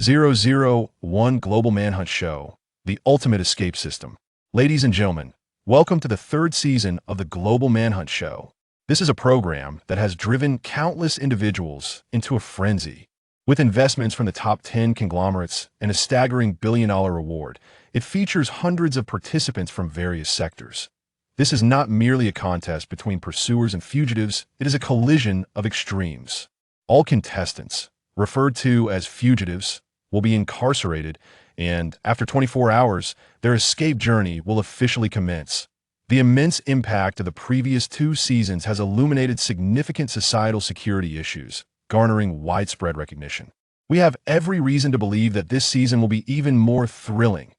001 Global Manhunt Show, the ultimate escape system. Ladies and gentlemen, welcome to the third season of the Global Manhunt Show. This is a program that has driven countless individuals into a frenzy. With investments from the top 10 conglomerates and a staggering billion-dollar reward, it features hundreds of participants from various sectors. This is not merely a contest between pursuers and fugitives, it is a collision of extremes. All contestants, referred to as fugitives, will be incarcerated, and after 24 hours, their escape journey will officially commence. The immense impact of the previous two seasons has illuminated significant societal security issues, garnering widespread recognition. We have every reason to believe that this season will be even more thrilling.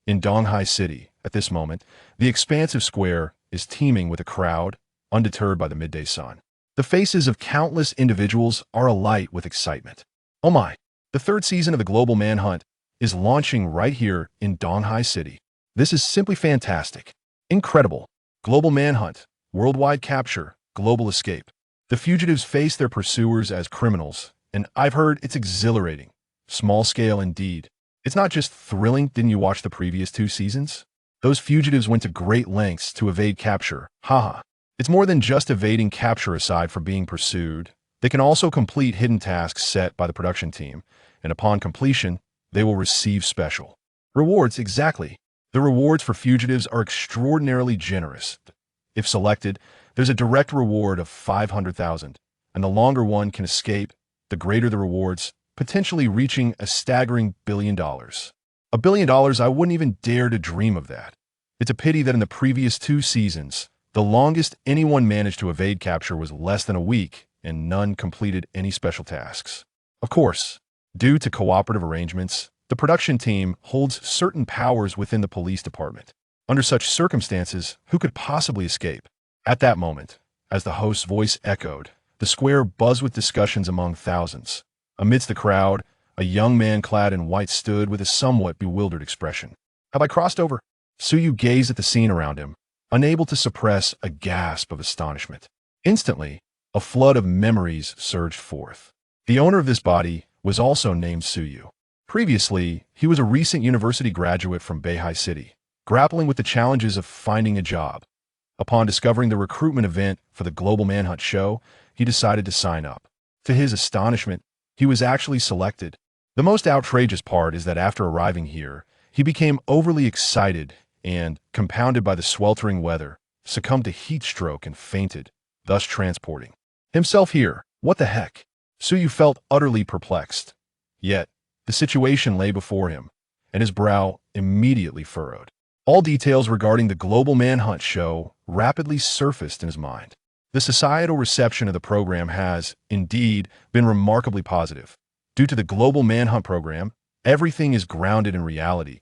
In Donghai City, at this moment, the expansive square is teeming with a crowd, undeterred by the midday sun. The faces of countless individuals are alight with excitement. Oh my! The third season of the Global Manhunt is launching right here in Donghai City. This is simply fantastic. Incredible. Global Manhunt, worldwide capture, global escape. The fugitives face their pursuers as criminals, and I've heard it's exhilarating. Small scale indeed. It's not just thrilling. Didn't you watch the previous two seasons? Those fugitives went to great lengths to evade capture. Haha. It's more than just evading capture. Aside from being pursued, they can also complete hidden tasks set by the production team, and upon completion, they will receive special rewards. Exactly. The rewards for fugitives are extraordinarily generous. If selected, there's a direct reward of 500,000, and the longer one can escape, the greater the rewards, potentially reaching a staggering $1 billion. $1 billion, I wouldn't even dare to dream of that. It's a pity that in the previous two seasons, the longest anyone managed to evade capture was less than a week, and none completed any special tasks. Of course, due to cooperative arrangements, the production team holds certain powers within the police department. Under such circumstances, who could possibly escape? At that moment, as the host's voice echoed, the square buzzed with discussions among thousands. Amidst the crowd, a young man clad in white stood with a somewhat bewildered expression. Have I crossed over? Suyu gazed at the scene around him, unable to suppress a gasp of astonishment. Instantly, a flood of memories surged forth. The owner of this body was also named Suyu. Previously, he was a recent university graduate from Beihai City, grappling with the challenges of finding a job. Upon discovering the recruitment event for the Global Manhunt Show, he decided to sign up. To his astonishment, he was actually selected. The most outrageous part is that after arriving here, he became overly excited and, compounded by the sweltering weather, succumbed to heat stroke and fainted, thus transporting himself here. What the heck? Suyu felt utterly perplexed. Yet, the situation lay before him, and his brow immediately furrowed. All details regarding the Global Manhunt Show rapidly surfaced in his mind. The societal reception of the program has, indeed, been remarkably positive. Due to the Global Manhunt program, everything is grounded in reality.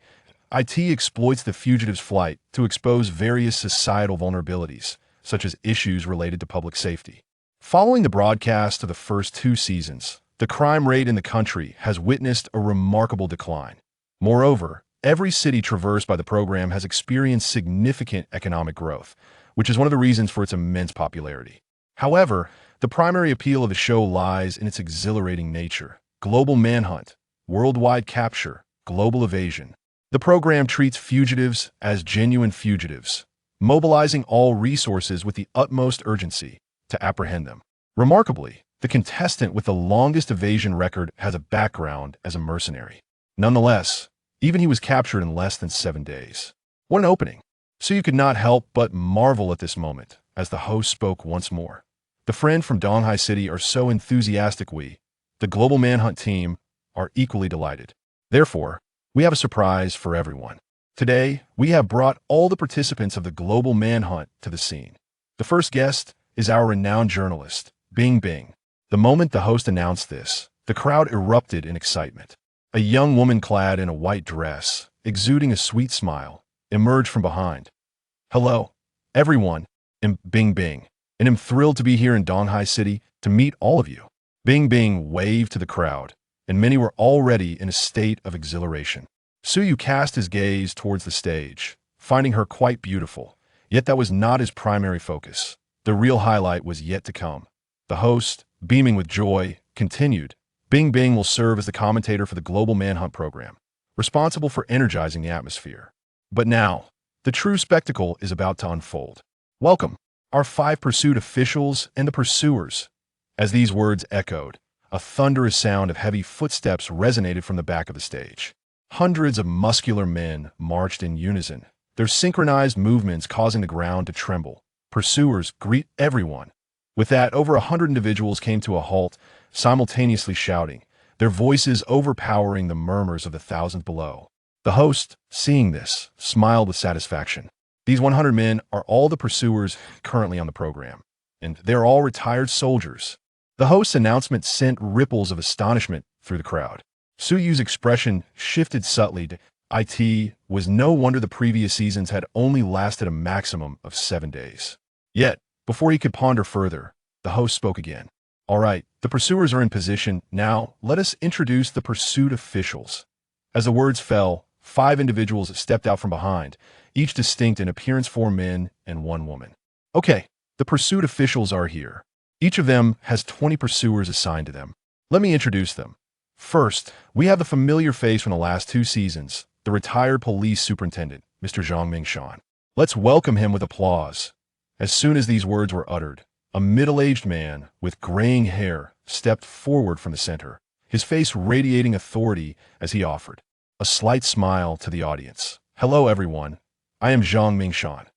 IT exploits the fugitive's flight to expose various societal vulnerabilities, such as issues related to public safety. Following the broadcast of the first two seasons, the crime rate in the country has witnessed a remarkable decline. Moreover, every city traversed by the program has experienced significant economic growth, which is one of the reasons for its immense popularity. However, the primary appeal of the show lies in its exhilarating nature. Global Manhunt, worldwide capture, global evasion. The program treats fugitives as genuine fugitives, mobilizing all resources with the utmost urgency to apprehend them. Remarkably, the contestant with the longest evasion record has a background as a mercenary. Nonetheless, even he was captured in less than 7 days. What an opening! So you could not help but marvel at this moment as the host spoke once more. The friend from Donghai City are so enthusiastic. We, the Global Manhunt team, are equally delighted. Therefore, we have a surprise for everyone. Today, we have brought all the participants of the Global Manhunt to the scene. The first guest is our renowned journalist, Bing Bing. The moment the host announced this, the crowd erupted in excitement. A young woman clad in a white dress, exuding a sweet smile, emerged from behind. Hello, everyone. I'm Bing Bing, and I'm thrilled to be here in Donghai City to meet all of you. Bing Bing waved to the crowd, and many were already in a state of exhilaration. Suyu cast his gaze towards the stage, finding her quite beautiful, yet that was not his primary focus. The real highlight was yet to come. The host, beaming with joy, continued, Bing Bing will serve as the commentator for the Global Manhunt program, responsible for energizing the atmosphere. But now, the true spectacle is about to unfold. Welcome, our 5 pursuit officials and the pursuers. As these words echoed, a thunderous sound of heavy footsteps resonated from the back of the stage. Hundreds of muscular men marched in unison, their synchronized movements causing the ground to tremble. Pursuers greet everyone. With that, over 100 individuals came to a halt, simultaneously shouting, their voices overpowering the murmurs of the thousands below. The host, seeing this, smiled with satisfaction. These 100 men are all the pursuers currently on the program, and they're all retired soldiers. The host's announcement sent ripples of astonishment through the crowd. Suyu's expression shifted subtly to it was no wonder the previous seasons had only lasted a maximum of 7 days. Yet, before he could ponder further, the host spoke again. All right, the pursuers are in position. Now, let us introduce the pursuit officials. As the words fell, 5 individuals stepped out from behind, each distinct in appearance, 4 men and 1 woman. Okay, the pursuit officials are here. Each of them has 20 pursuers assigned to them. Let me introduce them. First, we have the familiar face from the last 2 seasons, the retired police superintendent, Mr. Zhang Mingshan. Let's welcome him with applause. As soon as these words were uttered, a middle-aged man with graying hair stepped forward from the center, his face radiating authority as he offered a slight smile to the audience. Hello, everyone. I am Zhang Mingshan.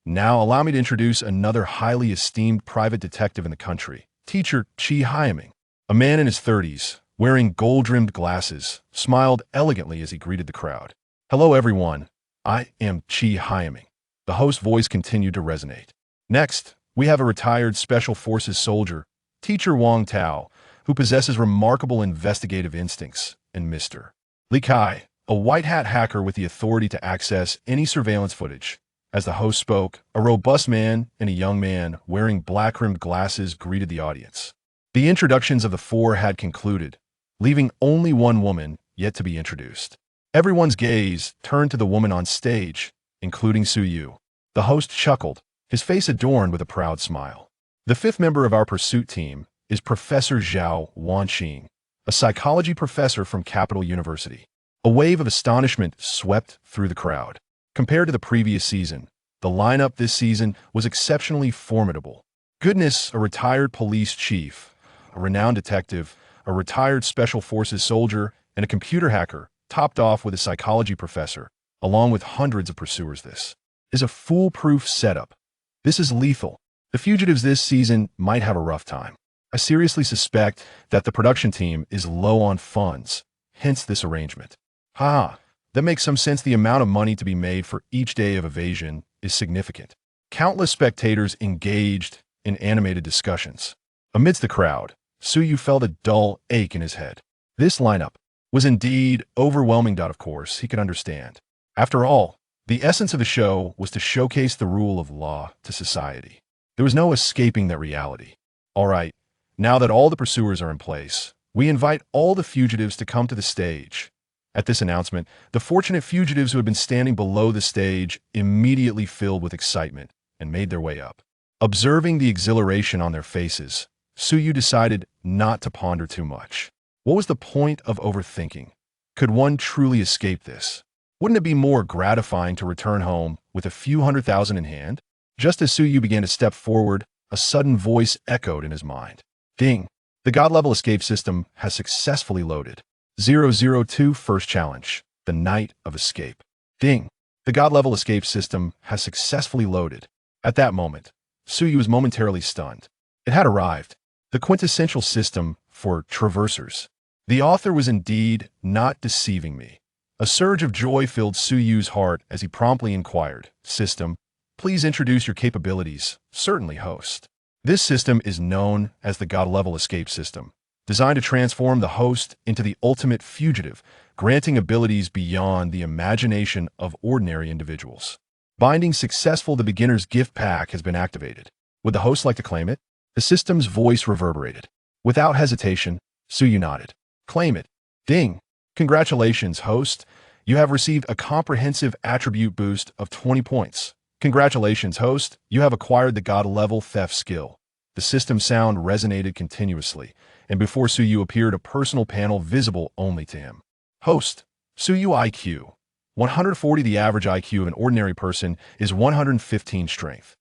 Now allow me to introduce another highly esteemed private detective in the country, Teacher Qi Haiming. A man in his 30s, wearing gold-rimmed glasses, smiled elegantly as he greeted the crowd. Hello, everyone. I am Qi Haiming. The host's voice continued to resonate. Next, we have a retired Special Forces soldier, Teacher Wang Tao, who possesses remarkable investigative instincts, and Mr. Li Kai, a white-hat hacker with the authority to access any surveillance footage. As the host spoke, a robust man and a young man wearing black-rimmed glasses greeted the audience. The introductions of the 4 had concluded, leaving only 1 woman yet to be introduced. Everyone's gaze turned to the woman on stage, including Suyu. The host chuckled, his face adorned with a proud smile. The 5th member of our pursuit team is Professor Zhao Wanqing, a psychology professor from Capital University. A wave of astonishment swept through the crowd. Compared to the previous season, the lineup this season was exceptionally formidable. Goodness, a retired police chief, a renowned detective, a retired Special Forces soldier, and a computer hacker, topped off with a psychology professor, along with hundreds of pursuers. This is a foolproof setup. This is lethal. The fugitives this season might have a rough time. I seriously suspect that the production team is low on funds, hence this arrangement. That makes some sense. The amount of money to be made for each day of evasion is significant. Countless spectators engaged in animated discussions. Amidst the crowd, Suyu felt a dull ache in his head. This lineup was indeed overwhelming. Of course, he could understand. After all, the essence of the show was to showcase the rule of law to society. There was no escaping that reality. All right, now that all the pursuers are in place, we invite all the fugitives to come to the stage. At this announcement, the fortunate fugitives who had been standing below the stage immediately filled with excitement and made their way up. Observing the exhilaration on their faces, Suyu decided not to ponder too much. What was the point of overthinking? Could one truly escape this? Wouldn't it be more gratifying to return home with a few 100,000 in hand? Just as Suyu began to step forward, a sudden voice echoed in his mind. Ding! The God-level escape system has successfully loaded. 002 First Challenge, the Night of Escape. Ding! The God-level escape system has successfully loaded. At that moment, Suyu was momentarily stunned. It had arrived. The quintessential system for traversers. The author was indeed not deceiving me. A surge of joy filled Suyu's heart as he promptly inquired, System, please introduce your capabilities. Certainly, host. This system is known as the God-level escape system, designed to transform the host into the ultimate fugitive, granting abilities beyond the imagination of ordinary individuals. Binding successful, the beginner's gift pack has been activated. Would the host like to claim it? The system's voice reverberated. Without hesitation, Suyu nodded. Claim it. Ding! Congratulations, host. You have received a comprehensive attribute boost of 20 points. Congratulations, host. You have acquired the God-level theft skill. The system sound resonated continuously, and before Suyu appeared a personal panel visible only to him. Host, Suyu IQ. 140. The average IQ of an ordinary person is 115 strength.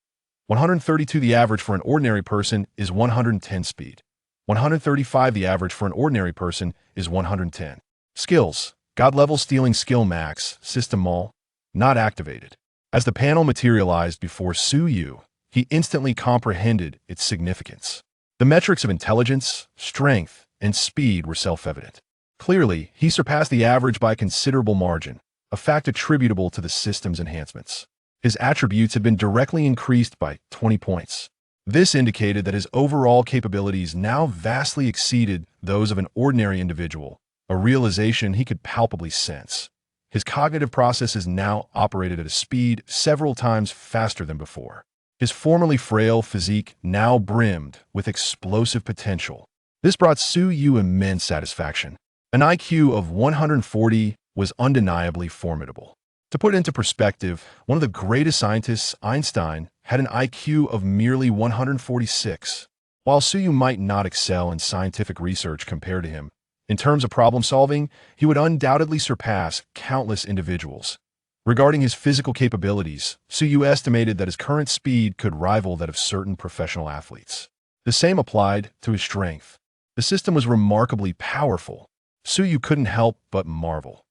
132. The average for an ordinary person is 110 speed. 135. The average for an ordinary person is 110. Skills. God level stealing skill max, system mall, not activated. As the panel materialized before Suyu, he instantly comprehended its significance. The metrics of intelligence, strength, and speed were self-evident. Clearly, he surpassed the average by a considerable margin, a fact attributable to the system's enhancements. His attributes had been directly increased by 20 points. This indicated that his overall capabilities now vastly exceeded those of an ordinary individual, a realization he could palpably sense. His cognitive processes now operated at a speed several times faster than before. His formerly frail physique now brimmed with explosive potential. This brought Suyu immense satisfaction. An IQ of 140 was undeniably formidable. To put it into perspective, one of the greatest scientists, Einstein, had an IQ of merely 146. While Suyu might not excel in scientific research compared to him, in terms of problem solving, he would undoubtedly surpass countless individuals. Regarding his physical capabilities, Suyu estimated that his current speed could rival that of certain professional athletes. The same applied to his strength. The system was remarkably powerful. Suyu couldn't help but marvel.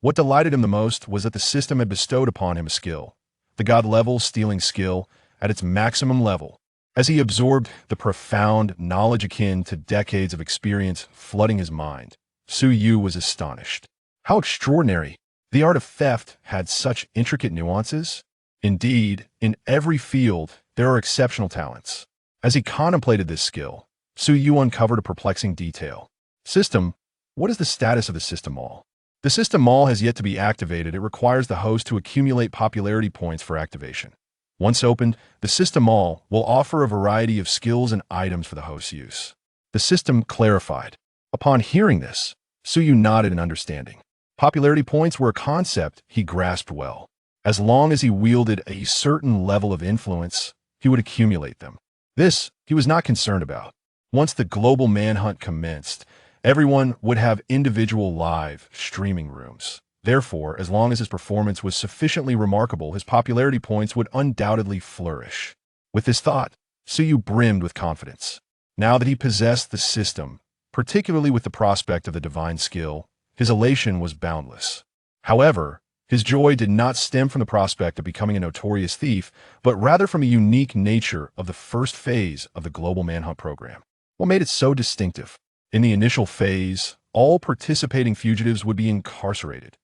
What delighted him the most was that the system had bestowed upon him a skill, the God-level stealing skill, at its maximum level. As he absorbed the profound knowledge akin to decades of experience flooding his mind, Suyu was astonished. How extraordinary! The art of theft had such intricate nuances. Indeed, in every field, there are exceptional talents. As he contemplated this skill, Suyu uncovered a perplexing detail. System, what is the status of the system mall? The system mall has yet to be activated. It requires the host to accumulate popularity points for activation. Once opened, the system mall will offer a variety of skills and items for the host's use. The system clarified. Upon hearing this, Suyu nodded in understanding. Popularity points were a concept he grasped well. As long as he wielded a certain level of influence, he would accumulate them. This he was not concerned about. Once the global manhunt commenced, everyone would have individual live streaming rooms. Therefore, as long as his performance was sufficiently remarkable, his popularity points would undoubtedly flourish. With this thought, Suyu brimmed with confidence. Now that he possessed the system, particularly with the prospect of the divine skill, his elation was boundless. However, his joy did not stem from the prospect of becoming a notorious thief, but rather from a unique nature of the first phase of the global manhunt program. What made it so distinctive? In the initial phase, all participating fugitives would be incarcerated.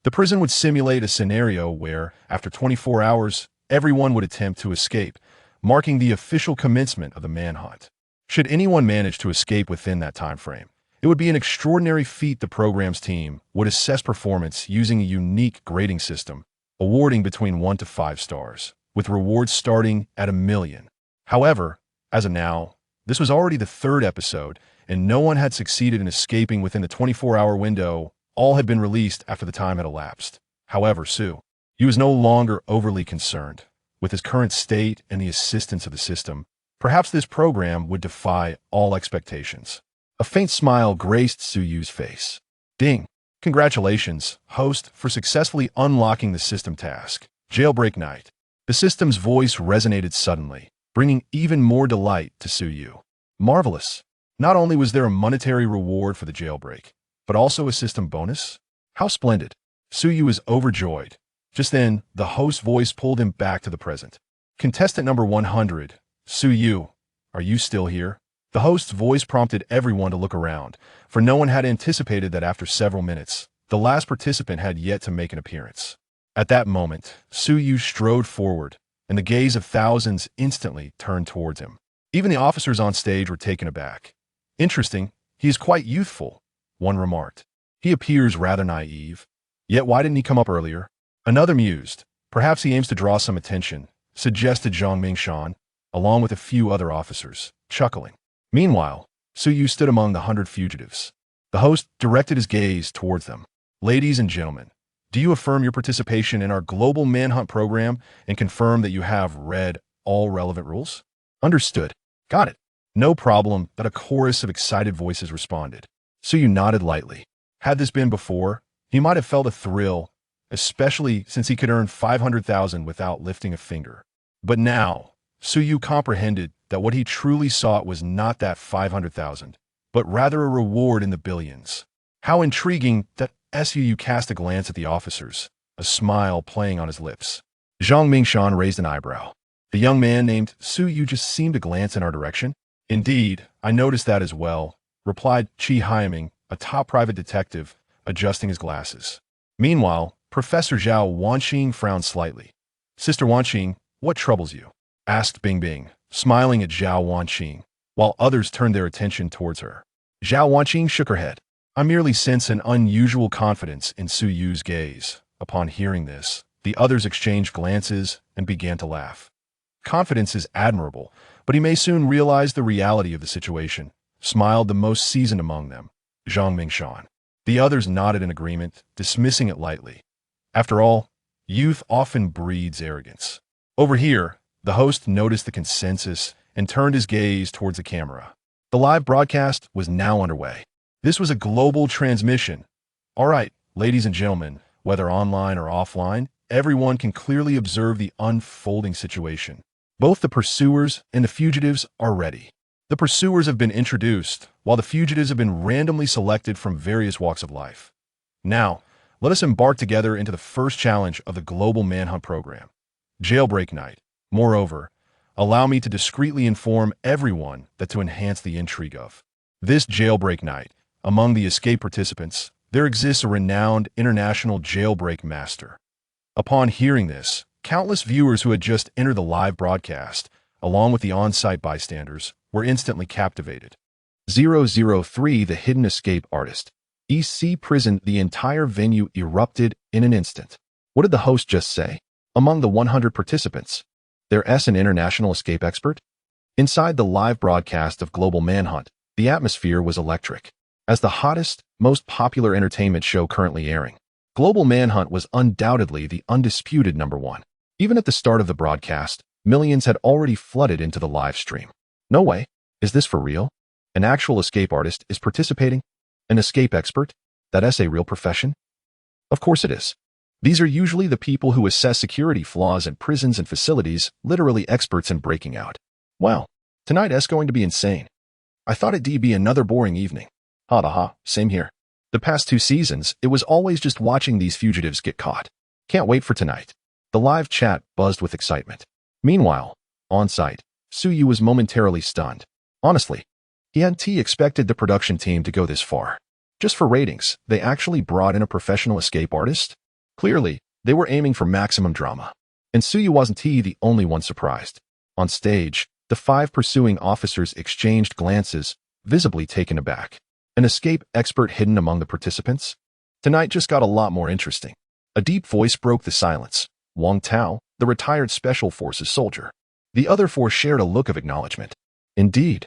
The prison would simulate a scenario where, after 24 hours, everyone would attempt to escape, marking the official commencement of the manhunt. Should anyone manage to escape within that time frame, it would be an extraordinary feat. The program's team would assess performance using a unique grading system, awarding between 1 to 5 stars, with rewards starting at 1 million. However, as of now, this was already the 3rd episode, and no one had succeeded in escaping within the 24-hour window. All had been released after the time had elapsed. However, he was no longer overly concerned. With his current state and the assistance of the system, perhaps this program would defy all expectations. A faint smile graced Suyu's face. Ding! Congratulations, host, for successfully unlocking the system task. Jailbreak night. The system's voice resonated suddenly, bringing even more delight to Suyu. Marvelous! Not only was there a monetary reward for the jailbreak, but also a system bonus? How splendid! Suyu was overjoyed. Just then, the host's voice pulled him back to the present. Contestant number 100, Suyu, are you still here? The host's voice prompted everyone to look around, for no one had anticipated that after several minutes, the last participant had yet to make an appearance. At that moment, Suyu strode forward, and the gaze of thousands instantly turned towards him. Even the officers on stage were taken aback. Interesting, he is quite youthful, one remarked. He appears rather naive. Yet why didn't he come up earlier? Another mused. Perhaps he aims to draw some attention, suggested Zhang Mingshan, along with a few other officers, chuckling. Meanwhile, Suyu stood among the 100 fugitives. The host directed his gaze towards them. Ladies and gentlemen, do you affirm your participation in our global manhunt program and confirm that you have read all relevant rules? Understood. Got it. No problem, that a chorus of excited voices responded. Suyu nodded lightly. Had this been before, he might have felt a thrill, especially since he could earn 500,000 without lifting a finger. But now, Suyu comprehended that what he truly sought was not that 500,000, but rather a reward in the billions. How intriguing that Suyu cast a glance at the officers, a smile playing on his lips. Zhang Mingshan raised an eyebrow. The young man named Suyu just seemed to glance in our direction. Indeed, I noticed that as well, replied Qi Haiming, a top private detective, adjusting his glasses. Meanwhile, Professor Zhao Wanqing frowned slightly. Sister Wanqing, what troubles you? Asked Bing Bing, smiling at Zhao Wanqing, while others turned their attention towards her. Zhao Wanqing shook her head. I merely sense an unusual confidence in Su Yu's gaze. Upon hearing this, the others exchanged glances and began to laugh. Confidence is admirable, but he may soon realize the reality of the situation, smiled the most seasoned among them, Zhang Mingshan. The others nodded in agreement, dismissing it lightly. After all, youth often breeds arrogance. Over here, the host noticed the consensus and turned his gaze towards the camera. The live broadcast was now underway. This was a global transmission. All right, ladies and gentlemen, whether online or offline, everyone can clearly observe the unfolding situation. Both the pursuers and the fugitives are ready. The pursuers have been introduced, while the fugitives have been randomly selected from various walks of life. Now, let us embark together into the first challenge of the Global Manhunt program, Jailbreak Night. Moreover, allow me to discreetly inform everyone that to enhance the intrigue of this Jailbreak Night, among the escape participants, there exists a renowned international jailbreak master. Upon hearing this, countless viewers who had just entered the live broadcast, along with the on-site bystanders, were instantly captivated. 003 The Hidden Escape Artist. EC Prison. The entire venue erupted in an instant. What did the host just say? Among the 100 participants, there's an international escape expert? Inside the live broadcast of Global Manhunt, the atmosphere was electric. As the hottest, most popular entertainment show currently airing, Global Manhunt was undoubtedly the undisputed number one. Even at the start of the broadcast, millions had already flooded into the live stream. No way. Is this for real? An actual escape artist is participating? An escape expert? That's a real profession? Of course it is. These are usually the people who assess security flaws at prisons and facilities, literally experts in breaking out. Wow, tonight's going to be insane. I thought it'd be another boring evening. Ha ha ha, same here. The past 2 seasons, it was always just watching these fugitives get caught. Can't wait for tonight. The live chat buzzed with excitement. Meanwhile, on site, Suyu was momentarily stunned. Honestly, he hadn't expected the production team to go this far. Just for ratings, they actually brought in a professional escape artist? Clearly, they were aiming for maximum drama. And Suyu wasn't the only one surprised. On stage, the 5 pursuing officers exchanged glances, visibly taken aback. An escape expert hidden among the participants? Tonight just got a lot more interesting. A deep voice broke the silence. Wang Tao, the retired Special Forces soldier. The other 4 shared a look of acknowledgement. Indeed.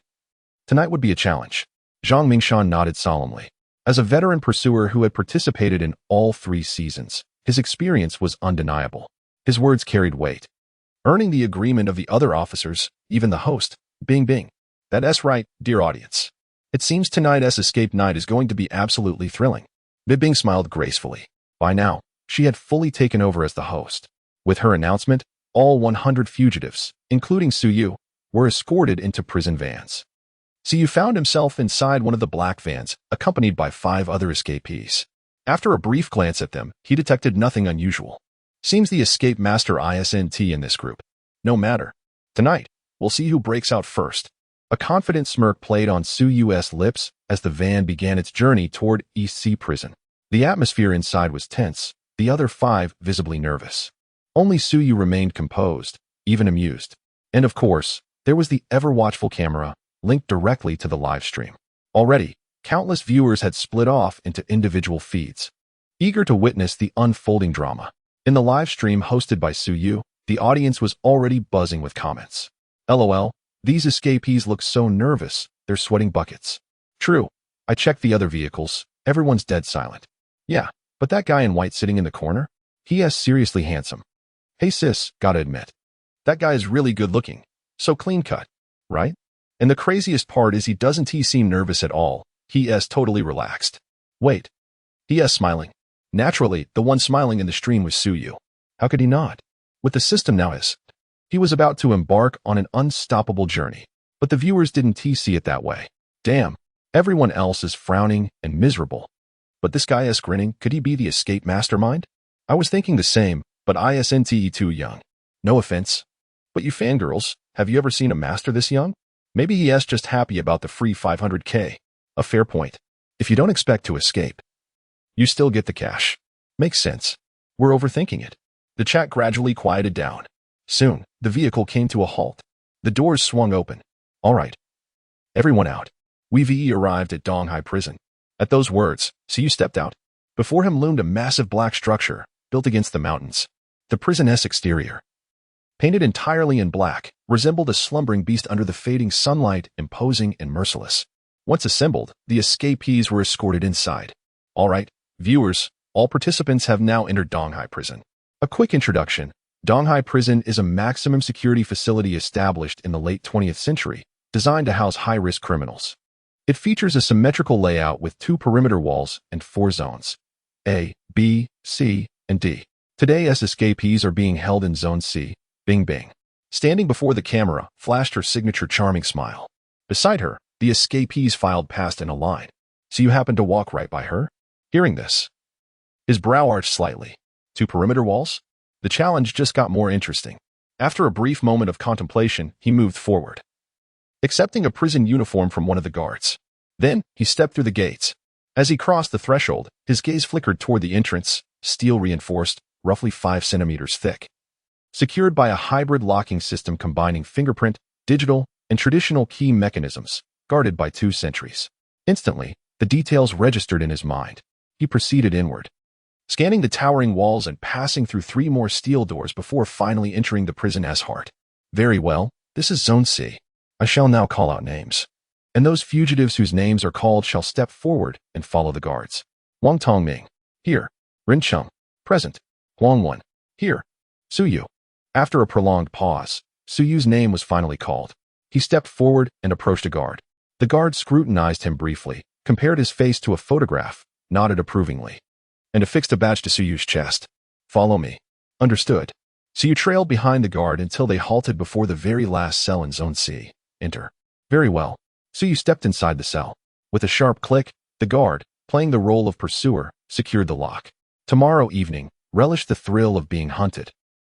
Tonight would be a challenge. Zhang Mingshan nodded solemnly. As a veteran pursuer who had participated in all 3 seasons, his experience was undeniable. His words carried weight, earning the agreement of the other officers, even the host, Bing Bing. That's right, dear audience. It seems tonight's escape night is going to be absolutely thrilling. Bing Bing smiled gracefully. By now, she had fully taken over as the host. With her announcement, all 100 fugitives, including Suyu, were escorted into prison vans. Suyu found himself inside one of the black vans, accompanied by 5 other escapees. After a brief glance at them, he detected nothing unusual. Seems the escape master isn't in this group. No matter. Tonight, we'll see who breaks out first. A confident smirk played on Suyu's lips as the van began its journey toward EC Prison. The atmosphere inside was tense, the other 5 visibly nervous. Only Suyu remained composed, even amused. And of course, there was the ever-watchful camera, linked directly to the live stream. Already, countless viewers had split off into individual feeds, eager to witness the unfolding drama. In the live stream hosted by Suyu, the audience was already buzzing with comments. LOL, these escapees look so nervous, they're sweating buckets. True, I checked the other vehicles, everyone's dead silent. Yeah, but that guy in white sitting in the corner? He is seriously handsome. Hey sis, gotta admit. That guy is really good looking. So clean cut, right? And the craziest part is he doesn't seem nervous at all. He is totally relaxed. Wait. He is smiling. Naturally, the one smiling in the stream was Suyu. How could he not? With the system now he was about to embark on an unstoppable journey. But the viewers didn't see it that way. Damn. Everyone else is frowning and miserable. But this guy is grinning. Could he be the escape mastermind? I was thinking the same, but isn't too young. No offense. But you fangirls, have you ever seen a master this young? Maybe he is just happy about the free 500k. A fair point. If you don't expect to escape, you still get the cash. Makes sense. We're overthinking it. The chat gradually quieted down. Soon, the vehicle came to a halt. The doors swung open. All right. Everyone out. We arrived at Donghai Prison. At those words, Siyu stepped out. Before him loomed a massive black structure, built against the mountains. The prison's exterior, painted entirely in black, resembled a slumbering beast under the fading sunlight, imposing and merciless. Once assembled, the escapees were escorted inside. All right, viewers, all participants have now entered Donghai Prison. A quick introduction. Donghai Prison is a maximum security facility established in the late 20th century, designed to house high-risk criminals. It features a symmetrical layout with 2 perimeter walls and 4 zones, A, B, C, and D. Today's escapees are being held in Zone C. Bing Bing, standing before the camera, flashed her signature charming smile. Beside her, the escapees filed past in a line. So you happened to walk right by her? Hearing this, his brow arched slightly. 2 perimeter walls? The challenge just got more interesting. After a brief moment of contemplation, he moved forward, accepting a prison uniform from one of the guards. Then, he stepped through the gates. As he crossed the threshold, his gaze flickered toward the entrance, steel reinforced, roughly 5 centimeters thick. Secured by a hybrid locking system combining fingerprint, digital, and traditional key mechanisms, guarded by 2 sentries. Instantly, the details registered in his mind. He proceeded inward, scanning the towering walls and passing through 3 more steel doors before finally entering the prison's heart. Very well, this is Zone C. I shall now call out names. And those fugitives whose names are called shall step forward and follow the guards. Wang Tongming. Here. Rin Cheng. Present. Huang Wan. Here. Suyu. After a prolonged pause, Suyu's name was finally called. He stepped forward and approached a guard. The guard scrutinized him briefly, compared his face to a photograph, nodded approvingly, and affixed a badge to Suyu's chest. Follow me. Understood. Suyu trailed behind the guard until they halted before the very last cell in Zone C. Enter. Very well. Suyu stepped inside the cell. With a sharp click, the guard, playing the role of pursuer, secured the lock. Tomorrow evening, relish the thrill of being hunted.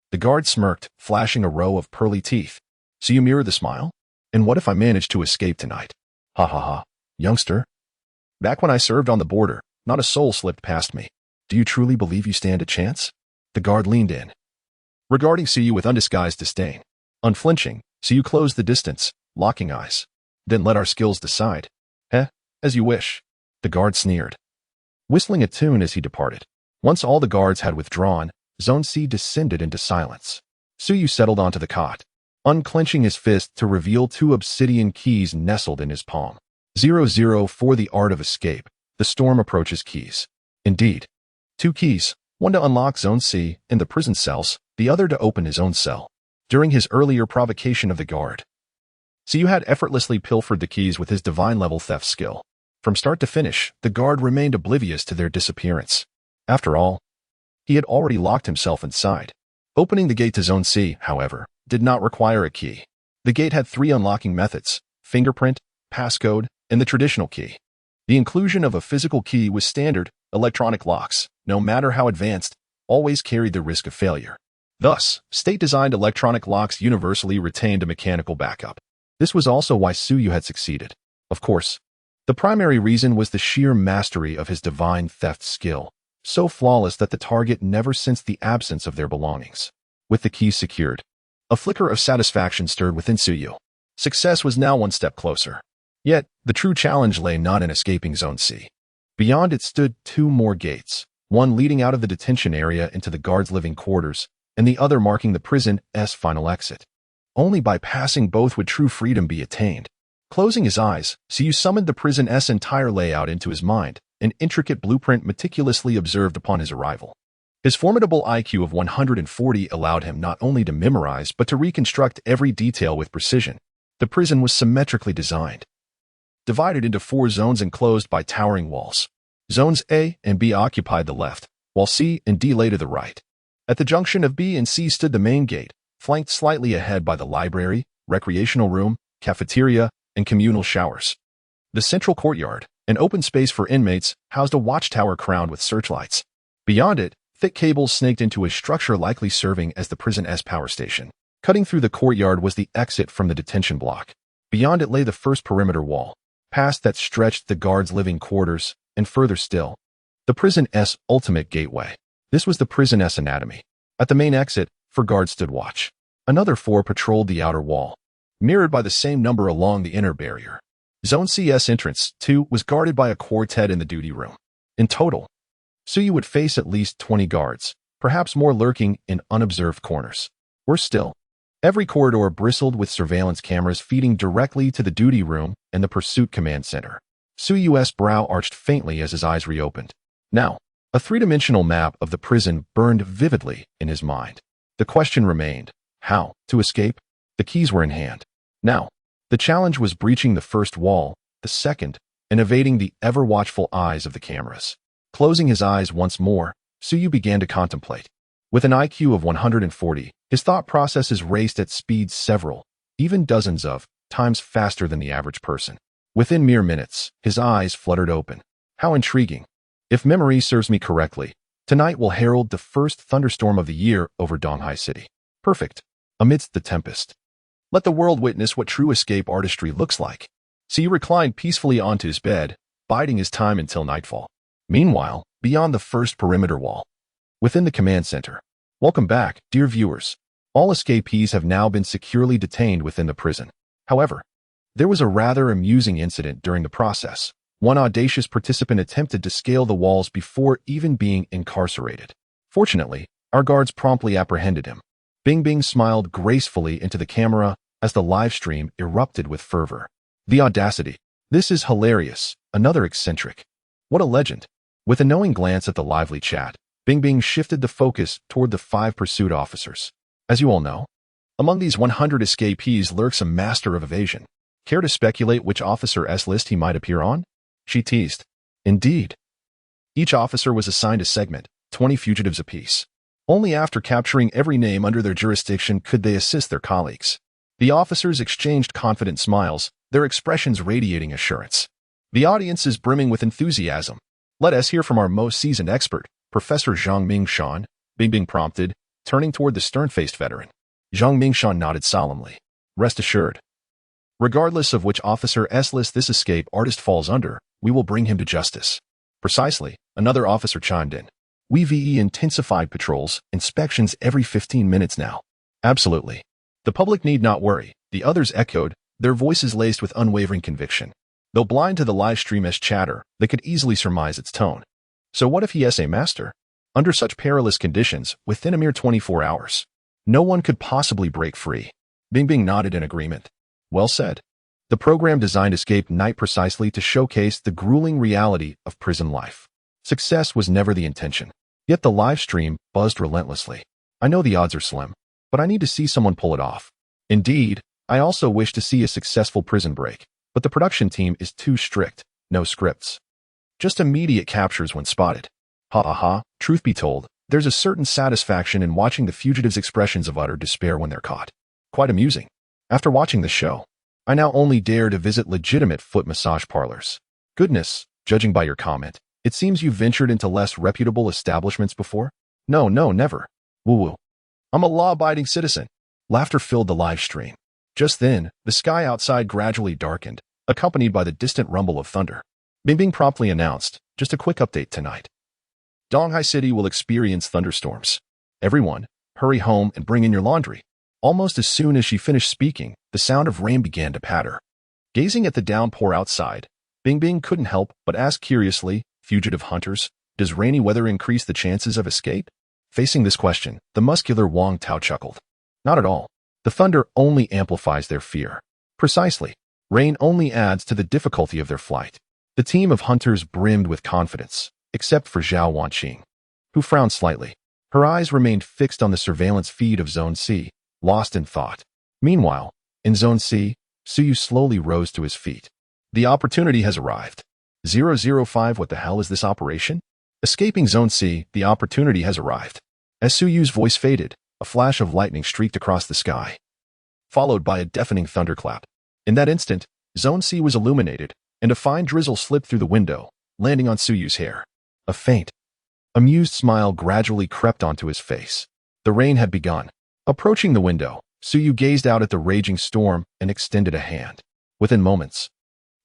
The guard smirked, flashing a row of pearly teeth. Suyu mirrored the smile. And what if I manage to escape tonight? Ha ha ha. Youngster. Back when I served on the border, not a soul slipped past me. Do you truly believe you stand a chance? The guard leaned in, regarding Suyu with undisguised disdain. Unflinching, Suyu closed the distance, locking eyes. Then let our skills decide. As you wish. The guard sneered, whistling a tune as he departed. Once all the guards had withdrawn, Zone C descended into silence. Suyu settled onto the cot, unclenching his fist to reveal 2 obsidian keys nestled in his palm. 00 for the art of escape. The storm approaches keys. Indeed. 2 keys, one to unlock Zone C in the prison cells, the other to open his own cell. During his earlier provocation of the guard, Suyu had effortlessly pilfered the keys with his divine-level theft skill. From start to finish, the guard remained oblivious to their disappearance. After all, he had already locked himself inside. Opening the gate to Zone C, however, did not require a key. The gate had 3 unlocking methods: fingerprint, passcode, and the traditional key. The inclusion of a physical key was standard. Electronic locks, no matter how advanced, always carried the risk of failure. Thus, state-designed electronic locks universally retained a mechanical backup. This was also why Suyu had succeeded. Of course, the primary reason was the sheer mastery of his divine theft skill, so flawless that the target never sensed the absence of their belongings. With the keys secured, a flicker of satisfaction stirred within Suyu. Success was now 1 step closer. Yet, the true challenge lay not in escaping Zone C. Beyond it stood 2 more gates, one leading out of the detention area into the guards' living quarters, and the other marking the prison's final exit. Only by passing both would true freedom be attained. Closing his eyes, Suyu summoned the prison's entire layout into his mind, an intricate blueprint meticulously observed upon his arrival. His formidable IQ of 140 allowed him not only to memorize but to reconstruct every detail with precision. The prison was symmetrically designed, divided into 4 zones enclosed by towering walls. Zones A and B occupied the left, while C and D lay to the right. At the junction of B and C stood the main gate, flanked slightly ahead by the library, recreational room, cafeteria, and communal showers. The central courtyard, an open space for inmates, housed a watchtower crowned with searchlights. Beyond it, thick cables snaked into a structure likely serving as the prison's power station. Cutting through the courtyard was the exit from the detention block. Beyond it lay the first perimeter wall. Past that stretched the guards' living quarters, and further still, the prison's ultimate gateway. This was the prison's anatomy. At the main exit, 4 guards stood watch. Another 4 patrolled the outer wall, mirrored by the same number along the inner barrier. Zone C's entrance, 2, was guarded by a quartet in the duty room. In total, Suyu would face at least 20 guards, perhaps more lurking in unobserved corners. Worse still, every corridor bristled with surveillance cameras feeding directly to the duty room and the pursuit command center. Suyu's brow arched faintly as his eyes reopened. Now, a 3-dimensional map of the prison burned vividly in his mind. The question remained, how to escape? The keys were in hand. Now, the challenge was breaching the first wall, the second, and evading the ever-watchful eyes of the cameras. Closing his eyes once more, Suyu began to contemplate. With an IQ of 140, his thought processes raced at speeds several, even dozens of, times faster than the average person. Within mere minutes, his eyes fluttered open. How intriguing. If memory serves me correctly, tonight will herald the first thunderstorm of the year over Donghai City. Perfect. Amidst the tempest. Let the world witness what true escape artistry looks like. He reclined peacefully onto his bed, biding his time until nightfall. Meanwhile, beyond the first perimeter wall, within the command center. Welcome back, dear viewers. All escapees have now been securely detained within the prison. However, there was a rather amusing incident during the process. One audacious participant attempted to scale the walls before even being incarcerated. Fortunately, our guards promptly apprehended him. Bing Bing smiled gracefully into the camera as the live stream erupted with fervor. The audacity. This is hilarious. Another eccentric. What a legend. With a knowing glance at the lively chat, Bing Bing shifted the focus toward the 5 pursuit officers. As you all know, among these 100 escapees lurks a master of evasion. Care to speculate which officer's list he might appear on? She teased. Indeed. Each officer was assigned a segment, 20 fugitives apiece. Only after capturing every name under their jurisdiction could they assist their colleagues. The officers exchanged confident smiles, their expressions radiating assurance. The audience is brimming with enthusiasm. Let us hear from our most seasoned expert, Professor Zhang Mingshan, Bing Bing prompted, turning toward the stern-faced veteran. Zhang Mingshan nodded solemnly. Rest assured. Regardless of which officer's list this escape artist falls under, we will bring him to justice. Precisely, another officer chimed in. We've intensified patrols, inspections every 15 minutes now. Absolutely. The public need not worry, the others echoed, their voices laced with unwavering conviction. Though blind to the live stream's chatter, they could easily surmise its tone. So what if he is a master? Under such perilous conditions, within a mere 24 hours, no one could possibly break free. Bing Bing nodded in agreement. Well said. The program designed Escape Night precisely to showcase the grueling reality of prison life. Success was never the intention. Yet the live stream buzzed relentlessly. I know the odds are slim, but I need to see someone pull it off. Indeed, I also wish to see a successful prison break, but the production team is too strict. No scripts. Just immediate captures when spotted. Ha ha ha. Truth be told, there's a certain satisfaction in watching the fugitives' expressions of utter despair when they're caught. Quite amusing. After watching the show, I now only dare to visit legitimate foot massage parlors. Goodness, judging by your comment, it seems you've ventured into less reputable establishments before? No, never. Woo-woo. I'm a law-abiding citizen. Laughter filled the live stream. Just then, the sky outside gradually darkened, accompanied by the distant rumble of thunder. Bing Bing promptly announced, just a quick update tonight. Donghai City will experience thunderstorms. Everyone, hurry home and bring in your laundry. Almost as soon as she finished speaking, the sound of rain began to patter. Gazing at the downpour outside, Bing Bing couldn't help but ask curiously, fugitive hunters, does rainy weather increase the chances of escape? Facing this question, the muscular Wang Tao chuckled. Not at all. The thunder only amplifies their fear. Precisely. Rain only adds to the difficulty of their flight. The team of hunters brimmed with confidence, except for Zhao Wanqing, who frowned slightly. Her eyes remained fixed on the surveillance feed of Zone C, lost in thought. Meanwhile, in Zone C, Suyu slowly rose to his feet. The opportunity has arrived. 005 What the hell is this operation? Escaping Zone C, the opportunity has arrived. As Suyu's voice faded, a flash of lightning streaked across the sky, followed by a deafening thunderclap. In that instant, Zone C was illuminated, and a fine drizzle slipped through the window, landing on Suyu's hair. A faint, amused smile gradually crept onto his face. The rain had begun. Approaching the window, Suyu gazed out at the raging storm and extended a hand. Within moments,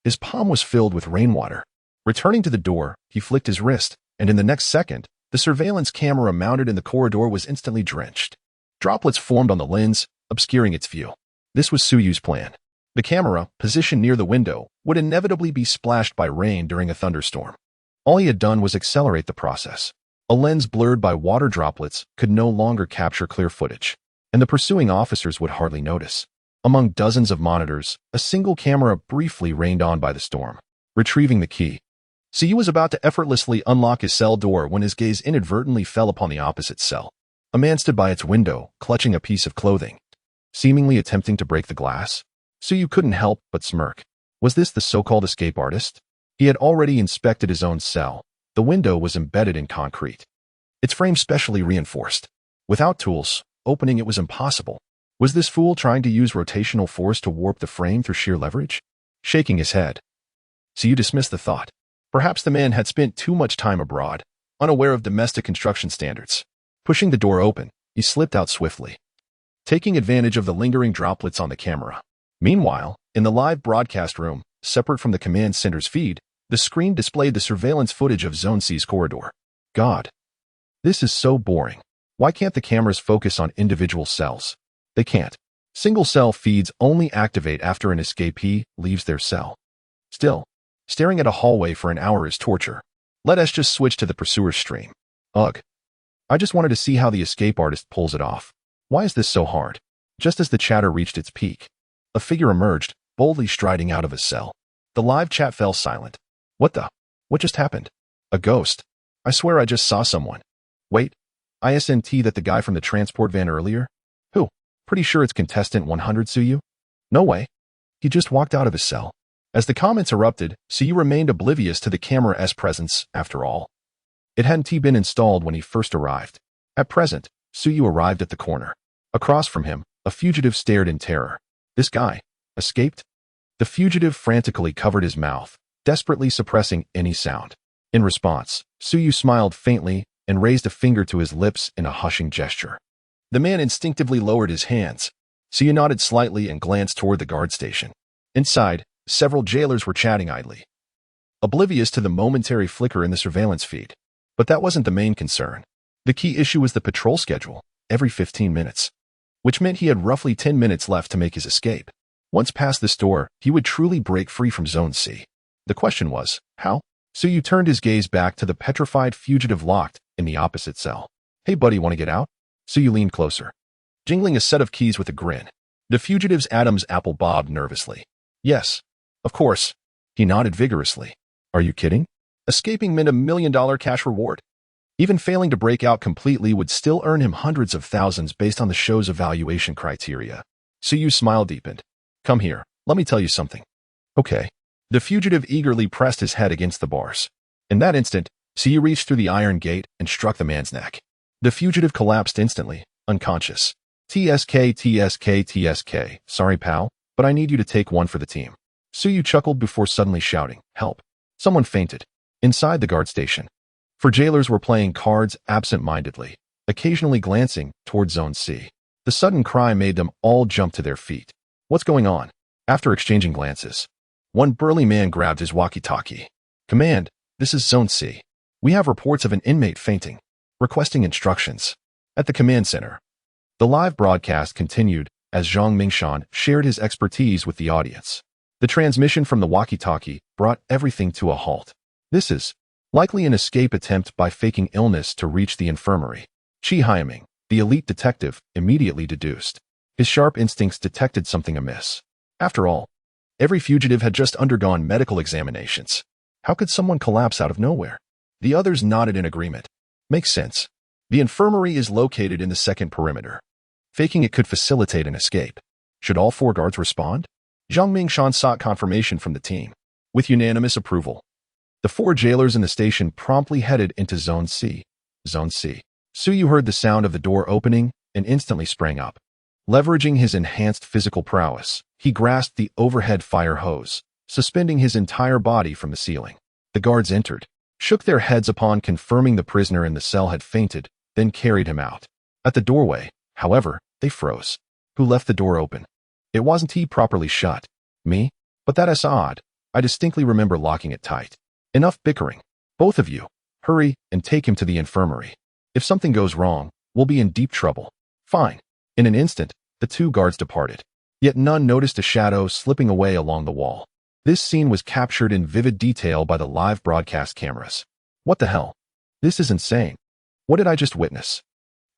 his palm was filled with rainwater. Returning to the door, he flicked his wrist, and in the next second, the surveillance camera mounted in the corridor was instantly drenched. Droplets formed on the lens, obscuring its view. This was Suyu's plan. The camera, positioned near the window, would inevitably be splashed by rain during a thunderstorm. All he had done was accelerate the process. A lens blurred by water droplets could no longer capture clear footage, and the pursuing officers would hardly notice. Among dozens of monitors, a single camera briefly rained on by the storm. Retrieving the key, Suyu was about to effortlessly unlock his cell door when his gaze inadvertently fell upon the opposite cell. A man stood by its window, clutching a piece of clothing, seemingly attempting to break the glass. Suyu couldn't help but smirk. Was this the so-called escape artist? He had already inspected his own cell. The window was embedded in concrete, its frame specially reinforced. Without tools, opening it was impossible. Was this fool trying to use rotational force to warp the frame through sheer leverage? Shaking his head, Suyu dismissed the thought. Perhaps the man had spent too much time abroad, unaware of domestic construction standards. Pushing the door open, he slipped out swiftly, taking advantage of the lingering droplets on the camera. Meanwhile, in the live broadcast room, separate from the command center's feed, the screen displayed the surveillance footage of Zone C's corridor. God, this is so boring. Why can't the cameras focus on individual cells? They can't. Single cell feeds only activate after an escapee leaves their cell. Still, staring at a hallway for an hour is torture. Let us just switch to the pursuer's stream. Ugh. I just wanted to see how the escape artist pulls it off. Why is this so hard? Just as the chatter reached its peak, a figure emerged, boldly striding out of a cell. The live chat fell silent. What just happened? A ghost. I swear I just saw someone. Wait, ISNT that the guy from the transport van earlier? Who? Pretty sure it's contestant 100 Suyu? No way. He just walked out of his cell. As the comments erupted, Suyu remained oblivious to the camera's presence, after all. It hadn't been installed when he first arrived. At present, Suyu arrived at the corner. Across from him, a fugitive stared in terror. This guy escaped? The fugitive frantically covered his mouth, desperately suppressing any sound. In response, Suyu smiled faintly and raised a finger to his lips in a hushing gesture. The man instinctively lowered his hands. Suyu nodded slightly and glanced toward the guard station. Inside, several jailers were chatting idly, oblivious to the momentary flicker in the surveillance feed. But that wasn't the main concern. The key issue was the patrol schedule, every 15 minutes, which meant he had roughly 10 minutes left to make his escape. Once past this door, he would truly break free from Zone C. The question was, how? Suyu turned his gaze back to the petrified fugitive locked in the opposite cell. Hey buddy, want to get out? Suyu leaned closer, jingling a set of keys with a grin. The fugitive's Adam's apple bobbed nervously. Yes, of course. He nodded vigorously. Are you kidding? Escaping meant $1 million cash reward. Even failing to break out completely would still earn him hundreds of thousands based on the show's evaluation criteria. Suyu's smile deepened. Come here, let me tell you something. Okay. The fugitive eagerly pressed his head against the bars. In that instant, Suyu reached through the iron gate and struck the man's neck. The fugitive collapsed instantly, unconscious. TSK. Sorry, pal, but I need you to take one for the team. Suyu chuckled before suddenly shouting, help. Someone fainted. Inside the guard station, four jailers were playing cards absent-mindedly, occasionally glancing toward Zone C. The sudden cry made them all jump to their feet. What's going on? After exchanging glances, one burly man grabbed his walkie-talkie. Command, this is Zone C. We have reports of an inmate fainting, requesting instructions. At the command center, the live broadcast continued as Zhang Mingshan shared his expertise with the audience. The transmission from the walkie-talkie brought everything to a halt. This is likely an escape attempt by faking illness to reach the infirmary. Chi Hyaming, the elite detective, immediately deduced. His sharp instincts detected something amiss. After all, every fugitive had just undergone medical examinations. How could someone collapse out of nowhere? The others nodded in agreement. Makes sense. The infirmary is located in the second perimeter. Faking it could facilitate an escape. Should all four guards respond? Zhang Mingshan sought confirmation from the team. With unanimous approval, the 4 jailers in the station promptly headed into Zone C. Zone C. Suyu heard the sound of the door opening and instantly sprang up. Leveraging his enhanced physical prowess, he grasped the overhead fire hose, suspending his entire body from the ceiling. The guards entered, shook their heads upon confirming the prisoner in the cell had fainted, then carried him out. At the doorway, however, they froze. Who left the door open? It wasn't he properly shut. Me? But that is odd. I distinctly remember locking it tight. Enough bickering. Both of you, hurry and take him to the infirmary. If something goes wrong, we'll be in deep trouble. Fine. In an instant, the 2 guards departed. Yet none noticed a shadow slipping away along the wall. This scene was captured in vivid detail by the live broadcast cameras. What the hell? This is insane. What did I just witness?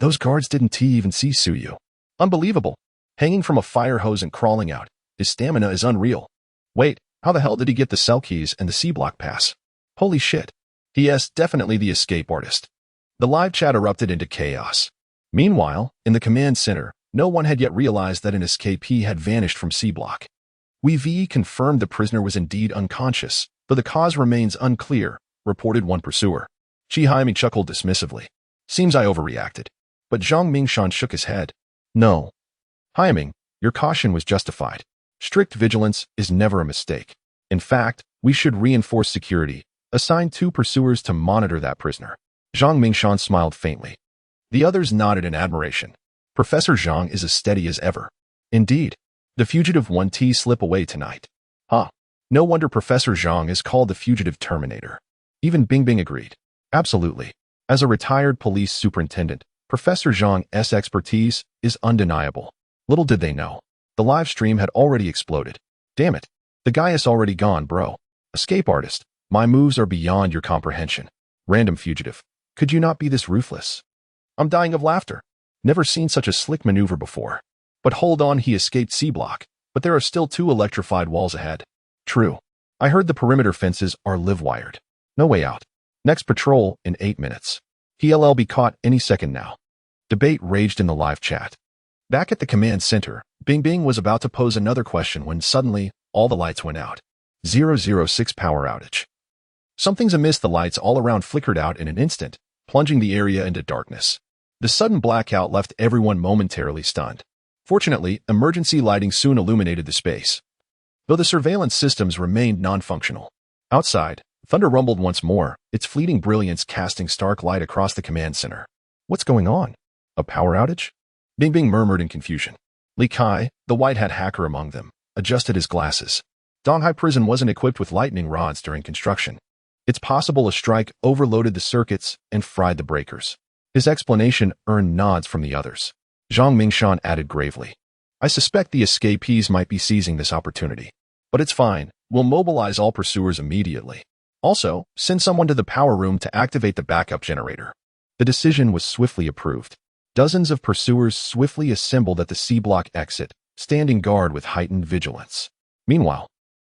Those guards didn't even see Suyu. Unbelievable. Hanging from a fire hose and crawling out. His stamina is unreal. Wait, how the hell did he get the cell keys and the C-block pass? Holy shit. Yes, definitely the escape artist. The live chat erupted into chaos. Meanwhile, in the command center, no one had yet realized that an escapee had vanished from C-block. We confirmed the prisoner was indeed unconscious, though the cause remains unclear, reported one pursuer. Chi Haiming chuckled dismissively. Seems I overreacted. But Zhang Mingshan shook his head. No. Haiming, your caution was justified. Strict vigilance is never a mistake. In fact, we should reinforce security, assign 2 pursuers to monitor that prisoner. Zhang Mingshan smiled faintly. The others nodded in admiration. Professor Zhang is as steady as ever. Indeed. The fugitive 1T slip away tonight. Huh. No wonder Professor Zhang is called the fugitive Terminator. Even Bingbing agreed. Absolutely. As a retired police superintendent, Professor Zhang's expertise is undeniable. Little did they know. The live stream had already exploded. Damn it. The guy is already gone, bro. Escape artist. My moves are beyond your comprehension. Random fugitive. Could you not be this ruthless? I'm dying of laughter. Never seen such a slick maneuver before. But hold on, he escaped C-block, but there are still 2 electrified walls ahead. True. I heard the perimeter fences are live-wired. No way out. Next patrol in 8 minutes. He'll be caught any second now. Debate raged in the live chat. Back at the command center, Bingbing was about to pose another question when suddenly, all the lights went out. 006 power outage. Something's amiss. The lights all around flickered out in an instant, plunging the area into darkness. The sudden blackout left everyone momentarily stunned. Fortunately, emergency lighting soon illuminated the space, though the surveillance systems remained non-functional. Outside, thunder rumbled once more, its fleeting brilliance casting stark light across the command center. What's going on? A power outage? Bingbing murmured in confusion. Li Kai, the white hat hacker among them, adjusted his glasses. Donghai Prison wasn't equipped with lightning rods during construction. It's possible a strike overloaded the circuits and fried the breakers. His explanation earned nods from the others. Zhang Mingshan added gravely. I suspect the escapees might be seizing this opportunity. But it's fine. We'll mobilize all pursuers immediately. Also, send someone to the power room to activate the backup generator. The decision was swiftly approved. Dozens of pursuers swiftly assembled at the C-block exit, standing guard with heightened vigilance. Meanwhile,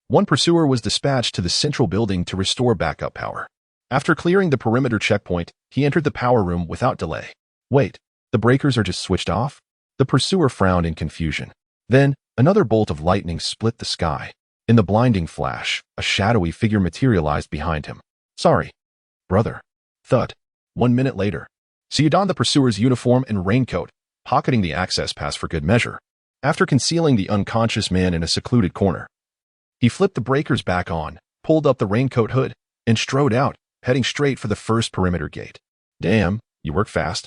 one pursuer was dispatched to the central building to restore backup power. After clearing the perimeter checkpoint, he entered the power room without delay. Wait, the breakers are just switched off? The pursuer frowned in confusion. Then, another bolt of lightning split the sky. In the blinding flash, a shadowy figure materialized behind him. Sorry, brother. Thud. 1 minute later. So you donned the pursuer's uniform and raincoat, pocketing the access pass for good measure. After concealing the unconscious man in a secluded corner, he flipped the breakers back on, pulled up the raincoat hood, and strode out, heading straight for the first perimeter gate. Damn, you work fast.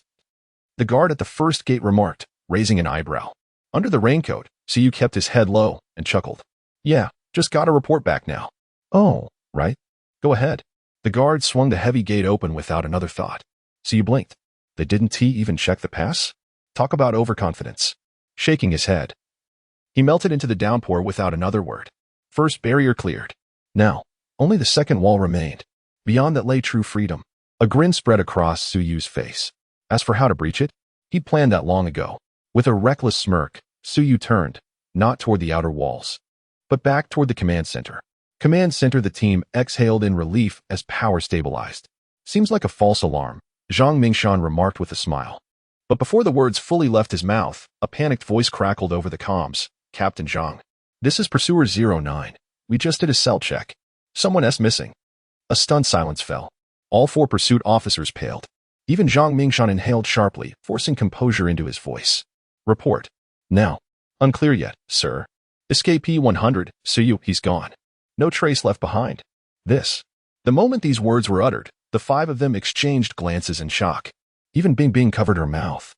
The guard at the first gate remarked, raising an eyebrow. Under the raincoat, Siyu kept his head low and chuckled. Yeah, just got a report back now. Oh, right. Go ahead. The guard swung the heavy gate open without another thought. Siyu blinked. They didn't even check the pass? Talk about overconfidence. Shaking his head, he melted into the downpour without another word. First barrier cleared. Now, only the second wall remained. Beyond that lay true freedom. A grin spread across Suyu's face. As for how to breach it, he'd planned that long ago. With a reckless smirk, Suyu turned, not toward the outer walls, but back toward the command center. Command center, the team exhaled in relief as power stabilized. Seems like a false alarm, Zhang Mingshan remarked with a smile. But before the words fully left his mouth, a panicked voice crackled over the comms. Captain Zhang. This is Pursuer 09. We just did a cell check. Someone S missing. A stunned silence fell. All 4 pursuit officers paled. Even Zhang Mingshan inhaled sharply, forcing composure into his voice. Report. Now. Unclear yet, sir. Escapee 100, Suyu, he's gone. No trace left behind. This. The moment these words were uttered, the 5 of them exchanged glances in shock. Even Bing Bing covered her mouth.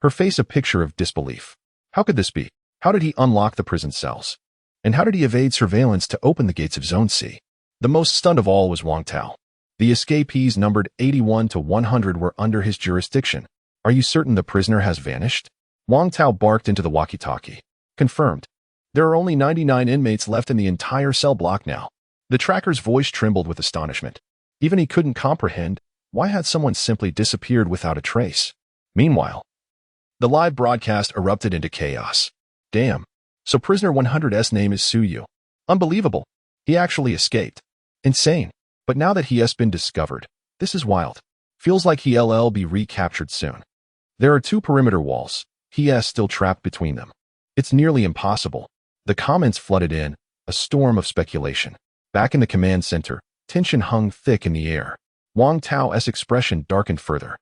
Her face a picture of disbelief. How could this be? How did he unlock the prison cells? And how did he evade surveillance to open the gates of Zone C? The most stunned of all was Wang Tao. The escapees numbered 81 to 100 were under his jurisdiction. Are you certain the prisoner has vanished? Wang Tao barked into the walkie-talkie. Confirmed. There are only 99 inmates left in the entire cell block now. The tracker's voice trembled with astonishment. Even he couldn't comprehend why had someone simply disappeared without a trace. Meanwhile, the live broadcast erupted into chaos. Damn. So prisoner 100's name is Suyu. Unbelievable. He actually escaped. Insane. But now that he has been discovered, this is wild. Feels like he'll be recaptured soon. There are 2 perimeter walls. He is still trapped between them. It's nearly impossible. The comments flooded in, a storm of speculation. Back in the command center, tension hung thick in the air. Wang Tao's expression darkened further.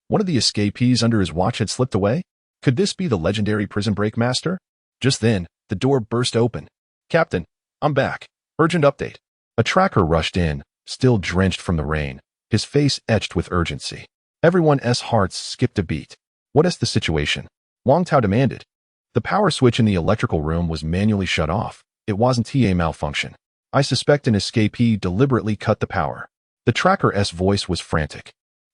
One of the escapees under his watch had slipped away? Could this be the legendary prison break master? Just then, the door burst open. Captain, I'm back. Urgent update. A tracker rushed in, still drenched from the rain, his face etched with urgency. Everyone's hearts skipped a beat. What is the situation? Wang Tao demanded. The power switch in the electrical room was manually shut off. It wasn't a malfunction. I suspect an escapee deliberately cut the power. The tracker's voice was frantic.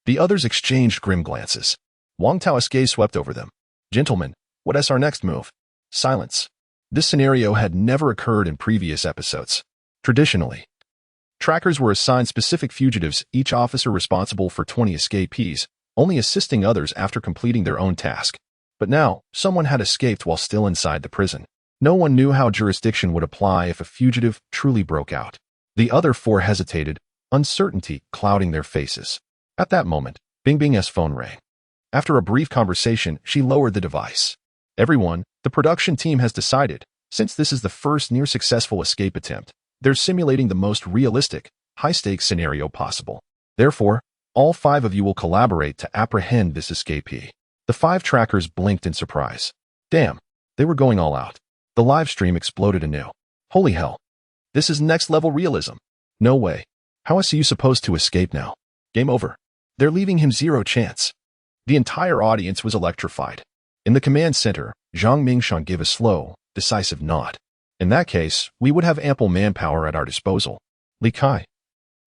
The others exchanged grim glances. Wang Tao's gaze swept over them. Gentlemen, what is our next move? Silence. This scenario had never occurred in previous episodes. Traditionally, trackers were assigned specific fugitives, each officer responsible for 20 escapees, only assisting others after completing their own task. But now, someone had escaped while still inside the prison. No one knew how jurisdiction would apply if a fugitive truly broke out. The other 4 hesitated, uncertainty clouding their faces. At that moment, Bing Bing's phone rang. After a brief conversation, she lowered the device. Everyone, the production team has decided, since this is the first near-successful escape attempt, they're simulating the most realistic, high-stakes scenario possible. Therefore, all 5 of you will collaborate to apprehend this escapee. The 5 trackers blinked in surprise. Damn, they were going all out. The live stream exploded anew. Holy hell. This is next-level realism. No way. How is you supposed to escape now? Game over. They're leaving him 0 chance. The entire audience was electrified. In the command center, Zhang Mingshan gave a slow, decisive nod. In that case, we would have ample manpower at our disposal. Li Kai,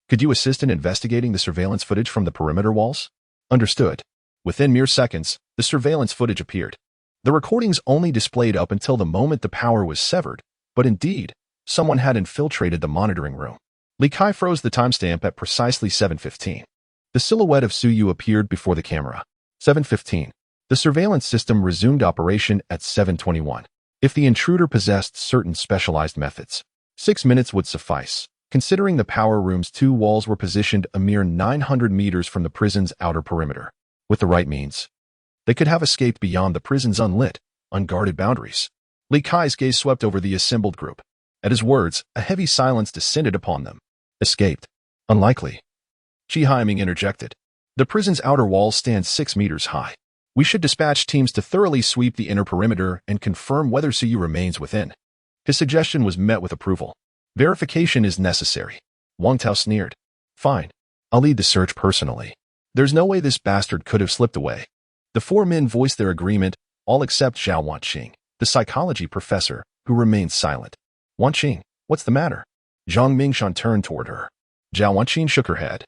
could you assist in investigating the surveillance footage from the perimeter walls? Understood. Within mere seconds, the surveillance footage appeared. The recordings only displayed up until the moment the power was severed, but indeed, someone had infiltrated the monitoring room. Li Kai froze the timestamp at precisely 7:15. The silhouette of Suyu appeared before the camera. 7:15. The surveillance system resumed operation at 7:21. If the intruder possessed certain specialized methods, 6 minutes would suffice, considering the power room's 2 walls were positioned a mere 900 meters from the prison's outer perimeter. With the right means, they could have escaped beyond the prison's unlit, unguarded boundaries. Li Kai's gaze swept over the assembled group. At his words, a heavy silence descended upon them. Escaped. Unlikely. Chi Haiming interjected. The prison's outer walls stand 6 meters high. We should dispatch teams to thoroughly sweep the inner perimeter and confirm whether Suyu remains within. His suggestion was met with approval. Verification is necessary. Wang Tao sneered. Fine. I'll lead the search personally. There's no way this bastard could have slipped away. The 4 men voiced their agreement, all except Zhao Wanqing, the psychology professor, who remained silent. Wanqing, what's the matter? Zhang Mingshan turned toward her. Zhao Wanqing shook her head.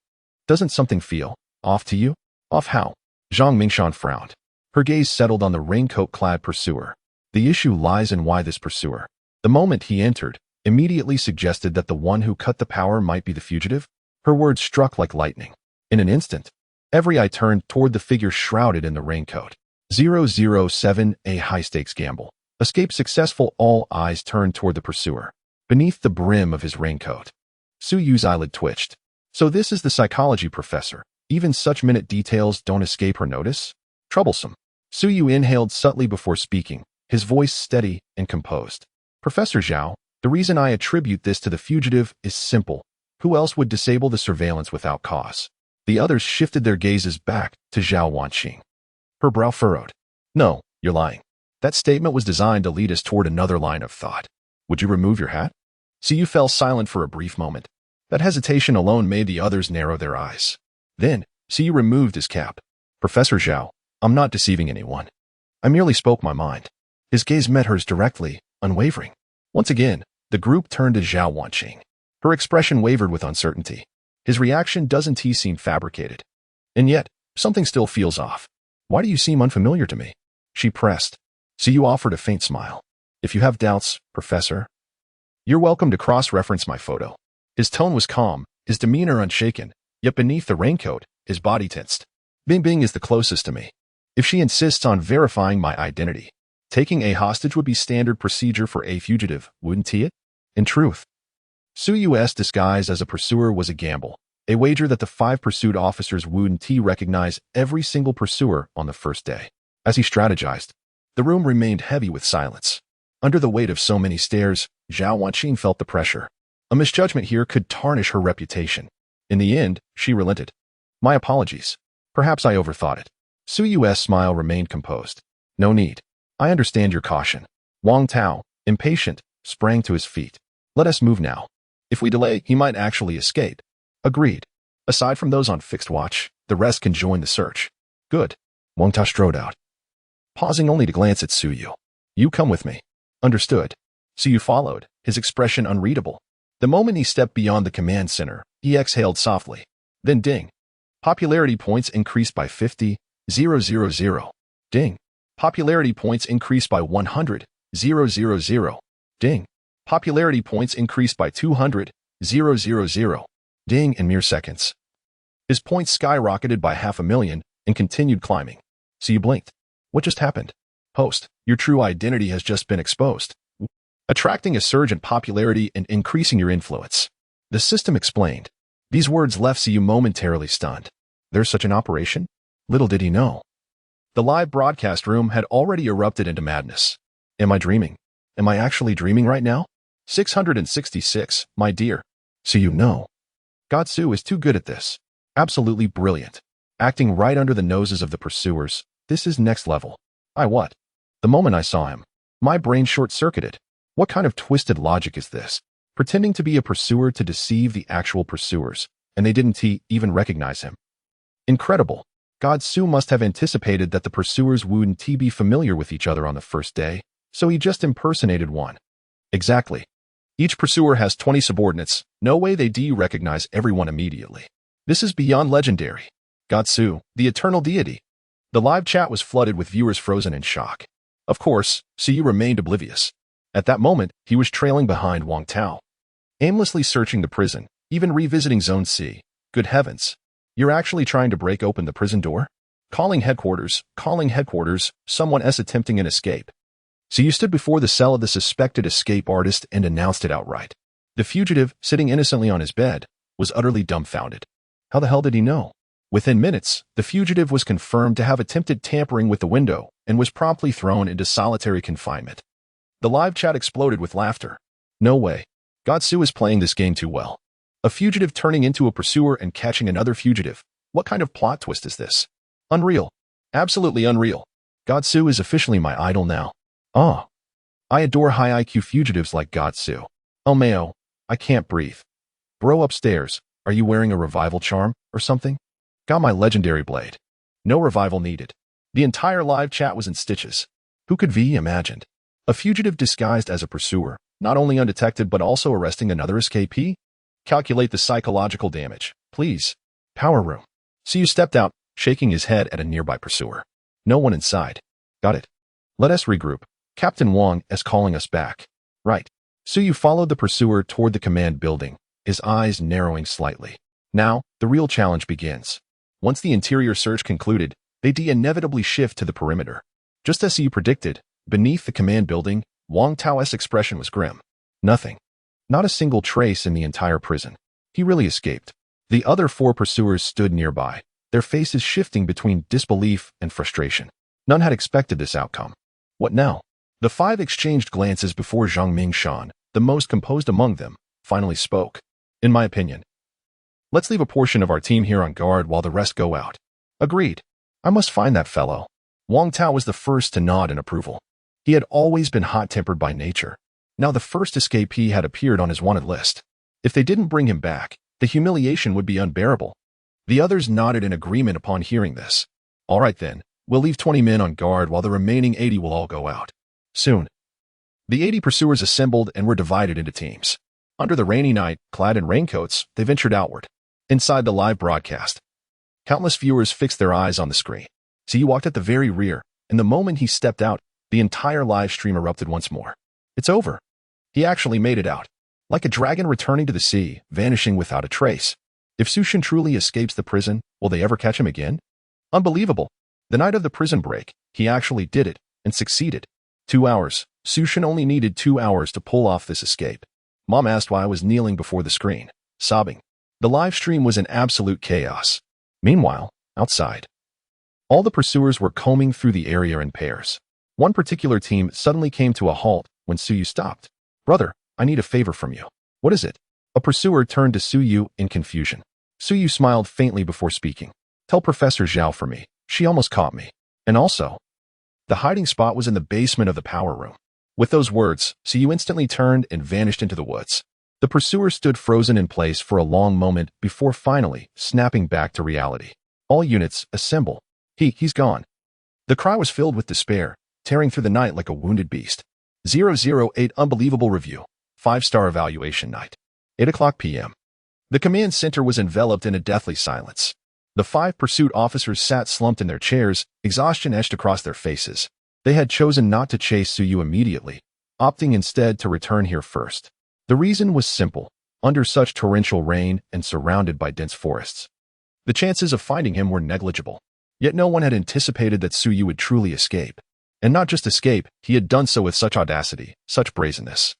Doesn't something feel off to you? Off how? Zhang Mingshan frowned. Her gaze settled on the raincoat-clad pursuer. The issue lies in why this pursuer. The moment he entered, immediately suggested that the one who cut the power might be the fugitive. Her words struck like lightning. In an instant, every eye turned toward the figure shrouded in the raincoat. 007, a high-stakes gamble. Escape successful, all eyes turned toward the pursuer. Beneath the brim of his raincoat, Suyu's eyelid twitched. So this is the psychology professor. Even such minute details don't escape her notice? Troublesome. Suyu inhaled subtly before speaking, his voice steady and composed. Professor Zhao, the reason I attribute this to the fugitive is simple. Who else would disable the surveillance without cause? The others shifted their gazes back to Zhao Wanqing. Her brow furrowed. No, you're lying. That statement was designed to lead us toward another line of thought. Would you remove your hat? Siyu fell silent for a brief moment. That hesitation alone made the others narrow their eyes. Then, Siyu removed his cap. Professor Zhao, I'm not deceiving anyone. I merely spoke my mind. His gaze met hers directly, unwavering. Once again, the group turned to Zhao Wanqing. Her expression wavered with uncertainty. His reaction doesn't seem fabricated. And yet, something still feels off. Why do you seem unfamiliar to me? She pressed. Siyu offered a faint smile. If you have doubts, Professor, you're welcome to cross-reference my photo. His tone was calm, his demeanor unshaken, yet beneath the raincoat, his body tensed. Bing is the closest to me. If she insists on verifying my identity, taking a hostage would be standard procedure for a fugitive, wouldn't it? In truth, Suyu's disguise as a pursuer was a gamble, a wager that the 5 pursued officers wouldn't recognize every single pursuer on the first day. As he strategized, the room remained heavy with silence. Under the weight of so many stares, Zhao Wanqing felt the pressure. A misjudgment here could tarnish her reputation. In the end, she relented. My apologies. Perhaps I overthought it. Suyu's smile remained composed. No need. I understand your caution. Wang Tao, impatient, sprang to his feet. Let us move now. If we delay, he might actually escape. Agreed. Aside from those on fixed watch, the rest can join the search. Good. Wang Tao strode out, pausing only to glance at Suyu. You come with me. Understood. Suyu followed, his expression unreadable. The moment he stepped beyond the command center, he exhaled softly. Then ding. Popularity points increased by 50, 000. Ding. Popularity points increased by 100, 000. Ding. Popularity points increased by 200, 000. Ding in mere seconds. His points skyrocketed by 500,000 and continued climbing. So you blinked. What just happened? Host, your true identity has just been exposed, attracting a surge in popularity and increasing your influence. The system explained. These words left Siyu momentarily stunned. There's such an operation? Little did he know. The live broadcast room had already erupted into madness. Am I dreaming? Am I actually dreaming right now? 666, my dear. Siyu, no. Godsu is too good at this. Absolutely brilliant. Acting right under the noses of the pursuers. This is next level. What? The moment I saw him, my brain short-circuited. What kind of twisted logic is this? Pretending to be a pursuer to deceive the actual pursuers, and they didn't even recognize him. Incredible. Godsu must have anticipated that the pursuers wouldn't be familiar with each other on the first day, so he just impersonated one. Exactly. Each pursuer has 20 subordinates. No way they recognize everyone immediately. This is beyond legendary. Godsu, the eternal deity. The live chat was flooded with viewers frozen in shock. Of course, Siyu remained oblivious. At that moment, he was trailing behind Wang Tao, aimlessly searching the prison, even revisiting Zone C. Good heavens. You're actually trying to break open the prison door? Calling headquarters, someone is attempting an escape. Siyu stood before the cell of the suspected escape artist and announced it outright. The fugitive, sitting innocently on his bed, was utterly dumbfounded. How the hell did he know? Within minutes, the fugitive was confirmed to have attempted tampering with the window and was promptly thrown into solitary confinement. The live chat exploded with laughter. No way. Godsu is playing this game too well. A fugitive turning into a pursuer and catching another fugitive. What kind of plot twist is this? Unreal. Absolutely unreal. Godsu is officially my idol now. I adore high IQ fugitives like Godsu. Oh Mayo, I can't breathe. Bro upstairs, are you wearing a revival charm or something? Got my legendary blade. No revival needed. The entire live chat was in stitches. Who could imagined? A fugitive disguised as a pursuer, not only undetected but also arresting another escapee? Calculate the psychological damage, please. Power room. Siyu stepped out, shaking his head at a nearby pursuer. No one inside. Got it. Let us regroup. Captain Wang is calling us back. Right. Siyu followed the pursuer toward the command building, his eyes narrowing slightly. Now, the real challenge begins. Once the interior search concluded, they inevitably shift to the perimeter. Just as Siyu predicted, beneath the command building, Wang Tao's expression was grim. Nothing. Not a single trace in the entire prison. He really escaped. The other 4 pursuers stood nearby, their faces shifting between disbelief and frustration. None had expected this outcome. What now? The five exchanged glances before Zhang Mingshan, the most composed among them, finally spoke. In my opinion, let's leave a portion of our team here on guard while the rest go out. Agreed. I must find that fellow. Wang Tao was the first to nod in approval. He had always been hot-tempered by nature. Now the first escapee had appeared on his wanted list. If they didn't bring him back, the humiliation would be unbearable. The others nodded in agreement upon hearing this. All right then, we'll leave 20 men on guard while the remaining 80 will all go out. Soon, the 80 pursuers assembled and were divided into teams. Under the rainy night, clad in raincoats, they ventured outward. Inside the live broadcast, countless viewers fixed their eyes on the screen. He walked at the very rear, and the moment he stepped out, the entire live stream erupted once more. It's over. He actually made it out. Like a dragon returning to the sea, vanishing without a trace. If Sushin truly escapes the prison, will they ever catch him again? Unbelievable. The night of the prison break, he actually did it, and succeeded. 2 hours. Sushin only needed 2 hours to pull off this escape. Mom asked why I was kneeling before the screen, sobbing. The live stream was in absolute chaos. Meanwhile, outside, all the pursuers were combing through the area in pairs. One particular team suddenly came to a halt when Suyu stopped. Brother, I need a favor from you. What is it? A pursuer turned to Suyu in confusion. Suyu smiled faintly before speaking. Tell Professor Zhao for me. She almost caught me. And also, the hiding spot was in the basement of the power room. With those words, Suyu instantly turned and vanished into the woods. The pursuer stood frozen in place for a long moment before finally snapping back to reality. All units, assemble. He's gone. The cry was filled with despair, tearing through the night like a wounded beast. 008 Unbelievable Review. 5-star evaluation night. 8:00 p.m. The command center was enveloped in a deathly silence. The 5 pursuit officers sat slumped in their chairs, exhaustion etched across their faces. They had chosen not to chase Suyu immediately, opting instead to return here first. The reason was simple. Under such torrential rain and surrounded by dense forests, the chances of finding him were negligible. Yet no one had anticipated that Suyu would truly escape. And not just escape, he had done so with such audacity, such brazenness.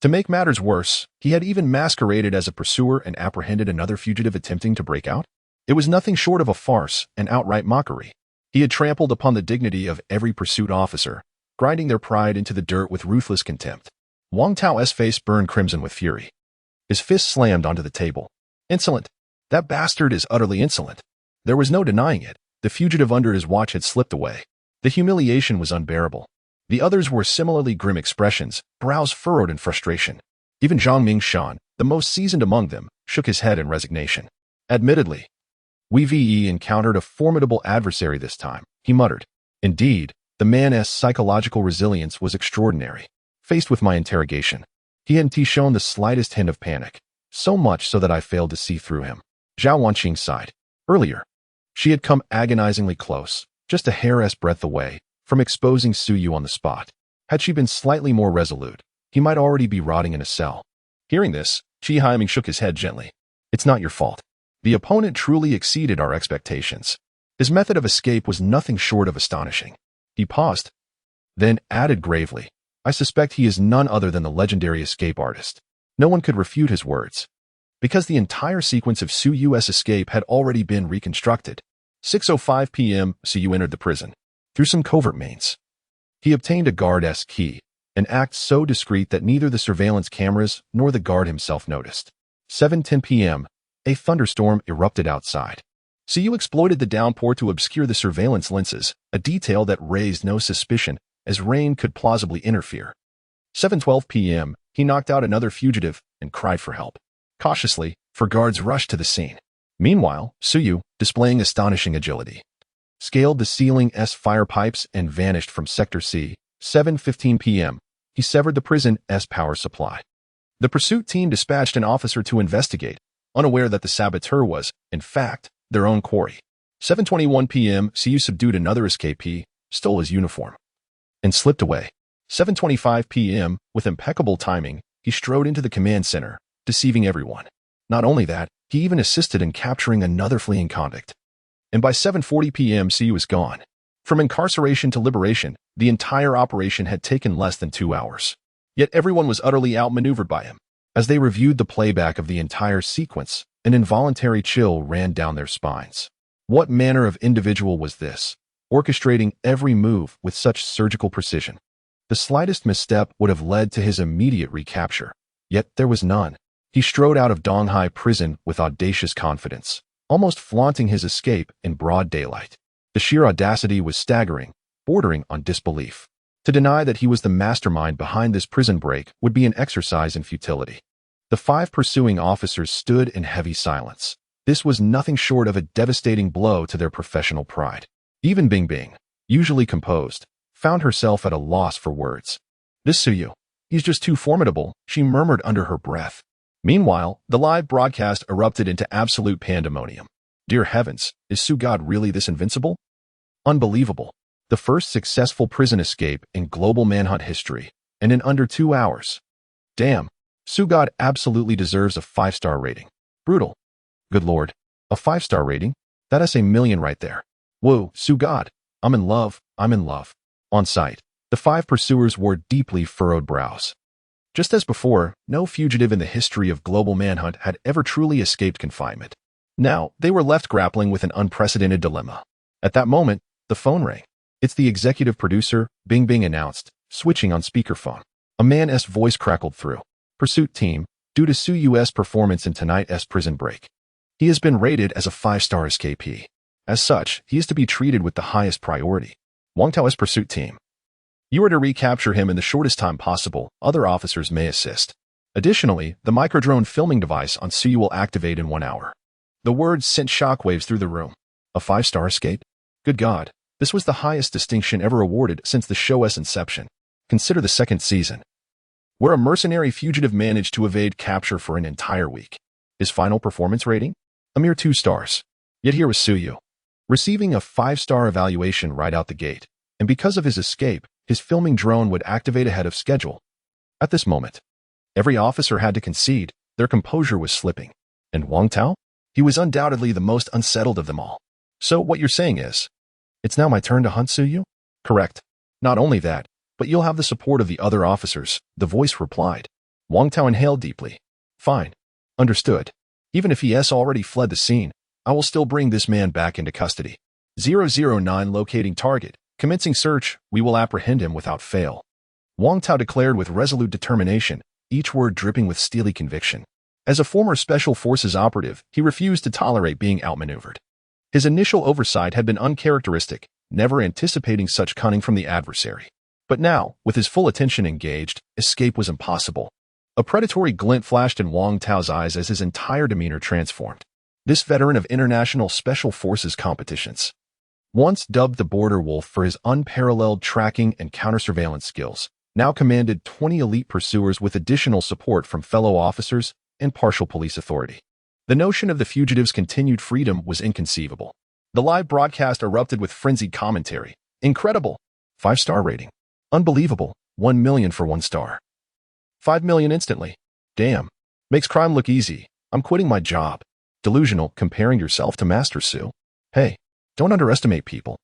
To make matters worse, he had even masqueraded as a pursuer and apprehended another fugitive attempting to break out. It was nothing short of a farce and outright mockery. He had trampled upon the dignity of every pursuit officer, grinding their pride into the dirt with ruthless contempt. Wang Tao's face burned crimson with fury. His fist slammed onto the table. Insolent. That bastard is utterly insolent. There was no denying it. The fugitive under his watch had slipped away. The humiliation was unbearable. The others wore similarly grim expressions, brows furrowed in frustration. Even Zhang Mingshan, the most seasoned among them, shook his head in resignation. Admittedly, we encountered a formidable adversary this time, he muttered. Indeed, the man's psychological resilience was extraordinary. Faced with my interrogation, he hadn't shown the slightest hint of panic, so much so that I failed to see through him. Zhao Wanqing sighed. Earlier, she had come agonizingly close, just a hair's breadth away, from exposing Suyu on the spot. Had she been slightly more resolute, he might already be rotting in a cell. Hearing this, Qi Haiming shook his head gently. It's not your fault. The opponent truly exceeded our expectations. His method of escape was nothing short of astonishing. He paused, then added gravely, I suspect he is none other than the legendary escape artist. No one could refute his words, because the entire sequence of Suyu's escape had already been reconstructed. 6:05 p.m. Suyu entered the prison. Through some covert means, he obtained a guard's key, an act so discreet that neither the surveillance cameras nor the guard himself noticed. 7:10 p.m. A thunderstorm erupted outside. Suyu exploited the downpour to obscure the surveillance lenses, a detail that raised no suspicion, as rain could plausibly interfere. 7:12 p.m. He knocked out another fugitive and cried for help. Cautiously, four guards rushed to the scene. Meanwhile, Suyu, displaying astonishing agility, scaled the ceiling's fire pipes and vanished from Sector C. 7:15 p.m. He severed the prison's power supply. The pursuit team dispatched an officer to investigate, unaware that the saboteur was, in fact, their own quarry. 7:21 p.m. Suyu subdued another escapee, stole his uniform, and slipped away. 7:25 p.m. With impeccable timing, he strode into the command center, deceiving everyone. Not only that, he even assisted in capturing another fleeing convict. And by 7:40 p.m. Suyu was gone. From incarceration to liberation, the entire operation had taken less than 2 hours. Yet everyone was utterly outmaneuvered by him. As they reviewed the playback of the entire sequence, an involuntary chill ran down their spines. What manner of individual was this, orchestrating every move with such surgical precision? The slightest misstep would have led to his immediate recapture. Yet there was none. He strode out of Donghai prison with audacious confidence, almost flaunting his escape in broad daylight. The sheer audacity was staggering, bordering on disbelief. To deny that he was the mastermind behind this prison break would be an exercise in futility. The 5 pursuing officers stood in heavy silence. This was nothing short of a devastating blow to their professional pride. Even Bing Bing, usually composed, found herself at a loss for words. "This Suyu, he's just too formidable," she murmured under her breath. Meanwhile, the live broadcast erupted into absolute pandemonium. Dear heavens, is Sugod really this invincible? Unbelievable. The first successful prison escape in global manhunt history, and in under 2 hours. Damn, Sugod absolutely deserves a 5-star rating. Brutal. Good lord, a 5-star rating? That's a million right there. Whoa, Sugod, I'm in love. On sight, the 5 pursuers wore deeply furrowed brows. Just as before, no fugitive in the history of global manhunt had ever truly escaped confinement. Now, they were left grappling with an unprecedented dilemma. At that moment, the phone rang. "It's the executive producer," Bing Bing announced, switching on speakerphone. A man's voice crackled through. "Pursuit team, due to Suyu's performance in tonight's prison break, he has been rated as a 5-star escapee. As such, he is to be treated with the highest priority. Wang Tao's pursuit team. You are to recapture him in the shortest time possible. Other officers may assist. Additionally, the microdrone filming device on Suyu will activate in 1 hour." The words sent shockwaves through the room. A 5-star escape? Good God, this was the highest distinction ever awarded since the show's inception. Consider the 2nd season, where a mercenary fugitive managed to evade capture for an entire week. His final performance rating? A mere 2 stars. Yet here was Suyu, receiving a 5-star evaluation right out the gate, and because of his escape, his filming drone would activate ahead of schedule. At this moment, every officer had to concede their composure was slipping. And Wang Tao? He was undoubtedly the most unsettled of them all. "So what you're saying is, it's now my turn to hunt Suyu?" "Correct. Not only that, but you'll have the support of the other officers," the voice replied. Wang Tao inhaled deeply. "Fine. Understood. Even if he has already fled the scene, I will still bring this man back into custody. 009 locating target. Commencing search, we will apprehend him without fail." Wang Tao declared with resolute determination, each word dripping with steely conviction. As a former Special Forces operative, he refused to tolerate being outmaneuvered. His initial oversight had been uncharacteristic, never anticipating such cunning from the adversary. But now, with his full attention engaged, escape was impossible. A predatory glint flashed in Wang Tao's eyes as his entire demeanor transformed. This veteran of international Special Forces competitions, once dubbed the Border Wolf for his unparalleled tracking and counter-surveillance skills, now commanded 20 elite pursuers with additional support from fellow officers and partial police authority. The notion of the fugitive's continued freedom was inconceivable. The live broadcast erupted with frenzied commentary. "Incredible. 5-star rating. Unbelievable. 1 million for 1 star. 5 million instantly. Damn. Makes crime look easy. I'm quitting my job. Delusional, comparing yourself to Master Su. Hey, don't underestimate people.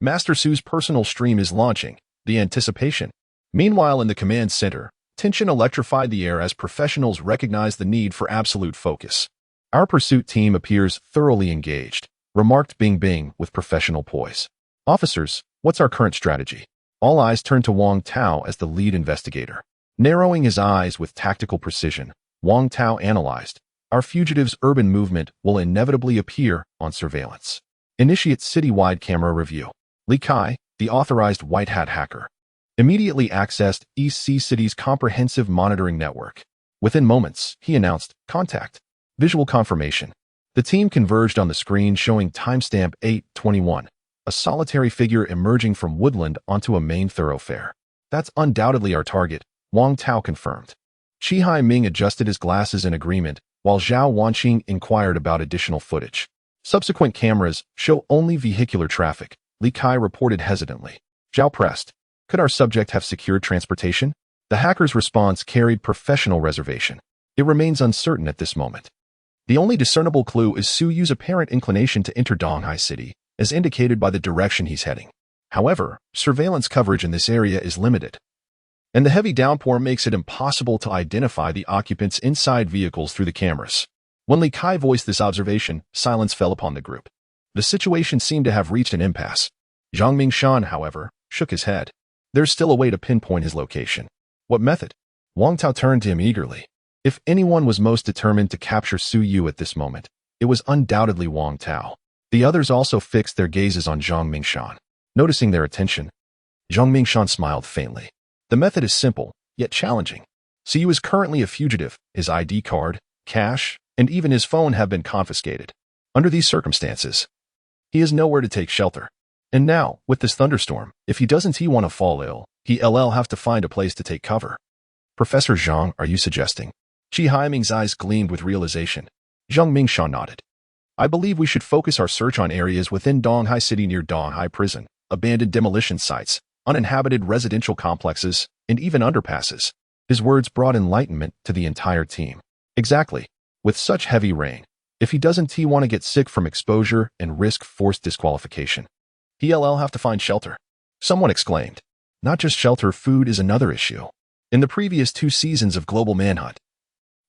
Master Su's personal stream is launching. The anticipation." Meanwhile, in the command center, tension electrified the air as professionals recognized the need for absolute focus. "Our pursuit team appears thoroughly engaged," remarked Bing Bing with professional poise. "Officers, what's our current strategy?" All eyes turned to Wang Tao as the lead investigator. Narrowing his eyes with tactical precision, Wang Tao analyzed, "Our fugitive's urban movement will inevitably appear on surveillance. Initiate citywide camera review." Li Kai, the authorized white hat hacker, immediately accessed East Sea City's comprehensive monitoring network. Within moments, he announced, "Contact." Visual confirmation. The team converged on the screen showing timestamp 8:21, a solitary figure emerging from woodland onto a main thoroughfare. "That's undoubtedly our target," Wang Tao confirmed. Chi Hai Ming adjusted his glasses in agreement, while Zhao Wanqing inquired about additional footage. "Subsequent cameras show only vehicular traffic," Li Kai reported hesitantly. Zhao pressed, "Could our subject have secured transportation?" The hacker's response carried professional reservation. "It remains uncertain at this moment. The only discernible clue is Suyu's apparent inclination to enter Donghai City, as indicated by the direction he's heading. However, surveillance coverage in this area is limited, and the heavy downpour makes it impossible to identify the occupants inside vehicles through the cameras." When Li Kai voiced this observation, silence fell upon the group. The situation seemed to have reached an impasse. Zhang Mingshan, however, shook his head. There's still a way to pinpoint his location. What method? Wang Tao turned to him eagerly. If anyone was most determined to capture Su Yu at this moment, it was undoubtedly Wang Tao. The others also fixed their gazes on Zhang Mingshan. Noticing their attention, Zhang Mingshan smiled faintly. The method is simple, yet challenging. Su Yu is currently a fugitive. His ID card, cash, and even his phone have been confiscated. Under these circumstances, he has nowhere to take shelter. And now, with this thunderstorm, if he doesn't want to fall ill, he'll have to find a place to take cover. Professor Zhang, are you suggesting? Qi Haiming's eyes gleamed with realization. Zhang Mingshan nodded. I believe we should focus our search on areas within Donghai City near Donghai Prison, abandoned demolition sites, uninhabited residential complexes, and even underpasses. His words brought enlightenment to the entire team. Exactly. With such heavy rain, if he doesn't want to get sick from exposure and risk forced disqualification, he'll have to find shelter. Someone exclaimed. Not just shelter, food is another issue. In the previous 2 seasons of Global Manhunt,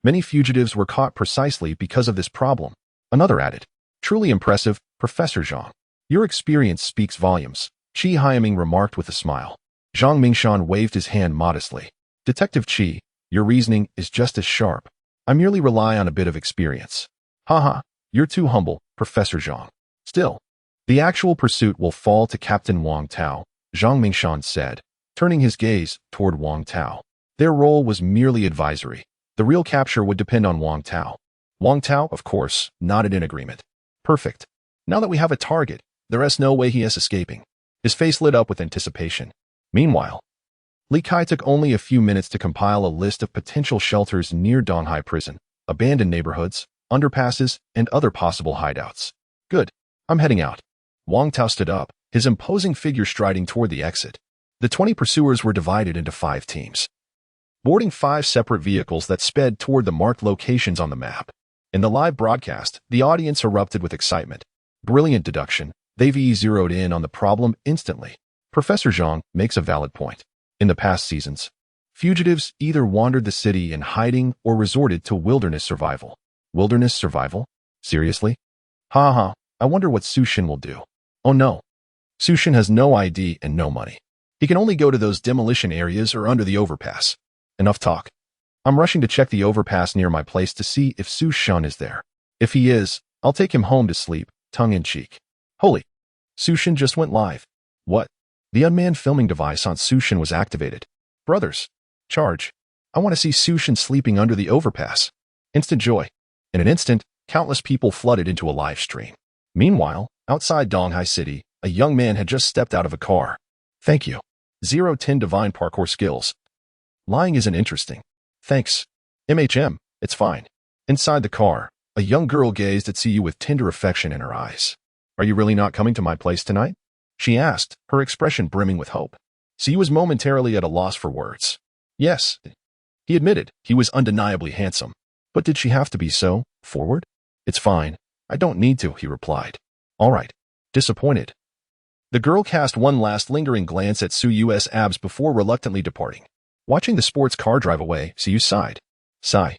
many fugitives were caught precisely because of this problem. Another added. Truly impressive, Professor Zhang. Your experience speaks volumes, Qi Haiming remarked with a smile. Zhang Mingshan waved his hand modestly. Detective Qi, your reasoning is just as sharp. I merely rely on a bit of experience. Haha, you're too humble, Professor Zhang. Still, the actual pursuit will fall to Captain Wang Tao, Zhang Mingshan said, turning his gaze toward Wang Tao. Their role was merely advisory. The real capture would depend on Wang Tao. Wang Tao, of course, nodded in agreement. Perfect. Now that we have a target, there is no way he is escaping. His face lit up with anticipation. Meanwhile, Li Kai took only a few minutes to compile a list of potential shelters near Donghai Prison, abandoned neighborhoods, underpasses, and other possible hideouts. Good. I'm heading out. Wang Tao stood up, his imposing figure striding toward the exit. The 20 pursuers were divided into 5 teams, boarding 5 separate vehicles that sped toward the marked locations on the map. In the live broadcast, the audience erupted with excitement. Brilliant deduction. They've zeroed in on the problem instantly. Professor Zhang makes a valid point. In the past seasons, fugitives either wandered the city in hiding or resorted to wilderness survival. Wilderness survival? Seriously? Ha. I wonder what Su Shin will do. Oh no. Su Shin has no ID and no money. He can only go to those demolition areas or under the overpass. Enough talk. I'm rushing to check the overpass near my place to see if Su Shin is there. If he is, I'll take him home to sleep, tongue-in-cheek. Holy. Su Shin just went live. What? The unmanned filming device on Su Shin was activated. Brothers, charge. I want to see Su Shin sleeping under the overpass. Instant joy. In an instant, countless people flooded into a live stream. Meanwhile, outside Donghai City, a young man had just stepped out of a car. Thank you. 0-10 divine parkour skills. Lying isn't interesting. Thanks. MHM, it's fine. Inside the car, a young girl gazed at Siyu with tender affection in her eyes. Are you really not coming to my place tonight? She asked, her expression brimming with hope. Siyu was momentarily at a loss for words. Yes. He admitted he was undeniably handsome. But did she have to be so forward? It's fine. I don't need to, he replied. All right. Disappointed. The girl cast one last lingering glance at Suyu's abs before reluctantly departing. Watching the sports car drive away, Siyu sighed. Sigh.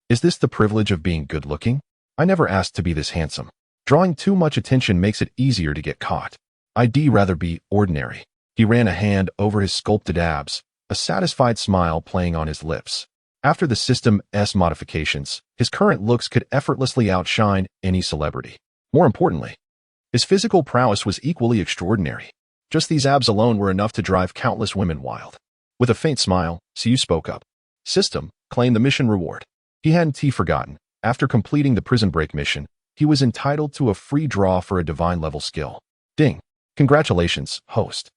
Is this the privilege of being good-looking? I never asked to be this handsome. Drawing too much attention makes it easier to get caught. I'd rather be ordinary. He ran a hand over his sculpted abs, a satisfied smile playing on his lips. After the System S modifications, his current looks could effortlessly outshine any celebrity. More importantly, his physical prowess was equally extraordinary. Just these abs alone were enough to drive countless women wild. With a faint smile, Siyu spoke up. System, claim the mission reward. He hadn't forgotten. After completing the prison break mission, he was entitled to a free draw for a divine level skill. Ding. Congratulations, host.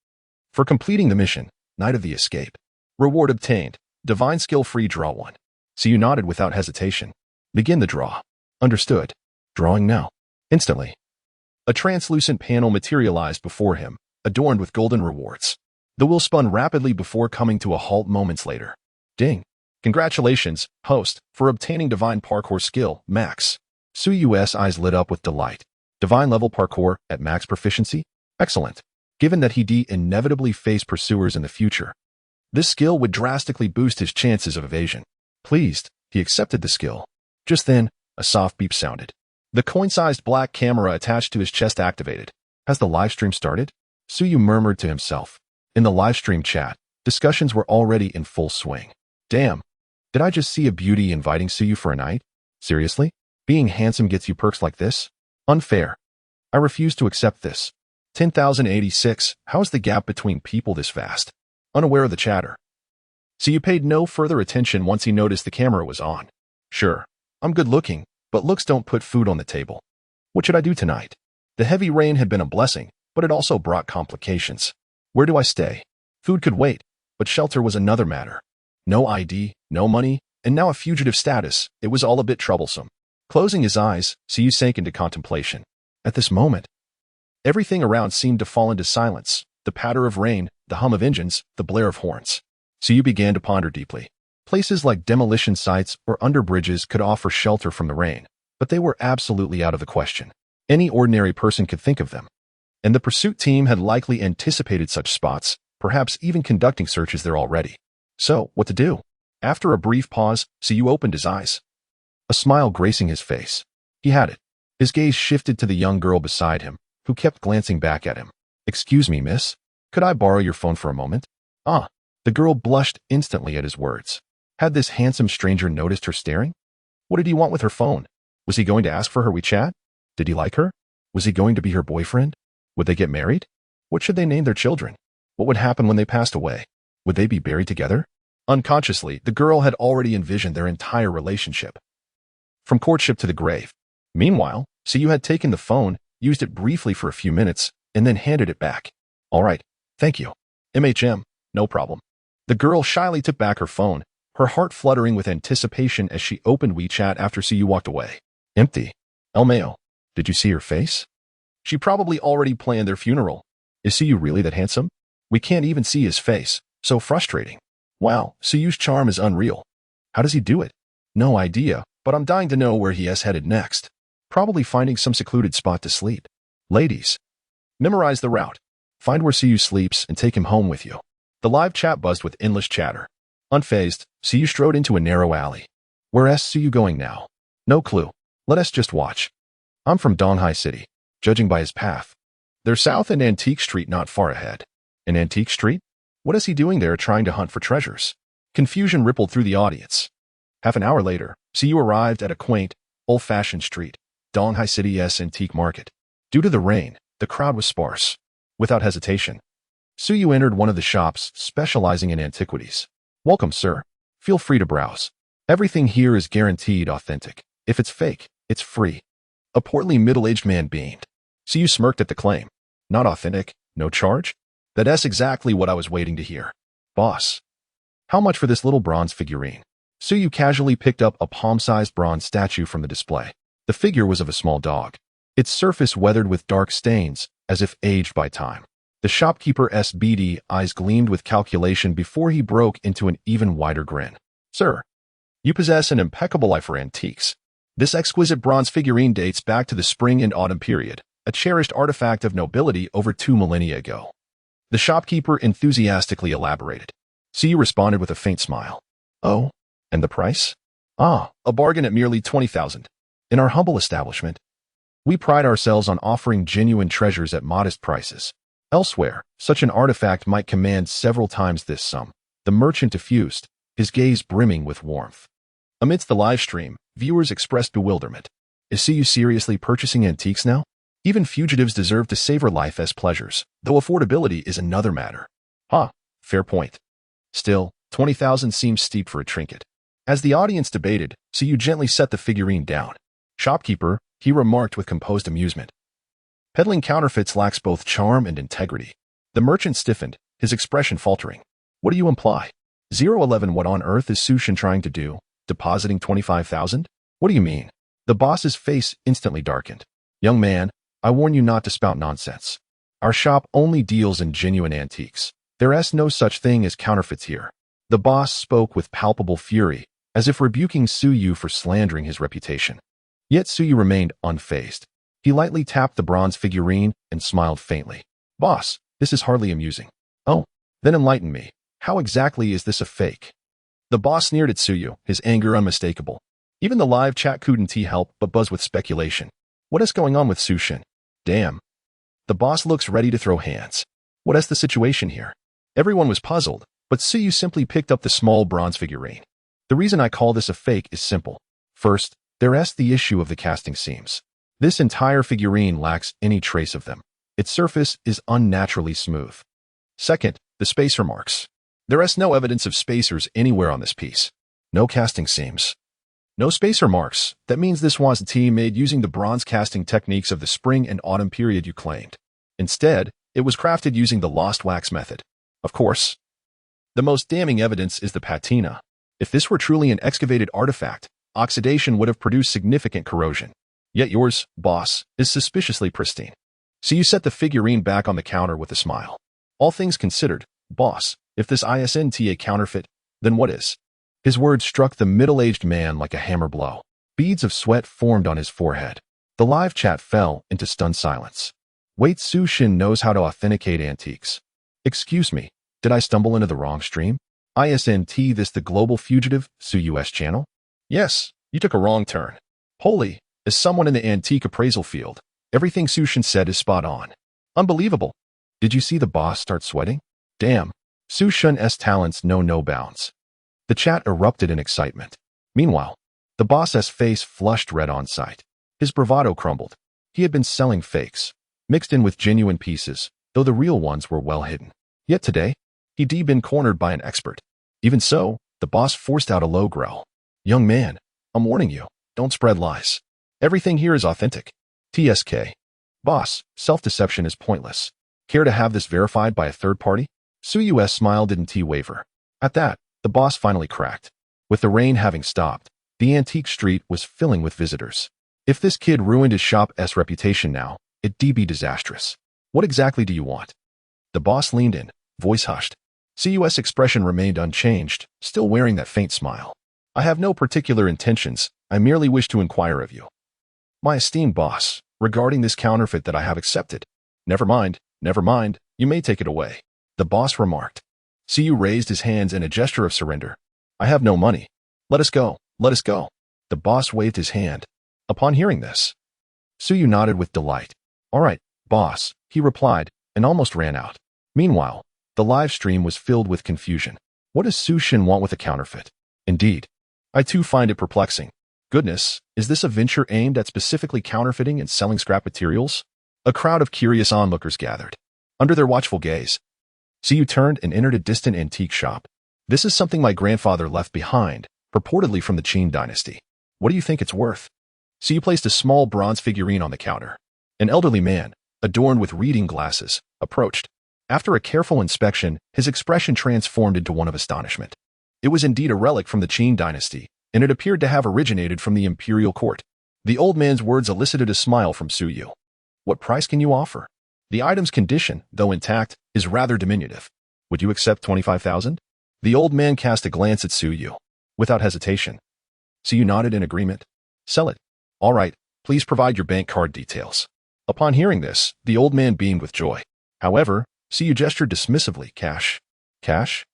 For completing the mission, Night of the Escape. Reward obtained. Divine skill free draw 1. Siyu nodded without hesitation. Begin the draw. Understood. Drawing now. Instantly. A translucent panel materialized before him, adorned with golden rewards. The wheel spun rapidly before coming to a halt moments later. Ding. Congratulations, host, for obtaining Divine Parkour skill, Max. Suyu's eyes lit up with delight. Divine level parkour at max proficiency? Excellent. Given that he'd inevitably face pursuers in the future, this skill would drastically boost his chances of evasion. Pleased, he accepted the skill. Just then, a soft beep sounded. The coin-sized black camera attached to his chest activated. Has the live stream started? Suyu murmured to himself. In the livestream chat, discussions were already in full swing. Damn, did I just see a beauty inviting Suyu for a night? Seriously? Being handsome gets you perks like this? Unfair. I refuse to accept this. 10,086, how is the gap between people this vast? Unaware of the chatter. Suyu paid no further attention once he noticed the camera was on. Sure, I'm good looking, but looks don't put food on the table. What should I do tonight? The heavy rain had been a blessing, but it also brought complications. Where do I stay? Food could wait, but shelter was another matter. No ID, no money, and now a fugitive status. It was all a bit troublesome. Closing his eyes, Suyu sank into contemplation. At this moment, everything around seemed to fall into silence. The patter of rain, the hum of engines, the blare of horns. Suyu began to ponder deeply. Places like demolition sites or under bridges could offer shelter from the rain, but they were absolutely out of the question. Any ordinary person could think of them. And the pursuit team had likely anticipated such spots, perhaps even conducting searches there already. So, what to do? After a brief pause, Suyu opened his eyes. A smile gracing his face. He had it. His gaze shifted to the young girl beside him, who kept glancing back at him. Excuse me, miss. Could I borrow your phone for a moment? Ah. The girl blushed instantly at his words. Had this handsome stranger noticed her staring? What did he want with her phone? Was he going to ask for her WeChat? Did he like her? Was he going to be her boyfriend? Would they get married? What should they name their children? What would happen when they passed away? Would they be buried together? Unconsciously, the girl had already envisioned their entire relationship. From courtship to the grave. Meanwhile, Suyu had taken the phone, used it briefly for a few minutes, and then handed it back. All right, thank you. MHM, no problem. The girl shyly took back her phone, her heart fluttering with anticipation as she opened WeChat after Suyu walked away. Empty. LMAO. Did you see her face? She probably already planned their funeral. Is Suyu really that handsome? We can't even see his face. So frustrating. Wow, Suyu's charm is unreal. How does he do it? No idea, but I'm dying to know where he is headed next. Probably finding some secluded spot to sleep. Ladies, memorize the route. Find where Suyu sleeps and take him home with you. The live chat buzzed with endless chatter. Unfazed, Suyu strode into a narrow alley. Where's Suyu going now? No clue. Let us just watch. I'm from Donghai City, judging by his path. They're south in Antique Street not far ahead. In Antique Street? What is he doing there trying to hunt for treasures? Confusion rippled through the audience. Half an hour later, Suyu arrived at a quaint, old-fashioned street, Donghai City's antique market. Due to the rain, the crowd was sparse. Without hesitation, Suyu entered one of the shops specializing in antiquities. Welcome, sir. Feel free to browse. Everything here is guaranteed authentic. If it's fake, it's free. A portly middle-aged man beamed. Suyu smirked at the claim. Not authentic, no charge? That's exactly what I was waiting to hear. Boss. How much for this little bronze figurine? Suyu casually picked up a palm-sized bronze statue from the display. The figure was of a small dog. Its surface weathered with dark stains, as if aged by time. The shopkeeper's beady eyes gleamed with calculation before he broke into an even wider grin. Sir, you possess an impeccable eye for antiques. This exquisite bronze figurine dates back to the spring and autumn period, a cherished artifact of nobility over 2 millennia ago. The shopkeeper enthusiastically elaborated. Suyu responded with a faint smile. Oh, and the price? Ah, a bargain at merely 20,000. In our humble establishment, we pride ourselves on offering genuine treasures at modest prices. Elsewhere, such an artifact might command several times this sum. The merchant diffused, his gaze brimming with warmth. Amidst the live stream, viewers expressed bewilderment. Is Suyu seriously purchasing antiques now? Even fugitives deserve to savor life as pleasures, though affordability is another matter. Fair point. Still, 20,000 seems steep for a trinket. As the audience debated, Suyu gently set the figurine down. Shopkeeper, he remarked with composed amusement. Peddling counterfeits lacks both charm and integrity. The merchant stiffened, his expression faltering. What do you imply? 011 What on earth is Sushin trying to do? Depositing 25,000? What do you mean? The boss's face instantly darkened. Young man, I warn you not to spout nonsense. Our shop only deals in genuine antiques. There's no such thing as counterfeits here. The boss spoke with palpable fury, as if rebuking Suyu for slandering his reputation. Yet Suyu remained unfazed. He lightly tapped the bronze figurine and smiled faintly. Boss, this is hardly amusing. Oh, then enlighten me. How exactly is this a fake? The boss sneered at Suyu, his anger unmistakable. Even the live chat couldn't help but buzz with speculation. What is going on with Sushin? Damn. The boss looks ready to throw hands. What is the situation here? Everyone was puzzled, but Suyu simply picked up the small bronze figurine. The reason I call this a fake is simple. First, there's the issue of the casting seams. This entire figurine lacks any trace of them. Its surface is unnaturally smooth. Second, the spacer marks. There is no evidence of spacers anywhere on this piece. No casting seams. No spacer marks. That means this wasn't made using the bronze casting techniques of the spring and autumn period you claimed. Instead, it was crafted using the lost wax method. Of course. The most damning evidence is the patina. If this were truly an excavated artifact, oxidation would have produced significant corrosion. Yet yours, boss, is suspiciously pristine. So you set the figurine back on the counter with a smile. All things considered, boss, if this isn't a counterfeit, then what is? His words struck the middle-aged man like a hammer blow. Beads of sweat formed on his forehead. The live chat fell into stunned silence. Wait, Sushin knows how to authenticate antiques. Excuse me, did I stumble into the wrong stream? Isn't this the Global Fugitive Su-US channel? Yes, you took a wrong turn. Holy, as someone in the antique appraisal field, everything Sushin said is spot on. Unbelievable. Did you see the boss start sweating? Damn, Sushin's talents know no bounds. The chat erupted in excitement. Meanwhile, the boss's face flushed red on sight. His bravado crumbled. He had been selling fakes, mixed in with genuine pieces, though the real ones were well hidden. Yet today, he'd been cornered by an expert. Even so, the boss forced out a low growl. Young man, I'm warning you, don't spread lies. Everything here is authentic. TSK. Boss, self-deception is pointless. Care to have this verified by a third party? Su-US smile didn't waver. At that, the boss finally cracked. With the rain having stopped, the antique street was filling with visitors. If this kid ruined his shop's reputation now, it'd be disastrous. What exactly do you want? The boss leaned in, voice hushed. Su-US expression remained unchanged, still wearing that faint smile. I have no particular intentions, I merely wish to inquire of you. My esteemed boss, regarding this counterfeit that I have accepted. Never mind, you may take it away. The boss remarked. Su raised his hands in a gesture of surrender. I have no money. Let us go. The boss waved his hand. Upon hearing this, Su nodded with delight. All right, boss, he replied, and almost ran out. Meanwhile, the live stream was filled with confusion. What does Sushin want with a counterfeit? Indeed, I too find it perplexing. Goodness, is this a venture aimed at specifically counterfeiting and selling scrap materials? A crowd of curious onlookers gathered. Under their watchful gaze, Su turned and entered a distant antique shop. This is something my grandfather left behind, purportedly from the Qin dynasty. What do you think it's worth? Su placed a small bronze figurine on the counter. An elderly man, adorned with reading glasses, approached. After a careful inspection, his expression transformed into one of astonishment. It was indeed a relic from the Qin dynasty, and it appeared to have originated from the imperial court. The old man's words elicited a smile from Suyu. What price can you offer? The item's condition, though intact, is rather diminutive. Would you accept 25,000? The old man cast a glance at Suyu. Without hesitation. Suyu nodded in agreement. Sell it. All right, please provide your bank card details. Upon hearing this, the old man beamed with joy. However, Suyu gestured dismissively. Cash? Cash?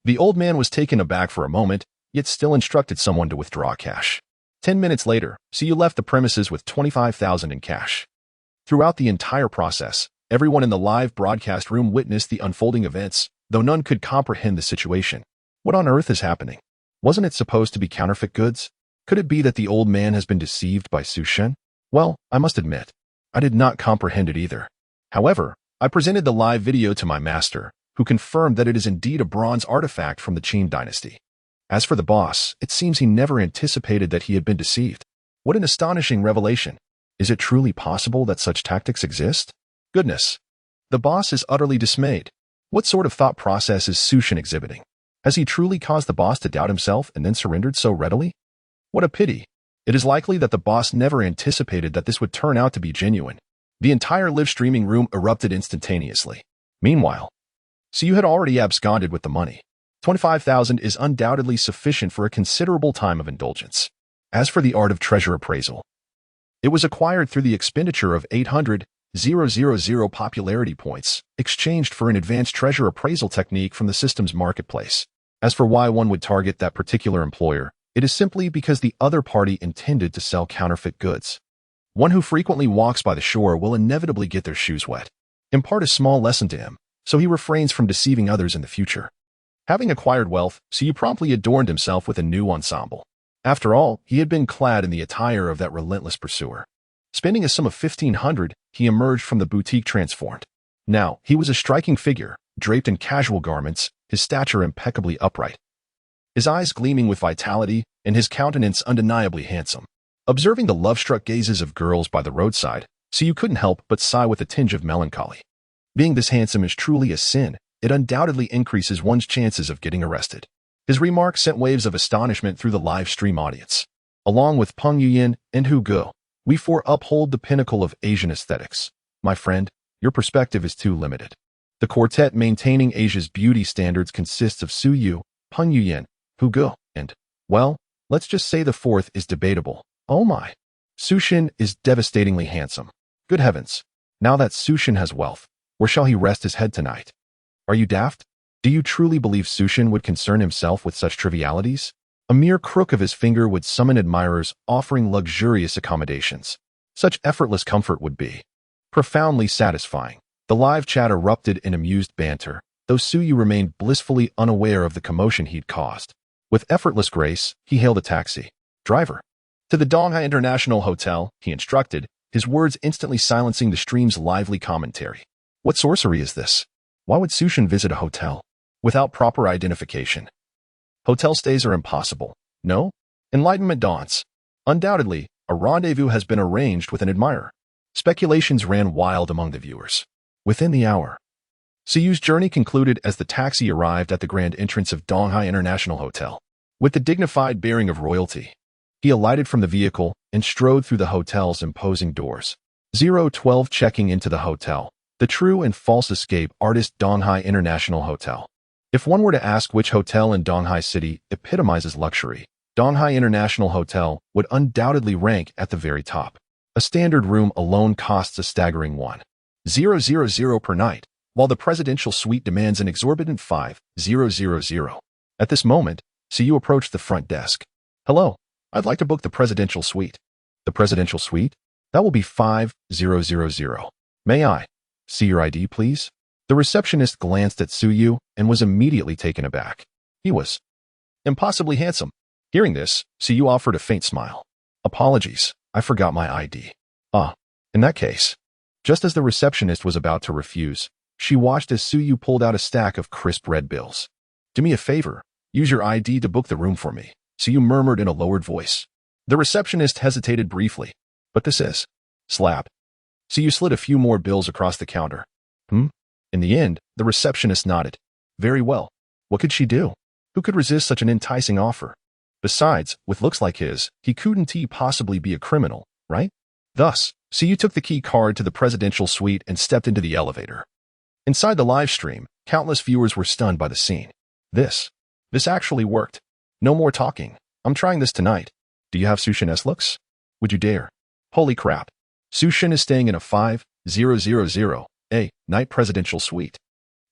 The old man was taken aback for a moment, yet still instructed someone to withdraw cash. 10 minutes later, Suyu left the premises with 25,000 in cash. Throughout the entire process, everyone in the live broadcast room witnessed the unfolding events, though none could comprehend the situation. What on earth is happening? Wasn't it supposed to be counterfeit goods? Could it be that the old man has been deceived by Sushin? Well, I must admit, I did not comprehend it either. However, I presented the live video to my master, who confirmed that it is indeed a bronze artifact from the Qin dynasty. As for the boss, it seems he never anticipated that he had been deceived. What an astonishing revelation. Is it truly possible that such tactics exist? Goodness. The boss is utterly dismayed. What sort of thought process is Sushin exhibiting? Has he truly caused the boss to doubt himself and then surrendered so readily? What a pity. It is likely that the boss never anticipated that this would turn out to be genuine. The entire live streaming room erupted instantaneously. Meanwhile, Su had already absconded with the money. 25,000 is undoubtedly sufficient for a considerable time of indulgence. As for the art of treasure appraisal, it was acquired through the expenditure of 800,000 popularity points, exchanged for an advanced treasure appraisal technique from the system's marketplace. As for why one would target that particular employer, it is simply because the other party intended to sell counterfeit goods. One who frequently walks by the shore will inevitably get their shoes wet. Impart a small lesson to him, so he refrains from deceiving others in the future. Having acquired wealth, Siyu promptly adorned himself with a new ensemble. After all, he had been clad in the attire of that relentless pursuer. Spending a sum of 1,500, he emerged from the boutique transformed. Now, he was a striking figure, draped in casual garments, his stature impeccably upright. His eyes gleaming with vitality, and his countenance undeniably handsome. Observing the love-struck gazes of girls by the roadside, Siyu couldn't help but sigh with a tinge of melancholy. Being this handsome is truly a sin. It undoubtedly increases one's chances of getting arrested. His remarks sent waves of astonishment through the live stream audience. Along with Peng Yuyan and Hu Ge, we four uphold the pinnacle of Asian aesthetics. My friend, your perspective is too limited. The quartet maintaining Asia's beauty standards consists of Su Yu, Peng Yuyan, Hu Ge, and, well, let's just say the fourth is debatable. Oh my. Sushin is devastatingly handsome. Good heavens. Now that Sushin has wealth, where shall he rest his head tonight? Are you daft? Do you truly believe Sushin would concern himself with such trivialities? A mere crook of his finger would summon admirers offering luxurious accommodations. Such effortless comfort would be profoundly satisfying. The live chat erupted in amused banter, though Suyu remained blissfully unaware of the commotion he'd caused. With effortless grace, he hailed a taxi. Driver. To the Donghai International Hotel, he instructed, his words instantly silencing the stream's lively commentary. What sorcery is this? Why would Sushin visit a hotel without proper identification? Hotel stays are impossible. No? Enlightenment dawns. Undoubtedly, a rendezvous has been arranged with an admirer. Speculations ran wild among the viewers. Within the hour, Siyu's journey concluded as the taxi arrived at the grand entrance of Donghai International Hotel. With the dignified bearing of royalty, he alighted from the vehicle and strode through the hotel's imposing doors. 012 checking into the hotel. The true and false escape artist Donghai International Hotel. If one were to ask which hotel in Donghai City epitomizes luxury, Donghai International Hotel would undoubtedly rank at the very top. A standard room alone costs a staggering 1,000 per night, while the presidential suite demands an exorbitant 5,000. At this moment, Siyu approached the front desk. Hello, I'd like to book the presidential suite. The presidential suite? That will be 5,000. May I see your ID, please? The receptionist glanced at Suyu and was immediately taken aback. He was impossibly handsome. Hearing this, Suyu offered a faint smile. Apologies, I forgot my ID. In that case. Just as the receptionist was about to refuse, she watched as Suyu pulled out a stack of crisp red bills. Do me a favor, use your ID to book the room for me, Suyu murmured in a lowered voice. The receptionist hesitated briefly. But this is slap. Suyu slid a few more bills across the counter. In the end, the receptionist nodded. Very well. What could she do? Who could resist such an enticing offer? Besides, with looks like his, he couldn't possibly be a criminal, right? Thus, Siyu took the key card to the presidential suite and stepped into the elevator. Inside the live stream, countless viewers were stunned by the scene. This actually worked. No more talking. I'm trying this tonight. Do you have Sushin-esque looks? Would you dare? Holy crap. Sushin is staying in a 5,000 night presidential suite.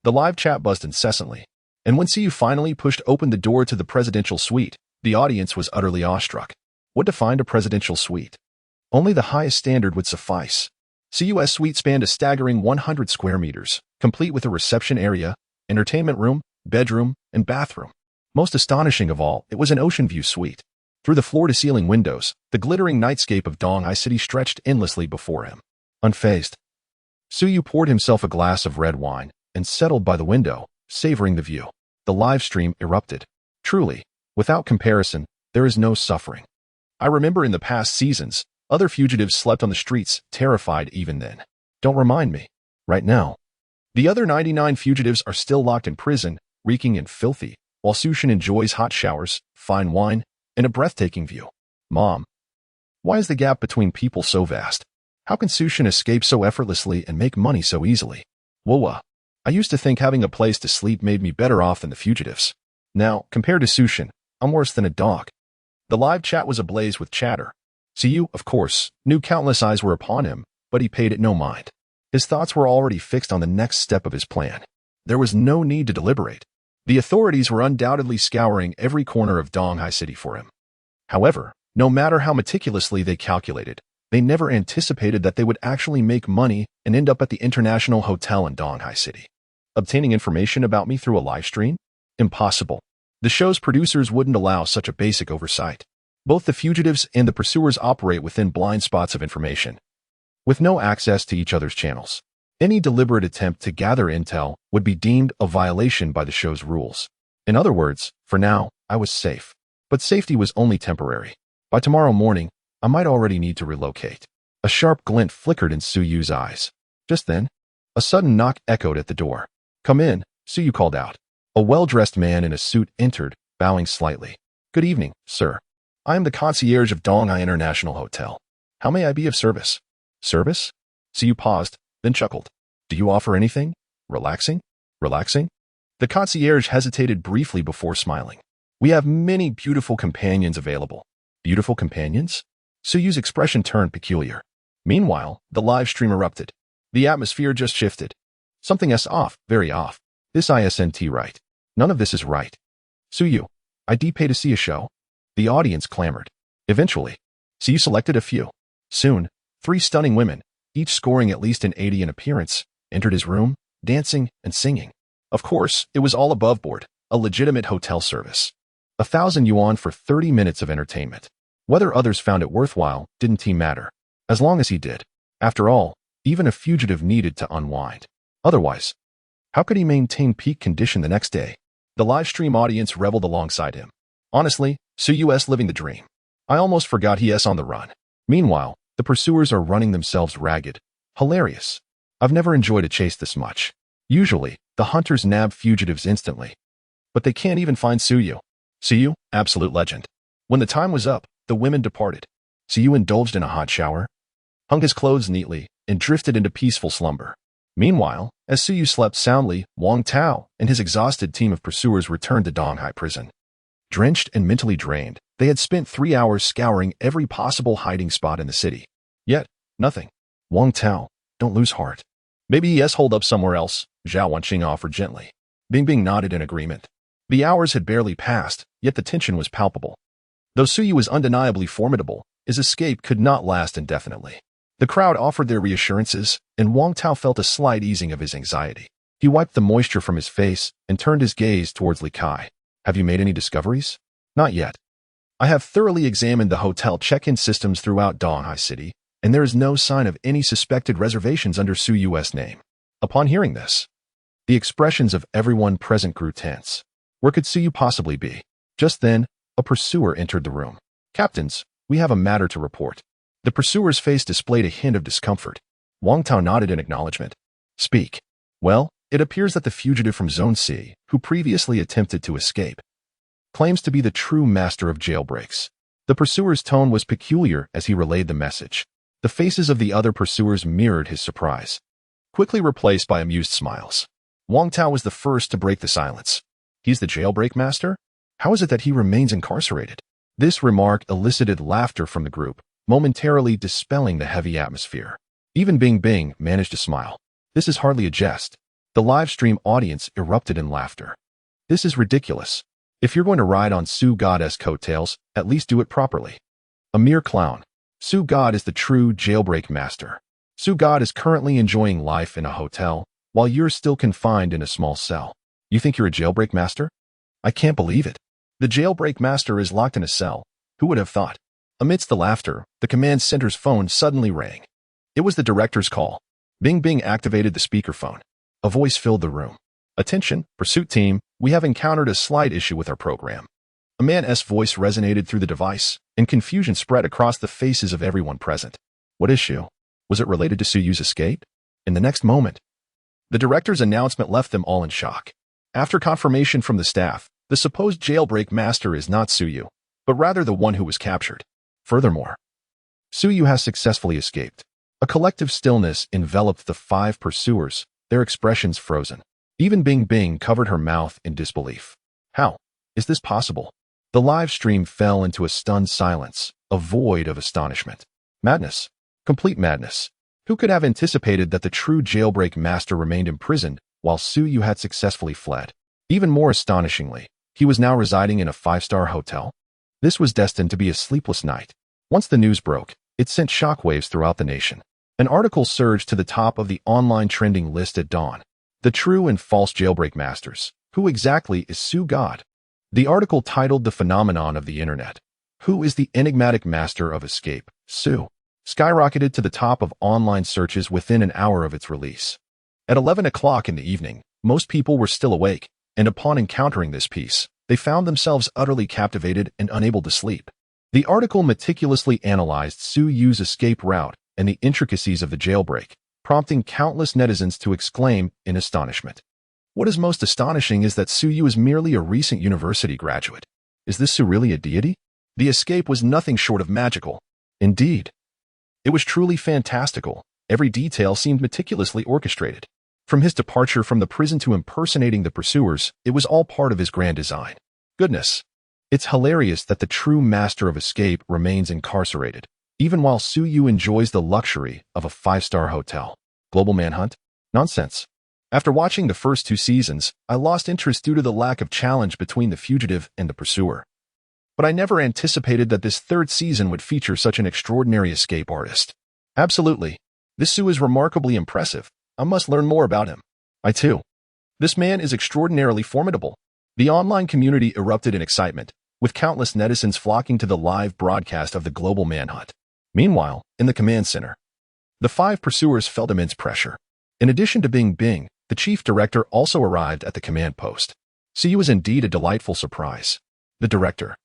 The live chat buzzed incessantly, and when Siyu finally pushed open the door to the presidential suite, the audience was utterly awestruck. What defined a presidential suite? Only the highest standard would suffice. Siyu's suite spanned a staggering 100 square meters, complete with a reception area, entertainment room, bedroom, and bathroom. Most astonishing of all, it was an ocean view suite. Through the floor-to-ceiling windows, the glittering nightscape of Donghai City stretched endlessly before him. Unfazed, Suyu poured himself a glass of red wine and settled by the window, savoring the view. The live stream erupted. Truly, without comparison, there is no suffering. I remember in the past seasons, other fugitives slept on the streets, terrified even then. Don't remind me. Right now, the other 99 fugitives are still locked in prison, reeking and filthy, while Sushin enjoys hot showers, fine wine, and a breathtaking view. Mom, why is the gap between people so vast? How can Sushin escape so effortlessly and make money so easily? Whoa, I used to think having a place to sleep made me better off than the fugitives. Now, compared to Sushin, I'm worse than a dog. The live chat was ablaze with chatter. Siyu, of course, knew countless eyes were upon him, but he paid it no mind. His thoughts were already fixed on the next step of his plan. There was no need to deliberate. The authorities were undoubtedly scouring every corner of Donghai City for him. However, no matter how meticulously they calculated, they never anticipated that they would actually make money and end up at the International Hotel in Donghai City. Obtaining information about me through a live stream? Impossible. The show's producers wouldn't allow such a basic oversight. Both the fugitives and the pursuers operate within blind spots of information, with no access to each other's channels. Any deliberate attempt to gather intel would be deemed a violation by the show's rules. In other words, for now, I was safe. But safety was only temporary. By tomorrow morning, I might already need to relocate. A sharp glint flickered in Suyu's eyes. Just then, a sudden knock echoed at the door. "Come in," Suyu called out. A well-dressed man in a suit entered, bowing slightly. "Good evening, sir. I am the concierge of Donghai International Hotel. How may I be of service?" "Service?" Suyu paused, then chuckled. "Do you offer anything? Relaxing? Relaxing?" The concierge hesitated briefly before smiling. "We have many beautiful companions available." "Beautiful companions?" Suyu's expression turned peculiar. Meanwhile, the live stream erupted. The atmosphere just shifted. Something's off, very off. This isn't right. None of this is right. "Suyu, I'd pay to see a show." The audience clamored. Eventually, Suyu selected a few. Soon, 3 stunning women, each scoring at least an 80 in appearance, entered his room, dancing and singing. Of course, it was all above board, a legitimate hotel service. 1,000 yuan for 30 minutes of entertainment. Whether others found it worthwhile didn't matter, as long as he did. After all, even a fugitive needed to unwind. Otherwise, how could he maintain peak condition the next day? The live stream audience reveled alongside him. Honestly, Suyu's living the dream. I almost forgot he's on the run. Meanwhile, the pursuers are running themselves ragged. Hilarious. I've never enjoyed a chase this much. Usually, the hunters nab fugitives instantly. But they can't even find Suyu. Suyu, absolute legend. When the time was up, the women departed. Suyu indulged in a hot shower, hung his clothes neatly, and drifted into peaceful slumber. Meanwhile, as Suyu slept soundly, Wang Tao and his exhausted team of pursuers returned to Donghai prison. Drenched and mentally drained, they had spent 3 hours scouring every possible hiding spot in the city. Yet, nothing. "Wang Tao, don't lose heart. Maybe he's holed up somewhere else," Zhao Wenqing offered gently. Bingbing nodded in agreement. The hours had barely passed, yet the tension was palpable. Though Suyu was undeniably formidable, his escape could not last indefinitely. The crowd offered their reassurances, and Wang Tao felt a slight easing of his anxiety. He wiped the moisture from his face and turned his gaze towards Li Kai. "Have you made any discoveries?" "Not yet. I have thoroughly examined the hotel check-in systems throughout Donghai City, and there is no sign of any suspected reservations under Suyu's name." Upon hearing this, the expressions of everyone present grew tense. Where could Suyu possibly be? Just then, a pursuer entered the room. "Captains, we have a matter to report." The pursuer's face displayed a hint of discomfort. Wang Tao nodded in acknowledgement. "Speak." "Well, it appears that the fugitive from Zone C, who previously attempted to escape, claims to be the true master of jailbreaks." The pursuer's tone was peculiar as he relayed the message. The faces of the other pursuers mirrored his surprise, quickly replaced by amused smiles. Wang Tao was the first to break the silence. "He's the jailbreak master? How is it that he remains incarcerated?" This remark elicited laughter from the group, momentarily dispelling the heavy atmosphere. Even Bing managed to smile. "This is hardly a jest." The live stream audience erupted in laughter. "This is ridiculous. If you're going to ride on Su God's coattails, at least do it properly." "A mere clown. Su God is the true jailbreak master. Su God is currently enjoying life in a hotel, while you're still confined in a small cell. You think you're a jailbreak master? I can't believe it. The jailbreak master is locked in a cell. Who would have thought?" Amidst the laughter, the command center's phone suddenly rang. It was the director's call. Bing activated the speakerphone. A voice filled the room. "Attention, pursuit team, we have encountered a slight issue with our program." A man's voice resonated through the device, and confusion spread across the faces of everyone present. What issue? Was it related to Suyu's escape? In the next moment, the director's announcement left them all in shock. After confirmation from the staff, the supposed jailbreak master is not Suyu, but rather the one who was captured. Furthermore, Suyu has successfully escaped. A collective stillness enveloped the 5 pursuers, their expressions frozen. Even Bing covered her mouth in disbelief. How is this possible? The live stream fell into a stunned silence, a void of astonishment. Madness. Complete madness. Who could have anticipated that the true jailbreak master remained imprisoned while Suyu had successfully fled? Even more astonishingly, he was now residing in a 5-star hotel. This was destined to be a sleepless night. Once the news broke, it sent shockwaves throughout the nation. An article surged to the top of the online trending list at dawn. The True and False Jailbreak Masters. Who exactly is Sue God? The article titled The Phenomenon of the Internet. Who is the enigmatic master of escape? Sue skyrocketed to the top of online searches within an hour of its release. At 11 o'clock in the evening, most people were still awake, and upon encountering this piece, they found themselves utterly captivated and unable to sleep. The article meticulously analyzed Sue Yu's escape route and the intricacies of the jailbreak, prompting countless netizens to exclaim in astonishment. What is most astonishing is that Sue Yu is merely a recent university graduate. Is this Sue really a deity? The escape was nothing short of magical. Indeed, it was truly fantastical. Every detail seemed meticulously orchestrated. From his departure from the prison to impersonating the pursuers, it was all part of his grand design. Goodness, it's hilarious that the true master of escape remains incarcerated, even while Sue Yu enjoys the luxury of a 5-star hotel. Global Manhunt? Nonsense. After watching the first 2 seasons, I lost interest due to the lack of challenge between the fugitive and the pursuer. But I never anticipated that this 3rd season would feature such an extraordinary escape artist. Absolutely. This Sue is remarkably impressive. I must learn more about him. I too. This man is extraordinarily formidable. The online community erupted in excitement, with countless netizens flocking to the live broadcast of the global manhunt. Meanwhile, in the command center, the 5 pursuers felt immense pressure. In addition to Bing, the chief director also arrived at the command post. Sue was indeed a delightful surprise. The director,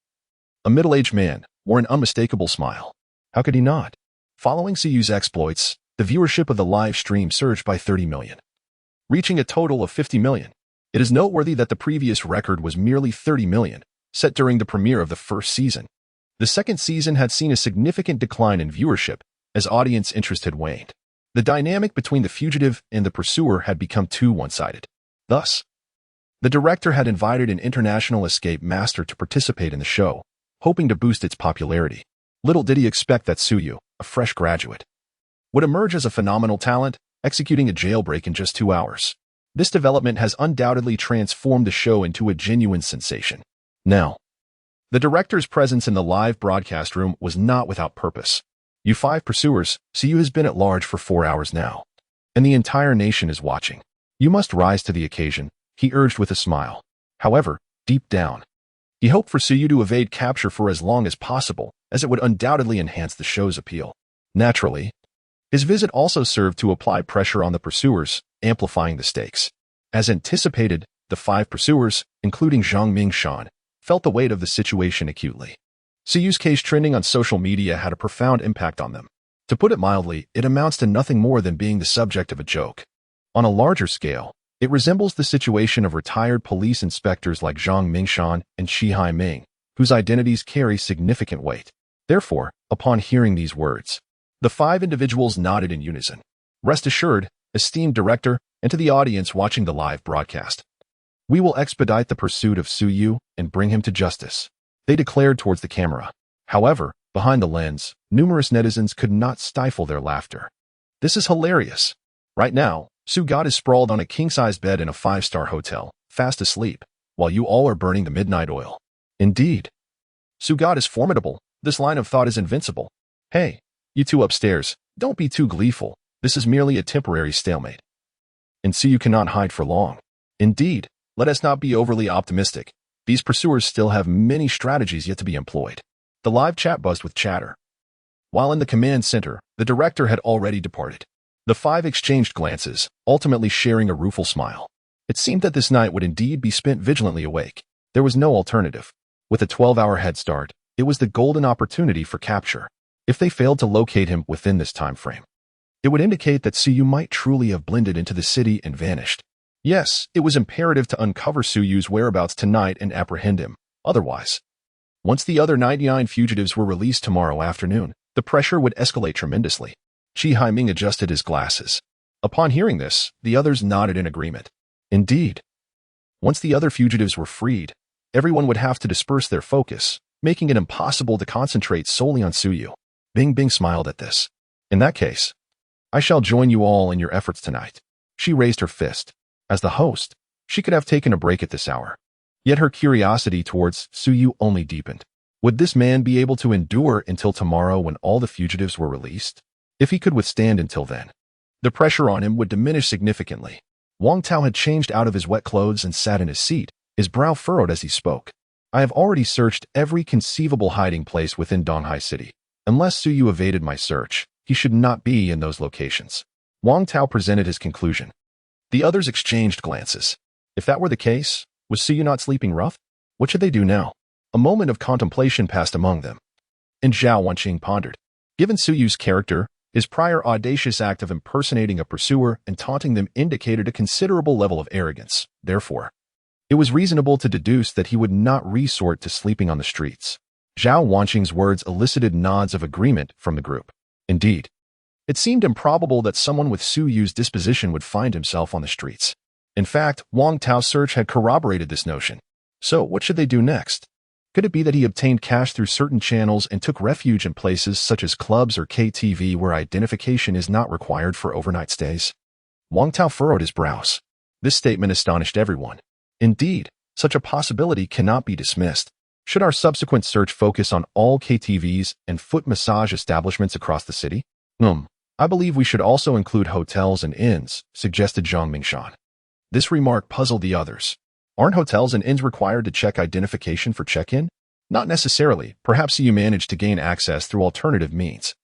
a middle-aged man, wore an unmistakable smile. How could he not? Following Sue's exploits, the viewership of the live stream surged by 30 million, reaching a total of 50 million. It is noteworthy that the previous record was merely 30 million, set during the premiere of the 1st season. The 2nd season had seen a significant decline in viewership as audience interest had waned. The dynamic between the fugitive and the pursuer had become too one-sided. Thus, the director had invited an international escape master to participate in the show, hoping to boost its popularity. Little did he expect that Sue Yu, a fresh graduate, would emerge as a phenomenal talent, executing a jailbreak in just 2 hours. This development has undoubtedly transformed the show into a genuine sensation. Now, the director's presence in the live broadcast room was not without purpose. You 5 pursuers, Sue Yu has been at large for 4 hours now, and the entire nation is watching. You must rise to the occasion, he urged with a smile. However, deep down, he hoped for Sue Yu to evade capture for as long as possible, as it would undoubtedly enhance the show's appeal. Naturally, his visit also served to apply pressure on the pursuers, amplifying the stakes. As anticipated, the 5 pursuers, including Zhang Mingshan, felt the weight of the situation acutely. Sue Yu's case trending on social media had a profound impact on them. To put it mildly, it amounts to nothing more than being the subject of a joke. On a larger scale, it resembles the situation of retired police inspectors like Zhang Mingshan and Shi Haiming, whose identities carry significant weight. Therefore, upon hearing these words, the 5 individuals nodded in unison. Rest assured, esteemed director, and to the audience watching the live broadcast, we will expedite the pursuit of Sue Yu and bring him to justice, they declared towards the camera. However, behind the lens, numerous netizens could not stifle their laughter. This is hilarious. Right now, Sue God is sprawled on a king-size bed in a 5-star hotel, fast asleep, while you all are burning the midnight oil. Indeed, Sue God is formidable. This line of thought is invincible. Hey, you 2 upstairs, don't be too gleeful. This is merely a temporary stalemate. And Sue Yu cannot hide for long. Indeed, let us not be overly optimistic. These pursuers still have many strategies yet to be employed. The live chat buzzed with chatter. While in the command center, the director had already departed. The 5 exchanged glances, ultimately sharing a rueful smile. It seemed that this night would indeed be spent vigilantly awake. There was no alternative. With a 12-hour head start, it was the golden opportunity for capture. If they failed to locate him within this time frame, it would indicate that Sue Yu might truly have blended into the city and vanished. Yes, it was imperative to uncover Sue Yu's whereabouts tonight and apprehend him. Otherwise, once the other 99 fugitives were released tomorrow afternoon, the pressure would escalate tremendously. Chi Haiming adjusted his glasses. Upon hearing this, the others nodded in agreement. Indeed, once the other fugitives were freed, everyone would have to disperse their focus, making it impossible to concentrate solely on Sue Yu. Bing smiled at this. In that case, I shall join you all in your efforts tonight. She raised her fist. As the host, she could have taken a break at this hour. Yet her curiosity towards Sue Yu only deepened. Would this man be able to endure until tomorrow when all the fugitives were released? If he could withstand until then, the pressure on him would diminish significantly. Wang Tao had changed out of his wet clothes and sat in his seat, his brow furrowed as he spoke. I have already searched every conceivable hiding place within Donghai City. Unless Suyu evaded my search, he should not be in those locations. Wang Tao presented his conclusion. The others exchanged glances. If that were the case, was Suyu not sleeping rough? What should they do now? A moment of contemplation passed among them. And Zhao Wanqing pondered. Given Suyu's character, his prior audacious act of impersonating a pursuer and taunting them indicated a considerable level of arrogance. Therefore, it was reasonable to deduce that he would not resort to sleeping on the streets. Zhao Wanqing's words elicited nods of agreement from the group. Indeed, it seemed improbable that someone with Suyu's disposition would find himself on the streets. In fact, Wang Tao's search had corroborated this notion. So, what should they do next? Could it be that he obtained cash through certain channels and took refuge in places such as clubs or KTV where identification is not required for overnight stays? Wang Tao furrowed his brows. This statement astonished everyone. Indeed, such a possibility cannot be dismissed. Should our subsequent search focus on all KTVs and foot massage establishments across the city? I believe we should also include hotels and inns, suggested Zhang Mingshan. This remark puzzled the others. Aren't hotels and inns required to check identification for check-in? Not necessarily. Perhaps you managed to gain access through alternative means.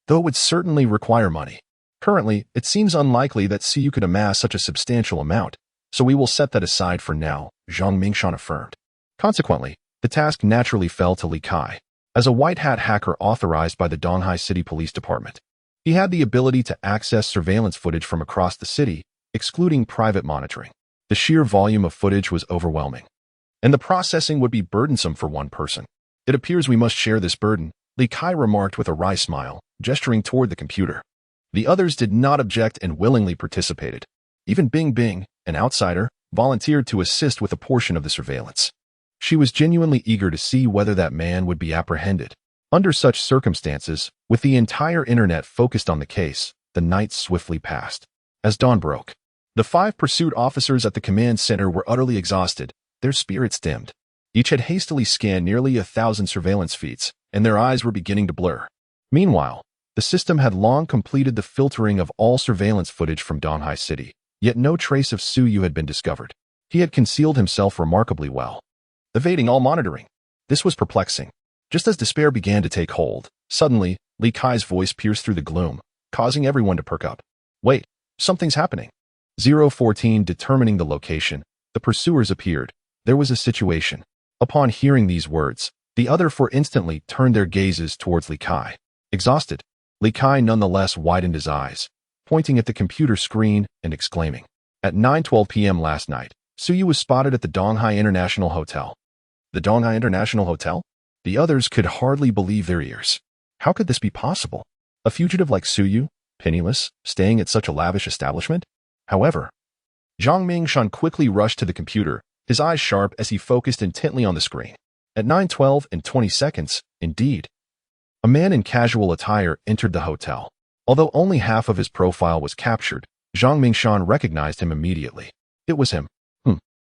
Though it would certainly require money. Currently, it seems unlikely that Siyu could amass such a substantial amount, so we will set that aside for now, Zhang Mingshan affirmed. Consequently, the task naturally fell to Li Kai. As a white-hat hacker authorized by the Donghai City Police Department, he had the ability to access surveillance footage from across the city, excluding private monitoring. The sheer volume of footage was overwhelming, and the processing would be burdensome for one person. It appears we must share this burden, Li Kai remarked with a wry smile, gesturing toward the computer. The others did not object and willingly participated. Even Bing Bing, an outsider, volunteered to assist with a portion of the surveillance. She was genuinely eager to see whether that man would be apprehended. Under such circumstances, with the entire internet focused on the case, the night swiftly passed. As dawn broke, the 5 pursuit officers at the command center were utterly exhausted, their spirits dimmed. Each had hastily scanned nearly 1,000 surveillance feeds, and their eyes were beginning to blur. Meanwhile, the system had long completed the filtering of all surveillance footage from Donghai City, yet no trace of Suyu had been discovered. He had concealed himself remarkably well, evading all monitoring. This was perplexing. Just as despair began to take hold, suddenly, Li Kai's voice pierced through the gloom, causing everyone to perk up. Wait, something's happening. 014 determining the location, the pursuers appeared. There was a situation. Upon hearing these words, the other 4 instantly turned their gazes towards Li Kai. Exhausted, Li Kai nonetheless widened his eyes, pointing at the computer screen and exclaiming. At 9:12 p.m. last night, Suyu was spotted at the Donghai International Hotel. The Donghai International Hotel? The others could hardly believe their ears. How could this be possible? A fugitive like Suyu, penniless, staying at such a lavish establishment? However, Zhang Mingshan quickly rushed to the computer, his eyes sharp as he focused intently on the screen. At 9:12 and 20 seconds, indeed, a man in casual attire entered the hotel. Although only half of his profile was captured, Zhang Mingshan recognized him immediately. It was him.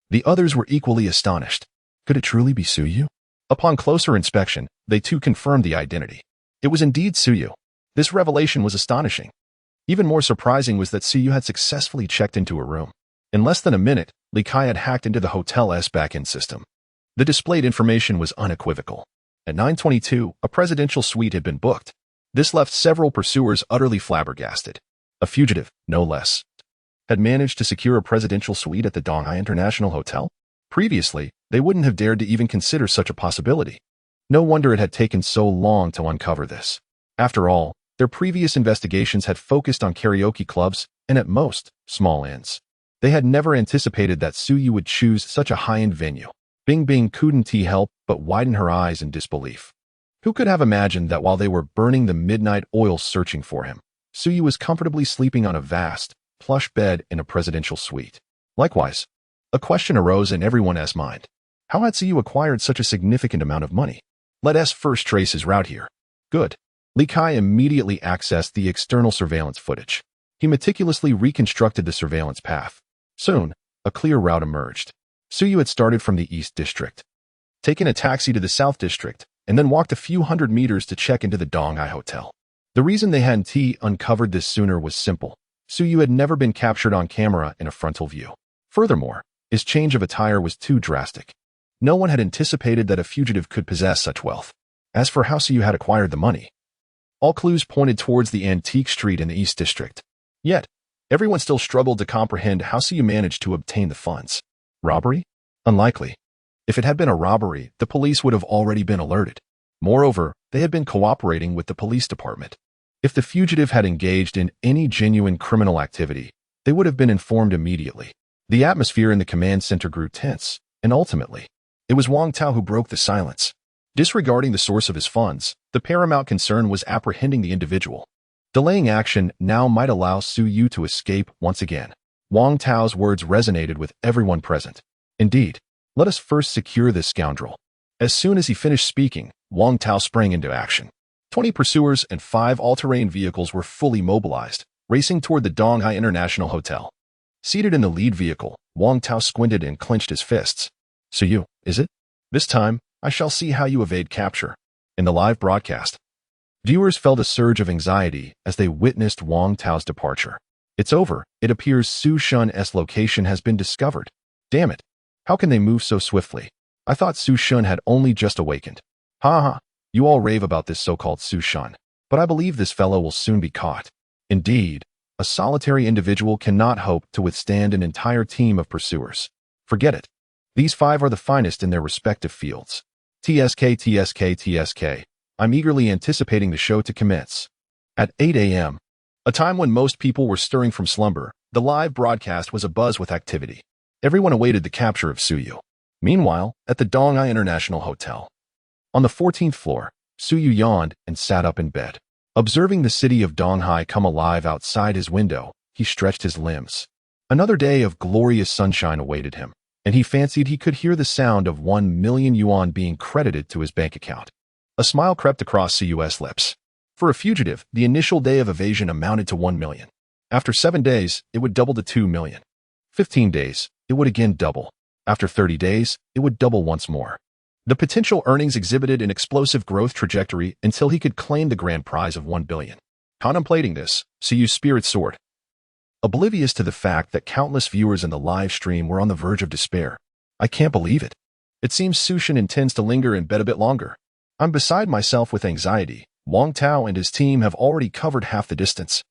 The others were equally astonished. Could it truly be Suyu? Upon closer inspection, they too confirmed the identity. It was indeed Suyu. This revelation was astonishing. Even more surprising was that Suyu had successfully checked into a room. In less than a minute, Li Kai had hacked into the hotel's back-end system. The displayed information was unequivocal. At 9:22, a presidential suite had been booked. This left several pursuers utterly flabbergasted. A fugitive, no less, had managed to secure a presidential suite at the Donghai International Hotel? Previously, they wouldn't have dared to even consider such a possibility. No wonder it had taken so long to uncover this. After all, their previous investigations had focused on karaoke clubs and, at most, small inns. They had never anticipated that Suyu would choose such a high-end venue. Bing Bing couldn't help but widen her eyes in disbelief. Who could have imagined that while they were burning the midnight oil searching for him, Suyu was comfortably sleeping on a vast, plush bed in a presidential suite? Likewise, a question arose in everyone's mind. How had Suyu acquired such a significant amount of money? Let us first trace his route here. Good. Li Kai immediately accessed the external surveillance footage. He meticulously reconstructed the surveillance path. Soon, a clear route emerged. Suyu had started from the East District, taken a taxi to the South District, and then walked a few hundred meters to check into the Donghai Hotel. The reason they hadn't uncovered this sooner was simple. Suyu had never been captured on camera in a frontal view. Furthermore, his change of attire was too drastic. No one had anticipated that a fugitive could possess such wealth. As for how Suyu had acquired the money, all clues pointed towards the antique street in the East District. Yet, everyone still struggled to comprehend how Suyu managed to obtain the funds. Robbery? Unlikely. If it had been a robbery, the police would have already been alerted. Moreover, they had been cooperating with the police department. If the fugitive had engaged in any genuine criminal activity, they would have been informed immediately. The atmosphere in the command center grew tense, and ultimately, it was Wang Tao who broke the silence. Disregarding the source of his funds, the paramount concern was apprehending the individual. Delaying action now might allow Suyu to escape once again. Wang Tao's words resonated with everyone present. Indeed, let us first secure this scoundrel. As soon as he finished speaking, Wang Tao sprang into action. 20 pursuers and 5 all-terrain vehicles were fully mobilized, racing toward the Donghai International Hotel. Seated in the lead vehicle, Wang Tao squinted and clenched his fists. Suyu, is it? This time, I shall see how you evade capture. In the live broadcast, viewers felt a surge of anxiety as they witnessed Wang Tao's departure. It's over. It appears Su Shun's location has been discovered. Damn it. How can they move so swiftly? I thought Su Shun had only just awakened. Ha ha. You all rave about this so-called Su Shun, but I believe this fellow will soon be caught. Indeed, a solitary individual cannot hope to withstand an entire team of pursuers. Forget it. These 5 are the finest in their respective fields. TSK. I'm eagerly anticipating the show to commence. At 8 a.m., a time when most people were stirring from slumber, the live broadcast was abuzz with activity. Everyone awaited the capture of Suyu. Meanwhile, at the Donghai International Hotel, on the 14th floor, Suyu yawned and sat up in bed. Observing the city of Donghai come alive outside his window, he stretched his limbs. Another day of glorious sunshine awaited him, and he fancied he could hear the sound of 1 million yuan being credited to his bank account. A smile crept across Suyu's lips. For a fugitive, the initial day of evasion amounted to 1 million. After 7 days, it would double to 2 million. 15 days, it would again double. After 30 days, it would double once more. The potential earnings exhibited an explosive growth trajectory until he could claim the grand prize of 1 billion. Contemplating this, Suyu's spirit soared. Oblivious to the fact that countless viewers in the live stream were on the verge of despair. I can't believe it. It seems Su Shun intends to linger in bed a bit longer. I'm beside myself with anxiety. Wang Tao and his team have already covered half the distance.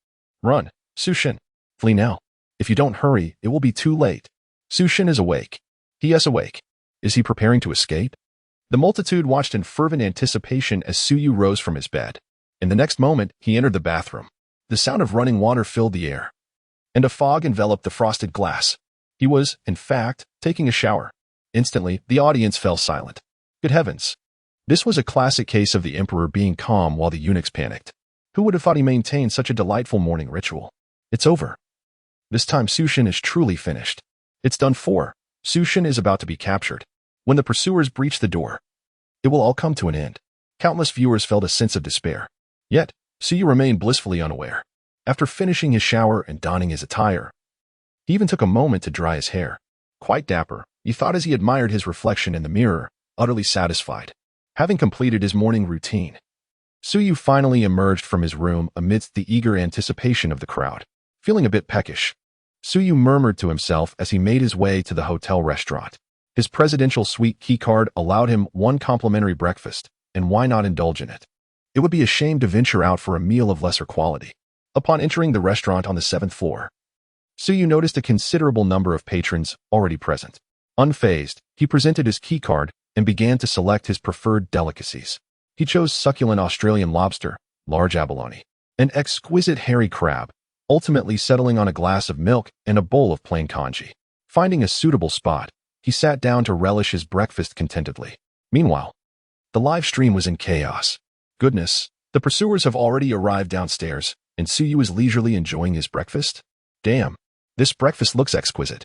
Run, Su Shun. Flee now. If you don't hurry, it will be too late. Su Shun is awake. He is awake. Is he preparing to escape? The multitude watched in fervent anticipation as Suyu rose from his bed. In the next moment, he entered the bathroom. The sound of running water filled the air, and a fog enveloped the frosted glass. He was, in fact, taking a shower. Instantly, the audience fell silent. Good heavens! This was a classic case of the emperor being calm while the eunuchs panicked. Who would have thought he maintained such a delightful morning ritual? It's over. This time Su Shun is truly finished. It's done for. Su Shun is about to be captured. When the pursuers breach the door, it will all come to an end. Countless viewers felt a sense of despair. Yet, Suyu remained blissfully unaware. After finishing his shower and donning his attire, he even took a moment to dry his hair. Quite dapper, he thought as he admired his reflection in the mirror, utterly satisfied. Having completed his morning routine, Suyu finally emerged from his room amidst the eager anticipation of the crowd. Feeling a bit peckish, Suyu murmured to himself as he made his way to the hotel restaurant. His presidential suite keycard allowed him 1 complimentary breakfast, and why not indulge in it? It would be a shame to venture out for a meal of lesser quality. Upon entering the restaurant on the 7th floor, Suyu noticed a considerable number of patrons already present. Unfazed, he presented his keycard and began to select his preferred delicacies. He chose succulent Australian lobster, large abalone, and exquisite hairy crab, ultimately settling on a glass of milk and a bowl of plain congee. Finding a suitable spot, he sat down to relish his breakfast contentedly. Meanwhile, the live stream was in chaos. Goodness, the pursuers have already arrived downstairs, and Suyu is leisurely enjoying his breakfast? Damn, this breakfast looks exquisite.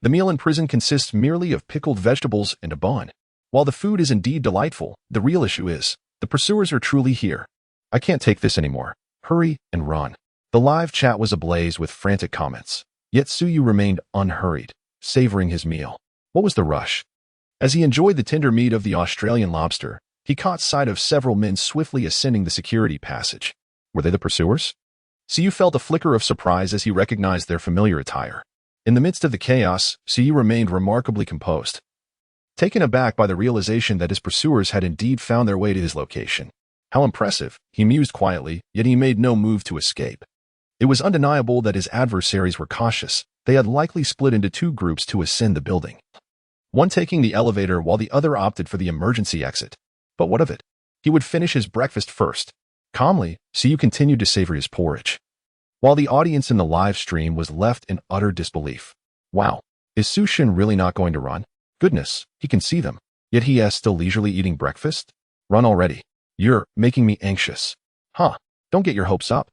The meal in prison consists merely of pickled vegetables and a bun. While the food is indeed delightful, the real issue is, the pursuers are truly here. I can't take this anymore. Hurry and run. The live chat was ablaze with frantic comments. Yet Suyu remained unhurried, savoring his meal. What was the rush? As he enjoyed the tender meat of the Australian lobster, he caught sight of several men swiftly ascending the security passage. Were they the pursuers? Siyu felt a flicker of surprise as he recognized their familiar attire. In the midst of the chaos, Siyu remained remarkably composed, taken aback by the realization that his pursuers had indeed found their way to his location. How impressive, he mused quietly, yet he made no move to escape. It was undeniable that his adversaries were cautious. They had likely split into two groups to ascend the building, one taking the elevator while the other opted for the emergency exit. But what of it? He would finish his breakfast first. Calmly, Siyu continued to savor his porridge, while the audience in the live stream was left in utter disbelief. Wow, is Sushin really not going to run? Goodness, he can see them. Yet he is still leisurely eating breakfast? Run already. You're making me anxious. Huh, don't get your hopes up.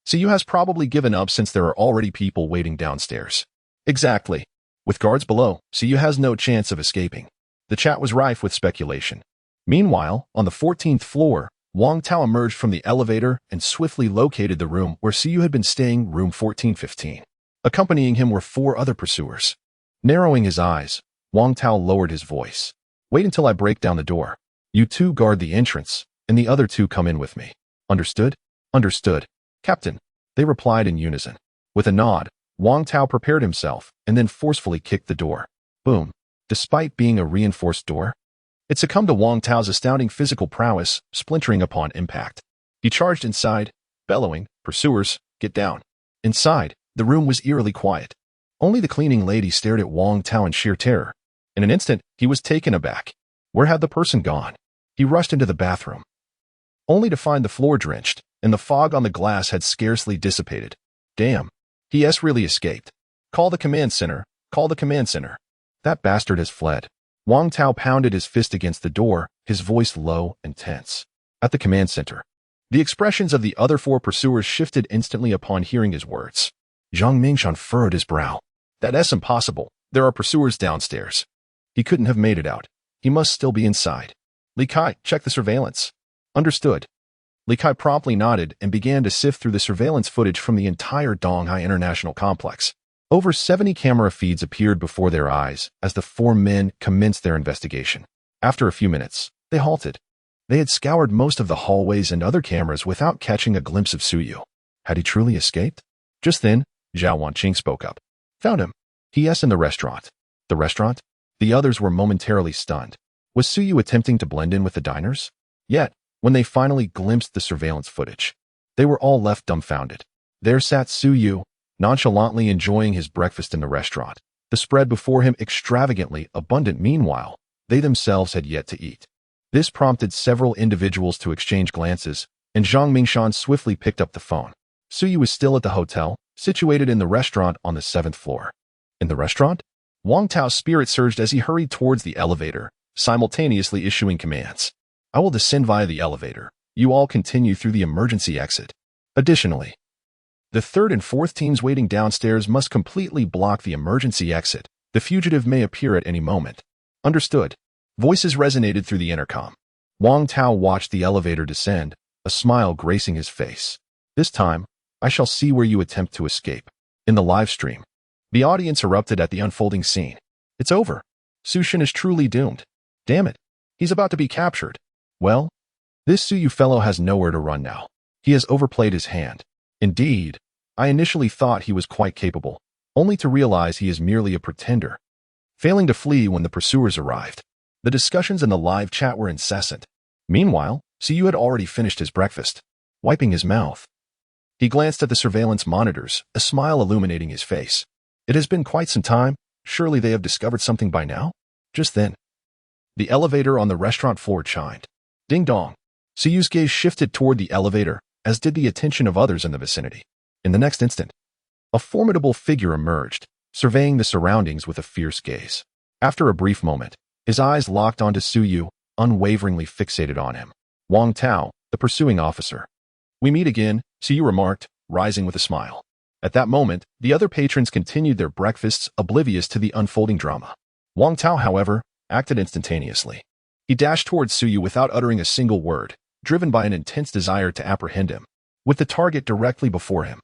Siyu has probably given up since there are already people waiting downstairs. Exactly. With guards below, Siyu has no chance of escaping. The chat was rife with speculation. Meanwhile, on the 14th floor, Wang Tao emerged from the elevator and swiftly located the room where Siyu had been staying, room 1415. Accompanying him were 4 other pursuers. Narrowing his eyes, Wang Tao lowered his voice. Wait until I break down the door. You 2 guard the entrance, and the other 2 come in with me. Understood? Understood. Captain, they replied in unison. With a nod, Wang Tao prepared himself and then forcefully kicked the door. Boom. Despite being a reinforced door, it succumbed to Wang Tao's astounding physical prowess, splintering upon impact. He charged inside, bellowing, "Pursuers, get down." Inside, the room was eerily quiet. Only the cleaning lady stared at Wang Tao in sheer terror. In an instant, he was taken aback. Where had the person gone? He rushed into the bathroom, only to find the floor drenched, and the fog on the glass had scarcely dissipated. Damn, he has really escaped. Call the command center, call the command center. That bastard has fled. Wang Tao pounded his fist against the door, his voice low and tense. At the command center, the expressions of the other 4 pursuers shifted instantly upon hearing his words. Zhang Mingshan furrowed his brow. That's impossible. There are pursuers downstairs. He couldn't have made it out. He must still be inside. Li Kai, check the surveillance. Understood. Li Kai promptly nodded and began to sift through the surveillance footage from the entire Donghai International Complex. Over 70 camera feeds appeared before their eyes as the 4 men commenced their investigation. After a few minutes, they halted. They had scoured most of the hallways and other cameras without catching a glimpse of Suyu. Had he truly escaped? Just then, Zhao Wanqing spoke up. Found him. He.S. in the restaurant. The restaurant? The others were momentarily stunned. Was Suyu attempting to blend in with the diners? Yet, when they finally glimpsed the surveillance footage, they were all left dumbfounded. There sat Suyu, nonchalantly enjoying his breakfast in the restaurant, the spread before him extravagantly abundant. Meanwhile, they themselves had yet to eat. This prompted several individuals to exchange glances, and Zhang Mingshan swiftly picked up the phone. Suyu was still at the hotel, situated in the restaurant on the 7th floor. In the restaurant? Wang Tao's spirit surged as he hurried towards the elevator, simultaneously issuing commands. I will descend via the elevator. You all continue through the emergency exit. Additionally, the 3rd and 4th teams waiting downstairs must completely block the emergency exit. The fugitive may appear at any moment. Understood. Voices resonated through the intercom. Wang Tao watched the elevator descend, a smile gracing his face. This time, I shall see where you attempt to escape. In the live stream, the audience erupted at the unfolding scene. It's over. Sushin is truly doomed. Damn it. He's about to be captured. Well, this Suyu fellow has nowhere to run now. He has overplayed his hand. Indeed, I initially thought he was quite capable, only to realize he is merely a pretender, failing to flee when the pursuers arrived. The discussions in the live chat were incessant. Meanwhile, Siyu had already finished his breakfast. Wiping his mouth, he glanced at the surveillance monitors, a smile illuminating his face. It has been quite some time. Surely they have discovered something by now? Just then, the elevator on the restaurant floor chimed. Ding dong. Siyu's gaze shifted toward the elevator, as did the attention of others in the vicinity. In the next instant, a formidable figure emerged, surveying the surroundings with a fierce gaze. After a brief moment, his eyes locked onto Suyu, unwaveringly fixated on him. Wang Tao, the pursuing officer. We meet again, Suyu remarked, rising with a smile. At that moment, the other patrons continued their breakfasts, oblivious to the unfolding drama. Wang Tao, however, acted instantaneously. He dashed towards Suyu without uttering a single word, driven by an intense desire to apprehend him. With the target directly before him,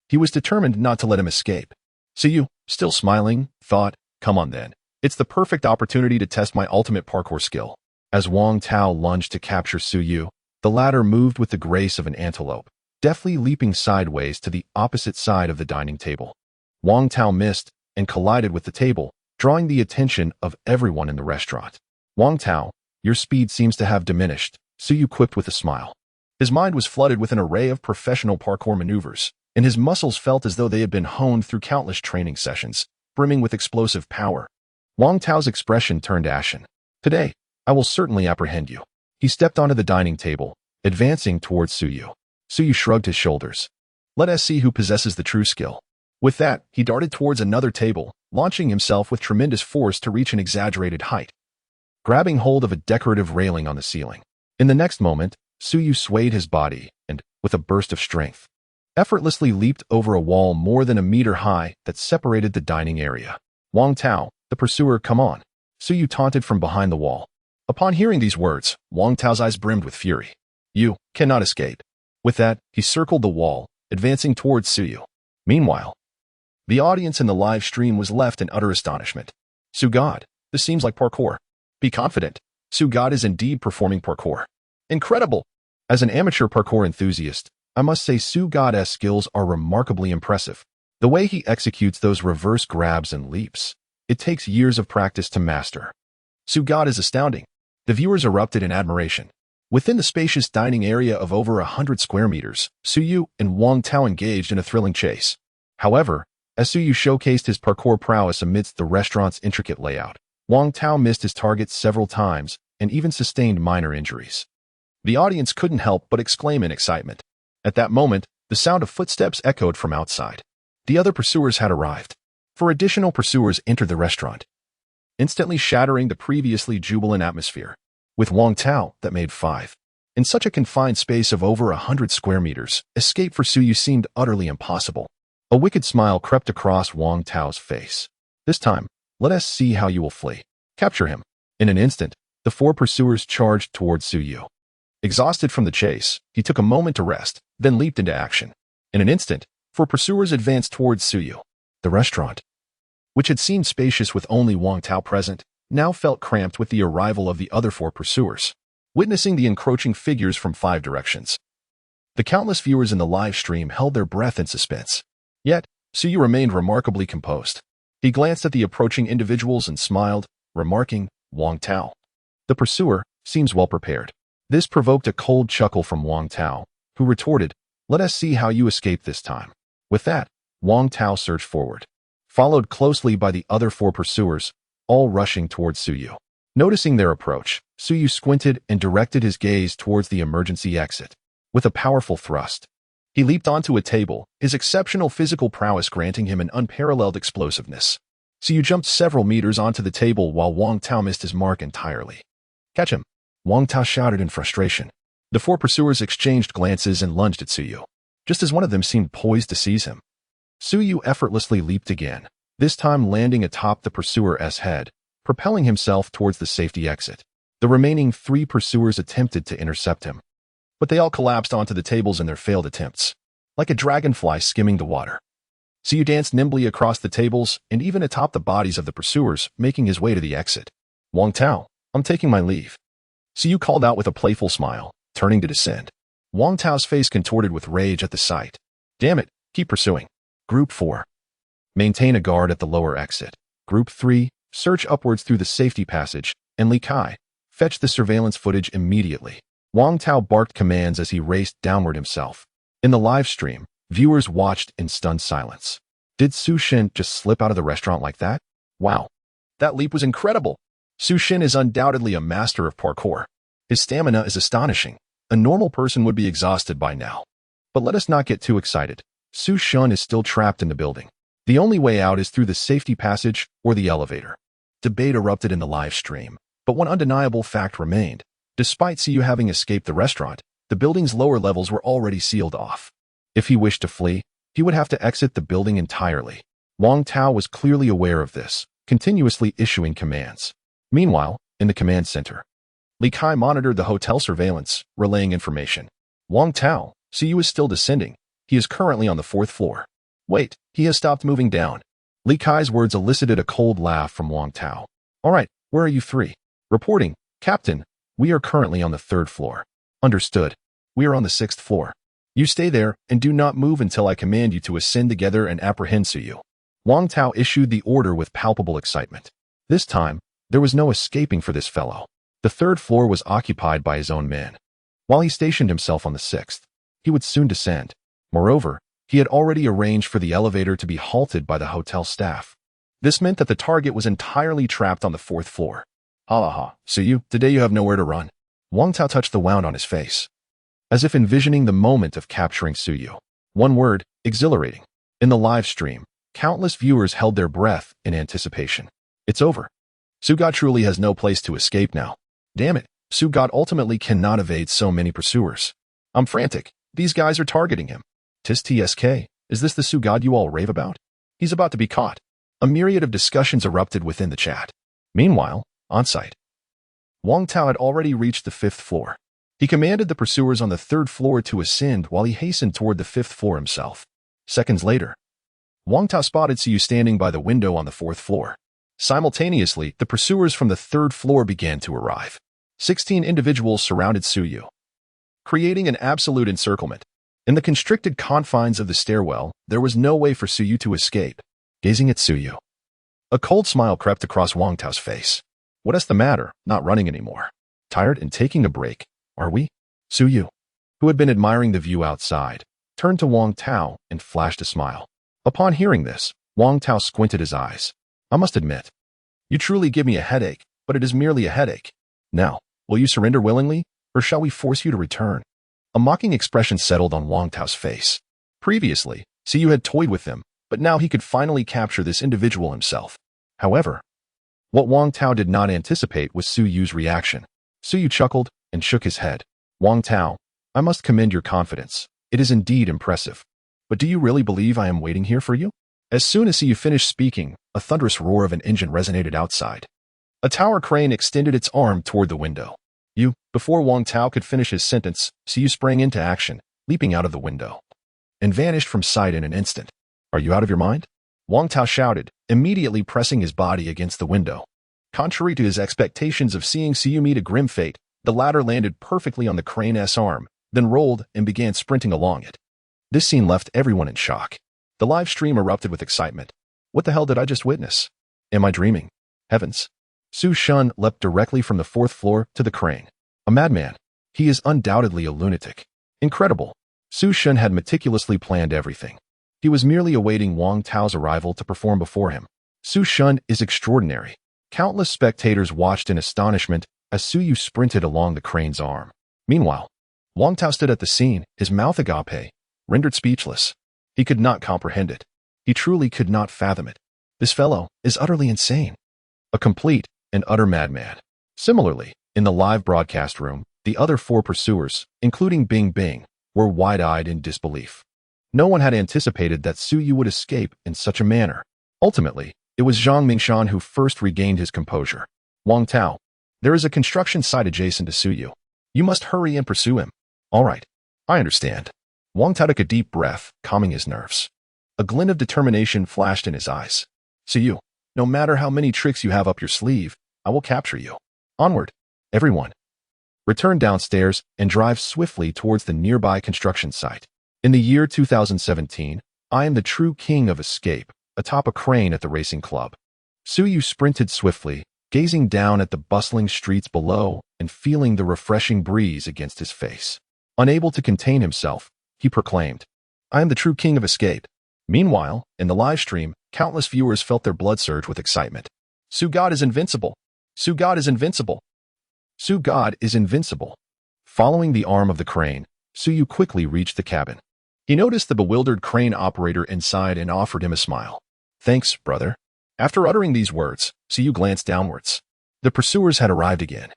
he was determined not to let him escape. Suyu, still smiling, thought, come on then. It's the perfect opportunity to test my ultimate parkour skill. As Wang Tao lunged to capture Suyu, the latter moved with the grace of an antelope, deftly leaping sideways to the opposite side of the dining table. Wang Tao missed and collided with the table, drawing the attention of everyone in the restaurant. Wang Tao, your speed seems to have diminished, Suyu quipped with a smile. His mind was flooded with an array of professional parkour maneuvers, and his muscles felt as though they had been honed through countless training sessions, brimming with explosive power. Wang Tao's expression turned ashen. Today, I will certainly apprehend you. He stepped onto the dining table, advancing towards Suyu. Suyu shrugged his shoulders. Let us see who possesses the true skill. With that, he darted towards another table, launching himself with tremendous force to reach an exaggerated height, grabbing hold of a decorative railing on the ceiling. In the next moment, Suyu swayed his body and, with a burst of strength, effortlessly leaped over a wall more than a meter high that separated the dining area. Wang Tao, the pursuer, come on. Suyu taunted from behind the wall. Upon hearing these words, Wang Tao's eyes brimmed with fury. You cannot escape. With that, he circled the wall, advancing towards Suyu. Meanwhile, the audience in the live stream was left in utter astonishment. Sugod, this seems like parkour. Be confident. Sugod is indeed performing parkour. Incredible! As an amateur parkour enthusiast, I must say Sugod's skills are remarkably impressive. The way he executes those reverse grabs and leaps, it takes years of practice to master. Sugod is astounding. The viewers erupted in admiration. Within the spacious dining area of over 100 square meters, Suyu and Wang Tao engaged in a thrilling chase. However, as Suyu showcased his parkour prowess amidst the restaurant's intricate layout, Wang Tao missed his target several times and even sustained minor injuries. The audience couldn't help but exclaim in excitement. At that moment, the sound of footsteps echoed from outside. The other pursuers had arrived. 4 additional pursuers entered the restaurant, instantly shattering the previously jubilant atmosphere. With Wang Tao, that made 5. In such a confined space of over 100 square meters, escape for Suyu seemed utterly impossible. A wicked smile crept across Wang Tao's face. This time, let us see how you will flee. Capture him. In an instant, the 4 pursuers charged towards Suyu. Exhausted from the chase, he took a moment to rest, then leaped into action. In an instant, 4 pursuers advanced towards Suyu. The restaurant, which had seemed spacious with only Wang Tao present, now felt cramped with the arrival of the other 4 pursuers, witnessing the encroaching figures from 5 directions. The countless viewers in the live stream held their breath in suspense. Yet, Suyu remained remarkably composed. He glanced at the approaching individuals and smiled, remarking, Wang Tao, the pursuer, seems well prepared. This provoked a cold chuckle from Wang Tao, who retorted, let us see how you escape this time. With that, Wang Tao surged forward, followed closely by the other 4 pursuers, all rushing towards Suyu. Noticing their approach, Suyu squinted and directed his gaze towards the emergency exit. With a powerful thrust, he leaped onto a table, his exceptional physical prowess granting him an unparalleled explosiveness. Suyu jumped several meters onto the table while Wang Tao missed his mark entirely. Catch him! Wang Tao shouted in frustration. The 4 pursuers exchanged glances and lunged at Suyu, just as one of them seemed poised to seize him. Suyu effortlessly leaped again, this time landing atop the pursuer's head, propelling himself towards the safety exit. The remaining 3 pursuers attempted to intercept him, but they all collapsed onto the tables in their failed attempts, like a dragonfly skimming the water. Suyu danced nimbly across the tables and even atop the bodies of the pursuers, making his way to the exit. Wang Tao, I'm taking my leave. Suyu called out with a playful smile, turning to descend. Wang Tao's face contorted with rage at the sight. Damn it, keep pursuing. Group 4. Maintain a guard at the lower exit. Group 3. Search upwards through the safety passage, and Li Kai, fetch the surveillance footage immediately. Wang Tao barked commands as he raced downward himself. In the live stream, viewers watched in stunned silence. Did Su Shin just slip out of the restaurant like that? Wow. That leap was incredible. Su Shin is undoubtedly a master of parkour. His stamina is astonishing. A normal person would be exhausted by now. But let us not get too excited. Su Shin is still trapped in the building. The only way out is through the safety passage or the elevator. Debate erupted in the live stream, but one undeniable fact remained. Despite Suyu having escaped the restaurant, the building's lower levels were already sealed off. If he wished to flee, he would have to exit the building entirely. Wang Tao was clearly aware of this, continuously issuing commands. Meanwhile, in the command center, Li Kai monitored the hotel surveillance, relaying information. Wang Tao, Suyu is still descending. He is currently on the 4th floor. Wait, he has stopped moving down. Li Kai's words elicited a cold laugh from Wang Tao. All right, where are you 3? Reporting, Captain, we are currently on the 3rd floor. Understood. We are on the 6th floor. You stay there and do not move until I command you to ascend together and apprehend Suyu. Wang Tao issued the order with palpable excitement. This time, there was no escaping for this fellow. The third floor was occupied by his own men. While he stationed himself on the sixth, he would soon descend. Moreover, he had already arranged for the elevator to be halted by the hotel staff. This meant that the target was entirely trapped on the fourth floor. Ha, Suyu, today you have nowhere to run. Wang Tao touched the wound on his face, as if envisioning the moment of capturing Suyu. One word, exhilarating. In the live stream, countless viewers held their breath in anticipation. It's over. Sugod truly has no place to escape now. Damn it, Sugod ultimately cannot evade so many pursuers. I'm frantic. These guys are targeting him. TSK, is this the Sugod you all rave about? He's about to be caught. A myriad of discussions erupted within the chat. Meanwhile, on site, Wang Tao had already reached the fifth floor. He commanded the pursuers on the third floor to ascend while he hastened toward the fifth floor himself. Seconds later, Wang Tao spotted Suyu standing by the window on the fourth floor. Simultaneously, the pursuers from the third floor began to arrive. 16 individuals surrounded Suyu, creating an absolute encirclement. In the constricted confines of the stairwell, there was no way for Suyu to escape. Gazing at Suyu, a cold smile crept across Wang Tao's face. What's the matter? Not running anymore. Tired and taking a break, are we? Suyu, who had been admiring the view outside, turned to Wang Tao and flashed a smile. Upon hearing this, Wang Tao squinted his eyes. I must admit, you truly give me a headache, but it is merely a headache. Now, will you surrender willingly, or shall we force you to return? A mocking expression settled on Wang Tao's face. Previously, Suyu had toyed with him, but now he could finally capture this individual himself. However, what Wang Tao did not anticipate was Suyu's reaction. Suyu chuckled and shook his head. Wang Tao, I must commend your confidence. It is indeed impressive. But do you really believe I am waiting here for you? As soon as Suyu finished speaking, a thunderous roar of an engine resonated outside. A tower crane extended its arm toward the window. Before Wang Tao could finish his sentence, Suyu sprang into action, leaping out of the window, and vanished from sight in an instant. Are you out of your mind? Wang Tao shouted, immediately pressing his body against the window. Contrary to his expectations of seeing Suyu meet a grim fate, the latter landed perfectly on the crane's arm, then rolled and began sprinting along it. This scene left everyone in shock. The live stream erupted with excitement. What the hell did I just witness? Am I dreaming? Heavens. Su Shun leapt directly from the fourth floor to the crane. A madman. He is undoubtedly a lunatic. Incredible. Su Shun had meticulously planned everything. He was merely awaiting Wang Tao's arrival to perform before him. Su Shun is extraordinary. Countless spectators watched in astonishment as Suyu sprinted along the crane's arm. Meanwhile, Wang Tao stood at the scene, his mouth agape, rendered speechless. He could not comprehend it. He truly could not fathom it. This fellow is utterly insane. A complete and utter madman. Similarly, in the live broadcast room, the other four pursuers, including Bing Bing, were wide-eyed in disbelief. No one had anticipated that Suyu would escape in such a manner. Ultimately, it was Zhang Mingshan who first regained his composure. Wang Tao, there is a construction site adjacent to Suyu. You must hurry and pursue him. All right, I understand. Wang Tao took a deep breath, calming his nerves. A glint of determination flashed in his eyes. Suyu, no matter how many tricks you have up your sleeve, I will capture you. Onward, everyone. Return downstairs and drive swiftly towards the nearby construction site. In the year 2017, I am the true king of escape, atop a crane at the racing club. Suyu sprinted swiftly, gazing down at the bustling streets below and feeling the refreshing breeze against his face. Unable to contain himself, he proclaimed, I am the true king of escape. Meanwhile, in the live stream, countless viewers felt their blood surge with excitement. Sugod is invincible. Sugod is invincible. Sugod is invincible. Following the arm of the crane, Suyu quickly reached the cabin. He noticed the bewildered crane operator inside and offered him a smile. Thanks, brother. After uttering these words, Suyu glanced downwards. The pursuers had arrived again,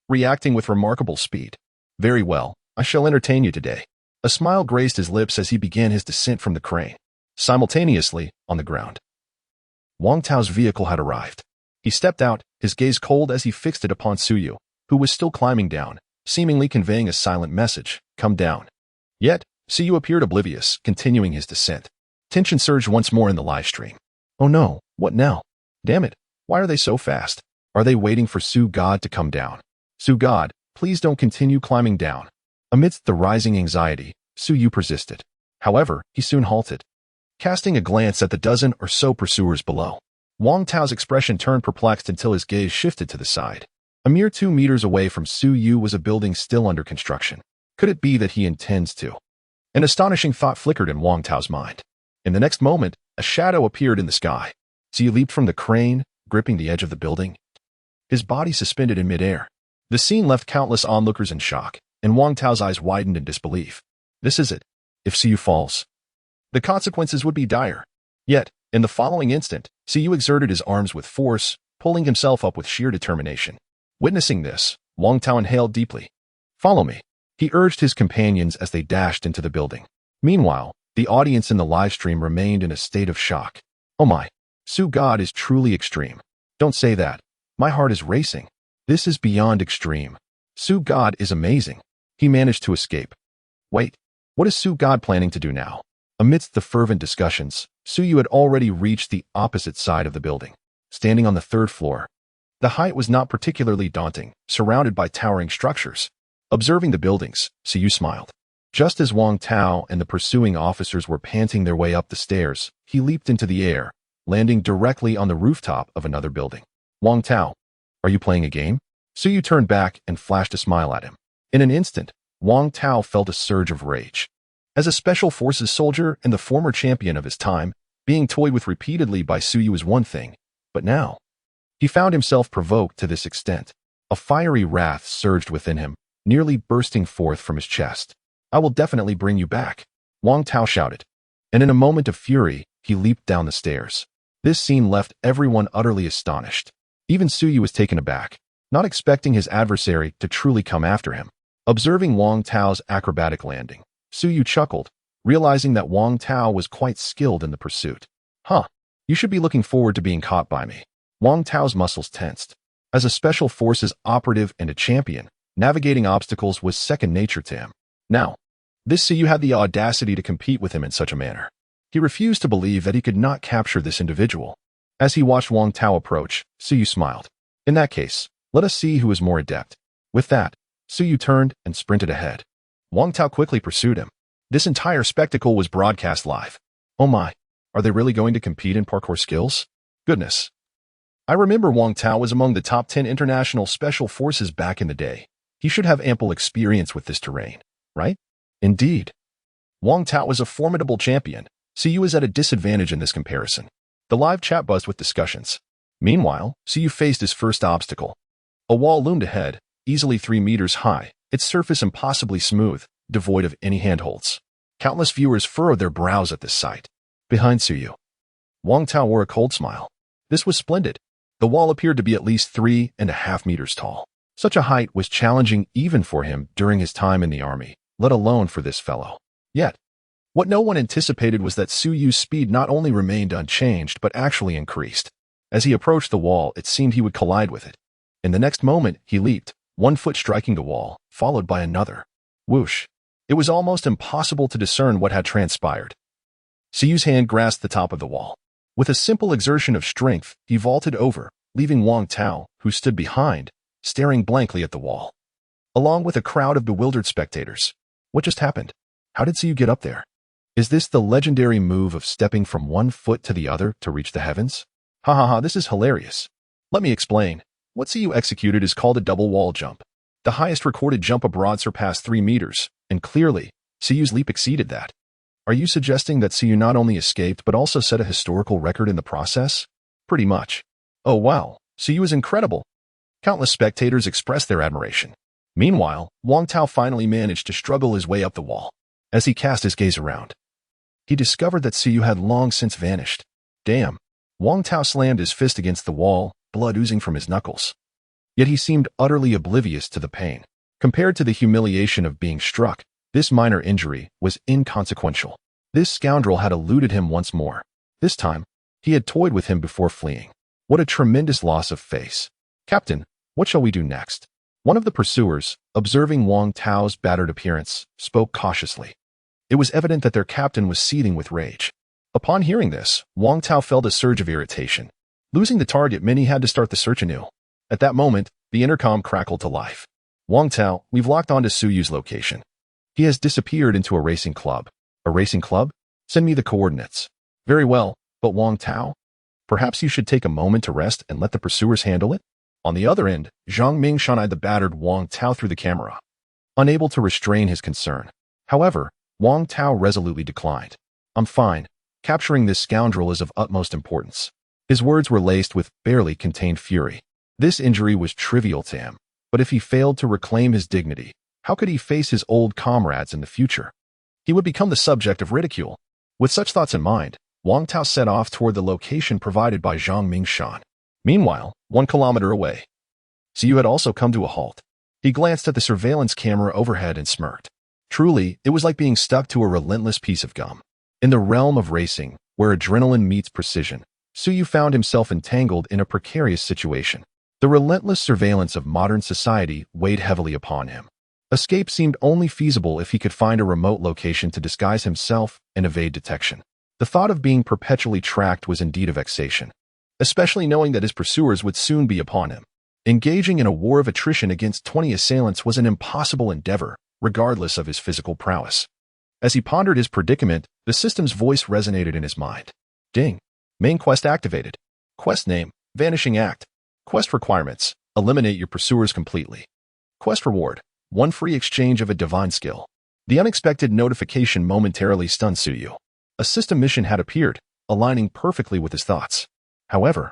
reacting with remarkable speed. Very well, I shall entertain you today. A smile graced his lips as he began his descent from the crane. Simultaneously, on the ground, Wang Tao's vehicle had arrived. He stepped out, his gaze cold as he fixed it upon Suyu, who was still climbing down, seemingly conveying a silent message, come down. Yet, Suyu appeared oblivious, continuing his descent. Tension surged once more in the live stream. Oh no, what now? Damn it, why are they so fast? Are they waiting for Sugod to come down? Sugod, please don't continue climbing down. Amidst the rising anxiety, Su Yu persisted. However, he soon halted, casting a glance at the dozen or so pursuers below. Wang Tao's expression turned perplexed until his gaze shifted to the side. A mere 2 meters away from Su Yu was a building still under construction. Could it be that he intends to? An astonishing thought flickered in Wang Tao's mind. In the next moment, a shadow appeared in the sky. Su Yu leaped from the crane, gripping the edge of the building, his body suspended in midair. The scene left countless onlookers in shock, and Wang Tao's eyes widened in disbelief. This is it. If Su Yu falls, the consequences would be dire. Yet, in the following instant, Su Yu exerted his arms with force, pulling himself up with sheer determination. Witnessing this, Wang Tao inhaled deeply. Follow me, he urged his companions as they dashed into the building. Meanwhile, the audience in the live stream remained in a state of shock. Oh my, Su God is truly extreme. Don't say that. My heart is racing. This is beyond extreme. Su God is amazing. He managed to escape. Wait, what is Su God planning to do now? Amidst the fervent discussions, Su Yu had already reached the opposite side of the building, standing on the 3rd floor. The height was not particularly daunting, surrounded by towering structures. Observing the buildings, Su Yu smiled. Just as Wang Tao and the pursuing officers were panting their way up the stairs, he leaped into the air, landing directly on the rooftop of another building. Wang Tao, are you playing a game? Su Yu turned back and flashed a smile at him. In an instant, Wang Tao felt a surge of rage. As a special forces soldier and the former champion of his time, being toyed with repeatedly by Su Yu is one thing, but now, he found himself provoked to this extent. A fiery wrath surged within him, nearly bursting forth from his chest. I will definitely bring you back, Wang Tao shouted. And in a moment of fury, he leaped down the stairs. This scene left everyone utterly astonished. Even Su Yu was taken aback, not expecting his adversary to truly come after him. Observing Wang Tao's acrobatic landing, Su Yu chuckled, realizing that Wang Tao was quite skilled in the pursuit. Huh, you should be looking forward to being caught by me. Wang Tao's muscles tensed. As a special forces operative and a champion, navigating obstacles was second nature to him. Now, this Su Yu had the audacity to compete with him in such a manner. He refused to believe that he could not capture this individual. As he watched Wang Tao approach, Su Yu smiled. In that case, let us see who is more adept. With that, Su Yu turned and sprinted ahead. Wang Tao quickly pursued him. This entire spectacle was broadcast live. Oh my, are they really going to compete in parkour skills? Goodness. I remember Wang Tao was among the top 10 international special forces back in the day. He should have ample experience with this terrain, right? Indeed. Wang Tao was a formidable champion. Su Yu is at a disadvantage in this comparison. The live chat buzzed with discussions. Meanwhile, Su Yu faced his first obstacle. A wall loomed ahead, easily 3 meters high, its surface impossibly smooth, devoid of any handholds. Countless viewers furrowed their brows at this sight. Behind Su Yu, Wang Tao wore a cold smile. This was splendid. The wall appeared to be at least 3.5 meters tall. Such a height was challenging even for him during his time in the army, let alone for this fellow. Yet, what no one anticipated was that Su Yu's speed not only remained unchanged but actually increased. As he approached the wall, it seemed he would collide with it. In the next moment, he leaped, one foot striking the wall, followed by another. Whoosh! It was almost impossible to discern what had transpired. Su Yu's hand grasped the top of the wall. With a simple exertion of strength, he vaulted over, leaving Wang Tao, who stood behind, staring blankly at the wall. Along with a crowd of bewildered spectators. What just happened? How did Su Yu get up there? Is this the legendary move of stepping from one foot to the other to reach the heavens? Ha ha ha, this is hilarious. Let me explain. What Su Yu executed is called a double wall jump. The highest recorded jump abroad surpassed 3 meters, and clearly, Su Yu's leap exceeded that. Are you suggesting that Su Yu not only escaped but also set a historical record in the process? Pretty much. Oh wow, Su Yu is incredible. Countless spectators expressed their admiration. Meanwhile, Wang Tao finally managed to struggle his way up the wall. As he cast his gaze around, he discovered that Su Yu had long since vanished. Damn. Wang Tao slammed his fist against the wall, blood oozing from his knuckles. Yet he seemed utterly oblivious to the pain. Compared to the humiliation of being struck, this minor injury was inconsequential. This scoundrel had eluded him once more. This time, he had toyed with him before fleeing. What a tremendous loss of face. Captain, what shall we do next? One of the pursuers, observing Wang Tao's battered appearance, spoke cautiously. It was evident that their captain was seething with rage. Upon hearing this, Wang Tao felt a surge of irritation. Losing the target meant he had to start the search anew. At that moment, the intercom crackled to life. Wang Tao, we've locked onto Su Yu's location. He has disappeared into a racing club. A racing club? Send me the coordinates. Very well, but Wang Tao? Perhaps you should take a moment to rest and let the pursuers handle it? On the other end, Zhang Mingshan eyed the battered Wang Tao through the camera, unable to restrain his concern. However, Wang Tao resolutely declined. I'm fine. Capturing this scoundrel is of utmost importance. His words were laced with barely contained fury. This injury was trivial to him, but if he failed to reclaim his dignity, how could he face his old comrades in the future? He would become the subject of ridicule. With such thoughts in mind, Wang Tao set off toward the location provided by Zhang Mingshan. Meanwhile, 1 kilometer away, Siyu had also come to a halt. He glanced at the surveillance camera overhead and smirked. Truly, it was like being stuck to a relentless piece of gum. In the realm of racing, where adrenaline meets precision, Siyu found himself entangled in a precarious situation. The relentless surveillance of modern society weighed heavily upon him. Escape seemed only feasible if he could find a remote location to disguise himself and evade detection. The thought of being perpetually tracked was indeed a vexation, especially knowing that his pursuers would soon be upon him. Engaging in a war of attrition against 20 assailants was an impossible endeavor, regardless of his physical prowess. As he pondered his predicament, the system's voice resonated in his mind. Ding. Main quest activated. Quest name, Vanishing Act. Quest requirements, eliminate your pursuers completely. Quest reward, 1 free exchange of a divine skill. The unexpected notification momentarily stunned Siyu. A system mission had appeared, aligning perfectly with his thoughts. However,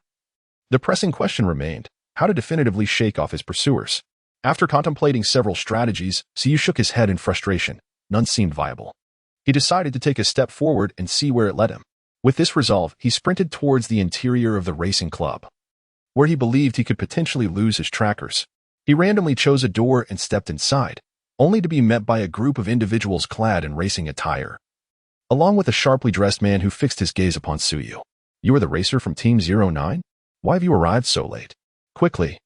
the pressing question remained, how to definitively shake off his pursuers. After contemplating several strategies, Siyu shook his head in frustration. None seemed viable. He decided to take a step forward and see where it led him. With this resolve, he sprinted towards the interior of the racing club, where he believed he could potentially lose his trackers. He randomly chose a door and stepped inside, only to be met by a group of individuals clad in racing attire, along with a sharply dressed man who fixed his gaze upon Siyu. You are the racer from Team 09? Why have you arrived so late? Quickly,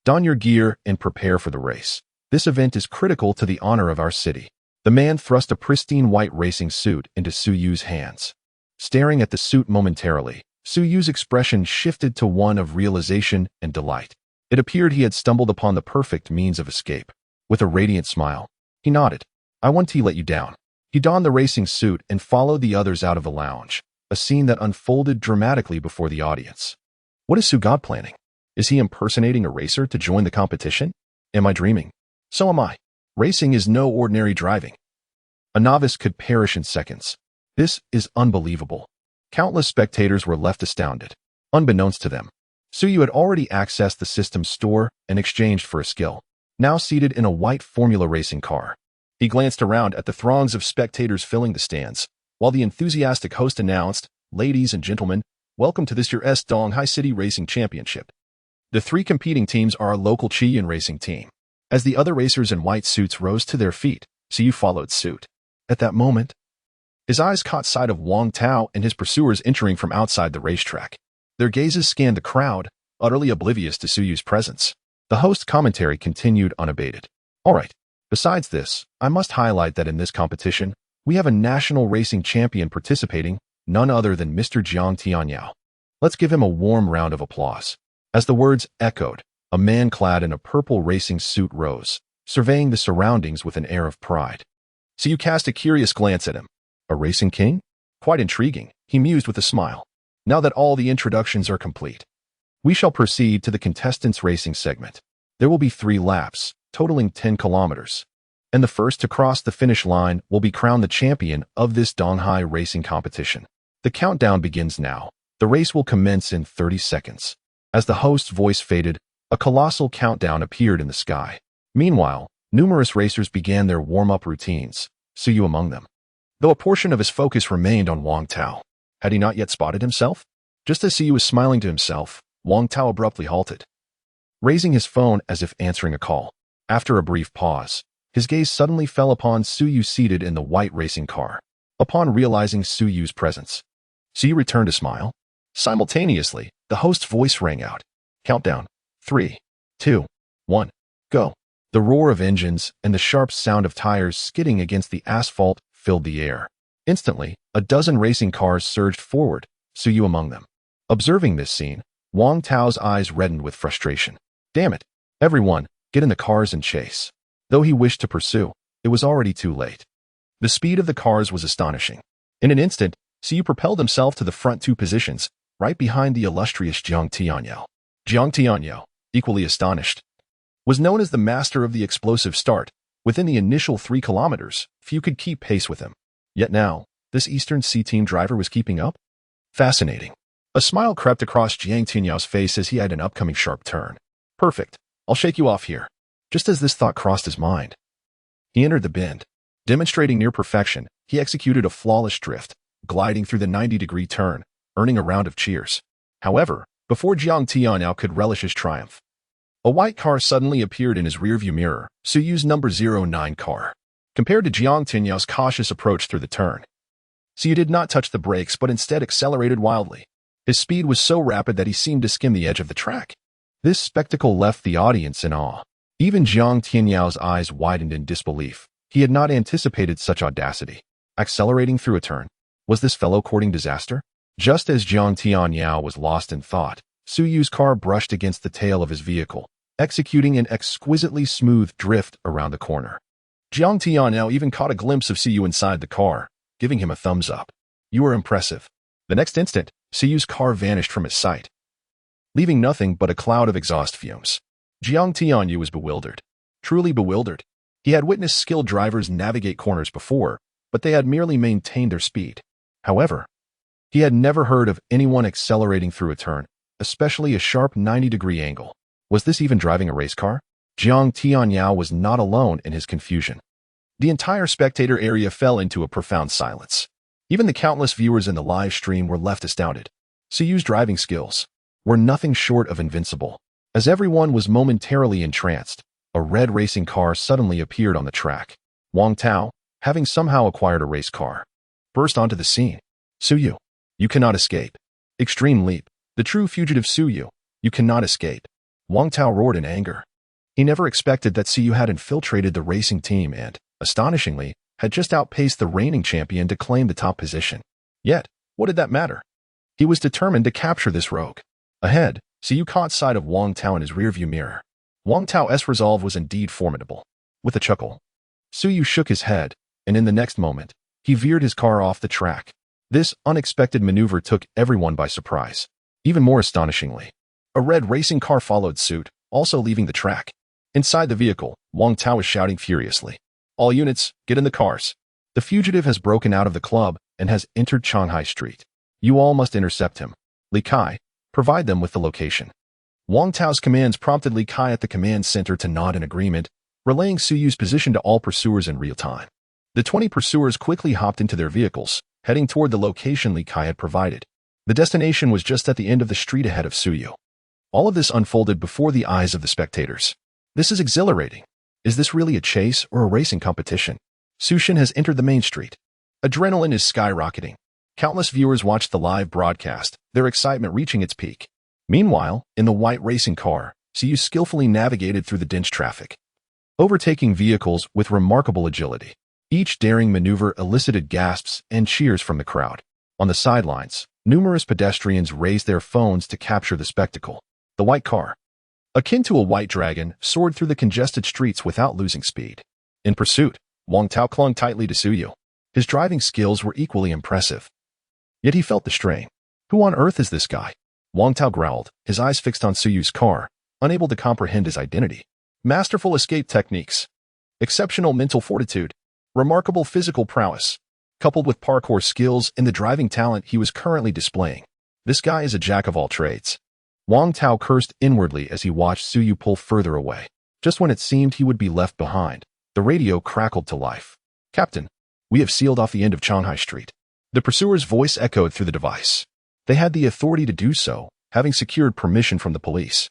don your gear and prepare for the race. This event is critical to the honor of our city. The man thrust a pristine white racing suit into Suyu's hands. Staring at the suit momentarily, Suyu's expression shifted to one of realization and delight. It appeared he had stumbled upon the perfect means of escape. With a radiant smile, he nodded. I won't let you down. He donned the racing suit and followed the others out of the lounge, a scene that unfolded dramatically before the audience. What is Sugod planning? Is he impersonating a racer to join the competition? Am I dreaming? So am I. Racing is no ordinary driving. A novice could perish in seconds. This is unbelievable. Countless spectators were left astounded. Unbeknownst to them, Siyu had already accessed the system's store and exchanged for a skill. Now seated in a white Formula racing car, he glanced around at the throngs of spectators filling the stands, while the enthusiastic host announced, Ladies and gentlemen, welcome to this year's Donghai City Racing Championship. The 3 competing teams are a local Chiyan racing team. As the other racers in white suits rose to their feet, Siyu followed suit. At that moment, his eyes caught sight of Wang Tao and his pursuers entering from outside the racetrack. Their gazes scanned the crowd, utterly oblivious to Suyu's presence. The host's commentary continued unabated. All right. Besides this, I must highlight that in this competition, we have a national racing champion participating, none other than Mr. Jiang Tianyao. Let's give him a warm round of applause. As the words echoed, a man clad in a purple racing suit rose, surveying the surroundings with an air of pride. Siyu cast a curious glance at him. A racing king? Quite intriguing, he mused with a smile. Now that all the introductions are complete, we shall proceed to the contestants' racing segment. There will be 3 laps, totaling 10 kilometers, and the first to cross the finish line will be crowned the champion of this Donghai racing competition. The countdown begins now. The race will commence in 30 seconds. As the host's voice faded, a colossal countdown appeared in the sky. Meanwhile, numerous racers began their warm-up routines, Siyu among them, though a portion of his focus remained on Wang Tao. Had he not yet spotted himself? Just as Siyu was smiling to himself, Wang Tao abruptly halted, raising his phone as if answering a call. After a brief pause, his gaze suddenly fell upon Siyu seated in the white racing car. Upon realizing Suyu's presence, Siyu returned a smile. Simultaneously, the host's voice rang out. Countdown. 3, 2, 1, go. The roar of engines and the sharp sound of tires skidding against the asphalt filled the air. Instantly, a dozen racing cars surged forward, Siyu among them. Observing this scene, Wang Tao's eyes reddened with frustration. Damn it. Everyone, get in the cars and chase. Though he wished to pursue, it was already too late. The speed of the cars was astonishing. In an instant, Siyu propelled himself to the front two positions, right behind the illustrious Jiang Tianyao. Jiang Tianyao, equally astonished, was known as the master of the explosive start. Within the initial 3 kilometers, few could keep pace with him. Yet now, this Eastern C-Team driver was keeping up? Fascinating. A smile crept across Jiang Tianyao's face as he had an upcoming sharp turn. Perfect. I'll shake you off here. Just as this thought crossed his mind, he entered the bend. Demonstrating near perfection, he executed a flawless drift, gliding through the 90-degree turn, earning a round of cheers. However, before Jiang Tianyao could relish his triumph, a white car suddenly appeared in his rearview mirror, Suyu's number 09 car. Compared to Jiang Tianyao's cautious approach through the turn, Siyu did not touch the brakes but instead accelerated wildly. His speed was so rapid that he seemed to skim the edge of the track. This spectacle left the audience in awe. Even Jiang Tianyao's eyes widened in disbelief. He had not anticipated such audacity. Accelerating through a turn. Was this fellow courting disaster? Just as Jiang Tianyao was lost in thought, Suyu's car brushed against the tail of his vehicle, executing an exquisitely smooth drift around the corner. Jiang Tianyao even caught a glimpse of Siyu inside the car, giving him a thumbs up. You are impressive. The next instant, Siyu's car vanished from his sight, leaving nothing but a cloud of exhaust fumes. Jiang Tianyu was bewildered. Truly bewildered. He had witnessed skilled drivers navigate corners before, but they had merely maintained their speed. However, he had never heard of anyone accelerating through a turn, especially a sharp 90-degree angle. Was this even driving a race car? Jiang Tianyao was not alone in his confusion. The entire spectator area fell into a profound silence. Even the countless viewers in the live stream were left astounded. Siyu's driving skills were nothing short of invincible. As everyone was momentarily entranced, a red racing car suddenly appeared on the track. Wang Tao, having somehow acquired a race car, burst onto the scene. Suyu, you cannot escape. Extreme leap. The true fugitive Suyu, you cannot escape. Wang Tao roared in anger. He never expected that Siyu had infiltrated the racing team and, astonishingly, had just outpaced the reigning champion to claim the top position. Yet, what did that matter? He was determined to capture this rogue. Ahead, Siyu caught sight of Wang Tao in his rearview mirror. Wang Tao's resolve was indeed formidable. With a chuckle, Suyu shook his head, and in the next moment, he veered his car off the track. This unexpected maneuver took everyone by surprise. Even more astonishingly, a red racing car followed suit, also leaving the track. Inside the vehicle, Wang Tao was shouting furiously. All units, get in the cars. The fugitive has broken out of the club and has entered Shanghai Street. You all must intercept him. Li Kai, provide them with the location. Wang Tao's commands prompted Li Kai at the command center to nod in agreement, relaying Suyu's position to all pursuers in real time. The 20 pursuers quickly hopped into their vehicles, heading toward the location Li Kai had provided. The destination was just at the end of the street ahead of Suyu. All of this unfolded before the eyes of the spectators. This is exhilarating. Is this really a chase or a racing competition? Sushin has entered the main street. Adrenaline is skyrocketing. Countless viewers watched the live broadcast, their excitement reaching its peak. Meanwhile, in the white racing car, Siyu skillfully navigated through the dense traffic, overtaking vehicles with remarkable agility. Each daring maneuver elicited gasps and cheers from the crowd. On the sidelines, numerous pedestrians raised their phones to capture the spectacle. The white car, akin to a white dragon, soared through the congested streets without losing speed. In pursuit, Wang Tao clung tightly to Suyu. His driving skills were equally impressive. Yet he felt the strain. Who on earth is this guy? Wang Tao growled, his eyes fixed on Suyu's car, unable to comprehend his identity. Masterful escape techniques, exceptional mental fortitude, remarkable physical prowess, coupled with parkour skills and the driving talent he was currently displaying. This guy is a jack of all trades. Wang Tao cursed inwardly as he watched Suyu pull further away. Just when it seemed he would be left behind, the radio crackled to life. Captain, we have sealed off the end of Shanghai Street. The pursuer's voice echoed through the device. They had the authority to do so, having secured permission from the police.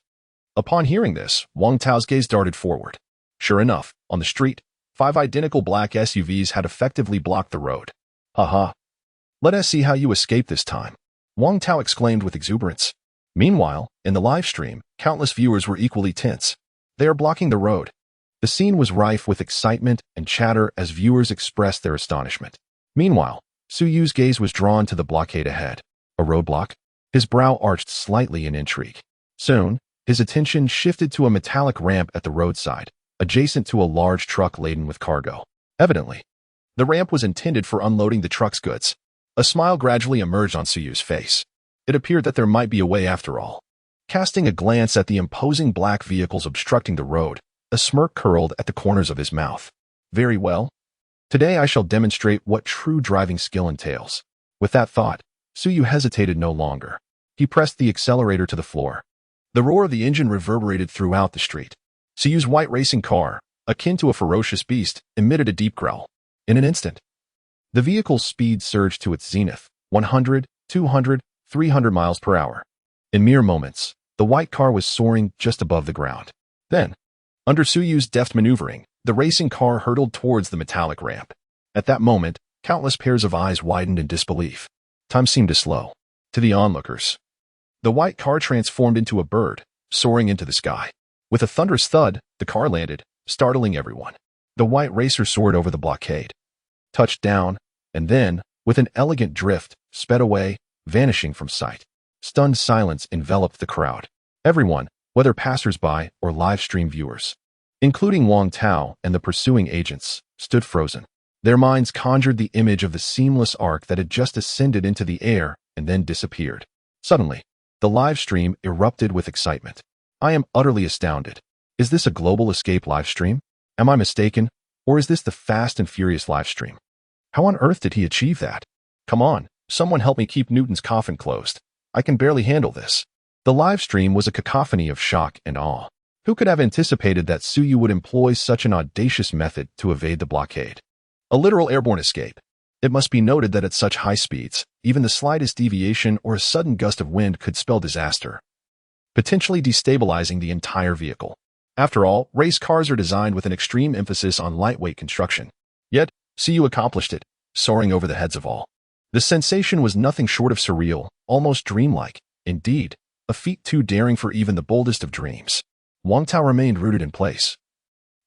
Upon hearing this, Wang Tao's gaze darted forward. Sure enough, on the street, 5 identical black SUVs had effectively blocked the road. Haha. Let us see how you escape this time, Wang Tao exclaimed with exuberance. Meanwhile, in the live stream, countless viewers were equally tense. They are blocking the road. The scene was rife with excitement and chatter as viewers expressed their astonishment. Meanwhile, Suyu's gaze was drawn to the blockade ahead. A roadblock? His brow arched slightly in intrigue. Soon, his attention shifted to a metallic ramp at the roadside, adjacent to a large truck laden with cargo. Evidently, the ramp was intended for unloading the truck's goods. A smile gradually emerged on Suyu's face. It appeared that there might be a way after all. Casting a glance at the imposing black vehicles obstructing the road, a smirk curled at the corners of his mouth. Very well. Today I shall demonstrate what true driving skill entails. With that thought, Suyu hesitated no longer. He pressed the accelerator to the floor. The roar of the engine reverberated throughout the street. Suyu's white racing car, akin to a ferocious beast, emitted a deep growl. In an instant, the vehicle's speed surged to its zenith, 100, 200, 300 miles per hour. In mere moments, the white car was soaring just above the ground. Then, under Suyu's deft maneuvering, the racing car hurtled towards the metallic ramp. At that moment, countless pairs of eyes widened in disbelief. Time seemed to slow. To the onlookers, the white car transformed into a bird, soaring into the sky. With a thunderous thud, the car landed, startling everyone. The white racer soared over the blockade, touched down, and then, with an elegant drift, sped away, vanishing from sight. Stunned silence enveloped the crowd. Everyone, whether passers-by or live-stream viewers, including Wang Tao and the pursuing agents, stood frozen. Their minds conjured the image of the seamless arc that had just ascended into the air and then disappeared. Suddenly, the live stream erupted with excitement. I am utterly astounded. Is this a global escape live stream? Am I mistaken? Or is this the Fast and Furious live stream? How on earth did he achieve that? Come on, someone help me keep Newton's coffin closed. I can barely handle this. The live stream was a cacophony of shock and awe. Who could have anticipated that Suyu would employ such an audacious method to evade the blockade? A literal airborne escape. It must be noted that at such high speeds, even the slightest deviation or a sudden gust of wind could spell disaster, potentially destabilizing the entire vehicle. After all, race cars are designed with an extreme emphasis on lightweight construction. Yet, Suyu accomplished it, soaring over the heads of all. The sensation was nothing short of surreal, almost dreamlike. Indeed, a feat too daring for even the boldest of dreams. Wang Tao remained rooted in place,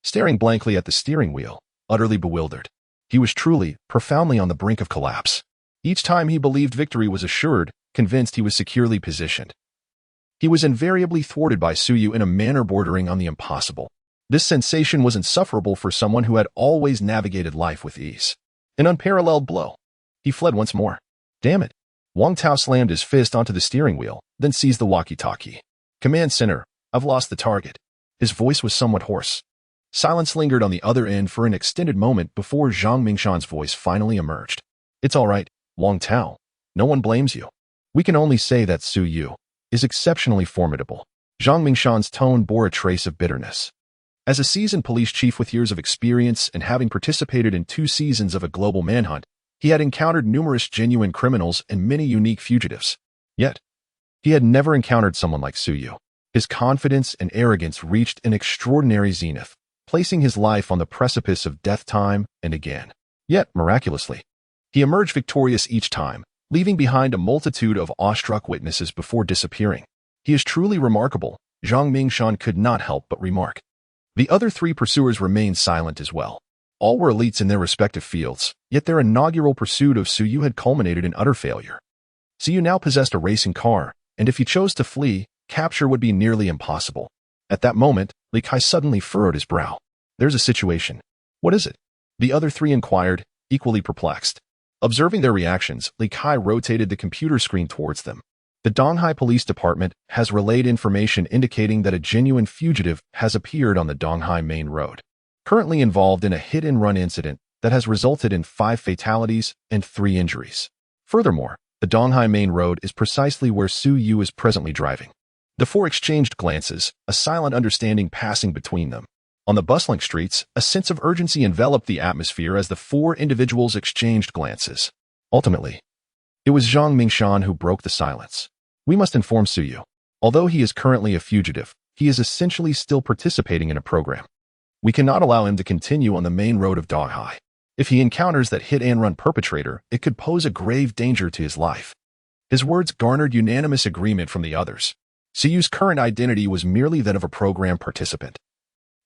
staring blankly at the steering wheel, utterly bewildered. He was truly, profoundly on the brink of collapse. Each time he believed victory was assured, convinced he was securely positioned, he was invariably thwarted by Suyu in a manner bordering on the impossible. This sensation was insufferable for someone who had always navigated life with ease. An unparalleled blow. He fled once more. Damn it. Wang Tao slammed his fist onto the steering wheel, then seized the walkie-talkie. Command center, I've lost the target. His voice was somewhat hoarse. Silence lingered on the other end for an extended moment before Zhang Mingshan's voice finally emerged. It's all right, Wang Tao. No one blames you. We can only say that Suyu is exceptionally formidable. Zhang Mingshan's tone bore a trace of bitterness. As a seasoned police chief with years of experience and having participated in 2 seasons of a global manhunt, he had encountered numerous genuine criminals and many unique fugitives. Yet, he had never encountered someone like Suyu. His confidence and arrogance reached an extraordinary zenith, placing his life on the precipice of death time and again. Yet, miraculously, he emerged victorious each time, leaving behind a multitude of awestruck witnesses before disappearing. He is truly remarkable, Zhang Mingshan could not help but remark. The other 3 pursuers remained silent as well. All were elites in their respective fields, yet their inaugural pursuit of Suyu had culminated in utter failure. Suyu now possessed a racing car, and if he chose to flee, capture would be nearly impossible. At that moment, Li Kai suddenly furrowed his brow. There's a situation. What is it? The other 3 inquired, equally perplexed. Observing their reactions, Li Kai rotated the computer screen towards them. The Donghai Police Department has relayed information indicating that a genuine fugitive has appeared on the Donghai main road, currently involved in a hit-and-run incident that has resulted in 5 fatalities and 3 injuries. Furthermore, the Donghai main road is precisely where Suyu is presently driving. The 4 exchanged glances, a silent understanding passing between them. On the bustling streets, a sense of urgency enveloped the atmosphere as the 4 individuals exchanged glances. Ultimately, it was Zhang Mingshan who broke the silence. We must inform Suyu. Although he is currently a fugitive, he is essentially still participating in a program. We cannot allow him to continue on the main road of Donghai. If he encounters that hit-and-run perpetrator, it could pose a grave danger to his life. His words garnered unanimous agreement from the others. Suyu's current identity was merely that of a program participant,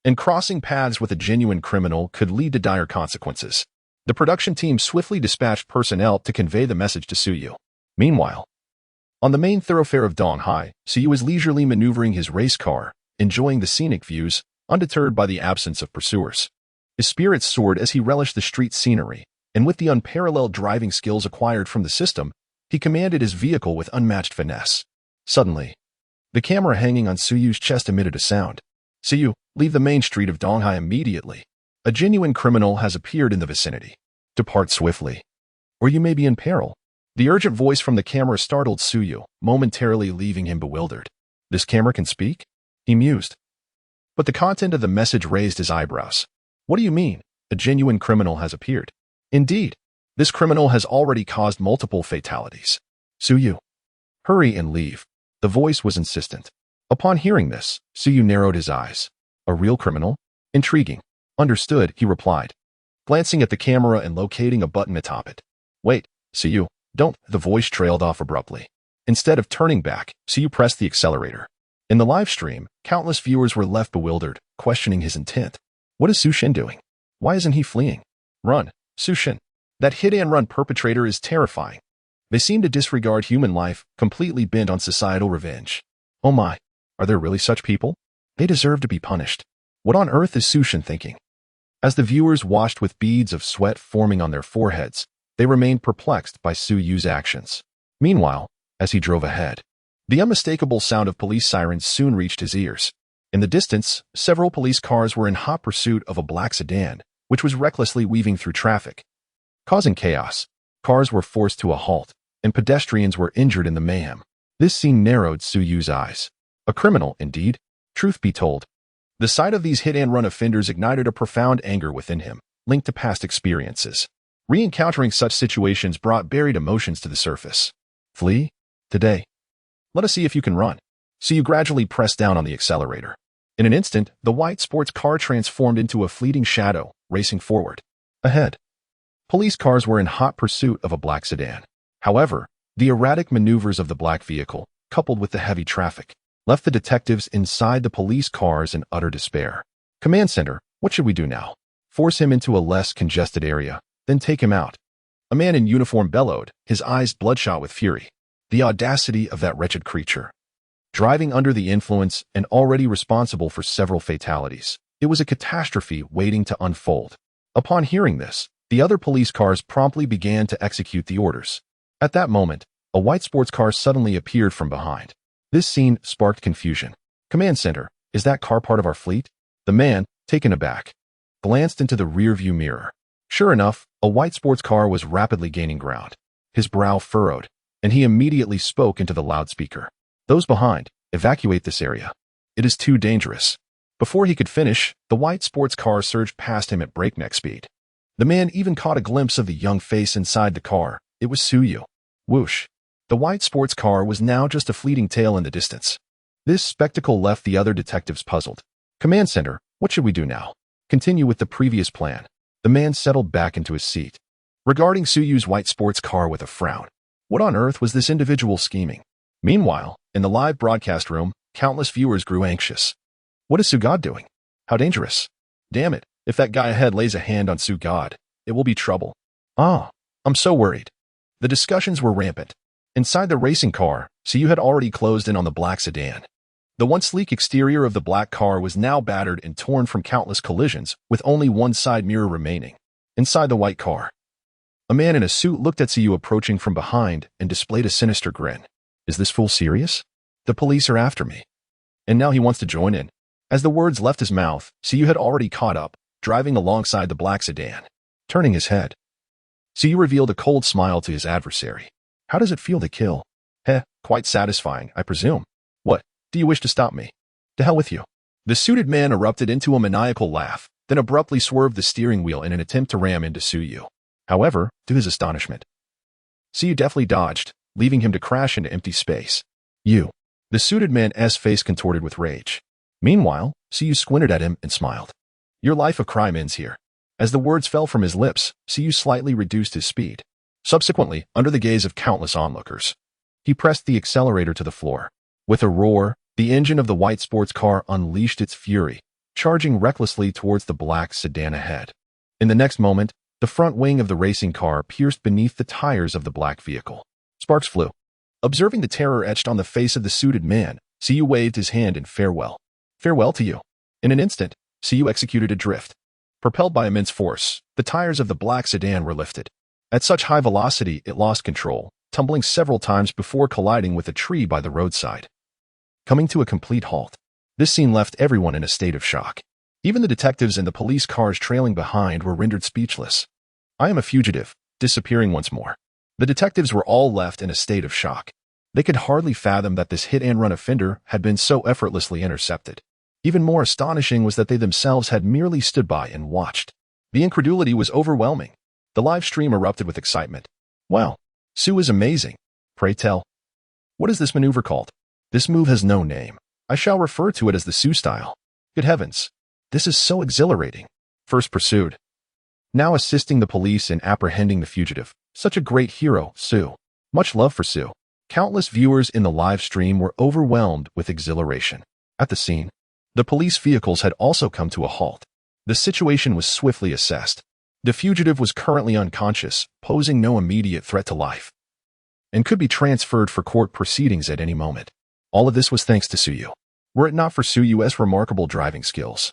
and crossing paths with a genuine criminal could lead to dire consequences. The production team swiftly dispatched personnel to convey the message to Suyu. Meanwhile, on the main thoroughfare of Donghai, Suyu was leisurely maneuvering his race car, enjoying the scenic views, undeterred by the absence of pursuers. His spirits soared as he relished the street scenery, and with the unparalleled driving skills acquired from the system, he commanded his vehicle with unmatched finesse. Suddenly, the camera hanging on Suyu's chest emitted a sound. Suyu, leave the main street of Donghai immediately. A genuine criminal has appeared in the vicinity. Depart swiftly, or you may be in peril. The urgent voice from the camera startled Suyu, momentarily leaving him bewildered. This camera can speak? He mused. But the content of the message raised his eyebrows. What do you mean? A genuine criminal has appeared. Indeed, this criminal has already caused multiple fatalities. Suyu, hurry and leave. The voice was insistent. Upon hearing this, Suyu narrowed his eyes. A real criminal? Intriguing. Understood, he replied, glancing at the camera and locating a button atop it. Wait, Suyu, don't. The voice trailed off abruptly. Instead of turning back, Suyu pressed the accelerator. In the live stream, countless viewers were left bewildered, questioning his intent. What is Sushin doing? Why isn't he fleeing? Run, Sushin. That hit-and-run perpetrator is terrifying. They seem to disregard human life, completely bent on societal revenge. Oh my, are there really such people? They deserve to be punished. What on earth is Sushin thinking? As the viewers watched with beads of sweat forming on their foreheads, they remained perplexed by Suyu's actions. Meanwhile, as he drove ahead, the unmistakable sound of police sirens soon reached his ears. In the distance, several police cars were in hot pursuit of a black sedan, which was recklessly weaving through traffic. Causing chaos, cars were forced to a halt, and pedestrians were injured in the mayhem. This scene narrowed Suyu's eyes. A criminal, indeed. Truth be told, the sight of these hit-and-run offenders ignited a profound anger within him, linked to past experiences. Re-encountering such situations brought buried emotions to the surface. Flee? Today. Let us see if you can run. Suyu gradually pressed down on the accelerator. In an instant, the white sports car transformed into a fleeting shadow, racing forward. Ahead, police cars were in hot pursuit of a black sedan. However, the erratic maneuvers of the black vehicle, coupled with the heavy traffic, left the detectives inside the police cars in utter despair. Command Center, what should we do now? Force him into a less congested area, then take him out. A man in uniform bellowed, his eyes bloodshot with fury. The audacity of that wretched creature. Driving under the influence and already responsible for several fatalities, it was a catastrophe waiting to unfold. Upon hearing this, the other police cars promptly began to execute the orders. At that moment, a white sports car suddenly appeared from behind. This scene sparked confusion. Command Center, is that car part of our fleet? The man, taken aback, glanced into the rearview mirror. Sure enough, a white sports car was rapidly gaining ground. His brow furrowed, and he immediately spoke into the loudspeaker. Those behind, evacuate this area. It is too dangerous. Before he could finish, the white sports car surged past him at breakneck speed. The man even caught a glimpse of the young face inside the car. It was Suyu. Whoosh. The white sports car was now just a fleeting tail in the distance. This spectacle left the other detectives puzzled. Command Center, what should we do now? Continue with the previous plan. The man settled back into his seat, regarding Suyu's white sports car with a frown. What on earth was this individual scheming? Meanwhile, in the live broadcast room, countless viewers grew anxious. What is Sugad doing? How dangerous? Damn it, if that guy ahead lays a hand on Sugad, it will be trouble. Ah, I'm so worried. The discussions were rampant. Inside the racing car, Suyu had already closed in on the black sedan. The once sleek exterior of the black car was now battered and torn from countless collisions, with only one side mirror remaining. Inside the white car, a man in a suit looked at Suyu approaching from behind and displayed a sinister grin. Is this fool serious? The police are after me. And now he wants to join in. As the words left his mouth, Suyu had already caught up, driving alongside the black sedan. Turning his head, Suyu revealed a cold smile to his adversary. How does it feel to kill? Quite satisfying, I presume. What, do you wish to stop me? To hell with you. The suited man erupted into a maniacal laugh, then abruptly swerved the steering wheel in an attempt to ram into Suyu. However, to his astonishment, Suyu deftly dodged, leaving him to crash into empty space. You. The suited man's face contorted with rage. Meanwhile, Suyu squinted at him and smiled. Your life of crime ends here. As the words fell from his lips, Suyu slightly reduced his speed. Subsequently, under the gaze of countless onlookers, he pressed the accelerator to the floor. With a roar, the engine of the white sports car unleashed its fury, charging recklessly towards the black sedan ahead. In the next moment, the front wing of the racing car pierced beneath the tires of the black vehicle. Sparks flew. Observing the terror etched on the face of the suited man, Suyu waved his hand in farewell. Farewell to you. In an instant, Suyu executed a drift, Propelled by immense force, the tires of the black sedan were lifted. At such high velocity, it lost control, tumbling several times before colliding with a tree by the roadside. Coming to a complete halt. This scene left everyone in a state of shock. Even the detectives and the police cars trailing behind were rendered speechless. I am a fugitive, disappearing once more. The detectives were all left in a state of shock. They could hardly fathom that this hit-and-run offender had been so effortlessly intercepted. Even more astonishing was that they themselves had merely stood by and watched. The incredulity was overwhelming. The live stream erupted with excitement. Wow, Sue is amazing. Pray tell. What is this maneuver called? This move has no name. I shall refer to it as the Sue style. Good heavens. This is so exhilarating. First pursued. Now assisting the police in apprehending the fugitive. Such a great hero, Sue. Much love for Sue. Countless viewers in the live stream were overwhelmed with exhilaration. At the scene, the police vehicles had also come to a halt. The situation was swiftly assessed. The fugitive was currently unconscious, posing no immediate threat to life, and could be transferred for court proceedings at any moment. All of this was thanks to Suyu. Were it not for Suyu's remarkable driving skills,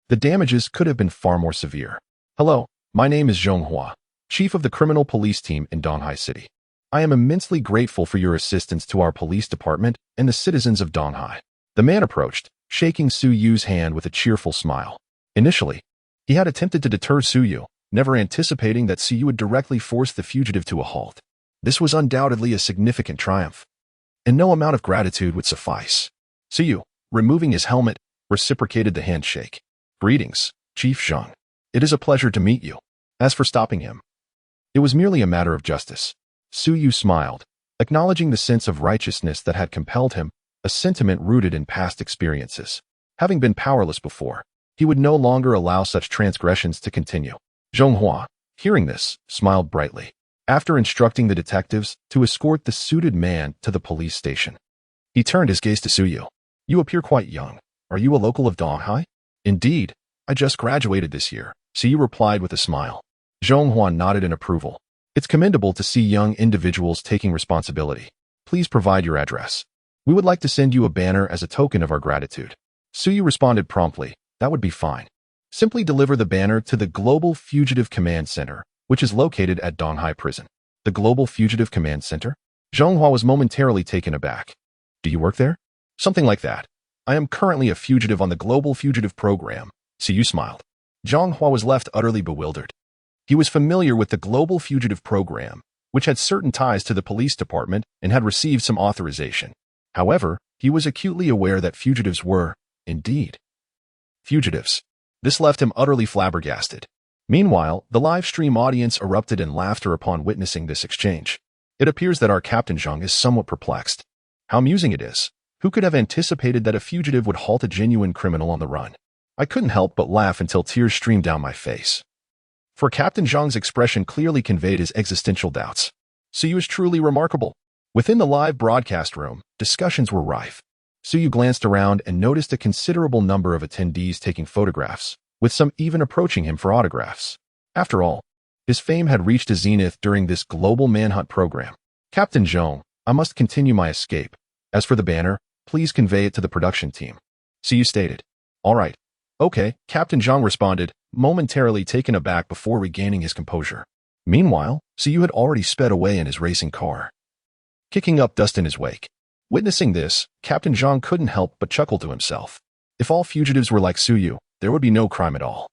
the damages could have been far more severe. Hello, my name is Zhonghua, Chief of the Criminal Police Team in Donghai City. I am immensely grateful for your assistance to our police department and the citizens of Donghai. The man approached, shaking Suyu's hand with a cheerful smile. Initially, he had attempted to deter Suyu, never anticipating that Suyu would directly force the fugitive to a halt. This was undoubtedly a significant triumph, and no amount of gratitude would suffice. Suyu, removing his helmet, reciprocated the handshake. Greetings, Chief Zhang. It is a pleasure to meet you. As for stopping him, it was merely a matter of justice. Suyu smiled, acknowledging the sense of righteousness that had compelled him, a sentiment rooted in past experiences. Having been powerless before, he would no longer allow such transgressions to continue. Zhonghua, hearing this, smiled brightly. After instructing the detectives to escort the suited man to the police station, he turned his gaze to Suyu. You appear quite young. Are you a local of Donghai? Indeed, I just graduated this year, Suyu replied with a smile. Zhonghua nodded in approval. It's commendable to see young individuals taking responsibility. Please provide your address. We would like to send you a banner as a token of our gratitude. Suyu responded promptly. That would be fine. Simply deliver the banner to the Global Fugitive Command Center, which is located at Donghai Prison. The Global Fugitive Command Center? Zhonghua was momentarily taken aback. Do you work there? Something like that. I am currently a fugitive on the Global Fugitive Program. Suyu smiled. Zhonghua was left utterly bewildered. He was familiar with the Global Fugitive Program, which had certain ties to the police department and had received some authorization. However, he was acutely aware that fugitives were, indeed, fugitives. This left him utterly flabbergasted. Meanwhile, the live stream audience erupted in laughter upon witnessing this exchange. It appears that our Captain Zhang is somewhat perplexed. How amusing it is. Who could have anticipated that a fugitive would halt a genuine criminal on the run? I couldn't help but laugh until tears streamed down my face. For Captain Zhang's expression clearly conveyed his existential doubts. Suyu is truly remarkable. Within the live broadcast room, discussions were rife. Suyu glanced around and noticed a considerable number of attendees taking photographs, with some even approaching him for autographs. After all, his fame had reached a zenith during this global manhunt program. Captain Zhang, I must continue my escape. As for the banner, please convey it to the production team. Suyu stated. All right. Okay, Captain Zhang responded, momentarily taken aback before regaining his composure. Meanwhile, Suyu had already sped away in his racing car, kicking up dust in his wake. Witnessing this, Captain Zhang couldn't help but chuckle to himself. If all fugitives were like Suyu, there would be no crime at all,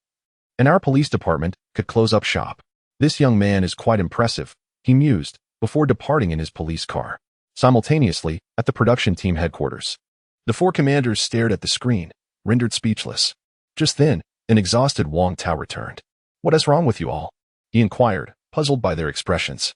and our police department could close up shop. This young man is quite impressive, he mused, before departing in his police car. Simultaneously, at the production team headquarters, the four commanders stared at the screen, rendered speechless. Just then, an exhausted Wang Tao returned. What is wrong with you all? He inquired, puzzled by their expressions.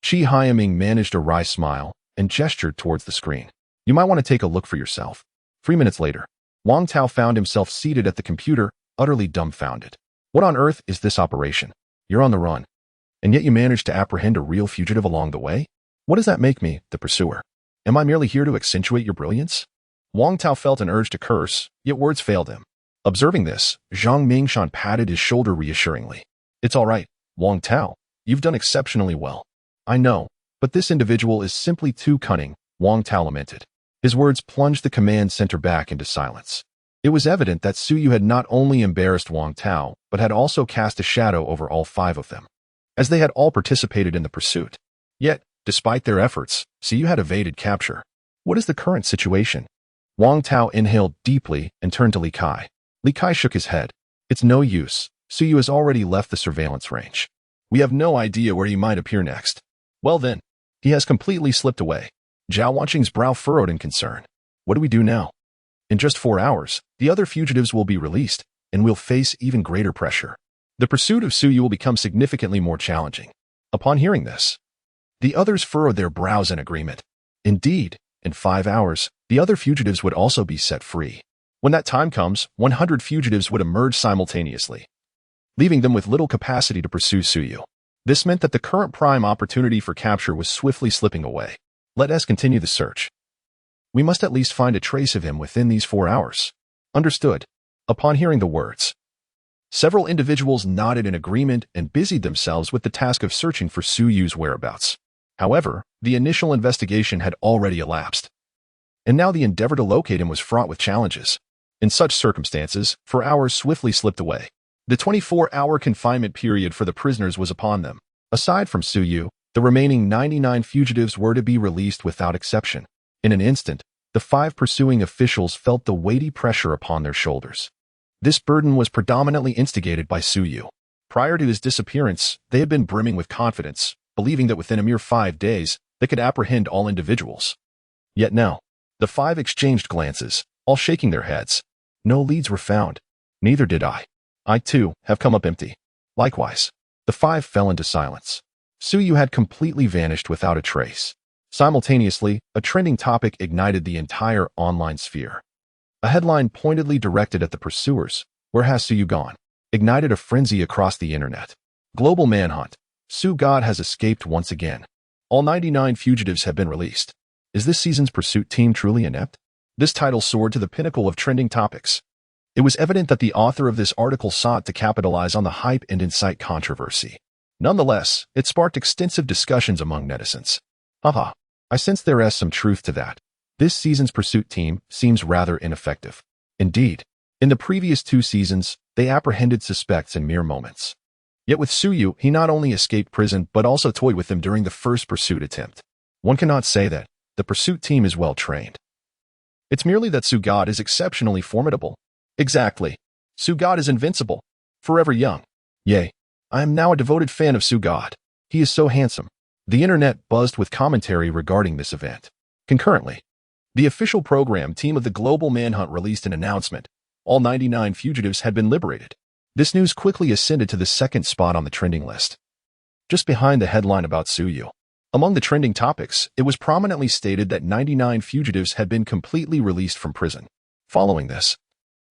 Chi Hyaming managed a wry smile and gestured towards the screen. You might want to take a look for yourself. 3 minutes later, Wang Tao found himself seated at the computer, utterly dumbfounded. What on earth is this operation? You're on the run, and yet you managed to apprehend a real fugitive along the way? What does that make me, the pursuer? Am I merely here to accentuate your brilliance? Wang Tao felt an urge to curse, yet words failed him. Observing this, Zhang Mingshan patted his shoulder reassuringly. It's all right, Wang Tao. You've done exceptionally well. I know, but this individual is simply too cunning, Wang Tao lamented. His words plunged the command center back into silence. It was evident that Su Yu had not only embarrassed Wang Tao, but had also cast a shadow over all 5 of them, as they had all participated in the pursuit. Yet, despite their efforts, Su Yu had evaded capture. What is the current situation? Wang Tao inhaled deeply and turned to Li Kai. Li Kai shook his head. It's no use. Su Yu has already left the surveillance range. We have no idea where he might appear next. Well then, he has completely slipped away. Zhao Wanqing's brow furrowed in concern. What do we do now? In just 4 hours, the other fugitives will be released, and we'll face even greater pressure. The pursuit of Su Yu will become significantly more challenging. Upon hearing this, the others furrowed their brows in agreement. Indeed, in 5 hours, the other fugitives would also be set free. When that time comes, 100 fugitives would emerge simultaneously, leaving them with little capacity to pursue Su Yu. This meant that the current prime opportunity for capture was swiftly slipping away. Let us continue the search. We must at least find a trace of him within these 4 hours. Understood. Upon hearing the words, several individuals nodded in agreement and busied themselves with the task of searching for Su Yu's whereabouts. However, the initial investigation had already elapsed, and now the endeavor to locate him was fraught with challenges. In such circumstances, 4 hours swiftly slipped away. The 24-hour confinement period for the prisoners was upon them. Aside from Su Yu, the remaining 99 fugitives were to be released without exception. In an instant, the 5 pursuing officials felt the weighty pressure upon their shoulders. This burden was predominantly instigated by Su Yu. Prior to his disappearance, they had been brimming with confidence, believing that within a mere 5 days, they could apprehend all individuals. Yet now, the 5 exchanged glances, all shaking their heads. No leads were found. Neither did I. I, too, have come up empty. Likewise, the 5 fell into silence. Su Yu had completely vanished without a trace. Simultaneously, a trending topic ignited the entire online sphere. A headline pointedly directed at the pursuers, "Where has Su Yu gone?" ignited a frenzy across the internet. Global manhunt. Su God has escaped once again. All 99 fugitives have been released. Is this season's pursuit team truly inept? This title soared to the pinnacle of trending topics. It was evident that the author of this article sought to capitalize on the hype and incite controversy. Nonetheless, it sparked extensive discussions among netizens. Haha. I sense there is some truth to that. This season's pursuit team seems rather ineffective. Indeed, in the previous 2 seasons, they apprehended suspects in mere moments. Yet with Su Yu, he not only escaped prison but also toyed with them during the first pursuit attempt. One cannot say that the pursuit team is well trained. It's merely that Su God is exceptionally formidable. Exactly. Su God is invincible. Forever young. Yea, I am now a devoted fan of Su God. He is so handsome. The internet buzzed with commentary regarding this event. Concurrently, the official program team of the Global Manhunt released an announcement. All 99 fugitives had been liberated. This news quickly ascended to the 2nd spot on the trending list, just behind the headline about Su Yu. Among the trending topics, it was prominently stated that 99 fugitives had been completely released from prison. Following this,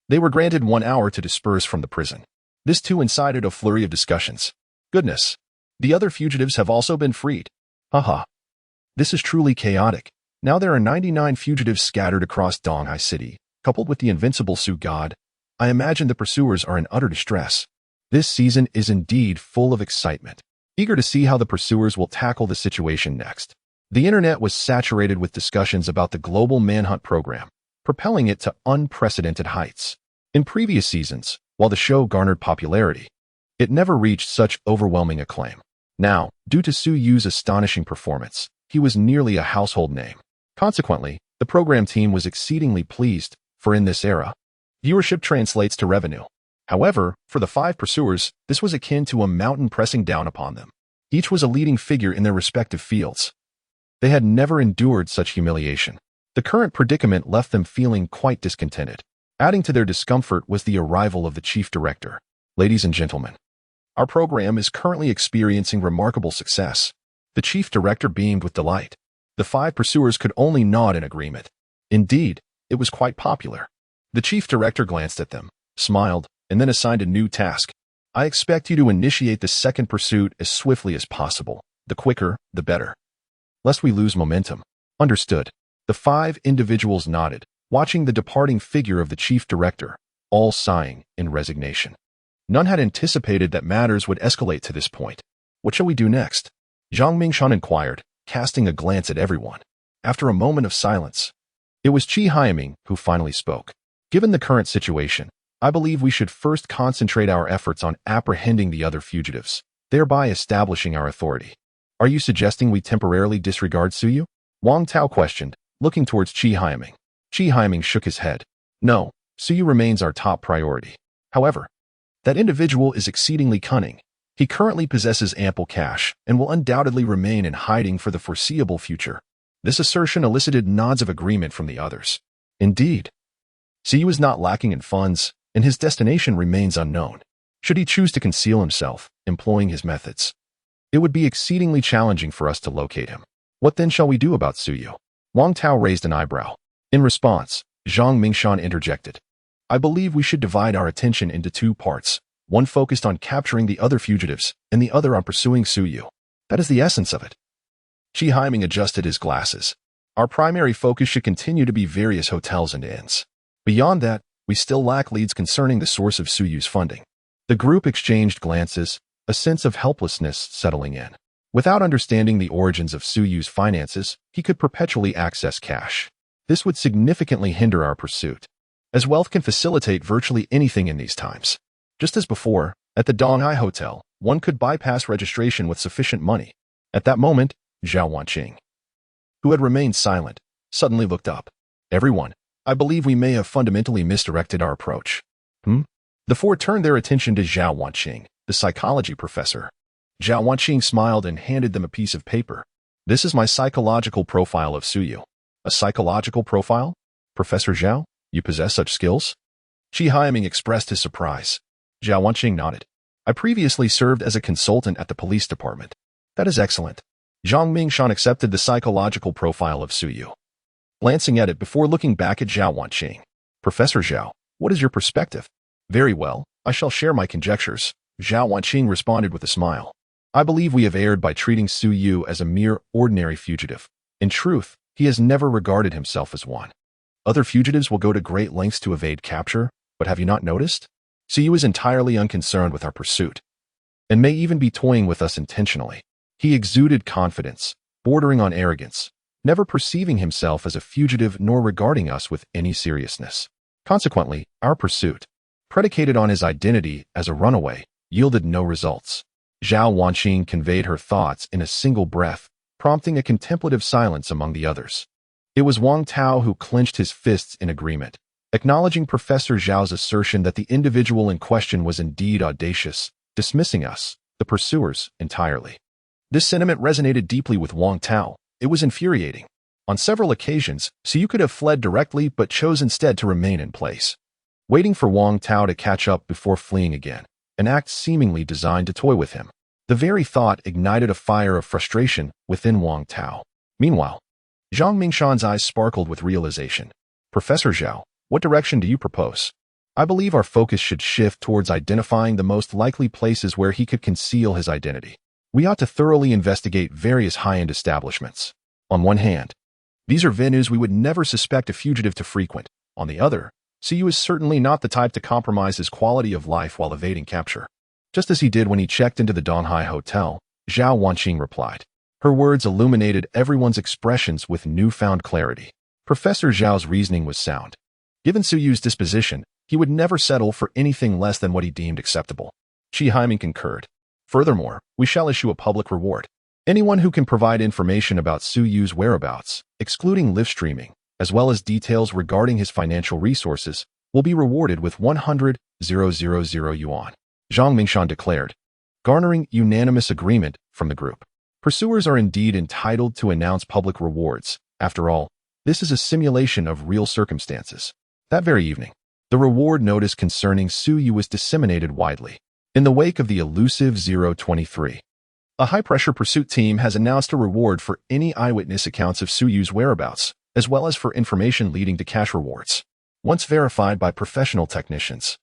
they were granted 1 hour to disperse from the prison. This too incited a flurry of discussions. Goodness. The other fugitives have also been freed. Haha. This is truly chaotic. Now there are 99 fugitives scattered across Donghai City, coupled with the invincible Su God. I imagine the pursuers are in utter distress. This season is indeed full of excitement. Eager to see how the pursuers will tackle the situation next. The internet was saturated with discussions about the Global Manhunt program, propelling it to unprecedented heights. In previous seasons, while the show garnered popularity, it never reached such overwhelming acclaim. Now, due to Su Yu's astonishing performance, he was nearly a household name. Consequently, the program team was exceedingly pleased, for in this era, viewership translates to revenue. However, for the 5 pursuers, this was akin to a mountain pressing down upon them. Each was a leading figure in their respective fields. They had never endured such humiliation. The current predicament left them feeling quite discontented. Adding to their discomfort was the arrival of the chief director. Ladies and gentlemen, our program is currently experiencing remarkable success. The chief director beamed with delight. The 5 pursuers could only nod in agreement. Indeed, it was quite popular. The chief director glanced at them, smiled, and then assigned a new task. I expect you to initiate the 2nd pursuit as swiftly as possible. The quicker, the better. Lest we lose momentum. Understood. The 5 individuals nodded, watching the departing figure of the chief director, all sighing in resignation. None had anticipated that matters would escalate to this point. What shall we do next? Zhang Mingshan inquired, casting a glance at everyone. After a moment of silence, it was Qi Haiming who finally spoke. Given the current situation, I believe we should first concentrate our efforts on apprehending the other fugitives, thereby establishing our authority. Are you suggesting we temporarily disregard Suyu? Wang Tao questioned, looking towards Qi Haiming. Qi Haiming shook his head. No, Suyu remains our top priority. However, that individual is exceedingly cunning. He currently possesses ample cash and will undoubtedly remain in hiding for the foreseeable future. This assertion elicited nods of agreement from the others. Indeed, Suyu is not lacking in funds, and his destination remains unknown. Should he choose to conceal himself, employing his methods, it would be exceedingly challenging for us to locate him. What then shall we do about Suyu? Wang Tao raised an eyebrow. In response, Zhang Mingshan interjected. I believe we should divide our attention into two parts, one focused on capturing the other fugitives, and the other on pursuing Suyu. That is the essence of it. Qi Haiming adjusted his glasses. Our primary focus should continue to be various hotels and inns. Beyond that, we still lack leads concerning the source of Suyu's funding. The group exchanged glances, a sense of helplessness settling in. Without understanding the origins of Suyu's finances, he could perpetually access cash. This would significantly hinder our pursuit, as wealth can facilitate virtually anything in these times. Just as before, at the Donghai Hotel, one could bypass registration with sufficient money. At that moment, Zhao Wanqing, who had remained silent, suddenly looked up. Everyone, I believe we may have fundamentally misdirected our approach. The four turned their attention to Zhao Wanqing, the psychology professor. Zhao Wanqing smiled and handed them a piece of paper. This is my psychological profile of Suyu. A psychological profile? Professor Zhao, you possess such skills? Qi Haiming expressed his surprise. Zhao Wanqing nodded. I previously served as a consultant at the police department. That is excellent. Zhang Mingshan accepted the psychological profile of Suyu, glancing at it before looking back at Zhao Wanqing. Professor Zhao, what is your perspective? Very well, I shall share my conjectures. Zhao Wanqing responded with a smile. I believe we have erred by treating Suyu as a mere ordinary fugitive. In truth, he has never regarded himself as one. Other fugitives will go to great lengths to evade capture, but have you not noticed? Suyu is entirely unconcerned with our pursuit, and may even be toying with us intentionally. He exuded confidence, bordering on arrogance, never perceiving himself as a fugitive nor regarding us with any seriousness. Consequently, our pursuit, predicated on his identity as a runaway, yielded no results. Zhao Wanqing conveyed her thoughts in a single breath, prompting a contemplative silence among the others. It was Wang Tao who clenched his fists in agreement, acknowledging Professor Zhao's assertion that the individual in question was indeed audacious, dismissing us, the pursuers, entirely. This sentiment resonated deeply with Wang Tao. It was infuriating. On several occasions, Suyu could have fled directly but chose instead to remain in place, waiting for Wang Tao to catch up before fleeing again, an act seemingly designed to toy with him. The very thought ignited a fire of frustration within Wang Tao. Meanwhile, Zhang Mingshan's eyes sparkled with realization. Professor Zhao, what direction do you propose? I believe our focus should shift towards identifying the most likely places where he could conceal his identity. We ought to thoroughly investigate various high-end establishments. On one hand, these are venues we would never suspect a fugitive to frequent. On the other, Suyu is certainly not the type to compromise his quality of life while evading capture. Just as he did when he checked into the Donghai Hotel, Zhao Wanqing replied. Her words illuminated everyone's expressions with newfound clarity. Professor Zhao's reasoning was sound. Given Suyu's disposition, he would never settle for anything less than what he deemed acceptable. Qi Haiming concurred. Furthermore, we shall issue a public reward. Anyone who can provide information about Suyu's whereabouts, excluding live streaming, as well as details regarding his financial resources, will be rewarded with 100,000 yuan. Zhang Mingshan declared, garnering unanimous agreement from the group. Pursuers are indeed entitled to announce public rewards. After all, this is a simulation of real circumstances. That very evening, the reward notice concerning Suyu was disseminated widely. In the wake of the elusive 023, a high-pressure pursuit team has announced a reward for any eyewitness accounts of Suyu's whereabouts, as well as for information leading to cash rewards. Once verified by professional technicians,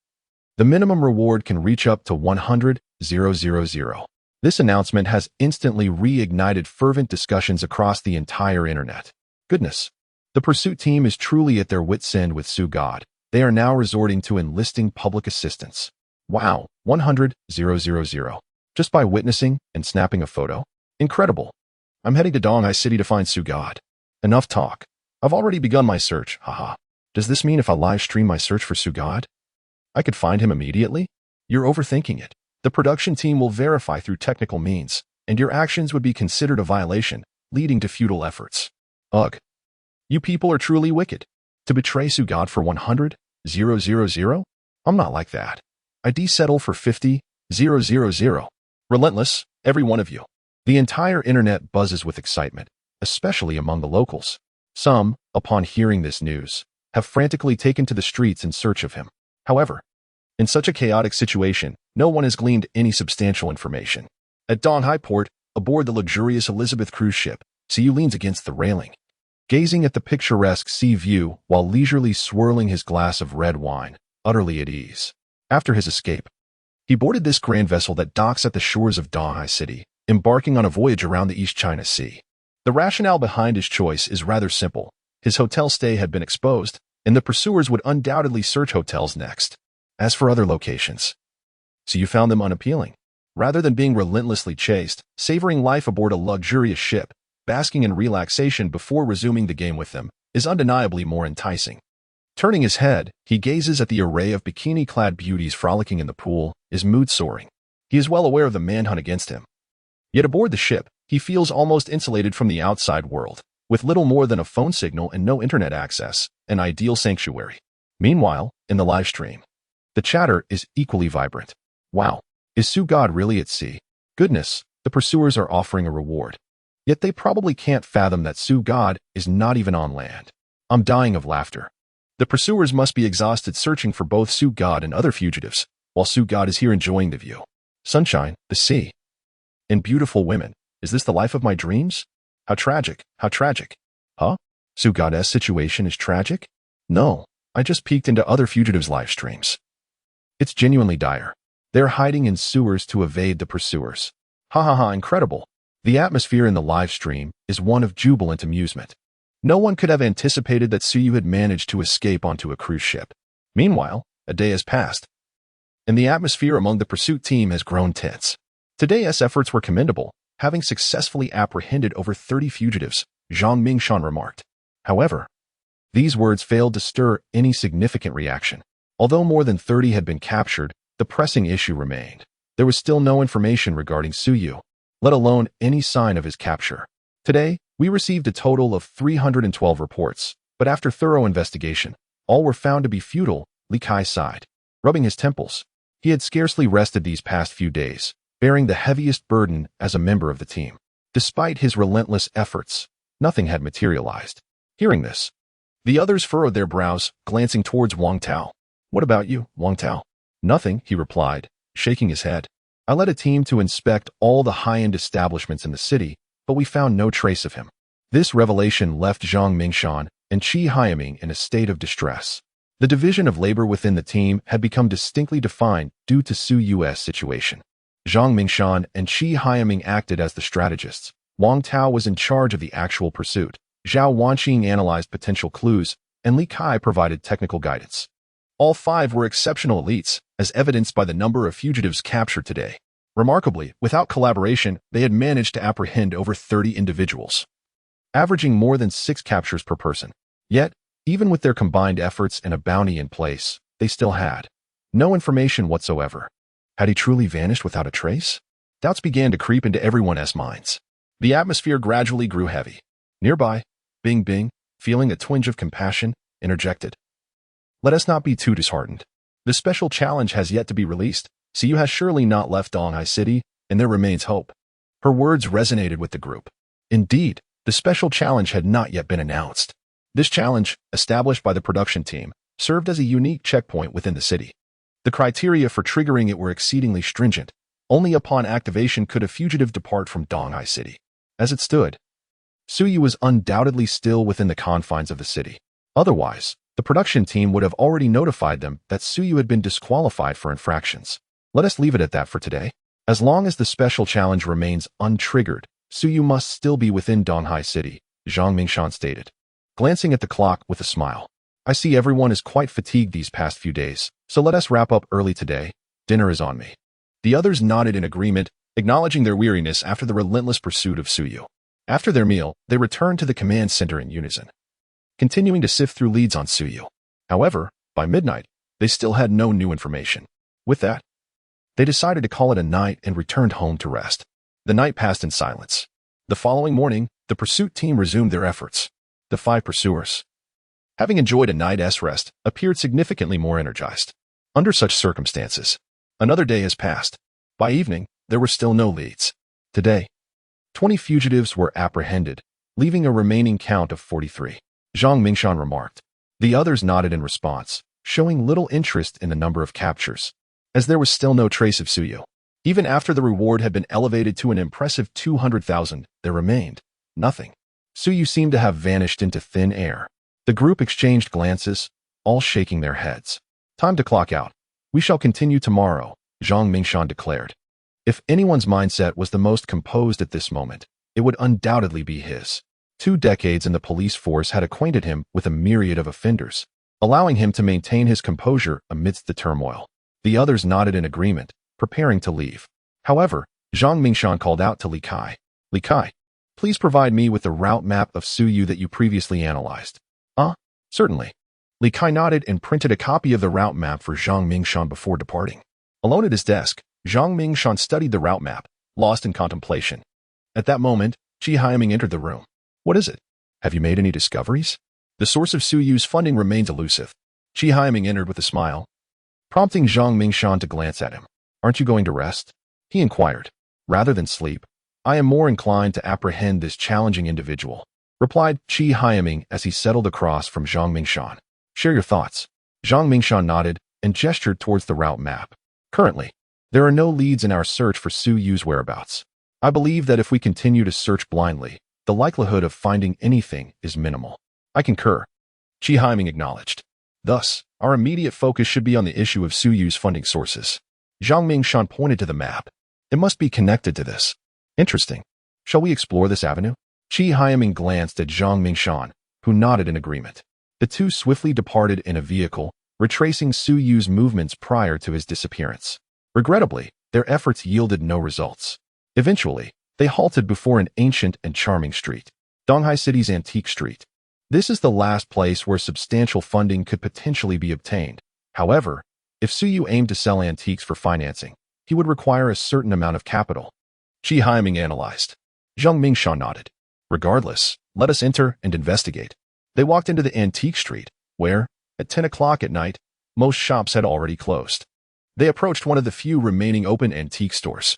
the minimum reward can reach up to 100,000. This announcement has instantly reignited fervent discussions across the entire internet. Goodness, the pursuit team is truly at their wits' end with Su God. They are now resorting to enlisting public assistance. Wow, 100,000. Just by witnessing and snapping a photo? Incredible. I'm heading to Donghai City to find Su God. Enough talk. I've already begun my search, haha. Does this mean if I live stream my search for Sugod, I could find him immediately? You're overthinking it. The production team will verify through technical means, and your actions would be considered a violation, leading to futile efforts. Ugh. You people are truly wicked. To betray Sugod for 100,000? I'm not like that. I'd settle for 50,000. Relentless, every one of you. The entire internet buzzes with excitement, especially among the locals. Some, upon hearing this news, have frantically taken to the streets in search of him. However, in such a chaotic situation, no one has gleaned any substantial information. At Donghai Port, aboard the luxurious Elizabeth cruise ship, Siyu leans against the railing, gazing at the picturesque sea view while leisurely swirling his glass of red wine, utterly at ease. After his escape, he boarded this grand vessel that docks at the shores of Donghai City, embarking on a voyage around the East China Sea. The rationale behind his choice is rather simple. His hotel stay had been exposed, and the pursuers would undoubtedly search hotels next. As for other locations, so you found them unappealing. Rather than being relentlessly chased, savoring life aboard a luxurious ship, basking in relaxation before resuming the game with them, is undeniably more enticing. Turning his head, he gazes at the array of bikini-clad beauties frolicking in the pool, his mood soaring. He is well aware of the manhunt against him. Yet aboard the ship, he feels almost insulated from the outside world, with little more than a phone signal and no internet access, an ideal sanctuary. Meanwhile, in the live stream, the chatter is equally vibrant. Wow, is Sugod really at sea? Goodness, the pursuers are offering a reward. Yet they probably can't fathom that Sugod is not even on land. I'm dying of laughter. The pursuers must be exhausted searching for both Sugod and other fugitives, while Sugod is here enjoying the view. Sunshine, the sea, and beautiful women. Is this the life of my dreams? How tragic, how tragic. Huh? Sugod's situation is tragic? No, I just peeked into other fugitives' live streams. It's genuinely dire. They're hiding in sewers to evade the pursuers. Ha ha ha, incredible. The atmosphere in the live stream is one of jubilant amusement. No one could have anticipated that Suyu had managed to escape onto a cruise ship. Meanwhile, a day has passed, and the atmosphere among the pursuit team has grown tense. Today's efforts were commendable, having successfully apprehended over 30 fugitives, Zhang Mingshan remarked. However, these words failed to stir any significant reaction. Although more than 30 had been captured, the pressing issue remained. There was still no information regarding Suyu, let alone any sign of his capture. Today, we received a total of 312 reports, but after thorough investigation, all were found to be futile, Li Kai sighed. Rubbing his temples, he had scarcely rested these past few days, bearing the heaviest burden as a member of the team. Despite his relentless efforts, nothing had materialized. Hearing this, the others furrowed their brows, glancing towards Wang Tao. What about you, Wang Tao? Nothing, he replied, shaking his head. I led a team to inspect all the high-end establishments in the city, but we found no trace of him. This revelation left Zhang Mingshan and Qi Haiming in a state of distress. The division of labor within the team had become distinctly defined due to Su Yu's situation. Zhang Mingshan and Qi Haiming acted as the strategists. Wang Tao was in charge of the actual pursuit. Zhao Wanqing analyzed potential clues, and Li Kai provided technical guidance. All five were exceptional elites, as evidenced by the number of fugitives captured today. Remarkably, without collaboration, they had managed to apprehend over 30 individuals, averaging more than 6 captures per person. Yet, even with their combined efforts and a bounty in place, they still had no information whatsoever. Had he truly vanished without a trace? Doubts began to creep into everyone's minds. The atmosphere gradually grew heavy. Nearby, Bing Bing, feeling a twinge of compassion, interjected. Let us not be too disheartened. The special challenge has yet to be released. Siyu has surely not left Donghai City, and there remains hope. Her words resonated with the group. Indeed, the special challenge had not yet been announced. This challenge, established by the production team, served as a unique checkpoint within the city. The criteria for triggering it were exceedingly stringent. Only upon activation could a fugitive depart from Donghai City. As it stood, Suyu was undoubtedly still within the confines of the city. Otherwise, the production team would have already notified them that Suyu had been disqualified for infractions. Let us leave it at that for today. As long as the special challenge remains untriggered, Suyu must still be within Donghai City, Zhang Mingshan stated, glancing at the clock with a smile. I see everyone is quite fatigued these past few days, so let us wrap up early today. Dinner is on me. The others nodded in agreement, acknowledging their weariness after the relentless pursuit of Suyu. After their meal, they returned to the command center in unison, continuing to sift through leads on Suyu. However, by midnight, they still had no new information. With that, they decided to call it a night and returned home to rest. The night passed in silence. The following morning, the pursuit team resumed their efforts. The 5 pursuers, having enjoyed a night's rest, appeared significantly more energized. Under such circumstances, another day has passed. By evening, there were still no leads. Today, 20 fugitives were apprehended, leaving a remaining count of 43. Zhang Mingshan remarked. The others nodded in response, showing little interest in the number of captures, as there was still no trace of Suyu. Even after the reward had been elevated to an impressive 200,000, there remained nothing. Suyu seemed to have vanished into thin air. The group exchanged glances, all shaking their heads. Time to clock out. We shall continue tomorrow, Zhang Mingshan declared. If anyone's mindset was the most composed at this moment, it would undoubtedly be his. 2 decades in the police force had acquainted him with a myriad of offenders, allowing him to maintain his composure amidst the turmoil. The others nodded in agreement, preparing to leave. However, Zhang Mingshan called out to Li Kai. Li Kai, please provide me with the route map of Suyu that you previously analyzed. Certainly. Li Kai nodded and printed a copy of the route map for Zhang Mingshan before departing. Alone at his desk, Zhang Mingshan studied the route map, lost in contemplation. At that moment, Qi Haiming entered the room. What is it? Have you made any discoveries? The source of Suyu's funding remains elusive. Qi Haiming entered with a smile, prompting Zhang Mingshan to glance at him. Aren't you going to rest? He inquired. Rather than sleep, I am more inclined to apprehend this challenging individual, replied Qi Haiming as he settled across from Zhang Mingshan. Share your thoughts. Zhang Mingshan nodded and gestured towards the route map. Currently, there are no leads in our search for Suyu's whereabouts. I believe that if we continue to search blindly, the likelihood of finding anything is minimal. I concur. Qi Haiming acknowledged. Thus, our immediate focus should be on the issue of Suyu's funding sources. Zhang Mingshan pointed to the map. It must be connected to this. Interesting. Shall we explore this avenue? Qi Haiming glanced at Zhang Mingshan, who nodded in agreement. The two swiftly departed in a vehicle, retracing Suyu's movements prior to his disappearance. Regrettably, their efforts yielded no results. Eventually, they halted before an ancient and charming street, Donghai City's Antique Street. This is the last place where substantial funding could potentially be obtained. However, if Suyu aimed to sell antiques for financing, he would require a certain amount of capital. Qi Haiming analyzed. Zhang Mingshan nodded. Regardless, let us enter and investigate. They walked into the Antique Street, where, at 10 o'clock at night, most shops had already closed. They approached one of the few remaining open antique stores.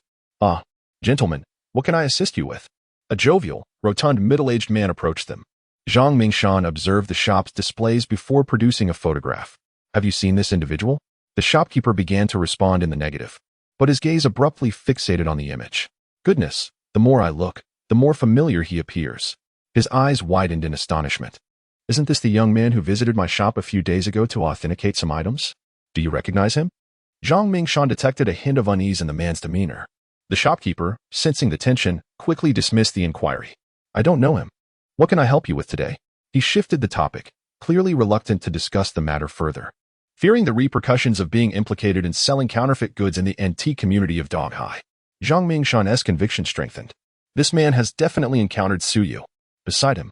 Gentlemen, what can I assist you with? A jovial, rotund middle-aged man approached them. Zhang Mingshan observed the shop's displays before producing a photograph. Have you seen this individual? The shopkeeper began to respond in the negative, but his gaze abruptly fixated on the image. Goodness, the more I look, the more familiar he appears. His eyes widened in astonishment. Isn't this the young man who visited my shop a few days ago to authenticate some items? Do you recognize him? Zhang Mingshan detected a hint of unease in the man's demeanor. The shopkeeper, sensing the tension, quickly dismissed the inquiry. I don't know him. What can I help you with today? He shifted the topic, clearly reluctant to discuss the matter further. Fearing the repercussions of being implicated in selling counterfeit goods in the antique community of Donghai, Zhang Mingshan's conviction strengthened. This man has definitely encountered Suyu. Beside him,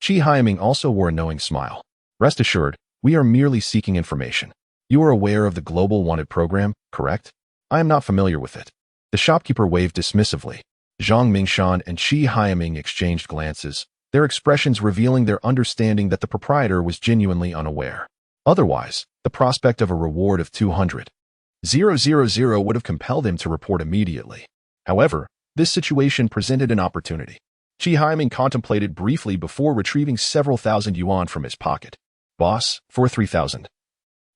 Qi Haiming also wore a knowing smile. Rest assured, we are merely seeking information. You are aware of the Global Wanted program, correct? I am not familiar with it. The shopkeeper waved dismissively. Zhang Mingshan and Qi Haiming exchanged glances, their expressions revealing their understanding that the proprietor was genuinely unaware. Otherwise, the prospect of a reward of 200,000 would have compelled him to report immediately. However, this situation presented an opportunity. Qi Haiming contemplated briefly before retrieving several thousand yuan from his pocket. Boss, for 3,000.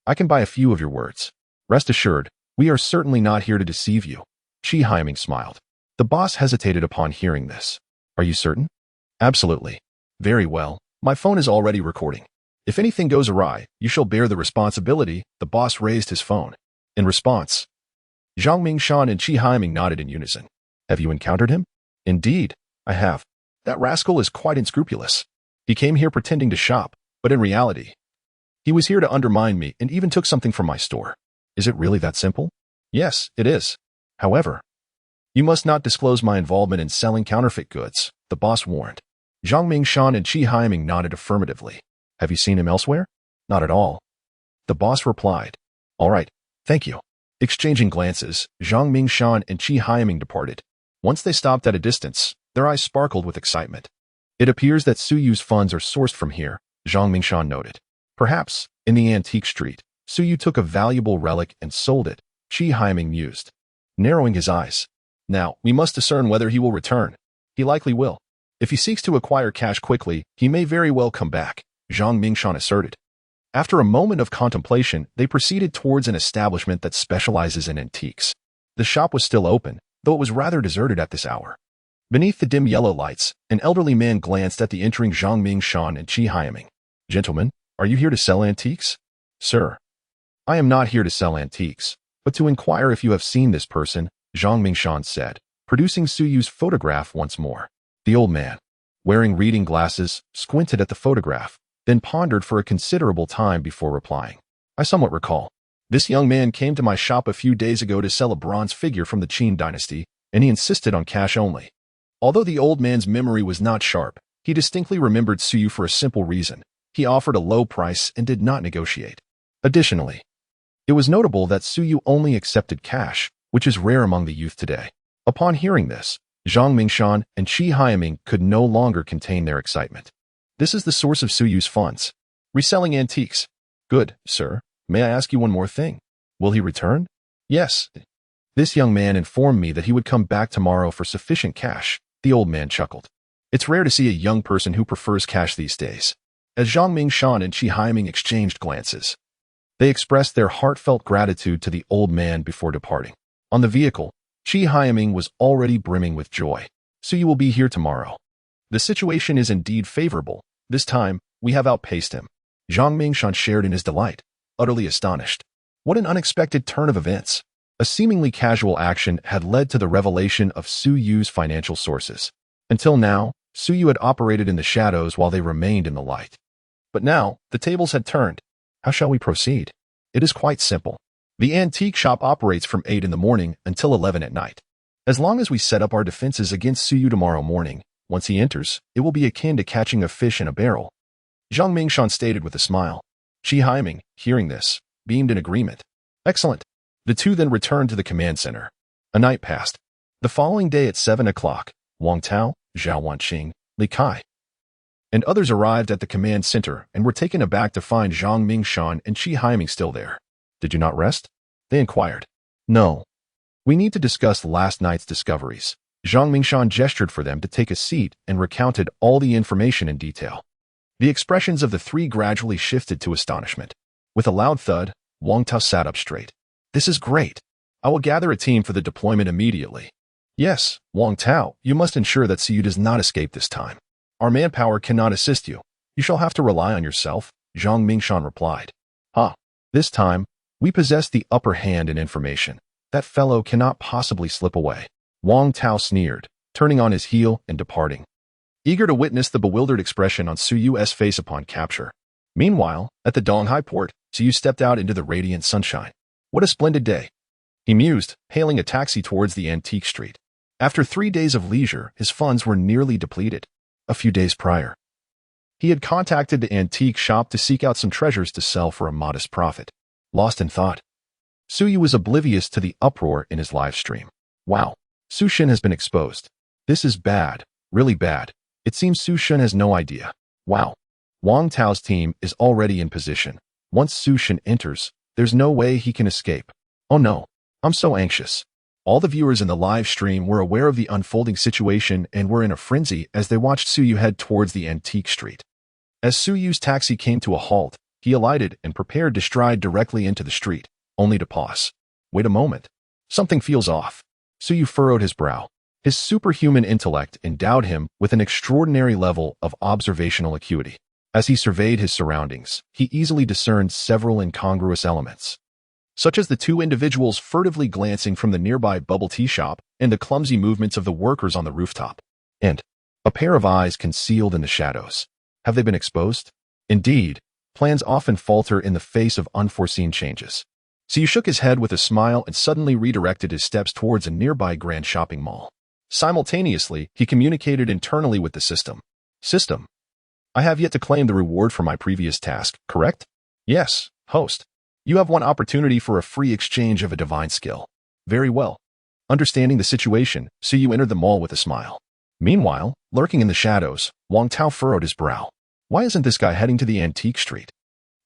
I can buy a few of your words. Rest assured, we are certainly not here to deceive you. Qi Haiming smiled. The boss hesitated upon hearing this. Are you certain? Absolutely. Very well. My phone is already recording. If anything goes awry, you shall bear the responsibility. The boss raised his phone. In response, Zhang Mingshan and Qi Haiming nodded in unison. Have you encountered him? Indeed, I have. That rascal is quite unscrupulous. He came here pretending to shop, but in reality, he was here to undermine me and even took something from my store. Is it really that simple? Yes, it is. However, you must not disclose my involvement in selling counterfeit goods, the boss warned. Zhang Mingshan and Qi Haiming nodded affirmatively. Have you seen him elsewhere? Not at all. The boss replied. All right, thank you. Exchanging glances, Zhang Mingshan and Qi Haiming departed. Once they stopped at a distance, their eyes sparkled with excitement. It appears that Su Yu's funds are sourced from here, Zhang Mingshan noted. Perhaps, in the antique street, Su Yu took a valuable relic and sold it, Qi Haiming mused, narrowing his eyes. Now, we must discern whether he will return. He likely will. If he seeks to acquire cash quickly, he may very well come back, Zhang Mingshan asserted. After a moment of contemplation, they proceeded towards an establishment that specializes in antiques. The shop was still open, though it was rather deserted at this hour. Beneath the dim yellow lights, an elderly man glanced at the entering Zhang Mingshan and Qi Haiming. Gentlemen, are you here to sell antiques? Sir, I am not here to sell antiques, but to inquire if you have seen this person, Zhang Mingshan said, producing Su Yu's photograph once more. The old man, wearing reading glasses, squinted at the photograph, then pondered for a considerable time before replying. I somewhat recall. This young man came to my shop a few days ago to sell a bronze figure from the Qin dynasty, and he insisted on cash only. Although the old man's memory was not sharp, he distinctly remembered Su Yu for a simple reason. He offered a low price and did not negotiate. Additionally, it was notable that Su Yu only accepted cash, which is rare among the youth today. Upon hearing this, Zhang Mingshan and Qi Haiming could no longer contain their excitement. This is the source of Su Yu's funds. Reselling antiques. Good, sir. May I ask you one more thing? Will he return? Yes. This young man informed me that he would come back tomorrow for sufficient cash. The old man chuckled. It's rare to see a young person who prefers cash these days. As Zhang Mingshan and Qi Haiming exchanged glances, they expressed their heartfelt gratitude to the old man before departing. On the vehicle, Qi Haiming was already brimming with joy. So you will be here tomorrow. The situation is indeed favorable. This time, we have outpaced him. Zhang Mingshan shared in his delight, utterly astonished. What an unexpected turn of events. A seemingly casual action had led to the revelation of Su Yu's financial sources. Until now, Su Yu had operated in the shadows while they remained in the light. But now, the tables had turned. How shall we proceed? It is quite simple. The antique shop operates from 8 in the morning until 11 at night. As long as we set up our defenses against Su Yu tomorrow morning, once he enters, it will be akin to catching a fish in a barrel. Zhang Mingshan stated with a smile. Qi Haiming, hearing this, beamed in agreement. Excellent. The two then returned to the command center. A night passed. The following day at 7 o'clock, Wang Tao, Zhao Wanqing, Li Kai, and others arrived at the command center and were taken aback to find Zhang Mingshan and Qi Haiming still there. Did you not rest? They inquired. No. We need to discuss last night's discoveries. Zhang Mingshan gestured for them to take a seat and recounted all the information in detail. The expressions of the three gradually shifted to astonishment. With a loud thud, Wang Tao sat up straight. This is great. I will gather a team for the deployment immediately. Yes, Wang Tao, you must ensure that Su Yu does not escape this time. Our manpower cannot assist you. You shall have to rely on yourself, Zhang Mingshan replied. This time, we possess the upper hand in information. That fellow cannot possibly slip away. Wang Tao sneered, turning on his heel and departing, eager to witness the bewildered expression on Su Yu's face upon capture. Meanwhile, at the Donghai port, Su Yu stepped out into the radiant sunshine. What a splendid day, he mused, hailing a taxi towards the antique street. After 3 days of leisure, his funds were nearly depleted. A few days prior, he had contacted the antique shop to seek out some treasures to sell for a modest profit. Lost in thought, Su Yu was oblivious to the uproar in his live stream. Wow, Su Shen has been exposed. This is bad, really bad. It seems Su Shen has no idea. Wow. Wang Tao's team is already in position. Once Su Shen enters, there's no way he can escape. Oh no, I'm so anxious. All the viewers in the live stream were aware of the unfolding situation and were in a frenzy as they watched Su Yu head towards the antique street. As Su Yu's taxi came to a halt, he alighted and prepared to stride directly into the street, only to pause. Wait a moment. Something feels off. Su Yu furrowed his brow. His superhuman intellect endowed him with an extraordinary level of observational acuity. As he surveyed his surroundings, he easily discerned several incongruous elements, such as the two individuals furtively glancing from the nearby bubble tea shop and the clumsy movements of the workers on the rooftop, and a pair of eyes concealed in the shadows. Have they been exposed? Indeed, plans often falter in the face of unforeseen changes. So he shook his head with a smile and suddenly redirected his steps towards a nearby grand shopping mall. Simultaneously, he communicated internally with the system. System, I have yet to claim the reward for my previous task, correct? Yes, host. You have one opportunity for a free exchange of a divine skill. Very well. Understanding the situation, Suyu entered the mall with a smile. Meanwhile, lurking in the shadows, Wang Tao furrowed his brow. Why isn't this guy heading to the antique street?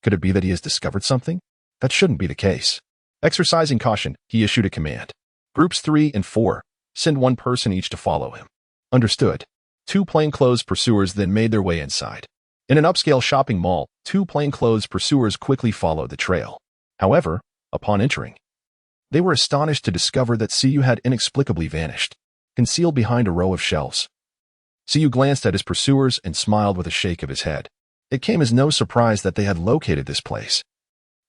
Could it be that he has discovered something? That shouldn't be the case. Exercising caution, he issued a command. Groups 3 and 4, send one person each to follow him. Understood. 2 plainclothes pursuers then made their way inside. In an upscale shopping mall, 2 plainclothes pursuers quickly followed the trail. However, upon entering, they were astonished to discover that Suyu had inexplicably vanished, concealed behind a row of shelves. Suyu glanced at his pursuers and smiled with a shake of his head. It came as no surprise that they had located this place.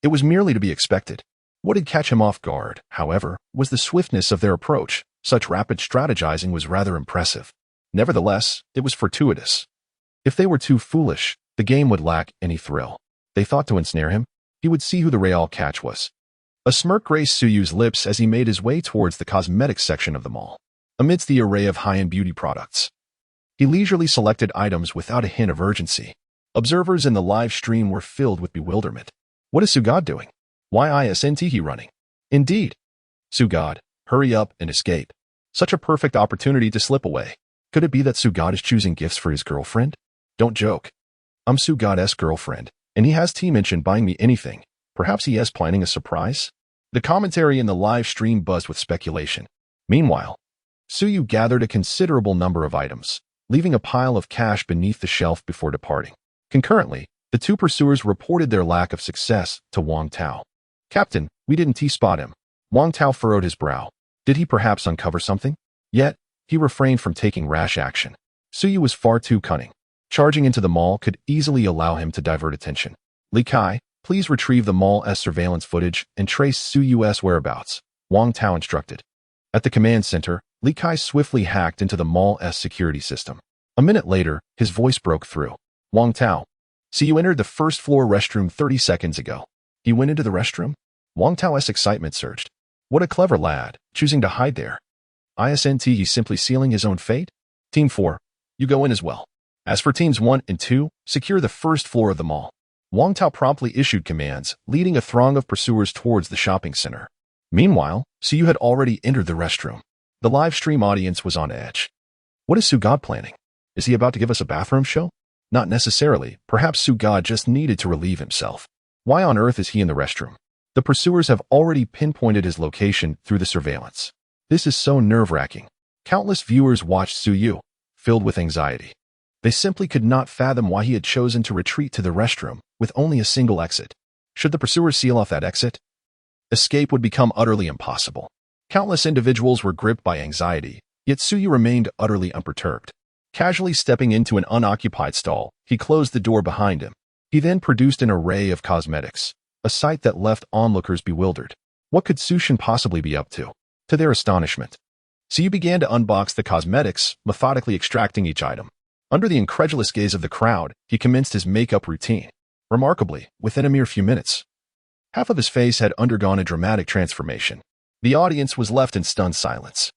It was merely to be expected. What had catch him off guard, however, was the swiftness of their approach. Such rapid strategizing was rather impressive. Nevertheless, it was fortuitous. If they were too foolish, the game would lack any thrill. They thought to ensnare him. He would see who the real catch was. A smirk graced Suyu's lips as he made his way towards the cosmetics section of the mall. Amidst the array of high-end beauty products, he leisurely selected items without a hint of urgency. Observers in the live stream were filled with bewilderment. What is Sugad doing? Why isn't he running? Indeed. Sugad, hurry up and escape. Such a perfect opportunity to slip away. Could it be that Sugad is choosing gifts for his girlfriend? Don't joke. I'm Sugad's girlfriend, and he has mentioned buying me anything. Perhaps he is planning a surprise? The commentary in the live stream buzzed with speculation. Meanwhile, Suyu gathered a considerable number of items, leaving a pile of cash beneath the shelf before departing. Concurrently, the 2 pursuers reported their lack of success to Wang Tao. Captain, we didn't spot him. Wang Tao furrowed his brow. Did he perhaps uncover something? Yet, he refrained from taking rash action. Suyu was far too cunning. Charging into the mall could easily allow him to divert attention. Li Kai, please retrieve the mall's surveillance footage and trace Suyu's whereabouts, Wang Tao instructed. At the command center, Li Kai swiftly hacked into the mall's security system. A minute later, his voice broke through. Wang Tao, Suyu entered the first-floor restroom 30 seconds ago. He went into the restroom? Wang Tao's excitement surged. What a clever lad, choosing to hide there. Isn't he simply sealing his own fate? Team 4, you go in as well. As for Teams 1 and 2, secure the first floor of the mall. Wang Tao promptly issued commands, leading a throng of pursuers towards the shopping center. Meanwhile, Suyu had already entered the restroom. The live stream audience was on edge. What is Sugad planning? Is he about to give us a bathroom show? Not necessarily. Perhaps Sugad just needed to relieve himself. Why on earth is he in the restroom? The pursuers have already pinpointed his location through the surveillance. This is so nerve-wracking. Countless viewers watched Suyu, filled with anxiety. They simply could not fathom why he had chosen to retreat to the restroom with only a single exit. Should the pursuers seal off that exit, escape would become utterly impossible. Countless individuals were gripped by anxiety, yet Suyu remained utterly unperturbed. Casually stepping into an unoccupied stall, he closed the door behind him. He then produced an array of cosmetics, a sight that left onlookers bewildered. What could Sushin possibly be up to? To their astonishment, Suyu began to unbox the cosmetics, methodically extracting each item. Under the incredulous gaze of the crowd, he commenced his makeup routine. Remarkably, within a mere few minutes, half of his face had undergone a dramatic transformation. The audience was left in stunned silence.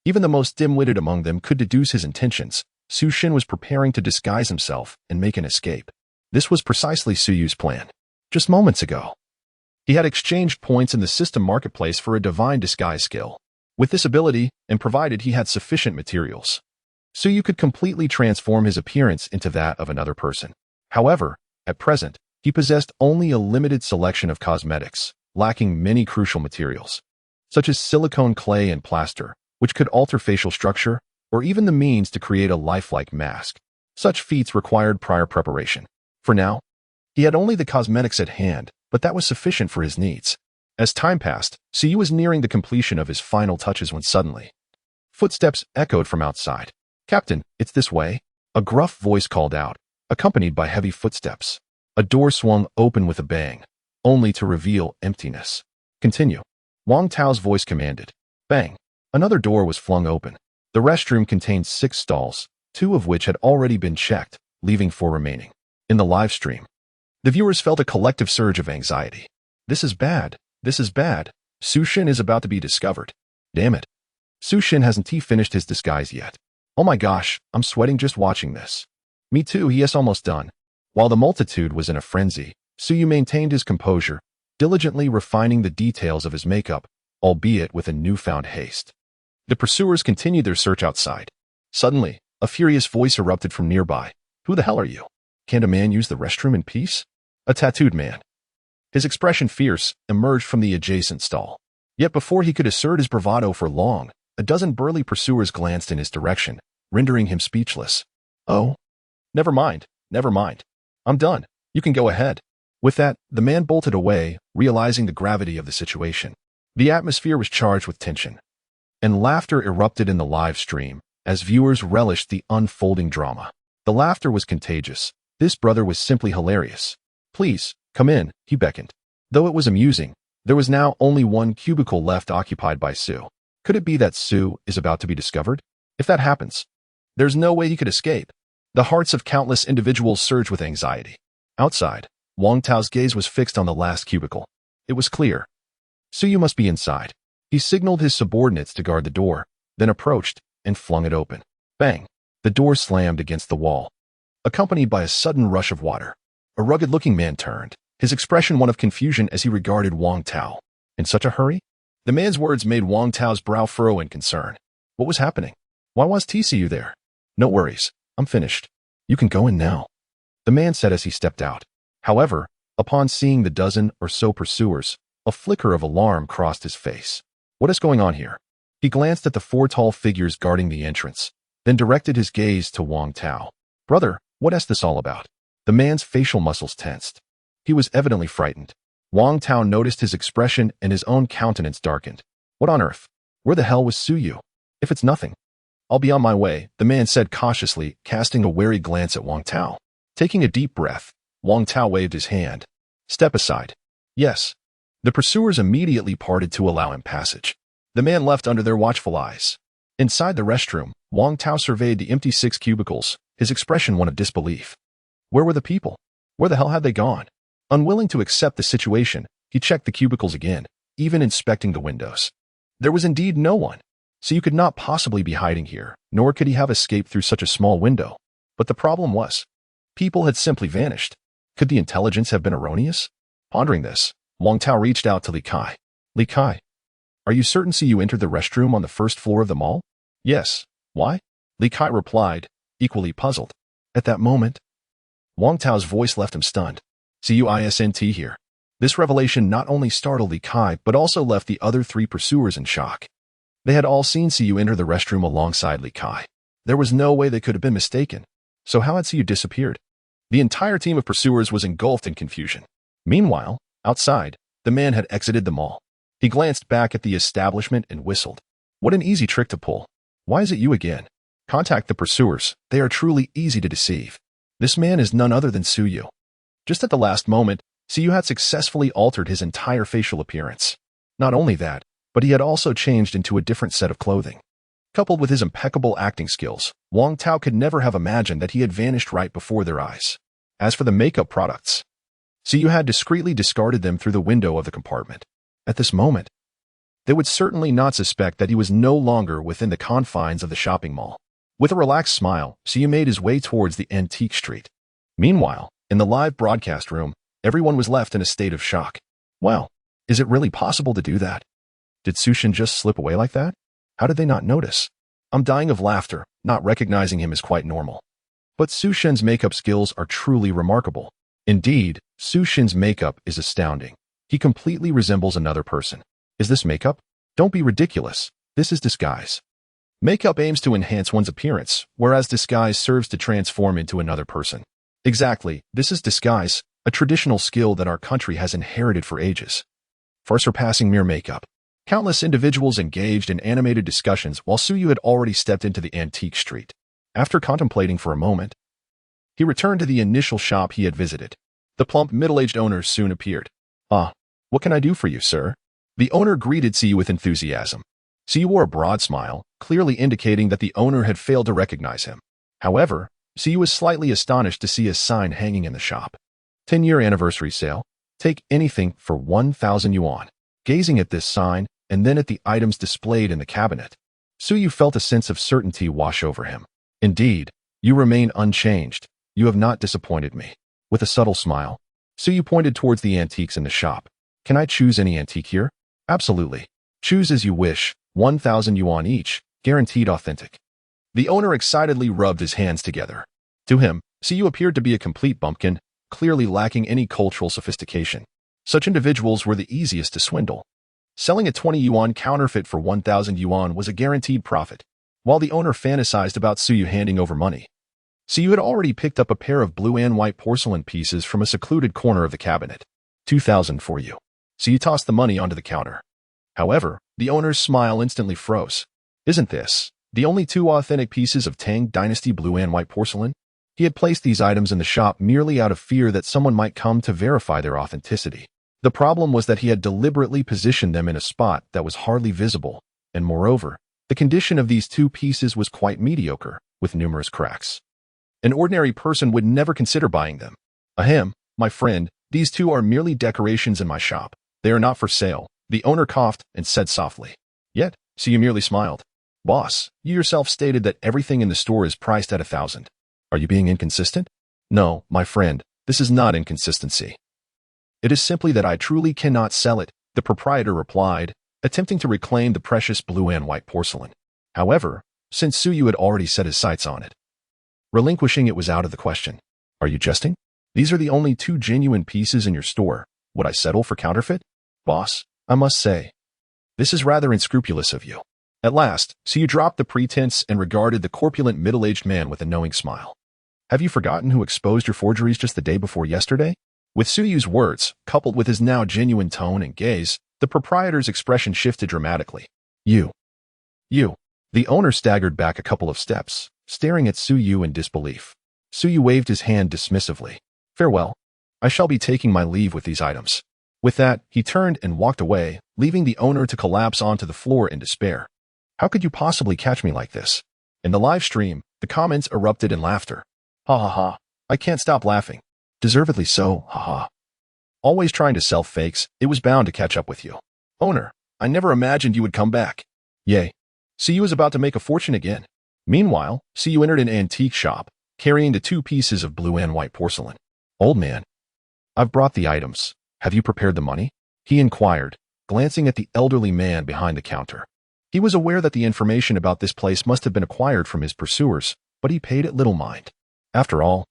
Even the most dim-witted among them could deduce his intentions. Sushin was preparing to disguise himself and make an escape. This was precisely Suyu's plan. Just moments ago, he had exchanged points in the system marketplace for a divine disguise skill. With this ability, and provided he had sufficient materials, Suyu could completely transform his appearance into that of another person. However, at present, he possessed only a limited selection of cosmetics, lacking many crucial materials, such as silicone clay and plaster, which could alter facial structure, or even the means to create a lifelike mask. Such feats required prior preparation. For now, he had only the cosmetics at hand, but that was sufficient for his needs. As time passed, Suyu was nearing the completion of his final touches when suddenly, footsteps echoed from outside. Captain, it's this way. A gruff voice called out, accompanied by heavy footsteps. A door swung open with a bang, only to reveal emptiness. Continue. Wang Tao's voice commanded. Bang. Another door was flung open. The restroom contained 6 stalls, 2 of which had already been checked, leaving 4 remaining. In the live stream, the viewers felt a collective surge of anxiety. This is bad. This is bad. Sushin is about to be discovered. Damn it. Sushin hasn't finished his disguise yet. Oh my gosh, I'm sweating just watching this. Me too, he is almost done. While the multitude was in a frenzy, Suyu maintained his composure, diligently refining the details of his makeup, albeit with a newfound haste. The pursuers continued their search outside. Suddenly, a furious voice erupted from nearby. "Who the hell are you? Can't a man use the restroom in peace?" A tattooed man, his expression fierce, emerged from the adjacent stall. Yet before he could assert his bravado for long, a dozen burly pursuers glanced in his direction, rendering him speechless. "Oh, never mind. I'm done. You can go ahead." With that, the man bolted away, realizing the gravity of the situation. The atmosphere was charged with tension, and laughter erupted in the live stream as viewers relished the unfolding drama. The laughter was contagious. This brother was simply hilarious. "Please, come in," he beckoned. Though it was amusing, there was now only one cubicle left occupied by Sue. Could it be that Sue is about to be discovered? If that happens, there's no way he could escape. The hearts of countless individuals surged with anxiety. Outside, Wang Tao's gaze was fixed on the last cubicle. It was clear. Suyu must be inside. He signaled his subordinates to guard the door, then approached and flung it open. Bang! The door slammed against the wall, accompanied by a sudden rush of water. A rugged-looking man turned, his expression one of confusion as he regarded Wang Tao. In such a hurry? The man's words made Wang Tao's brow furrow in concern. What was happening? Why was TCU there? "No worries. I'm finished. You can go in now," the man said as he stepped out. However, upon seeing the dozen or so pursuers, a flicker of alarm crossed his face. What is going on here? He glanced at the four tall figures guarding the entrance, then directed his gaze to Wang Tao. "Brother, what is this all about?" The man's facial muscles tensed. He was evidently frightened. Wang Tao noticed his expression and his own countenance darkened. "What on earth? Where the hell was Suyu? If it's nothing, I'll be on my way," the man said cautiously, casting a wary glance at Wang Tao. Taking a deep breath, Wang Tao waved his hand. "Step aside." "Yes." The pursuers immediately parted to allow him passage. The man left under their watchful eyes. Inside the restroom, Wang Tao surveyed the empty 6 cubicles, his expression one of disbelief. Where were the people? Where the hell had they gone? Unwilling to accept the situation, he checked the cubicles again, even inspecting the windows. There was indeed no one, so you could not possibly be hiding here, nor could he have escaped through such a small window. But the problem was, people had simply vanished. Could the intelligence have been erroneous? Pondering this, Wang Tao reached out to Li Kai. "Li Kai, are you certain you entered the restroom on the first floor of the mall?" "Yes." "Why?" Li Kai replied, equally puzzled. At that moment, Wang Tao's voice left him stunned. "CUISNT here." This revelation not only startled Li Kai, but also left the other 3 pursuers in shock. They had all seen Siyu enter the restroom alongside Li Kai. There was no way they could have been mistaken. So how had Siyu disappeared? The entire team of pursuers was engulfed in confusion. Meanwhile, outside, the man had exited the mall. He glanced back at the establishment and whistled. What an easy trick to pull. "Why is it you again?" "Contact the pursuers. They are truly easy to deceive. This man is none other than Suyu." Just at the last moment, Siyu had successfully altered his entire facial appearance. Not only that, but he had also changed into a different set of clothing. Coupled with his impeccable acting skills, Wang Tao could never have imagined that he had vanished right before their eyes. As for the makeup products, Siyu had discreetly discarded them through the window of the compartment. At this moment, they would certainly not suspect that he was no longer within the confines of the shopping mall. With a relaxed smile, Siyu made his way towards the antique street. Meanwhile, in the live broadcast room, everyone was left in a state of shock. Wow, is it really possible to do that? Did Sushin just slip away like that? How did they not notice? I'm dying of laughter, not recognizing him is quite normal. But Sushin's makeup skills are truly remarkable. Indeed, Sushin's makeup is astounding. He completely resembles another person. Is this makeup? Don't be ridiculous. This is disguise. Makeup aims to enhance one's appearance, whereas disguise serves to transform into another person. Exactly, this is disguise, a traditional skill that our country has inherited for ages. Far surpassing mere makeup. Countless individuals engaged in animated discussions while Suyu had already stepped into the antique street. After contemplating for a moment, he returned to the initial shop he had visited. The plump, middle-aged owner soon appeared. "Ah, what can I do for you, sir?" The owner greeted Siyu with enthusiasm. Siyu wore a broad smile, clearly indicating that the owner had failed to recognize him. However, Siyu was slightly astonished to see a sign hanging in the shop. 10-year anniversary sale. Take anything for 1,000 yuan. Gazing at this sign, and then at the items displayed in the cabinet, Suyu felt a sense of certainty wash over him. "Indeed, you remain unchanged. You have not disappointed me." With a subtle smile, Suyu pointed towards the antiques in the shop. Can I choose any antique here? Absolutely. Choose as you wish, 1,000 yuan each, guaranteed authentic. The owner excitedly rubbed his hands together. To him, Suyu appeared to be a complete bumpkin, clearly lacking any cultural sophistication. Such individuals were the easiest to swindle. Selling a 20 yuan counterfeit for 1,000 yuan was a guaranteed profit, while the owner fantasized about Suyu handing over money. Suyu had already picked up a pair of blue and white porcelain pieces from a secluded corner of the cabinet. 2,000 for you. Suyu tossed the money onto the counter. However, the owner's smile instantly froze. Isn't this the only two authentic pieces of Tang Dynasty blue and white porcelain? He had placed these items in the shop merely out of fear that someone might come to verify their authenticity. The problem was that he had deliberately positioned them in a spot that was hardly visible, and moreover, the condition of these two pieces was quite mediocre, with numerous cracks. An ordinary person would never consider buying them. Ahem, my friend, these two are merely decorations in my shop. They are not for sale. The owner coughed and said softly. Yet, Suyu merely smiled. Boss, you yourself stated that everything in the store is priced at 1,000. Are you being inconsistent? No, my friend, this is not inconsistency. It is simply that I truly cannot sell it, the proprietor replied, attempting to reclaim the precious blue and white porcelain. However, since Suyu had already set his sights on it, relinquishing it was out of the question. Are you jesting? These are the only two genuine pieces in your store. Would I settle for counterfeit? Boss, I must say, this is rather unscrupulous of you. At last, Suyu dropped the pretense and regarded the corpulent middle-aged man with a knowing smile. Have you forgotten who exposed your forgeries just the day before yesterday? With Suyu's words, coupled with his now genuine tone and gaze, the proprietor's expression shifted dramatically. You. The owner staggered back a couple of steps, staring at Suyu in disbelief. Suyu waved his hand dismissively. Farewell. I shall be taking my leave with these items. With that, he turned and walked away, leaving the owner to collapse onto the floor in despair. How could you possibly catch me like this? In the live stream, the comments erupted in laughter. Ha ha ha. I can't stop laughing. Deservedly so, ha ha. Always trying to sell fakes, it was bound to catch up with you. Owner, I never imagined you would come back. Yay. Suyu was about to make a fortune again. Meanwhile, Suyu entered an antique shop, carrying the two pieces of blue and white porcelain. Old man, I've brought the items. Have you prepared the money? He inquired, glancing at the elderly man behind the counter. He was aware that the information about this place must have been acquired from his pursuers, but he paid it little mind. After all,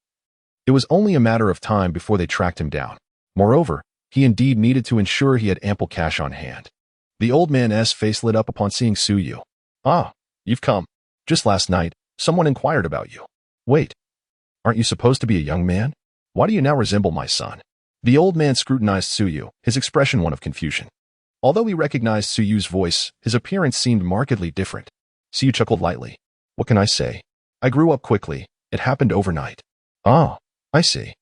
it was only a matter of time before they tracked him down. Moreover, he indeed needed to ensure he had ample cash on hand. The old man's face lit up upon seeing Suyu. Ah, you've come. Just last night, someone inquired about you. Wait, aren't you supposed to be a young man? Why do you now resemble my son? The old man scrutinized Suyu, his expression one of confusion. Although he recognized Suyu's voice, his appearance seemed markedly different. Suyu chuckled lightly. What can I say? I grew up quickly. It happened overnight. Ah, I see.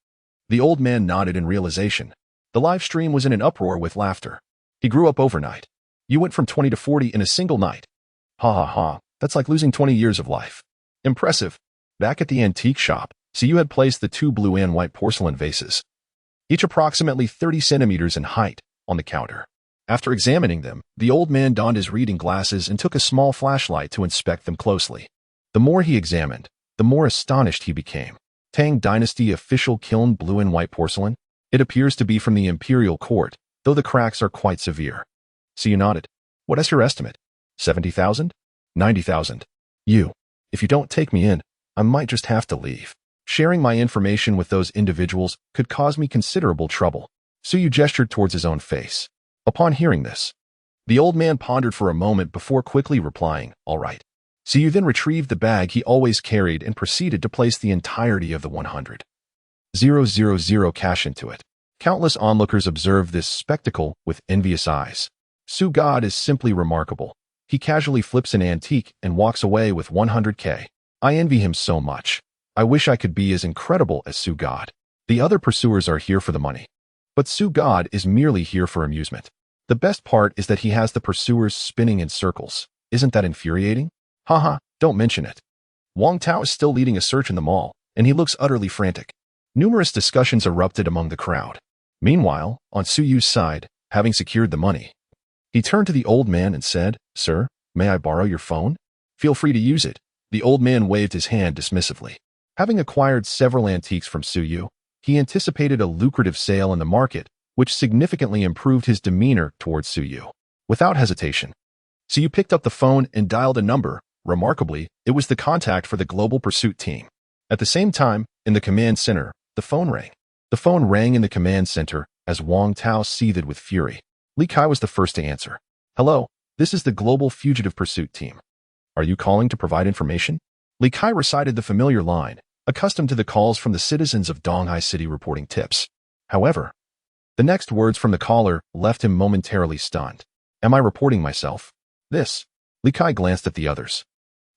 The old man nodded in realization. The live stream was in an uproar with laughter. He grew up overnight. You went from 20 to 40 in a single night. Ha ha ha, that's like losing 20 years of life. Impressive. Back at the antique shop, Suyu had placed the two blue and white porcelain vases, each approximately 30 centimeters in height, on the counter. After examining them, the old man donned his reading glasses and took a small flashlight to inspect them closely. The more he examined, the more astonished he became. Tang Dynasty official kiln blue and white porcelain? It appears to be from the imperial court, though the cracks are quite severe. Suyu nodded. What is your estimate? 70,000? 90,000. If you don't take me in, I might just have to leave. Sharing my information with those individuals could cause me considerable trouble. Suyu gestured towards his own face. Upon hearing this, the old man pondered for a moment before quickly replying, all right. Suyu then retrieved the bag he always carried and proceeded to place the entirety of the 100,000 cash into it. Countless onlookers observed this spectacle with envious eyes. Su God is simply remarkable. He casually flips an antique and walks away with 100K. I envy him so much. I wish I could be as incredible as Su God. The other pursuers are here for the money. But Su God is merely here for amusement. The best part is that he has the pursuers spinning in circles. Isn't that infuriating? Haha, don't mention it. Wang Tao is still leading a search in the mall, and he looks utterly frantic. Numerous discussions erupted among the crowd. Meanwhile, on Suyu's side, having secured the money, he turned to the old man and said, Sir, may I borrow your phone? Feel free to use it. The old man waved his hand dismissively. Having acquired several antiques from Suyu, He anticipated a lucrative sale in the market, which significantly improved his demeanor towards Suyu. Without hesitation, Suyu picked up the phone and dialed a number. Remarkably, it was the contact for the Global Pursuit team. At the same time, in the command center, the phone rang. The phone rang in the command center as Wang Tao seethed with fury. Li Kai was the first to answer. Hello, this is the Global Fugitive Pursuit team. Are you calling to provide information? Li Kai recited the familiar line, accustomed to the calls from the citizens of Donghai City reporting tips. However, the next words from the caller left him momentarily stunned. Am I reporting myself? This. Li Kai glanced at the others,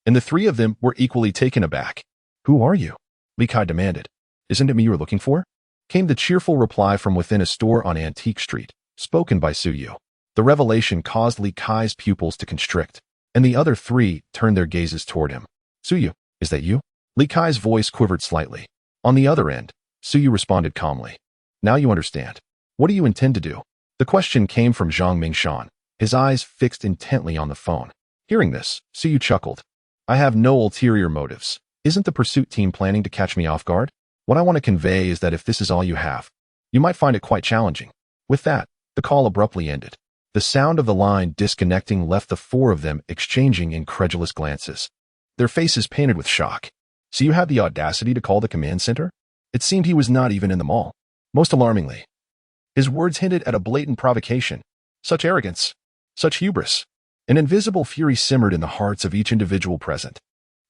and the three of them were equally taken aback. Who are you? Li Kai demanded. Isn't it me you're looking for? Came the cheerful reply from within a store on Antique Street, spoken by Suyu. The revelation caused Li Kai's pupils to constrict, and the other three turned their gazes toward him. Suyu, is that you? Li Kai's voice quivered slightly. On the other end, Suyu responded calmly. Now you understand. What do you intend to do? The question came from Zhang Mingshan, his eyes fixed intently on the phone. Hearing this, Suyu chuckled. I have no ulterior motives. Isn't the pursuit team planning to catch me off guard? What I want to convey is that if this is all you have, you might find it quite challenging. With that, the call abruptly ended. The sound of the line disconnecting left the four of them exchanging incredulous glances, their faces painted with shock. So you had the audacity to call the command center? It seemed he was not even in the mall. Most alarmingly, his words hinted at a blatant provocation. Such arrogance, such hubris. An invisible fury simmered in the hearts of each individual present.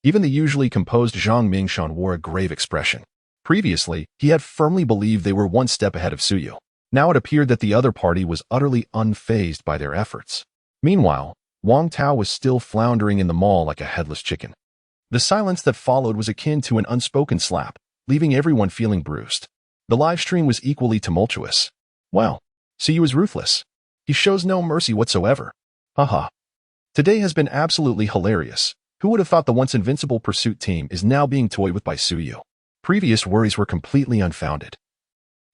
Even the usually composed Zhang Mingshan wore a grave expression. Previously, he had firmly believed they were one step ahead of Suyu. Now it appeared that the other party was utterly unfazed by their efforts. Meanwhile, Wang Tao was still floundering in the mall like a headless chicken. The silence that followed was akin to an unspoken slap, leaving everyone feeling bruised. The live stream was equally tumultuous. Well, Suyu is ruthless. He shows no mercy whatsoever. Haha. Today has been absolutely hilarious. Who would have thought the once invincible pursuit team is now being toyed with by Suyu? Previous worries were completely unfounded.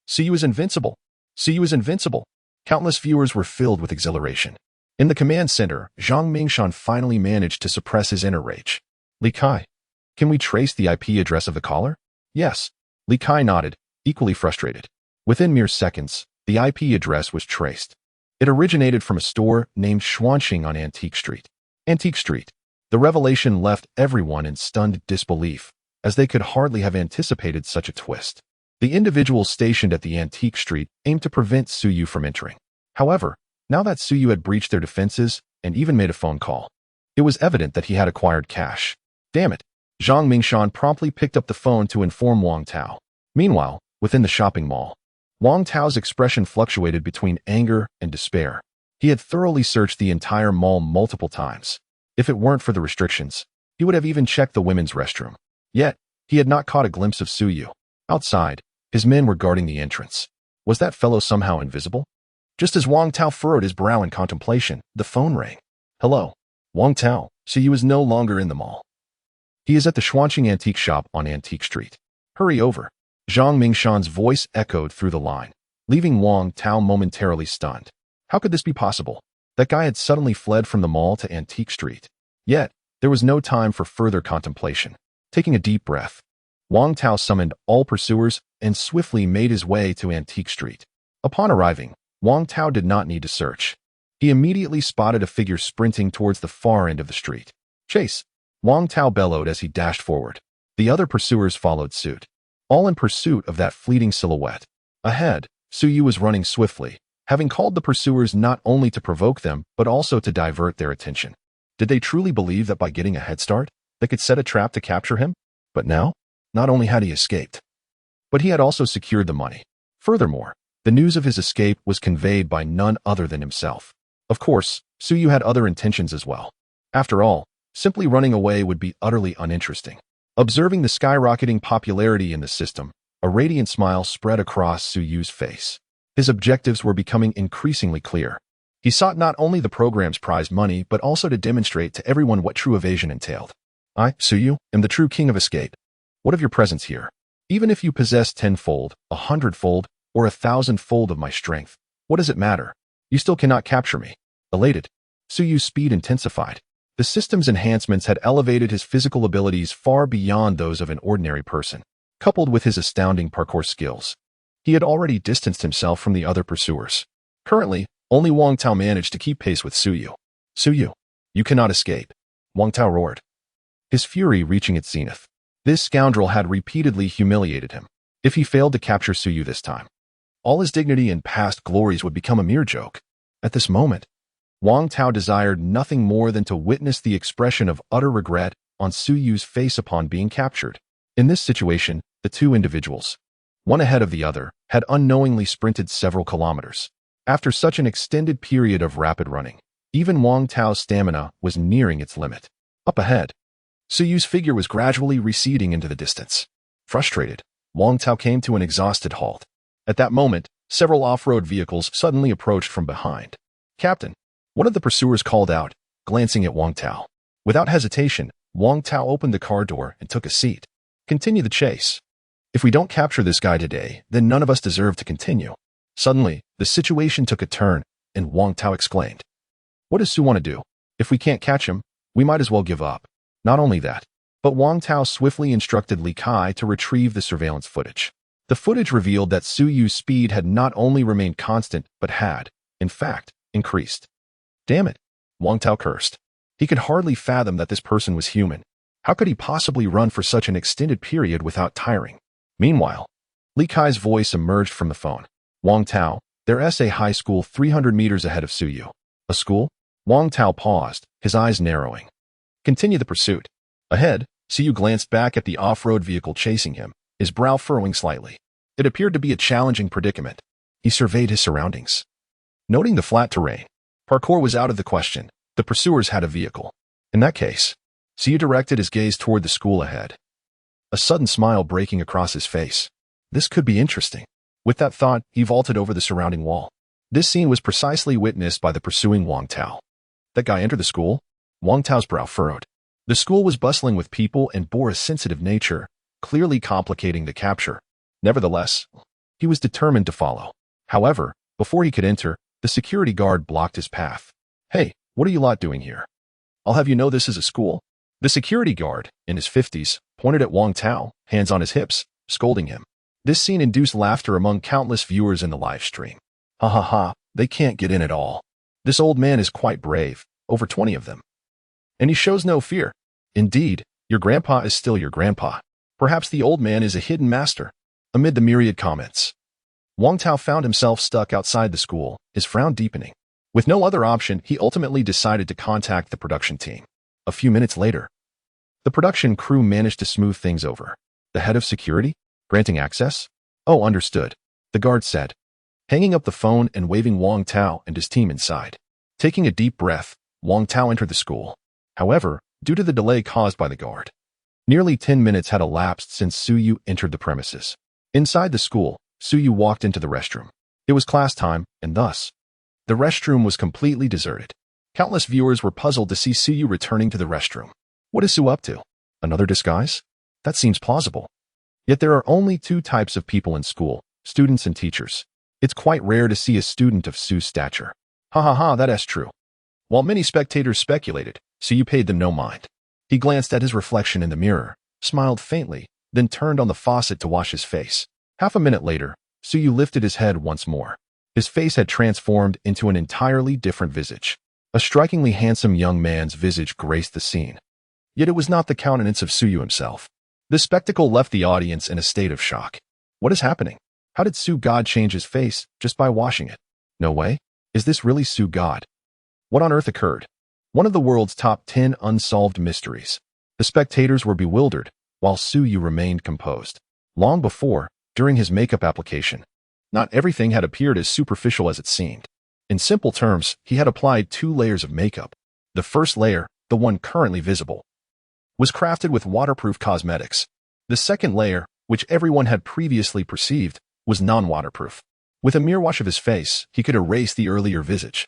Suyu is invincible. Suyu is invincible. Countless viewers were filled with exhilaration. In the command center, Zhang Mingshan finally managed to suppress his inner rage. Li Kai, can we trace the IP address of the caller? Yes. Li Kai nodded, equally frustrated. Within mere seconds, the IP address was traced. It originated from a store named Xuanxing on Antique Street. Antique Street. The revelation left everyone in stunned disbelief, as they could hardly have anticipated such a twist. The individuals stationed at the Antique Street aimed to prevent Suyu from entering. However, now that Suyu had breached their defenses and even made a phone call, it was evident that he had acquired cash. Damn it. Zhang Mingshan promptly picked up the phone to inform Wang Tao. Meanwhile, within the shopping mall, Wang Tao's expression fluctuated between anger and despair. He had thoroughly searched the entire mall multiple times. If it weren't for the restrictions, he would have even checked the women's restroom. Yet, he had not caught a glimpse of Suyu. Outside, his men were guarding the entrance. Was that fellow somehow invisible? Just as Wang Tao furrowed his brow in contemplation, the phone rang. Hello, Wang Tao. Suyu is no longer in the mall. He is at the Xuanqing Antique Shop on Antique Street. Hurry over. Zhang Mingshan's voice echoed through the line, leaving Wang Tao momentarily stunned. How could this be possible? That guy had suddenly fled from the mall to Antique Street. Yet, there was no time for further contemplation. Taking a deep breath, Wang Tao summoned all pursuers and swiftly made his way to Antique Street. Upon arriving, Wang Tao did not need to search. He immediately spotted a figure sprinting towards the far end of the street. Chase! Wang Tao bellowed as he dashed forward. The other pursuers followed suit, all in pursuit of that fleeting silhouette. Ahead, Suyu was running swiftly, having called the pursuers not only to provoke them, but also to divert their attention. Did they truly believe that by getting a head start, they could set a trap to capture him? But now, not only had he escaped, but he had also secured the money. Furthermore, the news of his escape was conveyed by none other than himself. Of course, Suyu had other intentions as well. After all, simply running away would be utterly uninteresting. Observing the skyrocketing popularity in the system, a radiant smile spread across Suyu's face. His objectives were becoming increasingly clear. He sought not only the program's prize money, but also to demonstrate to everyone what true evasion entailed. I, Suyu, am the true king of escape. What of your presence here? Even if you possess 10-fold, 100-fold, or 1,000-fold of my strength, what does it matter? You still cannot capture me. Elated, Suyu's speed intensified. The system's enhancements had elevated his physical abilities far beyond those of an ordinary person. coupled with his astounding parkour skills. He had already distanced himself from the other pursuers. Currently, only Wang Tao managed to keep pace with Suyu. Suyu, you cannot escape, Wang Tao roared, his fury reaching its zenith. This scoundrel had repeatedly humiliated him. If he failed to capture Suyu this time, all his dignity and past glories would become a mere joke. At this moment, Wang Tao desired nothing more than to witness the expression of utter regret on Suyu's face upon being captured. In this situation, the two individuals, one ahead of the other, had unknowingly sprinted several kilometers. After such an extended period of rapid running, even Wang Tao's stamina was nearing its limit. Up ahead, Suyu's figure was gradually receding into the distance. Frustrated, Wang Tao came to an exhausted halt. At that moment, several off-road vehicles suddenly approached from behind. "Captain," one of the pursuers called out, glancing at Wang Tao. Without hesitation, Wang Tao opened the car door and took a seat. "Continue the chase. If we don't capture this guy today, then none of us deserve to continue." Suddenly, the situation took a turn, and Wang Tao exclaimed, "What does Su want to do? If we can't catch him, we might as well give up." Not only that, but Wang Tao swiftly instructed Li Kai to retrieve the surveillance footage. The footage revealed that Suyu's speed had not only remained constant, but had, in fact, increased. "Damn it," Wang Tao cursed. He could hardly fathom that this person was human. How could he possibly run for such an extended period without tiring? Meanwhile, Li Kai's voice emerged from the phone. "Wang Tao, there's a high school 300 meters ahead of Suyu." "A school?" Wang Tao paused, his eyes narrowing. "Continue the pursuit." Ahead, Suyu glanced back at the off-road vehicle chasing him, his brow furrowing slightly. It appeared to be a challenging predicament. He surveyed his surroundings. Noting the flat terrain, parkour was out of the question. The pursuers had a vehicle. In that case, Suyu directed his gaze toward the school ahead, a sudden smile breaking across his face. This could be interesting. With that thought, he vaulted over the surrounding wall. This scene was precisely witnessed by the pursuing Wang Tao. That guy entered the school? Wang Tao's brow furrowed. The school was bustling with people and bore a sensitive nature, clearly complicating the capture. Nevertheless, he was determined to follow. However, before he could enter, the security guard blocked his path. "Hey, what are you lot doing here? I'll have you know this is a school." The security guard, in his 50s, pointed at Wang Tao, hands on his hips, scolding him. This scene induced laughter among countless viewers in the live stream. "Ha ha ha, they can't get in at all. This old man is quite brave, over 20 of them. And he shows no fear. Indeed, your grandpa is still your grandpa. Perhaps the old man is a hidden master." Amid the myriad comments, Wang Tao found himself stuck outside the school, his frown deepening. With no other option, he ultimately decided to contact the production team. A few minutes later, the production crew managed to smooth things over. "The head of security? Granting access?" "Oh, understood," the guard said, hanging up the phone and waving Wang Tao and his team inside. Taking a deep breath, Wang Tao entered the school. However, due to the delay caused by the guard, nearly 10 minutes had elapsed since Suyu entered the premises. Inside the school, Suyu walked into the restroom. It was class time, and thus, the restroom was completely deserted. Countless viewers were puzzled to see Suyu returning to the restroom. What is Su up to? Another disguise? That seems plausible. Yet there are only two types of people in school, students and teachers. It's quite rare to see a student of Su's stature. Ha ha ha, that is true. While many spectators speculated, Suyu paid them no mind. He glanced at his reflection in the mirror, smiled faintly, then turned on the faucet to wash his face. Half a minute later, Suyu lifted his head once more. His face had transformed into an entirely different visage. A strikingly handsome young man's visage graced the scene. Yet it was not the countenance of Suyu himself. The spectacle left the audience in a state of shock. What is happening? How did Su God change his face just by washing it? No way. Is this really Su God? What on earth occurred? One of the world's top 10 unsolved mysteries. The spectators were bewildered, while Suyu remained composed. Long before, during his makeup application, not everything had appeared as superficial as it seemed. In simple terms, he had applied 2 layers of makeup. The first layer, the one currently visible, was crafted with waterproof cosmetics. The second layer, which everyone had previously perceived, was non-waterproof. With a mere wash of his face, he could erase the earlier visage,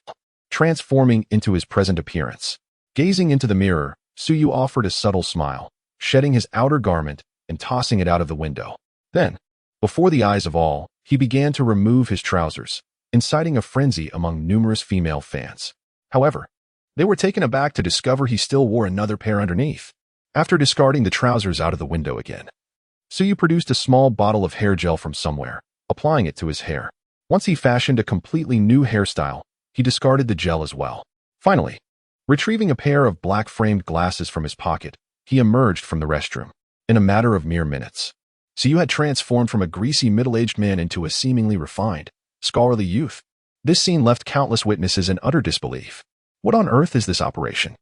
transforming into his present appearance. Gazing into the mirror, Suyu offered a subtle smile, shedding his outer garment and tossing it out of the window. Then, before the eyes of all, he began to remove his trousers, inciting a frenzy among numerous female fans. However, they were taken aback to discover he still wore another pair underneath. After discarding the trousers out of the window again, Suyu produced a small bottle of hair gel from somewhere, applying it to his hair. Once he fashioned a completely new hairstyle, he discarded the gel as well. Finally, retrieving a pair of black-framed glasses from his pocket, he emerged from the restroom. In a matter of mere minutes, Suyu had transformed from a greasy middle-aged man into a seemingly refined, scholarly youth. This scene left countless witnesses in utter disbelief. What on earth is this operation?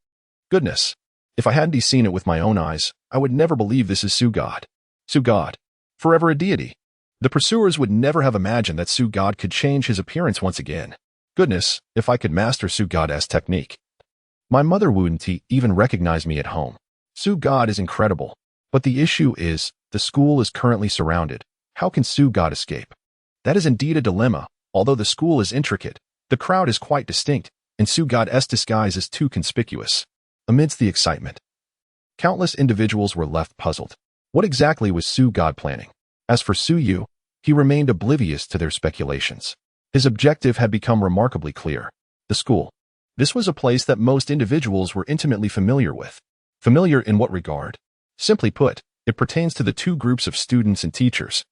Goodness, if I hadn't seen it with my own eyes, I would never believe this is Su-God. Su-God, forever a deity. The pursuers would never have imagined that Su-God could change his appearance once again. Goodness, if I could master Su-God's technique. My mother wouldn't even recognize me at home. Su-God is incredible. But the issue is, the school is currently surrounded. How can Su-God escape? That is indeed a dilemma. Although the school is intricate, the crowd is quite distinct, and Su-God's disguise is too conspicuous. Amidst the excitement, countless individuals were left puzzled. What exactly was Su-God planning? As for Suyu, he remained oblivious to their speculations. His objective had become remarkably clear. The school. This was a place that most individuals were intimately familiar with. Familiar in what regard? Simply put, it pertains to the two groups of students and teachers.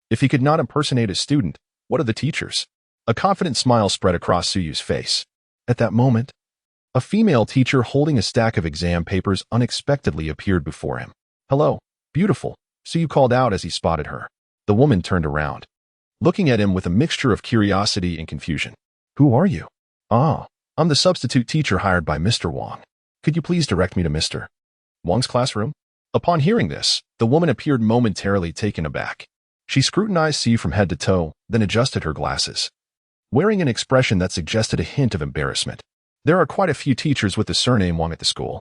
If he could not impersonate a student, what of the teachers? A confident smile spread across Suyu's face. At that moment, a female teacher holding a stack of exam papers unexpectedly appeared before him. "Hello, beautiful," Suyu called out as he spotted her. The woman turned around, looking at him with a mixture of curiosity and confusion. "Who are you?" "Ah, I'm the substitute teacher hired by Mr. Wang. Could you please direct me to Mr. Wang's classroom?" Upon hearing this, the woman appeared momentarily taken aback. She scrutinized Suyu from head to toe, then adjusted her glasses, wearing an expression that suggested a hint of embarrassment. "There are quite a few teachers with the surname Wang at the school.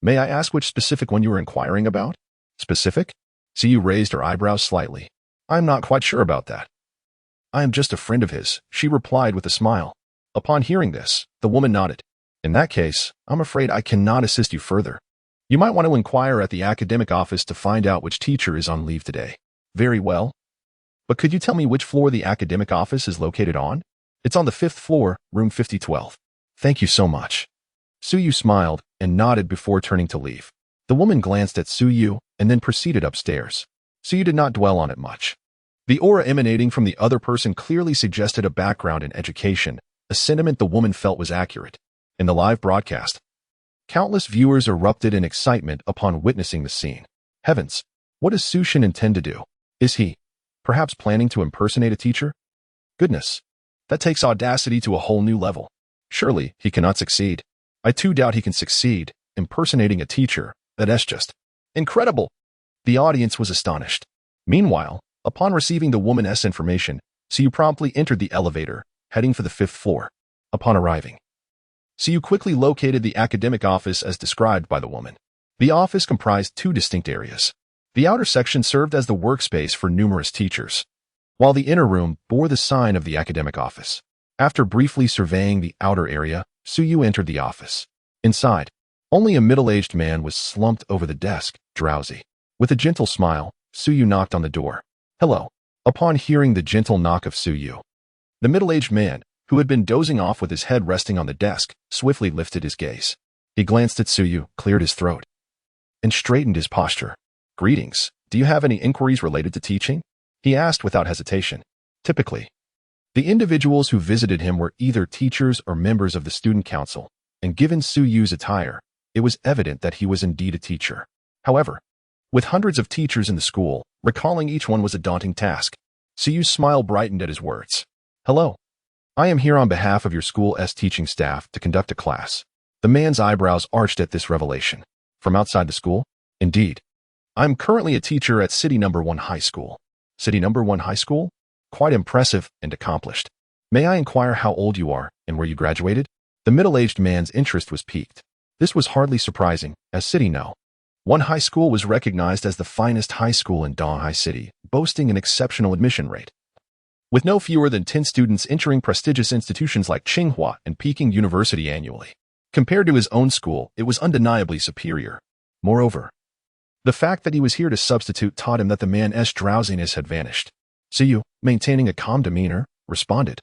May I ask which specific one you are inquiring about?" "Specific?" Suyu raised her eyebrows slightly. "I'm not quite sure about that." "I am just a friend of his," she replied with a smile. Upon hearing this, the woman nodded. "In that case, I'm afraid I cannot assist you further. You might want to inquire at the academic office to find out which teacher is on leave today." "Very well. But could you tell me which floor the academic office is located on?" "It's on the 5th floor, room 5012. "Thank you so much." Suyu smiled and nodded before turning to leave. The woman glanced at Suyu and then proceeded upstairs. Suyu did not dwell on it much. The aura emanating from the other person clearly suggested a background in education, a sentiment the woman felt was accurate. In the live broadcast, countless viewers erupted in excitement upon witnessing the scene. Heavens, what does Sushin intend to do? Is he, perhaps, planning to impersonate a teacher? Goodness, that takes audacity to a whole new level. Surely, he cannot succeed. I too doubt he can succeed, impersonating a teacher. That's just incredible. The audience was astonished. Meanwhile, upon receiving the woman's information, Suyu promptly entered the elevator, heading for the 5th floor. Upon arriving, Suyu quickly located the academic office as described by the woman. The office comprised two distinct areas. The outer section served as the workspace for numerous teachers, while the inner room bore the sign of the academic office. After briefly surveying the outer area, Suyu entered the office. Inside, only a middle-aged man was slumped over the desk, drowsy. With a gentle smile, Suyu knocked on the door. "Hello." Upon hearing the gentle knock of Suyu, the middle-aged man, who had been dozing off with his head resting on the desk, swiftly lifted his gaze. He glanced at Suyu, cleared his throat, and straightened his posture. "Greetings. Do you have any inquiries related to teaching?" he asked without hesitation. Typically, the individuals who visited him were either teachers or members of the student council, and given Suyu's attire, it was evident that he was indeed a teacher. However, with hundreds of teachers in the school, recalling each one was a daunting task. Suyu's smile brightened at his words. "Hello. I am here on behalf of your school's teaching staff to conduct a class." The man's eyebrows arched at this revelation. "From outside the school?" "Indeed. I'm currently a teacher at City Number 1 High School." "City Number 1 High School? Quite impressive and accomplished. May I inquire how old you are and where you graduated?" The middle-aged man's interest was piqued. This was hardly surprising, as City No. 1 High School was recognized as the finest high school in Donghai City, boasting an exceptional admission rate, with no fewer than 10 students entering prestigious institutions like Tsinghua and Peking University annually. Compared to his own school, it was undeniably superior. Moreover, the fact that he was here to substitute taught him that the man's drowsiness had vanished. Suyu, maintaining a calm demeanor, responded,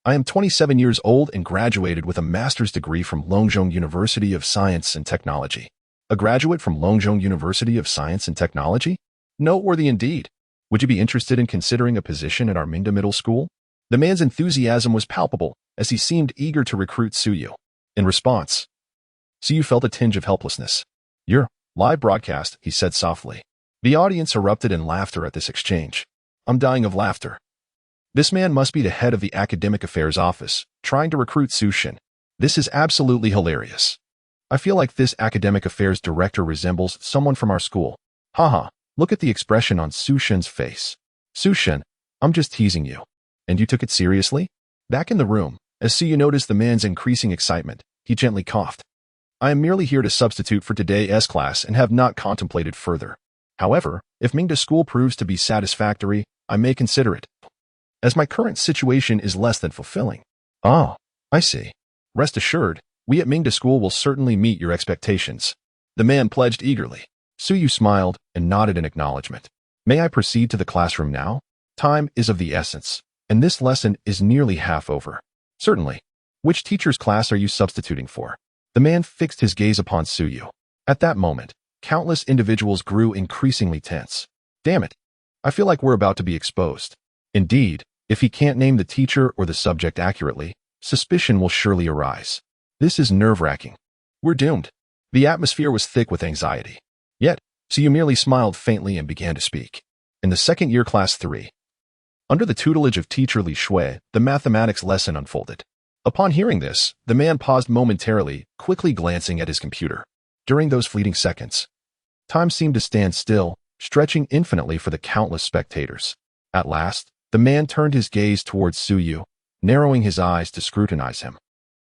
"I am 27 years old and graduated with a master's degree from Longzhong University of Science and Technology." "A graduate from Longzhong University of Science and Technology?" Noteworthy indeed. Would you be interested in considering a position at our Mingda Middle School? The man's enthusiasm was palpable as he seemed eager to recruit Suyu. In response, Suyu felt a tinge of helplessness. Your live broadcast, he said softly. The audience erupted in laughter at this exchange. I'm dying of laughter. This man must be the head of the academic affairs office, trying to recruit Sushin. This is absolutely hilarious. I feel like this academic affairs director resembles someone from our school. Haha, look at the expression on Sushin's face. Sushin, I'm just teasing you. And you took it seriously? Back in the room, as Suyu noticed the man's increasing excitement, he gently coughed. I am merely here to substitute for today's class and have not contemplated further. However, if Mingda School proves to be satisfactory, I may consider it, as my current situation is less than fulfilling. Oh, I see. Rest assured, we at Mingda School will certainly meet your expectations. The man pledged eagerly. Suyu smiled and nodded in acknowledgement. May I proceed to the classroom now? Time is of the essence, and this lesson is nearly half over. Certainly. Which teacher's class are you substituting for? The man fixed his gaze upon Suyu. At that moment, countless individuals grew increasingly tense. Damn it. I feel like we're about to be exposed. Indeed, if he can't name the teacher or the subject accurately, suspicion will surely arise. This is nerve-wracking. We're doomed. The atmosphere was thick with anxiety. Yet, Suyu merely smiled faintly and began to speak. In the second year class 3, under the tutelage of teacher Li Shui, the mathematics lesson unfolded. Upon hearing this, the man paused momentarily, quickly glancing at his computer. During those fleeting seconds, time seemed to stand still, stretching infinitely for the countless spectators. At last, the man turned his gaze towards Suyu, narrowing his eyes to scrutinize him.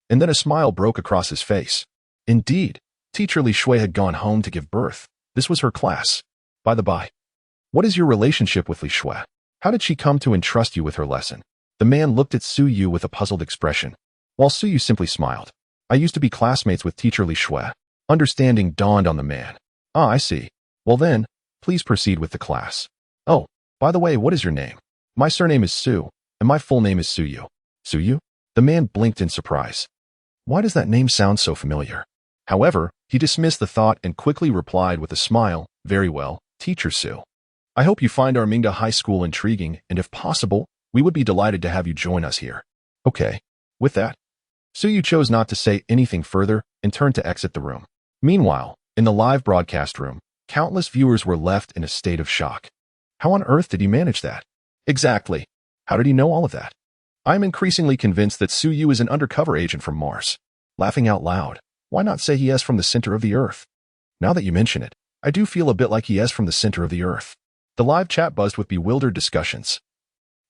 And then a smile broke across his face. Indeed, teacher Li Shui had gone home to give birth. This was her class. By the by, what is your relationship with Li Shui? How did she come to entrust you with her lesson? The man looked at Suyu with a puzzled expression, while Suyu simply smiled. I used to be classmates with teacher Li Shui. Understanding dawned on the man. Ah, I see. Well then, please proceed with the class. Oh, by the way, what is your name? My surname is Su, and my full name is Suyu. Suyu? The man blinked in surprise. Why does that name sound so familiar? However, he dismissed the thought and quickly replied with a smile, very well, Teacher Su. I hope you find our Mingda High School intriguing, and if possible, we would be delighted to have you join us here. Okay. With that, Suyu chose not to say anything further and turned to exit the room. Meanwhile, in the live broadcast room, countless viewers were left in a state of shock. How on earth did he manage that? Exactly. How did he know all of that? I'm increasingly convinced that Suyu is an undercover agent from Mars. Laughing out loud, why not say he is from the center of the Earth? Now that you mention it, I do feel a bit like he is from the center of the Earth. The live chat buzzed with bewildered discussions,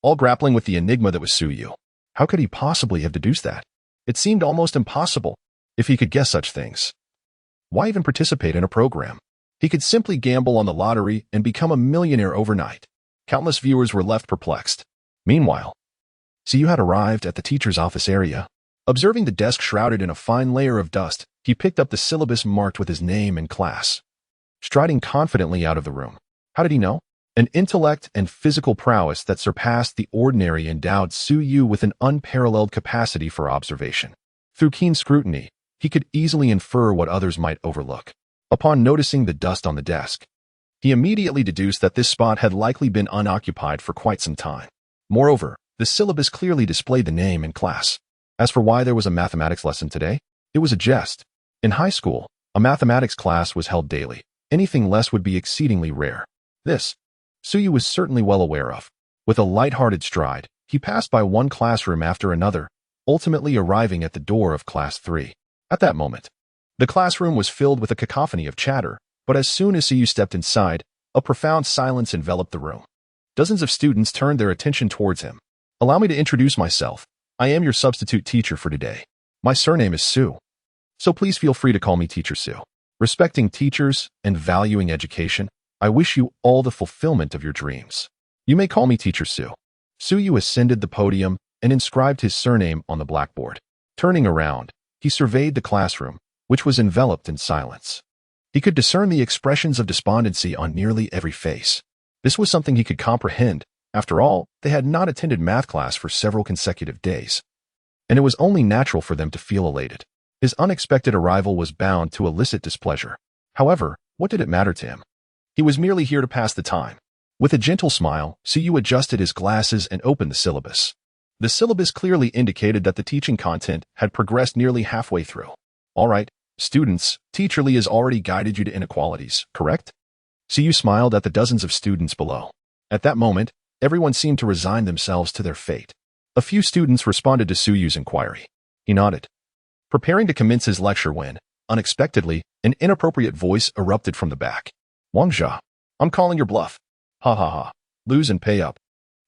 all grappling with the enigma that was Suyu. How could he possibly have deduced that? It seemed almost impossible if he could guess such things. Why even participate in a program? He could simply gamble on the lottery and become a millionaire overnight. Countless viewers were left perplexed. Meanwhile, Suyu had arrived at the teacher's office area. Observing the desk shrouded in a fine layer of dust, he picked up the syllabus marked with his name and class. Striding confidently out of the room. How did he know? An intellect and physical prowess that surpassed the ordinary endowed Suyu with an unparalleled capacity for observation. Through keen scrutiny, he could easily infer what others might overlook. Upon noticing the dust on the desk, he immediately deduced that this spot had likely been unoccupied for quite some time. Moreover, the syllabus clearly displayed the name and class. As for why there was a mathematics lesson today, it was a jest. In high school, a mathematics class was held daily. Anything less would be exceedingly rare. This, Suyu was certainly well aware of. With a light-hearted stride, he passed by one classroom after another, ultimately arriving at the door of Class 3. At that moment, the classroom was filled with a cacophony of chatter, but as soon as Suyu stepped inside, a profound silence enveloped the room. Dozens of students turned their attention towards him. Allow me to introduce myself. I am your substitute teacher for today. My surname is Su. So please feel free to call me Teacher Su. Respecting teachers and valuing education, I wish you all the fulfillment of your dreams. You may call me Teacher Su. Suyu ascended the podium and inscribed his surname on the blackboard. Turning around, he surveyed the classroom, which was enveloped in silence. He could discern the expressions of despondency on nearly every face. This was something he could comprehend. After all, they had not attended math class for several consecutive days, and it was only natural for them to feel elated. His unexpected arrival was bound to elicit displeasure. However, what did it matter to him? He was merely here to pass the time. With a gentle smile, Suyu adjusted his glasses and opened the syllabus. The syllabus clearly indicated that the teaching content had progressed nearly halfway through. All right, students, Teacher Lee has already guided you to inequalities, correct? Suyu smiled at the dozens of students below. At that moment, everyone seemed to resign themselves to their fate. A few students responded to Suyu's inquiry. He nodded, preparing to commence his lecture when, unexpectedly, an inappropriate voice erupted from the back. Wangjia, I'm calling your bluff. Ha ha ha. Lose and pay up.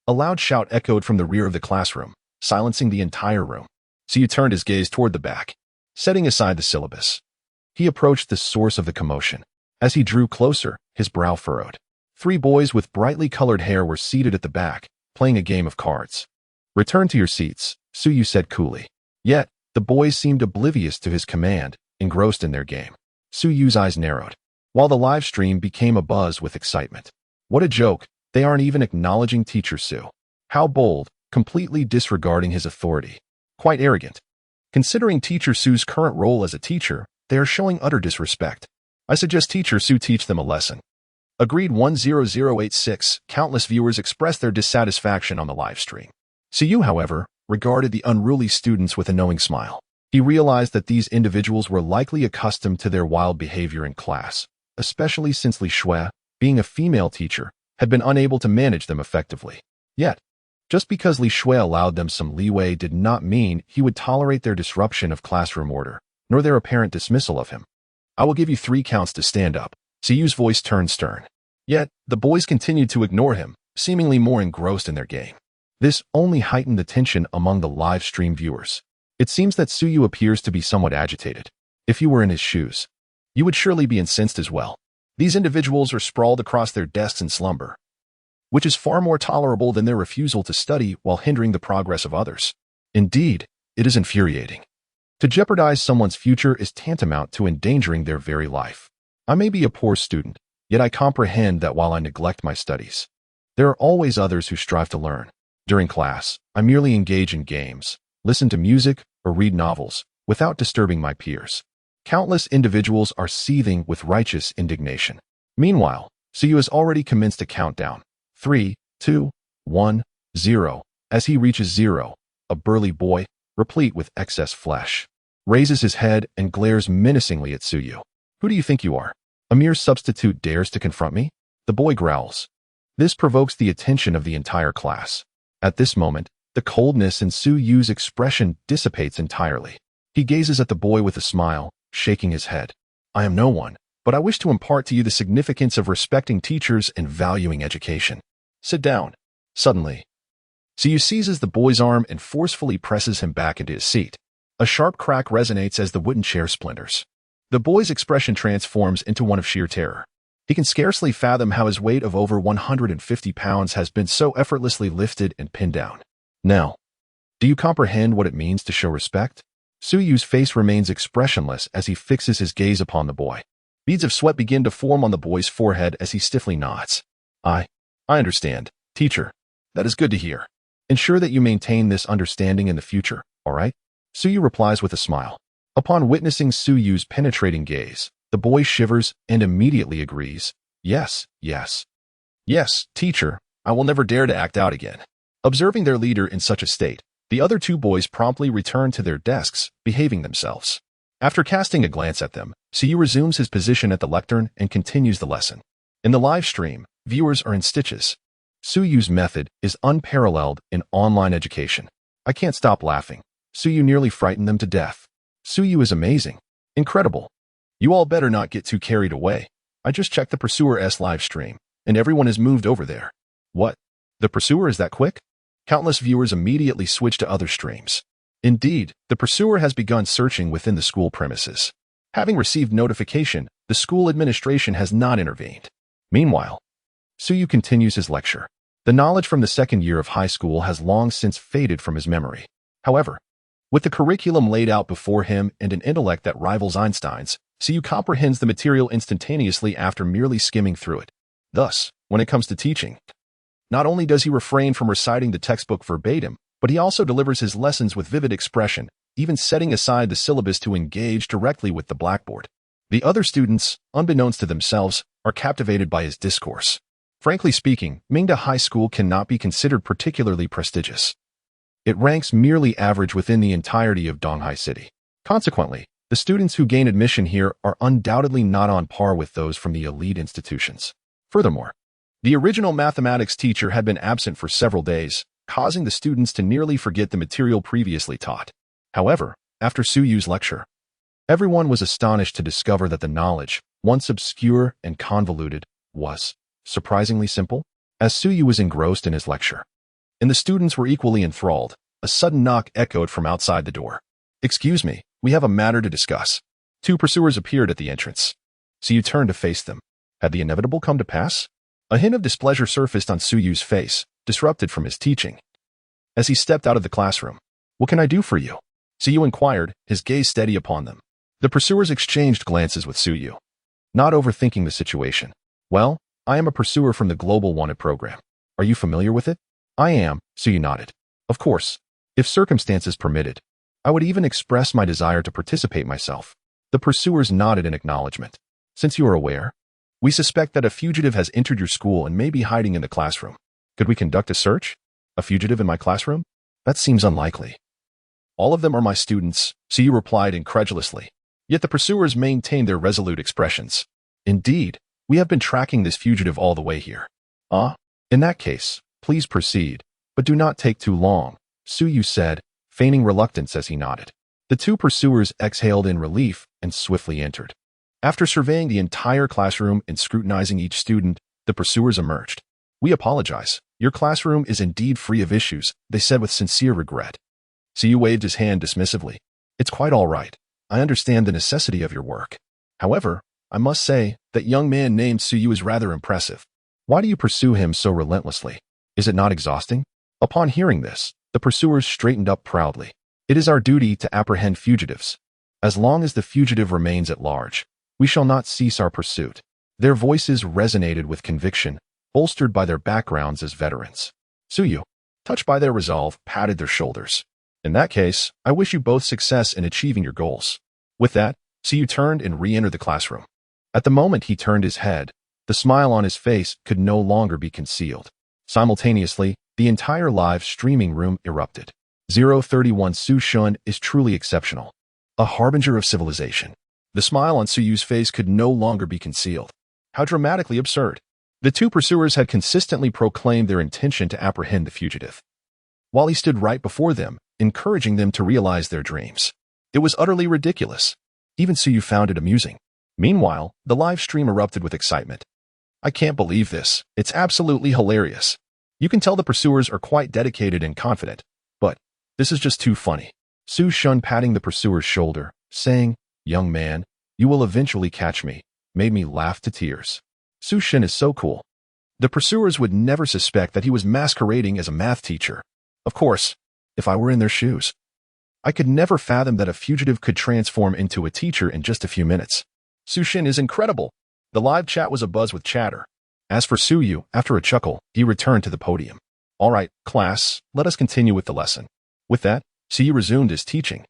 A loud shout echoed from the rear of the classroom, silencing the entire room. Suyu turned his gaze toward the back, setting aside the syllabus. He approached the source of the commotion. As he drew closer, his brow furrowed. 3 boys with brightly colored hair were seated at the back, playing a game of cards. Return to your seats, Suyu said coolly. Yet, the boys seemed oblivious to his command, engrossed in their game. Suyu's eyes narrowed, while the live stream became abuzz with excitement. What a joke, they aren't even acknowledging Teacher Su. How bold, completely disregarding his authority. Quite arrogant. Considering Teacher Su's current role as a teacher, they are showing utter disrespect. I suggest Teacher Su teach them a lesson. Agreed 10086. Countless viewers expressed their dissatisfaction on the live stream. Suyu, however, regarded the unruly students with a knowing smile. He realized that these individuals were likely accustomed to their wild behavior in class, especially since Li Shui, being a female teacher, had been unable to manage them effectively. Yet, just because Li Shui allowed them some leeway did not mean he would tolerate their disruption of classroom order, nor their apparent dismissal of him. I will give you 3 counts to stand up. Suyu's voice turned stern. Yet, the boys continued to ignore him, seemingly more engrossed in their game. This only heightened the tension among the live stream viewers. It seems that Suyu appears to be somewhat agitated. If you were in his shoes, you would surely be incensed as well. These individuals are sprawled across their desks in slumber, which is far more tolerable than their refusal to study while hindering the progress of others. Indeed, it is infuriating. To jeopardize someone's future is tantamount to endangering their very life. I may be a poor student, yet I comprehend that while I neglect my studies, there are always others who strive to learn. During class, I merely engage in games, listen to music, or read novels, without disturbing my peers. Countless individuals are seething with righteous indignation. Meanwhile, Suyu has already commenced a countdown. 3, 2, 1, 0. As he reaches 0, a burly boy, replete with excess flesh, raises his head and glares menacingly at Suyu. Who do you think you are? A mere substitute dares to confront me? The boy growls. This provokes the attention of the entire class. At this moment, the coldness in Suyu's expression dissipates entirely. He gazes at the boy with a smile, shaking his head. I am no one, but I wish to impart to you the significance of respecting teachers and valuing education. Sit down. Suddenly, Suyu seizes the boy's arm and forcefully presses him back into his seat. A sharp crack resonates as the wooden chair splinters. The boy's expression transforms into one of sheer terror. He can scarcely fathom how his weight of over 150 pounds has been so effortlessly lifted and pinned down. Now, do you comprehend what it means to show respect? Suyu's face remains expressionless as he fixes his gaze upon the boy. Beads of sweat begin to form on the boy's forehead as he stiffly nods. I understand, teacher. That is good to hear. Ensure that you maintain this understanding in the future, all right? Suyu replies with a smile. Upon witnessing Suyu's penetrating gaze, the boy shivers and immediately agrees. Yes, yes. Yes, teacher, I will never dare to act out again. Observing their leader in such a state, the other 2 boys promptly return to their desks, behaving themselves. After casting a glance at them, Suyu resumes his position at the lectern and continues the lesson. In the live stream, viewers are in stitches. Suyu's method is unparalleled in online education. I can't stop laughing. Suyu nearly frightened them to death. Suyu is amazing. Incredible. You all better not get too carried away. I just checked the Pursuer-S live stream, and everyone has moved over there. What? The Pursuer is that quick? Countless viewers immediately switch to other streams. Indeed, the Pursuer has begun searching within the school premises. Having received notification, the school administration has not intervened. Meanwhile, Suyu continues his lecture. The knowledge from the second year of high school has long since faded from his memory. However, with the curriculum laid out before him and an intellect that rivals Einstein's, Suyu comprehends the material instantaneously after merely skimming through it. Thus, when it comes to teaching, not only does he refrain from reciting the textbook verbatim, but he also delivers his lessons with vivid expression, even setting aside the syllabus to engage directly with the blackboard. The other students, unbeknownst to themselves, are captivated by his discourse. Frankly speaking, Mingda High School cannot be considered particularly prestigious. It ranks merely average within the entirety of Donghai City. Consequently, the students who gain admission here are undoubtedly not on par with those from the elite institutions. Furthermore, the original mathematics teacher had been absent for several days, causing the students to nearly forget the material previously taught. However, after Suyu's lecture, everyone was astonished to discover that the knowledge, once obscure and convoluted, was surprisingly simple. As Suyu was engrossed in his lecture, and the students were equally enthralled, a sudden knock echoed from outside the door. "Excuse me, we have a matter to discuss." Two pursuers appeared at the entrance. Suyu turned to face them. Had the inevitable come to pass? A hint of displeasure surfaced on Suyu's face, disrupted from his teaching. As he stepped out of the classroom, "What can I do for you?" Suyu inquired, his gaze steady upon them. The pursuers exchanged glances with Suyu, not overthinking the situation. "Well, I am a pursuer from the Global Wanted program. Are you familiar with it?" "I am," Suyu nodded. "Of course, if circumstances permitted, I would even express my desire to participate myself." The pursuers nodded in acknowledgement. "Since you are aware, we suspect that a fugitive has entered your school and may be hiding in the classroom. Could we conduct a search? A fugitive in my classroom? That seems unlikely." "All of them are my students," Suyu replied incredulously. Yet the pursuers maintained their resolute expressions. "Indeed, we have been tracking this fugitive all the way here." "Ah, in that case, please proceed, but do not take too long," Suyu said, feigning reluctance as he nodded. The two pursuers exhaled in relief and swiftly entered. After surveying the entire classroom and scrutinizing each student, the pursuers emerged. "We apologize. Your classroom is indeed free of issues," they said with sincere regret. Suyu waved his hand dismissively. "It's quite all right. I understand the necessity of your work. However, I must say, that young man named Suyu is rather impressive. Why do you pursue him so relentlessly? Is it not exhausting?" Upon hearing this, the pursuers straightened up proudly. "It is our duty to apprehend fugitives. As long as the fugitive remains at large, we shall not cease our pursuit." Their voices resonated with conviction, bolstered by their backgrounds as veterans. Suyu, touched by their resolve, patted their shoulders. "In that case, I wish you both success in achieving your goals." With that, Suyu turned and re-entered the classroom. At the moment he turned his head, the smile on his face could no longer be concealed. Simultaneously, the entire live streaming room erupted. 031 Su Shun is truly exceptional. A harbinger of civilization. The smile on Suyu's face could no longer be concealed. How dramatically absurd. The two pursuers had consistently proclaimed their intention to apprehend the fugitive, while he stood right before them, encouraging them to realize their dreams. It was utterly ridiculous. Even Suyu found it amusing. Meanwhile, the live stream erupted with excitement. "I can't believe this. It's absolutely hilarious. You can tell the pursuers are quite dedicated and confident. But this is just too funny." Su Shun patting the pursuer's shoulder, saying, "Young man, you will eventually catch me," made me laugh to tears. Su Shun is so cool. The pursuers would never suspect that he was masquerading as a math teacher. Of course, if I were in their shoes, I could never fathom that a fugitive could transform into a teacher in just a few minutes. Su Shun is incredible. The live chat was abuzz with chatter. As for Suyu, after a chuckle, he returned to the podium. "All right, class, let us continue with the lesson." With that, Suyu resumed his teaching.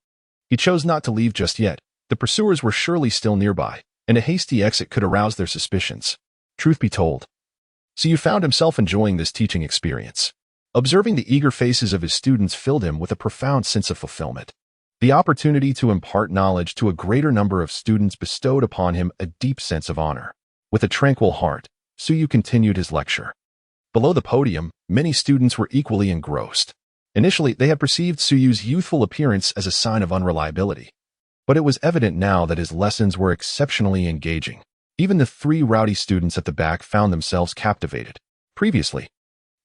He chose not to leave just yet. The pursuers were surely still nearby, and a hasty exit could arouse their suspicions. Truth be told, Suyu found himself enjoying this teaching experience. Observing the eager faces of his students filled him with a profound sense of fulfillment. The opportunity to impart knowledge to a greater number of students bestowed upon him a deep sense of honor. With a tranquil heart, Suyu continued his lecture. Below the podium, many students were equally engrossed. Initially, they had perceived Suyu's youthful appearance as a sign of unreliability. But it was evident now that his lessons were exceptionally engaging. Even the three rowdy students at the back found themselves captivated. Previously,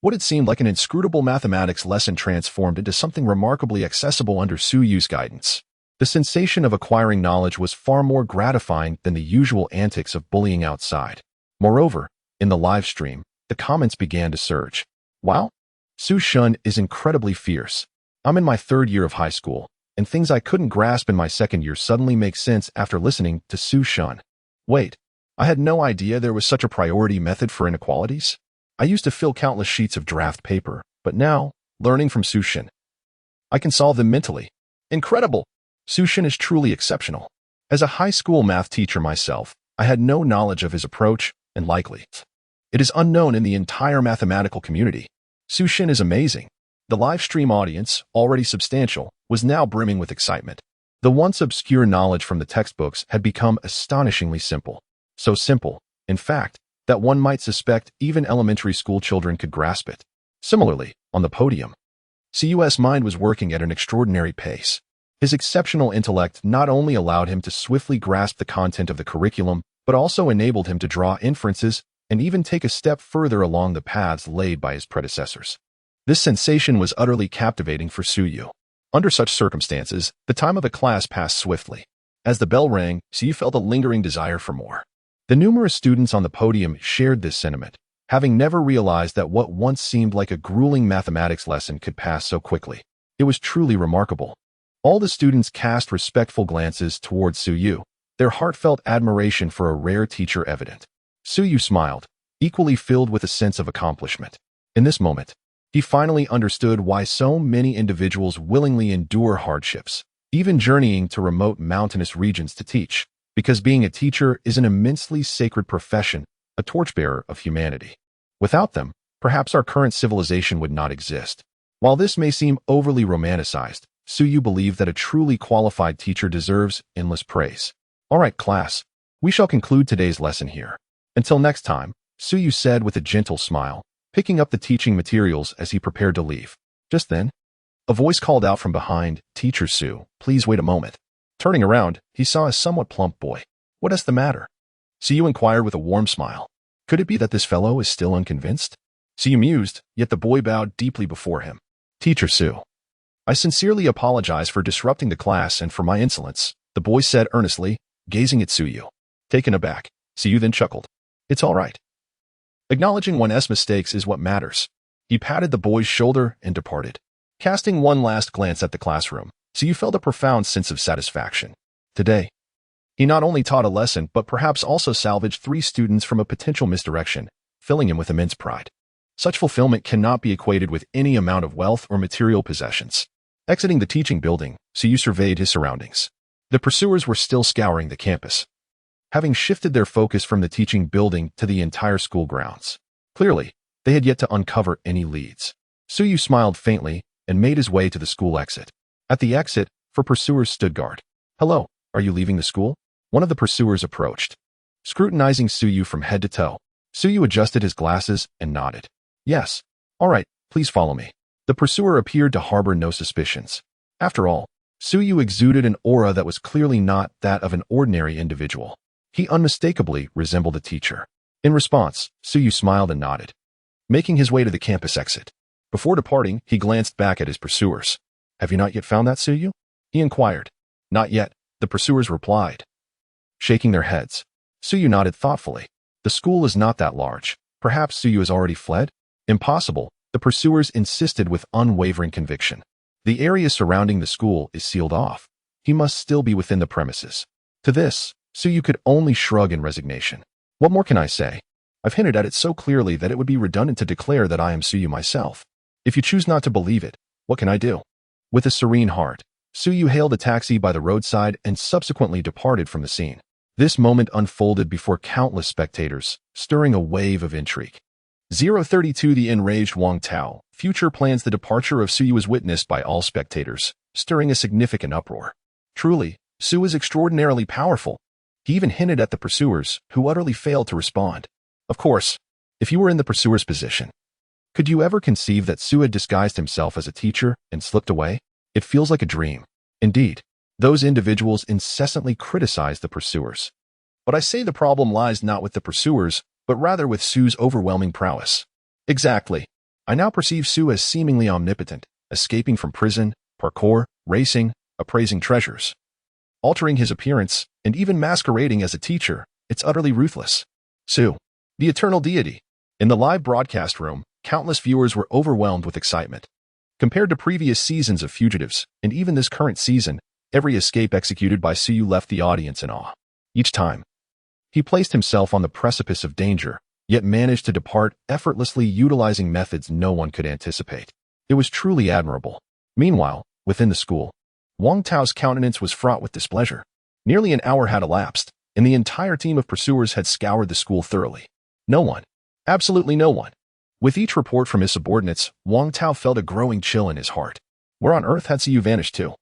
what had seemed like an inscrutable mathematics lesson transformed into something remarkably accessible under Suyu's guidance. The sensation of acquiring knowledge was far more gratifying than the usual antics of bullying outside. Moreover, in the live stream, the comments began to surge. "Wow, Su Shun is incredibly fierce. I'm in my third year of high school, and things I couldn't grasp in my second year suddenly make sense after listening to Su Shun. Wait, I had no idea there was such a priority method for inequalities. I used to fill countless sheets of draft paper, but now, learning from Su Shun, I can solve them mentally. Incredible! Su Shun is truly exceptional. As a high school math teacher myself, I had no knowledge of his approach, and likely. It is unknown in the entire mathematical community. Su Xin is amazing. The live stream audience, already substantial, was now brimming with excitement. The once obscure knowledge from the textbooks had become astonishingly simple. So simple, in fact, that one might suspect even elementary school children could grasp it. Similarly, on the podium, Cu's mind was working at an extraordinary pace. His exceptional intellect not only allowed him to swiftly grasp the content of the curriculum, but also enabled him to draw inferences and even take a step further along the paths laid by his predecessors. This sensation was utterly captivating for Suyu. Under such circumstances, the time of the class passed swiftly. As the bell rang, Suyu felt a lingering desire for more. The numerous students on the podium shared this sentiment, having never realized that what once seemed like a grueling mathematics lesson could pass so quickly. It was truly remarkable. All the students cast respectful glances towards Suyu, their heartfelt admiration for a rare teacher evident. Suyu smiled, equally filled with a sense of accomplishment. In this moment, he finally understood why so many individuals willingly endure hardships, even journeying to remote mountainous regions to teach, because being a teacher is an immensely sacred profession, a torchbearer of humanity. Without them, perhaps our current civilization would not exist. While this may seem overly romanticized, Suyu believed that a truly qualified teacher deserves endless praise. All right, class, we shall conclude today's lesson here. Until next time, Suyu said with a gentle smile, picking up the teaching materials as he prepared to leave. Just then, a voice called out from behind, "Teacher Su, please wait a moment." Turning around, he saw a somewhat plump boy. "What is the matter?" Suyu inquired with a warm smile. Could it be that this fellow is still unconvinced? Suyu mused, yet the boy bowed deeply before him. "Teacher Su, I sincerely apologize for disrupting the class and for my insolence," the boy said earnestly, gazing at Suyu. Taken aback, Suyu then chuckled. "It's all right. Acknowledging one's mistakes is what matters." He patted the boy's shoulder and departed. Casting one last glance at the classroom, Suyu felt a profound sense of satisfaction. Today, he not only taught a lesson, but perhaps also salvaged 3 students from a potential misdirection, filling him with immense pride. Such fulfillment cannot be equated with any amount of wealth or material possessions. Exiting the teaching building, Suyu surveyed his surroundings. The pursuers were still scouring the campus, having shifted their focus from the teaching building to the entire school grounds. Clearly, they had yet to uncover any leads. Suyu smiled faintly and made his way to the school exit. At the exit, 4 pursuers stood guard. "Hello, are you leaving the school?" One of the pursuers approached, scrutinizing Suyu from head to toe. Suyu adjusted his glasses and nodded. "Yes. All right, please follow me." The pursuer appeared to harbor no suspicions. After all, Suyu exuded an aura that was clearly not that of an ordinary individual. He unmistakably resembled a teacher. In response, Suyu smiled and nodded, making his way to the campus exit. Before departing, he glanced back at his pursuers. "Have you not yet found that, Suyu?" he inquired. "Not yet," the pursuers replied, shaking their heads. Suyu nodded thoughtfully. The school is not that large. Perhaps Suyu has already fled? Impossible, the pursuers insisted with unwavering conviction. The area surrounding the school is sealed off. He must still be within the premises. To this, Suyu could only shrug in resignation. What more can I say? I've hinted at it so clearly that it would be redundant to declare that I am Suyu myself. If you choose not to believe it, what can I do? With a serene heart, Suyu hailed a taxi by the roadside and subsequently departed from the scene. This moment unfolded before countless spectators, stirring a wave of intrigue. 032 The enraged Wang Tao. Future plans. The departure of Suyu was witnessed by all spectators, stirring a significant uproar. Truly, Su is extraordinarily powerful. He even hinted at the pursuers, who utterly failed to respond. Of course, if you were in the pursuer's position, could you ever conceive that Su had disguised himself as a teacher and slipped away? It feels like a dream. Indeed, those individuals incessantly criticize the pursuers. But I say the problem lies not with the pursuers, but rather with Su's overwhelming prowess. Exactly. I now perceive Su as seemingly omnipotent, escaping from prison, parkour, racing, appraising treasures, altering his appearance, and even masquerading as a teacher. It's utterly ruthless. Su, the eternal deity. In the live broadcast room, countless viewers were overwhelmed with excitement. Compared to previous seasons of Fugitives, and even this current season, every escape executed by Suyu left the audience in awe. Each time, he placed himself on the precipice of danger, yet managed to depart effortlessly, utilizing methods no one could anticipate. It was truly admirable. Meanwhile, within the school, Wang Tao's countenance was fraught with displeasure. Nearly an hour had elapsed, and the entire team of pursuers had scoured the school thoroughly. No one. Absolutely no one. With each report from his subordinates, Wang Tao felt a growing chill in his heart. Where on earth had Siyu vanished to?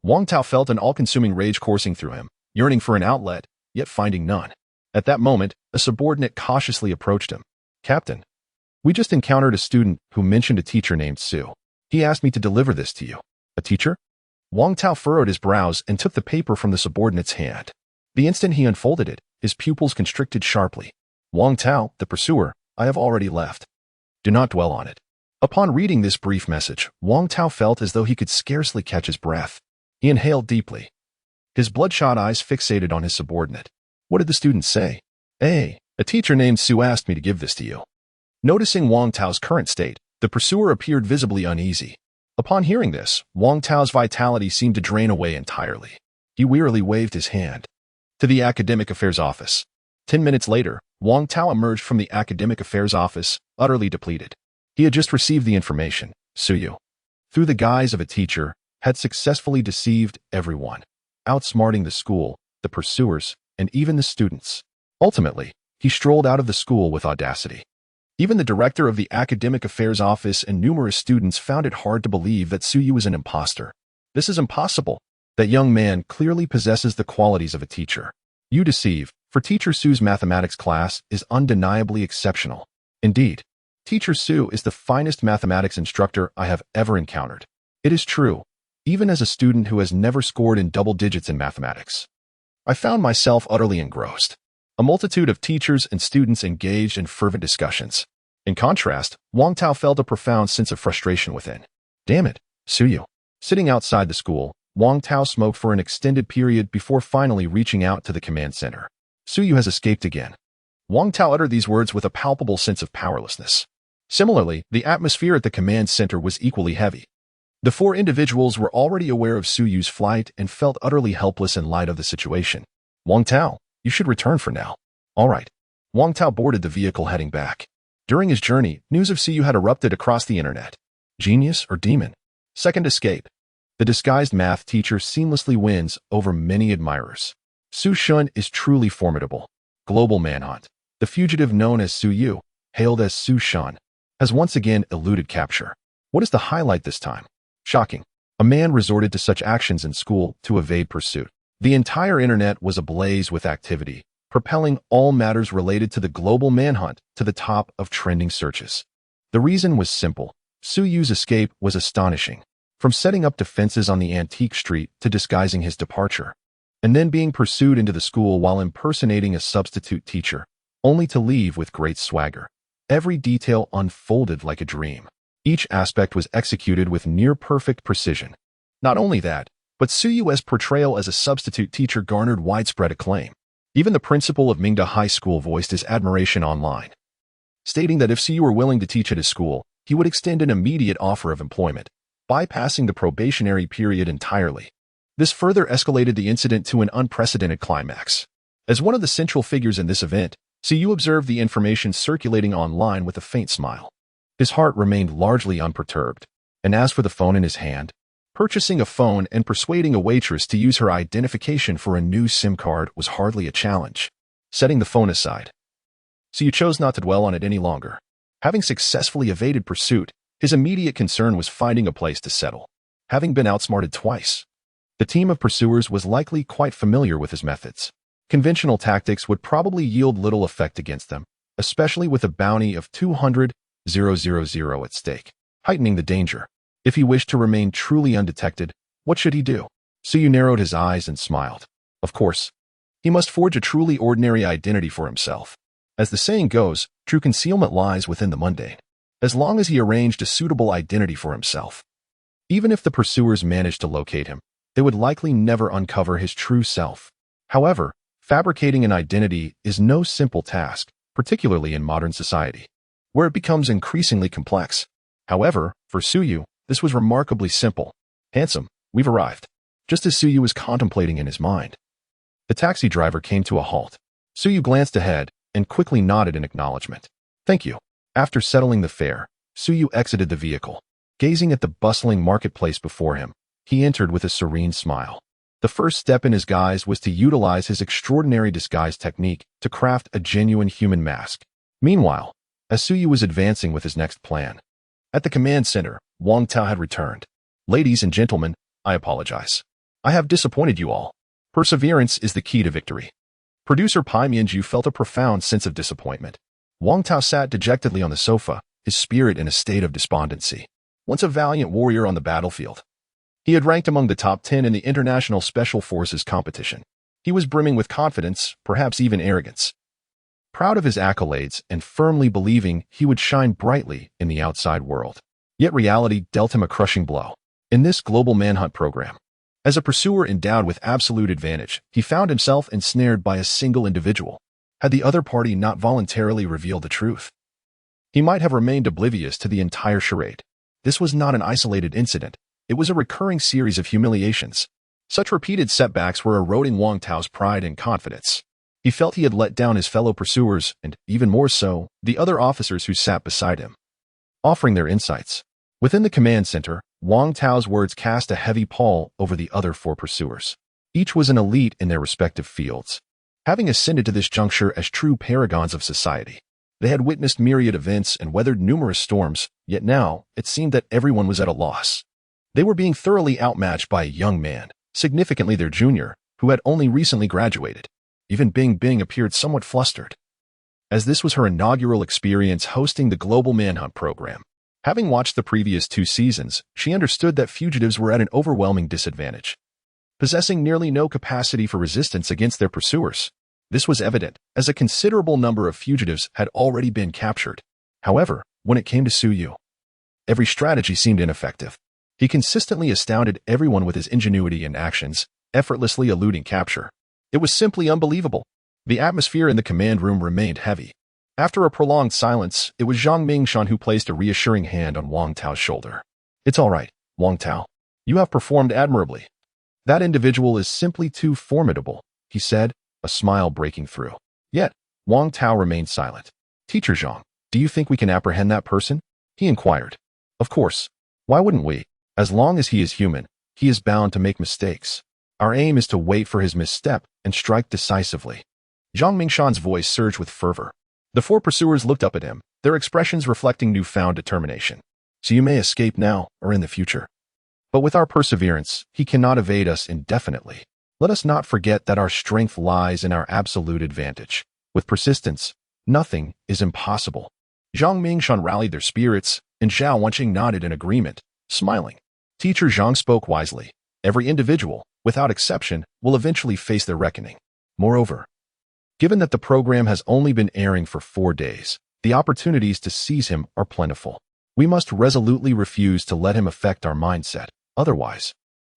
Wang Tao felt an all-consuming rage coursing through him, yearning for an outlet, yet finding none. At that moment, a subordinate cautiously approached him. Captain, we just encountered a student who mentioned a teacher named Su. He asked me to deliver this to you. A teacher? Wang Tao furrowed his brows and took the paper from the subordinate's hand. The instant he unfolded it, his pupils constricted sharply. Wang Tao, the pursuer, I have already left. Do not dwell on it. Upon reading this brief message, Wang Tao felt as though he could scarcely catch his breath. He inhaled deeply. His bloodshot eyes fixated on his subordinate. What did the student say? A teacher named Su asked me to give this to you. Noticing Wang Tao's current state, the pursuer appeared visibly uneasy. Upon hearing this, Wang Tao's vitality seemed to drain away entirely. He wearily waved his hand. To the Academic Affairs Office. 10 minutes later, Wang Tao emerged from the Academic Affairs Office, utterly depleted. He had just received the information. Suyu, through the guise of a teacher, had successfully deceived everyone, outsmarting the school, the pursuers, and even the students. Ultimately, he strolled out of the school with audacity. Even the director of the Academic Affairs Office and numerous students found it hard to believe that Suyu was an imposter. This is impossible. That young man clearly possesses the qualities of a teacher. You deceive, for Teacher Su's mathematics class is undeniably exceptional. Indeed, Teacher Su is the finest mathematics instructor I have ever encountered. It is true, even as a student who has never scored in double digits in mathematics. I found myself utterly engrossed. A multitude of teachers and students engaged in fervent discussions. In contrast, Wang Tao felt a profound sense of frustration within. Damn it, Suyu. Sitting outside the school, Wang Tao smoked for an extended period before finally reaching out to the command center. Suyu has escaped again. Wang Tao uttered these words with a palpable sense of powerlessness. Similarly, the atmosphere at the command center was equally heavy. The four individuals were already aware of Suyu's flight and felt utterly helpless in light of the situation. Wang Tao, you should return for now. All right. Wang Tao boarded the vehicle heading back. During his journey, news of Suyu had erupted across the internet. Genius or demon? Second escape. The disguised math teacher seamlessly wins over many admirers. Su Shun is truly formidable. Global Manhunt. The fugitive known as Suyu, hailed as Su Shun, has once again eluded capture. What is the highlight this time? Shocking. A man resorted to such actions in school to evade pursuit. The entire internet was ablaze with activity, propelling all matters related to the global manhunt to the top of trending searches. The reason was simple. Suyu's escape was astonishing. From setting up defenses on the antique street to disguising his departure, and then being pursued into the school while impersonating a substitute teacher, only to leave with great swagger. Every detail unfolded like a dream. Each aspect was executed with near-perfect precision. Not only that, but Suyu's portrayal as a substitute teacher garnered widespread acclaim. Even the principal of Mingda High School voiced his admiration online, stating that if Suyu were willing to teach at his school, he would extend an immediate offer of employment, bypassing the probationary period entirely. This further escalated the incident to an unprecedented climax. As one of the central figures in this event, Suyu observed the information circulating online with a faint smile. His heart remained largely unperturbed, and as for the phone in his hand, purchasing a phone and persuading a waitress to use her identification for a new SIM card was hardly a challenge. Setting the phone aside, Suyu chose not to dwell on it any longer. Having successfully evaded pursuit, his immediate concern was finding a place to settle. Having been outsmarted twice, the team of pursuers was likely quite familiar with his methods. Conventional tactics would probably yield little effect against them, especially with a bounty of 200,000 at stake, heightening the danger. If he wished to remain truly undetected, what should he do? Suyu narrowed his eyes and smiled. Of course, he must forge a truly ordinary identity for himself. As the saying goes, true concealment lies within the mundane. As long as he arranged a suitable identity for himself, even if the pursuers managed to locate him, they would likely never uncover his true self. However, fabricating an identity is no simple task, particularly in modern society, where it becomes increasingly complex. However, for Suyu, this was remarkably simple. Handsome, we've arrived. Just as Suyu was contemplating in his mind, the taxi driver came to a halt. Suyu glanced ahead and quickly nodded in acknowledgement. Thank you. After settling the fare, Suyu exited the vehicle. Gazing at the bustling marketplace before him, he entered with a serene smile. The first step in his guise was to utilize his extraordinary disguise technique to craft a genuine human mask. Meanwhile, as Suyu was advancing with his next plan, at the command center, Wang Tao had returned. Ladies and gentlemen, I apologize. I have disappointed you all. Perseverance is the key to victory. Producer Pai Mianju felt a profound sense of disappointment. Wang Tao sat dejectedly on the sofa, his spirit in a state of despondency. Once a valiant warrior on the battlefield, he had ranked among the top 10 in the International Special Forces competition. He was brimming with confidence, perhaps even arrogance. Proud of his accolades and firmly believing he would shine brightly in the outside world. Yet reality dealt him a crushing blow. In this global manhunt program, as a pursuer endowed with absolute advantage, he found himself ensnared by a single individual. Had the other party not voluntarily revealed the truth, he might have remained oblivious to the entire charade. This was not an isolated incident. It was a recurring series of humiliations. Such repeated setbacks were eroding Wang Tao's pride and confidence. He felt he had let down his fellow pursuers and, even more so, the other officers who sat beside him, offering their insights. Within the command center, Wang Tao's words cast a heavy pall over the other 4 pursuers. Each was an elite in their respective fields, having ascended to this juncture as true paragons of society. They had witnessed myriad events and weathered numerous storms, yet now it seemed that everyone was at a loss. They were being thoroughly outmatched by a young man, significantly their junior, who had only recently graduated. Even Bing Bing appeared somewhat flustered, as this was her inaugural experience hosting the Global Manhunt program. Having watched the previous 2 seasons, she understood that fugitives were at an overwhelming disadvantage, possessing nearly no capacity for resistance against their pursuers. This was evident, as a considerable number of fugitives had already been captured. However, when it came to Suyu, every strategy seemed ineffective. He consistently astounded everyone with his ingenuity and actions, effortlessly eluding capture. It was simply unbelievable. The atmosphere in the command room remained heavy. After a prolonged silence, it was Zhang Mingshan who placed a reassuring hand on Wang Tao's shoulder. It's all right, Wang Tao. You have performed admirably. That individual is simply too formidable, he said, a smile breaking through. Yet, Wang Tao remained silent. Teacher Zhang, do you think we can apprehend that person? He inquired. Of course. Why wouldn't we? As long as he is human, he is bound to make mistakes. Our aim is to wait for his misstep and strike decisively. Zhang Mingshan's voice surged with fervor. The 4 pursuers looked up at him, their expressions reflecting newfound determination. So you may escape now or in the future, but with our perseverance, he cannot evade us indefinitely. Let us not forget that our strength lies in our absolute advantage. With persistence, nothing is impossible. Zhang Mingshan rallied their spirits, and Zhao Wenqing nodded in agreement, smiling. Teacher Zhang spoke wisely. Every individual, without exception, will eventually face their reckoning. Moreover, given that the program has only been airing for 4 days, the opportunities to seize him are plentiful. We must resolutely refuse to let him affect our mindset. Otherwise,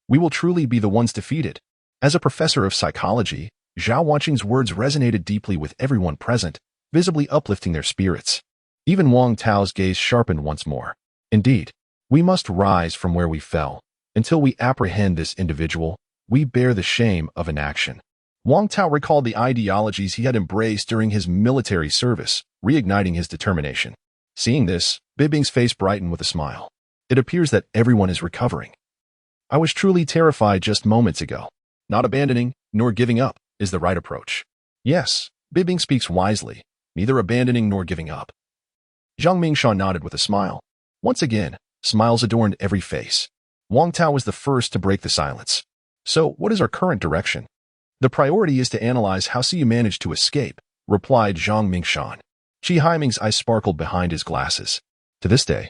we will truly be the ones defeated. As a professor of psychology, Zhao Wenqing's words resonated deeply with everyone present, visibly uplifting their spirits. Even Wang Tao's gaze sharpened once more. Indeed, we must rise from where we fell. Until we apprehend this individual, we bear the shame of inaction. Wang Tao recalled the ideologies he had embraced during his military service, reigniting his determination. Seeing this, Bibing's face brightened with a smile. It appears that everyone is recovering. I was truly terrified just moments ago. Not abandoning, nor giving up, is the right approach. Yes, Bibing speaks wisely, neither abandoning nor giving up. Zhang Mingshan nodded with a smile. Once again, smiles adorned every face. Wang Tao was the first to break the silence. So, what is our current direction? The priority is to analyze how Siyu managed to escape, replied Zhang Mingshan. Qi Haiming's eyes sparkled behind his glasses. To this day,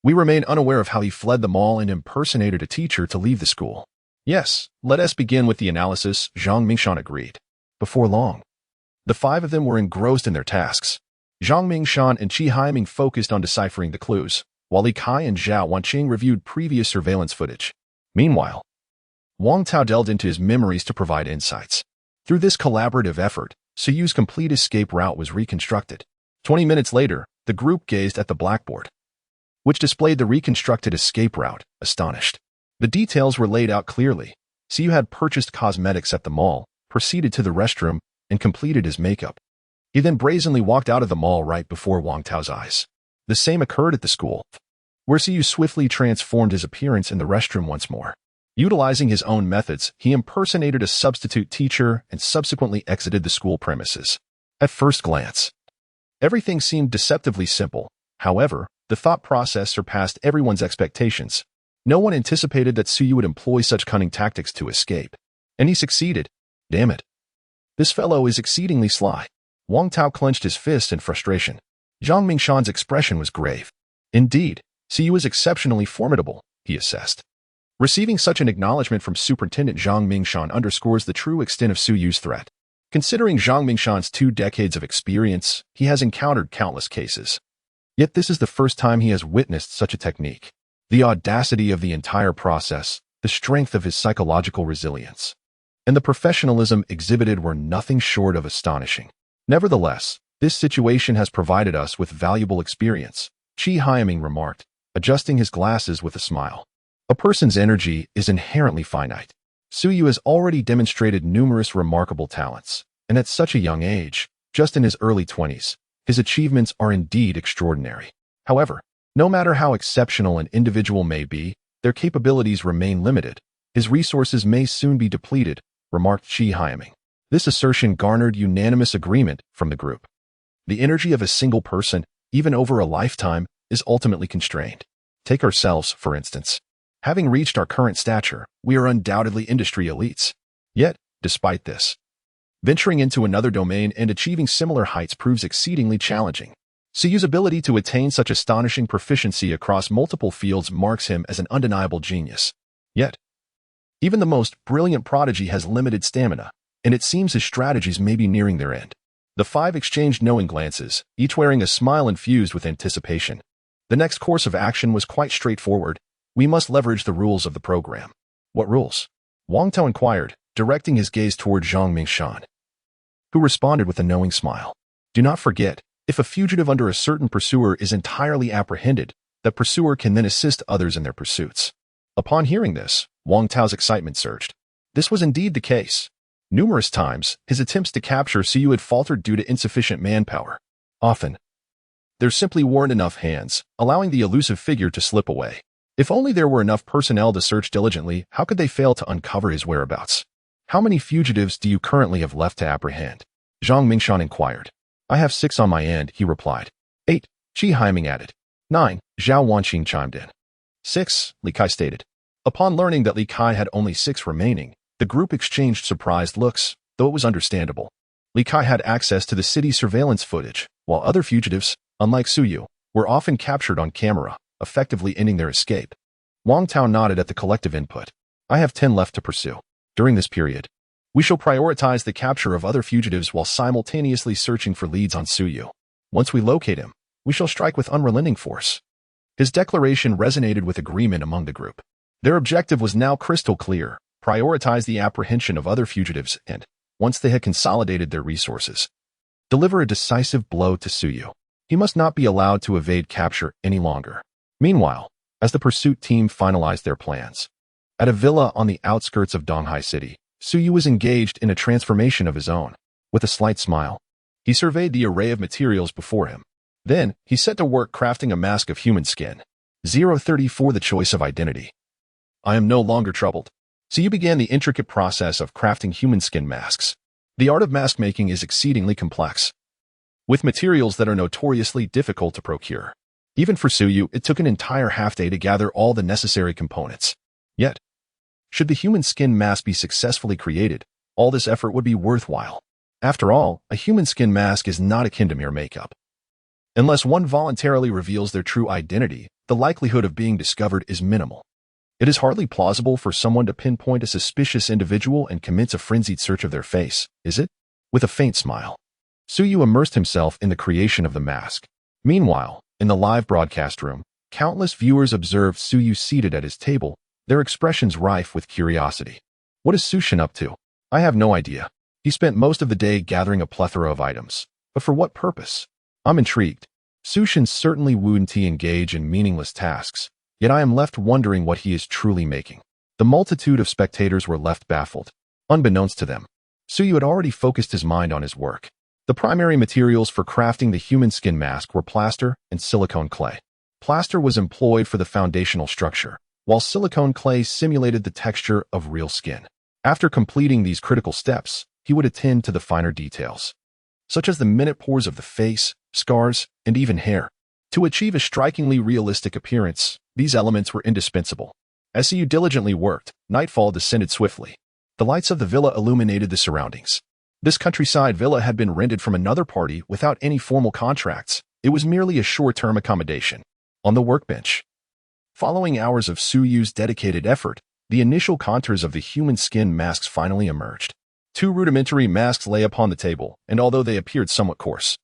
we remain unaware of how he fled the mall and impersonated a teacher to leave the school. Yes, let us begin with the analysis, Zhang Mingshan agreed. Before long, the 5 of them were engrossed in their tasks. Zhang Mingshan and Qi Haiming focused on deciphering the clues, while Li Kai and Zhao Wenqing reviewed previous surveillance footage. Meanwhile, Wang Tao delved into his memories to provide insights. Through this collaborative effort, Suyu's complete escape route was reconstructed. 20 minutes later, the group gazed at the blackboard, which displayed the reconstructed escape route, astonished. The details were laid out clearly. Suyu had purchased cosmetics at the mall, proceeded to the restroom, and completed his makeup. He then brazenly walked out of the mall right before Wang Tao's eyes. The same occurred at the school, where Suyu swiftly transformed his appearance in the restroom once more. Utilizing his own methods, he impersonated a substitute teacher and subsequently exited the school premises. At first glance, Everything seemed deceptively simple. However, the thought process surpassed everyone's expectations. No one anticipated that Suyu would employ such cunning tactics to escape. And he succeeded. Damn it. This fellow is exceedingly sly. Wang Tao clenched his fist in frustration. Zhang Mingshan's expression was grave. Indeed, Suyu is exceptionally formidable, he assessed. Receiving such an acknowledgement from Superintendent Zhang Mingshan underscores the true extent of Suyu's threat. Considering Zhang Mingshan's 2 decades of experience, he has encountered countless cases. Yet this is the first time he has witnessed such a technique. The audacity of the entire process, the strength of his psychological resilience, and the professionalism exhibited were nothing short of astonishing. Nevertheless, this situation has provided us with valuable experience, Qi Haiming remarked, adjusting his glasses with a smile. A person's energy is inherently finite. Suyu has already demonstrated numerous remarkable talents, and at such a young age, just in his early 20s, his achievements are indeed extraordinary. However, no matter how exceptional an individual may be, their capabilities remain limited. His resources may soon be depleted, remarked Qi Haiming. This assertion garnered unanimous agreement from the group. The energy of a single person, even over a lifetime, is ultimately constrained. Take ourselves, for instance. Having reached our current stature, we are undoubtedly industry elites. Yet, despite this, venturing into another domain and achieving similar heights proves exceedingly challenging. Suyu's ability to attain such astonishing proficiency across multiple fields marks him as an undeniable genius. Yet, even the most brilliant prodigy has limited stamina, and it seems his strategies may be nearing their end. The 5 exchanged knowing glances, each wearing a smile infused with anticipation. The next course of action was quite straightforward. We must leverage the rules of the program. What rules? Wang Tao inquired, directing his gaze toward Zhang Mingshan, who responded with a knowing smile. Do not forget, if a fugitive under a certain pursuer is entirely apprehended, that pursuer can then assist others in their pursuits. Upon hearing this, Wang Tao's excitement surged. This was indeed the case. Numerous times, his attempts to capture Suyu had faltered due to insufficient manpower. Often, there simply weren't enough hands, allowing the elusive figure to slip away. If only there were enough personnel to search diligently, how could they fail to uncover his whereabouts? How many fugitives do you currently have left to apprehend? Zhang Mingshan inquired. I have 6 on my end, he replied. 8, Qi Haiming added. 9, Zhao Wanqing chimed in. 6, Li Kai stated. Upon learning that Li Kai had only 6 remaining, the group exchanged surprised looks, though it was understandable. Li Kai had access to the city's surveillance footage, while other fugitives, unlike Suyu, were often captured on camera, effectively ending their escape. Wang Tao nodded at the collective input. I have 10 left to pursue. During this period, we shall prioritize the capture of other fugitives while simultaneously searching for leads on Suyu. Once we locate him, we shall strike with unrelenting force. His declaration resonated with agreement among the group. Their objective was now crystal clear: prioritize the apprehension of other fugitives and, once they had consolidated their resources, deliver a decisive blow to Suyu. He must not be allowed to evade capture any longer. Meanwhile, as the pursuit team finalized their plans, at a villa on the outskirts of Donghai City, Suyu was engaged in a transformation of his own. With a slight smile, he surveyed the array of materials before him. Then, he set to work crafting a mask of human skin. 034 The choice of identity. I am no longer troubled. Suyu began the intricate process of crafting human skin masks. The art of mask making is exceedingly complex, with materials that are notoriously difficult to procure. Even for Suyu, it took an entire half-day to gather all the necessary components. Yet, should the human skin mask be successfully created, all this effort would be worthwhile. After all, a human skin mask is not akin to mere makeup. Unless one voluntarily reveals their true identity, the likelihood of being discovered is minimal. It is hardly plausible for someone to pinpoint a suspicious individual and commence a frenzied search of their face, is it? With a faint smile, Suyu immersed himself in the creation of the mask. Meanwhile, in the live broadcast room, countless viewers observed Suyu seated at his table, their expressions rife with curiosity. What is Sushin up to? I have no idea. He spent most of the day gathering a plethora of items. But for what purpose? I'm intrigued. Sushin certainly wouldn't engage in meaningless tasks, yet I am left wondering what he is truly making. The multitude of spectators were left baffled. Unbeknownst to them, Suyu had already focused his mind on his work. The primary materials for crafting the human skin mask were plaster and silicone clay. Plaster was employed for the foundational structure, while silicone clay simulated the texture of real skin. After completing these critical steps, he would attend to the finer details, such as the minute pores of the face, scars, and even hair. To achieve a strikingly realistic appearance, these elements were indispensable. As Siyu diligently worked, nightfall descended swiftly. The lights of the villa illuminated the surroundings. This countryside villa had been rented from another party without any formal contracts. It was merely a short-term accommodation. On the workbench. Following hours of Suyu's dedicated effort, the initial contours of the human skin masks finally emerged. Two rudimentary masks lay upon the table, and although they appeared somewhat coarse,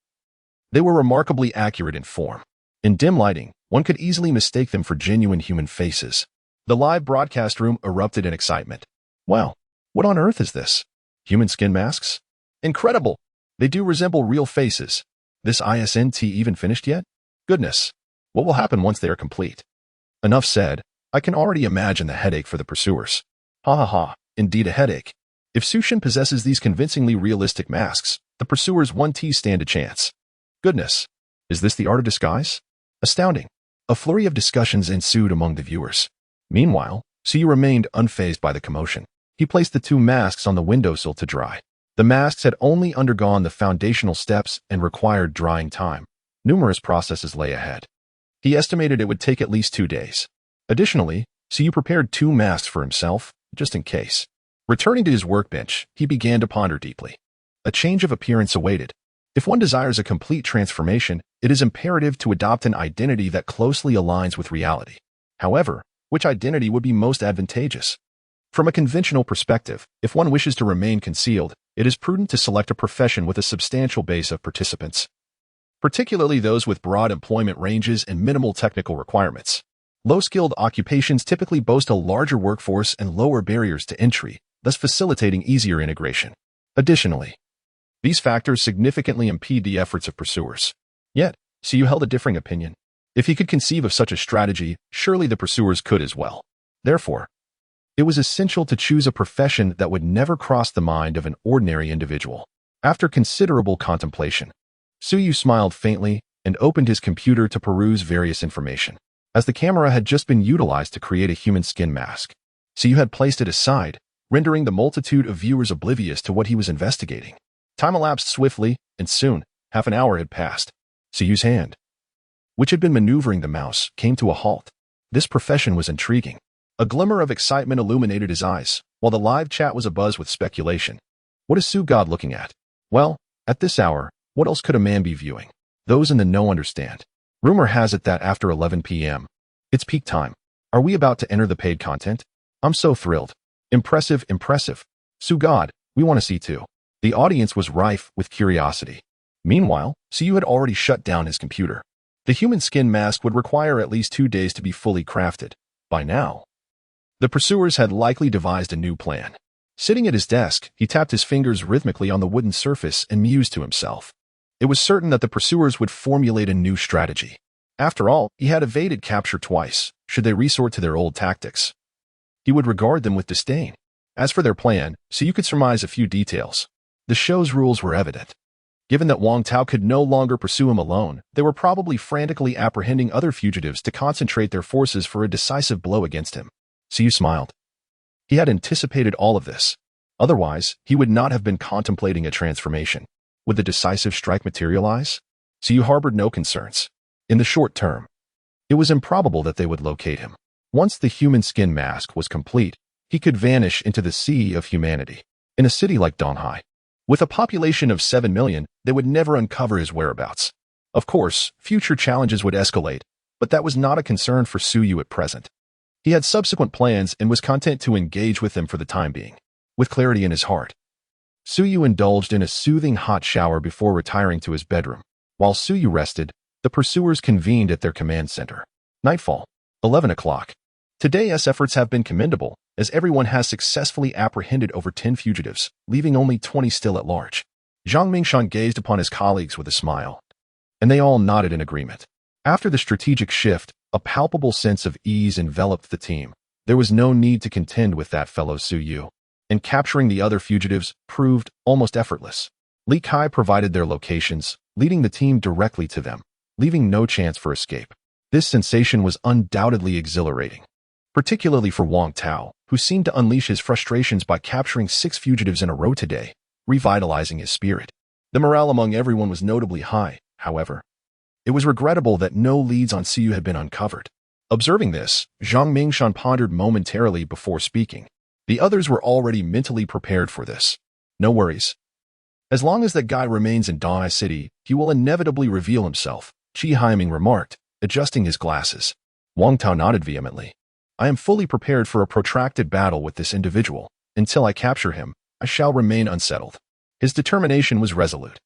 they were remarkably accurate in form. In dim lighting, one could easily mistake them for genuine human faces. The live broadcast room erupted in excitement. Wow, what on earth is this? Human skin masks? Incredible! They do resemble real faces. This isn't even finished yet? Goodness, what will happen once they are complete? Enough said. I can already imagine the headache for the pursuers. Ha ha ha, indeed a headache. If Sushin possesses these convincingly realistic masks, the pursuers won't stand a chance. Goodness, is this the art of disguise? Astounding. A flurry of discussions ensued among the viewers. Meanwhile, Siyu remained unfazed by the commotion. He placed the two masks on the windowsill to dry. The masks had only undergone the foundational steps and required drying time. Numerous processes lay ahead. He estimated it would take at least 2 days. Additionally, Siyu prepared 2 masks for himself, just in case. Returning to his workbench, he began to ponder deeply. A change of appearance awaited. If one desires a complete transformation, it is imperative to adopt an identity that closely aligns with reality. However, which identity would be most advantageous? From a conventional perspective, if one wishes to remain concealed, it is prudent to select a profession with a substantial base of participants, particularly those with broad employment ranges and minimal technical requirements. Low-skilled occupations typically boast a larger workforce and lower barriers to entry, thus facilitating easier integration. Additionally, these factors significantly impede the efforts of pursuers. Yet, Siyu held a differing opinion. If he could conceive of such a strategy, surely the pursuers could as well. Therefore, it was essential to choose a profession that would never cross the mind of an ordinary individual. After considerable contemplation, Siyu smiled faintly and opened his computer to peruse various information. As the camera had just been utilized to create a human skin mask, Siyu had placed it aside, rendering the multitude of viewers oblivious to what he was investigating. Time elapsed swiftly, and soon, half an hour had passed. Siyu's hand, which had been maneuvering the mouse, came to a halt. This profession was intriguing. A glimmer of excitement illuminated his eyes, while the live chat was abuzz with speculation. What is Sugod looking at? Well, at this hour, what else could a man be viewing? Those in the know understand. Rumor has it that after 11 p.m., it's peak time. Are we about to enter the paid content? I'm so thrilled. Impressive, impressive. Sugod, we want to see too. The audience was rife with curiosity. Meanwhile, Siyu had already shut down his computer. The human skin mask would require at least 2 days to be fully crafted. By now, the pursuers had likely devised a new plan. Sitting at his desk, he tapped his fingers rhythmically on the wooden surface and mused to himself. It was certain that the pursuers would formulate a new strategy. After all, he had evaded capture twice. Should they resort to their old tactics, he would regard them with disdain. As for their plan, Siyu could surmise a few details. The show's rules were evident. Given that Wang Tao could no longer pursue him alone, they were probably frantically apprehending other fugitives to concentrate their forces for a decisive blow against him. Siyu smiled. He had anticipated all of this. Otherwise, he would not have been contemplating a transformation. Would the decisive strike materialize? Siyu harbored no concerns. In the short term, it was improbable that they would locate him. Once the human skin mask was complete, he could vanish into the sea of humanity. In a city like Donghai, with a population of 7 million, they would never uncover his whereabouts. Of course, future challenges would escalate, but that was not a concern for Siyu at present. He had subsequent plans and was content to engage with them for the time being. With clarity in his heart, Siyu indulged in a soothing hot shower before retiring to his bedroom. While Siyu rested, the pursuers convened at their command center. Nightfall, 11 o'clock. Today's efforts have been commendable, as everyone has successfully apprehended over 10 fugitives, leaving only 20 still at large. Zhang Mingshan gazed upon his colleagues with a smile, and they all nodded in agreement. After the strategic shift, a palpable sense of ease enveloped the team. There was no need to contend with that fellow Siyu, and capturing the other fugitives proved almost effortless. Li Kai provided their locations, leading the team directly to them, leaving no chance for escape. This sensation was undoubtedly exhilarating, particularly for Wang Tao, who seemed to unleash his frustrations by capturing 6 fugitives in a row today, revitalizing his spirit. The morale among everyone was notably high, However, it was regrettable that no leads on Siyu had been uncovered. Observing this, Zhang Mingshan pondered momentarily before speaking. The others were already mentally prepared for this. No worries. As long as that guy remains in Donai City, he will inevitably reveal himself, Qi Haiming remarked, adjusting his glasses. Wang Tao nodded vehemently. I am fully prepared for a protracted battle with this individual. Until I capture him, I shall remain unsettled. His determination was resolute.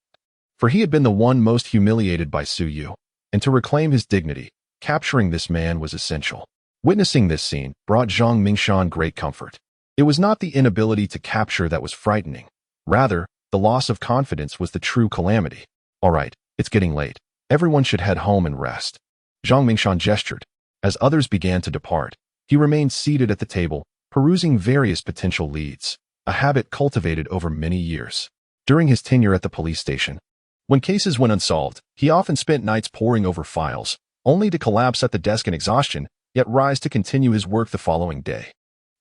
For he had been the one most humiliated by Su Yu, and to reclaim his dignity, capturing this man was essential. Witnessing this scene brought Zhang Mingshan great comfort. It was not the inability to capture that was frightening. Rather, the loss of confidence was the true calamity. All right, it's getting late. Everyone should head home and rest. Zhang Mingshan gestured. As others began to depart, he remained seated at the table, perusing various potential leads, a habit cultivated over many years. During his tenure at the police station, when cases went unsolved, he often spent nights poring over files, only to collapse at the desk in exhaustion, yet rise to continue his work the following day.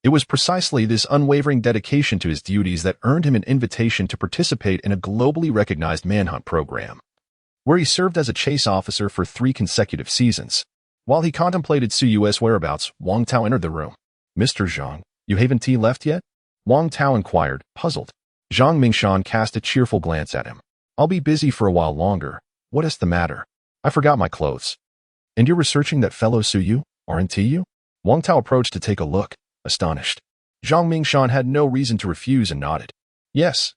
It was precisely this unwavering dedication to his duties that earned him an invitation to participate in a globally recognized manhunt program, where he served as a chase officer for 3 consecutive seasons. While he contemplated Su Yu's whereabouts, Wang Tao entered the room. Mr. Zhang, you haven't left yet? Wang Tao inquired, puzzled. Zhang Mingshan cast a cheerful glance at him. I'll be busy for a while longer. What is the matter? I forgot my clothes. And you're researching that fellow Su Yu, aren't you? Wang Tao approached to take a look, astonished. Zhang Mingshan had no reason to refuse and nodded. Yes.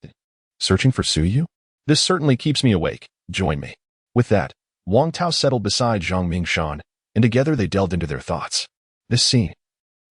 Searching for Su Yu? This certainly keeps me awake. Join me. With that, Wang Tao settled beside Zhang Mingshan, and together they delved into their thoughts. This scene,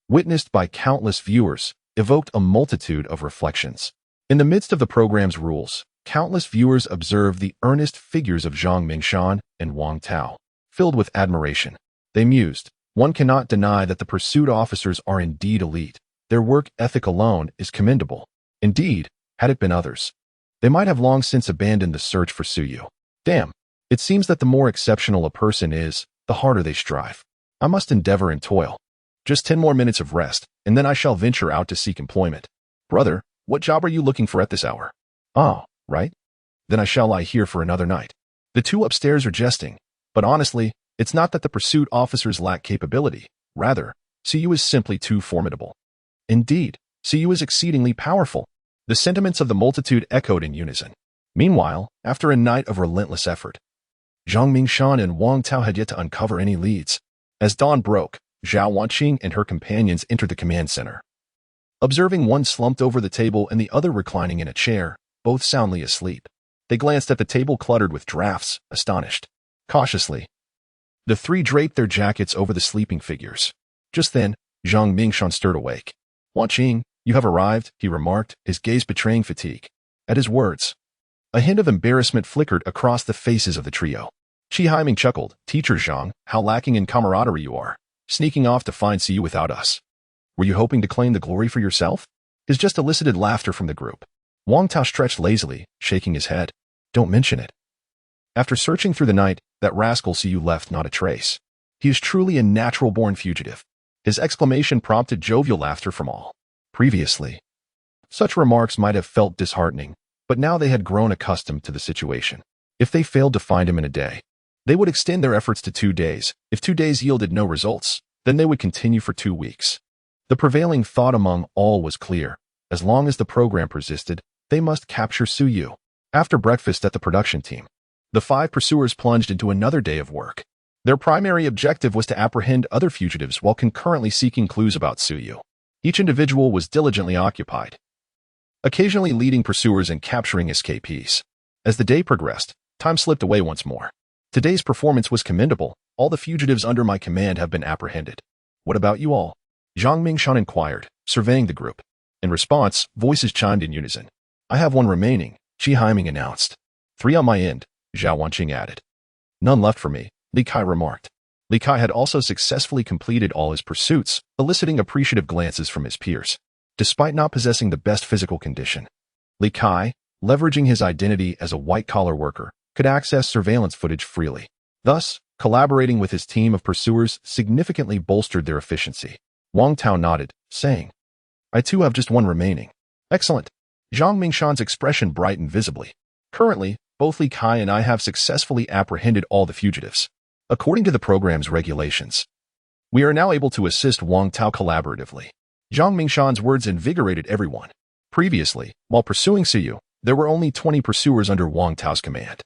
witnessed by countless viewers, evoked a multitude of reflections. In the midst of the program's rules, countless viewers observed the earnest figures of Zhang Mingshan and Wang Tao. Filled with admiration, they mused, one cannot deny that the pursuit officers are indeed elite. Their work ethic alone is commendable. Indeed, had it been others, they might have long since abandoned the search for Su Yu. Damn, it seems that the more exceptional a person is, the harder they strive. I must endeavor and toil. Just 10 more minutes of rest, and then I shall venture out to seek employment. Brother, what job are you looking for at this hour? Oh, right? Then I shall lie here for another night. The two upstairs are jesting, but honestly, it's not that the pursuit officers lack capability. Rather, Su Yu is simply too formidable. Indeed, Su Yu is exceedingly powerful. The sentiments of the multitude echoed in unison. Meanwhile, after a night of relentless effort, Zhang Mingshan and Wang Tao had yet to uncover any leads. As dawn broke, Zhao Wanqing and her companions entered the command center. Observing one slumped over the table and the other reclining in a chair, both soundly asleep, they glanced at the table cluttered with drafts, astonished. Cautiously, the 3 draped their jackets over the sleeping figures. Just then, Zhang Mingshan stirred awake. Wanqing, you have arrived, he remarked, his gaze betraying fatigue. At his words, a hint of embarrassment flickered across the faces of the trio. Qi Haiming chuckled. Teacher Zhang, how lacking in camaraderie you are, sneaking off to find Siyu without us. Were you hoping to claim the glory for yourself? His just elicited laughter from the group. Wang Tao stretched lazily, shaking his head. Don't mention it. After searching through the night, that rascal Siyu left not a trace. He is truly a natural-born fugitive. His exclamation prompted jovial laughter from all. Previously, such remarks might have felt disheartening, but now they had grown accustomed to the situation. If they failed to find him in a day, they would extend their efforts to 2 days. If 2 days yielded no results, then they would continue for 2 weeks. The prevailing thought among all was clear. As long as the program persisted, they must capture Su Yu. After breakfast at the production team, the 5 pursuers plunged into another day of work. Their primary objective was to apprehend other fugitives while concurrently seeking clues about Su Yu. Each individual was diligently occupied, occasionally leading pursuers and capturing escapees. As the day progressed, time slipped away once more. Today's performance was commendable. All the fugitives under my command have been apprehended. What about you all? Zhang Mingshan inquired, surveying the group. In response, voices chimed in unison. I have 1 remaining, Qi Haiming announced. 3 on my end, Zhao Wanqing added. None left for me, Li Kai remarked. Li Kai had also successfully completed all his pursuits, eliciting appreciative glances from his peers. Despite not possessing the best physical condition, Li Kai, leveraging his identity as a white-collar worker, could access surveillance footage freely. Thus, collaborating with his team of pursuers significantly bolstered their efficiency. Wang Tao nodded, saying, I too have just 1 remaining. Excellent. Zhang Mingshan's expression brightened visibly. Currently, both Li Kai and I have successfully apprehended all the fugitives. According to the program's regulations, we are now able to assist Wang Tao collaboratively. Zhang Mingshan's words invigorated everyone. Previously, while pursuing Suyu, there were only 20 pursuers under Wang Tao's command.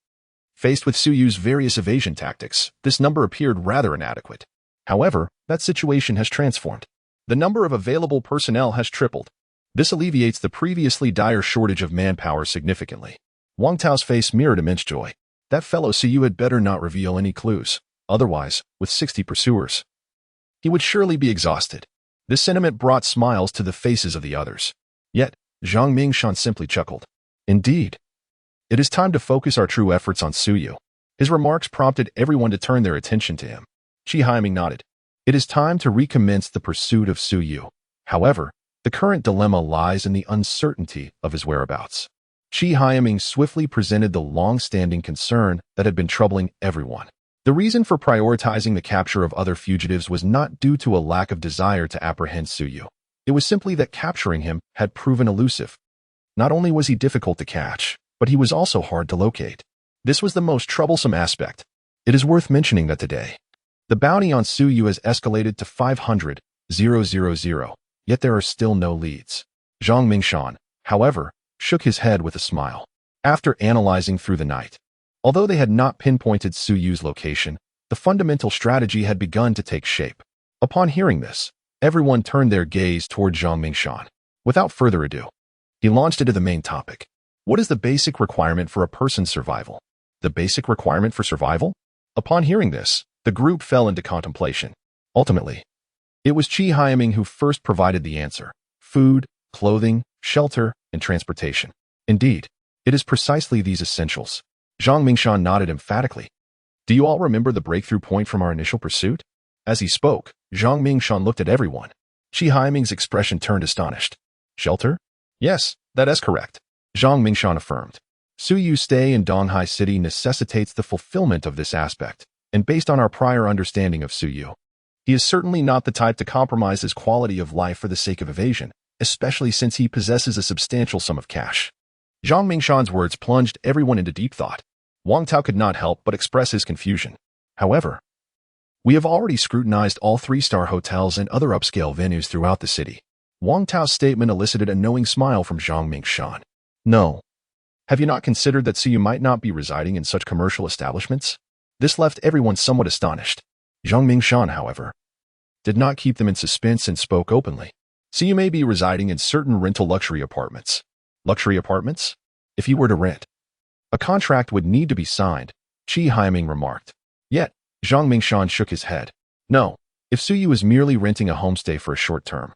Faced with Suyu's various evasion tactics, this number appeared rather inadequate. However, that situation has transformed. The number of available personnel has tripled. This alleviates the previously dire shortage of manpower significantly. Wang Tao's face mirrored immense joy. That fellow Suyu had better not reveal any clues. Otherwise, with 60 pursuers, he would surely be exhausted. This sentiment brought smiles to the faces of the others. Yet, Zhang Mingshan simply chuckled. Indeed. It is time to focus our true efforts on Suyu. His remarks prompted everyone to turn their attention to him. Qi Haiming nodded. It is time to recommence the pursuit of Suyu. However, the current dilemma lies in the uncertainty of his whereabouts. Qi Haiming swiftly presented the long-standing concern that had been troubling everyone. The reason for prioritizing the capture of other fugitives was not due to a lack of desire to apprehend Suyu. It was simply that capturing him had proven elusive. Not only was he difficult to catch, but he was also hard to locate. This was the most troublesome aspect. It is worth mentioning that today, the bounty on Suyu has escalated to 500,000, yet there are still no leads. Zhang Mingshan, however, shook his head with a smile. After analyzing through the night, although they had not pinpointed Suyu's location, the fundamental strategy had begun to take shape. Upon hearing this, everyone turned their gaze toward Zhang Mingshan. Without further ado, he launched into the main topic. What is the basic requirement for a person's survival? The basic requirement for survival? Upon hearing this, the group fell into contemplation. Ultimately, it was Qi Haiming who first provided the answer. Food, clothing, shelter, and transportation. Indeed, it is precisely these essentials. Zhang Mingshan nodded emphatically. Do you all remember the breakthrough point from our initial pursuit? As he spoke, Zhang Mingshan looked at everyone. Qi Haiming's expression turned astonished. Shelter? Yes, that is correct. Zhang Mingshan affirmed. Suyu's stay in Donghai City necessitates the fulfillment of this aspect, and based on our prior understanding of Suyu, he is certainly not the type to compromise his quality of life for the sake of evasion, especially since he possesses a substantial sum of cash. Zhang Mingshan's words plunged everyone into deep thought. Wang Tao could not help but express his confusion. However, we have already scrutinized all three-star hotels and other upscale venues throughout the city. Wang Tao's statement elicited a knowing smile from Zhang Mingshan. No. Have you not considered that Suyu might not be residing in such commercial establishments? This left everyone somewhat astonished. Zhang Mingshan, however, did not keep them in suspense and spoke openly. Suyu may be residing in certain rental luxury apartments. Luxury apartments? If you were to rent, a contract would need to be signed, Qi Haiming remarked. Yet, Zhang Mingshan shook his head. No, if Suyu is merely renting a homestay for a short term,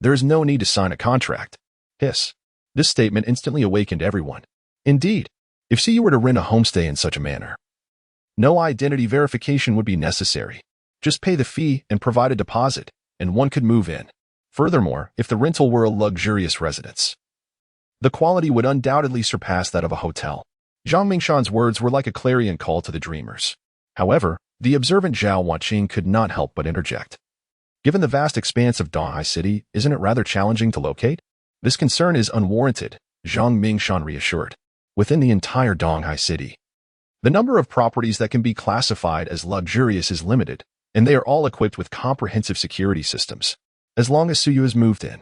there is no need to sign a contract. Hiss. This statement instantly awakened everyone. Indeed, if Suyu were to rent a homestay in such a manner, no identity verification would be necessary. Just pay the fee and provide a deposit, and one could move in. Furthermore, if the rental were a luxurious residence, the quality would undoubtedly surpass that of a hotel. Zhang Mingshan's words were like a clarion call to the dreamers. However, the observant Zhao Huaqing could not help but interject. Given the vast expanse of Donghai City, isn't it rather challenging to locate? This concern is unwarranted, Zhang Mingshan reassured. Within the entire Donghai City, the number of properties that can be classified as luxurious is limited, and they are all equipped with comprehensive security systems. As long as Suyu has moved in,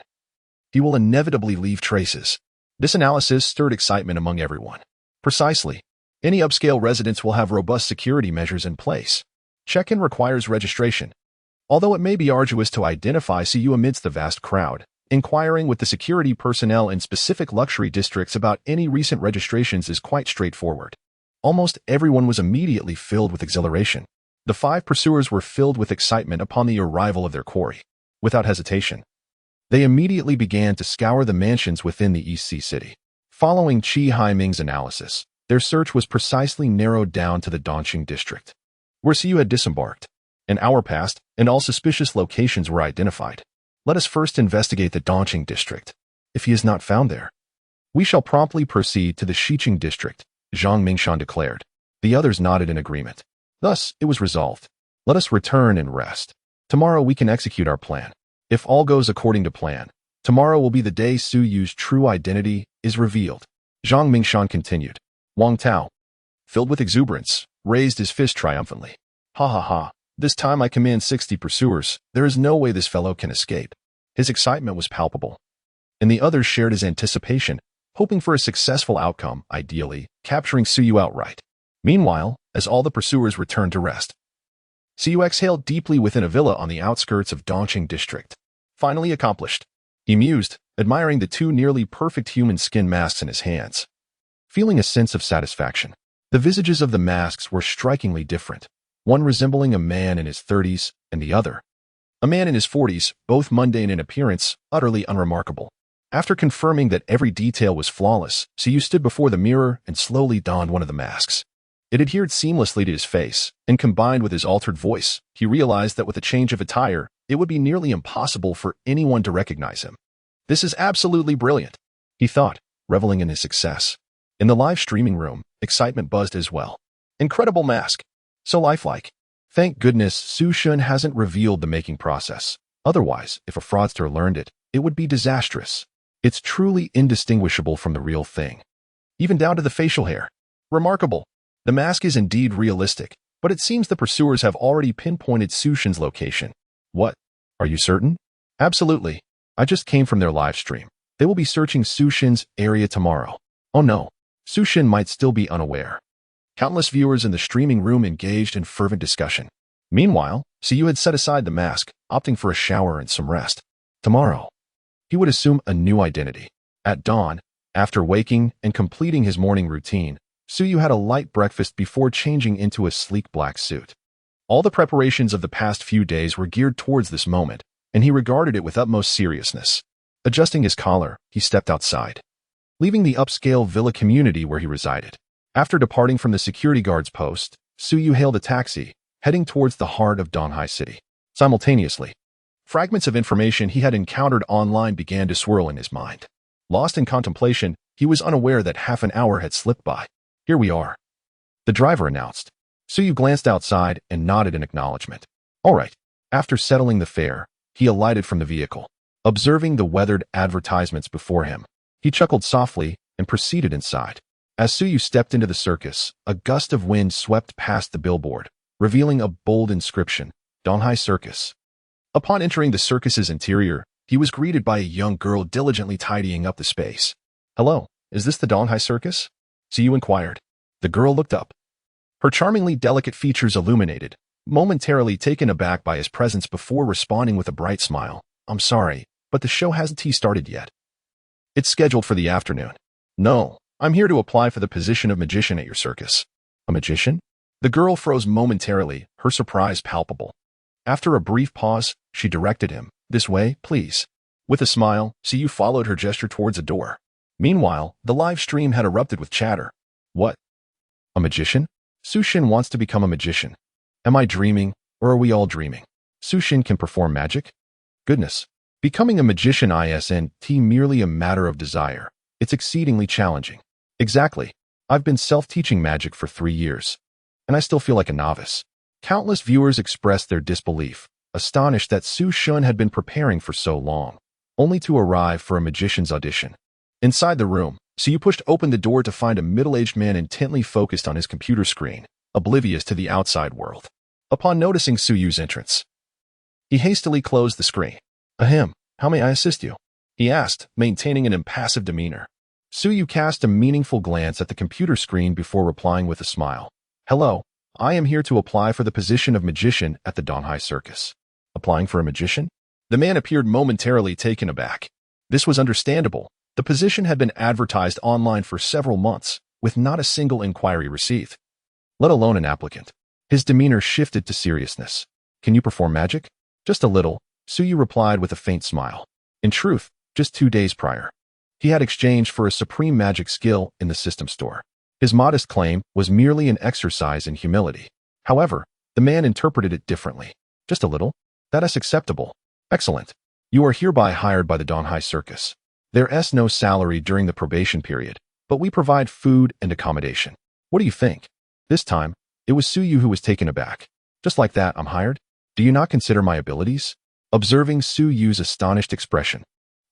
he will inevitably leave traces. This analysis stirred excitement among everyone. Precisely. Any upscale residence will have robust security measures in place. Check-in requires registration. Although it may be arduous to identify Suyu amidst the vast crowd, inquiring with the security personnel in specific luxury districts about any recent registrations is quite straightforward. Almost everyone was immediately filled with exhilaration. The 5 pursuers were filled with excitement upon the arrival of their quarry. Without hesitation, they immediately began to scour the mansions within the East Sea City. Following Qi Haiming's analysis, their search was precisely narrowed down to the Dongqing district, where Suyu had disembarked. An hour passed, and all suspicious locations were identified. Let us first investigate the Dongqing district. If he is not found there, we shall promptly proceed to the Xiqing district, Zhang Mingshan declared. The others nodded in agreement. Thus, it was resolved. Let us return and rest. Tomorrow we can execute our plan. If all goes according to plan, tomorrow will be the day Suyu's true identity is revealed. Zhang Mingshan continued. Wang Tao, filled with exuberance, raised his fist triumphantly. Ha ha ha, this time I command 60 pursuers. There is no way this fellow can escape. His excitement was palpable, and the others shared his anticipation, hoping for a successful outcome, ideally, capturing Suyu outright. Meanwhile, as all the pursuers returned to rest, Suyu exhaled deeply within a villa on the outskirts of Dongqing district. Finally accomplished. He mused, admiring the two nearly perfect human skin masks in his hands, feeling a sense of satisfaction. The visages of the masks were strikingly different, one resembling a man in his 30s and the other a man in his 40s, both mundane in appearance, utterly unremarkable. After confirming that every detail was flawless, Suyu stood before the mirror and slowly donned one of the masks. It adhered seamlessly to his face, and combined with his altered voice, he realized that with a change of attire, it would be nearly impossible for anyone to recognize him. This is absolutely brilliant, he thought, reveling in his success. In the live streaming room, excitement buzzed as well. Incredible mask. So lifelike. Thank goodness Su Shun hasn't revealed the making process. Otherwise, if a fraudster learned it, it would be disastrous. It's truly indistinguishable from the real thing. Even down to the facial hair. Remarkable. The mask is indeed realistic, but it seems the pursuers have already pinpointed Su Shun's location. What? Are you certain? Absolutely. I just came from their live stream. They will be searching Su Shun's area tomorrow. Oh no. Su Shun might still be unaware. Countless viewers in the streaming room engaged in fervent discussion. Meanwhile, Suyu had set aside the mask, opting for a shower and some rest. Tomorrow, he would assume a new identity. At dawn, after waking and completing his morning routine, Suyu had a light breakfast before changing into a sleek black suit. All the preparations of the past few days were geared towards this moment, and he regarded it with utmost seriousness. Adjusting his collar, he stepped outside, leaving the upscale villa community where he resided. After departing from the security guard's post, Suyu hailed a taxi, heading towards the heart of Donghai City. Simultaneously, fragments of information he had encountered online began to swirl in his mind. Lost in contemplation, he was unaware that half an hour had slipped by. Here we are, the driver announced. Suyu glanced outside and nodded in acknowledgement. All right. After settling the fare, he alighted from the vehicle. Observing the weathered advertisements before him, he chuckled softly and proceeded inside. As Suyu stepped into the circus, a gust of wind swept past the billboard, revealing a bold inscription, Donghai Circus. Upon entering the circus's interior, he was greeted by a young girl diligently tidying up the space. Hello, is this the Donghai Circus? Suyu inquired. The girl looked up, her charmingly delicate features illuminated, momentarily taken aback by his presence before responding with a bright smile. I'm sorry, but the show hasn't started yet. It's scheduled for the afternoon. No. I'm here to apply for the position of magician at your circus. A magician? The girl froze momentarily, her surprise palpable. After a brief pause, she directed him. This way, please. With a smile, Suyu followed her gesture towards a door. Meanwhile, the live stream had erupted with chatter. What? A magician? Su Shun wants to become a magician. Am I dreaming, or are we all dreaming? Su Shun can perform magic? Goodness. Becoming a magician isn't merely a matter of desire. It's exceedingly challenging. Exactly. I've been self-teaching magic for 3 years, and I still feel like a novice. Countless viewers expressed their disbelief, astonished that Su Shun had been preparing for so long, only to arrive for a magician's audition. Inside the room, Suyu pushed open the door to find a middle-aged man intently focused on his computer screen, oblivious to the outside world. Upon noticing Suyu's entrance, he hastily closed the screen. Ahem, how may I assist you? He asked, maintaining an impassive demeanor. Suyu cast a meaningful glance at the computer screen before replying with a smile. Hello, I am here to apply for the position of magician at the Donghai Circus. Applying for a magician? The man appeared momentarily taken aback. This was understandable. The position had been advertised online for several months, with not a single inquiry received, let alone an applicant. His demeanor shifted to seriousness. Can you perform magic? Just a little, Suyu replied with a faint smile. In truth, just 2 days prior, he had exchanged for a supreme magic skill in the system store. His modest claim was merely an exercise in humility. However, the man interpreted it differently. Just a little? That is acceptable. Excellent. You are hereby hired by the Donghai Circus. There's no salary during the probation period, but we provide food and accommodation. What do you think? This time, it was Suyu who was taken aback. Just like that, I'm hired? Do you not consider my abilities? Observing Suyu's astonished expression,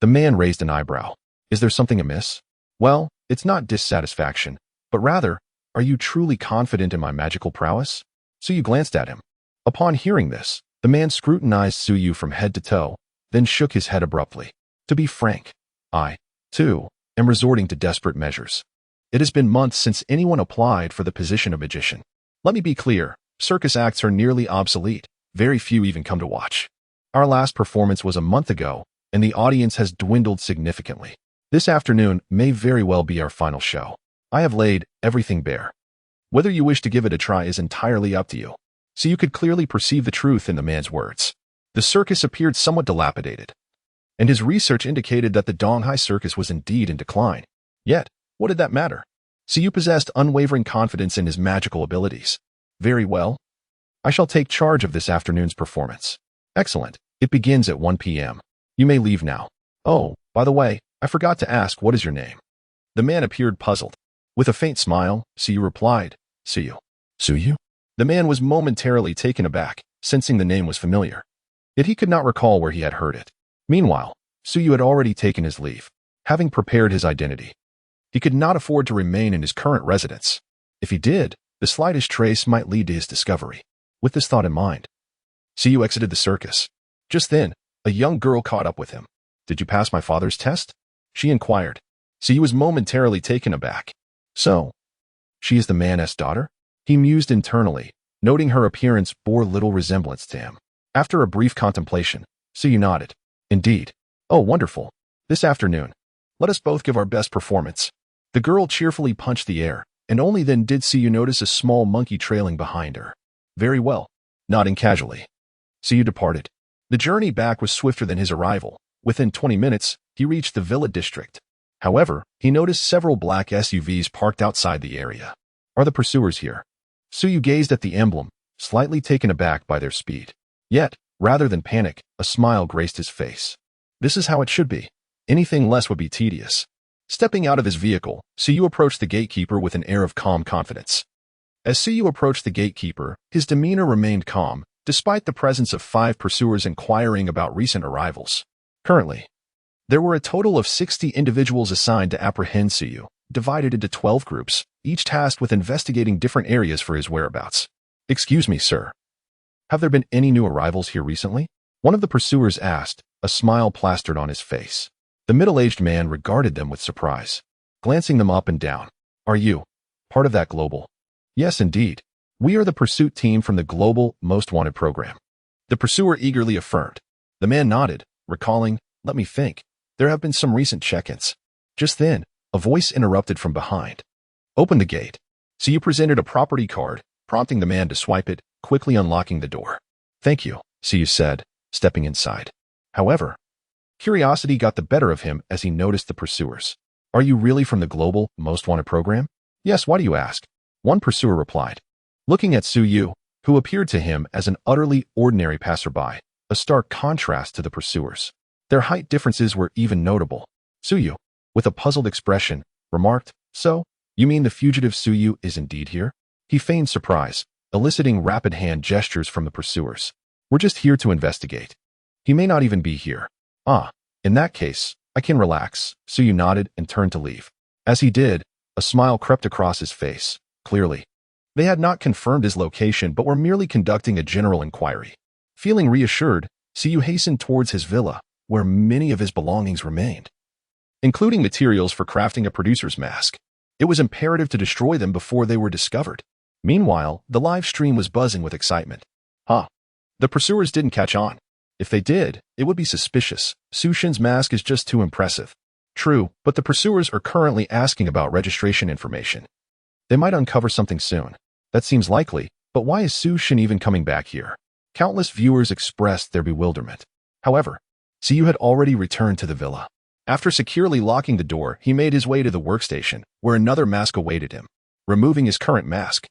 the man raised an eyebrow. Is there something amiss? Well, it's not dissatisfaction, but rather, Are you truly confident in my magical prowess? Suyu glanced at him. Upon hearing this, the man scrutinized Suyu from head to toe, then shook his head abruptly. To be frank, I, too, am resorting to desperate measures. It has been months since anyone applied for the position of magician. Let me be clear, circus acts are nearly obsolete. Very few even come to watch. Our last performance was a month ago, and the audience has dwindled significantly. This afternoon may very well be our final show. I have laid everything bare. Whether you wish to give it a try is entirely up to you. So you could clearly perceive the truth in the man's words. The circus appeared somewhat dilapidated, and his research indicated that the Donghai circus was indeed in decline. Yet, what did that matter? Siyu possessed unwavering confidence in his magical abilities. Very well. I shall take charge of this afternoon's performance. Excellent. It begins at 1 p.m. You may leave now. Oh, by the way, I forgot to ask, what is your name? The man appeared puzzled. With a faint smile, Siyu replied, Suyu. Suyu? The man was momentarily taken aback, sensing the name was familiar. Yet he could not recall where he had heard it. Meanwhile, Suyu had already taken his leave, having prepared his identity. He could not afford to remain in his current residence. If he did, the slightest trace might lead to his discovery. With this thought in mind, Suyu exited the circus. Just then, a young girl caught up with him. Did you pass my father's test? She inquired. Suyu was momentarily taken aback. So, she is the man's daughter? He mused internally, noting her appearance bore little resemblance to him. After a brief contemplation, Suyu nodded. Indeed. Oh, wonderful. This afternoon, let us both give our best performance. The girl cheerfully punched the air, and only then did Suyu notice a small monkey trailing behind her. Very well. Nodding casually, Suyu departed. The journey back was swifter than his arrival. Within 20 minutes, he reached the villa district. However, he noticed several black SUVs parked outside the area. Are the pursuers here? Suyu gazed at the emblem, slightly taken aback by their speed. Yet, rather than panic, a smile graced his face. This is how it should be. Anything less would be tedious. Stepping out of his vehicle, Suyu approached the gatekeeper with an air of calm confidence. As Suyu approached the gatekeeper, his demeanor remained calm, despite the presence of 5 pursuers inquiring about recent arrivals. Currently, there were a total of 60 individuals assigned to apprehend Suyu, divided into 12 groups, each tasked with investigating different areas for his whereabouts. Excuse me, sir. Have there been any new arrivals here recently? One of the pursuers asked, a smile plastered on his face. The middle-aged man regarded them with surprise, glancing them up and down. Are you part of that global? Yes, indeed. We are the pursuit team from the Global Most Wanted program. The pursuer eagerly affirmed. The man nodded, recalling, let me think. There have been some recent check-ins. Just then, a voice interrupted from behind. Open the gate. Suyu presented a property card, prompting the man to swipe it, quickly unlocking the door. Thank you, Suyu said, stepping inside. However, curiosity got the better of him as he noticed the pursuers. Are you really from the Global Most Wanted program? Yes, why do you ask? One pursuer replied. Looking at Suyu, who appeared to him as an utterly ordinary passerby, a stark contrast to the pursuers. Their height differences were even notable. Suyu, with a puzzled expression, remarked, So, you mean the fugitive Suyu is indeed here? He feigned surprise, eliciting rapid hand gestures from the pursuers. We're just here to investigate. He may not even be here. Ah, in that case, I can relax. Suyu nodded and turned to leave. As he did, a smile crept across his face. Clearly, they had not confirmed his location but were merely conducting a general inquiry. Feeling reassured, Suyu hastened towards his villa, where many of his belongings remained, including materials for crafting a producer's mask. It was imperative to destroy them before they were discovered. Meanwhile, the live stream was buzzing with excitement. The pursuers didn't catch on. If they did, it would be suspicious. Sushin's mask is just too impressive. True, but the pursuers are currently asking about registration information. They might uncover something soon. That seems likely, but why is Sushin even coming back here? Countless viewers expressed their bewilderment. However, Suyu had already returned to the villa. After securely locking the door, he made his way to the workstation, where another mask awaited him. Removing his current mask,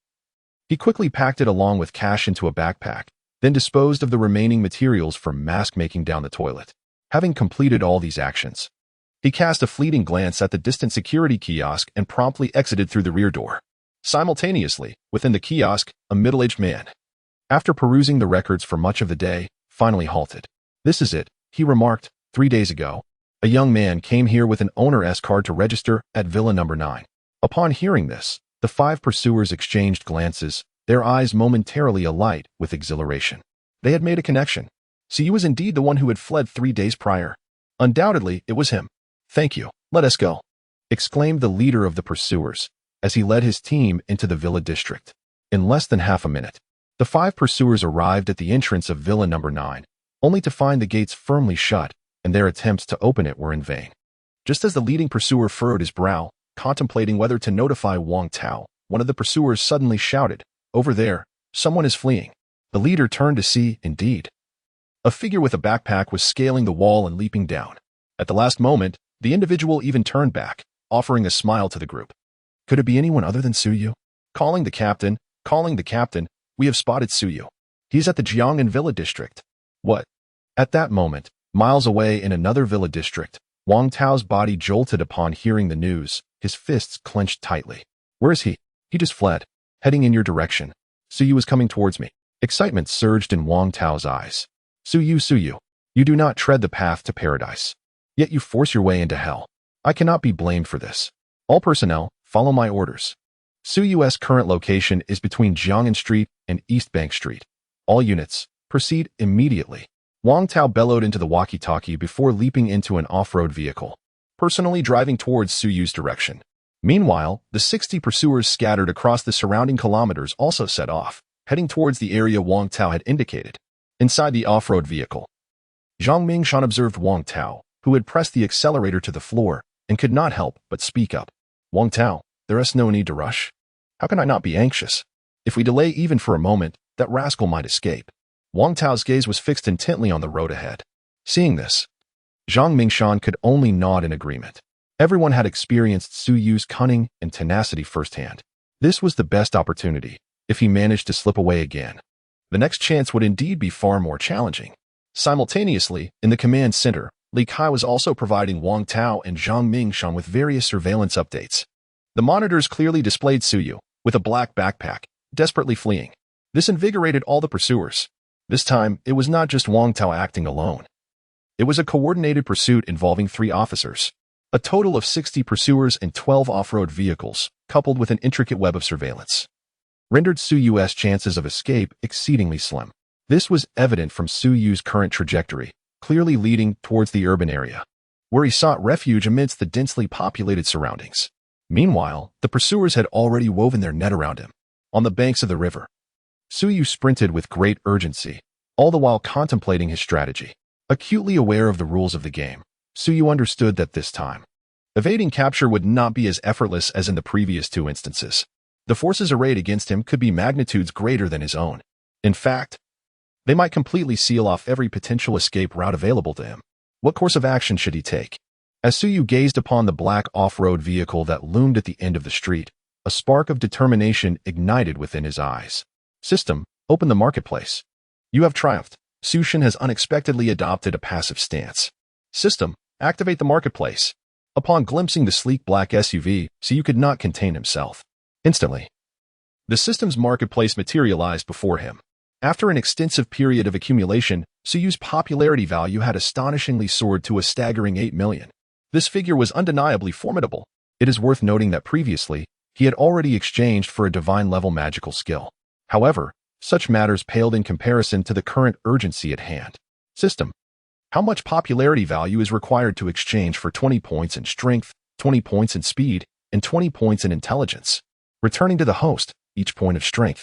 he quickly packed it along with cash into a backpack, then disposed of the remaining materials for mask making down the toilet. Having completed all these actions, he cast a fleeting glance at the distant security kiosk and promptly exited through the rear door. Simultaneously, within the kiosk, a middle-aged man, after perusing the records for much of the day, finally halted. This is it, he remarked. 3 days ago, a young man came here with an owner S card to register at Villa number 9. Upon hearing this, The 5 pursuers exchanged glances, their eyes momentarily alight with exhilaration. They had made a connection. Su Yu was indeed the one who had fled 3 days prior. Undoubtedly, it was him. "Thank you. Let us go," exclaimed the leader of the pursuers as he led his team into the villa district. In less than half a minute, the 5 pursuers arrived at the entrance of Villa Number 9, only to find the gates firmly shut, and their attempts to open it were in vain. Just as the leading pursuer furrowed his brow, contemplating whether to notify Wang Tao, one of the pursuers suddenly shouted, "Over there, someone is fleeing." The leader turned to see, indeed, a figure with a backpack was scaling the wall and leaping down. At the last moment, the individual even turned back, offering a smile to the group. Could it be anyone other than Su Yu? Calling the captain, we have spotted Su Yu. He's at the Jiang'an Villa district. What? At that moment, miles away in another villa district, Wang Tao's body jolted upon hearing the news, his fists clenched tightly. Where is he? He just fled. Heading in your direction. Su Yu is coming towards me. Excitement surged in Wang Tao's eyes. Su Yu, you do not tread the path to paradise. Yet you force your way into hell. I cannot be blamed for this. All personnel, follow my orders. Su Yu's current location is between Jiang'an Street and East Bank Street. All units, proceed immediately. Wang Tao bellowed into the walkie-talkie before leaping into an off-road vehicle, personally driving towards Su Yu's direction. Meanwhile, the 60 pursuers scattered across the surrounding kilometers also set off, heading towards the area Wang Tao had indicated. Inside the off-road vehicle, Zhang Mingshan observed Wang Tao, who had pressed the accelerator to the floor and could not help but speak up. Wang Tao, there is no need to rush. How can I not be anxious? If we delay even for a moment, that rascal might escape. Wang Tao's gaze was fixed intently on the road ahead. Seeing this, Zhang Mingshan could only nod in agreement. Everyone had experienced Su Yu's cunning and tenacity firsthand. This was the best opportunity. If he managed to slip away again, the next chance would indeed be far more challenging. Simultaneously, in the command center, Li Kai was also providing Wang Tao and Zhang Mingshan with various surveillance updates. The monitors clearly displayed Su Yu, with a black backpack, desperately fleeing. This invigorated all the pursuers. This time, it was not just Wang Tao acting alone. It was a coordinated pursuit involving 3 officers. A total of 60 pursuers and 12 off-road vehicles, coupled with an intricate web of surveillance, rendered Su Yu's chances of escape exceedingly slim. This was evident from Su Yu's current trajectory, clearly leading towards the urban area, where he sought refuge amidst the densely populated surroundings. Meanwhile, the pursuers had already woven their net around him. On the banks of the river, Su Yu sprinted with great urgency, all the while contemplating his strategy. Acutely aware of the rules of the game, Su Yu understood that this time, evading capture would not be as effortless as in the previous 2 instances. The forces arrayed against him could be magnitudes greater than his own. In fact, they might completely seal off every potential escape route available to him. What course of action should he take? As Su Yu gazed upon the black off-road vehicle that loomed at the end of the street, a spark of determination ignited within his eyes. System, open the marketplace. You have triumphed. Su Shen has unexpectedly adopted a passive stance. System, activate the marketplace. Upon glimpsing the sleek black SUV, Su Yu could not contain himself. Instantly, the system's marketplace materialized before him. After an extensive period of accumulation, Su Yu's popularity value had astonishingly soared to a staggering 8 million. This figure was undeniably formidable. It is worth noting that previously, he had already exchanged for a divine-level magical skill. However, such matters paled in comparison to the current urgency at hand. System, how much popularity value is required to exchange for 20 points in strength, 20 points in speed, and 20 points in intelligence? Returning to the host, each point of strength,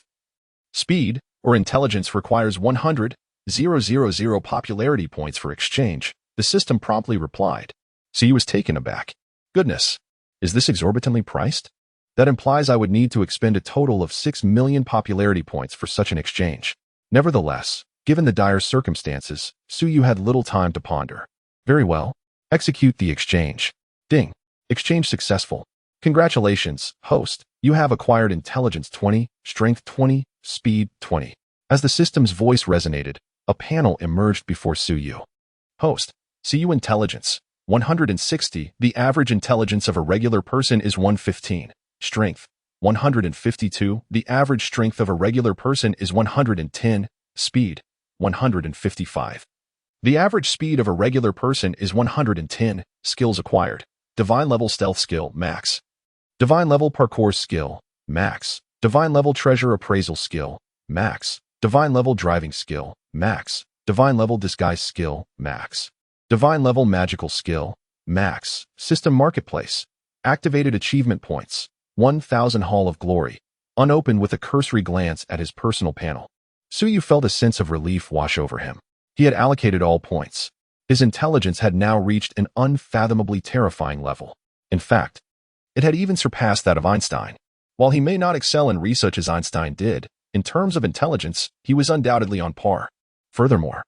speed, or intelligence requires 100,000 popularity points for exchange, the system promptly replied. Su Yu was taken aback. Goodness, is this exorbitantly priced? That implies I would need to expend a total of 6 million popularity points for such an exchange. Nevertheless, given the dire circumstances, Su Yu had little time to ponder. Very well. Execute the exchange. Ding. Exchange successful. Congratulations, host. You have acquired intelligence 20, strength 20, speed 20. As the system's voice resonated, a panel emerged before Su Yu. Host, Su Yu intelligence, 160. The average intelligence of a regular person is 115. Strength, 152. The average strength of a regular person is 110. Speed, 155. The average speed of a regular person is 110. Skills acquired. Divine level stealth skill, max. Divine level parkour skill, max. Divine level treasure appraisal skill, max. Divine level driving skill, max. Divine level disguise skill, max. Divine level magical skill, max. System marketplace. Activated achievement points, 1000 Hall of Glory. Unopened with a cursory glance at his personal panel, Suyu felt a sense of relief wash over him. He had allocated all points. His intelligence had now reached an unfathomably terrifying level. In fact, it had even surpassed that of Einstein. While he may not excel in research as Einstein did, in terms of intelligence, he was undoubtedly on par. Furthermore,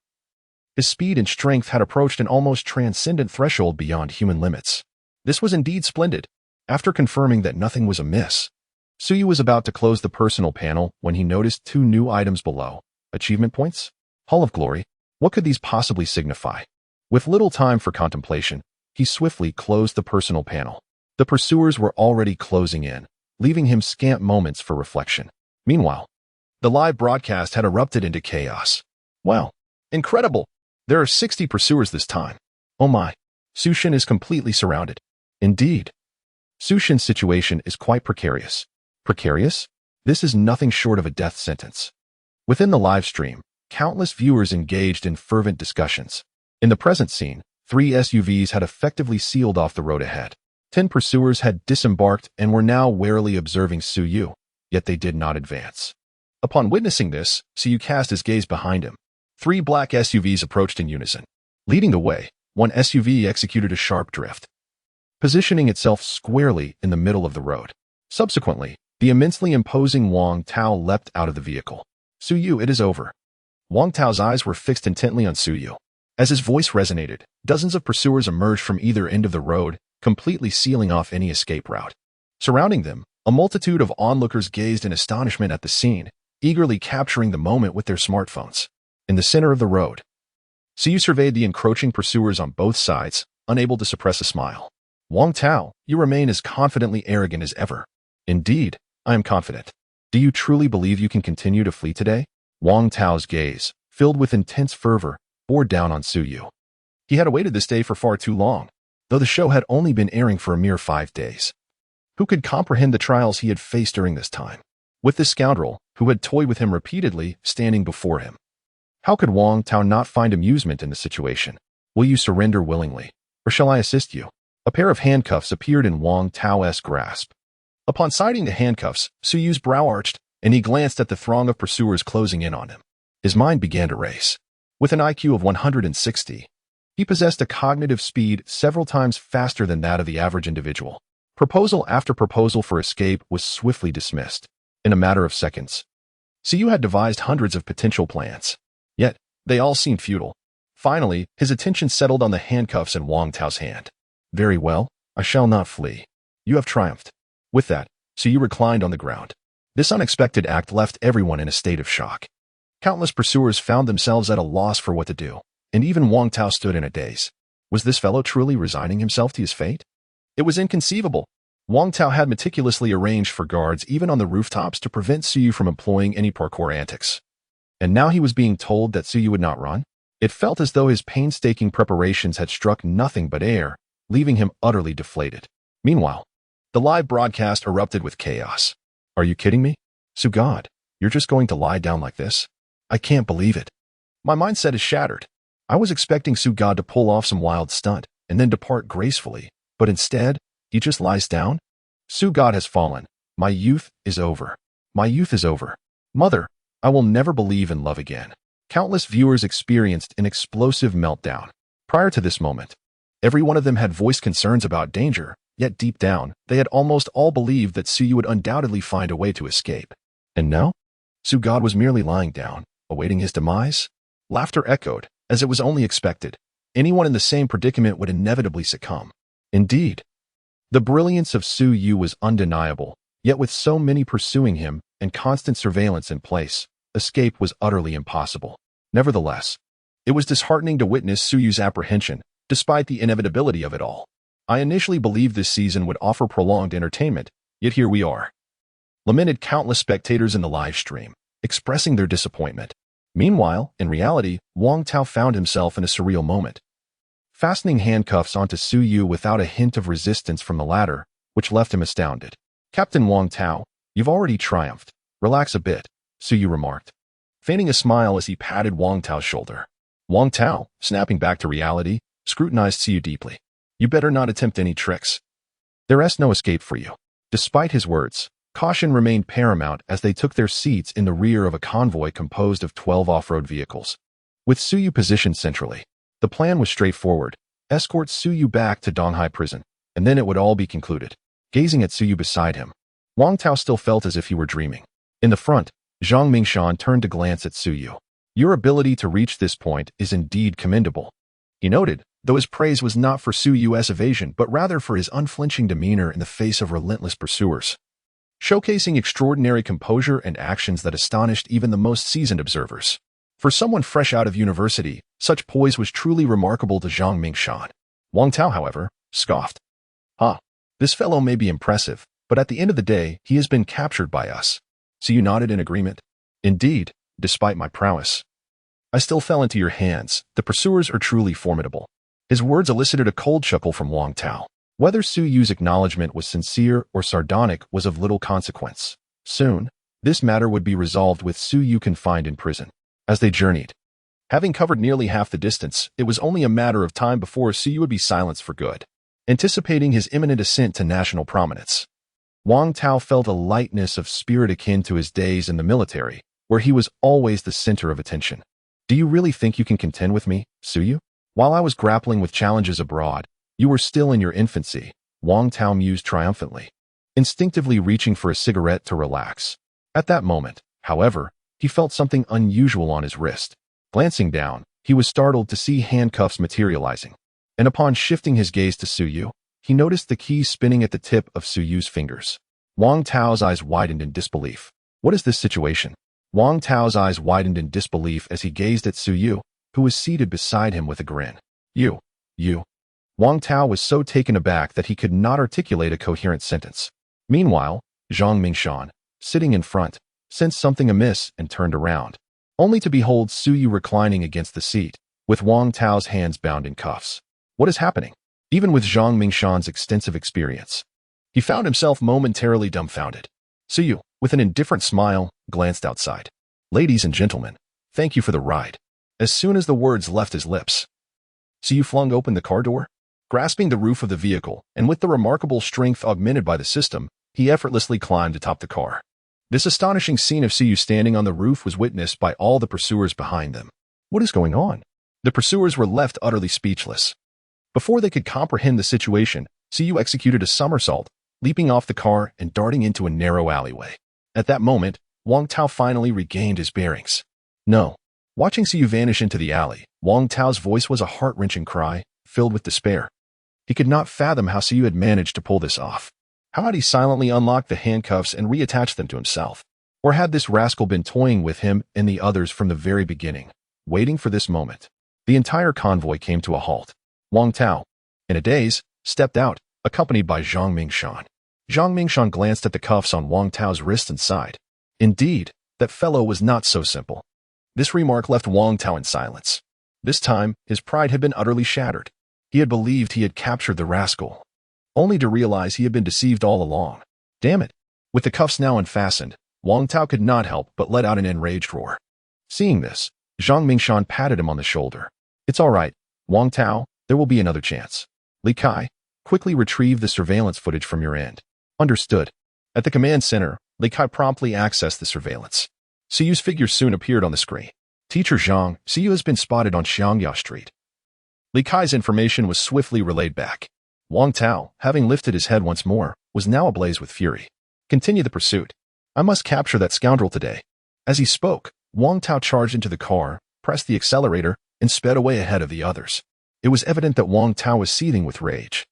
his speed and strength had approached an almost transcendent threshold beyond human limits. This was indeed splendid. After confirming that nothing was amiss, Suyu was about to close the personal panel when he noticed 2 new items below. Achievement points? Hall of Glory? What could these possibly signify? With little time for contemplation, he swiftly closed the personal panel. The pursuers were already closing in, leaving him scant moments for reflection. Meanwhile, the live broadcast had erupted into chaos. Wow! Incredible! There are 60 pursuers this time. Oh my! Sushin is completely surrounded. Indeed. Sushin's situation is quite precarious. Precarious? This is nothing short of a death sentence. Within the live stream, countless viewers engaged in fervent discussions. In the present scene, 3 SUVs had effectively sealed off the road ahead. 10 pursuers had disembarked and were now warily observing Suyu, yet they did not advance. Upon witnessing this, Suyu cast his gaze behind him. 3 black SUVs approached in unison. Leading the way, one SUV executed a sharp drift, positioning itself squarely in the middle of the road. Subsequently, the immensely imposing Wang Tao leapt out of the vehicle. Suyu, it is over. Wang Tao's eyes were fixed intently on Suyu. As his voice resonated, dozens of pursuers emerged from either end of the road, completely sealing off any escape route. Surrounding them, a multitude of onlookers gazed in astonishment at the scene, eagerly capturing the moment with their smartphones. In the center of the road, Suyu surveyed the encroaching pursuers on both sides, unable to suppress a smile. Wang Tao, you remain as confidently arrogant as ever. Indeed, I am confident. Do you truly believe you can continue to flee today? Wang Tao's gaze, filled with intense fervor, bore down on Suyu. He had awaited this day for far too long, though the show had only been airing for a mere 5 days. Who could comprehend the trials he had faced during this time? With this scoundrel, who had toyed with him repeatedly, standing before him. How could Wang Tao not find amusement in the situation? Will you surrender willingly, or shall I assist you? A pair of handcuffs appeared in Wang Tao's grasp. Upon sighting the handcuffs, Suyu's brow arched, and he glanced at the throng of pursuers closing in on him. His mind began to race. With an IQ of 160, he possessed a cognitive speed several times faster than that of the average individual. Proposal after proposal for escape was swiftly dismissed. In a matter of seconds, Suyu had devised hundreds of potential plans. Yet, they all seemed futile. Finally, his attention settled on the handcuffs in Wang Tao's hand. Very well, I shall not flee. You have triumphed. With that, Suyu reclined on the ground. This unexpected act left everyone in a state of shock. Countless pursuers found themselves at a loss for what to do, and even Wang Tao stood in a daze. Was this fellow truly resigning himself to his fate? It was inconceivable. Wang Tao had meticulously arranged for guards even on the rooftops to prevent Suyu from employing any parkour antics. And now he was being told that Suyu would not run? It felt as though his painstaking preparations had struck nothing but air, leaving him utterly deflated. Meanwhile, the live broadcast erupted with chaos. Are you kidding me? Sugad, you're just going to lie down like this? I can't believe it. My mindset is shattered. I was expecting Sugad to pull off some wild stunt and then depart gracefully, but instead, he just lies down? Sugad has fallen. My youth is over. My youth is over. Mother, I will never believe in love again. Countless viewers experienced an explosive meltdown. Prior to this moment, every one of them had voiced concerns about danger, yet deep down, they had almost all believed that Suyu would undoubtedly find a way to escape. And now? Sugad was merely lying down, awaiting his demise? Laughter echoed, as it was only expected. Anyone in the same predicament would inevitably succumb. Indeed, the brilliance of Suyu was undeniable, yet with so many pursuing him and constant surveillance in place, escape was utterly impossible. Nevertheless, it was disheartening to witness Suyu's apprehension, despite the inevitability of it all. I initially believed this season would offer prolonged entertainment, yet here we are. Lamented countless spectators in the live stream, expressing their disappointment. Meanwhile, in reality, Wang Tao found himself in a surreal moment. Fastening handcuffs onto Suyu without a hint of resistance from the latter, which left him astounded. Captain Wang Tao, You've already triumphed. Relax a bit, Suyu remarked, feigning a smile as he patted Wang Tao's shoulder. Wang Tao, snapping back to reality, scrutinized Suyu deeply. You better not attempt any tricks. There's no escape for you. Despite his words, caution remained paramount as they took their seats in the rear of a convoy composed of 12 off-road vehicles. With Suyu positioned centrally, the plan was straightforward. Escort Suyu back to Donghai prison, and then it would all be concluded. Gazing at Suyu beside him, Wang Tao still felt as if he were dreaming. In the front, Zhang Mingshan turned to glance at Suyu. Your ability to reach this point is indeed commendable, he noted, though his praise was not for Suyu's evasion but rather for his unflinching demeanor in the face of relentless pursuers, showcasing extraordinary composure and actions that astonished even the most seasoned observers. For someone fresh out of university, such poise was truly remarkable to Zhang Mingshan. Wang Tao, however, scoffed. This fellow may be impressive, but at the end of the day, he has been captured by us. Suyu nodded in agreement. Indeed, despite my prowess, I still fell into your hands. The pursuers are truly formidable. His words elicited a cold chuckle from Wang Tao. Whether Suyu's acknowledgement was sincere or sardonic was of little consequence. Soon, this matter would be resolved with Suyu confined in prison. As they journeyed, having covered nearly half the distance, it was only a matter of time before Suyu would be silenced for good. Anticipating his imminent ascent to national prominence, Wang Tao felt a lightness of spirit akin to his days in the military, where he was always the center of attention. Do you really think you can contend with me, Suyu? While I was grappling with challenges abroad, you were still in your infancy, Wang Tao mused triumphantly, instinctively reaching for a cigarette to relax. At that moment, however, he felt something unusual on his wrist. Glancing down, he was startled to see handcuffs materializing, and upon shifting his gaze to Suyu, he noticed the key spinning at the tip of Suyu's fingers. Wang Tao's eyes widened in disbelief. What is this situation? Wang Tao's eyes widened in disbelief as he gazed at Suyu, who was seated beside him with a grin. You. Wang Tao was so taken aback that he could not articulate a coherent sentence. Meanwhile, Zhang Mingshan, sitting in front, sensed something amiss and turned around, only to behold Suyu reclining against the seat, with Wang Tao's hands bound in cuffs. What is happening? Even with Zhang Mingshan's extensive experience, he found himself momentarily dumbfounded. Suyu, with an indifferent smile, glanced outside. Ladies and gentlemen, thank you for the ride. As soon as the words left his lips, Suyu flung open the car door. Grasping the roof of the vehicle, and with the remarkable strength augmented by the system, he effortlessly climbed atop the car. This astonishing scene of Suyu standing on the roof was witnessed by all the pursuers behind them. What is going on? The pursuers were left utterly speechless. Before they could comprehend the situation, Suyu executed a somersault, leaping off the car and darting into a narrow alleyway. At that moment, Wang Tao finally regained his bearings. No. Watching Suyu vanish into the alley, Wang Tao's voice was a heart-wrenching cry, filled with despair. He could not fathom how Suyu had managed to pull this off. How had he silently unlocked the handcuffs and reattached them to himself? Or had this rascal been toying with him and the others from the very beginning, waiting for this moment? The entire convoy came to a halt. Wang Tao, in a daze, stepped out, accompanied by Zhang Mingshan. Zhang Mingshan glanced at the cuffs on Wang Tao's wrist and sighed. Indeed, that fellow was not so simple. This remark left Wang Tao in silence. This time, his pride had been utterly shattered. He had believed he had captured the rascal, only to realize he had been deceived all along. Damn it! With the cuffs now unfastened, Wang Tao could not help but let out an enraged roar. Seeing this, Zhang Mingshan patted him on the shoulder. It's all right, Wang Tao, there will be another chance. Li Kai, quickly retrieve the surveillance footage from your end. Understood. At the command center, Li Kai promptly accessed the surveillance. Suyu's figure soon appeared on the screen. Teacher Zhang, Suyu has been spotted on Xiangya Street. Li Kai's information was swiftly relayed back. Wang Tao, having lifted his head once more, was now ablaze with fury. Continue the pursuit. I must capture that scoundrel today. As he spoke, Wang Tao charged into the car, pressed the accelerator, and sped away ahead of the others. It was evident that Wang Tao was seething with rage,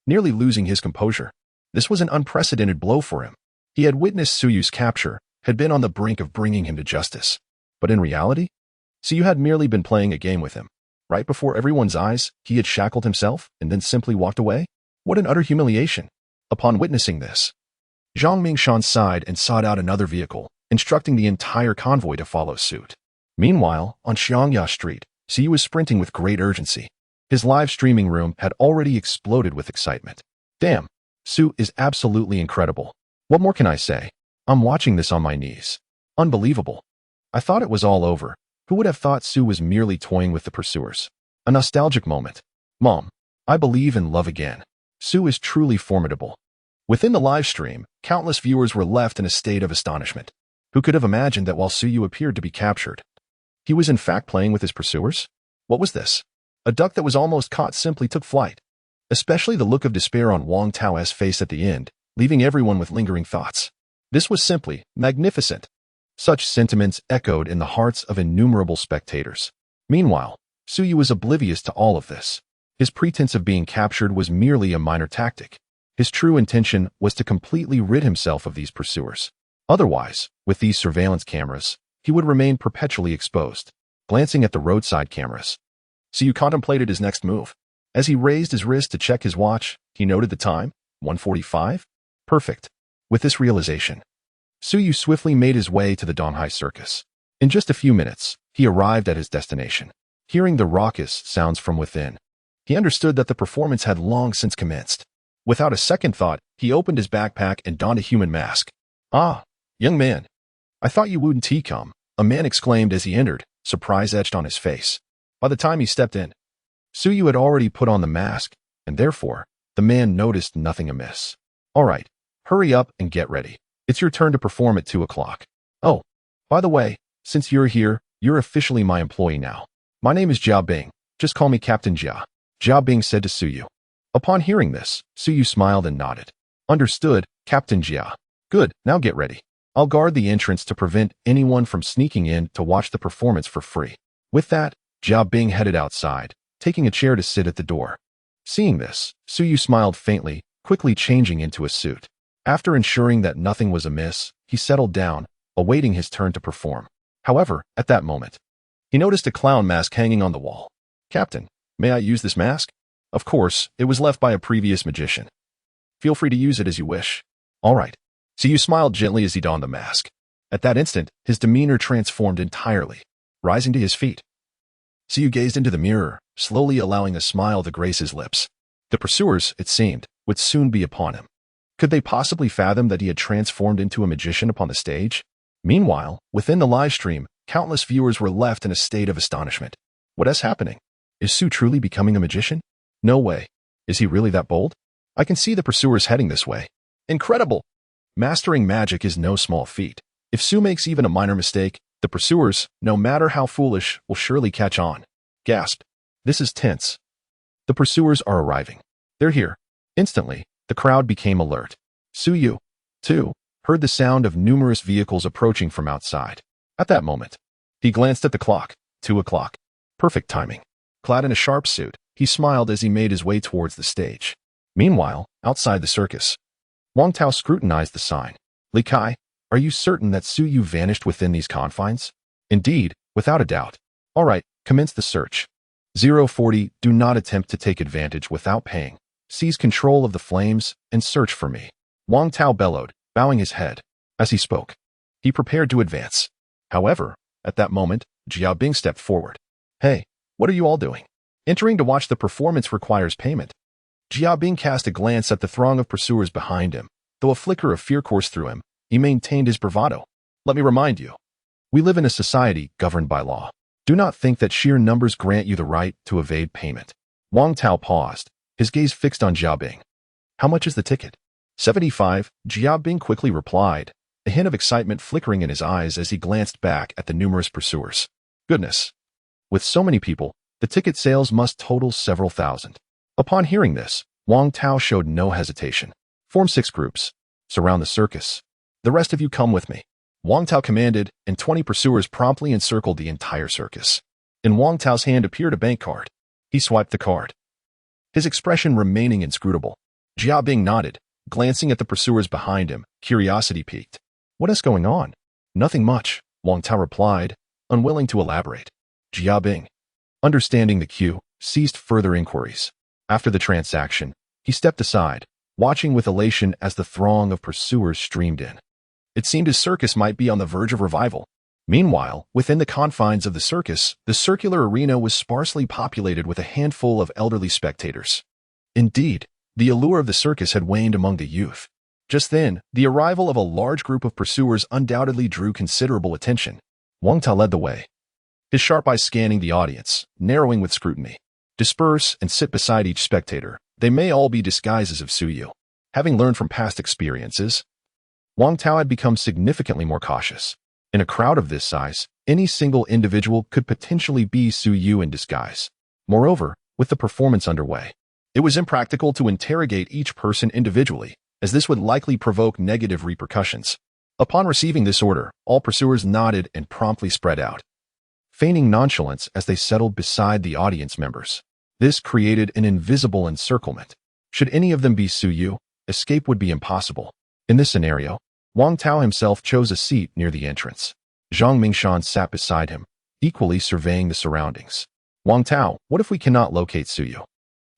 nearly losing his composure. This was an unprecedented blow for him. He had witnessed Suyu's capture, had been on the brink of bringing him to justice. But in reality, Suyu had merely been playing a game with him. Right before everyone's eyes, he had shackled himself and then simply walked away? What an utter humiliation. Upon witnessing this, Zhang Mingshan sighed and sought out another vehicle, instructing the entire convoy to follow suit. Meanwhile, on Xiangya Street, Suyu was sprinting with great urgency. His live streaming room had already exploded with excitement. Damn, Su is absolutely incredible. What more can I say? I'm watching this on my knees. Unbelievable. I thought it was all over. Who would have thought Sue was merely toying with the pursuers? A nostalgic moment. Mom, I believe in love again. Sue is truly formidable. Within the live stream, countless viewers were left in a state of astonishment. Who could have imagined that while Suyu appeared to be captured, he was in fact playing with his pursuers? What was this? A duck that was almost caught simply took flight. Especially the look of despair on Wang Tao's face at the end, leaving everyone with lingering thoughts. This was simply magnificent. Such sentiments echoed in the hearts of innumerable spectators. Meanwhile, Suyu was oblivious to all of this. His pretense of being captured was merely a minor tactic. His true intention was to completely rid himself of these pursuers. Otherwise, with these surveillance cameras, he would remain perpetually exposed. Glancing at the roadside cameras, Suyu contemplated his next move. As he raised his wrist to check his watch, he noted the time, 1:45. Perfect. With this realization, Suyu swiftly made his way to the Donghai Circus. In just a few minutes, he arrived at his destination. Hearing the raucous sounds from within, he understood that the performance had long since commenced. Without a second thought, he opened his backpack and donned a human mask. Ah, young man. I thought you wouldn't come, a man exclaimed as he entered, surprise etched on his face. By the time he stepped in, Suyu had already put on the mask, and therefore, the man noticed nothing amiss. All right, hurry up and get ready. It's your turn to perform at 2 o'clock. Oh, by the way, since you're here, you're officially my employee now. My name is Jia Bing. Just call me Captain Jia. Jia Bing said to Suyu. Upon hearing this, Suyu smiled and nodded. Understood, Captain Jia. Good, now get ready. I'll guard the entrance to prevent anyone from sneaking in to watch the performance for free. With that, Jia Bing headed outside, taking a chair to sit at the door. Seeing this, Suyu smiled faintly, quickly changing into a suit. After ensuring that nothing was amiss, he settled down, awaiting his turn to perform. However, at that moment, he noticed a clown mask hanging on the wall. Captain, may I use this mask? Of course, it was left by a previous magician. Feel free to use it as you wish. All right. Suyu smiled gently as he donned the mask. At that instant, his demeanor transformed entirely. Rising to his feet, Suyu gazed into the mirror, slowly allowing a smile to grace his lips. The pursuers, it seemed, would soon be upon him. Could they possibly fathom that he had transformed into a magician upon the stage? Meanwhile, within the live stream, countless viewers were left in a state of astonishment. What is happening? Is Su truly becoming a magician? No way. Is he really that bold? I can see the pursuers heading this way. Incredible! Mastering magic is no small feat. If Su makes even a minor mistake, the pursuers, no matter how foolish, will surely catch on. Gasp. This is tense. The pursuers are arriving. They're here. Instantly, the crowd became alert. Suyu, too, heard the sound of numerous vehicles approaching from outside. At that moment, he glanced at the clock. 2 o'clock. Perfect timing. Clad in a sharp suit, he smiled as he made his way towards the stage. Meanwhile, outside the circus, Wang Tao scrutinized the sign. Li Kai, are you certain that Suyu vanished within these confines? Indeed, without a doubt. All right, commence the search. 040, do not attempt to take advantage without paying. Seize control of the flames and search for me. Wang Tao bellowed, bowing his head. As he spoke, he prepared to advance. However, at that moment, Jia Bing stepped forward. Hey, what are you all doing? Entering to watch the performance requires payment. Jia Bing cast a glance at the throng of pursuers behind him. Though a flicker of fear coursed through him, he maintained his bravado. Let me remind you, we live in a society governed by law. Do not think that sheer numbers grant you the right to evade payment. Wang Tao paused, his gaze fixed on Jia Bing. How much is the ticket? 75, Jia Bing quickly replied, a hint of excitement flickering in his eyes as he glanced back at the numerous pursuers. Goodness. With so many people, the ticket sales must total several thousand. Upon hearing this, Wang Tao showed no hesitation. Form 6 groups. Surround the circus. The rest of you come with me. Wang Tao commanded, and 20 pursuers promptly encircled the entire circus. In Wang Tao's hand appeared a bank card. He swiped the card, his expression remaining inscrutable. Jia Bing nodded, glancing at the pursuers behind him, curiosity piqued. What is going on? Nothing much, Wang Tao replied, unwilling to elaborate. Jia Bing, understanding the cue, ceased further inquiries. After the transaction, he stepped aside, watching with elation as the throng of pursuers streamed in. It seemed his circus might be on the verge of revival. Meanwhile, within the confines of the circus, the circular arena was sparsely populated with a handful of elderly spectators. Indeed, the allure of the circus had waned among the youth. Just then, the arrival of a large group of pursuers undoubtedly drew considerable attention. Wang Tao led the way, his sharp eyes scanning the audience, narrowing with scrutiny. Disperse and sit beside each spectator. They may all be disguises of Suyu. Having learned from past experiences, Wang Tao had become significantly more cautious. In a crowd of this size, any single individual could potentially be Suyu in disguise. Moreover, with the performance underway, it was impractical to interrogate each person individually, as this would likely provoke negative repercussions. Upon receiving this order, all pursuers nodded and promptly spread out, feigning nonchalance as they settled beside the audience members. This created an invisible encirclement. Should any of them be Suyu, escape would be impossible. In this scenario, Wang Tao himself chose a seat near the entrance. Zhang Mingshan sat beside him, equally surveying the surroundings. Wang Tao, what if we cannot locate Suyu?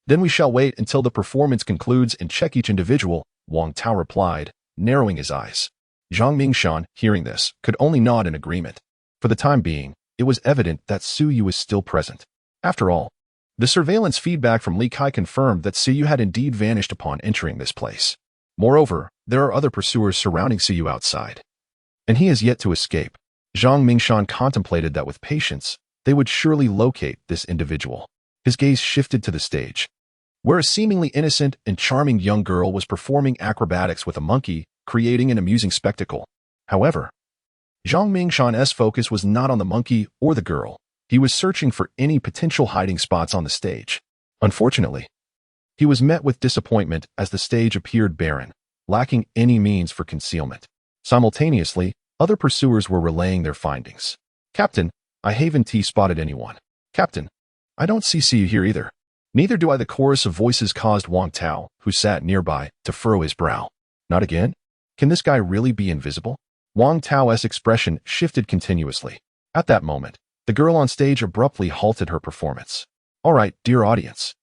Then we shall wait until the performance concludes and check each individual, Wang Tao replied, narrowing his eyes. Zhang Mingshan, hearing this, could only nod in agreement. For the time being, it was evident that Suyu was still present. After all, the surveillance feedback from Li Kai confirmed that Suyu had indeed vanished upon entering this place. Moreover, there are other pursuers surrounding Suyu outside, and he has yet to escape. Zhang Mingshan contemplated that with patience, they would surely locate this individual. His gaze shifted to the stage, where a seemingly innocent and charming young girl was performing acrobatics with a monkey, creating an amusing spectacle. However, Zhang Mingshan's focus was not on the monkey or the girl. He was searching for any potential hiding spots on the stage. Unfortunately, he was met with disappointment as the stage appeared barren, lacking any means for concealment. Simultaneously, other pursuers were relaying their findings. Captain, I haven't spotted anyone. Captain, I don't see you here either. Neither do I. The chorus of voices caused Wang Tao, who sat nearby, to furrow his brow. Not again? Can this guy really be invisible? Wang Tao's expression shifted continuously. At that moment, the girl on stage abruptly halted her performance. All right, dear audience.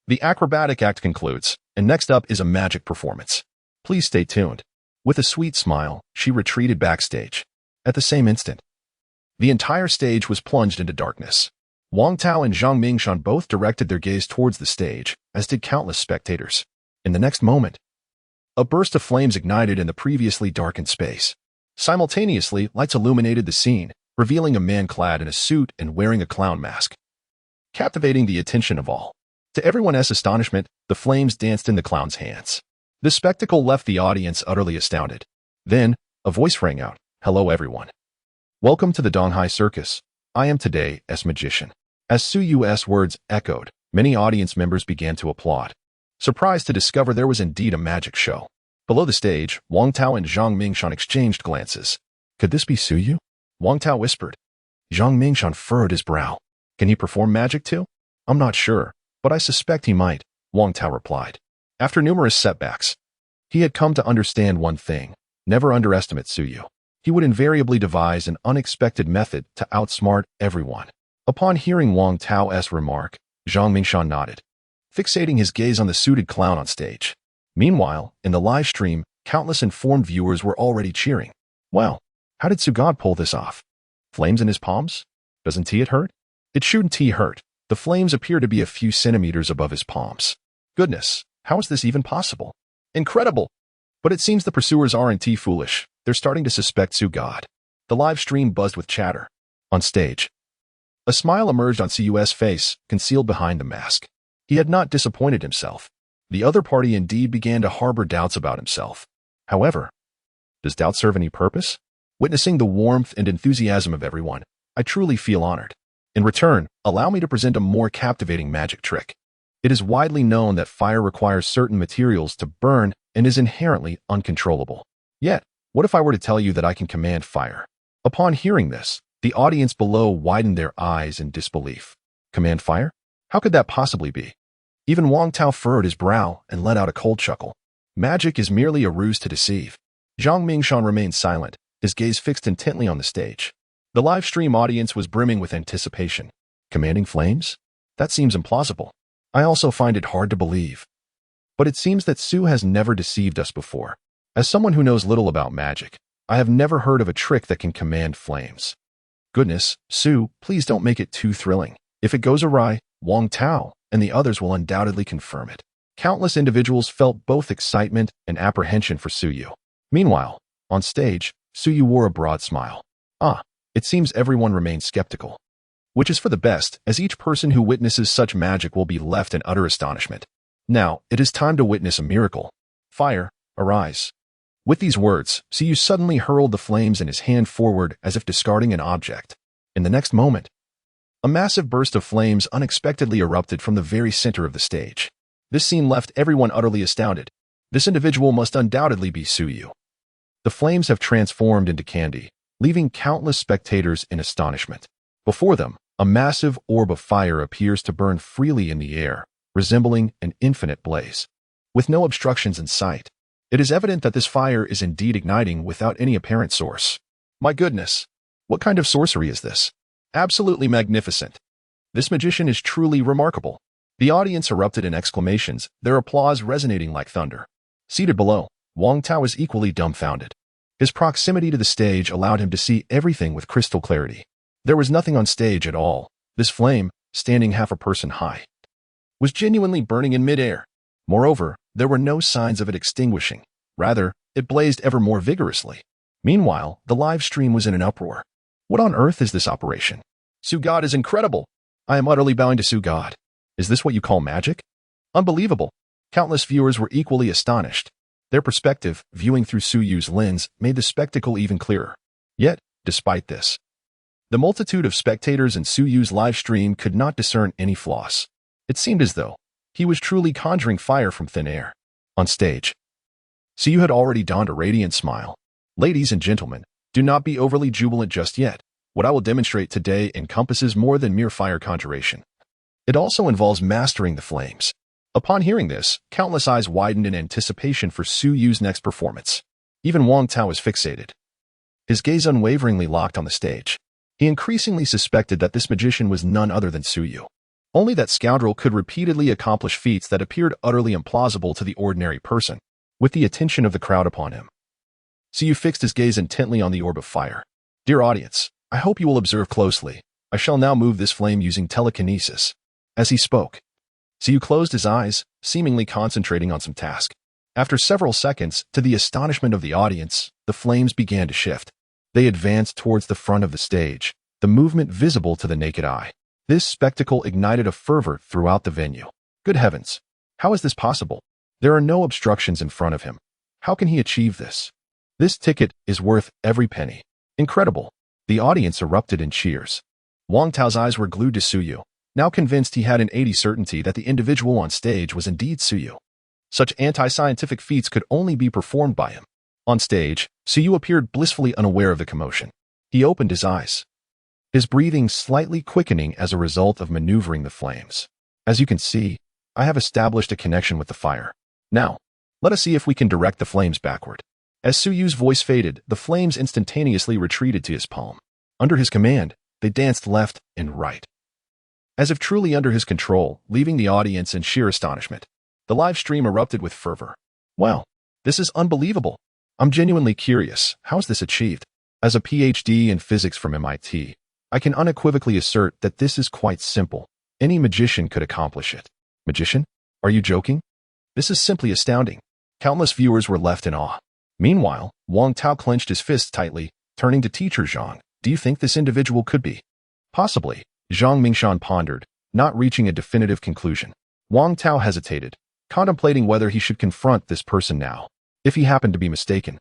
The acrobatic act concludes, and next up is a magic performance. Please stay tuned. With a sweet smile, she retreated backstage. At the same instant, the entire stage was plunged into darkness. Wang Tao and Zhang Mingshan both directed their gaze towards the stage, as did countless spectators. In the next moment, a burst of flames ignited in the previously darkened space. Simultaneously, lights illuminated the scene, revealing a man clad in a suit and wearing a clown mask, captivating the attention of all. To everyone's astonishment, the flames danced in the clown's hands. The spectacle left the audience utterly astounded. Then, a voice rang out, "Hello everyone. Welcome to the Donghai Circus. I am today's magician." As Suyu's words echoed, many audience members began to applaud, surprised to discover there was indeed a magic show. Below the stage, Wang Tao and Zhang Mingshan exchanged glances. Could this be Suyu? Wang Tao whispered. Zhang Mingshan furrowed his brow. Can he perform magic too? I'm not sure, but I suspect he might, Wang Tao replied. After numerous setbacks, he had come to understand one thing: never underestimate Suyu. He would invariably devise an unexpected method to outsmart everyone. Upon hearing Wang Tao's remark, Zhang Mingshan nodded, fixating his gaze on the suited clown on stage. Meanwhile, in the live stream, countless informed viewers were already cheering. Wow, how did Sugod pull this off? Flames in his palms? Doesn't it hurt? It shouldn't hurt. The flames appear to be a few centimeters above his palms. Goodness, how is this even possible? Incredible! But it seems the pursuers aren't foolish. They're starting to suspect Sugod. The live stream buzzed with chatter. On stage, a smile emerged on Suyu's face, concealed behind the mask. He had not disappointed himself. The other party indeed began to harbor doubts about himself. However, does doubt serve any purpose? Witnessing the warmth and enthusiasm of everyone, I truly feel honored. In return, allow me to present a more captivating magic trick. It is widely known that fire requires certain materials to burn and is inherently uncontrollable. Yet, what if I were to tell you that I can command fire? Upon hearing this, the audience below widened their eyes in disbelief. Command fire? How could that possibly be? Even Wang Tao furrowed his brow and let out a cold chuckle. Magic is merely a ruse to deceive. Zhang Mingshan remained silent, his gaze fixed intently on the stage. The live stream audience was brimming with anticipation. Commanding flames? That seems implausible. I also find it hard to believe. But it seems that Su has never deceived us before. As someone who knows little about magic, I have never heard of a trick that can command flames. Goodness, Su, please don't make it too thrilling. If it goes awry, Wang Tao and the others will undoubtedly confirm it. Countless individuals felt both excitement and apprehension for Suyu. Meanwhile, on stage, Suyu wore a broad smile. It seems everyone remains skeptical. Which is for the best, as each person who witnesses such magic will be left in utter astonishment. Now, it is time to witness a miracle. Fire, arise. With these words, Suyu suddenly hurled the flames in his hand forward as if discarding an object. In the next moment, a massive burst of flames unexpectedly erupted from the very center of the stage. This scene left everyone utterly astounded. This individual must undoubtedly be Suyu. The flames have transformed into candy, leaving countless spectators in astonishment. Before them, a massive orb of fire appears to burn freely in the air, resembling an infinite blaze. With no obstructions in sight, it is evident that this fire is indeed igniting without any apparent source. My goodness! What kind of sorcery is this? Absolutely magnificent. This magician is truly remarkable. The audience erupted in exclamations, their applause resonating like thunder. Seated below, Wang Tao is equally dumbfounded. His proximity to the stage allowed him to see everything with crystal clarity. There was nothing on stage at all. This flame, standing half a person high, was genuinely burning in midair. Moreover, there were no signs of it extinguishing. Rather, it blazed ever more vigorously. Meanwhile, the live stream was in an uproar. What on earth is this operation? Sugod is incredible! I am utterly bowing to Sugod. Is this what you call magic? Unbelievable! Countless viewers were equally astonished. Their perspective, viewing through Suyu's lens, made the spectacle even clearer. Yet, despite this, the multitude of spectators in Suyu's live stream could not discern any flaws. It seemed as though he was truly conjuring fire from thin air. On stage, Suyu had already donned a radiant smile. Ladies and gentlemen, do not be overly jubilant just yet. What I will demonstrate today encompasses more than mere fire conjuration. It also involves mastering the flames. Upon hearing this, countless eyes widened in anticipation for Suyu's next performance. Even Wang Tao was fixated, his gaze unwaveringly locked on the stage. He increasingly suspected that this magician was none other than Suyu. Only that scoundrel could repeatedly accomplish feats that appeared utterly implausible to the ordinary person, with the attention of the crowd upon him. Suyu fixed his gaze intently on the orb of fire. Dear audience, I hope you will observe closely. I shall now move this flame using telekinesis. As he spoke, Suyu closed his eyes, seemingly concentrating on some task. After several seconds, to the astonishment of the audience, the flames began to shift. They advanced towards the front of the stage, the movement visible to the naked eye. This spectacle ignited a fervor throughout the venue. Good heavens! How is this possible? There are no obstructions in front of him. How can he achieve this? This ticket is worth every penny. Incredible! The audience erupted in cheers. Wang Tao's eyes were glued to Suyu, now convinced he had an 80% certainty that the individual on stage was indeed Suyu. Such anti-scientific feats could only be performed by him. On stage, Suyu appeared blissfully unaware of the commotion. He opened his eyes, his breathing slightly quickening as a result of maneuvering the flames. As you can see, I have established a connection with the fire. Now, let us see if we can direct the flames backward. As Suyu's voice faded, the flames instantaneously retreated to his palm. Under his command, they danced left and right, as if truly under his control, leaving the audience in sheer astonishment. The live stream erupted with fervor. Wow, this is unbelievable. I'm genuinely curious, how is this achieved? As a PhD in physics from MIT, I can unequivocally assert that this is quite simple. Any magician could accomplish it. Magician? Are you joking? This is simply astounding. Countless viewers were left in awe. Meanwhile, Wang Tao clenched his fist tightly, turning to teacher Zhang. Do you think this individual could be? Possibly, Zhang Mingshan pondered, not reaching a definitive conclusion. Wang Tao hesitated, contemplating whether he should confront this person now. If he happened to be mistaken,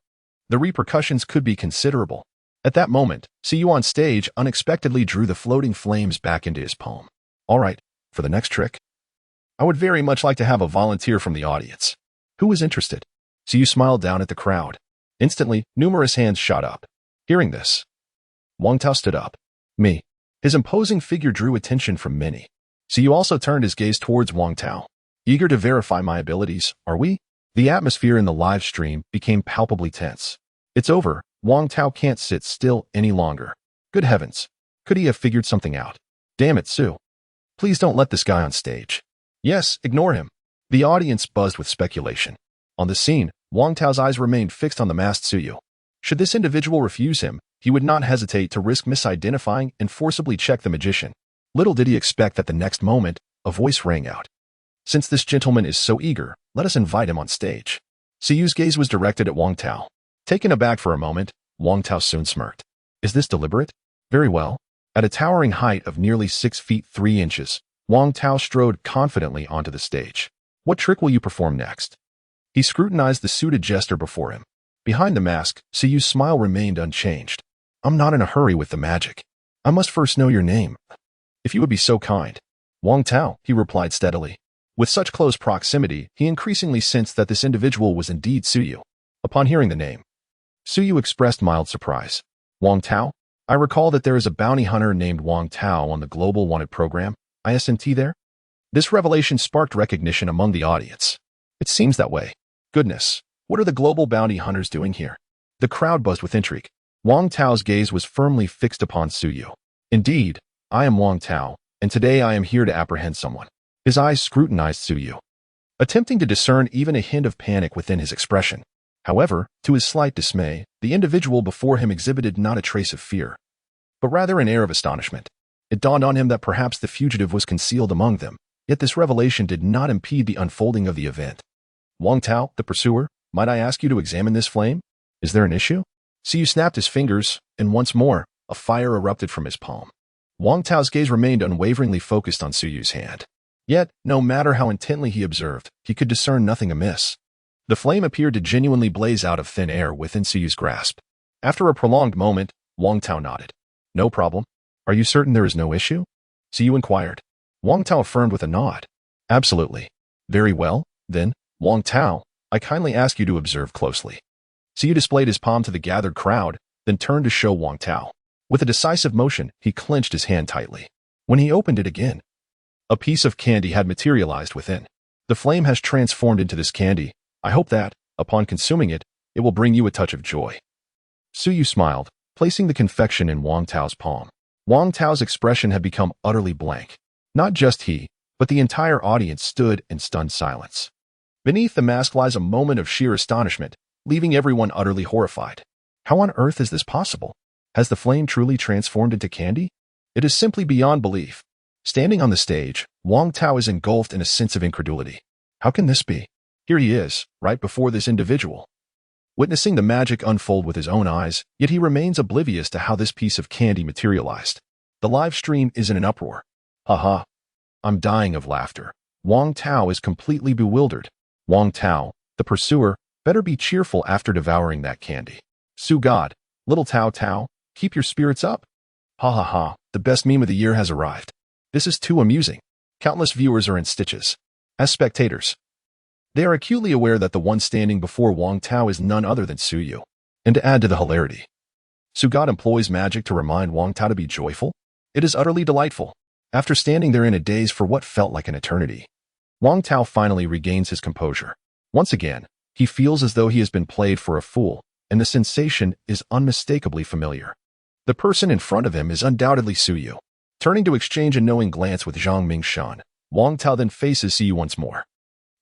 the repercussions could be considerable. At that moment, Suyu on stage unexpectedly drew the floating flames back into his palm. All right, for the next trick, I would very much like to have a volunteer from the audience. Who is interested? Suyu smiled down at the crowd. Instantly, numerous hands shot up. Hearing this, Wang Tao stood up. Me. His imposing figure drew attention from many. Suyu also turned his gaze towards Wang Tao. Eager to verify my abilities, are we? The atmosphere in the live stream became palpably tense. It's over. Wang Tao can't sit still any longer. Good heavens. Could he have figured something out? Damn it, Sue. Please don't let this guy on stage. Yes, ignore him. The audience buzzed with speculation. On the scene, Wang Tao's eyes remained fixed on the masked Suyu. Should this individual refuse him, he would not hesitate to risk misidentifying and forcibly check the magician. Little did he expect that the next moment, a voice rang out. Since this gentleman is so eager, let us invite him on stage. Siyu's gaze was directed at Wang Tao. Taken aback for a moment, Wang Tao soon smirked. Is this deliberate? Very well. At a towering height of nearly 6 feet 3 inches, Wang Tao strode confidently onto the stage. What trick will you perform next? He scrutinized the suited jester before him. Behind the mask, Siyu's smile remained unchanged. I'm not in a hurry with the magic. I must first know your name. If you would be so kind. Wang Tao, he replied steadily. With such close proximity, he increasingly sensed that this individual was indeed Suyu. Upon hearing the name, Suyu expressed mild surprise. Wang Tao? I recall that there is a bounty hunter named Wang Tao on the Global Wanted program. ISNT there? This revelation sparked recognition among the audience. It seems that way. Goodness, what are the global bounty hunters doing here? The crowd buzzed with intrigue. Wang Tao's gaze was firmly fixed upon Suyu. Indeed, I am Wang Tao, and today I am here to apprehend someone. His eyes scrutinized Suyu, attempting to discern even a hint of panic within his expression. However, to his slight dismay, the individual before him exhibited not a trace of fear, but rather an air of astonishment. It dawned on him that perhaps the fugitive was concealed among them, yet this revelation did not impede the unfolding of the event. Wang Tao, the pursuer, might I ask you to examine this flame? Is there an issue? Siyu snapped his fingers, and once more, a fire erupted from his palm. Wang Tao's gaze remained unwaveringly focused on Suyu's hand. Yet, no matter how intently he observed, he could discern nothing amiss. The flame appeared to genuinely blaze out of thin air within Suyu's grasp. After a prolonged moment, Wang Tao nodded. No problem. Are you certain there is no issue? Siyu inquired. Wang Tao affirmed with a nod. Absolutely. Very well, then, Wang Tao, I kindly ask you to observe closely. Siyu displayed his palm to the gathered crowd, then turned to show Wang Tao. With a decisive motion, he clenched his hand tightly. When he opened it again, a piece of candy had materialized within. The flame has transformed into this candy. I hope that, upon consuming it, it will bring you a touch of joy. Suyu smiled, placing the confection in Wang Tao's palm. Wang Tao's expression had become utterly blank. Not just he, but the entire audience stood in stunned silence. Beneath the mask lies a moment of sheer astonishment, leaving everyone utterly horrified. How on earth is this possible? Has the flame truly transformed into candy? It is simply beyond belief. Standing on the stage, Wang Tao is engulfed in a sense of incredulity. How can this be? Here he is, right before this individual, witnessing the magic unfold with his own eyes, yet he remains oblivious to how this piece of candy materialized. The live stream is in an uproar. Haha. I'm dying of laughter. Wang Tao is completely bewildered. Wang Tao, the pursuer, better be cheerful after devouring that candy. Su God, little Tao Tao, keep your spirits up. Ha ha ha, the best meme of the year has arrived. This is too amusing. Countless viewers are in stitches. As spectators, they are acutely aware that the one standing before Wang Tao is none other than Suyu. And to add to the hilarity, Sugod employs magic to remind Wang Tao to be joyful. It is utterly delightful. After standing there in a daze for what felt like an eternity, Wang Tao finally regains his composure. Once again, he feels as though he has been played for a fool, and the sensation is unmistakably familiar. The person in front of him is undoubtedly Suyu. Turning to exchange a knowing glance with Zhang Mingshan, Wang Tao then faces Suyu once more.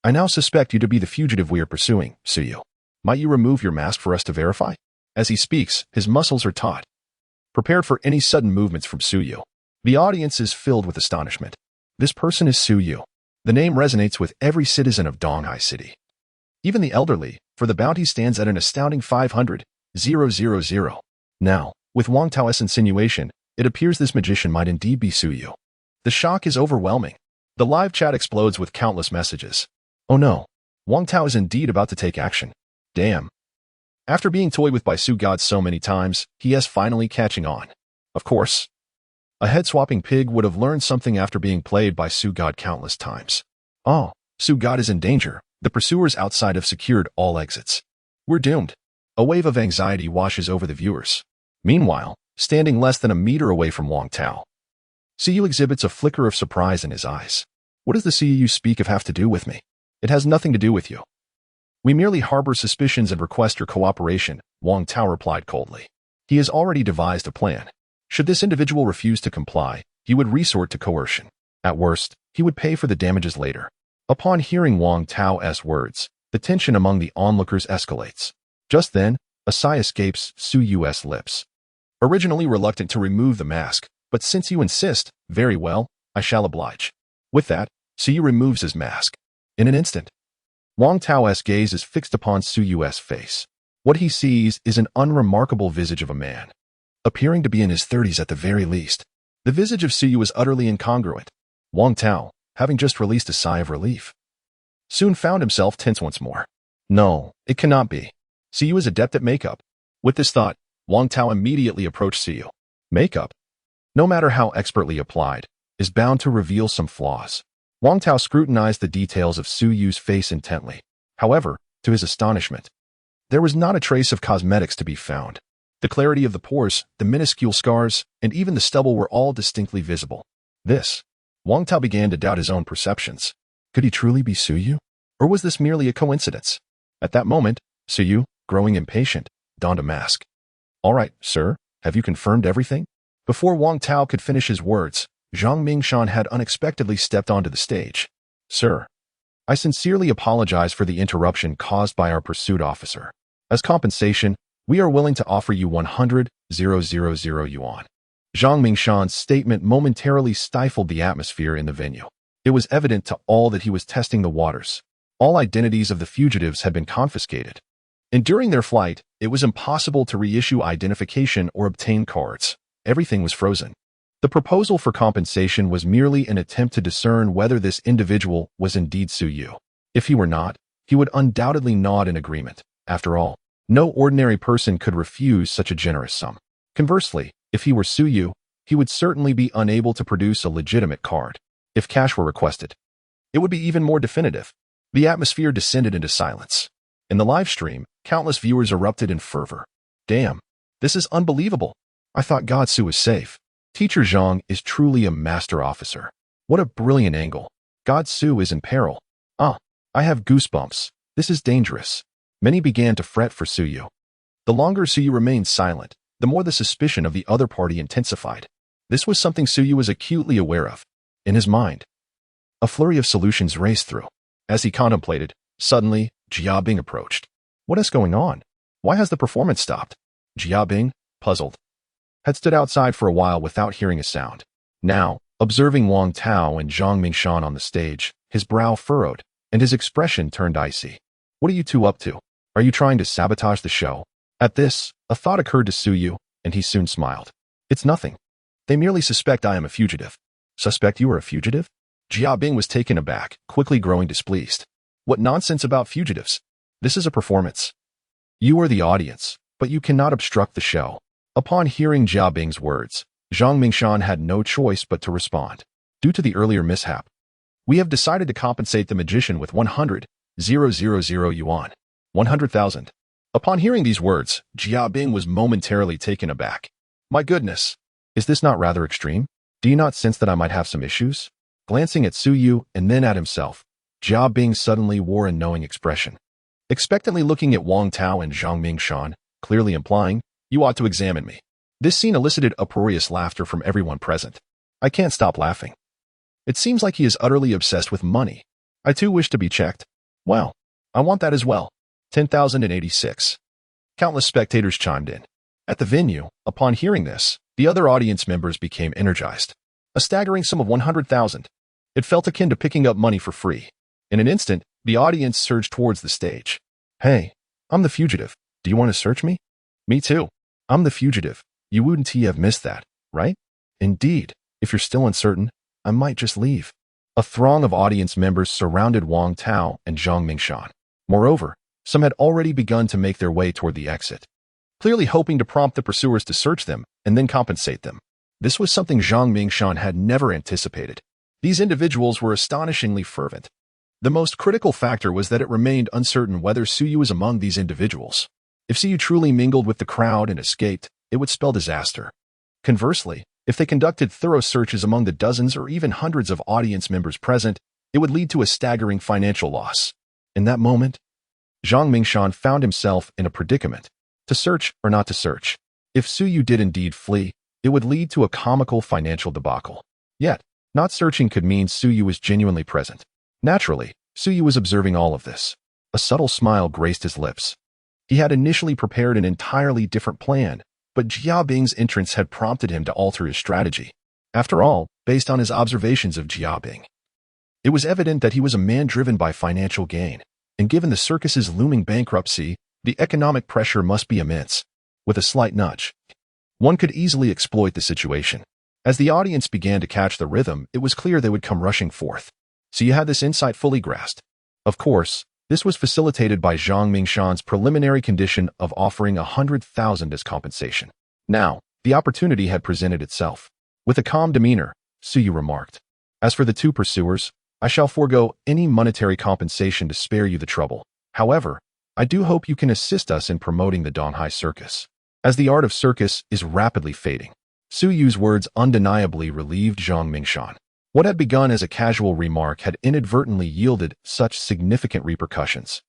I now suspect you to be the fugitive we are pursuing, Suyu. Might you remove your mask for us to verify? As he speaks, his muscles are taut, prepared for any sudden movements from Suyu. The audience is filled with astonishment. This person is Suyu. The name resonates with every citizen of Donghai City. Even the elderly, for the bounty stands at an astounding 500,000. Now, with Wang Tao's insinuation, it appears this magician might indeed be Suyu. The shock is overwhelming. The live chat explodes with countless messages. Oh no, Wang Tao is indeed about to take action. Damn. After being toyed with by Su God so many times, he is finally catching on. Of course, a head-swapping pig would have learned something after being played by Su God countless times. Oh, Su God is in danger. The pursuers outside have secured all exits. We're doomed. A wave of anxiety washes over the viewers. Meanwhile, standing less than a meter away from Wang Tao, Siyu exhibits a flicker of surprise in his eyes. What does the Siyu you speak of have to do with me? It has nothing to do with you. We merely harbor suspicions and request your cooperation, Wang Tao replied coldly. He has already devised a plan. Should this individual refuse to comply, he would resort to coercion. At worst, he would pay for the damages later. Upon hearing Wang Tao's words, the tension among the onlookers escalates. Just then, a sigh escapes Suyu's lips. Originally reluctant to remove the mask, but since you insist, very well, I shall oblige. With that, Suyu removes his mask. In an instant, Wang Tao's gaze is fixed upon Suyu's face. What he sees is an unremarkable visage of a man, appearing to be in his 30s at the very least. The visage of Suyu is utterly incongruent. Wang Tao, having just released a sigh of relief, soon found himself tense once more. No, it cannot be. Suyu is adept at makeup. With this thought, Wang Tao immediately approached Suyu. Makeup, no matter how expertly applied, is bound to reveal some flaws. Wang Tao scrutinized the details of Suyu's face intently. However, to his astonishment, there was not a trace of cosmetics to be found. The clarity of the pores, the minuscule scars, and even the stubble were all distinctly visible. Wang Tao began to doubt his own perceptions. Could he truly be Suyu? Or was this merely a coincidence? At that moment, Suyu, growing impatient, donned a mask. All right, sir, have you confirmed everything? Before Wang Tao could finish his words, Zhang Mingshan had unexpectedly stepped onto the stage. Sir, I sincerely apologize for the interruption caused by our pursuit officer. As compensation, we are willing to offer you 100,000 yuan. Zhang Mingshan's statement momentarily stifled the atmosphere in the venue. It was evident to all that he was testing the waters. All identities of the fugitives had been confiscated, and during their flight, it was impossible to reissue identification or obtain cards. Everything was frozen. The proposal for compensation was merely an attempt to discern whether this individual was indeed Suyu. If he were not, he would undoubtedly nod in agreement. After all, no ordinary person could refuse such a generous sum. Conversely, if he were Suyu, he would certainly be unable to produce a legitimate card. If cash were requested, it would be even more definitive. The atmosphere descended into silence. In the live stream, countless viewers erupted in fervor. Damn, this is unbelievable. I thought God Su was safe. Teacher Zhang is truly a master officer. What a brilliant angle. God Su is in peril. I have goosebumps. This is dangerous. Many began to fret for Suyu. The longer Suyu remained silent, the more the suspicion of the other party intensified. This was something Suyu was acutely aware of. In his mind, a flurry of solutions raced through. As he contemplated, suddenly, Jia Bing approached. What is going on? Why has the performance stopped? Jia Bing, puzzled, had stood outside for a while without hearing a sound. Now, observing Wang Tao and Zhang Mingshan on the stage, his brow furrowed, and his expression turned icy. What are you two up to? Are you trying to sabotage the show? At this, a thought occurred to Suyu, and he soon smiled. It's nothing. They merely suspect I am a fugitive. Suspect you are a fugitive? Jia Bing was taken aback, quickly growing displeased. What nonsense about fugitives? This is a performance. You are the audience, but you cannot obstruct the show. Upon hearing Jia Bing's words, Zhang Mingshan had no choice but to respond. Due to the earlier mishap, we have decided to compensate the magician with 100,000 yuan. 100,000. Upon hearing these words, Jia Bing was momentarily taken aback. My goodness, is this not rather extreme? Do you not sense that I might have some issues? Glancing at Suyu and then at himself, Jia Bing suddenly wore a knowing expression. Expectantly looking at Wang Tao and Zhang Mingshan, clearly implying, you ought to examine me. This scene elicited uproarious laughter from everyone present. I can't stop laughing. It seems like he is utterly obsessed with money. I too wish to be checked. Well, I want that as well. 10,086. Countless spectators chimed in. At the venue, upon hearing this, the other audience members became energized. A staggering sum of 100,000. It felt akin to picking up money for free. In an instant, the audience surged towards the stage. Hey, I'm the fugitive. Do you want to search me? Me too. I'm the fugitive. You wouldn't have missed that, right? Indeed, if you're still uncertain, I might just leave. A throng of audience members surrounded Wang Tao and Zhang Mingshan. Moreover, some had already begun to make their way toward the exit, clearly hoping to prompt the pursuers to search them and then compensate them. This was something Zhang Mingshan had never anticipated. These individuals were astonishingly fervent. The most critical factor was that it remained uncertain whether Suyu was among these individuals. If Suyu truly mingled with the crowd and escaped, it would spell disaster. Conversely, if they conducted thorough searches among the dozens or even hundreds of audience members present, it would lead to a staggering financial loss. In that moment, Zhang Mingshan found himself in a predicament. To search or not to search. If Suyu did indeed flee, it would lead to a comical financial debacle. Yet, not searching could mean Suyu was genuinely present. Naturally, Suyu was observing all of this. A subtle smile graced his lips. He had initially prepared an entirely different plan, but Jia Bing's entrance had prompted him to alter his strategy. After all, based on his observations of Jia Bing, It was evident that he was a man driven by financial gain, and given the circus's looming bankruptcy, the economic pressure must be immense. With a slight nudge, one could easily exploit the situation. As the audience began to catch the rhythm, it was clear they would come rushing forth. So you had this insight fully grasped. Of course, this was facilitated by Zhang Mingshan's preliminary condition of offering 100,000 as compensation. Now, the opportunity had presented itself. With a calm demeanor, Suyu remarked, "As for the two pursuers, I shall forego any monetary compensation to spare you the trouble. However, I do hope you can assist us in promoting the Donghai Circus, as the art of circus is rapidly fading." Suyu's words undeniably relieved Zhang Mingshan. What had begun as a casual remark had inadvertently yielded such significant repercussions.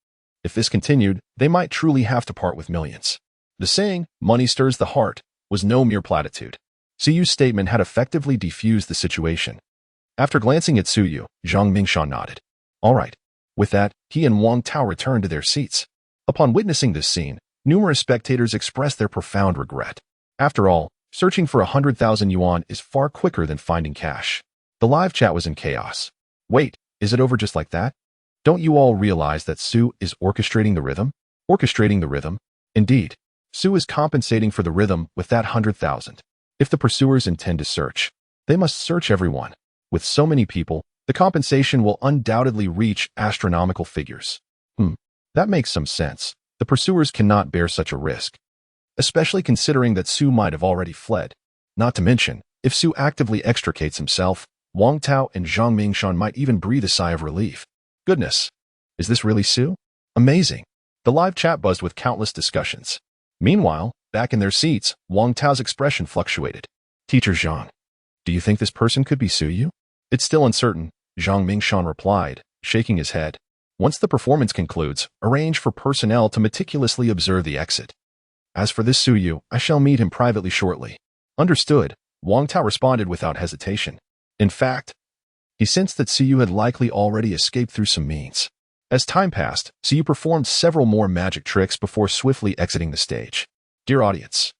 If this continued, they might truly have to part with millions. The saying, "money stirs the heart," was no mere platitude. Suyu's statement had effectively defused the situation. After glancing at Suyu, Zhang Mingshan nodded. All right. With that, he and Wang Tao returned to their seats. Upon witnessing this scene, numerous spectators expressed their profound regret. After all, searching for 100,000 yuan is far quicker than finding cash. The live chat was in chaos. Wait, is it over just like that? Don't you all realize that Su is orchestrating the rhythm? Orchestrating the rhythm? Indeed, Su is compensating for the rhythm with that 100,000. If the pursuers intend to search, they must search everyone. With so many people, the compensation will undoubtedly reach astronomical figures. That makes some sense. The pursuers cannot bear such a risk, especially considering that Su might have already fled. Not to mention, if Su actively extricates himself, Wang Tao and Zhang Mingshan might even breathe a sigh of relief. Goodness, is this really Su? Amazing. The live chat buzzed with countless discussions. Meanwhile, back in their seats, Wang Tao's expression fluctuated. Teacher Zhang, do you think this person could be Suyu? It's still uncertain, Zhang Mingshan replied, shaking his head. Once the performance concludes, arrange for personnel to meticulously observe the exit. As for this Suyu, I shall meet him privately shortly. Understood, Wang Tao responded without hesitation. In fact, he sensed that Suyu had likely already escaped through some means. As time passed, Suyu performed several more magic tricks before swiftly exiting the stage. Dear audience,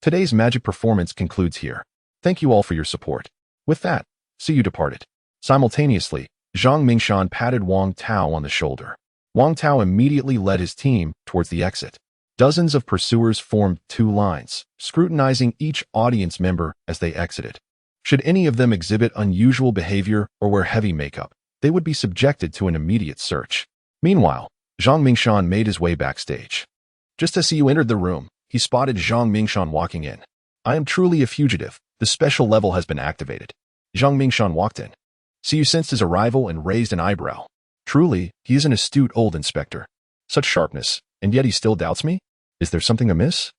today's magic performance concludes here. Thank you all for your support. With that, Suyu departed. Simultaneously, Zhang Mingshan patted Wang Tao on the shoulder. Wang Tao immediately led his team towards the exit. Dozens of pursuers formed two lines, scrutinizing each audience member as they exited. Should any of them exhibit unusual behavior or wear heavy makeup, they would be subjected to an immediate search. Meanwhile, Zhang Mingshan made his way backstage. Just as Suyu entered the room, he spotted Zhang Mingshan walking in. I am truly a fugitive. The special level has been activated. Zhang Mingshan walked in. Suyu sensed his arrival and raised an eyebrow. Truly, he is an astute old inspector. Such sharpness, and yet he still doubts me? Is there something amiss?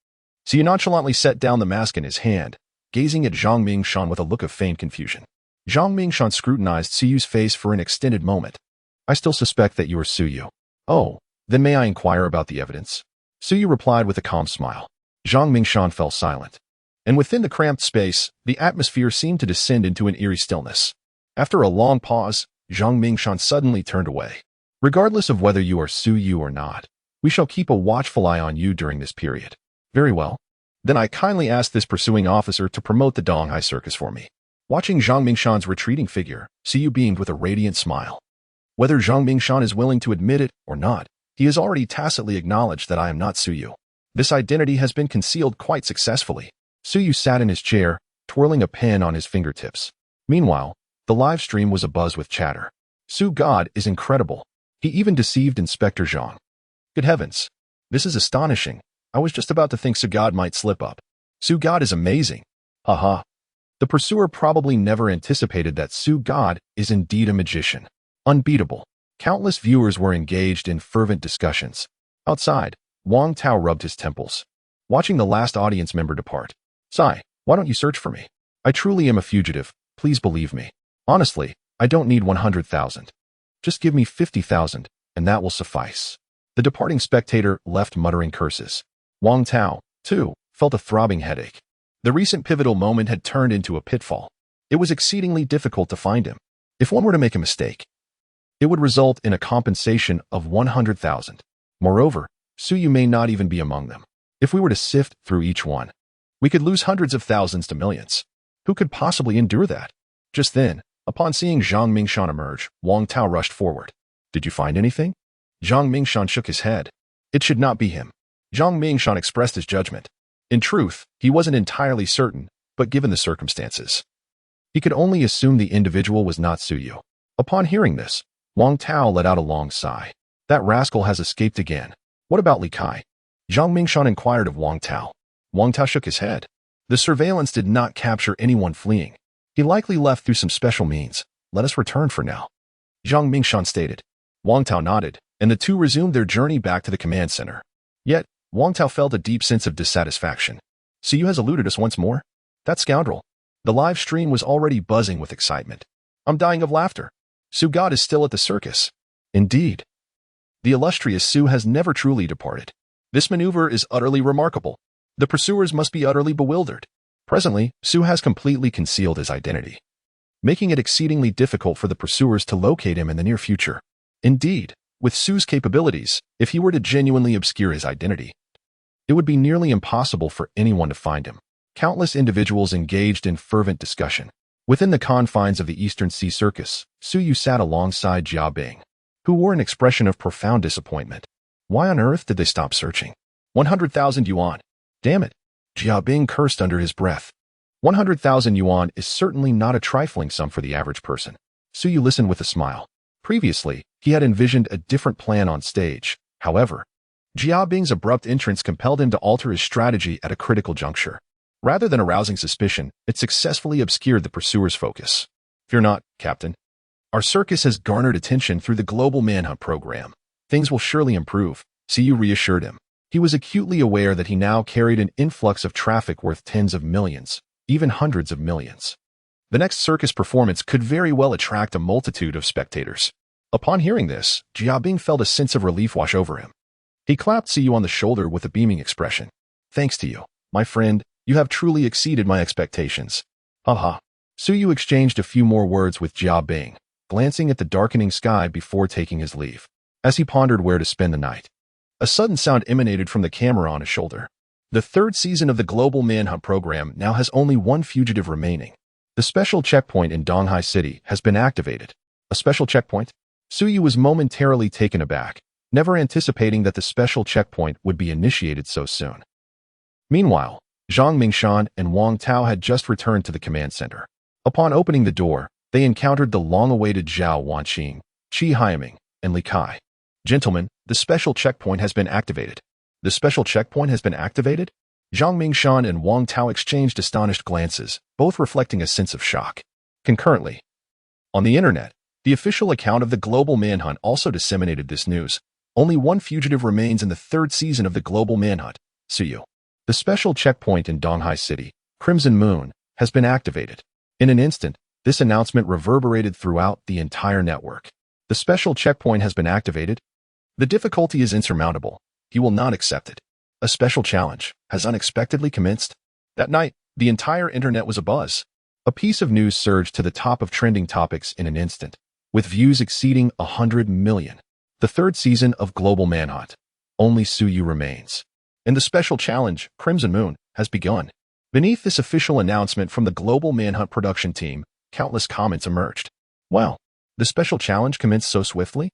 Suyu nonchalantly set down the mask in his hand, gazing at Zhang Mingshan with a look of feigned confusion. Zhang Mingshan scrutinized Suyu's face for an extended moment. I still suspect that you are Suyu. Oh, then may I inquire about the evidence? Suyu replied with a calm smile. Zhang Mingshan fell silent. And within the cramped space, the atmosphere seemed to descend into an eerie stillness. After a long pause, Zhang Mingshan suddenly turned away. Regardless of whether you are Suyu or not, we shall keep a watchful eye on you during this period. Very well. Then I kindly ask this pursuing officer to promote the Donghai Circus for me. Watching Zhang Mingshan's retreating figure, Suyu beamed with a radiant smile. Whether Zhang Mingshan is willing to admit it or not, he has already tacitly acknowledged that I am not Suyu. This identity has been concealed quite successfully. Suyu sat in his chair, twirling a pen on his fingertips. Meanwhile, the live stream was abuzz with chatter. Su God is incredible. He even deceived Inspector Zhang. Good heavens. This is astonishing. I was just about to think Su God might slip up. Su God is amazing. Haha. The pursuer probably never anticipated that Su God is indeed a magician. Unbeatable. Countless viewers were engaged in fervent discussions. Outside, Wang Tao rubbed his temples, watching the last audience member depart. Sai, why don't you search for me? I truly am a fugitive, please believe me. Honestly, I don't need 100,000. Just give me 50,000, and that will suffice. The departing spectator left muttering curses. Wang Tao, too, felt a throbbing headache. The recent pivotal moment had turned into a pitfall. It was exceedingly difficult to find him. If one were to make a mistake, it would result in a compensation of 100,000. Moreover, Suyu may not even be among them. If we were to sift through each one, we could lose hundreds of thousands to millions. Who could possibly endure that? Just then, Upon seeing Zhang Mingshan emerge, Wang Tao rushed forward. Did you find anything? Zhang Mingshan shook his head. It should not be him. Zhang Mingshan expressed his judgment. In truth, he wasn't entirely certain, but given the circumstances, he could only assume the individual was not Suyu. Upon hearing this, Wang Tao let out a long sigh. That rascal has escaped again. What about Li Kai? Zhang Mingshan inquired of Wang Tao. Wang Tao shook his head. The surveillance did not capture anyone fleeing. He likely left through some special means. Let us return for now, Zhang Mingshan stated. Wang Tao nodded, and the two resumed their journey back to the command center. Yet, Wang Tao felt a deep sense of dissatisfaction. Suyu has eluded us once more? That scoundrel. The live stream was already buzzing with excitement. I'm dying of laughter. Su God is still at the circus. Indeed. The illustrious Su has never truly departed. This maneuver is utterly remarkable. The pursuers must be utterly bewildered. Presently, Su has completely concealed his identity, making it exceedingly difficult for the pursuers to locate him in the near future. Indeed, with Su's capabilities, if he were to genuinely obscure his identity, it would be nearly impossible for anyone to find him. Countless individuals engaged in fervent discussion. Within the confines of the Eastern Sea Circus, Suyu sat alongside Jia Bing, who wore an expression of profound disappointment. Why on earth did they stop searching? 100,000 yuan. Damn it. Jia Bing cursed under his breath. 100,000 yuan is certainly not a trifling sum for the average person. Suyu listened with a smile. Previously, he had envisioned a different plan on stage. However, Jia Bing's abrupt entrance compelled him to alter his strategy at a critical juncture. Rather than arousing suspicion, it successfully obscured the pursuer's focus. Fear not, Captain. Our circus has garnered attention through the global manhunt program. Things will surely improve, Suyu reassured him. He was acutely aware that he now carried an influx of traffic worth tens of millions, even hundreds of millions. The next circus performance could very well attract a multitude of spectators. Upon hearing this, Jia Bing felt a sense of relief wash over him. He clapped Suyu on the shoulder with a beaming expression. Thanks to you, my friend, you have truly exceeded my expectations. Haha. Suyu exchanged a few more words with Jia Bing, glancing at the darkening sky before taking his leave. As he pondered where to spend the night, a sudden sound emanated from the camera on his shoulder. The third season of the Global Manhunt program now has only one fugitive remaining. The special checkpoint in Donghai City has been activated. A special checkpoint? Suyu was momentarily taken aback, never anticipating that the special checkpoint would be initiated so soon. Meanwhile, Zhang Mingshan and Wang Tao had just returned to the command center. Upon opening the door, they encountered the long-awaited Zhao Wanqing, Qi Haiming, and Li Kai. Gentlemen, the special checkpoint has been activated. The special checkpoint has been activated? Zhang Mingshan and Wang Tao exchanged astonished glances, both reflecting a sense of shock. Concurrently, on the internet, the official account of the Global Manhunt also disseminated this news. Only one fugitive remains in the third season of the Global Manhunt, Suyu. The special checkpoint in Donghai City, Crimson Moon, has been activated. In an instant, this announcement reverberated throughout the entire network. The special checkpoint has been activated. The difficulty is insurmountable. He will not accept it. A special challenge has unexpectedly commenced. That night, the entire internet was abuzz. A piece of news surged to the top of trending topics in an instant, with views exceeding 100 million. The third season of Global Manhunt. Only Suyu remains. And the special challenge, Crimson Moon, has begun. Beneath this official announcement from the Global Manhunt production team, countless comments emerged. Wow, the special challenge commenced so swiftly?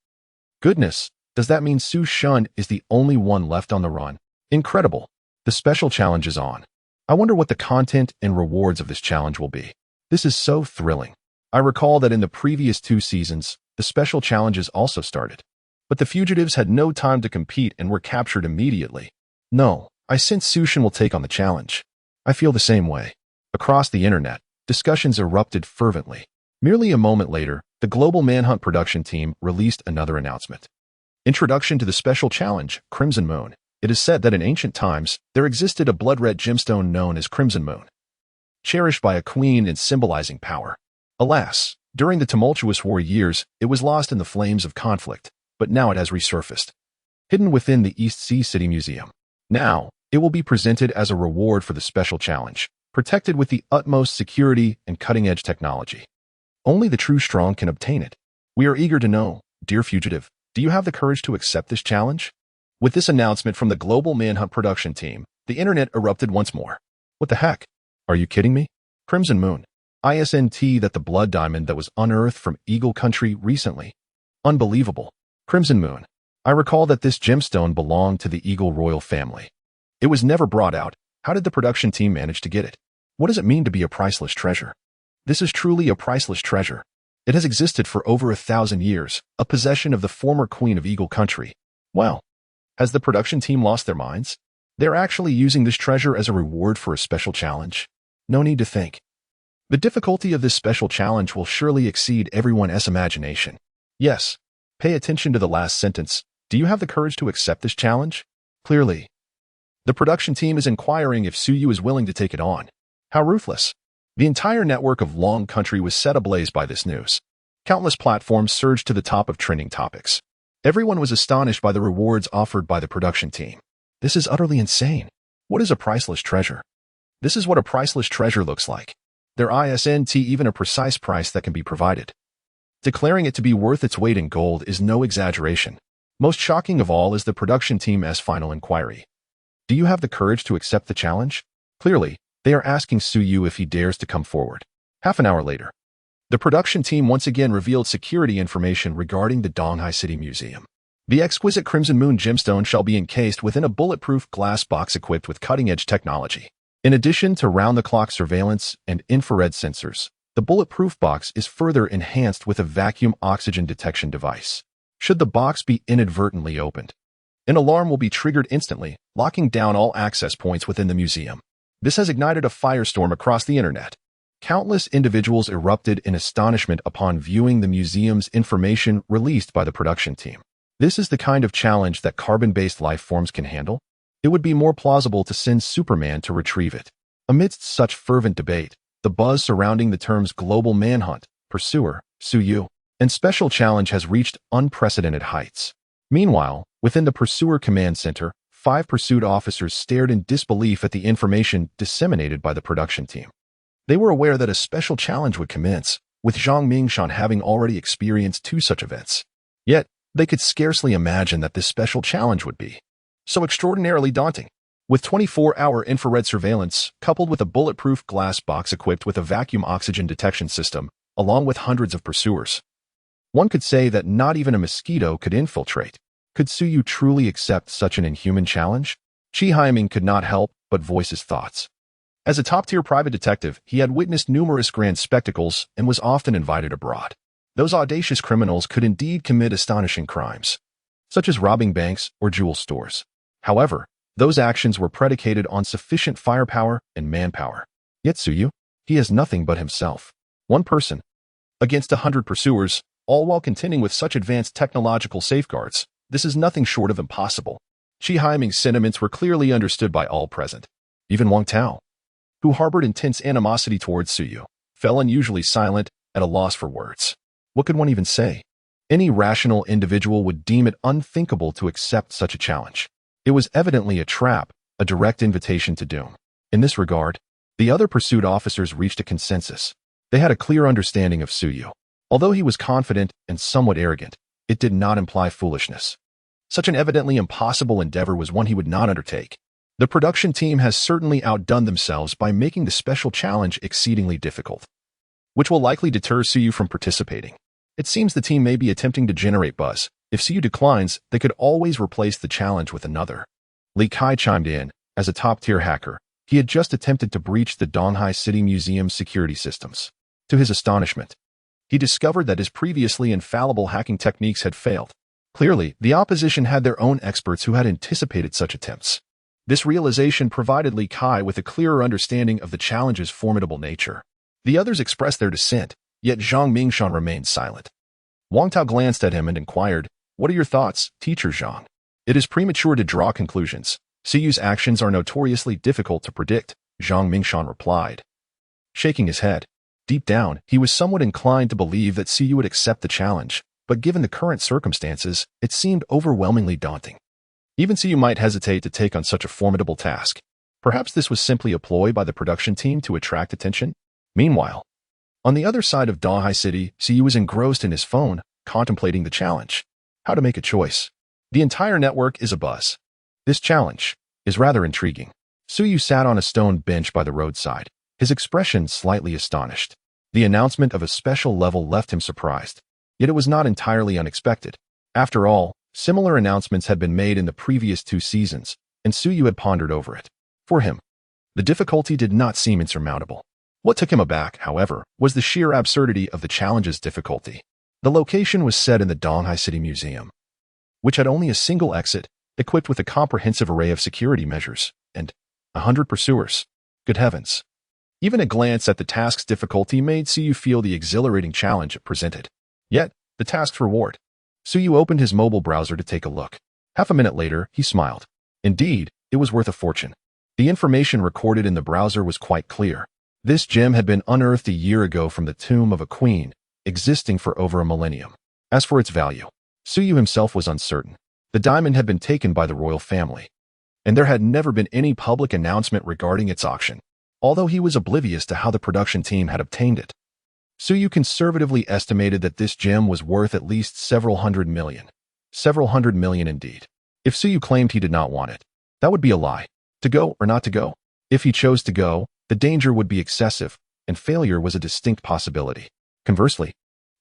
Goodness, does that mean Su Shun is the only one left on the run? Incredible. The special challenge is on. I wonder what the content and rewards of this challenge will be. This is so thrilling. I recall that in the previous 2 seasons, the special challenges also started. But the fugitives had no time to compete and were captured immediately. No, I sense Su Shun will take on the challenge. I feel the same way. Across the internet, discussions erupted fervently. Merely a moment later, the Global Manhunt production team released another announcement. Introduction to the special challenge, Crimson Moon. It is said that in ancient times, there existed a blood-red gemstone known as Crimson Moon, cherished by a queen and symbolizing power. Alas, during the tumultuous war years, it was lost in the flames of conflict, but now it has resurfaced, hidden within the East Sea City Museum. Now, it will be presented as a reward for the special challenge, protected with the utmost security and cutting-edge technology. Only the true strong can obtain it. We are eager to know, dear fugitive, do you have the courage to accept this challenge? With this announcement from the Global Manhunt production team, the internet erupted once more. What the heck? Are you kidding me? Crimson Moon. ISNT that the blood diamond that was unearthed from Eagle Country recently. Unbelievable. Crimson Moon. I recall that this gemstone belonged to the Eagle royal family. It was never brought out. How did the production team manage to get it? What does it mean to be a priceless treasure? This is truly a priceless treasure. It has existed for over 1,000 years, a possession of the former queen of Eagle Country. Well, has the production team lost their minds? They're actually using this treasure as a reward for a special challenge. No need to think. The difficulty of this special challenge will surely exceed everyone's imagination. Yes. Pay attention to the last sentence. Do you have the courage to accept this challenge? Clearly. The production team is inquiring if Suyu is willing to take it on. How ruthless. The entire network of Long Country was set ablaze by this news. Countless platforms surged to the top of trending topics. Everyone was astonished by the rewards offered by the production team. This is utterly insane. What is a priceless treasure? This is what a priceless treasure looks like. There isn't even a precise price that can be provided. Declaring it to be worth its weight in gold is no exaggeration. Most shocking of all is the production team's final inquiry. Do you have the courage to accept the challenge? Clearly, they are asking Suyu if he dares to come forward. Half an hour later, the production team once again revealed security information regarding the Donghai City Museum. The exquisite Crimson Moon gemstone shall be encased within a bulletproof glass box equipped with cutting-edge technology. In addition to round-the-clock surveillance and infrared sensors, the bulletproof box is further enhanced with a vacuum oxygen detection device. Should the box be inadvertently opened, an alarm will be triggered instantly, locking down all access points within the museum. This has ignited a firestorm across the internet. Countless individuals erupted in astonishment upon viewing the museum's information released by the production team. This is the kind of challenge that carbon-based life forms can handle? It would be more plausible to send Superman to retrieve it. Amidst such fervent debate, the buzz surrounding the terms global manhunt, pursuer, Suyu, and special challenge has reached unprecedented heights. Meanwhile, within the Pursuer Command Center, 5 pursuit officers stared in disbelief at the information disseminated by the production team. They were aware that a special challenge would commence, with Zhang Mingshan having already experienced 2 such events. Yet, they could scarcely imagine that this special challenge would be so extraordinarily daunting. With 24-hour infrared surveillance, coupled with a bulletproof glass box equipped with a vacuum oxygen detection system, along with hundreds of pursuers, one could say that not even a mosquito could infiltrate. Could Suyu truly accept such an inhuman challenge? Chi Haiming could not help but voice his thoughts. As a top-tier private detective, he had witnessed numerous grand spectacles and was often invited abroad. Those audacious criminals could indeed commit astonishing crimes, such as robbing banks or jewel stores. However, those actions were predicated on sufficient firepower and manpower. Yet Suyu, he has nothing but himself. One person, against 100 pursuers, all while contending with such advanced technological safeguards. This is nothing short of impossible. Chi Haiming's sentiments were clearly understood by all present. Even Wang Tao, who harbored intense animosity towards Suyu, fell unusually silent, at a loss for words. What could one even say? Any rational individual would deem it unthinkable to accept such a challenge. It was evidently a trap, a direct invitation to doom. In this regard, the other pursuit officers reached a consensus. They had a clear understanding of Suyu. Although he was confident and somewhat arrogant, it did not imply foolishness. Such an evidently impossible endeavor was one he would not undertake. The production team has certainly outdone themselves by making the special challenge exceedingly difficult, which will likely deter Suyu from participating. It seems the team may be attempting to generate buzz. If Suyu declines, they could always replace the challenge with another. Li Kai chimed in. As a top-tier hacker, he had just attempted to breach the Donghai City Museum's security systems. To his astonishment, he discovered that his previously infallible hacking techniques had failed. Clearly, the opposition had their own experts who had anticipated such attempts. This realization provided Li Kai with a clearer understanding of the challenge's formidable nature. The others expressed their dissent, yet Zhang Mingshan remained silent. Wang Tao glanced at him and inquired, "What are your thoughts, Teacher Zhang?" "It is premature to draw conclusions. Suyu's actions are notoriously difficult to predict," Zhang Mingshan replied, shaking his head. Deep down, he was somewhat inclined to believe that Suyu would accept the challenge, but given the current circumstances, it seemed overwhelmingly daunting. Even Suyu might hesitate to take on such a formidable task. Perhaps this was simply a ploy by the production team to attract attention? Meanwhile, on the other side of Donghai City, Suyu was engrossed in his phone, contemplating the challenge. How to make a choice. The entire network is abuzz. This challenge is rather intriguing. Suyu sat on a stone bench by the roadside, his expression slightly astonished. The announcement of a special level left him surprised, yet it was not entirely unexpected. After all, similar announcements had been made in the previous 2 seasons, and Suyu had pondered over it. For him, the difficulty did not seem insurmountable. What took him aback, however, was the sheer absurdity of the challenge's difficulty. The location was set in the Donghai City Museum, which had only a single exit, equipped with a comprehensive array of security measures, and 100 pursuers. Good heavens. Even a glance at the task's difficulty made Suyu feel the exhilarating challenge it presented. Yet, the task's reward. Suyu opened his mobile browser to take a look. Half a minute later, he smiled. Indeed, it was worth a fortune. The information recorded in the browser was quite clear. This gem had been unearthed a year ago from the tomb of a queen, existing for over a millennium. As for its value, Suyu himself was uncertain. The diamond had been taken by the royal family, and there had never been any public announcement regarding its auction, although he was oblivious to how the production team had obtained it. Suyu conservatively estimated that this gem was worth at least several hundred million. Several hundred million indeed. If Suyu claimed he did not want it, that would be a lie. To go or not to go. If he chose to go, the danger would be excessive, and failure was a distinct possibility. Conversely,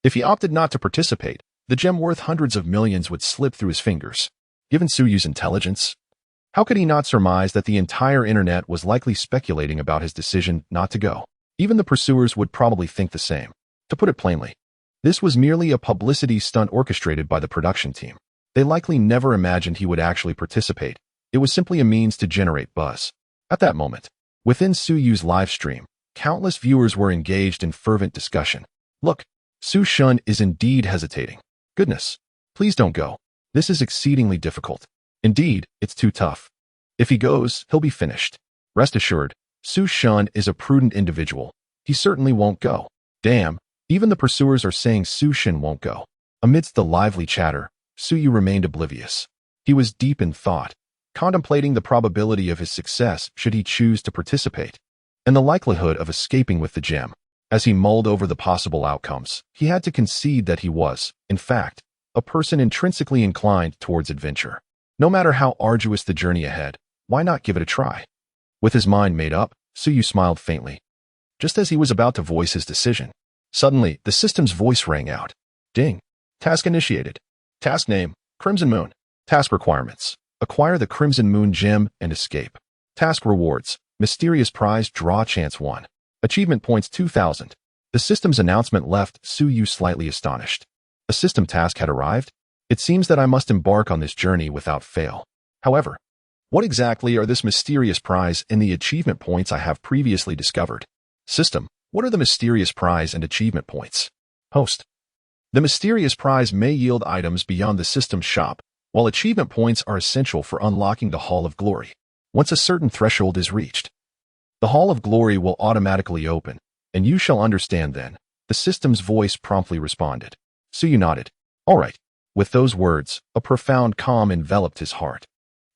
if he opted not to participate, the gem worth hundreds of millions would slip through his fingers. Given Suyu's intelligence, how could he not surmise that the entire internet was likely speculating about his decision not to go? Even the pursuers would probably think the same. To put it plainly, this was merely a publicity stunt orchestrated by the production team. They likely never imagined he would actually participate. It was simply a means to generate buzz. At that moment, within Suyu's live stream, countless viewers were engaged in fervent discussion. Look, Su Shun is indeed hesitating. Goodness, please don't go. This is exceedingly difficult. Indeed, it's too tough. If he goes, he'll be finished. Rest assured, Su Shun is a prudent individual. He certainly won't go. Damn, even the pursuers are saying Su Shun won't go. Amidst the lively chatter, Suyu remained oblivious. He was deep in thought, contemplating the probability of his success should he choose to participate, and the likelihood of escaping with the gem. As he mulled over the possible outcomes, he had to concede that he was, in fact, a person intrinsically inclined towards adventure. No matter how arduous the journey ahead, why not give it a try? With his mind made up, Suyu smiled faintly. Just as he was about to voice his decision, suddenly the system's voice rang out. Ding. Task initiated. Task name, Crimson Moon. Task requirements. Acquire the Crimson Moon gem and escape. Task rewards. Mysterious prize draw chance 1. Achievement points 2,000. The system's announcement left Suyu slightly astonished. A system task had arrived? It seems that I must embark on this journey without fail. However, what exactly are this mysterious prize and the achievement points I have previously discovered? System, what are the mysterious prize and achievement points? Host. The mysterious prize may yield items beyond the system's shop, while achievement points are essential for unlocking the Hall of Glory. Once a certain threshold is reached, the Hall of Glory will automatically open, and you shall understand then. The system's voice promptly responded. Suyu nodded. All right. With those words, a profound calm enveloped his heart.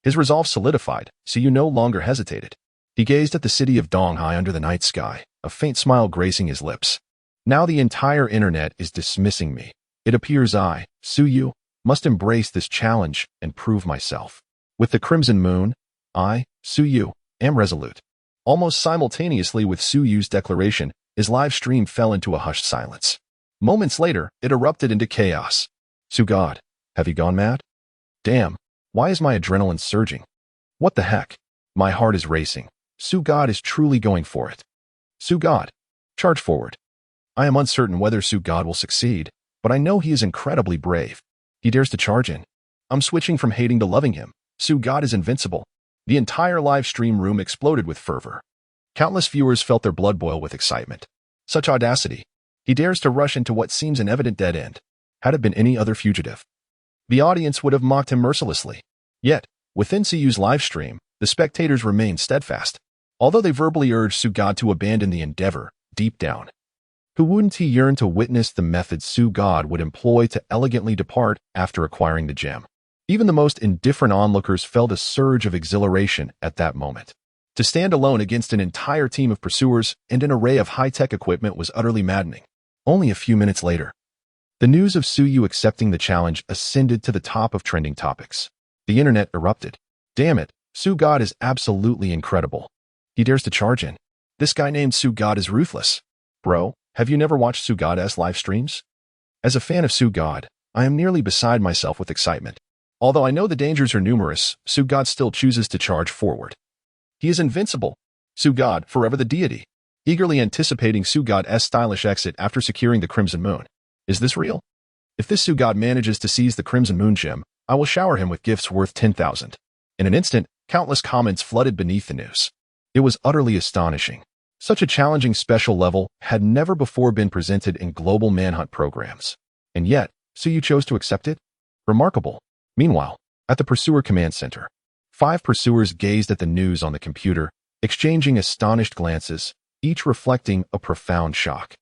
His resolve solidified, Suyu no longer hesitated. He gazed at the city of Donghai under the night sky, a faint smile gracing his lips. Now the entire internet is dismissing me. It appears I, Suyu, must embrace this challenge and prove myself. With the Crimson Moon, I, Suyu, am resolute. Almost simultaneously with Suyu's declaration, his live stream fell into a hushed silence. Moments later, it erupted into chaos. God, have you gone mad? Damn, why is my adrenaline surging? What the heck? My heart is racing. God is truly going for it. God, charge forward. I am uncertain whether God will succeed, but I know he is incredibly brave. He dares to charge in. I'm switching from hating to loving him. God is invincible. The entire live stream room exploded with fervor. Countless viewers felt their blood boil with excitement. Such audacity. He dares to rush into what seems an evident dead end. Had it been any other fugitive, the audience would have mocked him mercilessly. Yet, within Suyu's live stream, the spectators remained steadfast. Although they verbally urged Sugad to abandon the endeavor, deep down, who wouldn't he yearn to witness the methods Sugad would employ to elegantly depart after acquiring the gem? Even the most indifferent onlookers felt a surge of exhilaration at that moment. To stand alone against an entire team of pursuers and an array of high-tech equipment was utterly maddening. Only a few minutes later, the news of Suyu accepting the challenge ascended to the top of trending topics. The internet erupted. Damn it, Sugad is absolutely incredible. He dares to charge in. This guy named Sugad is ruthless. Bro, Have you never watched Sugad's live streams? As a fan of Sugad, I am nearly beside myself with excitement. Although I know the dangers are numerous, Sugad still chooses to charge forward. He is invincible. Sugad, forever the deity. Eagerly anticipating Sugad's stylish exit after securing the Crimson Moon. Is this real? If this Sugad manages to seize the Crimson Moon gem, I will shower him with gifts worth 10,000. In an instant, countless comments flooded beneath the news. It was utterly astonishing. Such a challenging special level had never before been presented in global manhunt programs. And yet, Suyu chose to accept it? Remarkable. Meanwhile, at the Pursuer Command Center, 5 pursuers gazed at the news on the computer, exchanging astonished glances, each reflecting a profound shock.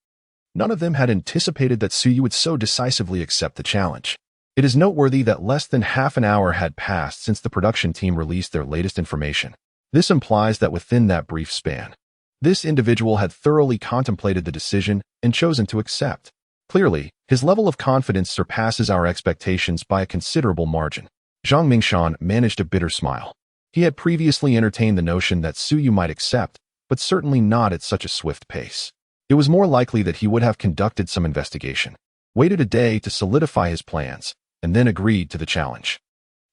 None of them had anticipated that Suyu would so decisively accept the challenge. It is noteworthy that less than half an hour had passed since the production team released their latest information. This implies that within that brief span, this individual had thoroughly contemplated the decision and chosen to accept. Clearly, his level of confidence surpasses our expectations by a considerable margin. Zhang Mingshan managed a bitter smile. He had previously entertained the notion that Suyu might accept, but certainly not at such a swift pace. It was more likely that he would have conducted some investigation, waited a day to solidify his plans, and then agreed to the challenge,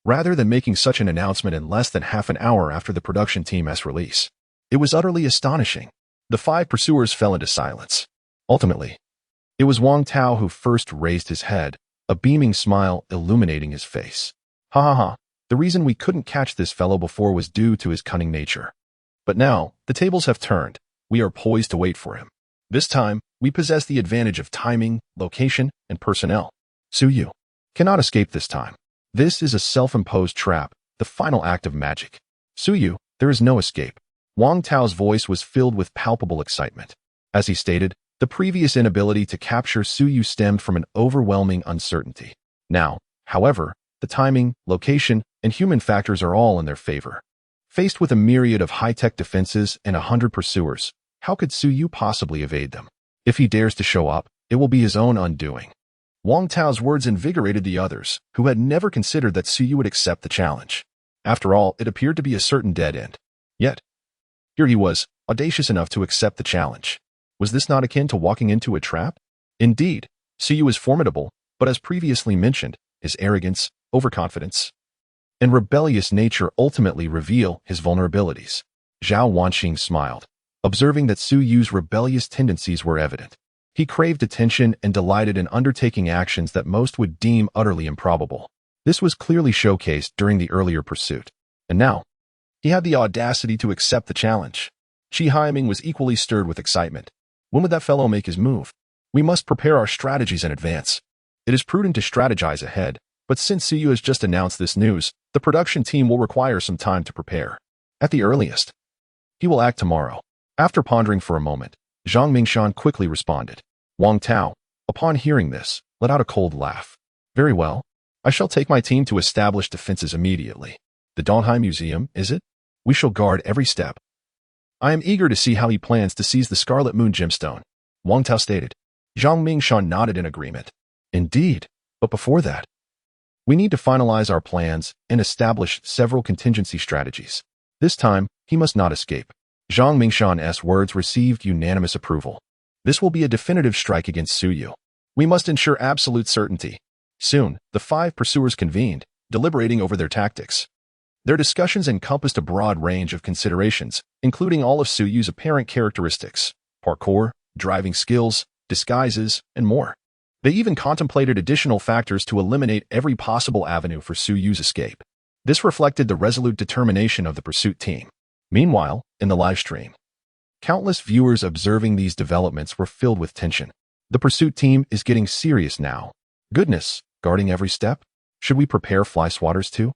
rather than making such an announcement in less than half an hour after the production team's release. It was utterly astonishing. The 5 pursuers fell into silence. Ultimately, it was Wang Tao who first raised his head, a beaming smile illuminating his face. Ha ha ha, the reason we couldn't catch this fellow before was due to his cunning nature. But now, the tables have turned. We are poised to wait for him. This time, we possess the advantage of timing, location, and personnel. Suyu cannot escape this time. This is a self-imposed trap, the final act of magic. Suyu, there is no escape. Wang Tao's voice was filled with palpable excitement. As he stated, the previous inability to capture Suyu stemmed from an overwhelming uncertainty. Now, however, the timing, location, and human factors are all in their favor. Faced with a myriad of high-tech defenses and 100 pursuers, how could Suyu possibly evade them? If he dares to show up, it will be his own undoing. Wang Tao's words invigorated the others, who had never considered that Suyu would accept the challenge. After all, it appeared to be a certain dead end. Yet, here he was, audacious enough to accept the challenge. Was this not akin to walking into a trap? Indeed, Suyu is formidable, but as previously mentioned, his arrogance, overconfidence, and rebellious nature ultimately reveal his vulnerabilities. Zhao Wanxing smiled, observing that Suyu's rebellious tendencies were evident. He craved attention and delighted in undertaking actions that most would deem utterly improbable. This was clearly showcased during the earlier pursuit. And now, he had the audacity to accept the challenge. Qi Haiming was equally stirred with excitement. When would that fellow make his move? We must prepare our strategies in advance. It is prudent to strategize ahead, but since Suyu has just announced this news, the production team will require some time to prepare. At the earliest, he will act tomorrow. After pondering for a moment, Zhang Mingshan quickly responded. Wang Tao, upon hearing this, let out a cold laugh. Very well. I shall take my team to establish defenses immediately. The Donghai Museum, is it? We shall guard every step. I am eager to see how he plans to seize the Scarlet Moon gemstone, Wang Tao stated. Zhang Mingshan nodded in agreement. Indeed, but before that, we need to finalize our plans and establish several contingency strategies. This time, he must not escape. Zhang Mingshan's words received unanimous approval. This will be a definitive strike against Suyu. We must ensure absolute certainty. Soon, the 5 pursuers convened, deliberating over their tactics. Their discussions encompassed a broad range of considerations, including all of Suyu's apparent characteristics, parkour, driving skills, disguises, and more. They even contemplated additional factors to eliminate every possible avenue for Suyu's escape. This reflected the resolute determination of the pursuit team. Meanwhile, in the live stream, countless viewers observing these developments were filled with tension. The pursuit team is getting serious now. Goodness, guarding every step? Should we prepare fly swatters too?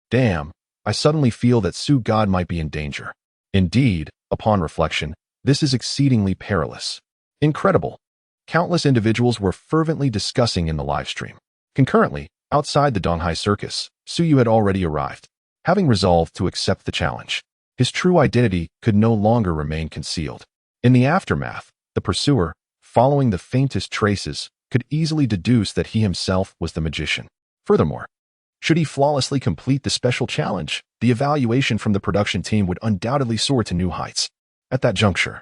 Damn, I suddenly feel that Sugad might be in danger. Indeed, upon reflection, this is exceedingly perilous. Incredible. Countless individuals were fervently discussing in the live stream. Concurrently, outside the Donghai Circus, Suyu had already arrived, having resolved to accept the challenge. His true identity could no longer remain concealed. In the aftermath, the pursuer, following the faintest traces, could easily deduce that he himself was the magician. Furthermore, should he flawlessly complete the special challenge, the evaluation from the production team would undoubtedly soar to new heights. At that juncture,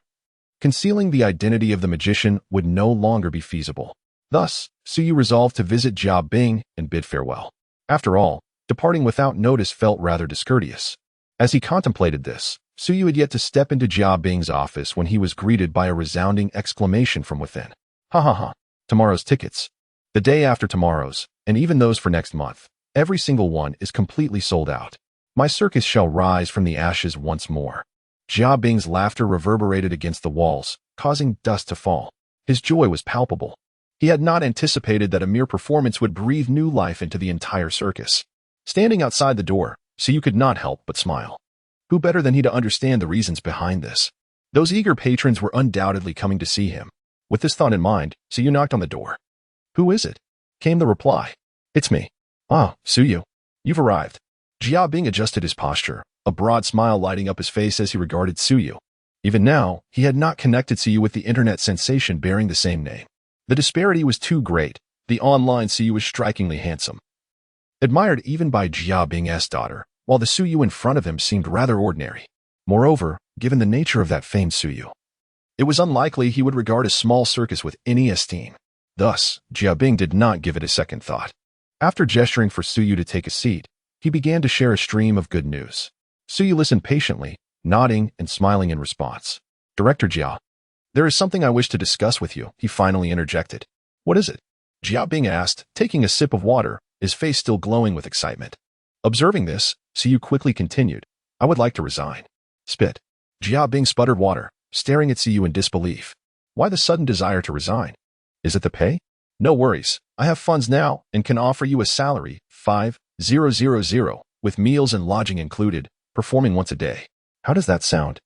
Concealing the identity of the magician would no longer be feasible. Thus, Suyu resolved to visit Jia Bing and bid farewell. After all, departing without notice felt rather discourteous. As he contemplated this, Suyu had yet to step into Jia Bing's office when he was greeted by a resounding exclamation from within. Ha ha ha, tomorrow's tickets. The day after tomorrow's, and even those for next month, every single one is completely sold out. My circus shall rise from the ashes once more. Jia Bing's laughter reverberated against the walls, causing dust to fall. His joy was palpable. He had not anticipated that a mere performance would breathe new life into the entire circus. Standing outside the door, Suyu could not help but smile. Who better than he to understand the reasons behind this? Those eager patrons were undoubtedly coming to see him. With this thought in mind, Suyu knocked on the door. Who is it? Came the reply. It's me. Ah, Suyu. You've arrived. Jia Bing adjusted his posture, a broad smile lighting up his face as he regarded Suyu. Even now, he had not connected Suyu with the internet sensation bearing the same name. The disparity was too great. The online Suyu was strikingly handsome, admired even by Jia Bing's daughter, while the Suyu in front of him seemed rather ordinary. Moreover, given the nature of that famed Suyu, it was unlikely he would regard a small circus with any esteem. Thus, Jia Bing did not give it a second thought. After gesturing for Suyu to take a seat, he began to share a stream of good news. Suyu listened patiently, nodding and smiling in response. Director Jia, there is something I wish to discuss with you, he finally interjected. What is it? Jia Bing asked, taking a sip of water, his face still glowing with excitement. Observing this, Suyu quickly continued, I would like to resign. Spit. Jia Bing sputtered water, staring at Suyu in disbelief. Why the sudden desire to resign? Is it the pay? No worries, I have funds now and can offer you a salary, 5,000, with meals and lodging included, performing once a day. How does that sound?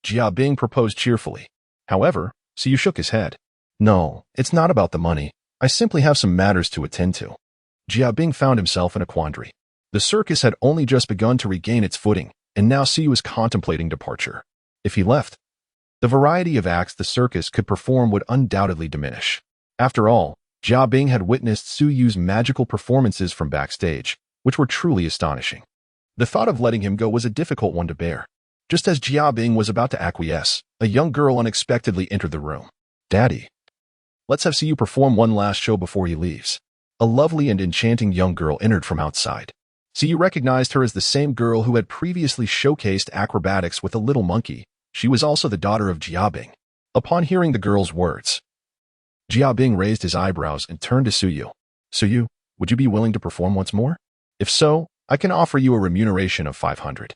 Jia Bing proposed cheerfully. However, Suyu shook his head. No, it's not about the money. I simply have some matters to attend to. Jia Bing found himself in a quandary. The circus had only just begun to regain its footing, and now Suyu was contemplating departure. If he left, the variety of acts the circus could perform would undoubtedly diminish. After all, Jia Bing had witnessed Suyu's magical performances from backstage, which were truly astonishing. The thought of letting him go was a difficult one to bear. Just as Jia Bing was about to acquiesce, a young girl unexpectedly entered the room. Daddy, let's have Suyu perform one last show before he leaves. A lovely and enchanting young girl entered from outside. Suyu recognized her as the same girl who had previously showcased acrobatics with a little monkey. She was also the daughter of Jia Bing. Upon hearing the girl's words, Jia Bing raised his eyebrows and turned to Suyu. Suyu, would you be willing to perform once more? If so, I can offer you a remuneration of 500.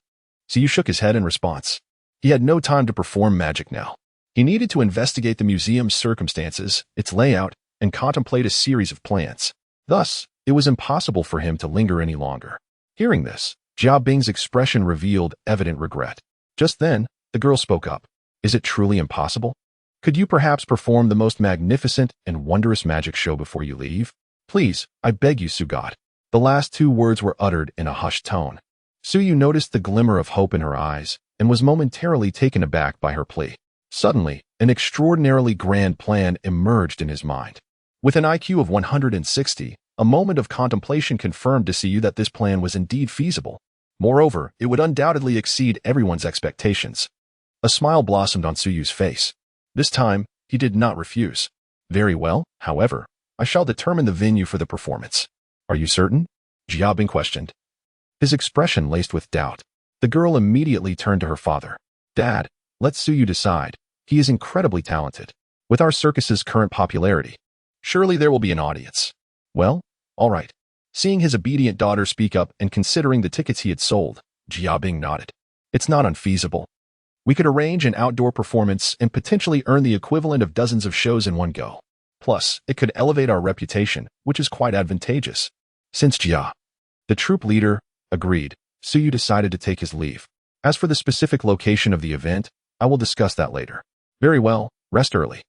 Suyu shook his head in response. He had no time to perform magic now. He needed to investigate the museum's circumstances, its layout, and contemplate a series of plans. Thus, it was impossible for him to linger any longer. Hearing this, Jia Bing's expression revealed evident regret. Just then, the girl spoke up. Is it truly impossible? Could you perhaps perform the most magnificent and wondrous magic show before you leave? Please, I beg you, Sugat. The last two words were uttered in a hushed tone. Suyu noticed the glimmer of hope in her eyes and was momentarily taken aback by her plea. Suddenly, an extraordinarily grand plan emerged in his mind. With an IQ of 160, a moment of contemplation confirmed to Suyu that this plan was indeed feasible. Moreover, it would undoubtedly exceed everyone's expectations. A smile blossomed on Suyu's face. This time, he did not refuse. Very well, however, I shall determine the venue for the performance. Are you certain? Jia Bing questioned. His expression laced with doubt. The girl immediately turned to her father. Dad, let Suyu decide. He is incredibly talented. With our circus's current popularity, surely there will be an audience. Well, all right. Seeing his obedient daughter speak up and considering the tickets he had sold, Jia Bing nodded. It's not unfeasible. We could arrange an outdoor performance and potentially earn the equivalent of dozens of shows in one go. Plus, it could elevate our reputation, which is quite advantageous. Since Jia, the troupe leader, agreed, Suyu decided to take his leave. As for the specific location of the event, I will discuss that later. Very well, rest early.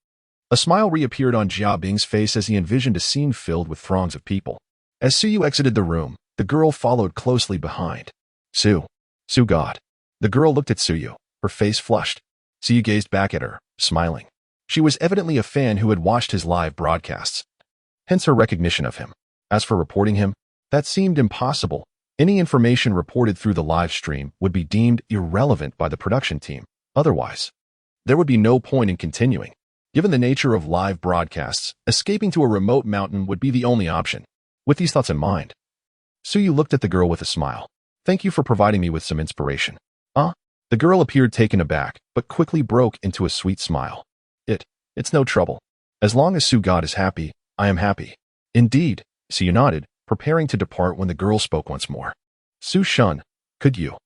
A smile reappeared on Jia Bing's face as he envisioned a scene filled with throngs of people. As Suyu exited the room, the girl followed closely behind. Sugat. The girl looked at Suyu, her face flushed. Suyu gazed back at her, smiling. She was evidently a fan who had watched his live broadcasts. Hence her recognition of him. As for reporting him, that seemed impossible. Any information reported through the live stream would be deemed irrelevant by the production team. Otherwise, there would be no point in continuing. Given the nature of live broadcasts, escaping to a remote mountain would be the only option. With these thoughts in mind, Suyu looked at the girl with a smile. Thank you for providing me with some inspiration. The girl appeared taken aback, but quickly broke into a sweet smile. It's no trouble. As long as Su God is happy, I am happy. Indeed, Suyu nodded, preparing to depart when the girl spoke once more. Su Shun, could you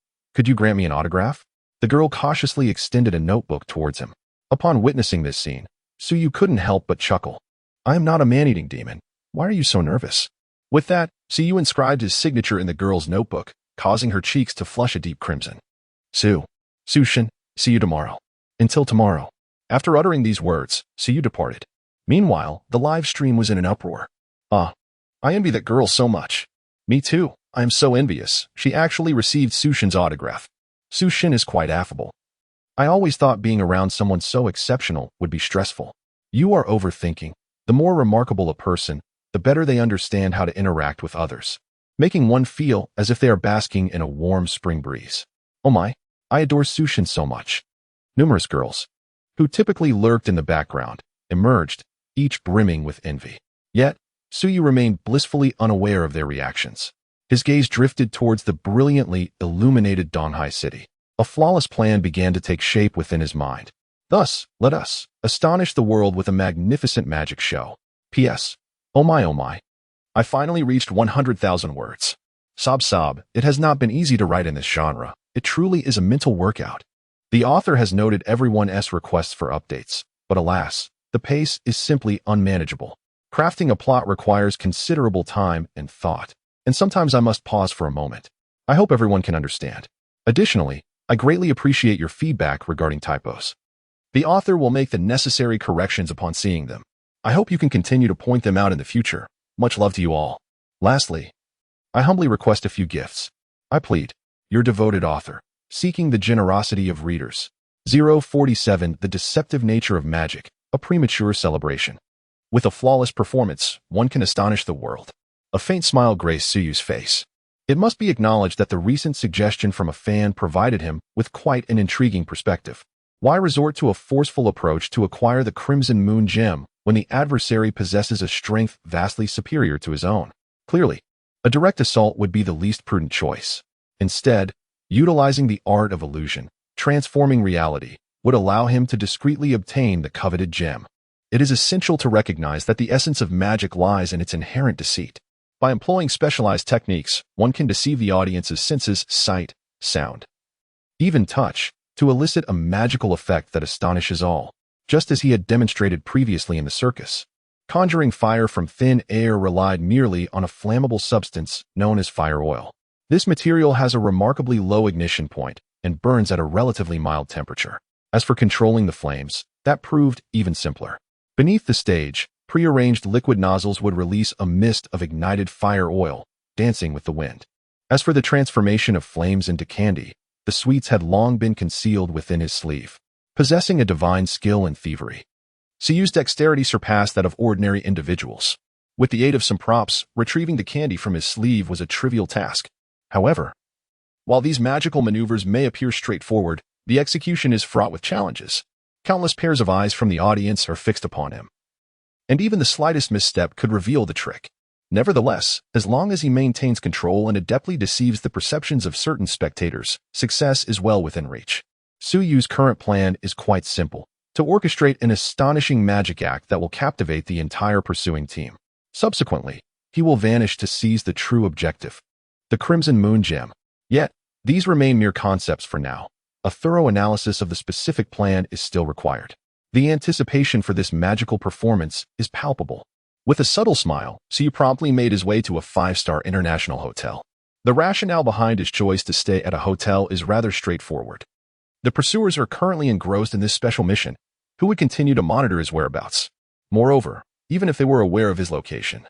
grant me an autograph? The girl cautiously extended a notebook towards him. Upon witnessing this scene, Suyu couldn't help but chuckle. I am not a man-eating demon. Why are you so nervous? With that, Suyu inscribed his signature in the girl's notebook, causing her cheeks to flush a deep crimson. Su Shun, see you tomorrow. Until tomorrow. After uttering these words, Suyu departed. Meanwhile, the live stream was in an uproar. I envy that girl so much. Me too. I am so envious. She actually received Su Shun's autograph. Su Shun is quite affable. I always thought being around someone so exceptional would be stressful. You are overthinking. The more remarkable a person, the better they understand how to interact with others, making one feel as if they are basking in a warm spring breeze. Oh my, I adore Su Shun so much. Numerous girls, who typically lurked in the background, emerged, each brimming with envy. Yet, Suyu remained blissfully unaware of their reactions. His gaze drifted towards the brilliantly illuminated Donghai city. A flawless plan began to take shape within his mind. Thus, let us astonish the world with a magnificent magic show. P.S. Oh my. I finally reached 100,000 words. Sob, it has not been easy to write in this genre. It truly is a mental workout. The author has noted everyone's requests for updates, but alas, the pace is simply unmanageable. Crafting a plot requires considerable time and thought, and sometimes I must pause for a moment. I hope everyone can understand. Additionally, I greatly appreciate your feedback regarding typos. The author will make the necessary corrections upon seeing them. I hope you can continue to point them out in the future. Much love to you all. Lastly, I humbly request a few gifts. I plead, your devoted author, seeking the generosity of readers. 047 The Deceptive Nature of Magic, a Premature Celebration. With a flawless performance, one can astonish the world. A faint smile graced Suyu's face. It must be acknowledged that the recent suggestion from a fan provided him with quite an intriguing perspective. Why resort to a forceful approach to acquire the Crimson Moon gem when the adversary possesses a strength vastly superior to his own? Clearly, a direct assault would be the least prudent choice. Instead, utilizing the art of illusion, transforming reality, would allow him to discreetly obtain the coveted gem. It is essential to recognize that the essence of magic lies in its inherent deceit. By employing specialized techniques, one can deceive the audience's senses, sight, sound, even touch, to elicit a magical effect that astonishes all, just as he had demonstrated previously in the circus. Conjuring fire from thin air relied merely on a flammable substance known as fire oil. This material has a remarkably low ignition point and burns at a relatively mild temperature. As for controlling the flames, that proved even simpler. Beneath the stage, prearranged liquid nozzles would release a mist of ignited fire oil, dancing with the wind. As for the transformation of flames into candy, the sweets had long been concealed within his sleeve. Possessing a divine skill in thievery, Suyu's dexterity surpassed that of ordinary individuals. With the aid of some props, retrieving the candy from his sleeve was a trivial task. However, while these magical maneuvers may appear straightforward, the execution is fraught with challenges. Countless pairs of eyes from the audience are fixed upon him, and even the slightest misstep could reveal the trick. Nevertheless, as long as he maintains control and adeptly deceives the perceptions of certain spectators, success is well within reach. Suyu's current plan is quite simple: to orchestrate an astonishing magic act that will captivate the entire pursuing team. Subsequently, he will vanish to seize the true objective, the Crimson Moon gem. Yet, these remain mere concepts for now. A thorough analysis of the specific plan is still required. The anticipation for this magical performance is palpable. With a subtle smile, Suyu promptly made his way to a 5-star international hotel. The rationale behind his choice to stay at a hotel is rather straightforward. The pursuers are currently engrossed in this special mission, who would continue to monitor his whereabouts. Moreover, even if they were aware of his location,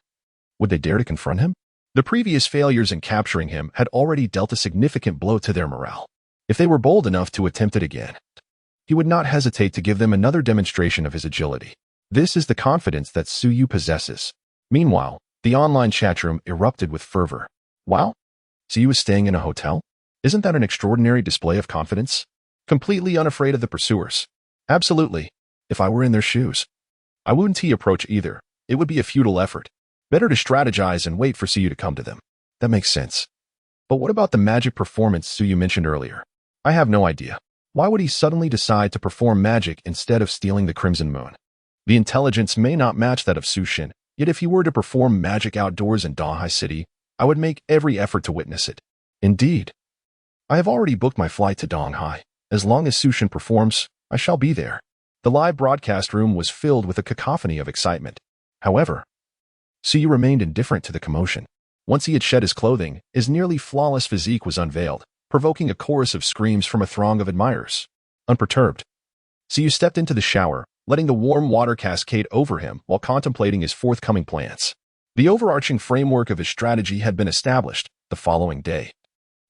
would they dare to confront him? The previous failures in capturing him had already dealt a significant blow to their morale. If they were bold enough to attempt it again, he would not hesitate to give them another demonstration of his agility. This is the confidence that Suyu possesses. Meanwhile, the online chatroom erupted with fervor. Wow, Suyu is staying in a hotel? Isn't that an extraordinary display of confidence? Completely unafraid of the pursuers, Absolutely. If I were in their shoes, I wouldn't approach either. It would be a futile effort. Better to strategize and wait for Suyu to come to them. That makes sense. But what about the magic performance Suyu mentioned earlier? I have no idea. Why would he suddenly decide to perform magic instead of stealing the Crimson Moon? The intelligence may not match that of Sushin, yet if he were to perform magic outdoors in Donghai City, I would make every effort to witness it. Indeed. I have already booked my flight to Donghai. As long as Sushin performs, I shall be there. The live broadcast room was filled with a cacophony of excitement. However, Suyu remained indifferent to the commotion. Once he had shed his clothing, his nearly flawless physique was unveiled, provoking a chorus of screams from a throng of admirers. Unperturbed, Suyu stepped into the shower, letting the warm water cascade over him while contemplating his forthcoming plans. The overarching framework of his strategy had been established the following day.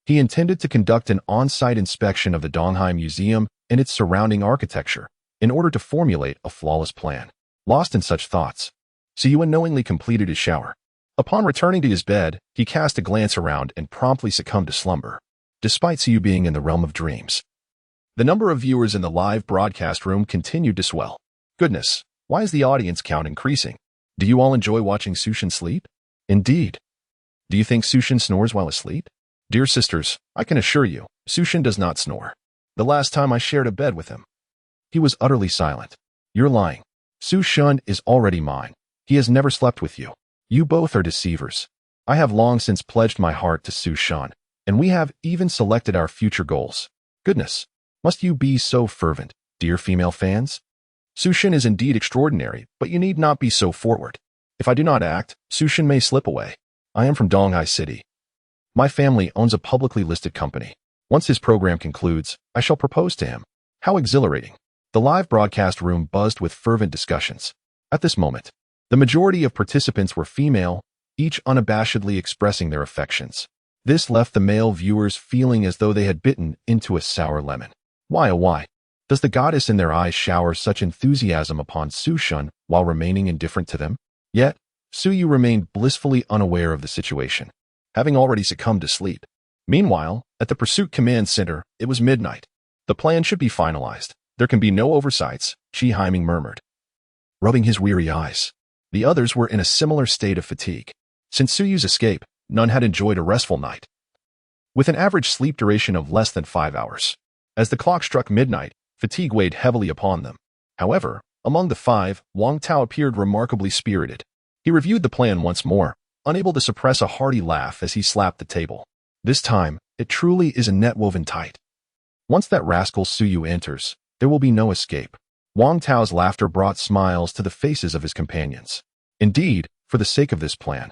He intended to conduct an on-site inspection of the Donghai Museum and its surrounding architecture in order to formulate a flawless plan. Lost in such thoughts, Suyu unknowingly completed his shower. Upon returning to his bed, he cast a glance around and promptly succumbed to slumber, despite Suyu being in the realm of dreams. The number of viewers in the live broadcast room continued to swell. Goodness, why is the audience count increasing? Do you all enjoy watching Sushin sleep? Indeed. Do you think Sushin snores while asleep? Dear sisters, I can assure you, Sushin does not snore. The last time I shared a bed with him, he was utterly silent. You're lying. Sushin is already mine. He has never slept with you. You both are deceivers. I have long since pledged my heart to Sushin, and we have even selected our future goals. Goodness, must you be so fervent, dear female fans? Sushin is indeed extraordinary, but you need not be so forward. If I do not act, Sushin may slip away. I am from Donghai City. My family owns a publicly listed company. Once his program concludes, I shall propose to him. How exhilarating. The live broadcast room buzzed with fervent discussions. At this moment, the majority of participants were female, each unabashedly expressing their affections. This left the male viewers feeling as though they had bitten into a sour lemon. Why, oh why? Does the goddess in their eyes shower such enthusiasm upon Sushin while remaining indifferent to them? Yet, Suyu remained blissfully unaware of the situation, having already succumbed to sleep. Meanwhile, at the Pursuit Command Center, it was midnight. The plan should be finalized. There can be no oversights, Chi Haiming murmured, rubbing his weary eyes. The others were in a similar state of fatigue. Since Suyu's escape, none had enjoyed a restful night, with an average sleep duration of less than 5 hours. As the clock struck midnight, fatigue weighed heavily upon them. However, among the five, Wang Tao appeared remarkably spirited. He reviewed the plan once more, unable to suppress a hearty laugh as he slapped the table. This time, it truly is a net woven tight. Once that rascal Suyu enters, there will be no escape. Wang Tao's laughter brought smiles to the faces of his companions. Indeed, for the sake of this plan,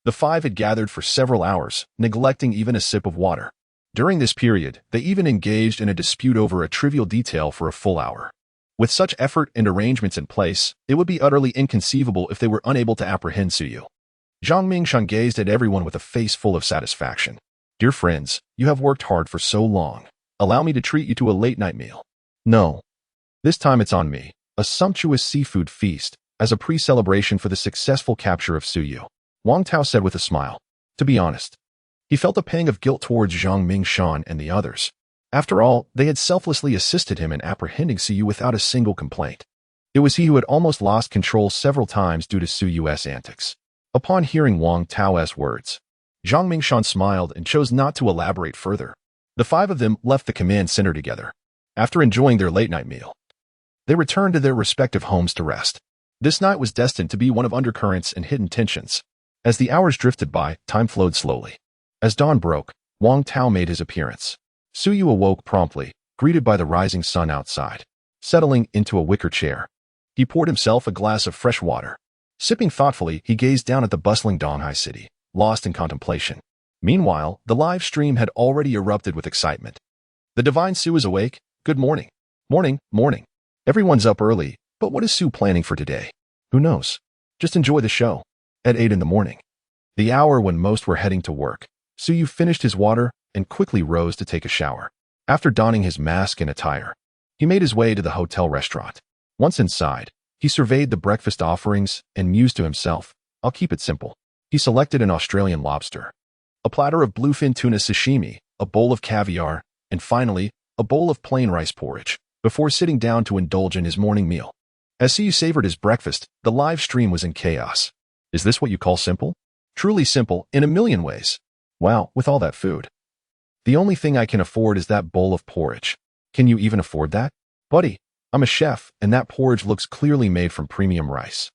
the five had gathered for several hours, neglecting even a sip of water. During this period, they even engaged in a dispute over a trivial detail for a full hour. With such effort and arrangements in place, it would be utterly inconceivable if they were unable to apprehend Suyu. Zhang Mingshan gazed at everyone with a face full of satisfaction. Dear friends, you have worked hard for so long. Allow me to treat you to a late-night meal. No. This time it's on me. A sumptuous seafood feast, as a pre-celebration for the successful capture of Suyu. Wang Tao said with a smile. To be honest, he felt a pang of guilt towards Zhang Mingshan and the others. After all, they had selflessly assisted him in apprehending Suyu without a single complaint. It was he who had almost lost control several times due to Suyu's antics. Upon hearing Wang Tao's words, Zhang Mingshan smiled and chose not to elaborate further. The five of them left the command center together. After enjoying their late-night meal, they returned to their respective homes to rest. This night was destined to be one of undercurrents and hidden tensions. As the hours drifted by, time flowed slowly. As dawn broke, Wang Tao made his appearance. Suyu awoke promptly, greeted by the rising sun outside. Settling into a wicker chair, he poured himself a glass of fresh water. Sipping thoughtfully, he gazed down at the bustling Donghai City, lost in contemplation. Meanwhile, the live stream had already erupted with excitement. The divine Su is awake. Good morning. Morning. Everyone's up early, but what is Su planning for today? Who knows? Just enjoy the show. At 8 in the morning, the hour when most were heading to work, Suyu finished his water and quickly rose to take a shower. After donning his mask and attire, he made his way to the hotel restaurant. Once inside, he surveyed the breakfast offerings and mused to himself, I'll keep it simple. He selected an Australian lobster, a platter of bluefin tuna sashimi, a bowl of caviar, and finally, a bowl of plain rice porridge. before sitting down to indulge in his morning meal. As Siyu savored his breakfast, the live stream was in chaos. Is this what you call simple? Truly simple in a million ways. Wow, with all that food. The only thing I can afford is that bowl of porridge. Can you even afford that? Buddy, I'm a chef, and that porridge looks clearly made from premium rice.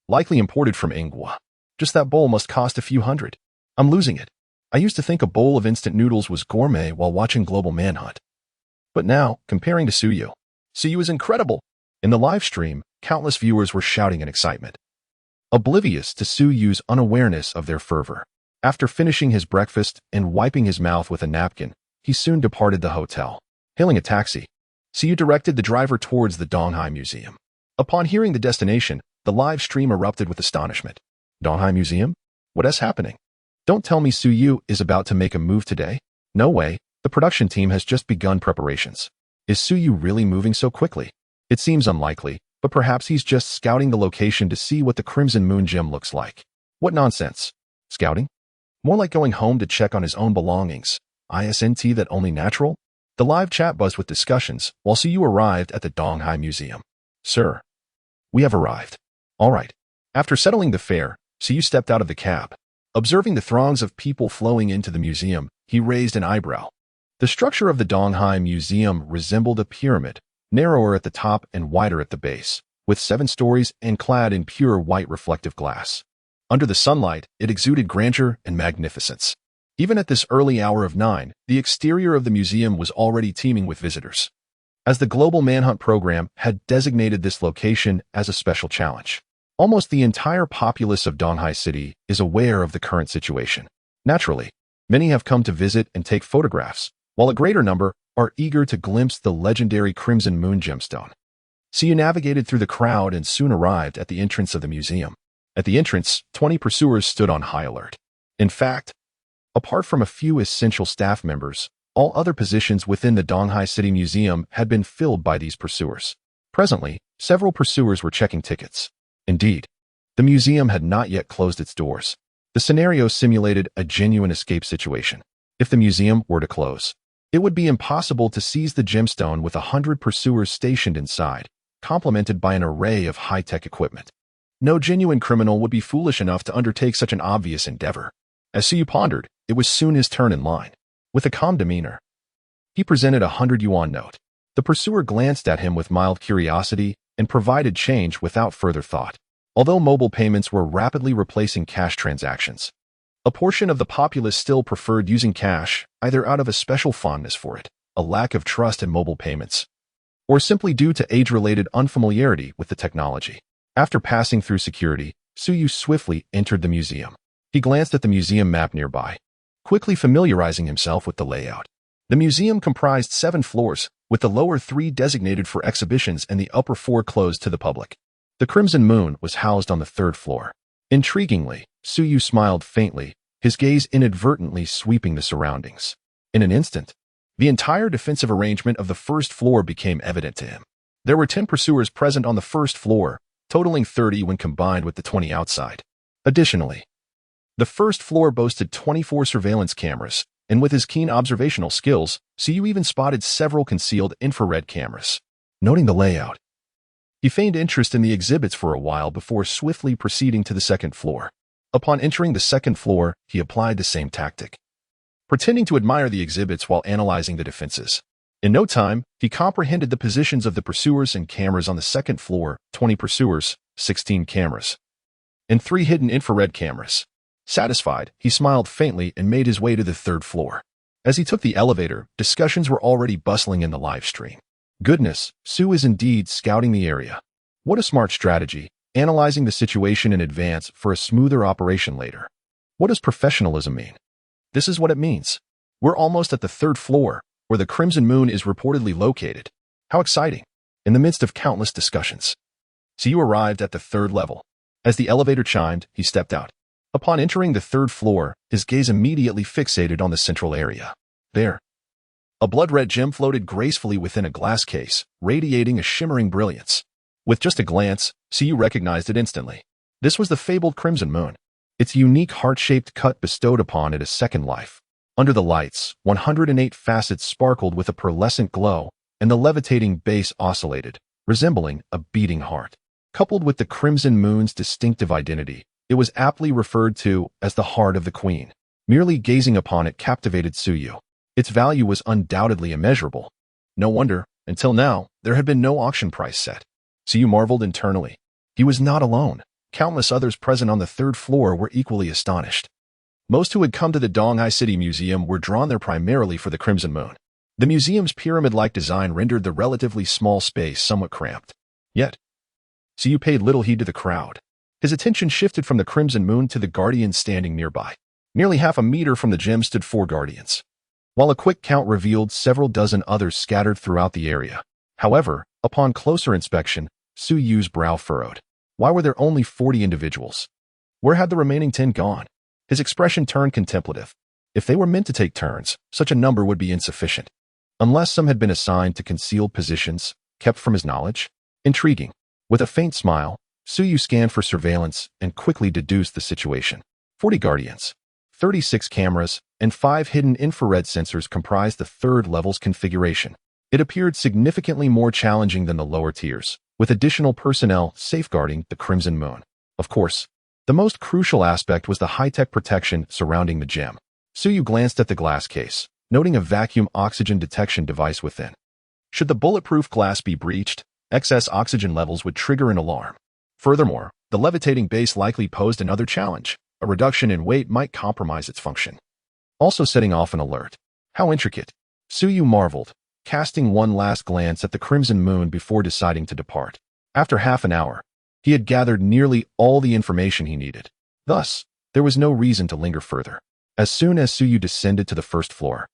Likely imported from Ingwa. Just that bowl must cost a few hundred. I'm losing it. I used to think a bowl of instant noodles was gourmet while watching Global Manhunt. But now, comparing to Suyu. Suyu is incredible. In the live stream, countless viewers were shouting in excitement, oblivious to Suyu's unawareness of their fervor. After finishing his breakfast and wiping his mouth with a napkin, he soon departed the hotel. Hailing a taxi, Siyu directed the driver towards the Donghai Museum. Upon hearing the destination, the live stream erupted with astonishment. Donghai Museum? What is happening? Don't tell me Suyu is about to make a move today? No way, the production team has just begun preparations. Is Suyu really moving so quickly? It seems unlikely, but perhaps he's just scouting the location to see what the Crimson Moon Gym looks like. What nonsense. Scouting? More like going home to check on his own belongings. Isn't that only natural? The live chat buzzed with discussions while Suyu arrived at the Donghai Museum. Sir, we have arrived. All right. After settling the fare, Siyu stepped out of the cab. Observing the throngs of people flowing into the museum, he raised an eyebrow. The structure of the Donghai Museum resembled a pyramid, narrower at the top and wider at the base, with 7 stories and clad in pure white reflective glass. Under the sunlight, it exuded grandeur and magnificence. Even at this early hour of 9, the exterior of the museum was already teeming with visitors, as the Global Manhunt program had designated this location as a special challenge. Almost the entire populace of Donghai City is aware of the current situation. Naturally, many have come to visit and take photographs, while a greater number are eager to glimpse the legendary Crimson Moon gemstone. Siyu navigated through the crowd and soon arrived at the entrance of the museum. At the entrance, 20 pursuers stood on high alert. In fact, apart from a few essential staff members, all other positions within the Donghai City Museum had been filled by these pursuers. Presently, several pursuers were checking tickets. Indeed, the museum had not yet closed its doors. The scenario simulated a genuine escape situation. If the museum were to close, it would be impossible to seize the gemstone with 100 pursuers stationed inside, complemented by an array of high-tech equipment. No genuine criminal would be foolish enough to undertake such an obvious endeavor. As Siyu pondered, it was soon his turn in line. With a calm demeanor, he presented a 100 yuan note. The pursuer glanced at him with mild curiosity and provided change without further thought. Although mobile payments were rapidly replacing cash transactions, a portion of the populace still preferred using cash, either out of a special fondness for it, a lack of trust in mobile payments, or simply due to age-related unfamiliarity with the technology. After passing through security, Suyu swiftly entered the museum. He glanced at the museum map nearby, quickly familiarizing himself with the layout. The museum comprised 7 floors, with the lower 3 designated for exhibitions and the upper 4 closed to the public. The Crimson Moon was housed on the 3rd floor. Intriguingly, Suyu smiled faintly, his gaze inadvertently sweeping the surroundings. In an instant, the entire defensive arrangement of the 1st floor became evident to him. There were 10 pursuers present on the 1st floor, totaling 30 when combined with the 20 outside. Additionally, the 1st floor boasted 24 surveillance cameras, and with his keen observational skills, Siyu even spotted several concealed infrared cameras. Noting the layout, he feigned interest in the exhibits for a while before swiftly proceeding to the 2nd floor. Upon entering the 2nd floor, he applied the same tactic, pretending to admire the exhibits while analyzing the defenses. In no time, he comprehended the positions of the pursuers and cameras on the 2nd floor: 20 pursuers, 16 cameras, and 3 hidden infrared cameras. Satisfied, he smiled faintly and made his way to the 3rd floor. As he took the elevator, discussions were already bustling in the live stream. Goodness, Su is indeed scouting the area. What a smart strategy, analyzing the situation in advance for a smoother operation later. What does professionalism mean? This is what it means. We're almost at the 3rd floor, where the Crimson Moon is reportedly located. How exciting! In the midst of countless discussions, Siyu arrived at the 3rd level. As the elevator chimed, he stepped out. Upon entering the 3rd floor, his gaze immediately fixated on the central area. There, a blood-red gem floated gracefully within a glass case, radiating a shimmering brilliance. With just a glance, Siyu recognized it instantly. This was the fabled Crimson Moon. Its unique heart-shaped cut bestowed upon it a second life. Under the lights, 108 facets sparkled with a pearlescent glow, and the levitating base oscillated, resembling a beating heart. Coupled with the Crimson Moon's distinctive identity, it was aptly referred to as the Heart of the Queen. Merely gazing upon it captivated Suyu. Its value was undoubtedly immeasurable. No wonder, until now, there had been no auction price set. Suyu marveled internally. He was not alone. Countless others present on the third floor were equally astonished. Most who had come to the Donghai City Museum were drawn there primarily for the Crimson Moon. The museum's pyramid-like design rendered the relatively small space somewhat cramped. Yet, Suyu paid little heed to the crowd. His attention shifted from the Crimson Moon to the guardians standing nearby. Nearly half a meter from the gem stood 4 guardians, while a quick count revealed several dozen others scattered throughout the area. However, upon closer inspection, Suyu's brow furrowed. Why were there only 40 individuals? Where had the remaining 10 gone? His expression turned contemplative. If they were meant to take turns, such a number would be insufficient. Unless some had been assigned to concealed positions, kept from his knowledge? Intriguing. With a faint smile, Suyu scanned for surveillance and quickly deduced the situation. 40 guardians, 36 cameras, and 5 hidden infrared sensors comprised the third level's configuration. It appeared significantly more challenging than the lower tiers, with additional personnel safeguarding the Crimson Moon. Of course, the most crucial aspect was the high-tech protection surrounding the gem. Suyu glanced at the glass case, noting a vacuum oxygen detection device within. Should the bulletproof glass be breached, excess oxygen levels would trigger an alarm. Furthermore, the levitating base likely posed another challenge. A reduction in weight might compromise its function, also setting off an alert. How intricate! Suyu marveled, casting one last glance at the Crimson Moon before deciding to depart. After half an hour, he had gathered nearly all the information he needed. Thus, there was no reason to linger further. As soon as Suyu descended to the first floor,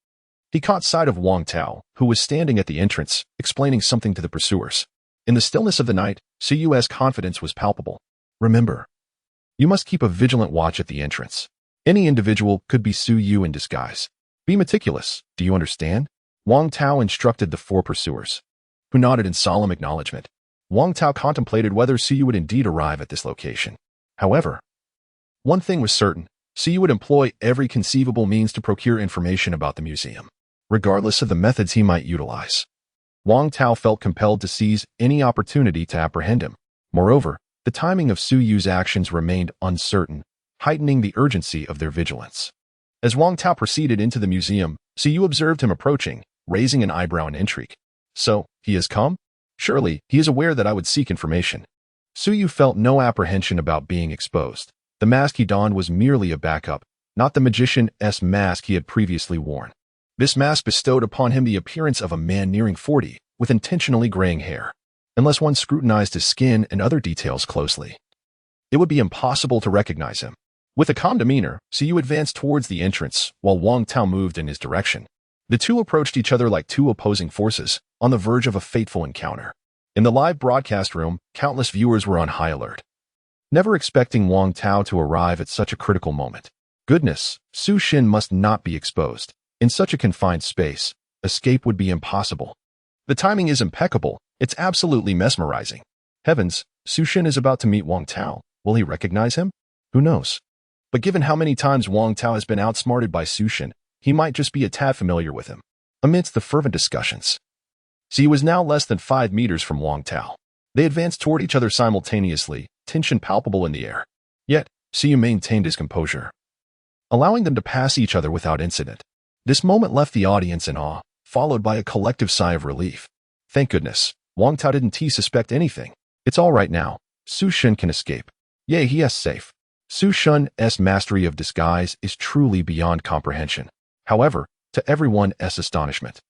he caught sight of Wang Tao, who was standing at the entrance, explaining something to the pursuers. In the stillness of the night, Suyu's confidence was palpable. Remember, you must keep a vigilant watch at the entrance. Any individual could be Suyu in disguise. Be meticulous, do you understand? Wang Tao instructed the 4 pursuers, who nodded in solemn acknowledgement. Wang Tao contemplated whether Suyu would indeed arrive at this location. However, one thing was certain, Suyu would employ every conceivable means to procure information about the museum, regardless of the methods he might utilize. Wang Tao felt compelled to seize any opportunity to apprehend him. Moreover, the timing of Suyu's actions remained uncertain, heightening the urgency of their vigilance. As Wang Tao proceeded into the museum, Suyu observed him approaching, raising an eyebrow in intrigue. So, he has come? Surely, he is aware that I would seek information. Suyu felt no apprehension about being exposed. The mask he donned was merely a backup, not the magician's mask he had previously worn. This mask bestowed upon him the appearance of a man nearing 40, with intentionally graying hair. Unless one scrutinized his skin and other details closely, it would be impossible to recognize him. With a calm demeanor, Suyu advanced towards the entrance, while Wang Tao moved in his direction. The two approached each other like 2 opposing forces, on the verge of a fateful encounter. In the live broadcast room, countless viewers were on high alert, never expecting Wang Tao to arrive at such a critical moment. Goodness, Su Xin must not be exposed. In such a confined space, escape would be impossible. The timing is impeccable. It's absolutely mesmerizing. Heavens, Su Xin is about to meet Wang Tao. Will he recognize him? Who knows? But given how many times Wang Tao has been outsmarted by Su Xin, he might just be a tad familiar with him. Amidst the fervent discussions, Xi was now less than 5 meters from Wang Tao. They advanced toward each other simultaneously, tension palpable in the air. Yet, Xi maintained his composure, allowing them to pass each other without incident. This moment left the audience in awe, followed by a collective sigh of relief. Thank goodness, Wang Tao didn't suspect anything. It's all right now. Su Xin can escape. Yea, he is safe. Su Xun's mastery of disguise is truly beyond comprehension. However, to everyone's astonishment,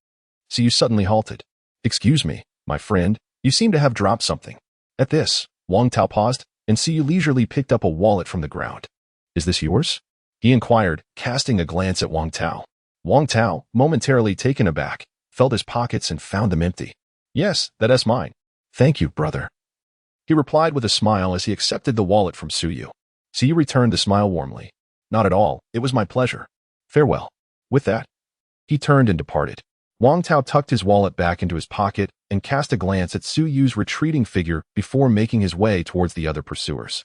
Siyu suddenly halted. Excuse me, my friend, you seem to have dropped something. At this, Wang Tao paused, and Siyu leisurely picked up a wallet from the ground. Is this yours? He inquired, casting a glance at Wang Tao. Wang Tao, momentarily taken aback, felt his pockets and found them empty. Yes, that is mine. Thank you, brother. He replied with a smile as he accepted the wallet from Suyu. Siyu returned the smile warmly. Not at all, it was my pleasure. Farewell. With that, he turned and departed. Wang Tao tucked his wallet back into his pocket and cast a glance at Suyu's retreating figure before making his way towards the other pursuers.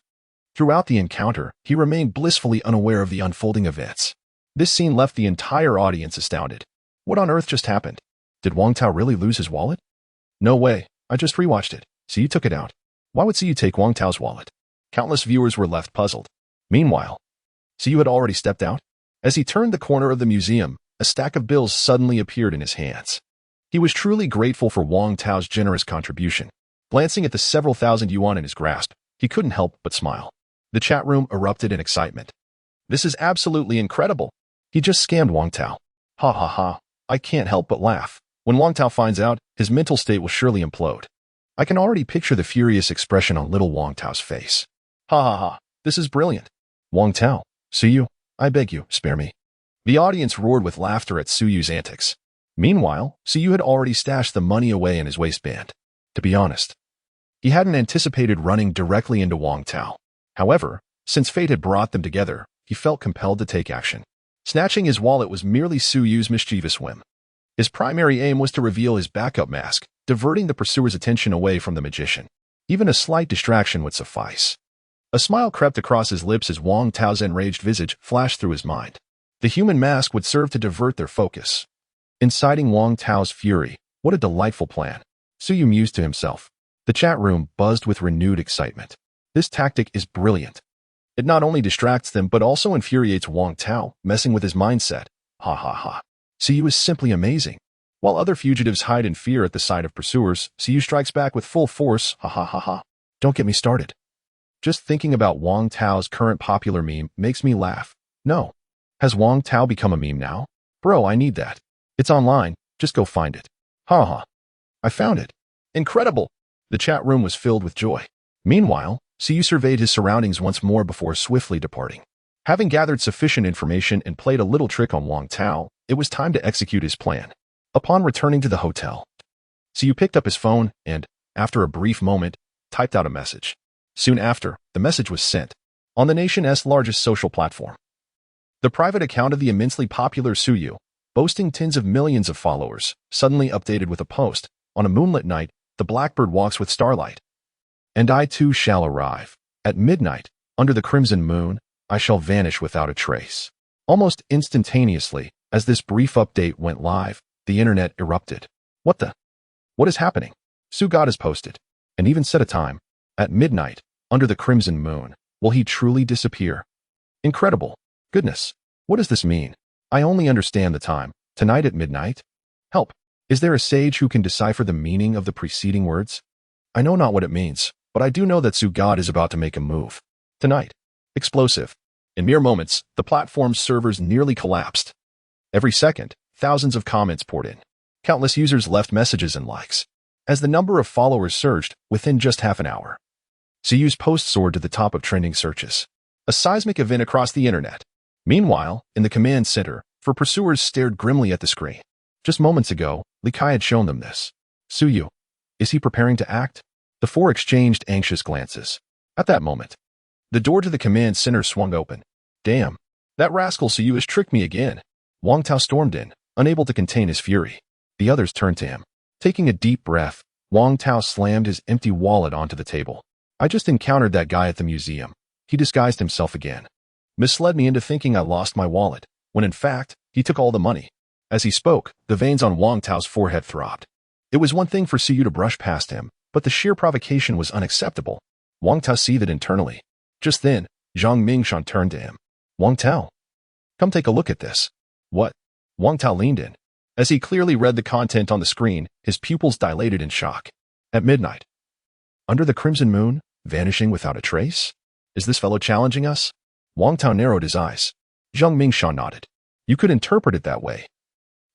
Throughout the encounter, he remained blissfully unaware of the unfolding events. This scene left the entire audience astounded. What on earth just happened? Did Wang Tao really lose his wallet? No way. I just rewatched it. So you took it out. Why would you take Wang Tao's wallet? Countless viewers were left puzzled. Meanwhile, you had already stepped out? As he turned the corner of the museum, a stack of bills suddenly appeared in his hands. He was truly grateful for Wang Tao's generous contribution. Glancing at the several thousand yuan in his grasp, he couldn't help but smile. The chat room erupted in excitement. This is absolutely incredible. He just scammed Wang Tao. Ha ha ha. I can't help but laugh. When Wang Tao finds out, his mental state will surely implode. I can already picture the furious expression on little Wang Tao's face. Ha ha ha. This is brilliant. Wang Tao, Suyu, I beg you, spare me. The audience roared with laughter at Suyu's antics. Meanwhile, Suyu had already stashed the money away in his waistband. To be honest, he hadn't anticipated running directly into Wang Tao. However, since fate had brought them together, he felt compelled to take action. Snatching his wallet was merely Suyu's mischievous whim. His primary aim was to reveal his backup mask, diverting the pursuer's attention away from the magician. Even a slight distraction would suffice. A smile crept across his lips as Wang Tao's enraged visage flashed through his mind. The human mask would serve to divert their focus. Inciting Wang Tao's fury, what a delightful plan. Suyu mused to himself. The chat room buzzed with renewed excitement. This tactic is brilliant. It not only distracts them but also infuriates Wang Tao, messing with his mindset. Ha ha ha. Suyu is simply amazing. While other fugitives hide in fear at the sight of pursuers, Suyu strikes back with full force. Ha ha ha ha. Don't get me started. Just thinking about Wang Tao's current popular meme makes me laugh. No. Has Wang Tao become a meme now? Bro, I need that. It's online. Just go find it. Ha ha. I found it. Incredible. The chat room was filled with joy. Meanwhile, Suyu surveyed his surroundings once more before swiftly departing. Having gathered sufficient information and played a little trick on Wang Tao, it was time to execute his plan. Upon returning to the hotel, Suyu picked up his phone and, after a brief moment, typed out a message. Soon after, the message was sent on the nation's largest social platform. The private account of the immensely popular Suyu, boasting tens of millions of followers, suddenly updated with a post. On a moonlit night, the blackbird walks with starlight. And I too shall arrive. At midnight, under the crimson moon, I shall vanish without a trace. Almost instantaneously, as this brief update went live, the internet erupted. What is happening? Sugat has posted, and even set a time. At midnight, under the crimson moon, will he truly disappear? Incredible. Goodness. What does this mean? I only understand the time. Tonight at midnight? Help. Is there a sage who can decipher the meaning of the preceding words? I know not what it means, but I do know that Sugat is about to make a move. Tonight. Explosive. In mere moments, the platform's servers nearly collapsed. Every second, thousands of comments poured in. Countless users left messages and likes. As the number of followers surged, within just half an hour, Suyu's post soared to the top of trending searches. A seismic event across the internet. Meanwhile, in the command center, pursuers stared grimly at the screen. Just moments ago, Li Kai had shown them this. Suyu. Is he preparing to act? The four exchanged anxious glances. At that moment, the door to the command center swung open. Damn. That rascal Suyu has tricked me again. Wang Tao stormed in, unable to contain his fury. The others turned to him. Taking a deep breath, Wang Tao slammed his empty wallet onto the table. I just encountered that guy at the museum. He disguised himself again. Misled me into thinking I lost my wallet, when in fact, he took all the money. As he spoke, the veins on Wang Tao's forehead throbbed. It was one thing for Suyu to brush past him, but the sheer provocation was unacceptable. Wang Tao seethed internally. Just then, Zhang Mingshan turned to him. Wang Tao. Come take a look at this. What? Wang Tao leaned in. As he clearly read the content on the screen, his pupils dilated in shock. At midnight. Under the crimson moon, vanishing without a trace? Is this fellow challenging us? Wang Tao narrowed his eyes. Zhang Mingshan nodded. You could interpret it that way.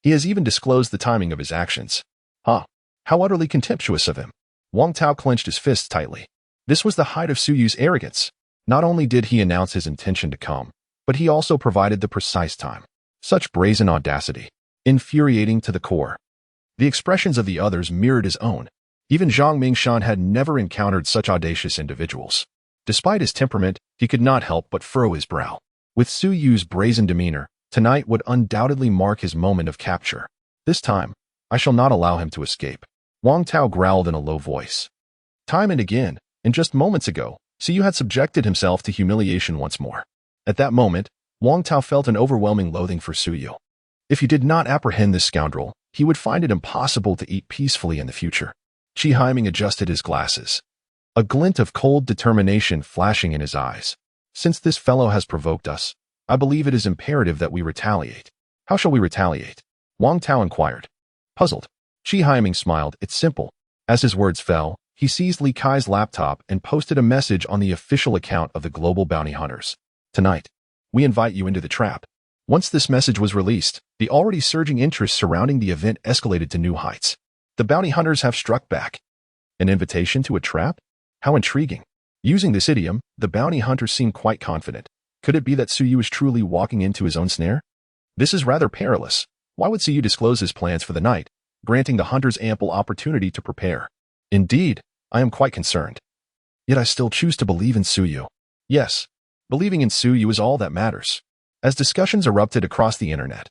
He has even disclosed the timing of his actions. Huh. How utterly contemptuous of him. Wang Tao clenched his fists tightly. This was the height of Suyu's arrogance. Not only did he announce his intention to come, but he also provided the precise time. Such brazen audacity. Infuriating to the core. The expressions of the others mirrored his own. Even Zhang Mingshan had never encountered such audacious individuals. Despite his temperament, he could not help but furrow his brow. With Suyu's brazen demeanor, tonight would undoubtedly mark his moment of capture. This time, I shall not allow him to escape. Wang Tao growled in a low voice. Time and again, and just moments ago, Suyu had subjected himself to humiliation once more. At that moment, Wang Tao felt an overwhelming loathing for Suyu. If he did not apprehend this scoundrel, he would find it impossible to eat peacefully in the future. Chi Haiming adjusted his glasses, a glint of cold determination flashing in his eyes. Since this fellow has provoked us, I believe it is imperative that we retaliate. How shall we retaliate? Wang Tao inquired. Puzzled, Chi Haiming smiled. It's simple. As his words fell, he seized Li Kai's laptop and posted a message on the official account of the Global Bounty Hunters. Tonight, we invite you into the trap. Once this message was released, the already surging interest surrounding the event escalated to new heights. The bounty hunters have struck back. An invitation to a trap? How intriguing. Using this idiom, the bounty hunters seemed quite confident. Could it be that Suyu is truly walking into his own snare? This is rather perilous. Why would Suyu disclose his plans for the night, granting the hunters ample opportunity to prepare? Indeed, I am quite concerned. Yet I still choose to believe in Suyu. Yes, believing in Suyu is all that matters. As discussions erupted across the internet.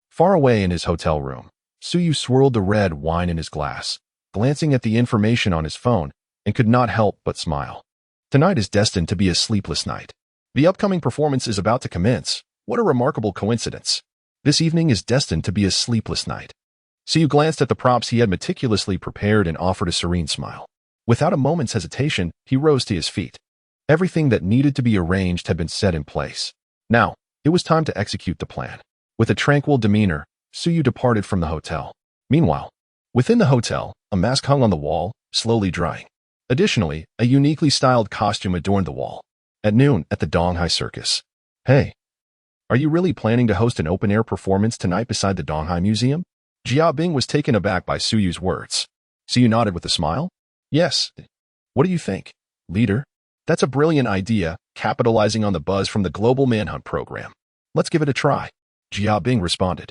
Far away in his hotel room, Suyu swirled the red wine in his glass, glancing at the information on his phone, and could not help but smile. Tonight is destined to be a sleepless night. The upcoming performance is about to commence. What a remarkable coincidence. This evening is destined to be a sleepless night. Suyu glanced at the props he had meticulously prepared and offered a serene smile. Without a moment's hesitation, he rose to his feet. Everything that needed to be arranged had been set in place. Now, it was time to execute the plan. With a tranquil demeanor, Suyu departed from the hotel. Meanwhile, within the hotel, a mask hung on the wall, slowly drying. Additionally, a uniquely styled costume adorned the wall. At noon, at the Donghai Circus. Hey, are you really planning to host an open-air performance tonight beside the Donghai Museum? Jia Bing was taken aback by Suyu's words. Suyu nodded with a smile. Yes. What do you think, leader? That's a brilliant idea, capitalizing on the buzz from the Global Manhunt program. Let's give it a try. Jia Bing responded.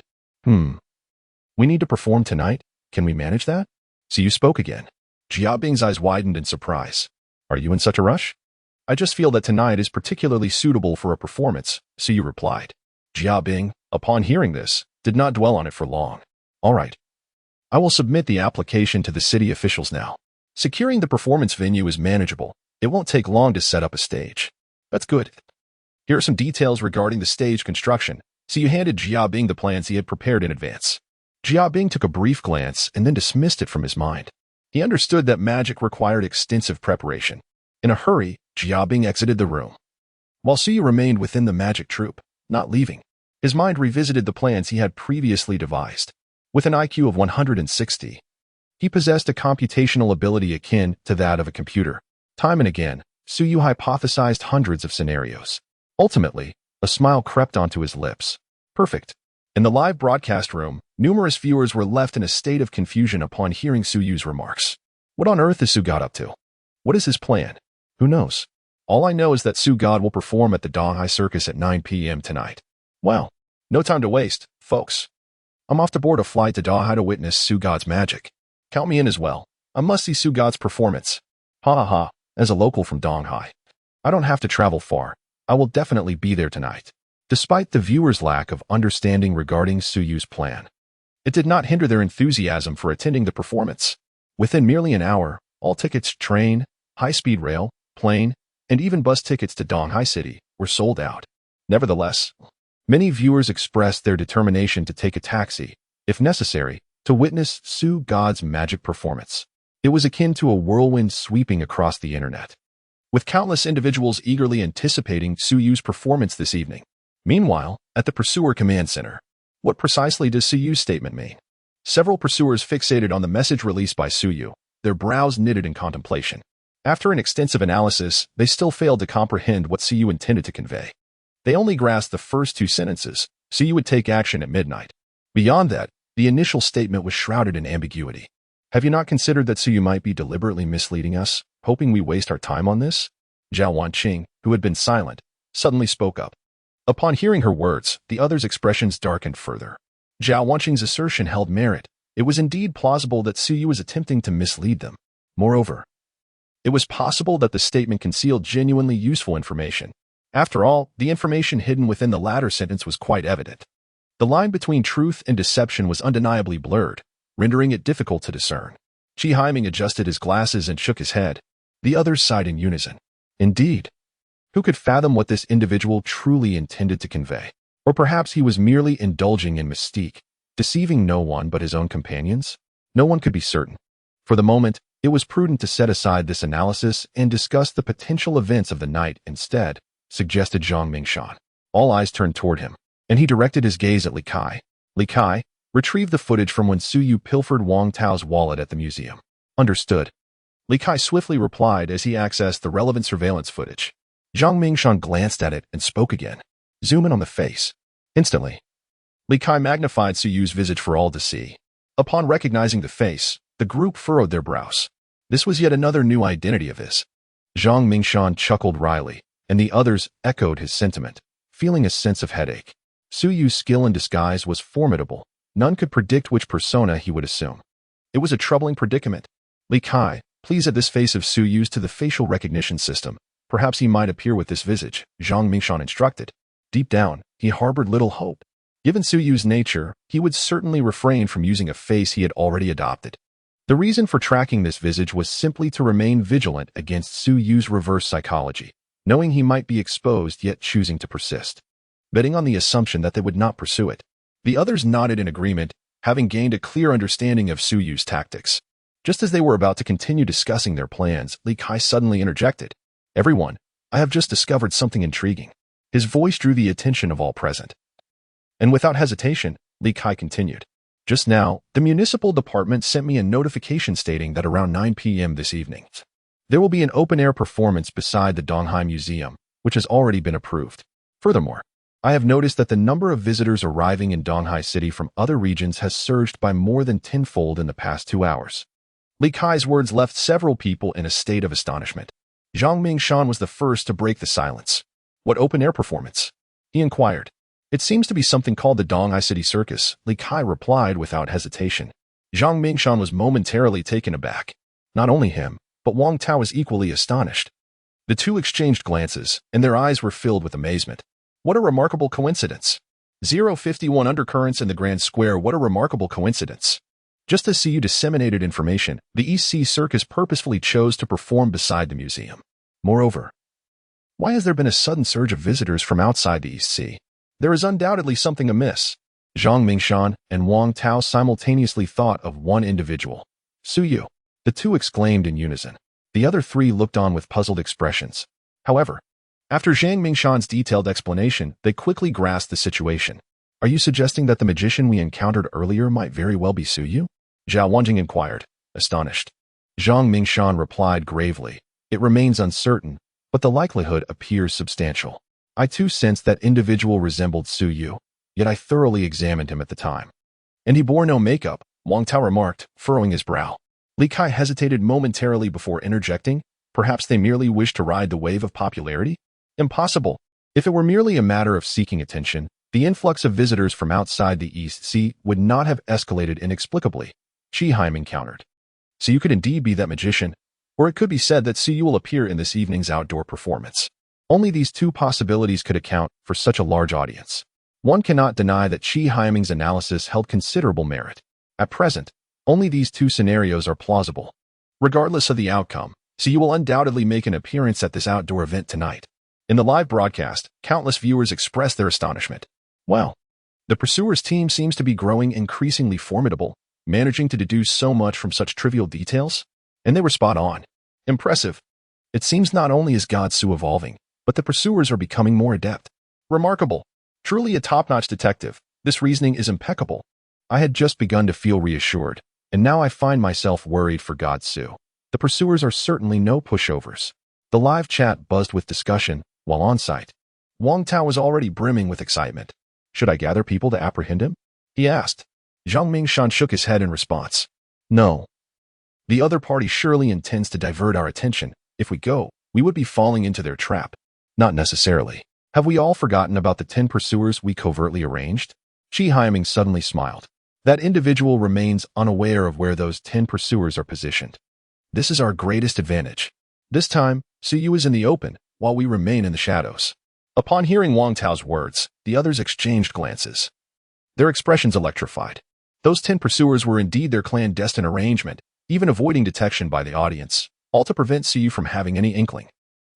We need to perform tonight? Can we manage that? Suyu spoke again. Jia Bing's eyes widened in surprise. Are you in such a rush? I just feel that tonight is particularly suitable for a performance, Suyu replied. Jia Bing, upon hearing this, did not dwell on it for long. All right. I will submit the application to the city officials now. Securing the performance venue is manageable. It won't take long to set up a stage. That's good. Here are some details regarding the stage construction. Suyu handed Jia Bing the plans he had prepared in advance. Jia Bing took a brief glance and then dismissed it from his mind. He understood that magic required extensive preparation. In a hurry, Jia Bing exited the room. While Suyu remained within the magic troupe, not leaving, his mind revisited the plans he had previously devised. With an IQ of 160, he possessed a computational ability akin to that of a computer. Time and again, Suyu hypothesized hundreds of scenarios. Ultimately, a smile crept onto his lips. Perfect. In the live broadcast room, numerous viewers were left in a state of confusion upon hearing Suyu's remarks. What on earth is Sugod up to? What is his plan? Who knows? All I know is that Sugod will perform at the Donghai Circus at 9 p.m. tonight. Well, no time to waste, folks. I'm off to board a flight to Donghai to witness Sugod's magic. Count me in as well. I must see Sugod's performance. Ha ha ha, as a local from Donghai. I don't have to travel far. I will definitely be there tonight. Despite the viewers' lack of understanding regarding Suyu's plan, it did not hinder their enthusiasm for attending the performance. Within merely an hour, all tickets, train, high-speed rail, plane, and even bus tickets to Donghai City were sold out. Nevertheless, many viewers expressed their determination to take a taxi, if necessary, to witness Sugod's magic performance. It was akin to a whirlwind sweeping across the internet, with countless individuals eagerly anticipating Suyu's performance this evening. Meanwhile, at the Pursuer Command Center, what precisely does Suyu's statement mean? Several pursuers fixated on the message released by Suyu, their brows knitted in contemplation. After an extensive analysis, they still failed to comprehend what Suyu intended to convey. They only grasped the first two sentences: Suyu would take action at midnight. Beyond that, the initial statement was shrouded in ambiguity. Have you not considered that Suyu might be deliberately misleading us, hoping we waste our time on this? Zhao Wanqing, who had been silent, suddenly spoke up. Upon hearing her words, the others' expressions darkened further. Zhao Wanqing's assertion held merit. It was indeed plausible that Suyu was attempting to mislead them. Moreover, it was possible that the statement concealed genuinely useful information. After all, the information hidden within the latter sentence was quite evident. The line between truth and deception was undeniably blurred, rendering it difficult to discern. Chi Haiming adjusted his glasses and shook his head. The others sighed in unison. Indeed. Who could fathom what this individual truly intended to convey? Or perhaps he was merely indulging in mystique, deceiving no one but his own companions? No one could be certain. For the moment, it was prudent to set aside this analysis and discuss the potential events of the night instead, suggested Zhang Mingshan. All eyes turned toward him, and he directed his gaze at Li Kai. Li Kai, retrieve the footage from when Su Yu pilfered Wang Tao's wallet at the museum. Understood. Li Kai swiftly replied as he accessed the relevant surveillance footage. Zhang Mingshan glanced at it and spoke again. Zoom in on the face. Instantly, Li Kai magnified Su Yu's visage for all to see. Upon recognizing the face, the group furrowed their brows. This was yet another new identity of his. Zhang Mingshan chuckled wryly, and the others echoed his sentiment, feeling a sense of headache. Su Yu's skill in disguise was formidable. None could predict which persona he would assume. It was a troubling predicament. Li Kai, please add this face of Su Yu's to the facial recognition system. Perhaps he might appear with this visage, Zhang Mingshan instructed. Deep down, he harbored little hope. Given Su Yu's nature, he would certainly refrain from using a face he had already adopted. The reason for tracking this visage was simply to remain vigilant against Su Yu's reverse psychology, knowing he might be exposed yet choosing to persist. Betting on the assumption that they would not pursue it. The others nodded in agreement, having gained a clear understanding of Su Yu's tactics. Just as they were about to continue discussing their plans, Li Kai suddenly interjected. Everyone, I have just discovered something intriguing. His voice drew the attention of all present. And without hesitation, Li Kai continued. Just now, the municipal department sent me a notification stating that around 9 p.m. this evening, there will be an open-air performance beside the Donghai Museum, which has already been approved. Furthermore, I have noticed that the number of visitors arriving in Donghai City from other regions has surged by more than tenfold in the past 2 hours. Li Kai's words left several people in a state of astonishment. Zhang Mingshan was the first to break the silence. What open-air performance? He inquired. It seems to be something called the Donghai City Circus, Li Kai replied without hesitation. Zhang Mingshan was momentarily taken aback. Not only him, but Wang Tao was equally astonished. The two exchanged glances, and their eyes were filled with amazement. What a remarkable coincidence. 051 undercurrents in the Grand Square, what a remarkable coincidence. Just as CU disseminated information, the East Sea Circus purposefully chose to perform beside the museum. Moreover, why has there been a sudden surge of visitors from outside the East Sea? There is undoubtedly something amiss. Zhang Mingshan and Wang Tao simultaneously thought of one individual. Su Yu. The two exclaimed in unison. The other three looked on with puzzled expressions. However, after Zhang Mingshan's detailed explanation, they quickly grasped the situation. Are you suggesting that the magician we encountered earlier might very well be Su Yu? Zhao Wanjing inquired, astonished. Zhang Mingshan replied gravely. It remains uncertain, but the likelihood appears substantial. I too sensed that individual resembled Su Yu, yet I thoroughly examined him at the time. And he bore no makeup, Wang Tao remarked, furrowing his brow. Li Kai hesitated momentarily before interjecting. Perhaps they merely wished to ride the wave of popularity? Impossible. If it were merely a matter of seeking attention, the influx of visitors from outside the East Sea would not have escalated inexplicably, Shiheim encountered. So you could indeed be that magician, or it could be said that Su Yu will appear in this evening's outdoor performance. Only these two possibilities could account for such a large audience. One cannot deny that Shiheiming's analysis held considerable merit. At present, only these two scenarios are plausible. Regardless of the outcome, Su Yu will undoubtedly make an appearance at this outdoor event tonight. In the live broadcast, countless viewers expressed their astonishment. Wow. The pursuers' team seems to be growing increasingly formidable, managing to deduce so much from such trivial details. And they were spot on. Impressive. It seems not only is God Su evolving, but the pursuers are becoming more adept. Remarkable. Truly a top-notch detective. This reasoning is impeccable. I had just begun to feel reassured, and now I find myself worried for God Su. The pursuers are certainly no pushovers. The live chat buzzed with discussion, while on site. Wang Tao was already brimming with excitement. Should I gather people to apprehend him? He asked. Zhang Mingshan shook his head in response. No. The other party surely intends to divert our attention. If we go, we would be falling into their trap. Not necessarily. Have we all forgotten about the 10 pursuers we covertly arranged? Shiheiming suddenly smiled. That individual remains unaware of where those 10 pursuers are positioned. This is our greatest advantage. This time, Su Yu is in the open, while we remain in the shadows. Upon hearing Wang Tao's words, the others exchanged glances. Their expressions electrified. Those 10 pursuers were indeed their clandestine arrangement, even avoiding detection by the audience, all to prevent Su Yu from having any inkling.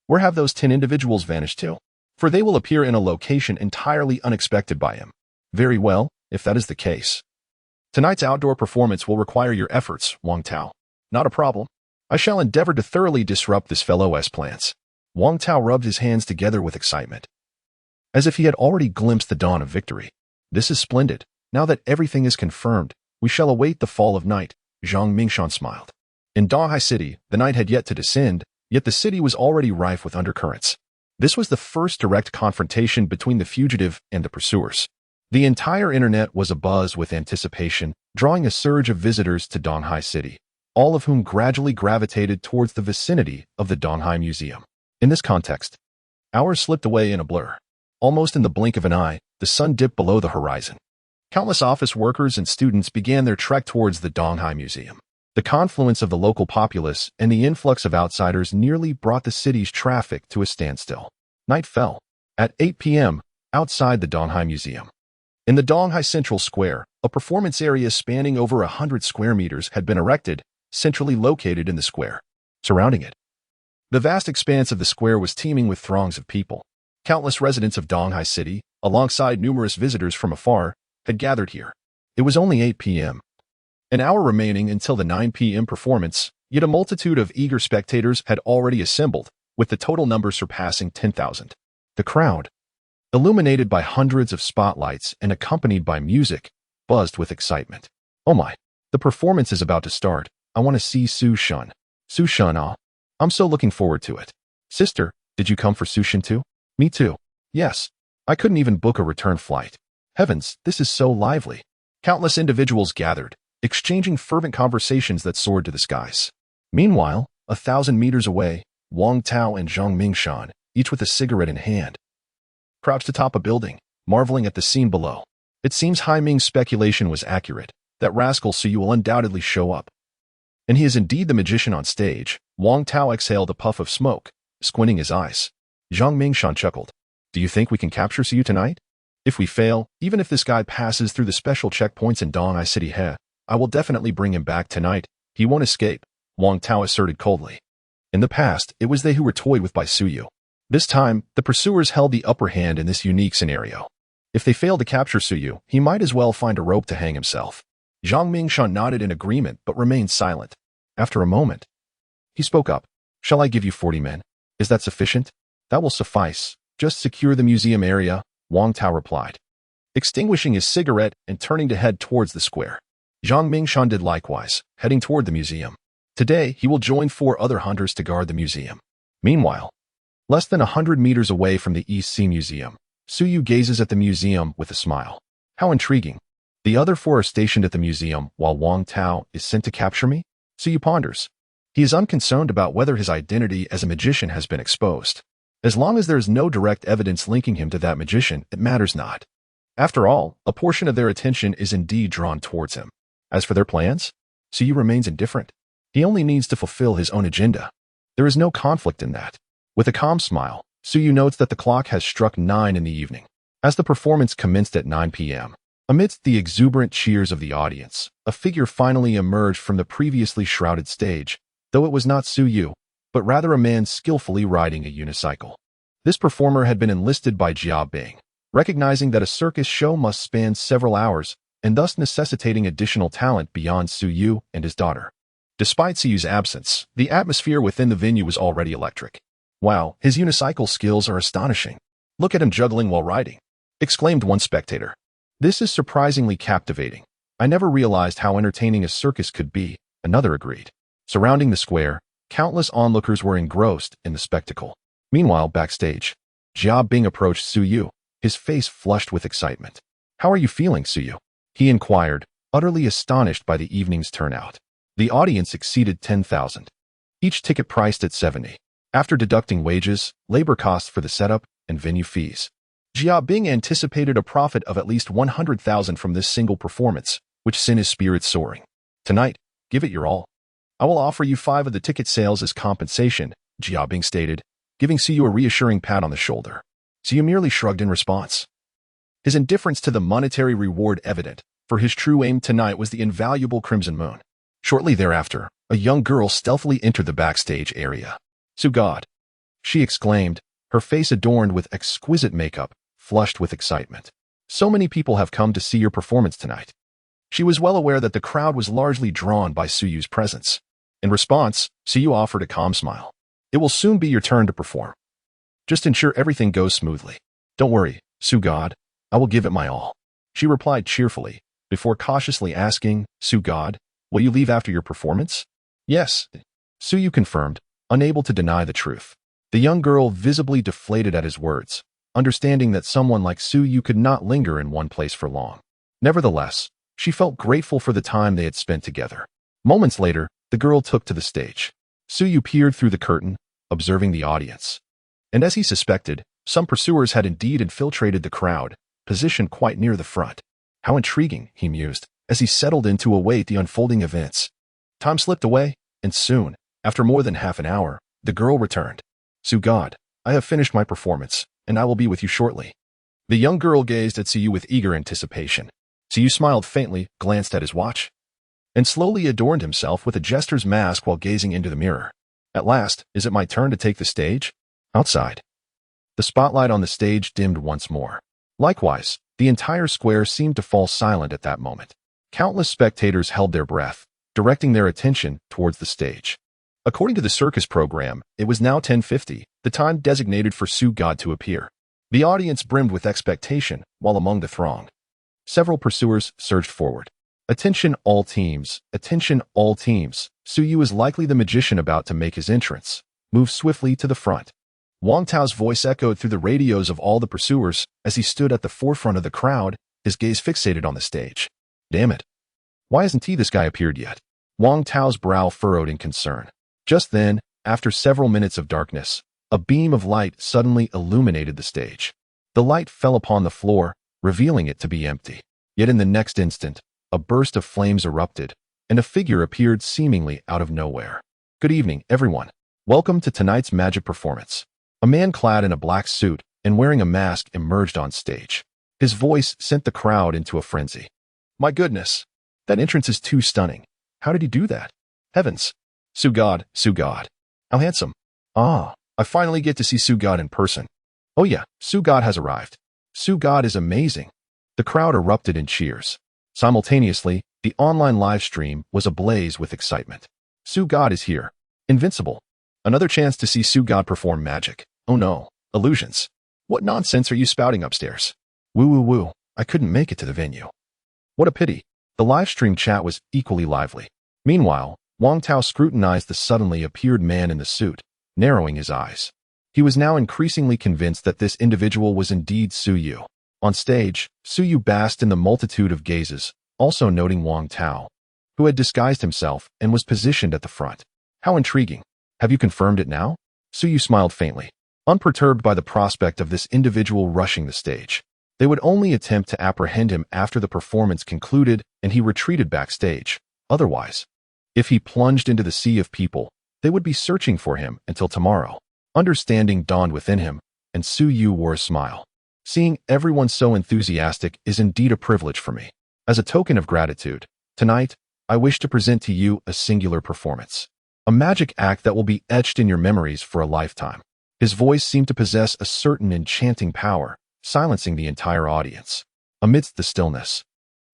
Where have those 10 individuals vanished to? For they will appear in a location entirely unexpected by him. Very well, if that is the case. Tonight's outdoor performance will require your efforts, Wang Tao. Not a problem. I shall endeavor to thoroughly disrupt this fellow's plans. Wang Tao rubbed his hands together with excitement, as if he had already glimpsed the dawn of victory. This is splendid. Now that everything is confirmed, we shall await the fall of night. Zhang Mingshan smiled. In Donghai City, the night had yet to descend, yet the city was already rife with undercurrents. This was the first direct confrontation between the fugitive and the pursuers. The entire internet was abuzz with anticipation, drawing a surge of visitors to Donghai City, all of whom gradually gravitated towards the vicinity of the Donghai Museum. In this context, hours slipped away in a blur. Almost in the blink of an eye, the sun dipped below the horizon. Countless office workers and students began their trek towards the Donghai Museum. The confluence of the local populace and the influx of outsiders nearly brought the city's traffic to a standstill. Night fell. At 8 p.m., outside the Donghai Museum. In the Donghai Central Square, a performance area spanning over 100 square meters had been erected, centrally located in the square. Surrounding it, the vast expanse of the square was teeming with throngs of people. Countless residents of Donghai City, alongside numerous visitors from afar, had gathered here. It was only 8 p.m. An hour remaining until the 9 p.m. performance, yet a multitude of eager spectators had already assembled, with the total number surpassing 10,000. The crowd, illuminated by hundreds of spotlights and accompanied by music, buzzed with excitement. Oh my, the performance is about to start. I want to see Su Shun. Su Shun, ah. I'm so looking forward to it. Sister, did you come for Su Shun too? Me too. Yes. I couldn't even book a return flight. Heavens, this is so lively. Countless individuals gathered, exchanging fervent conversations that soared to the skies. Meanwhile, 1,000 meters away, Wang Tao and Zhang Mingshan, each with a cigarette in hand, crouched atop a building, marveling at the scene below. It seems Hai Ming's speculation was accurate. That rascal Suyu will undoubtedly show up. And he is indeed the magician on stage. Wang Tao exhaled a puff of smoke, squinting his eyes. Zhang Mingshan chuckled. Do you think we can capture Suyu tonight? If we fail, even if this guy passes through the special checkpoints in Donghai City, I will definitely bring him back tonight. He won't escape, Wang Tao asserted coldly. In the past, it was they who were toyed with by Suyu. This time, the pursuers held the upper hand in this unique scenario. If they failed to capture Suyu, he might as well find a rope to hang himself. Zhang Mingshan nodded in agreement but remained silent. After a moment, he spoke up. Shall I give you 40 men? Is that sufficient? That will suffice. Just secure the museum area, Wang Tao replied, extinguishing his cigarette and turning to head towards the square. Zhang Mingshan did likewise, heading toward the museum. Today, he will join 4 other hunters to guard the museum. Meanwhile, less than 100 meters away from the East Sea Museum, Suyu gazes at the museum with a smile. How intriguing. The other 4 are stationed at the museum while Wang Tao is sent to capture me? Suyu ponders. He is unconcerned about whether his identity as a magician has been exposed. As long as there is no direct evidence linking him to that magician, it matters not. After all, a portion of their attention is indeed drawn towards him. As for their plans, Suyu remains indifferent. He only needs to fulfill his own agenda. There is no conflict in that. With a calm smile, Suyu notes that the clock has struck 9 in the evening. As the performance commenced at 9 p.m., amidst the exuberant cheers of the audience, a figure finally emerged from the previously shrouded stage, though it was not Suyu, but rather a man skillfully riding a unicycle. This performer had been enlisted by Jia Bing, recognizing that a circus show must span several hours, and thus necessitating additional talent beyond Suyu and his daughter. Despite Suyu's absence, the atmosphere within the venue was already electric. Wow, his unicycle skills are astonishing. Look at him juggling while riding, exclaimed one spectator. This is surprisingly captivating. I never realized how entertaining a circus could be, another agreed. Surrounding the square, countless onlookers were engrossed in the spectacle. Meanwhile, backstage, Jia Bing approached Suyu, his face flushed with excitement. How are you feeling, Suyu? He inquired, utterly astonished by the evening's turnout. The audience exceeded 10,000. Each ticket priced at 70. After deducting wages, labor costs for the setup, and venue fees, Jia Bing anticipated a profit of at least 100,000 from this single performance, which sent his spirits soaring. Tonight, give it your all. I will offer you 5 of the ticket sales as compensation, Jia Bing stated, giving Suyu a reassuring pat on the shoulder. Suyu merely shrugged in response. His indifference to the monetary reward evident, for his true aim tonight was the invaluable Crimson Moon. Shortly thereafter, a young girl stealthily entered the backstage area. "Su God!" she exclaimed, her face adorned with exquisite makeup, flushed with excitement. "So many people have come to see your performance tonight. She was well aware that the crowd was largely drawn by Suyu's presence. In response, Suyu offered a calm smile. It will soon be your turn to perform. Just ensure everything goes smoothly. Don't worry, Su-God, I will give it my all. She replied cheerfully, before cautiously asking, Su-God, will you leave after your performance? Yes, Suyu confirmed, unable to deny the truth. The young girl visibly deflated at his words, understanding that someone like Suyu could not linger in one place for long. Nevertheless, she felt grateful for the time they had spent together. Moments later, the girl took to the stage. Suyu peered through the curtain, observing the audience. And as he suspected, some pursuers had indeed infiltrated the crowd, positioned quite near the front. How intriguing, he mused, as he settled in to await the unfolding events. Time slipped away, and soon, after more than half an hour, the girl returned. Su-God, I have finished my performance, and I will be with you shortly. The young girl gazed at Suyu with eager anticipation. Suyu smiled faintly, glanced at his watch, and slowly adorned himself with a jester's mask while gazing into the mirror. At last, is it my turn to take the stage? Outside. The spotlight on the stage dimmed once more. Likewise, the entire square seemed to fall silent at that moment. Countless spectators held their breath, directing their attention towards the stage. According to the circus program, it was now 10:50, the time designated for Su-God to appear. The audience brimmed with expectation, while among the throng, several pursuers surged forward. Attention all teams, attention all teams. Suyu is likely the magician about to make his entrance. Move swiftly to the front. Wang Tao's voice echoed through the radios of all the pursuers as he stood at the forefront of the crowd, his gaze fixated on the stage. Damn it. Why hasn't this guy appeared yet? Wang Tao's brow furrowed in concern. Just then, after several minutes of darkness, a beam of light suddenly illuminated the stage. The light fell upon the floor, revealing it to be empty. Yet in the next instant, a burst of flames erupted, and a figure appeared seemingly out of nowhere. Good evening, everyone. Welcome to tonight's magic performance. A man clad in a black suit and wearing a mask emerged on stage. His voice sent the crowd into a frenzy. My goodness, that entrance is too stunning. How did he do that? Heavens. Su-God, Su-God. How handsome. Ah, I finally get to see Su-God in person. Oh yeah, Su-God has arrived. Su-God is amazing. The crowd erupted in cheers. Simultaneously, the online live stream was ablaze with excitement. Su-God is here. Invincible. Another chance to see Su-God perform magic. Oh no, illusions. What nonsense are you spouting upstairs? Woo. I couldn't make it to the venue. What a pity. The live stream chat was equally lively. Meanwhile, Wang Tao scrutinized the suddenly appeared man in the suit, narrowing his eyes. He was now increasingly convinced that this individual was indeed Suyu. On stage, Suyu basked in the multitude of gazes, also noting Wang Tao, who had disguised himself and was positioned at the front. How intriguing. Have you confirmed it now? Suyu smiled faintly, unperturbed by the prospect of this individual rushing the stage. They would only attempt to apprehend him after the performance concluded and he retreated backstage. Otherwise, if he plunged into the sea of people, they would be searching for him until tomorrow. Understanding dawned within him, and Suyu wore a smile. Seeing everyone so enthusiastic is indeed a privilege for me. As a token of gratitude, tonight, I wish to present to you a singular performance. A magic act that will be etched in your memories for a lifetime. His voice seemed to possess a certain enchanting power, silencing the entire audience. Amidst the stillness,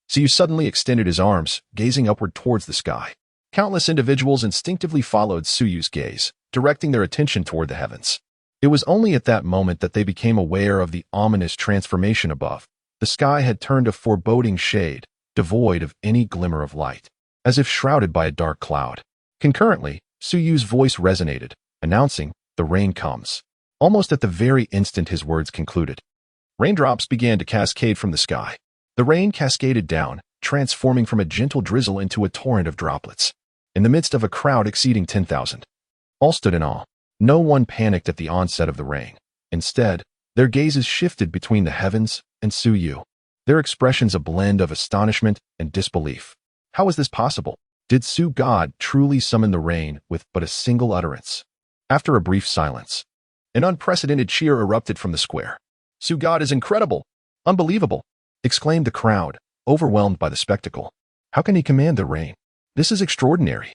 Suyu suddenly extended his arms, gazing upward towards the sky. Countless individuals instinctively followed Suyu's gaze, directing their attention toward the heavens. It was only at that moment that they became aware of the ominous transformation above. The sky had turned a foreboding shade, devoid of any glimmer of light, as if shrouded by a dark cloud. Concurrently, Suyu's voice resonated, announcing, "The rain comes." Almost at the very instant his words concluded, raindrops began to cascade from the sky. The rain cascaded down, transforming from a gentle drizzle into a torrent of droplets. In the midst of a crowd exceeding 10,000, all stood in awe. No one panicked at the onset of the rain. Instead, their gazes shifted between the heavens and Suyu, their expressions a blend of astonishment and disbelief. How was this possible? Did Su-God truly summon the rain with but a single utterance? After a brief silence, an unprecedented cheer erupted from the square. Su-God is incredible! Unbelievable! Exclaimed the crowd, overwhelmed by the spectacle. How can he command the rain? This is extraordinary.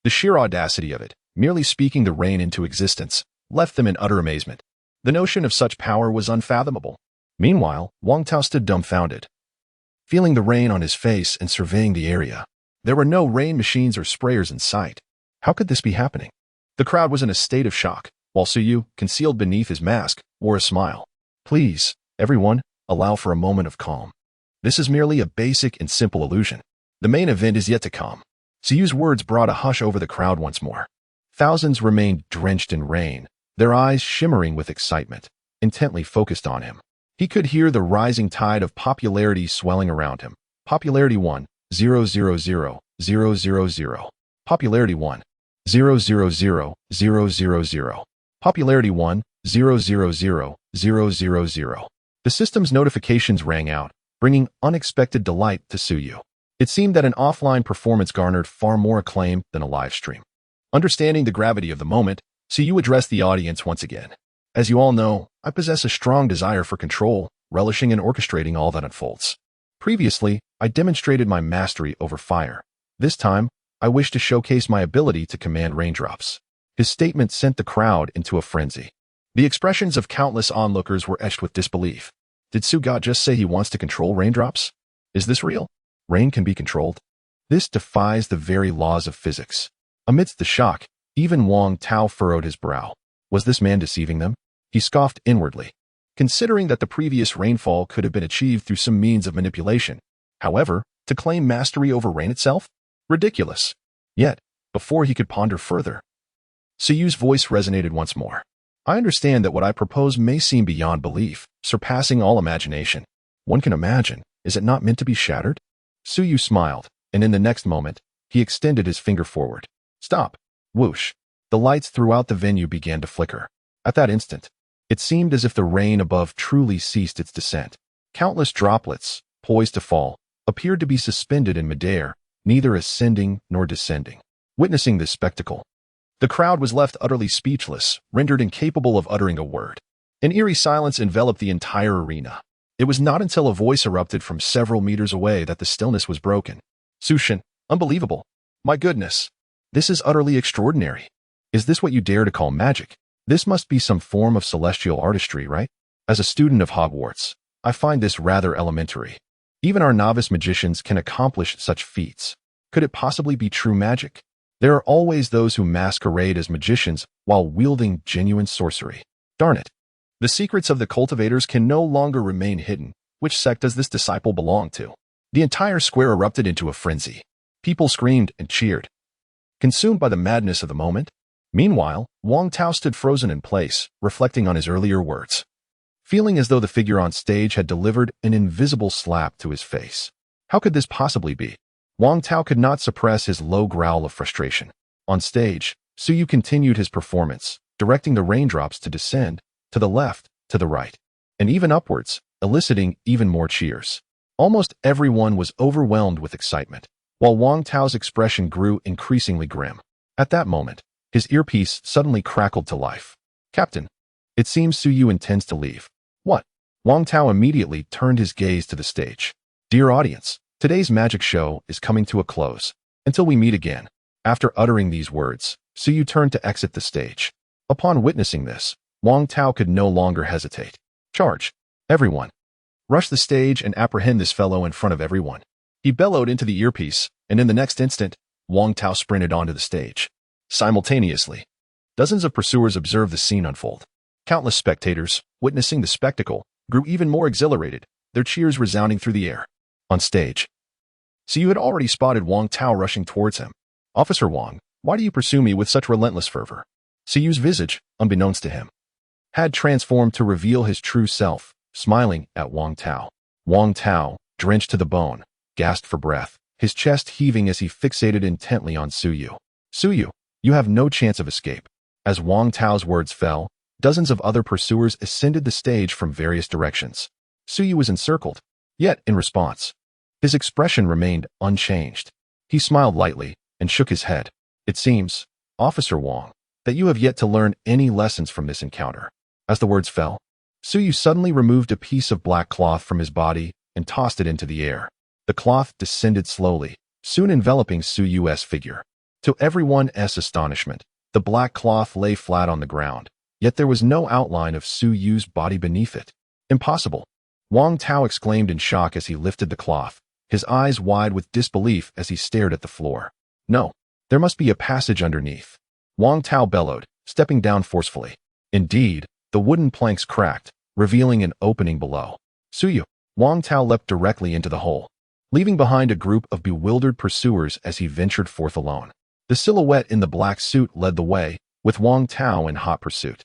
The sheer audacity of it, merely speaking the rain into existence, left them in utter amazement. The notion of such power was unfathomable. Meanwhile, Wang Tao stood dumbfounded, feeling the rain on his face and surveying the area. There were no rain machines or sprayers in sight. How could this be happening? The crowd was in a state of shock, while Suyu, concealed beneath his mask, wore a smile. Please, everyone, allow for a moment of calm. This is merely a basic and simple illusion. The main event is yet to come. Suyu's words brought a hush over the crowd once more. Thousands remained drenched in rain, their eyes shimmering with excitement, intently focused on him. He could hear the rising tide of popularity swelling around him. Popularity 1, 000, 000. Popularity 1, 000, 000. Popularity 1, 000, 000. The system's notifications rang out, bringing unexpected delight to Suyu. It seemed that an offline performance garnered far more acclaim than a live stream. Understanding the gravity of the moment, Suyu addressed the audience once again. As you all know, I possess a strong desire for control, relishing in orchestrating all that unfolds. Previously, I demonstrated my mastery over fire. This time, I wish to showcase my ability to command raindrops. His statement sent the crowd into a frenzy. The expressions of countless onlookers were etched with disbelief. Did Suga just say he wants to control raindrops? Is this real? Rain can be controlled? This defies the very laws of physics. Amidst the shock, even Wang Tao furrowed his brow. Was this man deceiving them? He scoffed inwardly, considering that the previous rainfall could have been achieved through some means of manipulation. However, to claim mastery over rain itself? Ridiculous. Yet, before he could ponder further, Suyu's voice resonated once more. I understand that what I propose may seem beyond belief, surpassing all imagination. One can imagine, is it not meant to be shattered? Suyu smiled, and in the next moment, he extended his finger forward. Stop. Whoosh. The lights throughout the venue began to flicker. At that instant, it seemed as if the rain above truly ceased its descent. Countless droplets, poised to fall, appeared to be suspended in midair, neither ascending nor descending. Witnessing this spectacle, the crowd was left utterly speechless, rendered incapable of uttering a word. An eerie silence enveloped the entire arena. It was not until a voice erupted from several meters away that the stillness was broken. Sushin, unbelievable. My goodness. This is utterly extraordinary. Is this what you dare to call magic? This must be some form of celestial artistry, right? As a student of Hogwarts, I find this rather elementary. Even our novice magicians can accomplish such feats. Could it possibly be true magic? There are always those who masquerade as magicians while wielding genuine sorcery. Darn it. The secrets of the cultivators can no longer remain hidden. Which sect does this disciple belong to? The entire square erupted into a frenzy. People screamed and cheered, consumed by the madness of the moment. Meanwhile, Wang Tao stood frozen in place, reflecting on his earlier words, feeling as though the figure on stage had delivered an invisible slap to his face. How could this possibly be? Wang Tao could not suppress his low growl of frustration. On stage, Suyu continued his performance, directing the raindrops to descend, to the left, to the right, and even upwards, eliciting even more cheers. Almost everyone was overwhelmed with excitement, while Wang Tao's expression grew increasingly grim. At that moment, his earpiece suddenly crackled to life. Captain, it seems Suyu intends to leave. What? Wang Tao immediately turned his gaze to the stage. Dear audience, today's magic show is coming to a close. Until we meet again. After uttering these words, Suyu turned to exit the stage. Upon witnessing this, Wang Tao could no longer hesitate. Charge. Everyone. Rush the stage and apprehend this fellow in front of everyone. He bellowed into the earpiece, and in the next instant, Wang Tao sprinted onto the stage. Simultaneously, dozens of pursuers observed the scene unfold. Countless spectators, witnessing the spectacle, grew even more exhilarated, their cheers resounding through the air. On stage, Suyu had already spotted Wang Tao rushing towards him. Officer Wang, why do you pursue me with such relentless fervor? Suyu's visage, unbeknownst to him, had transformed to reveal his true self, smiling at Wang Tao. Wang Tao, drenched to the bone, gasped for breath, his chest heaving as he fixated intently on Suyu. Suyu, you have no chance of escape. As Wang Tao's words fell, dozens of other pursuers ascended the stage from various directions. Suyu was encircled, yet in response, his expression remained unchanged. He smiled lightly and shook his head. It seems, Officer Wang, that you have yet to learn any lessons from this encounter. As the words fell, Suyu suddenly removed a piece of black cloth from his body and tossed it into the air. The cloth descended slowly, soon enveloping Suyu's figure. To everyone's astonishment, the black cloth lay flat on the ground, yet there was no outline of Suyu's body beneath it. Impossible. Wang Tao exclaimed in shock as he lifted the cloth, his eyes wide with disbelief as he stared at the floor. No, there must be a passage underneath. Wang Tao bellowed, stepping down forcefully. Indeed, the wooden planks cracked, revealing an opening below. Suyu. Wang Tao leapt directly into the hole, leaving behind a group of bewildered pursuers as he ventured forth alone. The silhouette in the black suit led the way, with Wang Tao in hot pursuit.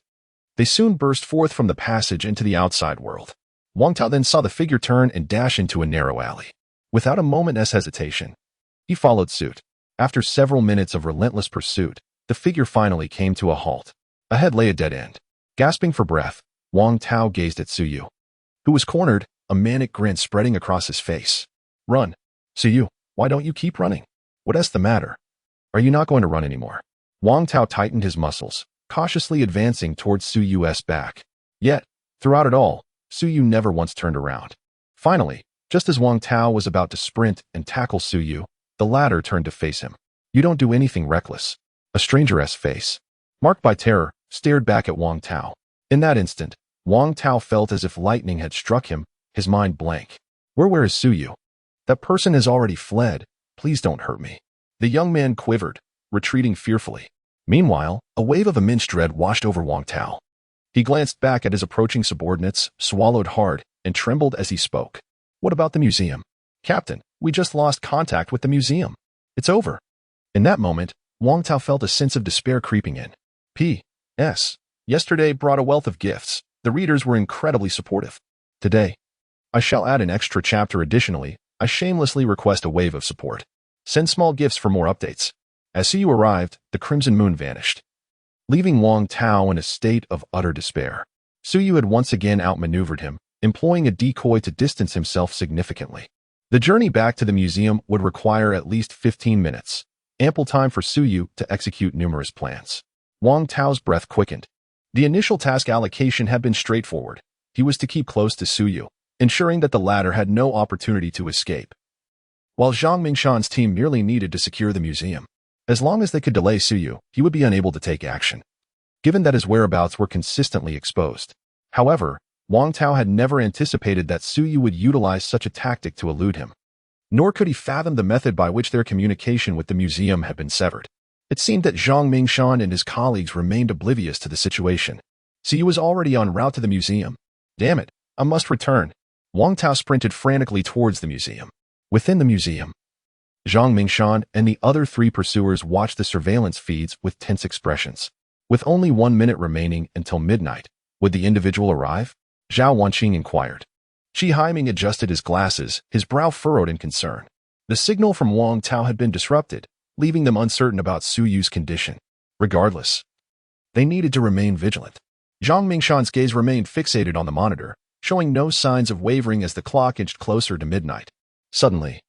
They soon burst forth from the passage into the outside world. Wang Tao then saw the figure turn and dash into a narrow alley. Without a moment's hesitation, he followed suit. After several minutes of relentless pursuit, the figure finally came to a halt. Ahead lay a dead end. Gasping for breath, Wang Tao gazed at Suyu, who was cornered, a manic grin spreading across his face. Run. Suyu, why don't you keep running? What's the matter? Are you not going to run anymore? Wang Tao tightened his muscles, cautiously advancing towards Suyu's back. Yet, throughout it all, Suyu never once turned around. Finally, just as Wang Tao was about to sprint and tackle Suyu, the latter turned to face him. You don't do anything reckless. A stranger's face, marked by terror, stared back at Wang Tao. In that instant, Wang Tao felt as if lightning had struck him, his mind blank. Where is Suyu? That person has already fled. Please don't hurt me. The young man quivered, retreating fearfully. Meanwhile, a wave of immense dread washed over Wang Tao. He glanced back at his approaching subordinates, swallowed hard, and trembled as he spoke. What about the museum? Captain, we just lost contact with the museum. It's over. In that moment, Wang Tao felt a sense of despair creeping in. P.S. Yesterday brought a wealth of gifts. The readers were incredibly supportive. Today, I shall add an extra chapter. Additionally, I shamelessly request a wave of support. Send small gifts for more updates. As Suyu arrived, the crimson moon vanished, leaving Wang Tao in a state of utter despair. Suyu had once again outmaneuvered him, employing a decoy to distance himself significantly. The journey back to the museum would require at least 15 minutes, ample time for Suyu to execute numerous plans. Wang Tao's breath quickened. The initial task allocation had been straightforward. He was to keep close to Suyu, ensuring that the latter had no opportunity to escape, while Zhang Mingshan's team merely needed to secure the museum. As long as they could delay Suyu, he would be unable to take action, given that his whereabouts were consistently exposed. However, Wang Tao had never anticipated that Suyu would utilize such a tactic to elude him, nor could he fathom the method by which their communication with the museum had been severed. It seemed that Zhang Mingshan and his colleagues remained oblivious to the situation. Suyu was already en route to the museum. Damn it, I must return. Wang Tao sprinted frantically towards the museum. Within the museum, Zhang Mingshan and the other 3 pursuers watched the surveillance feeds with tense expressions. With only 1 minute remaining until midnight, would the individual arrive? Zhao Wanqing inquired. Qi Haiming adjusted his glasses, his brow furrowed in concern. The signal from Wang Tao had been disrupted, leaving them uncertain about Suyu's condition. Regardless, they needed to remain vigilant. Zhang Mingshan's gaze remained fixated on the monitor, showing no signs of wavering as the clock inched closer to midnight. Suddenly,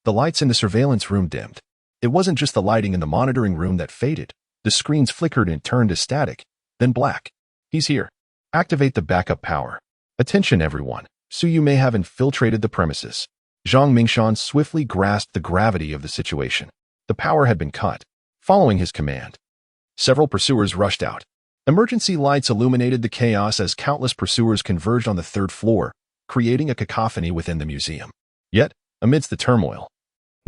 the lights in the surveillance room dimmed. It wasn't just the lighting in the monitoring room that faded. The screens flickered and turned to static, then black. He's here. Activate the backup power. Attention everyone. Suyu may have infiltrated the premises. Zhang Mingshan swiftly grasped the gravity of the situation. The power had been cut. Following his command, several pursuers rushed out. Emergency lights illuminated the chaos as countless pursuers converged on the 3rd floor, creating a cacophony within the museum. Yet, amidst the turmoil,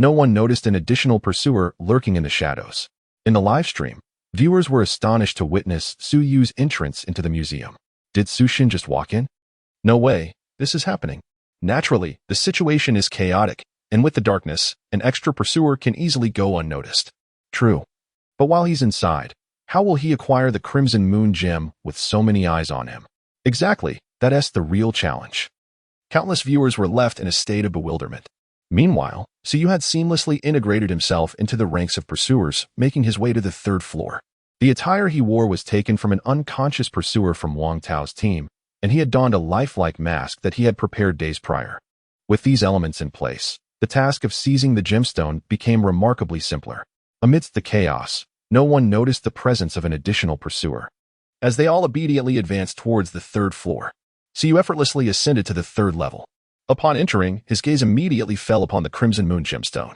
no one noticed an additional pursuer lurking in the shadows. In the live stream, viewers were astonished to witness Suyu's entrance into the museum. Did Sushin just walk in? No way, this is happening. Naturally, the situation is chaotic, and with the darkness, an extra pursuer can easily go unnoticed. True. But while he's inside, how will he acquire the Crimson Moon gem with so many eyes on him? Exactly, that's the real challenge. Countless viewers were left in a state of bewilderment. Meanwhile, Suyu had seamlessly integrated himself into the ranks of pursuers, making his way to the 3rd floor. The attire he wore was taken from an unconscious pursuer from Wang Tao's team, and he had donned a lifelike mask that he had prepared days prior. With these elements in place, the task of seizing the gemstone became remarkably simpler. Amidst the chaos, no one noticed the presence of an additional pursuer. As they all obediently advanced towards the 3rd floor, Suyu effortlessly ascended to the 3rd level. Upon entering, his gaze immediately fell upon the Crimson Moon gemstone,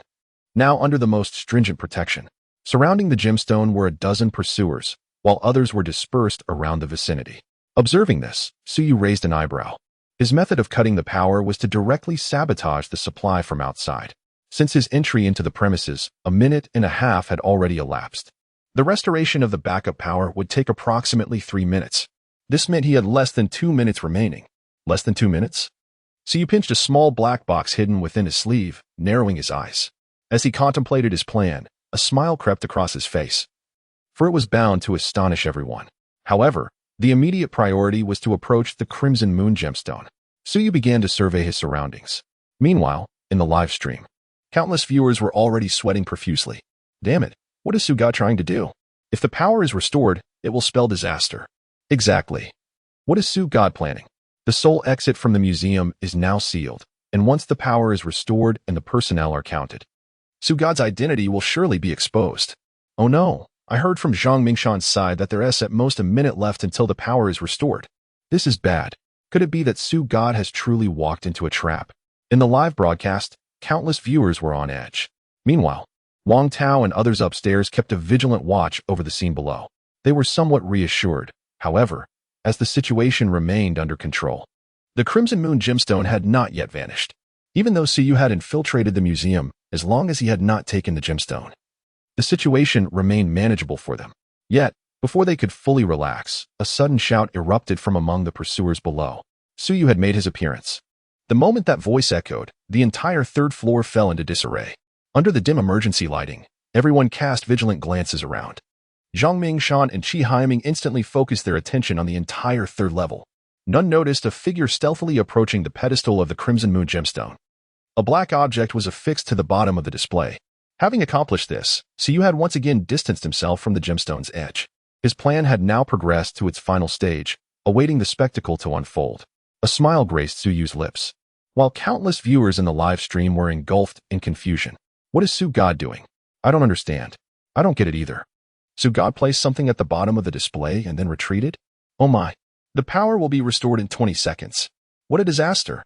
now under the most stringent protection. Surrounding the gemstone were a dozen pursuers, while others were dispersed around the vicinity. Observing this, Suyu raised an eyebrow. His method of cutting the power was to directly sabotage the supply from outside. Since his entry into the premises, 1.5 minutes had already elapsed. The restoration of the backup power would take approximately 3 minutes. This meant he had less than 2 minutes remaining. Less than 2 minutes? Siyu pinched a small black box hidden within his sleeve, narrowing his eyes. As he contemplated his plan, a smile crept across his face, for it was bound to astonish everyone. However, the immediate priority was to approach the Crimson Moon gemstone. Siyu began to survey his surroundings. Meanwhile, in the live stream, countless viewers were already sweating profusely. Damn it, what is Sugod trying to do? If the power is restored, it will spell disaster. Exactly. What is Sugod planning? The sole exit from the museum is now sealed, and once the power is restored and the personnel are counted, Sugod's identity will surely be exposed. Oh no, I heard from Zhang Mingshan's side that there is at most a minute left until the power is restored. This is bad. Could it be that Sugod has truly walked into a trap? In the live broadcast, countless viewers were on edge. Meanwhile, Wang Tao and others upstairs kept a vigilant watch over the scene below. They were somewhat reassured, however, as the situation remained under control. The Crimson Moon gemstone had not yet vanished. Even though Siyu had infiltrated the museum, as long as he had not taken the gemstone, the situation remained manageable for them. Yet, before they could fully relax, a sudden shout erupted from among the pursuers below. Siyu had made his appearance. The moment that voice echoed, the entire third floor fell into disarray. Under the dim emergency lighting, everyone cast vigilant glances around. Zhang Mingshan and Qi Haiming instantly focused their attention on the entire third level. None noticed a figure stealthily approaching the pedestal of the Crimson Moon gemstone. A black object was affixed to the bottom of the display. Having accomplished this, Siyu had once again distanced himself from the gemstone's edge. His plan had now progressed to its final stage, awaiting the spectacle to unfold. A smile graced Suyu's lips, while countless viewers in the live stream were engulfed in confusion. What is Sugod doing? I don't understand. I don't get it either. Sugod placed something at the bottom of the display and then retreated? Oh my. The power will be restored in 20 seconds. What a disaster.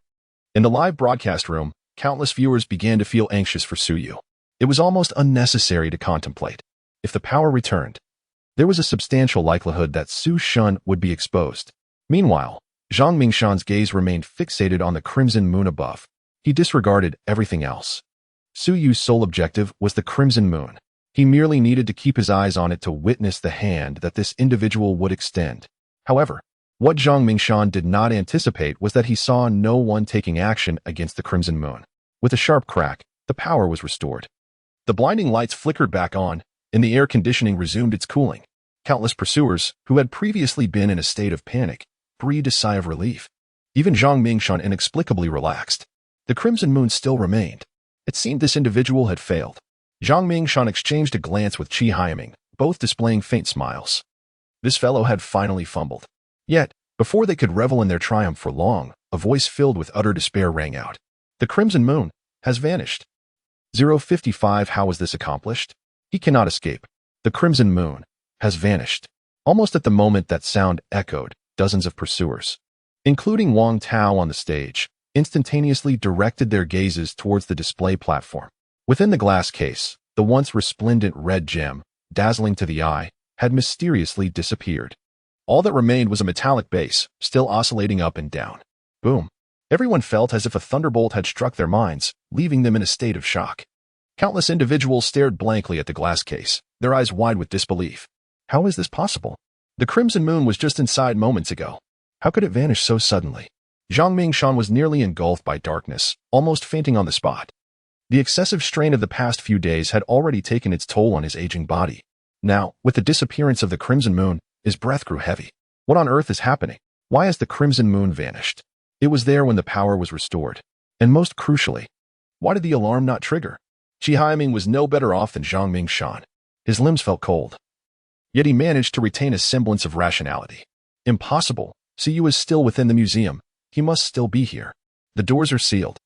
In the live broadcast room, countless viewers began to feel anxious for Siyu. It was almost unnecessary to contemplate. If the power returned, there was a substantial likelihood that Su Shun would be exposed. Meanwhile, Zhang Mingshan's gaze remained fixated on the Crimson Moon above. He disregarded everything else. Suyu's sole objective was the Crimson Moon. He merely needed to keep his eyes on it to witness the hand that this individual would extend. However, what Zhang Mingshan did not anticipate was that he saw no one taking action against the Crimson Moon. With a sharp crack, the power was restored. The blinding lights flickered back on, and the air conditioning resumed its cooling. Countless pursuers, who had previously been in a state of panic, breathed a sigh of relief. Even Zhang Mingshan inexplicably relaxed. The Crimson Moon still remained. It seemed this individual had failed. Zhang Mingshan exchanged a glance with Qi Haiming, both displaying faint smiles. This fellow had finally fumbled. Yet, before they could revel in their triumph for long, a voice filled with utter despair rang out. The Crimson Moon has vanished. 055 How was this accomplished? He cannot escape. The Crimson Moon has vanished. Almost at the moment that sound echoed, dozens of pursuers, including Wang Tao on the stage, instantaneously directed their gazes towards the display platform. Within the glass case, the once resplendent red gem, dazzling to the eye, had mysteriously disappeared. All that remained was a metallic base, still oscillating up and down. Boom. Everyone felt as if a thunderbolt had struck their minds, leaving them in a state of shock. Countless individuals stared blankly at the glass case, their eyes wide with disbelief. How is this possible? The Crimson Moon was just inside moments ago. How could it vanish so suddenly? Zhang Mingshan was nearly engulfed by darkness, almost fainting on the spot. The excessive strain of the past few days had already taken its toll on his aging body. Now, with the disappearance of the Crimson Moon, his breath grew heavy. What on earth is happening? Why has the Crimson Moon vanished? It was there when the power was restored. And most crucially, why did the alarm not trigger? Qi Haiming was no better off than Zhang Mingshan. His limbs felt cold. Yet he managed to retain a semblance of rationality. Impossible. Siyu is still within the museum. He must still be here. The doors are sealed.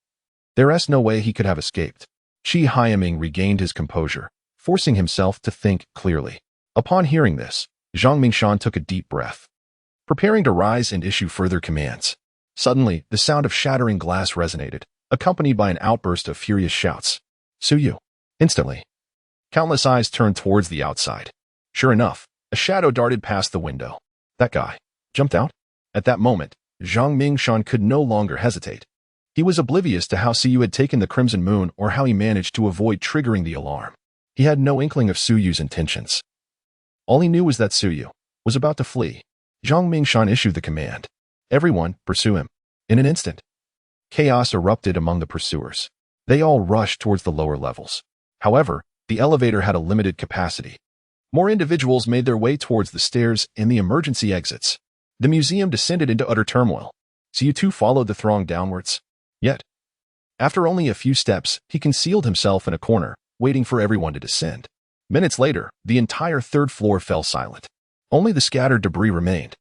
There is no way he could have escaped. Qi Haiming regained his composure, forcing himself to think clearly. Upon hearing this, Zhang Mingshan took a deep breath, preparing to rise and issue further commands. Suddenly, the sound of shattering glass resonated, accompanied by an outburst of furious shouts. Siyu. Instantly, countless eyes turned towards the outside. Sure enough, a shadow darted past the window. That guy jumped out. At that moment, Zhang Mingshan could no longer hesitate. He was oblivious to how Suyu had taken the Crimson Moon or how he managed to avoid triggering the alarm. He had no inkling of Suyu's intentions. All he knew was that Suyu was about to flee. Zhang Mingshan issued the command. Everyone, pursue him. In an instant, chaos erupted among the pursuers. They all rushed towards the lower levels. However, the elevator had a limited capacity. More individuals made their way towards the stairs and the emergency exits. The museum descended into utter turmoil. Suyu too followed the throng downwards. Yet, after only a few steps, he concealed himself in a corner, waiting for everyone to descend. Minutes later, the entire third floor fell silent. Only the scattered debris remained,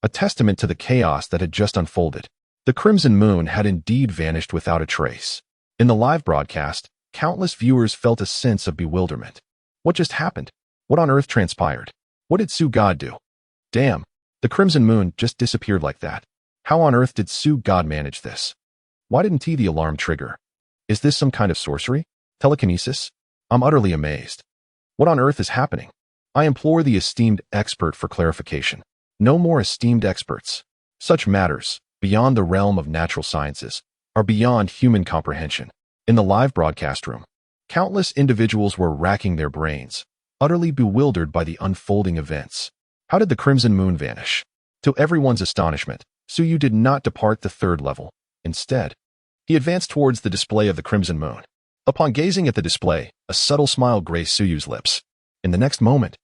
a testament to the chaos that had just unfolded. The Crimson Moon had indeed vanished without a trace. In the live broadcast, countless viewers felt a sense of bewilderment. What just happened? What on earth transpired? What did Su God do? Damn, the Crimson Moon just disappeared like that. How on earth did Su God manage this? Why didn't the alarm trigger? Is this some kind of sorcery? Telekinesis? I'm utterly amazed. What on earth is happening? I implore the esteemed expert for clarification. No more esteemed experts. Such matters, beyond the realm of natural sciences, are beyond human comprehension. In the live broadcast room, countless individuals were racking their brains, utterly bewildered by the unfolding events. How did the Crimson Moon vanish? To everyone's astonishment, Suyu did not depart the third level. Instead, he advanced towards the display of the Crimson Moon. Upon gazing at the display, a subtle smile graced Suyu's lips. In the next moment,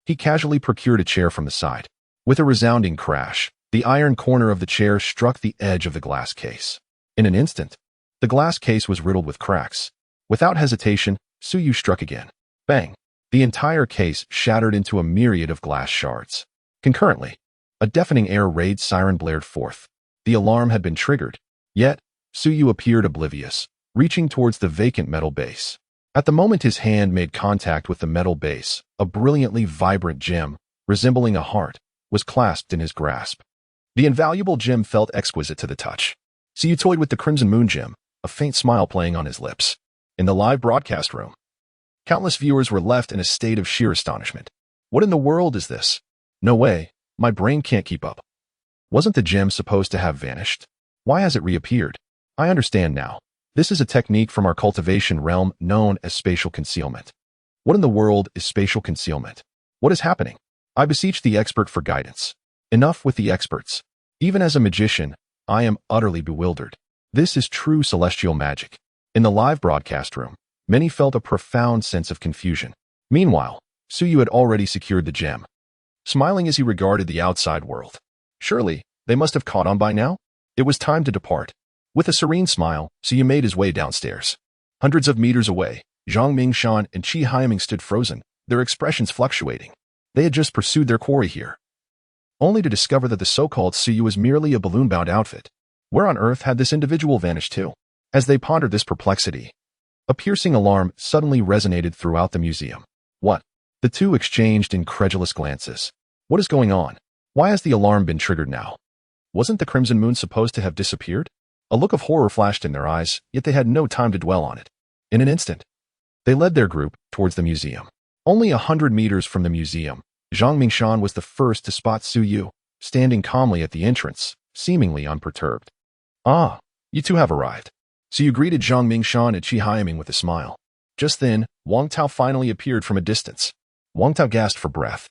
he casually procured a chair from the side. With a resounding crash, the iron corner of the chair struck the edge of the glass case. In an instant, the glass case was riddled with cracks. Without hesitation, Suyu struck again. Bang! The entire case shattered into a myriad of glass shards. Concurrently, a deafening air raid siren blared forth. The alarm had been triggered. Yet, Suyu appeared oblivious, reaching towards the vacant metal base. At the moment his hand made contact with the metal base, a brilliantly vibrant gem, resembling a heart, was clasped in his grasp. The invaluable gem felt exquisite to the touch. Suyu toyed with the Crimson Moon gem, a faint smile playing on his lips. In the live broadcast room, countless viewers were left in a state of sheer astonishment. What in the world is this? No way, my brain can't keep up. Wasn't the gem supposed to have vanished? Why has it reappeared? I understand now. This is a technique from our cultivation realm known as spatial concealment. What in the world is spatial concealment? What is happening? I beseech the expert for guidance. Enough with the experts. Even as a magician, I am utterly bewildered. This is true celestial magic. In the live broadcast room, many felt a profound sense of confusion. Meanwhile, Suyu had already secured the gem, smiling as he regarded the outside world. Surely, they must have caught on by now? It was time to depart. With a serene smile, Suyu made his way downstairs. Hundreds of meters away, Zhang Mingshan and Qi Haiming stood frozen, their expressions fluctuating. They had just pursued their quarry here, only to discover that the so-called Suyu was merely a balloon-bound outfit. Where on earth had this individual vanished to? As they pondered this perplexity, a piercing alarm suddenly resonated throughout the museum. What? The two exchanged incredulous glances. What is going on? Why has the alarm been triggered now? Wasn't the Crimson Moon supposed to have disappeared? A look of horror flashed in their eyes, yet they had no time to dwell on it. In an instant, they led their group towards the museum. Only 100 meters from the museum, Zhang Mingshan was the first to spot Suyu, standing calmly at the entrance, seemingly unperturbed. Ah, you two have arrived. Suyu greeted Zhang Mingshan and Qi Haiming with a smile. Just then, Wang Tao finally appeared from a distance. Wang Tao gasped for breath,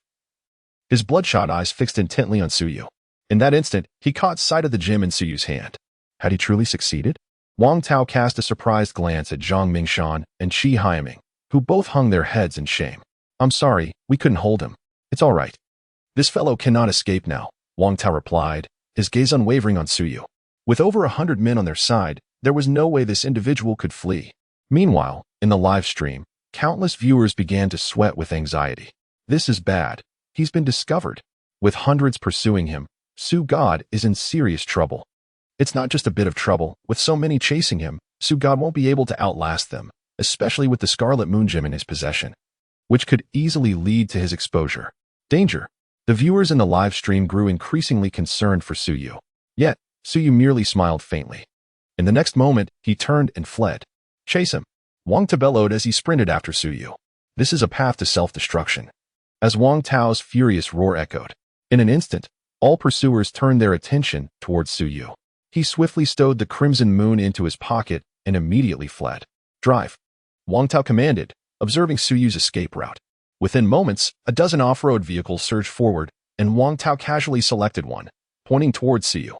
his bloodshot eyes fixed intently on Suyu. In that instant, he caught sight of the gem in Suyu's hand. Had he truly succeeded? Wang Tao cast a surprised glance at Zhang Mingshan and Qi Haiming, who both hung their heads in shame. I'm sorry, we couldn't hold him. It's all right. This fellow cannot escape now, Wang Tao replied, his gaze unwavering on Suyu. With over 100 men on their side, there was no way this individual could flee. Meanwhile, in the live stream, countless viewers began to sweat with anxiety. This is bad. He's been discovered. With hundreds pursuing him, Su God is in serious trouble. It's not just a bit of trouble. With so many chasing him, Su God won't be able to outlast them, especially with the Scarlet Moon Gem in his possession, which could easily lead to his exposure. Danger. The viewers in the live stream grew increasingly concerned for Suyu. Yet, Suyu merely smiled faintly. In the next moment, he turned and fled. Chase him. Wang Tao bellowed as he sprinted after Suyu. This is a path to self-destruction. As Wang Tao's furious roar echoed, in an instant, All pursuers turned their attention towards Suyu. He swiftly stowed the crimson moon into his pocket and immediately fled. Drive, Wang Tao commanded, observing Suyu's escape route. Within moments, a dozen off-road vehicles surged forward, and Wang Tao casually selected one, pointing towards Suyu.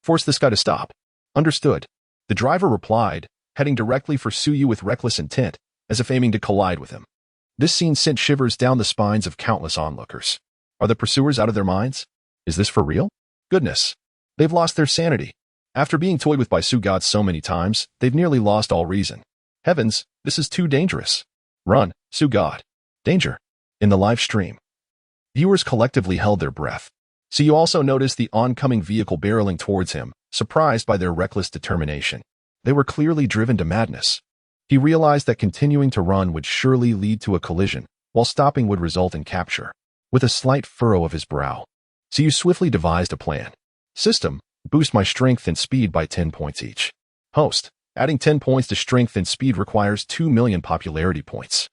Force this guy to stop. Understood. The driver replied, heading directly for Suyu with reckless intent, as if aiming to collide with him. This scene sent shivers down the spines of countless onlookers. Are the pursuers out of their minds? Is this for real? Goodness. They've lost their sanity. After being toyed with by Sugod so many times, they've nearly lost all reason. Heavens, this is too dangerous. Run, Sugod. Danger. In the live stream, viewers collectively held their breath. Suyu also noticed the oncoming vehicle barreling towards him, surprised by their reckless determination. They were clearly driven to madness. He realized that continuing to run would surely lead to a collision, while stopping would result in capture. With a slight furrow of his brow, Suyu swiftly devised a plan. System, boost my strength and speed by 10 points each. Host, adding 10 points to strength and speed requires 2 million popularity points.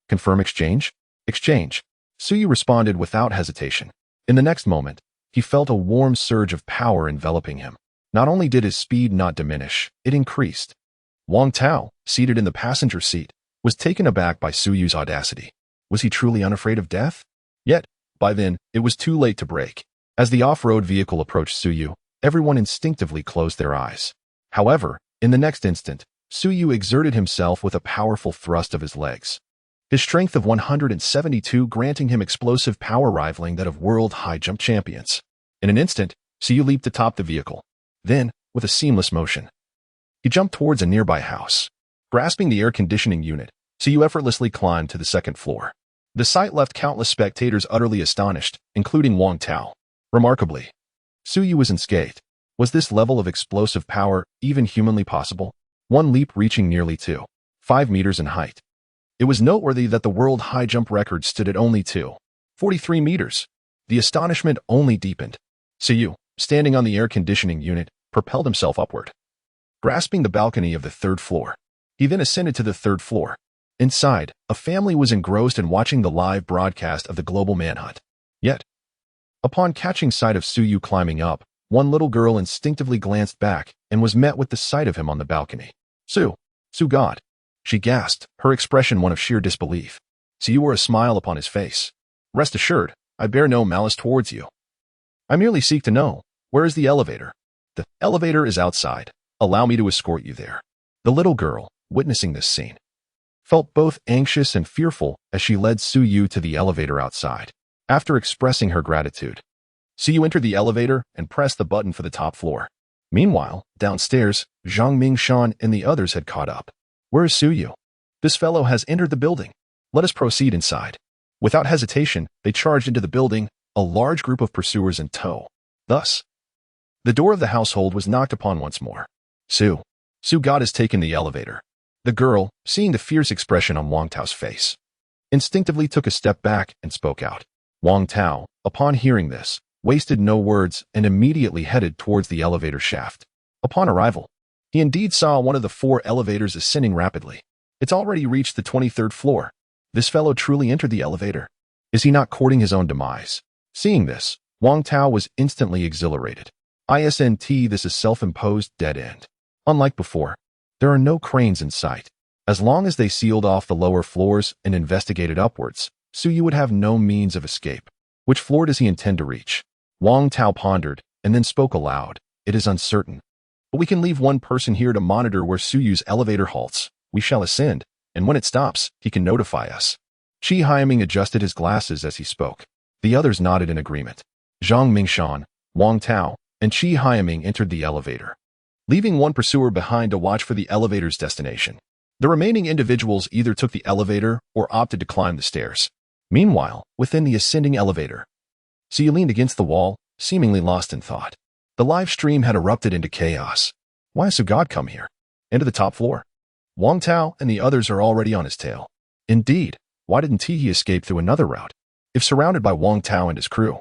Confirm exchange? Exchange. Suyu responded without hesitation. In the next moment, he felt a warm surge of power enveloping him. Not only did his speed not diminish, it increased. Wang Tao, seated in the passenger seat, was taken aback by Suyu's audacity. Was he truly unafraid of death? Yet, by then, it was too late to brake. As the off-road vehicle approached Suyu, everyone instinctively closed their eyes. However, in the next instant, Suyu exerted himself with a powerful thrust of his legs. His strength of 172 granting him explosive power rivaling that of world high jump champions. In an instant, Suyu leaped atop the vehicle. Then, with a seamless motion, he jumped towards a nearby house. Grasping the air conditioning unit, Suyu effortlessly climbed to the second floor. The sight left countless spectators utterly astonished, including Wang Tao. Remarkably, Suyu was unscathed. Was this level of explosive power even humanly possible? One leap reaching nearly 2.5 meters in height. It was noteworthy that the world high jump record stood at only 2.43 meters. The astonishment only deepened. Suyu, standing on the air conditioning unit, propelled himself upward. Grasping the balcony of the third floor, he then ascended to the third floor. Inside, a family was engrossed in watching the live broadcast of the global manhunt. Yet, upon catching sight of Suyu climbing up, one little girl instinctively glanced back and was met with the sight of him on the balcony. Sugod. She gasped, her expression one of sheer disbelief. Suyu wore a smile upon his face. Rest assured, I bear no malice towards you. I merely seek to know, where is the elevator? The elevator is outside. Allow me to escort you there. The little girl, witnessing this scene, felt both anxious and fearful as she led Suyu to the elevator outside. After expressing her gratitude, Suyu entered the elevator and pressed the button for the top floor. Meanwhile, downstairs, Zhang Mingshan and the others had caught up. Where is Suyu? This fellow has entered the building. Let us proceed inside. Without hesitation, they charged into the building, a large group of pursuers in tow. Thus, the door of the household was knocked upon once more. Sugod has taken the elevator. The girl, seeing the fierce expression on Wang Tao's face, instinctively took a step back and spoke out. Wang Tao, upon hearing this, wasted no words and immediately headed towards the elevator shaft. Upon arrival, he indeed saw one of the 4 elevators ascending rapidly. It's already reached the 23rd floor. This fellow truly entered the elevator. Is he not courting his own demise? Seeing this, Wang Tao was instantly exhilarated. ISNT, this is self-imposed dead end. Unlike before, there are no cranes in sight. As long as they sealed off the lower floors and investigated upwards, Suyu would have no means of escape. Which floor does he intend to reach? Wang Tao pondered, and then spoke aloud. It is uncertain. But we can leave one person here to monitor where Suyu's elevator halts. We shall ascend, and when it stops, he can notify us. Qi Haiming adjusted his glasses as he spoke. The others nodded in agreement. Zhang Mingshan, Wang Tao, and Qi Haiming entered the elevator, leaving one pursuer behind to watch for the elevator's destination. The remaining individuals either took the elevator or opted to climb the stairs. Meanwhile, within the ascending elevator, Suyu leaned against the wall, seemingly lost in thought. The live stream had erupted into chaos. Why has Sugod come here? Into the top floor? Wang Tao and the others are already on his tail. Indeed, why didn't he escape through another route? If surrounded by Wang Tao and his crew,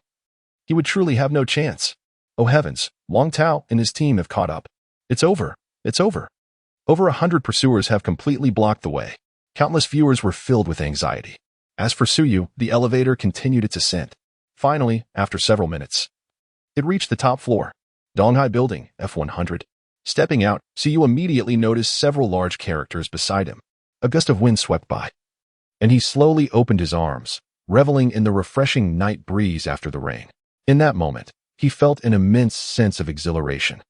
he would truly have no chance. Oh heavens, Wang Tao and his team have caught up. It's over. It's over. Over 100 pursuers have completely blocked the way. Countless viewers were filled with anxiety. As for Suyu, the elevator continued its ascent. Finally, after several minutes, It reached the top floor. Donghai Building, F100. Stepping out, Suyu immediately noticed several large characters beside him. A gust of wind swept by, and he slowly opened his arms, reveling in the refreshing night breeze after the rain. In that moment, he felt an immense sense of exhilaration.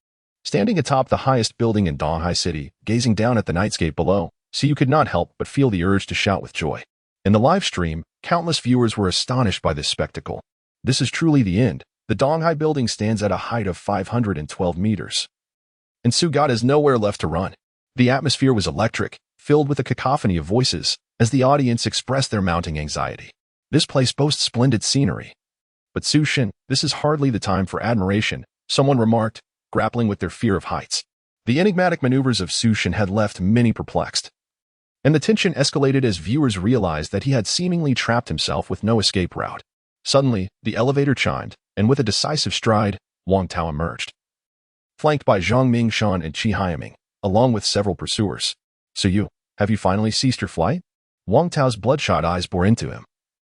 Standing atop the highest building in Donghai City, gazing down at the nightscape below, Suyu could not help but feel the urge to shout with joy. In the live stream, countless viewers were astonished by this spectacle. This is truly the end. The Donghai Building stands at a height of 512 meters. And Sugat has nowhere left to run. The atmosphere was electric, filled with a cacophony of voices, as the audience expressed their mounting anxiety. This place boasts splendid scenery. But Sushin, this is hardly the time for admiration, someone remarked, grappling with their fear of heights. The enigmatic maneuvers of Sushin had left many perplexed. And the tension escalated as viewers realized that he had seemingly trapped himself with no escape route. Suddenly, the elevator chimed, and with a decisive stride, Wang Tao emerged, flanked by Zhang Mingshan and Qi Haiming, along with several pursuers. Suyu, have you finally ceased your flight? Wang Tao's bloodshot eyes bore into him,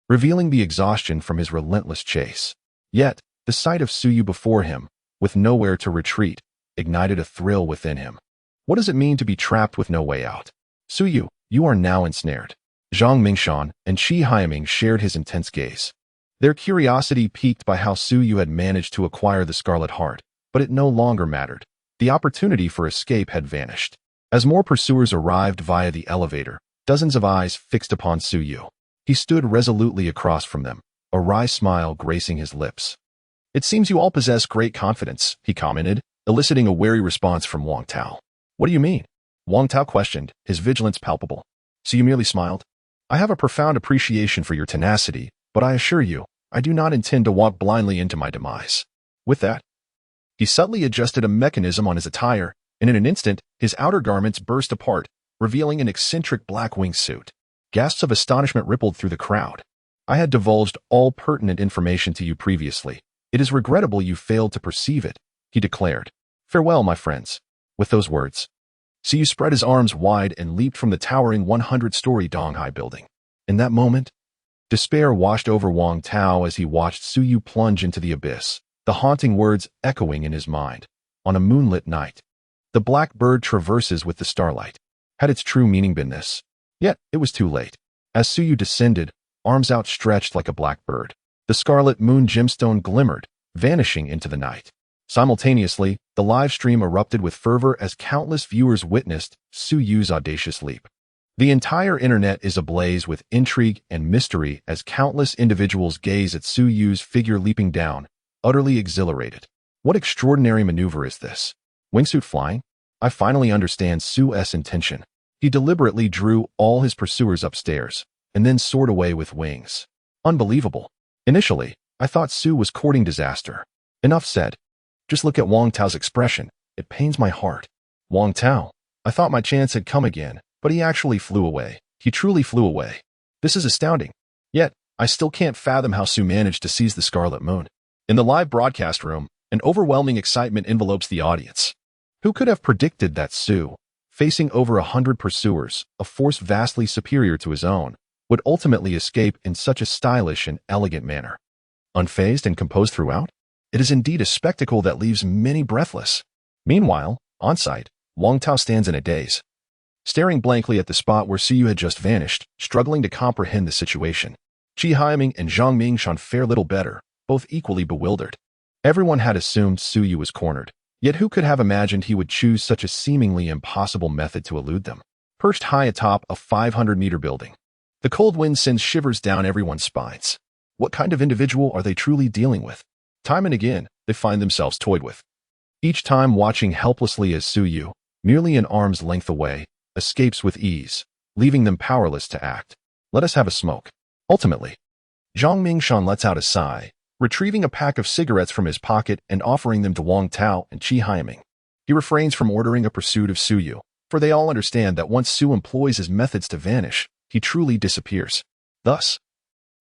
revealing the exhaustion from his relentless chase. Yet, the sight of Suyu before him, with nowhere to retreat, ignited a thrill within him. What does it mean to be trapped with no way out? Suyu, you are now ensnared. Zhang Mingshan and Qi Haiming shared his intense gaze, their curiosity piqued by how Suyu had managed to acquire the Scarlet Heart, but it no longer mattered. The opportunity for escape had vanished. As more pursuers arrived via the elevator, dozens of eyes fixed upon Suyu. He stood resolutely across from them, a wry smile gracing his lips. It seems you all possess great confidence, he commented, eliciting a wary response from Wang Tao. What do you mean? Wang Tao questioned, his vigilance palpable. Suyu merely smiled. I have a profound appreciation for your tenacity, but I assure you, I do not intend to walk blindly into my demise. With that, he subtly adjusted a mechanism on his attire, and in an instant, his outer garments burst apart, revealing an eccentric black wingsuit. Gasps of astonishment rippled through the crowd. I had divulged all pertinent information to you previously. It is regrettable you failed to perceive it, he declared. Farewell, my friends. With those words, Suyu spread his arms wide and leaped from the towering 100-story Donghai building. In that moment, despair washed over Wang Tao as he watched Suyu plunge into the abyss, the haunting words echoing in his mind. On a moonlit night, the black bird traverses with the starlight. Had its true meaning been this? Yet, it was too late. As Suyu descended, arms outstretched like a black bird, the scarlet moon gemstone glimmered, vanishing into the night. Simultaneously, the live stream erupted with fervor as countless viewers witnessed Suyu's audacious leap. The entire internet is ablaze with intrigue and mystery as countless individuals gaze at Suyu's figure leaping down, utterly exhilarated. What extraordinary maneuver is this? Wingsuit flying? I finally understand Su's intention. He deliberately drew all his pursuers upstairs, and then soared away with wings. Unbelievable. Initially, I thought Su was courting disaster. Enough said. Just look at Wang Tao's expression. It pains my heart. Wang Tao. I thought my chance had come again, but he actually flew away. He truly flew away. This is astounding. Yet, I still can't fathom how Su managed to seize the Scarlet Moon. In the live broadcast room, an overwhelming excitement envelopes the audience. Who could have predicted that Su, facing over 100 pursuers, a force vastly superior to his own, would ultimately escape in such a stylish and elegant manner? Unfazed and composed throughout? It is indeed a spectacle that leaves many breathless. Meanwhile, on site, Wang Tao stands in a daze, staring blankly at the spot where Suyu had just vanished, struggling to comprehend the situation. Qi Haiming and Zhang Mingshan fare little better, both equally bewildered. Everyone had assumed Suyu was cornered, yet who could have imagined he would choose such a seemingly impossible method to elude them? Perched high atop a 500-meter building, the cold wind sends shivers down everyone's spines. What kind of individual are they truly dealing with? Time and again, they find themselves toyed with. Each time watching helplessly as Suyu, merely an arm's length away, escapes with ease, leaving them powerless to act. Let us have a smoke. Ultimately, Zhang Mingshan lets out a sigh, retrieving a pack of cigarettes from his pocket and offering them to Wang Tao and Qi Haiming. He refrains from ordering a pursuit of Suyu, for they all understand that once Su employs his methods to vanish, he truly disappears. Thus,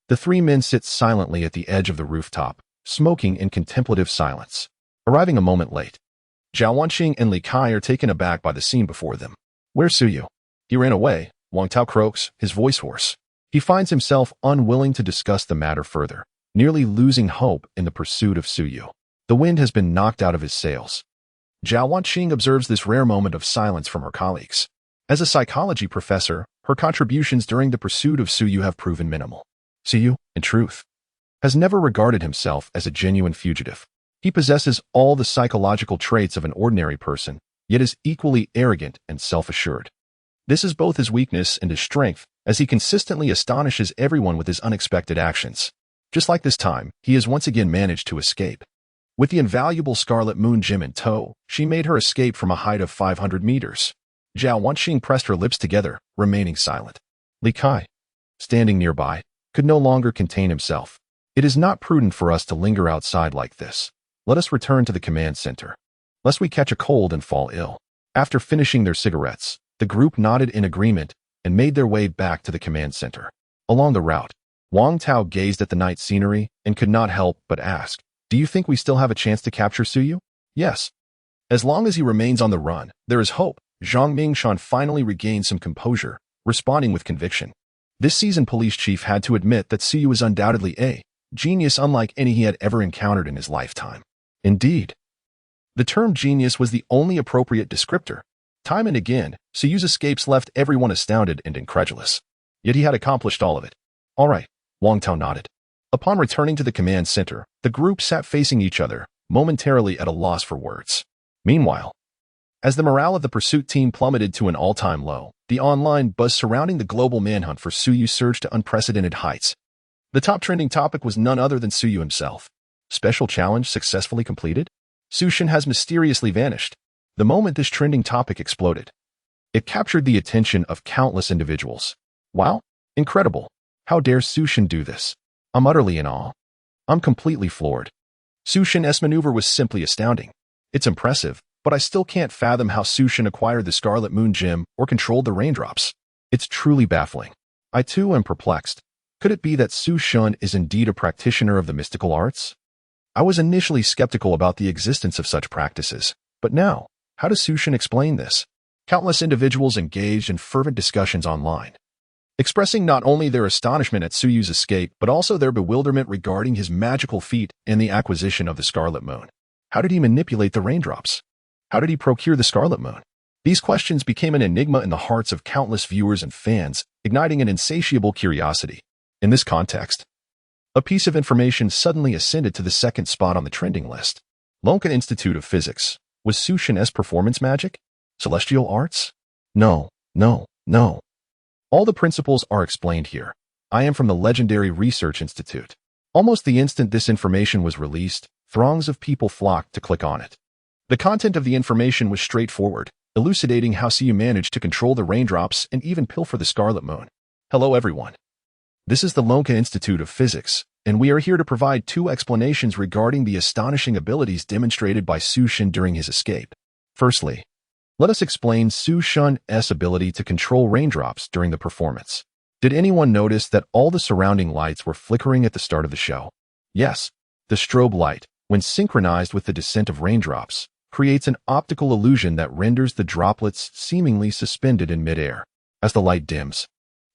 the three men sit silently at the edge of the rooftop, smoking in contemplative silence. Arriving a moment late, Zhao Wanqing and Li Kai are taken aback by the scene before them. Where's Suyu? He ran away, Wang Tao croaks, his voice hoarse. He finds himself unwilling to discuss the matter further, nearly losing hope in the pursuit of Suyu. The wind has been knocked out of his sails. Zhao Wanqing observes this rare moment of silence from her colleagues. As a psychology professor, her contributions during the pursuit of Suyu have proven minimal. Suyu, in truth, has never regarded himself as a genuine fugitive. He possesses all the psychological traits of an ordinary person, yet is equally arrogant and self-assured. This is both his weakness and his strength, as he consistently astonishes everyone with his unexpected actions. Just like this time, he has once again managed to escape. With the invaluable Scarlet Moon gem in tow, she made her escape from a height of 500 meters. Zhao Wanqing pressed her lips together, remaining silent. Li Kai, standing nearby, could no longer contain himself. It is not prudent for us to linger outside like this. Let us return to the command center, lest we catch a cold and fall ill. After finishing their cigarettes, the group nodded in agreement and made their way back to the command center. Along the route, Wang Tao gazed at the night scenery and could not help but ask, "Do you think we still have a chance to capture Suyu?" "Yes. As long as he remains on the run, there is hope." Zhang Mingshan finally regained some composure, responding with conviction. This seasoned police chief had to admit that Suyu is undoubtedly a genius unlike any he had ever encountered in his lifetime. Indeed, the term genius was the only appropriate descriptor. Time and again, Suyu's escapes left everyone astounded and incredulous. Yet he had accomplished all of it. "All right," Wang Tao nodded. Upon returning to the command center, the group sat facing each other, momentarily at a loss for words. Meanwhile, as the morale of the pursuit team plummeted to an all-time low, the online buzz surrounding the global manhunt for Suyu surged to unprecedented heights. The top trending topic was none other than Suyu himself. Special challenge successfully completed? Su Shen has mysteriously vanished. The moment this trending topic exploded, it captured the attention of countless individuals. Wow, incredible. How dare Su Shen do this? I'm utterly in awe. I'm completely floored. Su Shen's maneuver was simply astounding. It's impressive, but I still can't fathom how Su Shen acquired the Scarlet Moon gem or controlled the raindrops. It's truly baffling. I too am perplexed. Could it be that Su Shen is indeed a practitioner of the mystical arts? I was initially skeptical about the existence of such practices, but now, how does Su Shen explain this? Countless individuals engaged in fervent discussions online, expressing not only their astonishment at Suyu's escape, but also their bewilderment regarding his magical feat and the acquisition of the Scarlet Moon. How did he manipulate the raindrops? How did he procure the Scarlet Moon? These questions became an enigma in the hearts of countless viewers and fans, igniting an insatiable curiosity. In this context, a piece of information suddenly ascended to the second spot on the trending list. Lonka Institute of Physics. Was Su Shen's performance magic? Celestial arts? No. All the principles are explained here. I am from the legendary Research Institute. Almost the instant this information was released, throngs of people flocked to click on it. The content of the information was straightforward, elucidating how Suyu managed to control the raindrops and even pilfer the Scarlet Moon. Hello everyone. This is the Lonka Institute of Physics, and we are here to provide two explanations regarding the astonishing abilities demonstrated by Su Shen during his escape. Firstly, let us explain Su Shen's ability to control raindrops during the performance. Did anyone notice that all the surrounding lights were flickering at the start of the show? Yes, the strobe light, when synchronized with the descent of raindrops, creates an optical illusion that renders the droplets seemingly suspended in midair. As the light dims,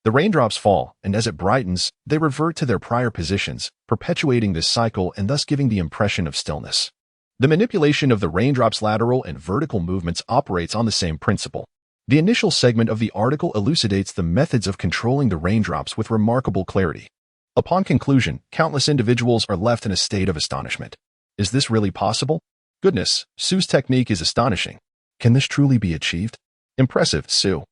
the raindrops fall, and as it brightens, they revert to their prior positions, perpetuating this cycle and thus giving the impression of stillness. The manipulation of the raindrops' lateral and vertical movements operates on the same principle. The initial segment of the article elucidates the methods of controlling the raindrops with remarkable clarity. Upon conclusion, countless individuals are left in a state of astonishment. Is this really possible? Goodness, Su's technique is astonishing. Can this truly be achieved? Impressive, Su.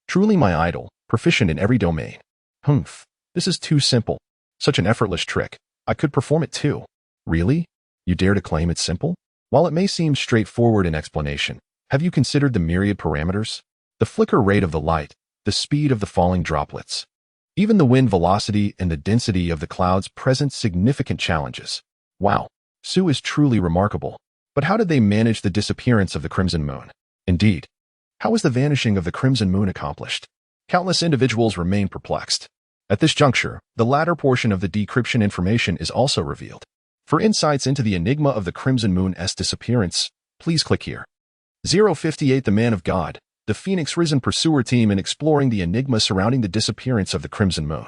Truly my idol, proficient in every domain. Humph, this is too simple. Such an effortless trick. I could perform it too. Really? You dare to claim it's simple? While it may seem straightforward in explanation, have you considered the myriad parameters? The flicker rate of the light, the speed of the falling droplets. Even the wind velocity and the density of the clouds present significant challenges. Wow, Su is truly remarkable. But how did they manage the disappearance of the Crimson Moon? Indeed, how was the vanishing of the Crimson Moon accomplished? Countless individuals remain perplexed. At this juncture, the latter portion of the decryption information is also revealed. For insights into the enigma of the Crimson Moon's disappearance, please click here. 058 The Man of God, the Phoenix Risen Pursuer Team in exploring the enigma surrounding the disappearance of the Crimson Moon.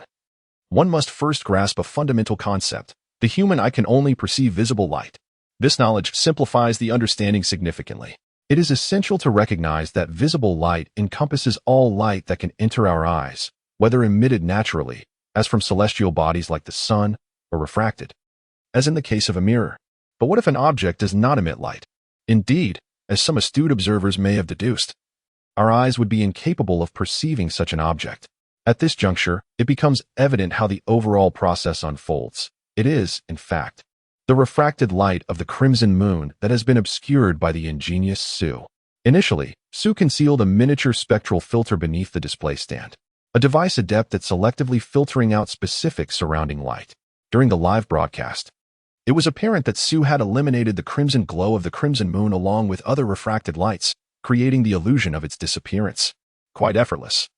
One must first grasp a fundamental concept. The human eye can only perceive visible light. This knowledge simplifies the understanding significantly. It is essential to recognize that visible light encompasses all light that can enter our eyes, whether emitted naturally, as from celestial bodies like the sun, or refracted, as in the case of a mirror. But what if an object does not emit light? Indeed, as some astute observers may have deduced, our eyes would be incapable of perceiving such an object. At this juncture, it becomes evident how the overall process unfolds. It is, in fact, the refracted light of the crimson moon that has been obscured by the ingenious Sue. Initially, Sue concealed a miniature spectral filter beneath the display stand, a device adept at selectively filtering out specific surrounding light. During the live broadcast, it was apparent that Sue had eliminated the crimson glow of the crimson moon along with other refracted lights, creating the illusion of its disappearance. Quite effortless.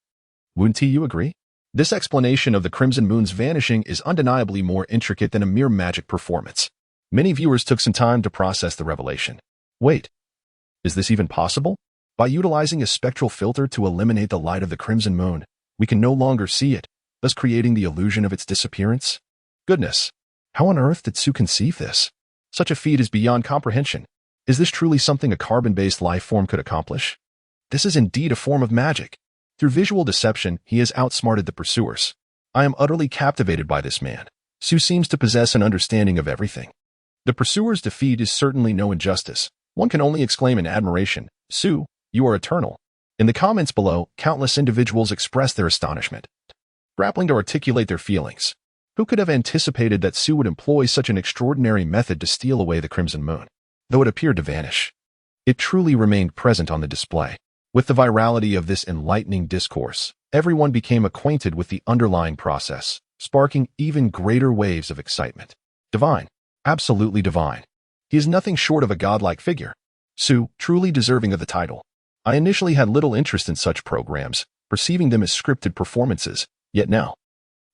Wouldn't you agree? This explanation of the crimson moon's vanishing is undeniably more intricate than a mere magic performance. Many viewers took some time to process the revelation. Wait, is this even possible? By utilizing a spectral filter to eliminate the light of the crimson moon, we can no longer see it, thus creating the illusion of its disappearance? Goodness, how on earth did Sue conceive this? Such a feat is beyond comprehension. Is this truly something a carbon-based life form could accomplish? This is indeed a form of magic. Through visual deception, he has outsmarted the pursuers. I am utterly captivated by this man. Sue seems to possess an understanding of everything. The pursuer's defeat is certainly no injustice. One can only exclaim in admiration, "Sue, you are eternal." In the comments below, countless individuals express their astonishment, grappling to articulate their feelings. Who could have anticipated that Sue would employ such an extraordinary method to steal away the crimson moon? Though it appeared to vanish, it truly remained present on the display. With the virality of this enlightening discourse, everyone became acquainted with the underlying process, sparking even greater waves of excitement. Divine. Absolutely divine. He is nothing short of a godlike figure. Sue, truly deserving of the title. I initially had little interest in such programs, perceiving them as scripted performances, yet now,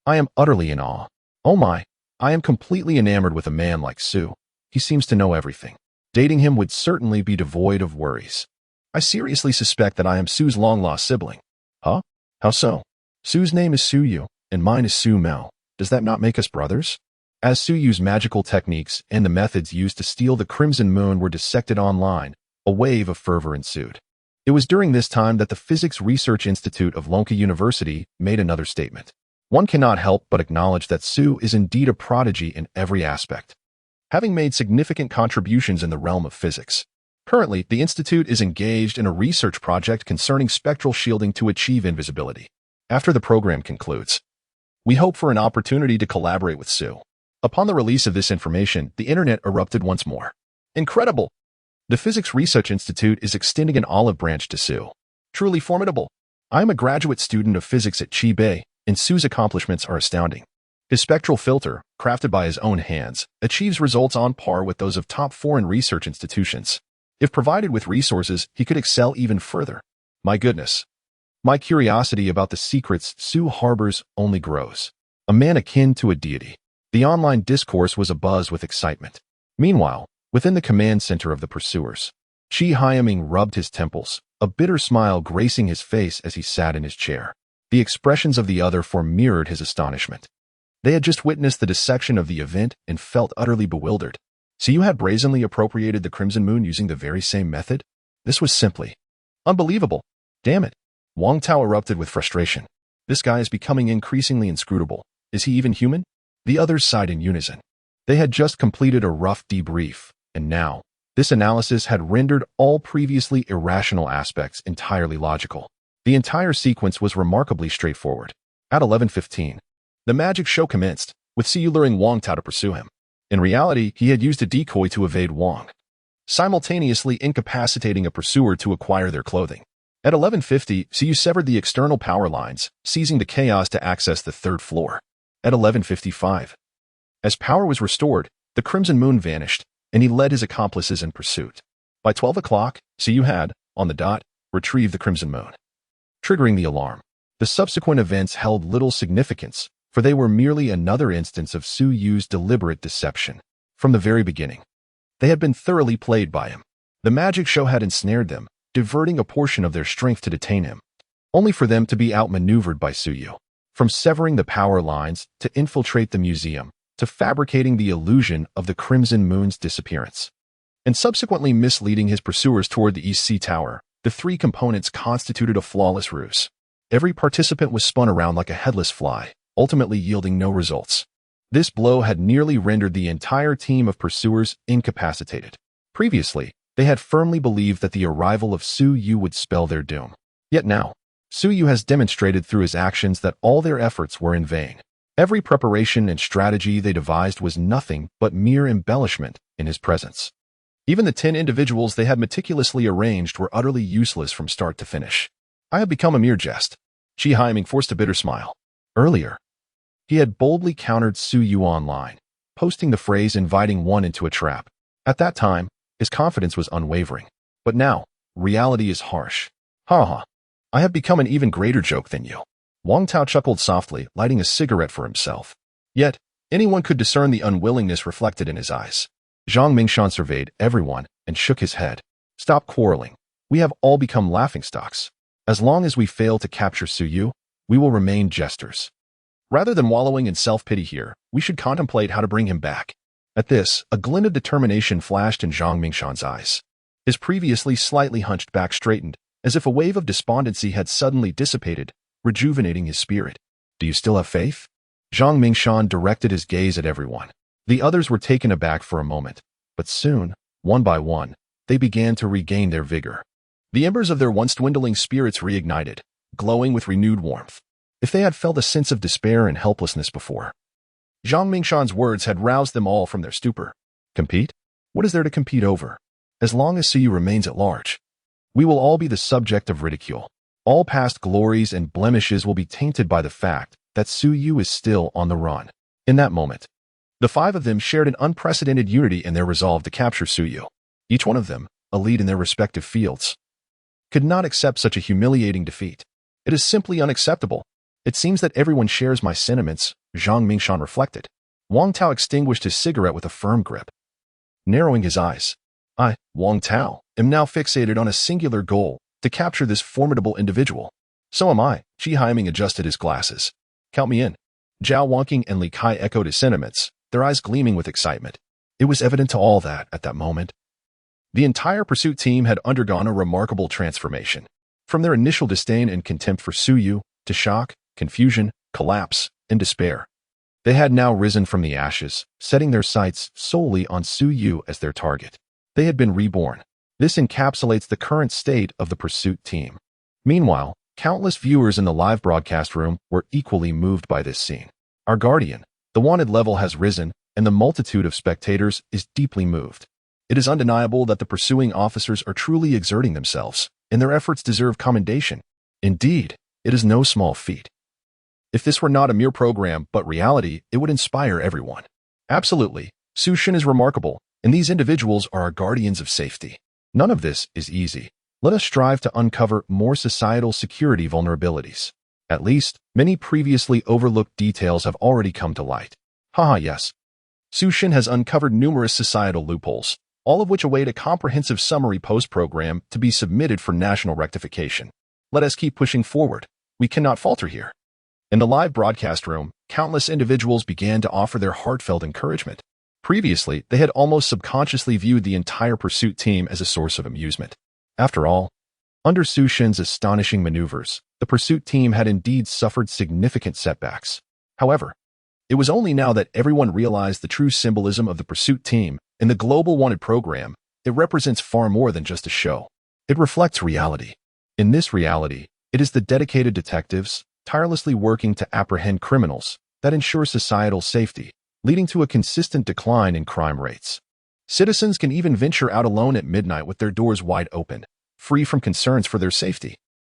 I am utterly in awe. Oh my, I am completely enamored with a man like Sue. He seems to know everything. Dating him would certainly be devoid of worries. I seriously suspect that I am Sue's long-lost sibling. Huh? How so? Sue's name is Sue Yu, and mine is Sue Mel. Does that not make us brothers? As Sue Yu's magical techniques and the methods used to steal the crimson moon were dissected online, a wave of fervor ensued. It was during this time that the Physics Research Institute of Lonka University made another statement. One cannot help but acknowledge that Sue is indeed a prodigy in every aspect, having made significant contributions in the realm of physics. Currently, the Institute is engaged in a research project concerning spectral shielding to achieve invisibility. After the program concludes, we hope for an opportunity to collaborate with Sue. Upon the release of this information, the internet erupted once more. Incredible! The Physics Research Institute is extending an olive branch to Sue. Truly formidable. I am a graduate student of physics at Chi-Bay, and Sue's accomplishments are astounding. His spectral filter, crafted by his own hands, achieves results on par with those of top foreign research institutions. If provided with resources, he could excel even further. My goodness. My curiosity about the secrets Sue harbors only grows. A man akin to a deity. The online discourse was abuzz with excitement. Meanwhile, within the command center of the pursuers, Chi Hyaming rubbed his temples, a bitter smile gracing his face as he sat in his chair. The expressions of the other four mirrored his astonishment. They had just witnessed the dissection of the event and felt utterly bewildered. So you had brazenly appropriated the crimson moon using the very same method? This was simply unbelievable. Damn it. Wang Tao erupted with frustration. This guy is becoming increasingly inscrutable. Is he even human? The others sighed in unison. They had just completed a rough debrief, and now, this analysis had rendered all previously irrational aspects entirely logical. The entire sequence was remarkably straightforward. At 11:15, the magic show commenced, with Siyu luring Wang Tao to pursue him. In reality, he had used a decoy to evade Wang, simultaneously incapacitating a pursuer to acquire their clothing. At 11:50, Siyu severed the external power lines, seizing the chaos to access the third floor. At 11:55, as power was restored, the crimson moon vanished, and he led his accomplices in pursuit. By 12 o'clock, Siyu had, on the dot, retrieved the crimson moon, triggering the alarm. The subsequent events held little significance, for they were merely another instance of Su Yu's deliberate deception. From the very beginning, they had been thoroughly played by him. The magic show had ensnared them, diverting a portion of their strength to detain him, only for them to be outmaneuvered by Su Yu. From severing the power lines to infiltrate the museum, to fabricating the illusion of the crimson moon's disappearance, and subsequently misleading his pursuers toward the East Sea Tower. The three components constituted a flawless ruse. Every participant was spun around like a headless fly, ultimately yielding no results. This blow had nearly rendered the entire team of pursuers incapacitated. Previously, they had firmly believed that the arrival of Su Yu would spell their doom. Yet now, Su Yu has demonstrated through his actions that all their efforts were in vain. Every preparation and strategy they devised was nothing but mere embellishment in his presence. Even the 10 individuals they had meticulously arranged were utterly useless from start to finish. I have become a mere jest. Chi Haiming forced a bitter smile. Earlier, he had boldly countered Su Yu online, posting the phrase inviting one into a trap. At that time, his confidence was unwavering. But now, reality is harsh. Ha ha. I have become an even greater joke than you. Wang Tao chuckled softly, lighting a cigarette for himself. Yet, anyone could discern the unwillingness reflected in his eyes. Zhang Mingshan surveyed everyone and shook his head. Stop quarreling. We have all become laughingstocks. As long as we fail to capture Su Yu, we will remain jesters. Rather than wallowing in self-pity here, we should contemplate how to bring him back. At this, a glint of determination flashed in Zhang Mingshan's eyes. His previously slightly hunched back straightened, as if a wave of despondency had suddenly dissipated, rejuvenating his spirit. Do you still have faith? Zhang Mingshan directed his gaze at everyone. The others were taken aback for a moment, but soon, one by one, they began to regain their vigor. The embers of their once dwindling spirits reignited, glowing with renewed warmth. If they had felt a sense of despair and helplessness before, Zhang Mingshan's words had roused them all from their stupor. Compete? What is there to compete over? As long as Su Yu remains at large, we will all be the subject of ridicule. All past glories and blemishes will be tainted by the fact that Su Yu is still on the run. In that moment, the five of them shared an unprecedented unity in their resolve to capture Su Yu. Each one of them, a lead in their respective fields, could not accept such a humiliating defeat. It is simply unacceptable. It seems that everyone shares my sentiments, Zhang Mingshan reflected. Wang Tao extinguished his cigarette with a firm grip. Narrowing his eyes, I, Wang Tao, am now fixated on a singular goal, to capture this formidable individual. So am I. Chi Haiming adjusted his glasses. Count me in. Zhao Wangqing and Li Kai echoed his sentiments, their eyes gleaming with excitement. It was evident to all that, at that moment, the entire pursuit team had undergone a remarkable transformation. From their initial disdain and contempt for Su Yu, to shock, confusion, collapse, and despair. They had now risen from the ashes, setting their sights solely on Su Yu as their target. They had been reborn. This encapsulates the current state of the pursuit team. Meanwhile, countless viewers in the live broadcast room were equally moved by this scene. Our guardian, the wanted level has risen, and the multitude of spectators is deeply moved. It is undeniable that the pursuing officers are truly exerting themselves, and their efforts deserve commendation. Indeed, it is no small feat. If this were not a mere program but reality, it would inspire everyone. Absolutely, Su Shen is remarkable, and these individuals are our guardians of safety. None of this is easy. Let us strive to uncover more societal security vulnerabilities. At least, many previously overlooked details have already come to light. Haha, yes. Su Shen has uncovered numerous societal loopholes, all of which await a comprehensive summary post-program to be submitted for national rectification. Let us keep pushing forward. We cannot falter here. In the live broadcast room, countless individuals began to offer their heartfelt encouragement. Previously, they had almost subconsciously viewed the entire pursuit team as a source of amusement. After all, under Su Shen's astonishing maneuvers, the pursuit team had indeed suffered significant setbacks. However, it was only now that everyone realized the true symbolism of the pursuit team in the Global Wanted program. It represents far more than just a show. It reflects reality. In this reality, it is the dedicated detectives, tirelessly working to apprehend criminals, that ensure societal safety, leading to a consistent decline in crime rates. Citizens can even venture out alone at midnight with their doors wide open, free from concerns for their safety.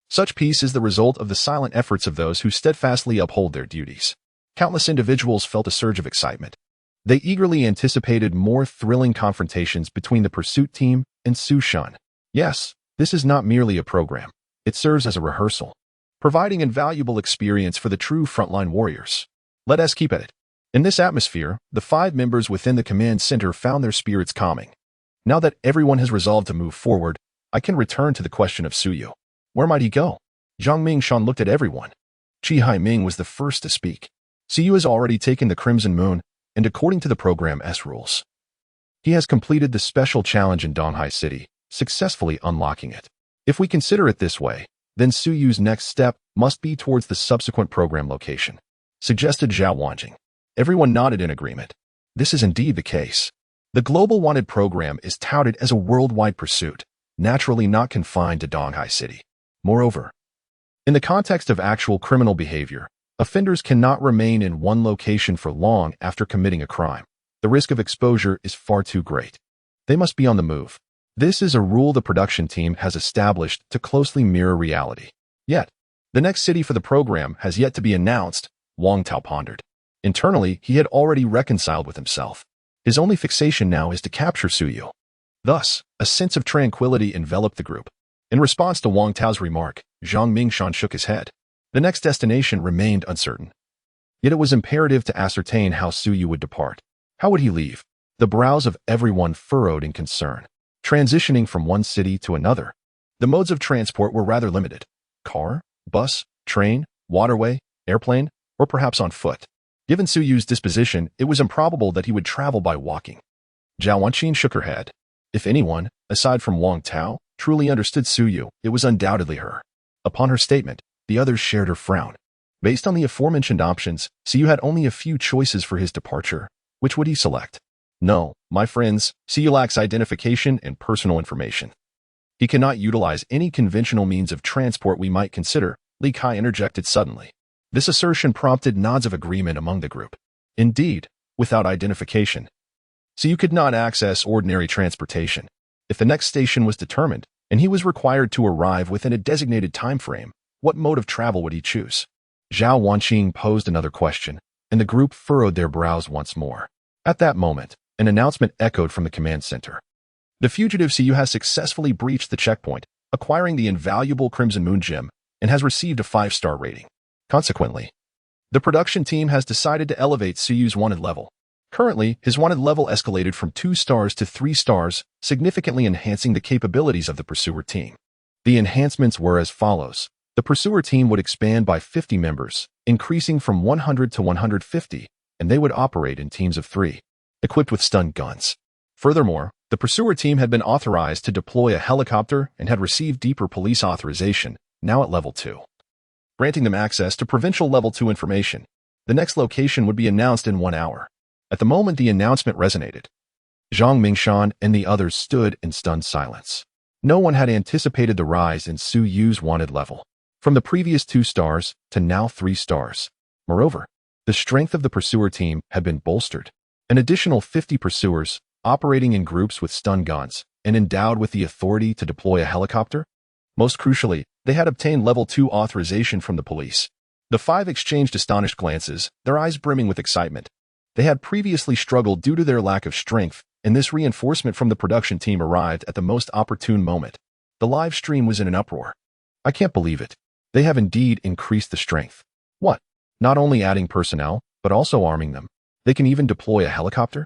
Such peace is the result of the silent efforts of those who steadfastly uphold their duties. Countless individuals felt a surge of excitement. They eagerly anticipated more thrilling confrontations between the pursuit team and Su Shen. Yes, this is not merely a program. It serves as a rehearsal, providing invaluable experience for the true frontline warriors. Let us keep at it. In this atmosphere, the 5 members within the command center found their spirits calming. Now that everyone has resolved to move forward, I can return to the question of Su Yu. Where might he go? Zhang Mingshan looked at everyone. Chi Haiming was the first to speak. Su Yu has already taken the Crimson Moon, and according to the program's rules, He has completed the special challenge in Donghai City, successfully unlocking it. If we consider it this way, then Suyu's next step must be towards the subsequent program location, suggested Zhao Wanjing. Everyone nodded in agreement. This is indeed the case. The Global Wanted program is touted as a worldwide pursuit, naturally not confined to Donghai City. Moreover, in the context of actual criminal behavior, offenders cannot remain in one location for long after committing a crime. The risk of exposure is far too great. They must be on the move. This is a rule the production team has established to closely mirror reality. Yet, the next city for the program has yet to be announced, Wang Tao pondered. Internally, he had already reconciled with himself. His only fixation now is to capture Suyu. Thus, a sense of tranquility enveloped the group. In response to Wang Tao's remark, Zhang Mingshan shook his head. The next destination remained uncertain. Yet it was imperative to ascertain how Suyu would depart. How would he leave? The brows of everyone furrowed in concern. Transitioning from one city to another, the modes of transport were rather limited. Car, bus, train, waterway, airplane, or perhaps on foot. Given Suyu's disposition, it was improbable that he would travel by walking. Zhao Wanqin shook her head. If anyone, aside from Wang Tao, truly understood Suyu, it was undoubtedly her. Upon her statement, the others shared her frown. Based on the aforementioned options, Suyu had only a few choices for his departure. Which would he select? No, my friends, Suyu lacks identification and personal information. He cannot utilize any conventional means of transport we might consider, Li Kai interjected suddenly. This assertion prompted nods of agreement among the group. Indeed, without identification, Suyu could not access ordinary transportation. If the next station was determined, and he was required to arrive within a designated time frame, what mode of travel would he choose? Zhao Wanqing posed another question, and the group furrowed their brows once more. At that moment, an announcement echoed from the command center. The fugitive Suyu has successfully breached the checkpoint, acquiring the invaluable Crimson Moon Gem, and has received a 5-star rating. Consequently, the production team has decided to elevate Suyu's wanted level. Currently, his wanted level escalated from 2 stars to 3 stars, significantly enhancing the capabilities of the pursuer team. The enhancements were as follows. The pursuer team would expand by 50 members, increasing from 100 to 150, and they would operate in teams of 3, equipped with stun guns. Furthermore, the pursuer team had been authorized to deploy a helicopter and had received deeper police authorization, now at level 2, granting them access to provincial level 2 information. The next location would be announced in 1 hour. At the moment the announcement resonated, Zhang Mingshan and the others stood in stunned silence. No one had anticipated the rise in Suyu's wanted level, from the previous 2 stars to now 3 stars. Moreover, the strength of the pursuer team had been bolstered. An additional 50 pursuers, operating in groups with stun guns, and endowed with the authority to deploy a helicopter. Most crucially, they had obtained level 2 authorization from the police. The 5 exchanged astonished glances, their eyes brimming with excitement. They had previously struggled due to their lack of strength, and this reinforcement from the production team arrived at the most opportune moment. The live stream was in an uproar. I can't believe it. They have indeed increased the strength. What? Not only adding personnel, but also arming them. They can even deploy a helicopter?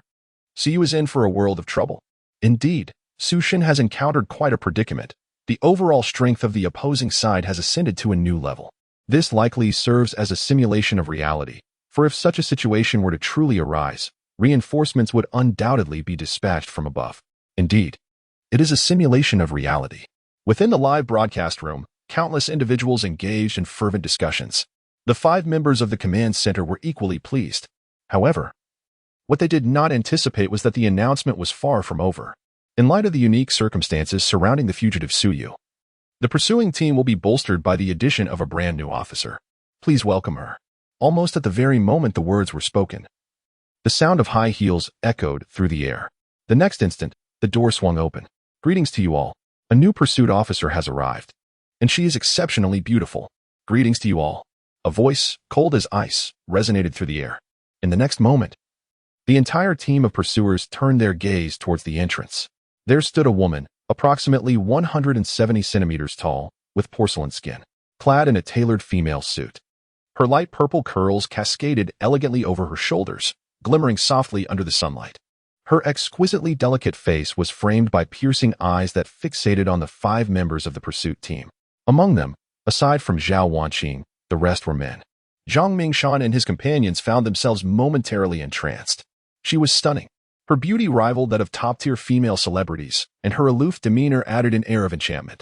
Suyu is in for a world of trouble. Indeed, Sushin has encountered quite a predicament. The overall strength of the opposing side has ascended to a new level. This likely serves as a simulation of reality, for if such a situation were to truly arise, reinforcements would undoubtedly be dispatched from above. Indeed, it is a simulation of reality. Within the live broadcast room, countless individuals engaged in fervent discussions. The 5 members of the command center were equally pleased. However, what they did not anticipate was that the announcement was far from over. In light of the unique circumstances surrounding the fugitive Suyu, the pursuing team will be bolstered by the addition of a brand new officer. Please welcome her. Almost at the very moment the words were spoken, the sound of high heels echoed through the air. The next instant, the door swung open. Greetings to you all. A new pursuit officer has arrived, and she is exceptionally beautiful. Greetings to you all. A voice, cold as ice, resonated through the air. In the next moment, the entire team of pursuers turned their gaze towards the entrance. There stood a woman, approximately 170 centimeters tall, with porcelain skin, clad in a tailored female suit. Her light purple curls cascaded elegantly over her shoulders, glimmering softly under the sunlight. Her exquisitely delicate face was framed by piercing eyes that fixated on the 5 members of the pursuit team. Among them, aside from Zhao Wanqing, the rest were men. Zhang Mingshan and his companions found themselves momentarily entranced. She was stunning. Her beauty rivaled that of top-tier female celebrities, and her aloof demeanor added an air of enchantment.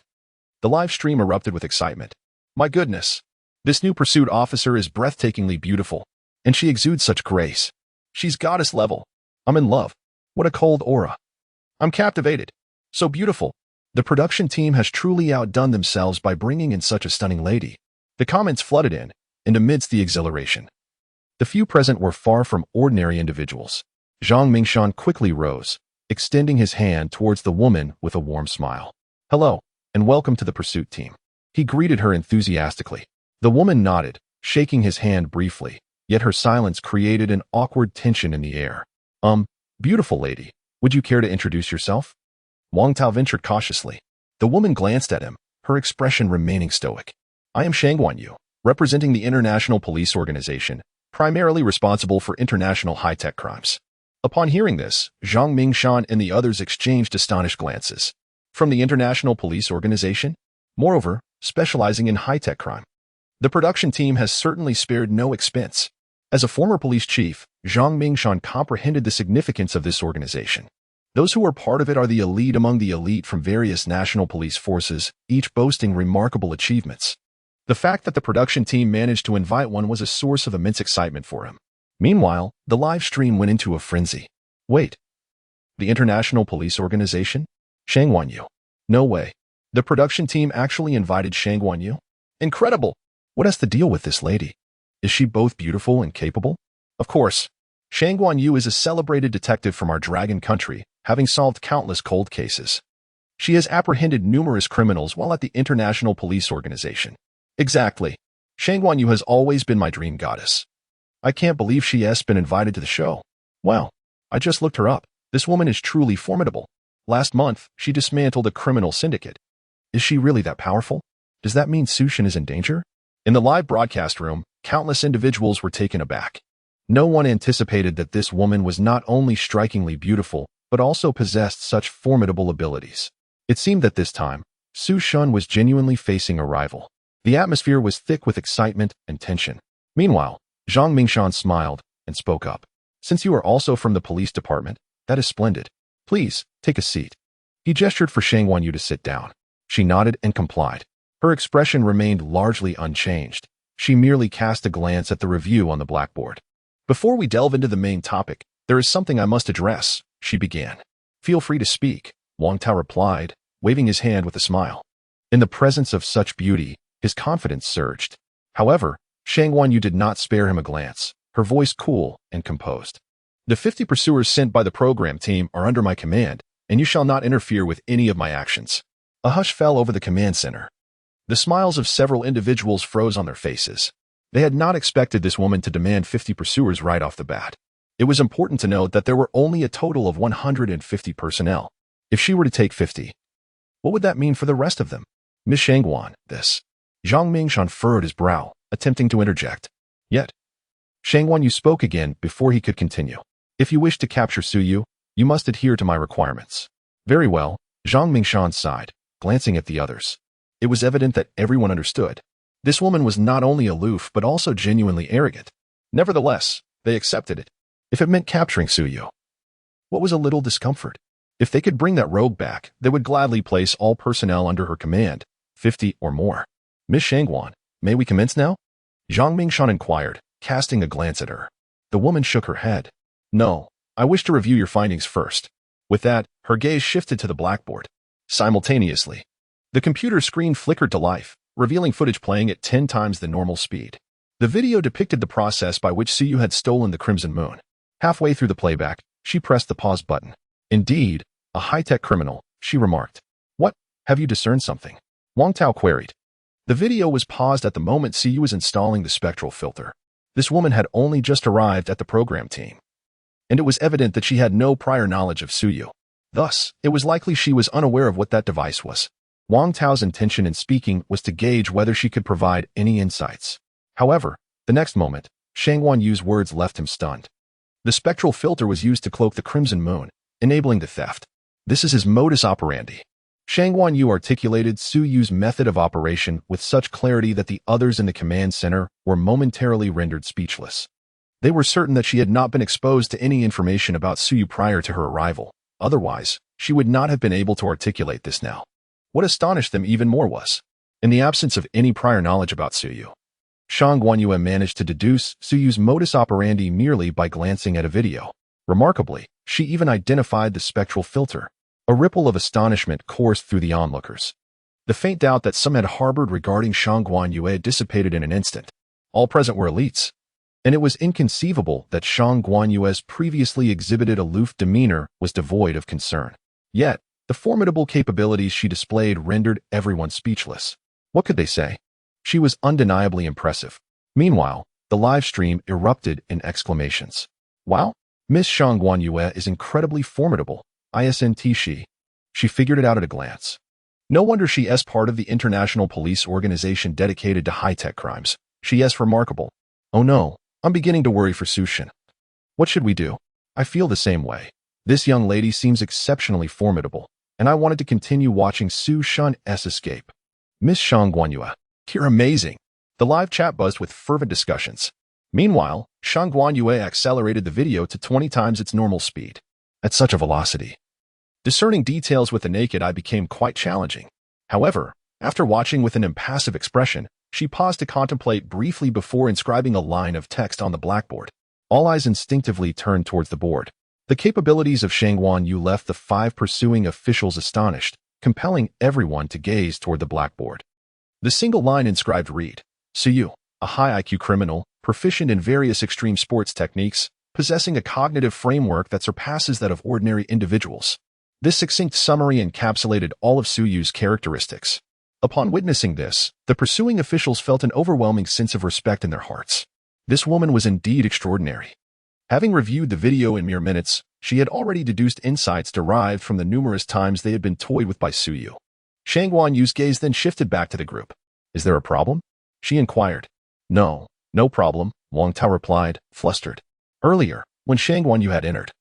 The live stream erupted with excitement. My goodness! This new pursuit officer is breathtakingly beautiful, and she exudes such grace. She's goddess level. I'm in love. What a cold aura. I'm captivated. So beautiful. The production team has truly outdone themselves by bringing in such a stunning lady. The comments flooded in, and amidst the exhilaration. The few present were far from ordinary individuals. Zhang Mingshan quickly rose, extending his hand towards the woman with a warm smile. Hello, and welcome to the pursuit team. He greeted her enthusiastically. The woman nodded, shaking his hand briefly, yet her silence created an awkward tension in the air. Beautiful lady, would you care to introduce yourself? Wang Tao ventured cautiously. The woman glanced at him, her expression remaining stoic. I am Shang Guanyu, representing the International Police Organization, primarily responsible for international high-tech crimes. Upon hearing this, Zhang Mingshan and the others exchanged astonished glances. From the International Police Organization? Moreover, specializing in high-tech crime. The production team has certainly spared no expense. As a former police chief, Zhang Mingshan comprehended the significance of this organization. Those who are part of it are the elite among the elite from various national police forces, each boasting remarkable achievements. The fact that the production team managed to invite one was a source of immense excitement for him. Meanwhile, the live stream went into a frenzy. Wait. The International Police Organization? Shang Guanyu. No way. The production team actually invited Shang Guanyu? Incredible! What has to deal with this lady? Is she both beautiful and capable? Of course. Shang Guanyu is a celebrated detective from our dragon country, having solved countless cold cases. She has apprehended numerous criminals while at the International Police Organization. Exactly. Shang Guanyu has always been my dream goddess. I can't believe she has been invited to the show. Wow. I just looked her up. This woman is truly formidable. Last month, she dismantled a criminal syndicate. Is she really that powerful? Does that mean Sushin is in danger? In the live broadcast room, countless individuals were taken aback. No one anticipated that this woman was not only strikingly beautiful, but also possessed such formidable abilities. It seemed that this time, Su Shun was genuinely facing a rival. The atmosphere was thick with excitement and tension. Meanwhile, Zhang Mingshan smiled and spoke up. Since you are also from the police department, that is splendid. Please, take a seat. He gestured for Shang Guanyu to sit down. She nodded and complied. Her expression remained largely unchanged. She merely cast a glance at the review on the blackboard. Before we delve into the main topic, there is something I must address, she began. Feel free to speak, Wang Tao replied, waving his hand with a smile. In the presence of such beauty, his confidence surged. However, Shang Guanyu did not spare him a glance, her voice cool and composed. The 50 pursuers sent by the program team are under my command, and you shall not interfere with any of my actions. A hush fell over the command center. The smiles of several individuals froze on their faces. They had not expected this woman to demand 50 pursuers right off the bat. It was important to note that there were only a total of 150 personnel. If she were to take 50, what would that mean for the rest of them? Miss Shangguan, this. Zhang Mingshan furrowed his brow, attempting to interject. Yet, Shangguan Yu spoke again before he could continue. If you wish to capture Su Yu, you must adhere to my requirements. Very well, Zhang Mingshan sighed, glancing at the others. It was evident that everyone understood. This woman was not only aloof but also genuinely arrogant. Nevertheless, they accepted it. If it meant capturing Su Yu, what was a little discomfort? If they could bring that rogue back, they would gladly place all personnel under her command, 50 or more. Miss Shangguan, may we commence now? Zhang Mingshan inquired, casting a glance at her. The woman shook her head. No, I wish to review your findings first. With that, her gaze shifted to the blackboard. Simultaneously, the computer screen flickered to life, revealing footage playing at 10 times the normal speed. The video depicted the process by which Su Yu had stolen the Crimson Moon. Halfway through the playback, she pressed the pause button. Indeed, a high-tech criminal, she remarked. What? Have you discerned something? Wang Tao queried. The video was paused at the moment Su Yu was installing the spectral filter. This woman had only just arrived at the program team, and it was evident that she had no prior knowledge of Su Yu. Thus, it was likely she was unaware of what that device was. Wang Tao's intention in speaking was to gauge whether she could provide any insights. However, the next moment, Shangguan Yu's words left him stunned. The spectral filter was used to cloak the Crimson Moon, enabling the theft. This is his modus operandi. Shangguan Yu articulated Su Yu's method of operation with such clarity that the others in the command center were momentarily rendered speechless. They were certain that she had not been exposed to any information about Suyu prior to her arrival. Otherwise, she would not have been able to articulate this now. What astonished them even more was, in the absence of any prior knowledge about Suyu, Shang Guanyue managed to deduce Suyu's modus operandi merely by glancing at a video. Remarkably, she even identified the spectral filter. A ripple of astonishment coursed through the onlookers. The faint doubt that some had harbored regarding Shang Guanyue dissipated in an instant. All present were elites, and it was inconceivable that Shang Guanyue's previously exhibited aloof demeanor was devoid of concern. Yet, the formidable capabilities she displayed rendered everyone speechless. What could they say? She was undeniably impressive. Meanwhile, the live stream erupted in exclamations. Wow! Miss Shang Guanyue is incredibly formidable. ISNT she figured it out at a glance. No wonder she is part of the international police organization dedicated to high-tech crimes. She is remarkable. Oh no, I'm beginning to worry for Su Shan. What should we do? I feel the same way. This young lady seems exceptionally formidable, and I wanted to continue watching Su Shan's escape. Miss Shang Guanyue, you're amazing. The live chat buzzed with fervent discussions. Meanwhile, Shang Guanyue accelerated the video to 20 times its normal speed. At such a velocity, discerning details with the naked eye became quite challenging. However, after watching with an impassive expression, she paused to contemplate briefly before inscribing a line of text on the blackboard. All eyes instinctively turned towards the board. The capabilities of Shang Guanyue left the 5 pursuing officials astonished, compelling everyone to gaze toward the blackboard. The single line inscribed read, Suyu, a high IQ criminal, proficient in various extreme sports techniques, possessing a cognitive framework that surpasses that of ordinary individuals. This succinct summary encapsulated all of Suyu's characteristics. Upon witnessing this, the pursuing officials felt an overwhelming sense of respect in their hearts. This woman was indeed extraordinary. Having reviewed the video in mere minutes, she had already deduced insights derived from the numerous times they had been toyed with by Suyu. Shang Guanyue's gaze then shifted back to the group. Is there a problem? She inquired. No problem, Wang Tao replied, flustered. Earlier, when Shang Guanyue had entered,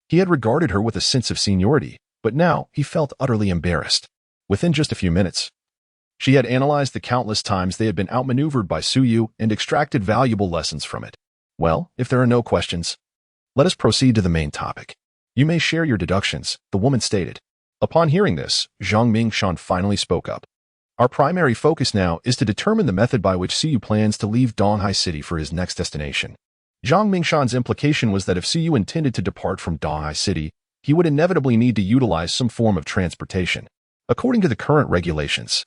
he had regarded her with a sense of seniority, but now he felt utterly embarrassed. Within just a few minutes, she had analyzed the countless times they had been outmaneuvered by Suyu and extracted valuable lessons from it. Well, if there are no questions, let us proceed to the main topic. You may share your deductions, the woman stated. Upon hearing this, Zhang Mingshan finally spoke up. Our primary focus now is to determine the method by which Suyu plans to leave Donghai City for his next destination. Zhang Mingshan's implication was that if Suyu intended to depart from Donghai City, he would inevitably need to utilize some form of transportation. According to the current regulations,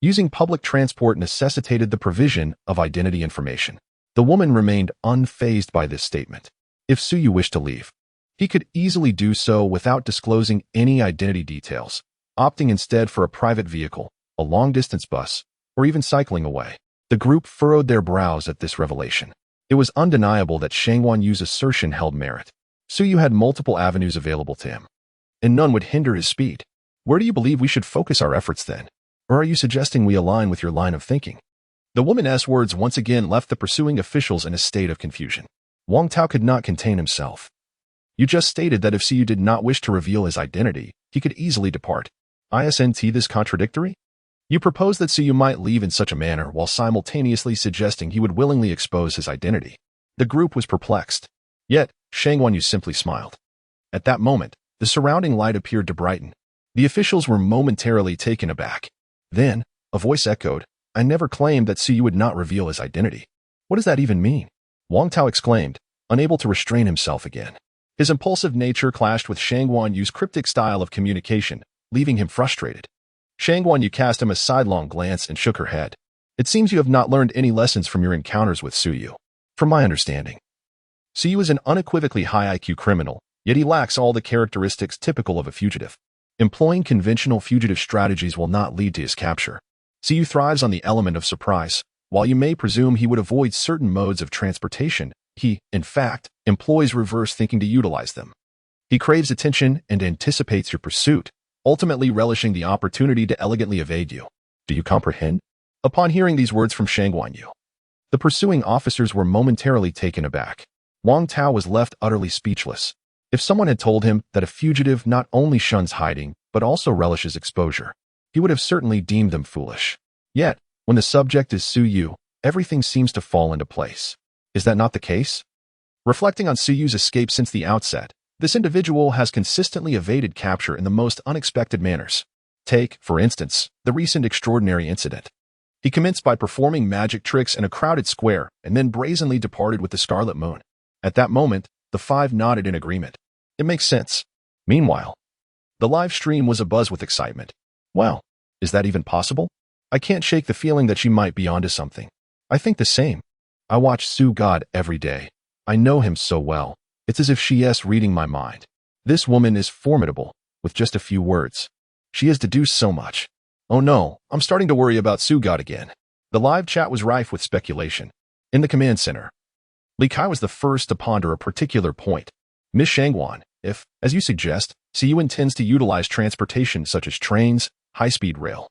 using public transport necessitated the provision of identity information. The woman remained unfazed by this statement. If Suyu wished to leave, he could easily do so without disclosing any identity details, opting instead for a private vehicle, a long-distance bus, or even cycling away. The group furrowed their brows at this revelation. It was undeniable that Shang Guanyue's assertion held merit. Suyu had multiple avenues available to him, and none would hinder his speed. Where do you believe we should focus our efforts then? Or are you suggesting we align with your line of thinking? The woman's words once again left the pursuing officials in a state of confusion. Wang Tao could not contain himself. You just stated that if Suyu did not wish to reveal his identity, he could easily depart. Isn't this contradictory? You propose that Suyu might leave in such a manner while simultaneously suggesting he would willingly expose his identity. The group was perplexed. Yet, Shang Guanyue simply smiled. At that moment, the surrounding light appeared to brighten. The officials were momentarily taken aback. Then, a voice echoed, I never claimed that Suyu would not reveal his identity. What does that even mean? Wang Tao exclaimed, unable to restrain himself again. His impulsive nature clashed with Shang Guanyue's cryptic style of communication, leaving him frustrated. Shang Guanyue cast him a sidelong glance and shook her head. It seems you have not learned any lessons from your encounters with Suyu. From my understanding, Suyu is an unequivocally high IQ criminal, yet he lacks all the characteristics typical of a fugitive. Employing conventional fugitive strategies will not lead to his capture. Suyu thrives on the element of surprise. While you may presume he would avoid certain modes of transportation, he, in fact, employs reverse thinking to utilize them. He craves attention and anticipates your pursuit, ultimately relishing the opportunity to elegantly evade you. Do you comprehend? Upon hearing these words from Shang Guanyue, the pursuing officers were momentarily taken aback. Wang Tao was left utterly speechless. If someone had told him that a fugitive not only shuns hiding, but also relishes exposure, he would have certainly deemed them foolish. Yet, when the subject is Suyu, everything seems to fall into place. Is that not the case? Reflecting on Suyu's escape since the outset, this individual has consistently evaded capture in the most unexpected manners. Take, for instance, the recent extraordinary incident. He commenced by performing magic tricks in a crowded square and then brazenly departed with the Scarlet Moon. At that moment, the five nodded in agreement. It makes sense. Meanwhile, the live stream was abuzz with excitement. Wow, is that even possible? I can't shake the feeling that she might be onto something. I think the same. I watch Su God every day. I know him so well. It's as if she is reading my mind. This woman is formidable, with just a few words. She has deduced so much. Oh no, I'm starting to worry about Su God again. The live chat was rife with speculation. In the command center, Li Kai was the first to ponder a particular point. Miss Shangwan, if, as you suggest, Siyu intends to utilize transportation such as trains, high-speed rail,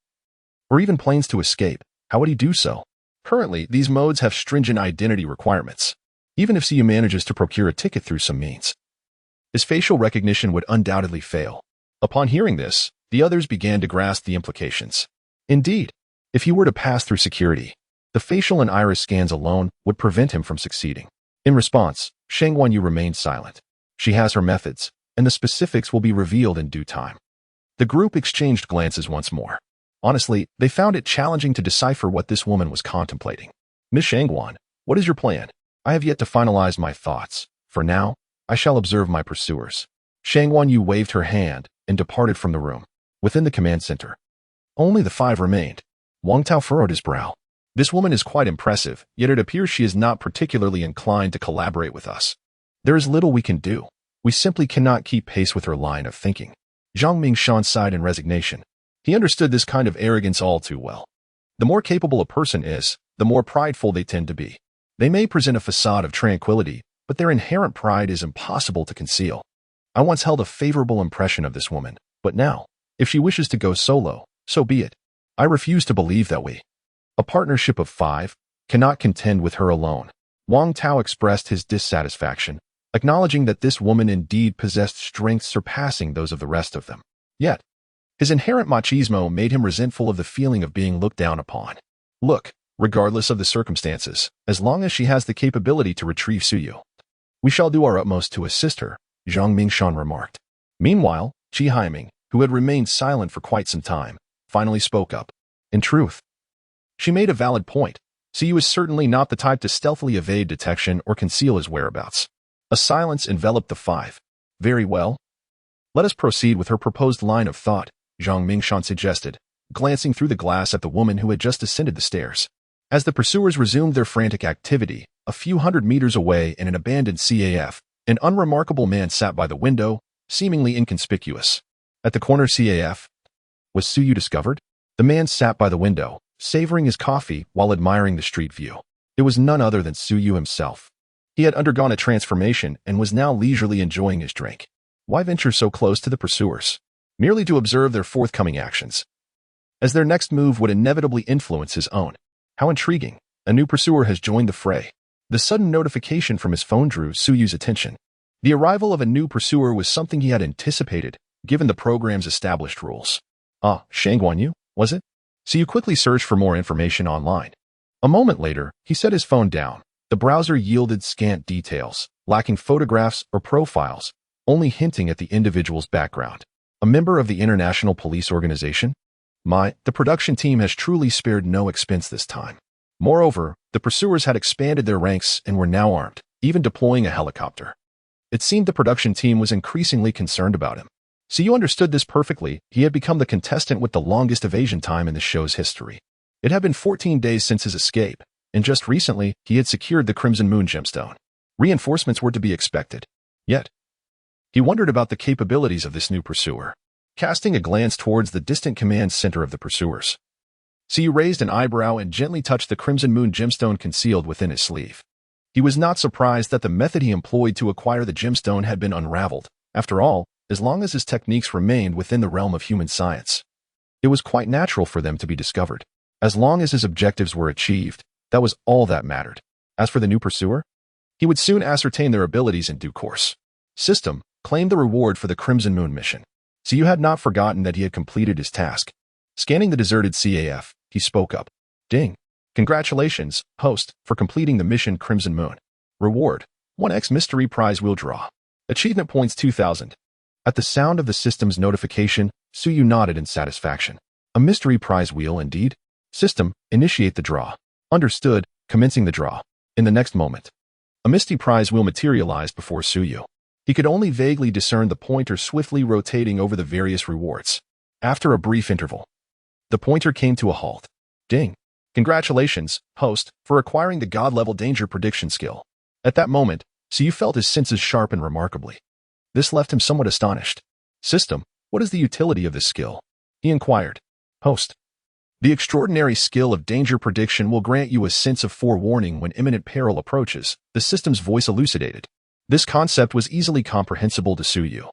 or even planes to escape, how would he do so? Currently, these modes have stringent identity requirements. Even if Siyu manages to procure a ticket through some means, his facial recognition would undoubtedly fail. Upon hearing this, the others began to grasp the implications. Indeed, if he were to pass through security, the facial and iris scans alone would prevent him from succeeding. In response, Shang Wanyu remained silent. She has her methods, and the specifics will be revealed in due time. The group exchanged glances once more. Honestly, they found it challenging to decipher what this woman was contemplating. Miss Shangwan, what is your plan? I have yet to finalize my thoughts. For now, I shall observe my pursuers. Shangwan Yu waved her hand and departed from the room. Within the command center, only the five remained. Wang Tao furrowed his brow. This woman is quite impressive, yet it appears she is not particularly inclined to collaborate with us. There is little we can do. We simply cannot keep pace with her line of thinking. Zhang Mingshan sighed in resignation. He understood this kind of arrogance all too well. The more capable a person is, the more prideful they tend to be. They may present a facade of tranquility, but their inherent pride is impossible to conceal. I once held a favorable impression of this woman, but now, if she wishes to go solo, so be it. I refuse to believe that we, a partnership of five, cannot contend with her alone. Wang Tao expressed his dissatisfaction, acknowledging that this woman indeed possessed strengths surpassing those of the rest of them. Yet, his inherent machismo made him resentful of the feeling of being looked down upon. Look, regardless of the circumstances, as long as she has the capability to retrieve Suyu, we shall do our utmost to assist her, Zhang Mingshan remarked. Meanwhile, Qi Haiming, who had remained silent for quite some time, finally spoke up. In truth, she made a valid point. Suyu is certainly not the type to stealthily evade detection or conceal his whereabouts. A silence enveloped the five. Very well. Let us proceed with her proposed line of thought, Zhang Mingshan suggested, glancing through the glass at the woman who had just ascended the stairs. As the pursuers resumed their frantic activity, a few hundred meters away in an abandoned CAF, an unremarkable man sat by the window, seemingly inconspicuous. At the corner CAF, was Suyu discovered? The man sat by the window, savoring his coffee while admiring the street view. It was none other than Suyu himself. He had undergone a transformation and was now leisurely enjoying his drink. Why venture so close to the pursuers? Merely to observe their forthcoming actions, as their next move would inevitably influence his own. How intriguing. A new pursuer has joined the fray. The sudden notification from his phone drew Suyu's attention. The arrival of a new pursuer was something he had anticipated, given the program's established rules. Ah, Shang Guanyu, was it? Suyu quickly searched for more information online. A moment later, he set his phone down. The browser yielded scant details, lacking photographs or profiles, only hinting at the individual's background. A member of the International Police Organization? The production team has truly spared no expense this time. Moreover, the pursuers had expanded their ranks and were now armed, even deploying a helicopter. It seemed the production team was increasingly concerned about him. Suyu understood this perfectly. He had become the contestant with the longest evasion time in the show's history. It had been 14 days since his escape, and just recently, he had secured the Crimson Moon gemstone. Reinforcements were to be expected. Yet, he wondered about the capabilities of this new pursuer, casting a glance towards the distant command center of the pursuers. Suyu raised an eyebrow and gently touched the Crimson Moon gemstone concealed within his sleeve. He was not surprised that the method he employed to acquire the gemstone had been unraveled. After all, as long as his techniques remained within the realm of human science, it was quite natural for them to be discovered. As long as his objectives were achieved, that was all that mattered. As for the new pursuer, he would soon ascertain their abilities in due course. System claimed the reward for the Crimson Moon mission. Suyu had not forgotten that he had completed his task. Scanning the deserted CAF, he spoke up. Ding. Congratulations, host, for completing the mission Crimson Moon. Reward. 1x Mystery Prize Wheel Draw. Achievement points 2,000. At the sound of the system's notification, Suyu nodded in satisfaction. A mystery prize wheel indeed. System, initiate the draw. Understood, commencing the draw. In the next moment, a misty prize wheel materialized before Suyu. He could only vaguely discern the pointer swiftly rotating over the various rewards. After a brief interval, the pointer came to a halt. Ding. Congratulations, host, for acquiring the god-level danger prediction skill. At that moment, Suyu felt his senses sharpen remarkably. This left him somewhat astonished. System, what is the utility of this skill? He inquired. Host. The extraordinary skill of danger prediction will grant you a sense of forewarning when imminent peril approaches, the system's voice elucidated. This concept was easily comprehensible to Suyu.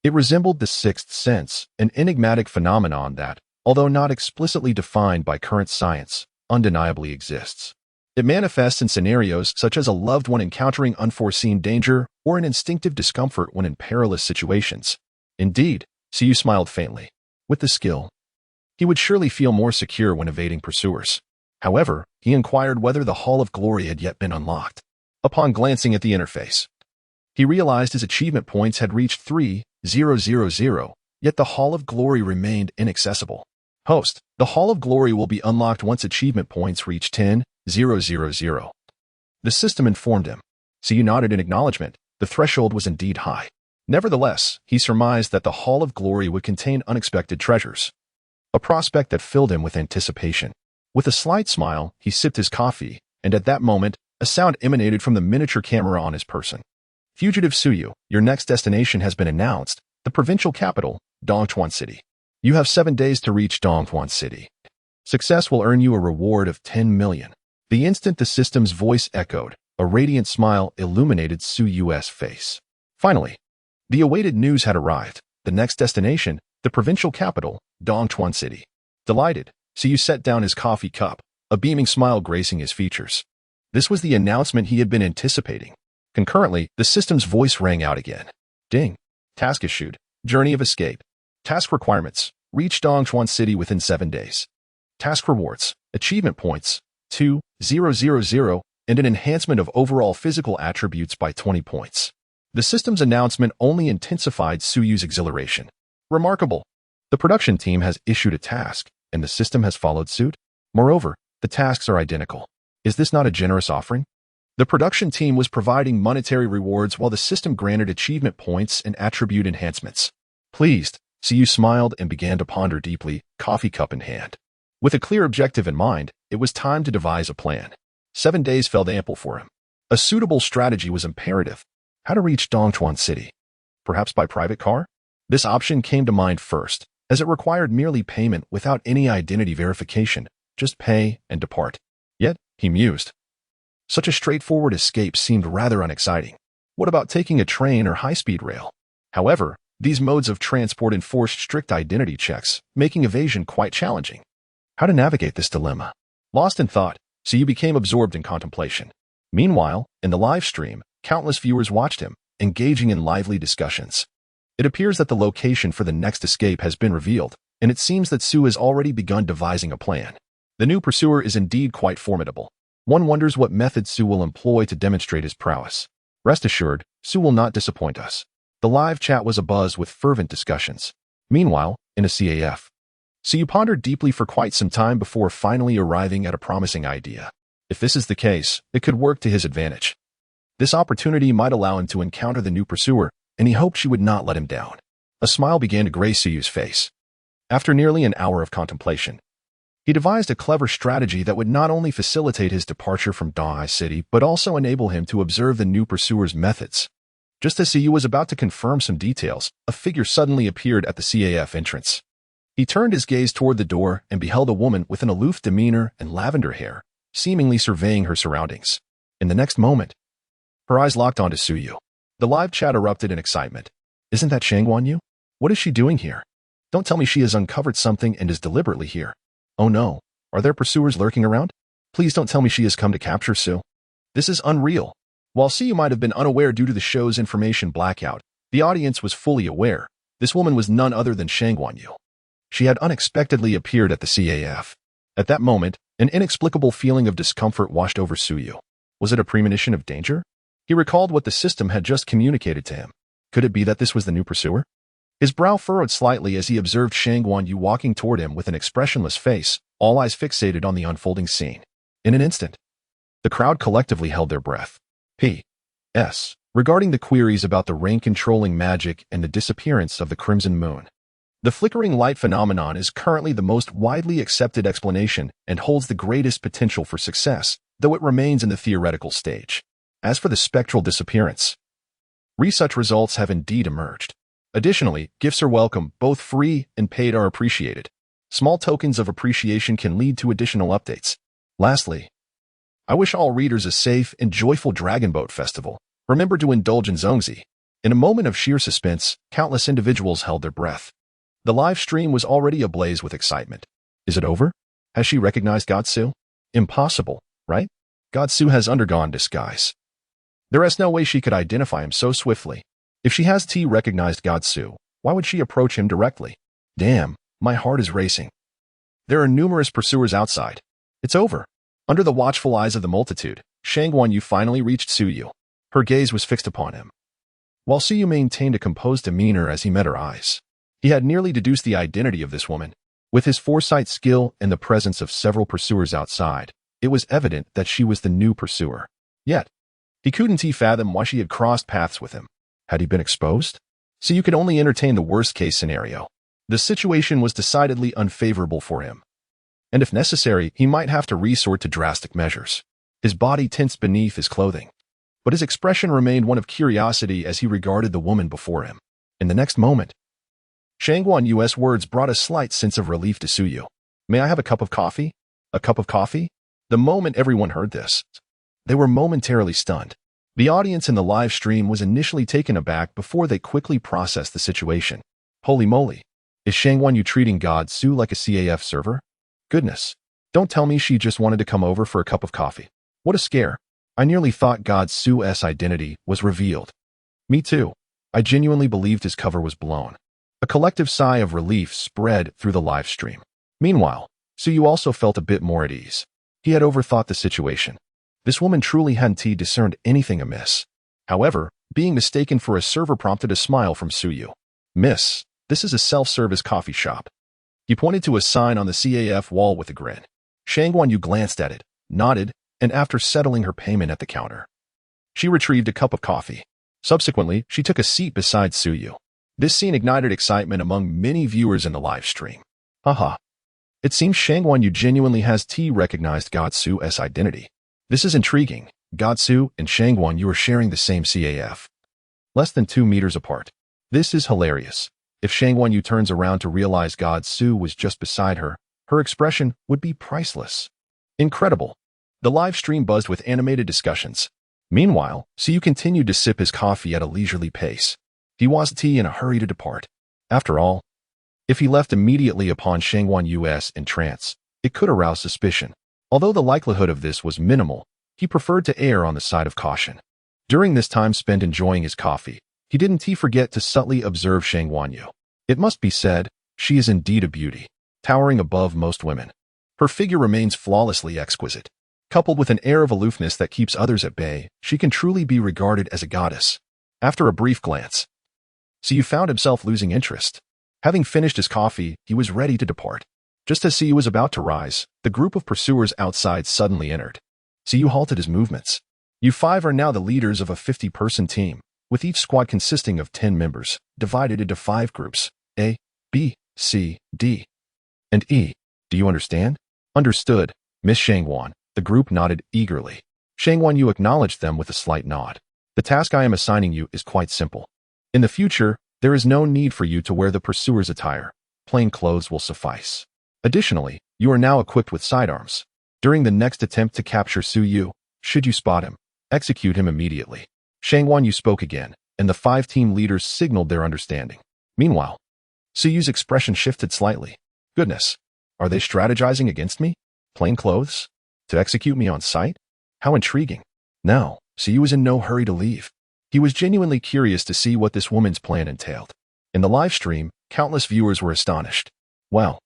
It resembled the sixth sense, an enigmatic phenomenon that, although not explicitly defined by current science, undeniably exists. It manifests in scenarios such as a loved one encountering unforeseen danger or an instinctive discomfort when in perilous situations. Indeed, Suyu smiled faintly. With the skill, he would surely feel more secure when evading pursuers. However, he inquired whether the Hall of Glory had yet been unlocked. Upon glancing at the interface, he realized his achievement points had reached 3,000, yet the Hall of Glory remained inaccessible. Host, the Hall of Glory will be unlocked once achievement points reach 10,000. The system informed him. Suyu nodded in acknowledgement. The threshold was indeed high. Nevertheless, he surmised that the Hall of Glory would contain unexpected treasures, a prospect that filled him with anticipation. With a slight smile, he sipped his coffee, and at that moment, a sound emanated from the miniature camera on his person. Fugitive Suyu, your next destination has been announced, the provincial capital, Dongchuan City. You have 7 days to reach Dongchuan City. Success will earn you a reward of 10 million. The instant the system's voice echoed, a radiant smile illuminated Suyu's face. Finally, the awaited news had arrived. The next destination, the provincial capital, Dongchuan City. Delighted, Suyu set down his coffee cup, a beaming smile gracing his features. This was the announcement he had been anticipating. Concurrently, the system's voice rang out again. Ding. Task issued. Journey of escape. Task requirements. Reach Dongchuan City within 7 days. Task rewards. Achievement points. 2,000, and an enhancement of overall physical attributes by 20 points. The system's announcement only intensified Suyu's exhilaration. Remarkable. The production team has issued a task, and the system has followed suit. Moreover, the tasks are identical. Is this not a generous offering? The production team was providing monetary rewards while the system granted achievement points and attribute enhancements. Pleased, Suyu smiled and began to ponder deeply, coffee cup in hand. With a clear objective in mind, it was time to devise a plan. 7 days felt ample for him. A suitable strategy was imperative. How to reach Dongchuan City? Perhaps by private car? This option came to mind first, as it required merely payment without any identity verification, just pay and depart. Yet, he mused, such a straightforward escape seemed rather unexciting. What about taking a train or high-speed rail? However, these modes of transport enforced strict identity checks, making evasion quite challenging. How to navigate this dilemma? Lost in thought, Suyu became absorbed in contemplation. Meanwhile, in the live stream, countless viewers watched him, engaging in lively discussions. It appears that the location for the next escape has been revealed, and it seems that Su has already begun devising a plan. The new pursuer is indeed quite formidable. One wonders what method Su will employ to demonstrate his prowess. Rest assured, Su will not disappoint us. The live chat was abuzz with fervent discussions. Meanwhile, in a CAF, Suyu pondered deeply for quite some time before finally arriving at a promising idea. If this is the case, it could work to his advantage. This opportunity might allow him to encounter the new pursuer, and he hoped she would not let him down. A smile began to grace Suyu's face. After nearly an hour of contemplation, he devised a clever strategy that would not only facilitate his departure from Dongchuan City, but also enable him to observe the new pursuer's methods. Just as Suyu was about to confirm some details, a figure suddenly appeared at the CAF entrance. He turned his gaze toward the door and beheld a woman with an aloof demeanor and lavender hair, seemingly surveying her surroundings. In the next moment, her eyes locked onto Suyu. The live chat erupted in excitement. Isn't that Shangguan Yu? What is she doing here? Don't tell me she has uncovered something and is deliberately here. Oh no, are there pursuers lurking around? Please don't tell me she has come to capture Su. This is unreal. While Suyu might have been unaware due to the show's information blackout, the audience was fully aware. This woman was none other than Shangguan Yu. She had unexpectedly appeared at the CAF. At that moment, an inexplicable feeling of discomfort washed over Suyu. Was it a premonition of danger? He recalled what the system had just communicated to him. Could it be that this was the new pursuer? His brow furrowed slightly as he observed Shangguan Yu walking toward him with an expressionless face, all eyes fixated on the unfolding scene. In an instant, the crowd collectively held their breath. P.S. Regarding the queries about the rain-controlling magic and the disappearance of the Crimson Moon. The flickering light phenomenon is currently the most widely accepted explanation and holds the greatest potential for success, though it remains in the theoretical stage. As for the spectral disappearance, research results have indeed emerged. Additionally, gifts are welcome, both free and paid are appreciated. Small tokens of appreciation can lead to additional updates. Lastly, I wish all readers a safe and joyful Dragon Boat Festival. Remember to indulge in Zongzi. In a moment of sheer suspense, countless individuals held their breath. The live stream was already ablaze with excitement. Is it over? Has she recognized Godsu? Impossible, right? Godsu has undergone disguise. There is no way she could identify him so swiftly. If she has recognized Godsu, why would she approach him directly? Damn, my heart is racing. There are numerous pursuers outside. It's over. Under the watchful eyes of the multitude, Shangguan Yu finally reached Suyu. Her gaze was fixed upon him, while Suyu maintained a composed demeanor as he met her eyes. He had nearly deduced the identity of this woman. With his foresight skill and the presence of several pursuers outside, it was evident that she was the new pursuer. Yet, he couldn't fathom why she had crossed paths with him. Had he been exposed? Suyu could only entertain the worst-case scenario. The situation was decidedly unfavorable for him, and if necessary, he might have to resort to drastic measures. His body tensed beneath his clothing, but his expression remained one of curiosity as he regarded the woman before him. In the next moment, Shangguan Yu's words brought a slight sense of relief to Suyu. May I have a cup of coffee? A cup of coffee? The moment everyone heard this, they were momentarily stunned. The audience in the live stream was initially taken aback before they quickly processed the situation. Holy moly, is Shangguan Yu treating Godsu like a CAF server? Goodness, don't tell me she just wanted to come over for a cup of coffee. What a scare. I nearly thought Godsu's identity was revealed. Me too. I genuinely believed his cover was blown. A collective sigh of relief spread through the live stream. Meanwhile, Suyu also felt a bit more at ease. He had overthought the situation. This woman truly hadn't discerned anything amiss. However, being mistaken for a server prompted a smile from Suyu. Miss, this is a self-service coffee shop. He pointed to a sign on the CAF wall with a grin. Shangguan Yu glanced at it, nodded, and after settling her payment at the counter, she retrieved a cup of coffee. Subsequently, she took a seat beside Suyu. This scene ignited excitement among many viewers in the live stream. Haha. It seems Shangguan Yu genuinely has recognized Godsu's identity. This is intriguing. Godsu and Shangguan Yu are sharing the same CAF. Less than 2 meters apart. This is hilarious. If Shangguan Yu turns around to realize Godsu was just beside her, her expression would be priceless. Incredible. The live stream buzzed with animated discussions. Meanwhile, Suyu continued to sip his coffee at a leisurely pace. He wasn't in a hurry to depart. After all, if he left immediately upon Shangguan Yu's entrance, it could arouse suspicion. Although the likelihood of this was minimal, he preferred to err on the side of caution. During this time spent enjoying his coffee, he didn't forget to subtly observe Shangguan Yu. It must be said, she is indeed a beauty, towering above most women. Her figure remains flawlessly exquisite. Coupled with an air of aloofness that keeps others at bay, she can truly be regarded as a goddess. After a brief glance, Suyu found himself losing interest. Having finished his coffee, he was ready to depart. Just as Suyu was about to rise, the group of pursuers outside suddenly entered. Suyu halted his movements. You 5 are now the leaders of a 50-person team, with each squad consisting of 10 members, divided into 5 groups, A, B, C, D, and E. Do you understand? Understood, Miss Shangguan. The group nodded eagerly. Shangguan Yu acknowledged them with a slight nod. The task I am assigning you is quite simple. In the future, there is no need for you to wear the pursuer's attire. Plain clothes will suffice. Additionally, you are now equipped with sidearms. During the next attempt to capture Suyu, should you spot him, execute him immediately. Shangguan Yu spoke again, and the 5 team leaders signaled their understanding. Meanwhile, Suyu's expression shifted slightly. Goodness, are they strategizing against me? Plain clothes? To execute me on sight? How intriguing. No, Suyu was in no hurry to leave. He was genuinely curious to see what this woman's plan entailed. In the live stream, countless viewers were astonished. Well,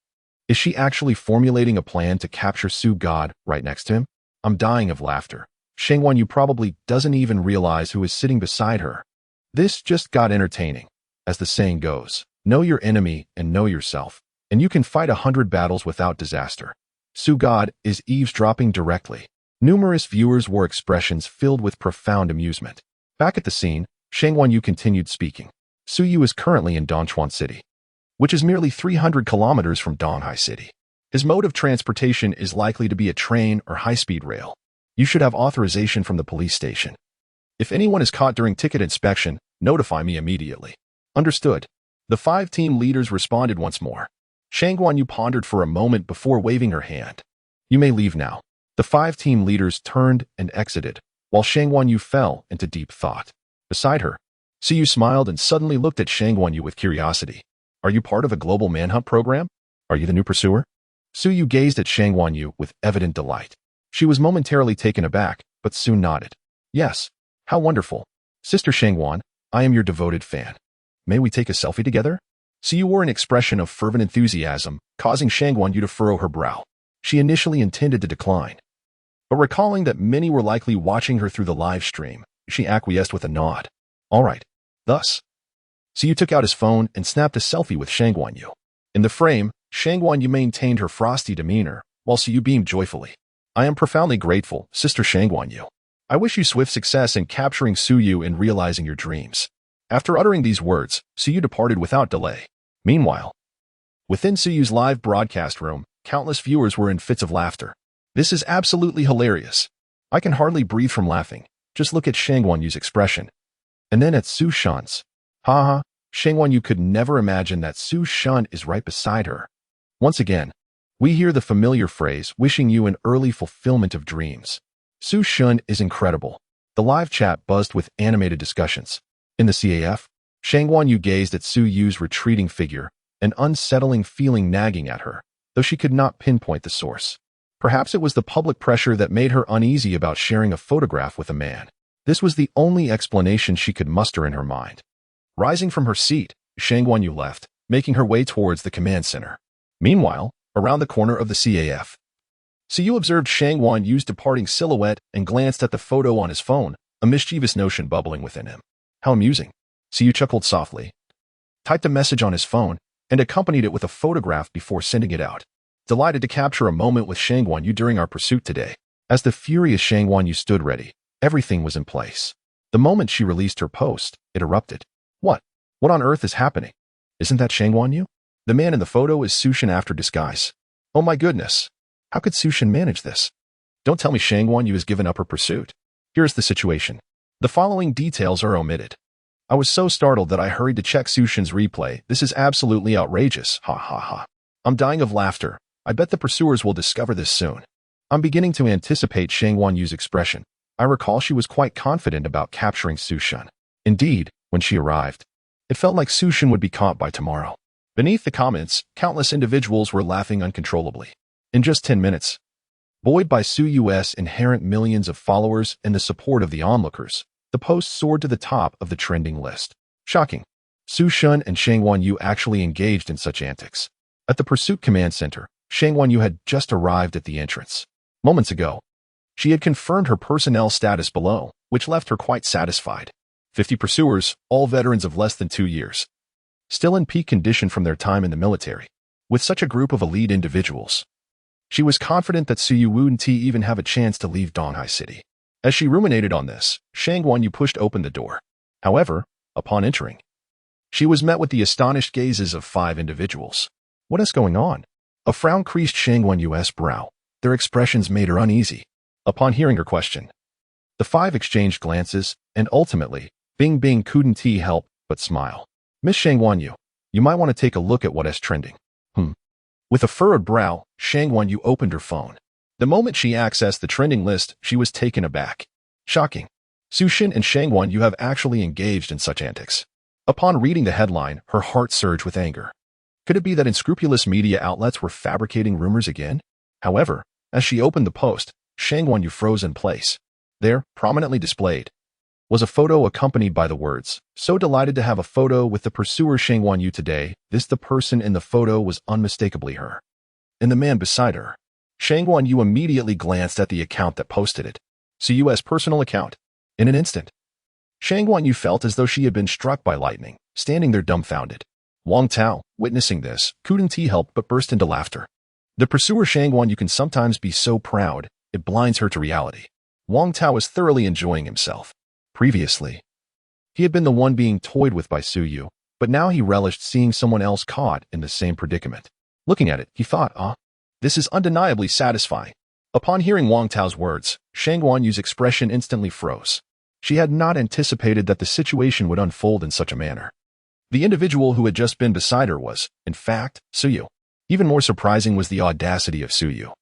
is she actually formulating a plan to capture Su God right next to him? I'm dying of laughter. Shangwan Yu probably doesn't even realize who is sitting beside her. This just got entertaining. As the saying goes, know your enemy and know yourself, and you can fight 100 battles without disaster. Su God is eavesdropping directly. Numerous viewers wore expressions filled with profound amusement. Back at the scene, Shangwan Yu continued speaking. Su Yu is currently in Dongchuan City, which is merely 300 kilometers from Donghai City. His mode of transportation is likely to be a train or high-speed rail. You should have authorization from the police station. If anyone is caught during ticket inspection, notify me immediately. Understood. The 5 team leaders responded once more. Shangwan Yu pondered for a moment before waving her hand. You may leave now. The 5 team leaders turned and exited, while Shangwan Yu fell into deep thought. Beside her, Su Yu smiled and suddenly looked at Shangwan Yu with curiosity. Are you part of a global manhunt program? Are you the new pursuer? Su Yu gazed at Shangwan Yu with evident delight. She was momentarily taken aback, but soon nodded. Yes. How wonderful. Sister Shangwan, I am your devoted fan. May we take a selfie together? Su Yu wore an expression of fervent enthusiasm, causing Shangwan Yu to furrow her brow. She initially intended to decline, but recalling that many were likely watching her through the live stream, she acquiesced with a nod. All right. Thus, Su Yu took out his phone and snapped a selfie with Shangwan Yu. In the frame, Shangwan Yu maintained her frosty demeanor, while Su Yu beamed joyfully. I am profoundly grateful, Sister Shangwan Yu. I wish you swift success in capturing Su Yu and realizing your dreams. After uttering these words, Su Yu departed without delay. Meanwhile, within Su Yu's live broadcast room, countless viewers were in fits of laughter. This is absolutely hilarious. I can hardly breathe from laughing. Just look at Shangwan Yu's expression. And then at Su Shan's. Haha, Shangwan Yu could never imagine that Su Shan is right beside her. Once again, we hear the familiar phrase, wishing you an early fulfillment of dreams. Su Shan is incredible. The live chat buzzed with animated discussions. In the CAF, Shangwan Yu gazed at Su Yu's retreating figure, an unsettling feeling nagging at her, though she could not pinpoint the source. Perhaps it was the public pressure that made her uneasy about sharing a photograph with a man. This was the only explanation she could muster in her mind. Rising from her seat, Shangwan Yu left, making her way towards the command center. Meanwhile, around the corner of the CAF, Su Yu observed Shangwan Yu's departing silhouette and glanced at the photo on his phone, a mischievous notion bubbling within him. How amusing. Su Yu chuckled softly, typed a message on his phone, and accompanied it with a photograph before sending it out. Delighted to capture a moment with Shangwan Yu during our pursuit today. As the furious Shangwan Yu stood ready, everything was in place. The moment she released her post, it erupted. What? What on earth is happening? Isn't that Shangwan Yu? The man in the photo is Su Shan after disguise. Oh my goodness. How could Su Shan manage this? Don't tell me Shangwan Yu has given up her pursuit. Here's the situation. The following details are omitted. I was so startled that I hurried to check Su Shan's replay. This is absolutely outrageous. Ha ha ha. I'm dying of laughter. I bet the pursuers will discover this soon. I'm beginning to anticipate Shangwan Yu's expression. I recall she was quite confident about capturing Su Shan. Indeed, when she arrived, it felt like Su Shan would be caught by tomorrow. Beneath the comments, countless individuals were laughing uncontrollably. In just 10 minutes, buoyed by Su Yu's inherent millions of followers and the support of the onlookers, the post soared to the top of the trending list. Shocking. Su Shan and Shangwan Yu actually engaged in such antics. At the Pursuit Command Center, Shangwan Yu had just arrived at the entrance. Moments ago, she had confirmed her personnel status below, which left her quite satisfied. 50 pursuers, all veterans of less than 2 years. Still in peak condition from their time in the military. With such a group of elite individuals, she was confident that Su Yu wouldn't even have a chance to leave Donghai City. As she ruminated on this, Shangwan Yu pushed open the door. However, upon entering, she was met with the astonished gazes of 5 individuals. What is going on? A frown creased Shangwan Yu's brow. Their expressions made her uneasy. Upon hearing her question, the 5 exchanged glances, and ultimately, Bing couldn't help but smile. Miss Shangwan Yu, you might want to take a look at what is trending. With a furrowed brow, Shangwan Yu opened her phone. The moment she accessed the trending list, she was taken aback. Shocking. Su Shan and Shangwan Yu have actually engaged in such antics. Upon reading the headline, her heart surged with anger. Could it be that unscrupulous media outlets were fabricating rumors again? However, as she opened the post, Shangwan Yu froze in place. There, prominently displayed, was a photo accompanied by the words, "So delighted to have a photo with the pursuer Shangwan Yu today." The person in the photo was unmistakably her. And the man beside her. Shangwan Yu immediately glanced at the account that posted it. Suyu's personal account. In an instant, Shang Guanyu felt as though she had been struck by lightning, standing there dumbfounded. Wang Tao, witnessing this, couldn't help but burst into laughter. The pursuer Shang Guanyu can sometimes be so proud, it blinds her to reality. Wang Tao was thoroughly enjoying himself. Previously, he had been the one being toyed with by Suyu, but now he relished seeing someone else caught in the same predicament. Looking at it, he thought, this is undeniably satisfying. Upon hearing Wang Tao's words, Shang Guanyu's expression instantly froze. She had not anticipated that the situation would unfold in such a manner. The individual who had just been beside her was, in fact, Suyu. Even more surprising was the audacity of Suyu,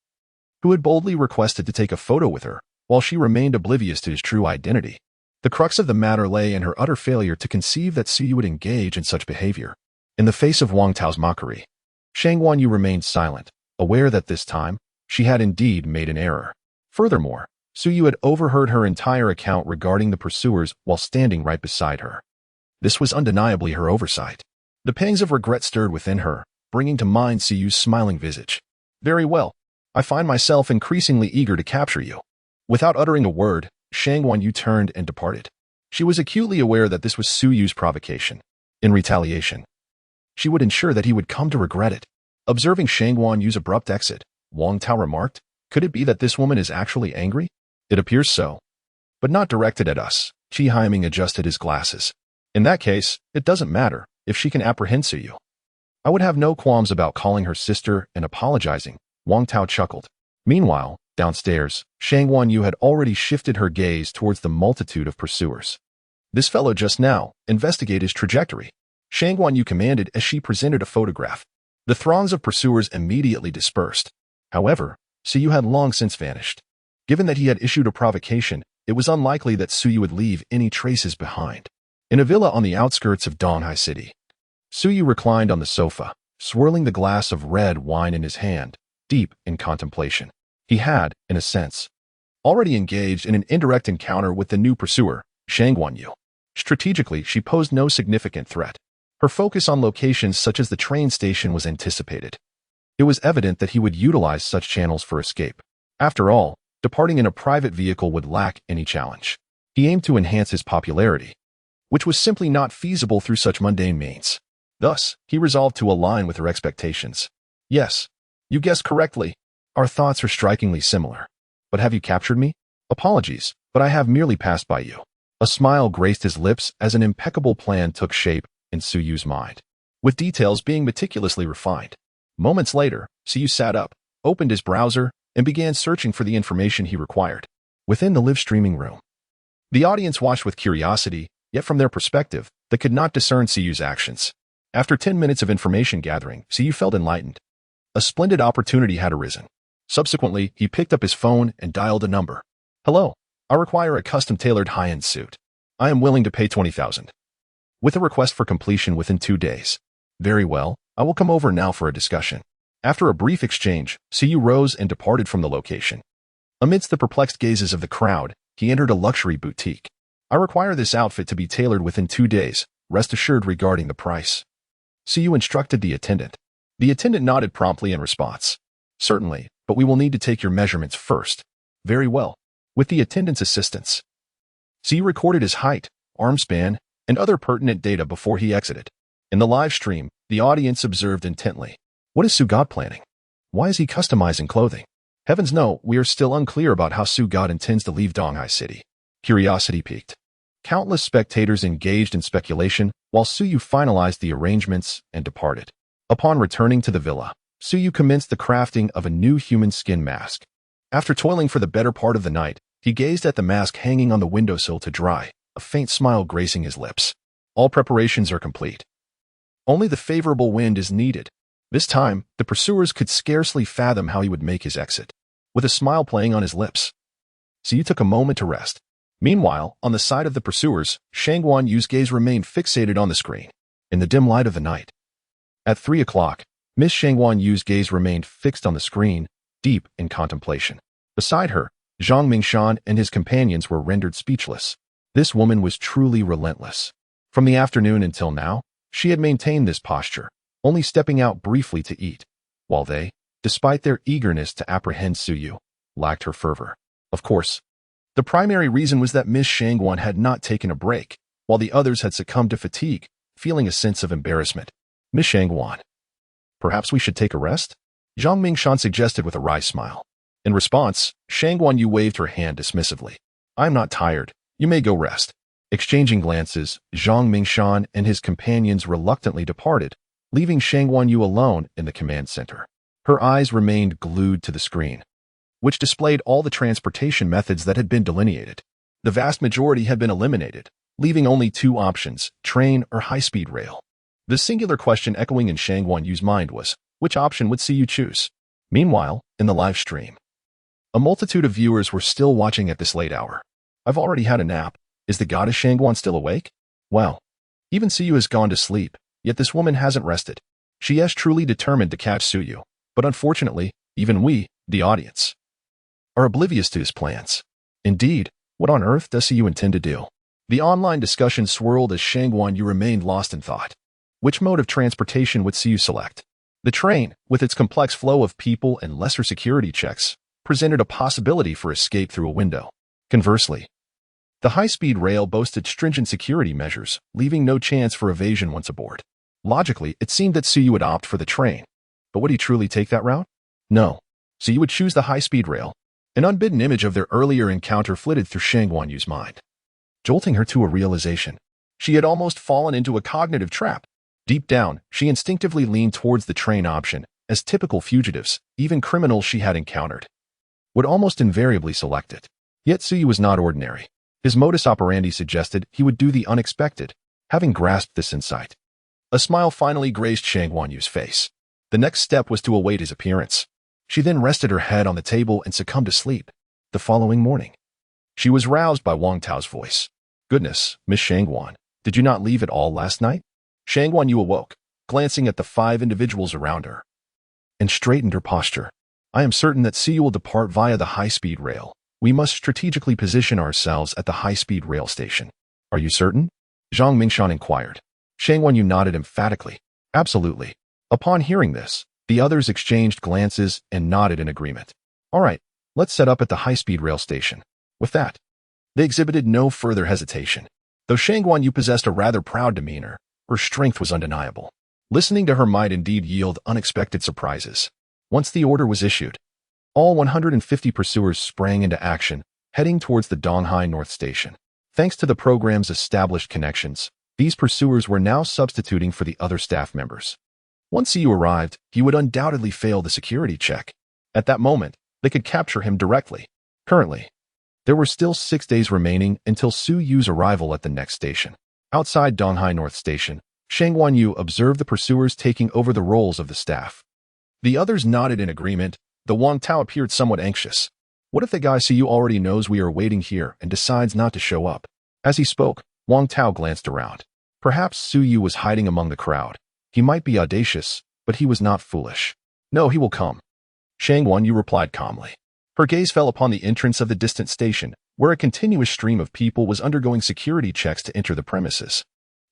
who had boldly requested to take a photo with her, while she remained oblivious to his true identity. The crux of the matter lay in her utter failure to conceive that Suyu would engage in such behavior. In the face of Wang Tao's mockery, Shang Guanyu remained silent, aware that this time, she had indeed made an error. Furthermore, Suyu had overheard her entire account regarding the pursuers while standing right beside her. This was undeniably her oversight. The pangs of regret stirred within her, bringing to mind Suyu's smiling visage. Very well. I find myself increasingly eager to capture you. Without uttering a word, Shang Guanyu turned and departed. She was acutely aware that this was Suyu's provocation. In retaliation, she would ensure that he would come to regret it. Observing Shang Guanyu's abrupt exit, Wang Tao remarked, could it be that this woman is actually angry? It appears so. But not directed at us. Qi Haiming adjusted his glasses. In that case, it doesn't matter if she can apprehend Suyu. I would have no qualms about calling her sister and apologizing, Wang Tao chuckled. Meanwhile, downstairs, Shang Guanyu had already shifted her gaze towards the multitude of pursuers. This fellow just now, investigate his trajectory, Shang Guanyu commanded as she presented a photograph. The throngs of pursuers immediately dispersed. However, Suyu had long since vanished. Given that he had issued a provocation, it was unlikely that Suyu would leave any traces behind. In a villa on the outskirts of Donghai City, Suyu reclined on the sofa, swirling the glass of red wine in his hand, deep in contemplation. He had, in a sense, already engaged in an indirect encounter with the new pursuer, Shang Guanyu. Strategically, she posed no significant threat. Her focus on locations such as the train station was anticipated. It was evident that he would utilize such channels for escape. After all, departing in a private vehicle would lack any challenge. He aimed to enhance his popularity, which was simply not feasible through such mundane means. Thus, he resolved to align with her expectations. Yes, you guessed correctly. Our thoughts are strikingly similar. But have you captured me? Apologies, but I have merely passed by you. A smile graced his lips as an impeccable plan took shape in Suyu's mind, with details being meticulously refined. Moments later, Suyu sat up, opened his browser, and began searching for the information he required. Within the live streaming room, the audience watched with curiosity, yet from their perspective, they could not discern Suyu's actions. After 10 minutes of information gathering, Suyu felt enlightened. A splendid opportunity had arisen. Subsequently, he picked up his phone and dialed a number. Hello, I require a custom-tailored high-end suit. I am willing to pay 20,000. With a request for completion within 2 days. Very well, I will come over now for a discussion. After a brief exchange, Suyu rose and departed from the location. Amidst the perplexed gazes of the crowd, he entered a luxury boutique. I require this outfit to be tailored within 2 days. Rest assured regarding the price. Suyu instructed the attendant. The attendant nodded promptly in response. Certainly, but we will need to take your measurements first. Very well. With the attendant's assistance, Suyu recorded his height, arm span, and other pertinent data before he exited. In the live stream, the audience observed intently. What is Sugod planning? Why is he customizing clothing? Heavens no, we are still unclear about how Sugod intends to leave Donghai City. Curiosity piqued. Countless spectators engaged in speculation while Suyu finalized the arrangements and departed. Upon returning to the villa, Suyu commenced the crafting of a new human skin mask. After toiling for the better part of the night, he gazed at the mask hanging on the windowsill to dry, a faint smile gracing his lips. All preparations are complete. Only the favorable wind is needed. This time, the pursuers could scarcely fathom how he would make his exit. With a smile playing on his lips, Suyu took a moment to rest. Meanwhile, on the side of the pursuers, Shang Guanyu's gaze remained fixated on the screen. In the dim light of the night. At 3 o'clock, Miss Shang Guanyu's gaze remained fixed on the screen, deep in contemplation. Beside her, Zhang Mingshan and his companions were rendered speechless. This woman was truly relentless. From the afternoon until now, she had maintained this posture, only stepping out briefly to eat, while they, despite their eagerness to apprehend Suyu, lacked her fervor. Of course, The primary reason was that Miss Shangguan had not taken a break, while the others had succumbed to fatigue, feeling a sense of embarrassment. Miss Shangguan, perhaps we should take a rest? Zhang Mingshan suggested with a wry smile. In response, Shangguan Yu waved her hand dismissively. I'm not tired. You may go rest. Exchanging glances, Zhang Mingshan and his companions reluctantly departed, leaving Shangguan Yu alone in the command center. Her eyes remained glued to the screen, which displayed all the transportation methods that had been delineated. The vast majority had been eliminated, leaving only two options, train or high-speed rail. The singular question echoing in Shangguan Yu's mind was, which option would see you choose? Meanwhile, in the live stream, a multitude of viewers were still watching at this late hour. I've already had a nap. Is the goddess Shangguan still awake? Well, even Suyu has gone to sleep, yet this woman hasn't rested. She is truly determined to catch Suyu, but unfortunately, even we, the audience, are oblivious to his plans. Indeed, what on earth does Suyu intend to do? The online discussion swirled as Shangguan Yu remained lost in thought. Which mode of transportation would Suyu select? The train, with its complex flow of people and lesser security checks, presented a possibility for escape through a window. Conversely, the high-speed rail boasted stringent security measures, leaving no chance for evasion once aboard. Logically, it seemed that Suyu would opt for the train. But would he truly take that route? No. Suyu would choose the high-speed rail. An unbidden image of their earlier encounter flitted through Shangguan Yu's mind, jolting her to a realization. She had almost fallen into a cognitive trap. Deep down, she instinctively leaned towards the train option, as typical fugitives, even criminals she had encountered, would almost invariably select it. Yet Suyu was not ordinary. His modus operandi suggested he would do the unexpected. Having grasped this insight, a smile finally graced Shangguan Yu's face. The next step was to await his appearance. She then rested her head on the table and succumbed to sleep. The following morning, she was roused by Wang Tao's voice. Goodness, Miss Shangguan, did you not leave at all last night? Shangguan Yu awoke, glancing at the 5 individuals around her, and straightened her posture. I am certain that Suyu will depart via the high-speed rail. We must strategically position ourselves at the high-speed rail station. Are you certain? Zhang Mingshan inquired. Shangguan Yu nodded emphatically. Absolutely. Upon hearing this, the others exchanged glances and nodded in agreement. All right, let's set up at the high-speed rail station. With that, they exhibited no further hesitation. Though Shangguan Yu possessed a rather proud demeanor, her strength was undeniable. Listening to her might indeed yield unexpected surprises. Once the order was issued, all 150 pursuers sprang into action, heading towards the Donghai North Station. Thanks to the program's established connections, these pursuers were now substituting for the other staff members. Once Suyu arrived, he would undoubtedly fail the security check. At that moment, they could capture him directly. Currently, there were still 6 days remaining until Suyu's arrival at the next station. Outside Donghai North Station, Shangguan Yu observed the pursuers taking over the roles of the staff. The others nodded in agreement, though Wang Tao appeared somewhat anxious. What if the guy Suyu already knows we are waiting here and decides not to show up? As he spoke, Wang Tao glanced around. Perhaps Suyu was hiding among the crowd. He might be audacious, but he was not foolish. No, he will come. Shangguan Yu replied calmly. Her gaze fell upon the entrance of the distant station, where a continuous stream of people was undergoing security checks to enter the premises.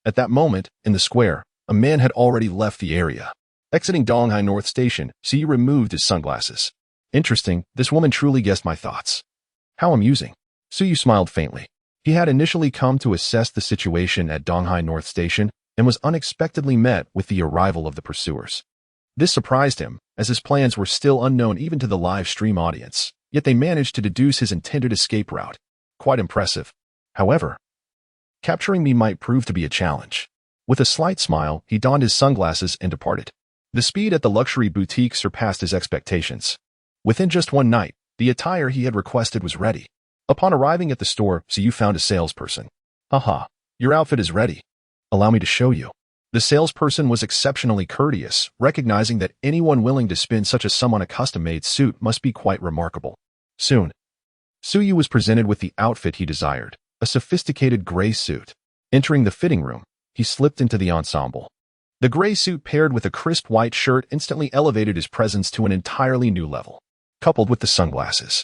At that moment, in the square, a man had already left the area. Exiting Donghai North Station, Suyu removed his sunglasses. Interesting, this woman truly guessed my thoughts. How amusing. Suyu smiled faintly. He had initially come to assess the situation at Donghai North Station and was unexpectedly met with the arrival of the pursuers. This surprised him, as his plans were still unknown even to the live stream audience, yet they managed to deduce his intended escape route. Quite impressive. However, capturing me might prove to be a challenge. With a slight smile, he donned his sunglasses and departed. The speed at the luxury boutique surpassed his expectations. Within just one night, the attire he had requested was ready. Upon arriving at the store, Suyu found a salesperson. Haha, your outfit is ready. Allow me to show you. The salesperson was exceptionally courteous, recognizing that anyone willing to spend such a sum on a custom-made suit must be quite remarkable. Soon, Suyu was presented with the outfit he desired, a sophisticated gray suit. Entering the fitting room, he slipped into the ensemble. The gray suit paired with a crisp white shirt instantly elevated his presence to an entirely new level. Coupled with the sunglasses,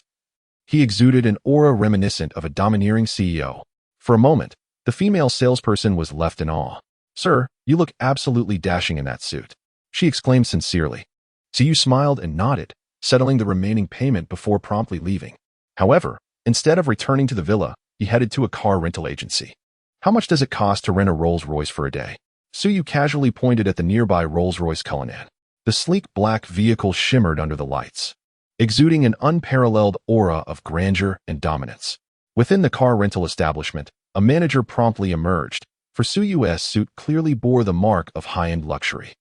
he exuded an aura reminiscent of a domineering CEO. For a moment, the female salesperson was left in awe. Sir, you look absolutely dashing in that suit, she exclaimed sincerely. Suyu smiled and nodded, settling the remaining payment before promptly leaving. However, Instead of returning to the villa, he headed to a car rental agency. How much does it cost to rent a Rolls-Royce for a day? Suyu casually pointed at the nearby Rolls-Royce Cullinan. The sleek black vehicle shimmered under the lights, exuding an unparalleled aura of grandeur and dominance. Within the car rental establishment, a manager promptly emerged, for Suyu's suit clearly bore the mark of high-end luxury.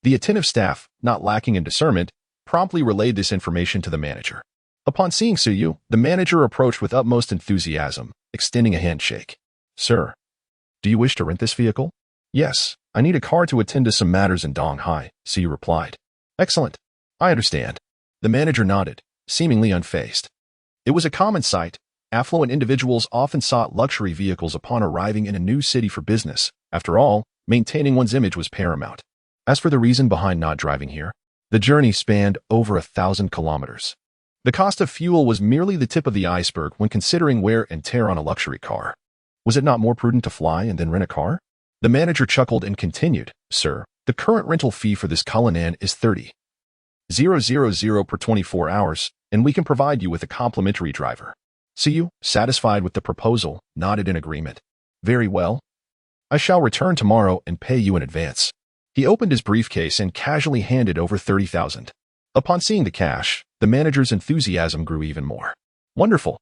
The attentive staff, not lacking in discernment, promptly relayed this information to the manager. Upon seeing Suyu, the manager approached with utmost enthusiasm, extending a handshake. "Sir, do you wish to rent this vehicle?" "Yes, I need a car to attend to some matters in Donghai," Suyu replied. "Excellent. I understand." The manager nodded, seemingly unfazed. It was a common sight. Affluent individuals often sought luxury vehicles upon arriving in a new city for business. After all, maintaining one's image was paramount. As for the reason behind not driving here, the journey spanned over 1,000 kilometers. The cost of fuel was merely the tip of the iceberg when considering wear and tear on a luxury car. Was it not more prudent to fly and then rent a car? The manager chuckled and continued, "Sir, the current rental fee for this Cullinan is 30,000 per 24 hours, and we can provide you with a complimentary driver." Suyu, satisfied with the proposal, nodded in agreement. "Very well. I shall return tomorrow and pay you in advance." He opened his briefcase and casually handed over 30,000. Upon seeing the cash, the manager's enthusiasm grew even more. "Wonderful.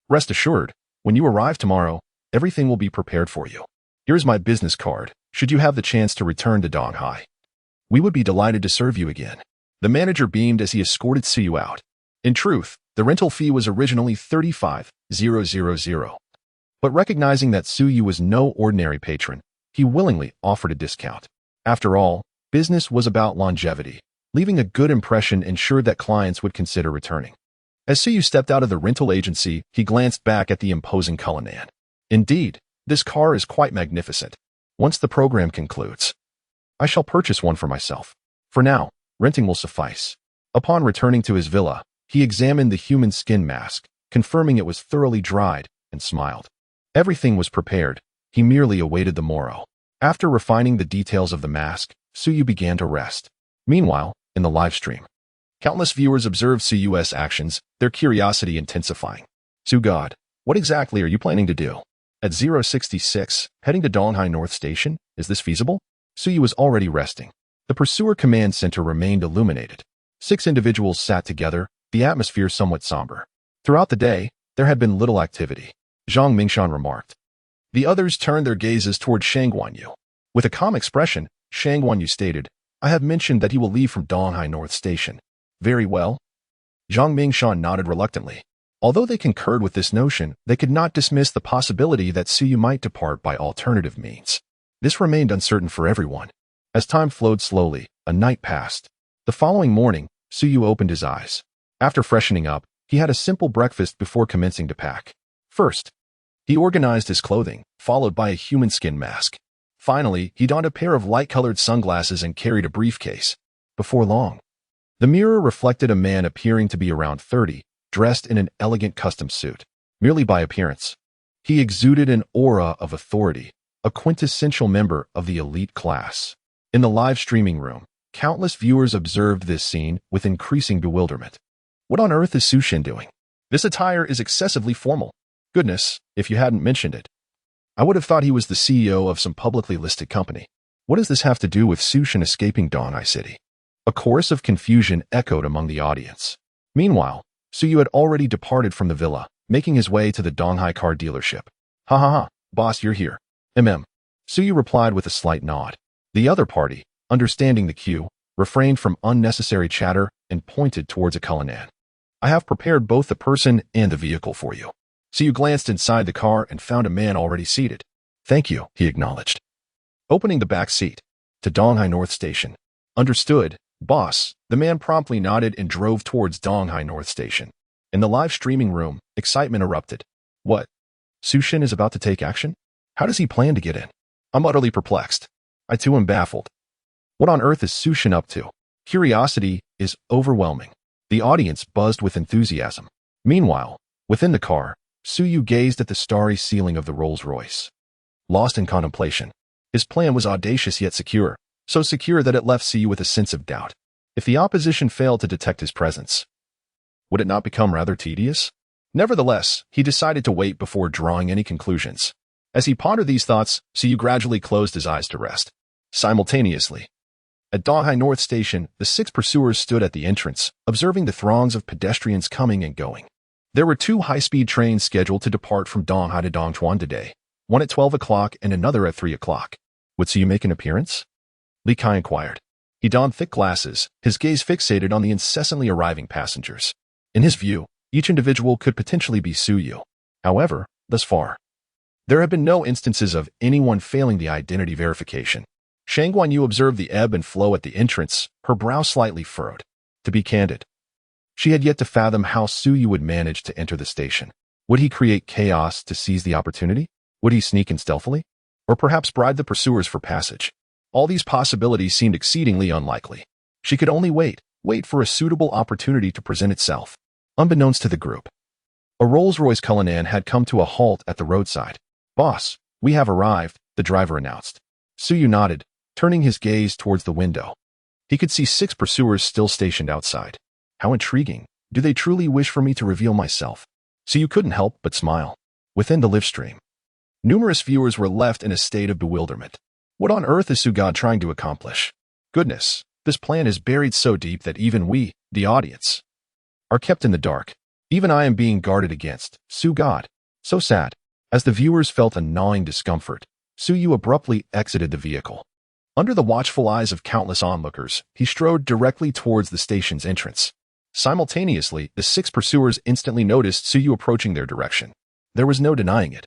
Rest assured, when you arrive tomorrow, everything will be prepared for you. Here's my business card, should you have the chance to return to Donghai. We would be delighted to serve you again." The manager beamed as he escorted Suyu out. In truth, the rental fee was originally 35,000. But recognizing that Suyu was no ordinary patron, he willingly offered a discount. After all, business was about longevity. Leaving a good impression ensured that clients would consider returning. As Suyu stepped out of the rental agency, he glanced back at the imposing Cullinan. Indeed, this car is quite magnificent. Once the program concludes, I shall purchase one for myself. For now, renting will suffice. Upon returning to his villa, he examined the human skin mask, confirming it was thoroughly dried, and smiled. Everything was prepared. He merely awaited the morrow. After refining the details of the mask, Suyu began to rest. Meanwhile, in the live stream, countless viewers observed Suyu's actions, their curiosity intensifying. "God, what exactly are you planning to do?" At 066, heading to Donghai North Station, is this feasible? Suyu was already resting. The Pursuer Command Center remained illuminated. 6 individuals sat together, the atmosphere somewhat somber. Throughout the day, there had been little activity. Zhang Mingshan remarked. The others turned their gazes toward Shang Guanyu. With a calm expression, Shang Guanyu stated, "I have mentioned that he will leave from Donghai North Station." "Very well." Zhang Mingshan nodded reluctantly. Although they concurred with this notion, they could not dismiss the possibility that Suyu might depart by alternative means. This remained uncertain for everyone. As time flowed slowly, a night passed. The following morning, Suyu opened his eyes. After freshening up, he had a simple breakfast before commencing to pack. First, he organized his clothing, followed by a human skin mask. Finally, he donned a pair of light-colored sunglasses and carried a briefcase. Before long, the mirror reflected a man appearing to be around 30, dressed in an elegant custom suit. Merely by appearance, he exuded an aura of authority, a quintessential member of the elite class. In the live streaming room, countless viewers observed this scene with increasing bewilderment. What on earth is Sushin doing? This attire is excessively formal. Goodness, if you hadn't mentioned it. I would have thought he was the CEO of some publicly listed company. What does this have to do with Sushin escaping Donghai City? A chorus of confusion echoed among the audience. Meanwhile, Suyu had already departed from the villa, making his way to the Donghai car dealership. "Ha ha ha, boss, you're here." Suyu replied with a slight nod. The other party, understanding the cue, refrained from unnecessary chatter and pointed towards a Cullinan. "I have prepared both the person and the vehicle for you." Suyu glanced inside the car and found a man already seated. "Thank you," he acknowledged. Opening the back seat, "To Donghai North Station." "Understood, boss." The man promptly nodded and drove towards Donghai North Station. In the live streaming room, excitement erupted. What? Sushin is about to take action? How does he plan to get in? I'm utterly perplexed. I too am baffled. What on earth is Sushin up to? Curiosity is overwhelming. The audience buzzed with enthusiasm. Meanwhile, within the car, Suyu gazed at the starry ceiling of the Rolls-Royce. Lost in contemplation, his plan was audacious yet secure, so secure that it left Suyu with a sense of doubt. If the opposition failed to detect his presence, would it not become rather tedious? Nevertheless, he decided to wait before drawing any conclusions. As he pondered these thoughts, Siyu gradually closed his eyes to rest. Simultaneously, at Donghai North Station, the 6 pursuers stood at the entrance, observing the throngs of pedestrians coming and going. There were 2 high-speed trains scheduled to depart from Donghai to Dongchuan today, one at 12 o'clock and another at 3 o'clock. Would Siyu make an appearance? Li Kai inquired. He donned thick glasses, his gaze fixated on the incessantly arriving passengers. In his view, each individual could potentially be Siyu. However, thus far, there have been no instances of anyone failing the identity verification. Shang Guanyu observed the ebb and flow at the entrance, her brow slightly furrowed. To be candid, she had yet to fathom how Siyu would manage to enter the station. Would he create chaos to seize the opportunity? Would he sneak in stealthily? Or perhaps bribe the pursuers for passage? All these possibilities seemed exceedingly unlikely. She could only wait for a suitable opportunity to present itself. Unbeknownst to the group, a Rolls-Royce Cullinan had come to a halt at the roadside. "Boss, we have arrived," the driver announced. Siyu nodded, turning his gaze towards the window. He could see 6 pursuers still stationed outside. How intriguing. Do they truly wish for me to reveal myself? Siyu couldn't help but smile. Within the live stream, numerous viewers were left in a state of bewilderment. What on earth is Sugod trying to accomplish? Goodness, this plan is buried so deep that even we, the audience, are kept in the dark. Even I am being guarded against. Sugod. So sad. As the viewers felt a gnawing discomfort, Siyu abruptly exited the vehicle. Under the watchful eyes of countless onlookers, he strode directly towards the station's entrance. Simultaneously, the 6 pursuers instantly noticed Siyu approaching their direction. There was no denying it.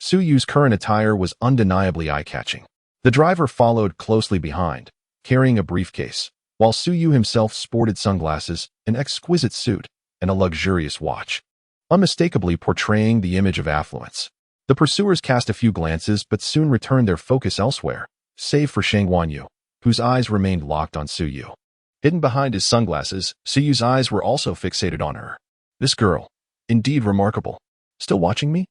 Suyu's current attire was undeniably eye-catching. The driver followed closely behind, carrying a briefcase, while Siyu himself sported sunglasses, an exquisite suit, and a luxurious watch, unmistakably portraying the image of affluence. The pursuers cast a few glances but soon returned their focus elsewhere, save for Shang Guanyu, whose eyes remained locked on Siyu. Hidden behind his sunglasses, Suyu's eyes were also fixated on her. This girl, indeed remarkable. Still watching me?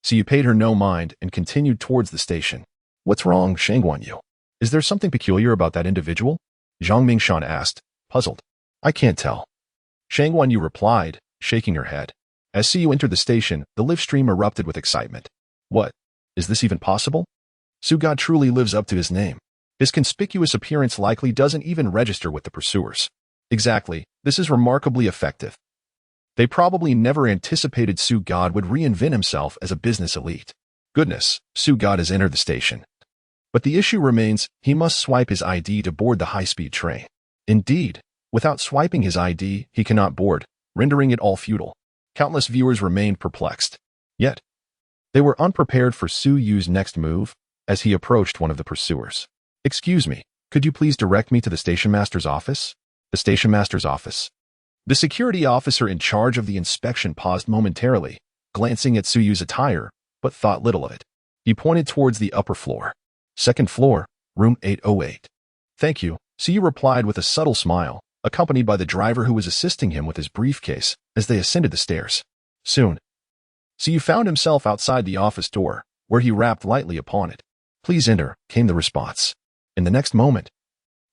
Siyu paid her no mind and continued towards the station. What's wrong, Shang Guanyu? Is there something peculiar about that individual? Zhang Mingshan asked, puzzled. I can't tell. Shang Guanyu replied, shaking her head. As Siyu entered the station, the live stream erupted with excitement. What? Is this even possible? Sugod truly lives up to his name. His conspicuous appearance likely doesn't even register with the pursuers. Exactly, this is remarkably effective. They probably never anticipated Sugod would reinvent himself as a business elite. Goodness, Sugod has entered the station. But the issue remains, he must swipe his ID to board the high-speed train. Indeed, without swiping his ID, he cannot board, rendering it all futile. Countless viewers remained perplexed. Yet, they were unprepared for Suyu's next move as he approached one of the pursuers. Excuse me, could you please direct me to the station master's office? The station master's office. The security officer in charge of the inspection paused momentarily, glancing at Suyu's attire, but thought little of it. He pointed towards the upper floor. Second floor, room 808. Thank you, Siyu replied with a subtle smile, accompanied by the driver who was assisting him with his briefcase as they ascended the stairs. Soon, Siyu found himself outside the office door, where he rapped lightly upon it. Please enter, came the response. In the next moment,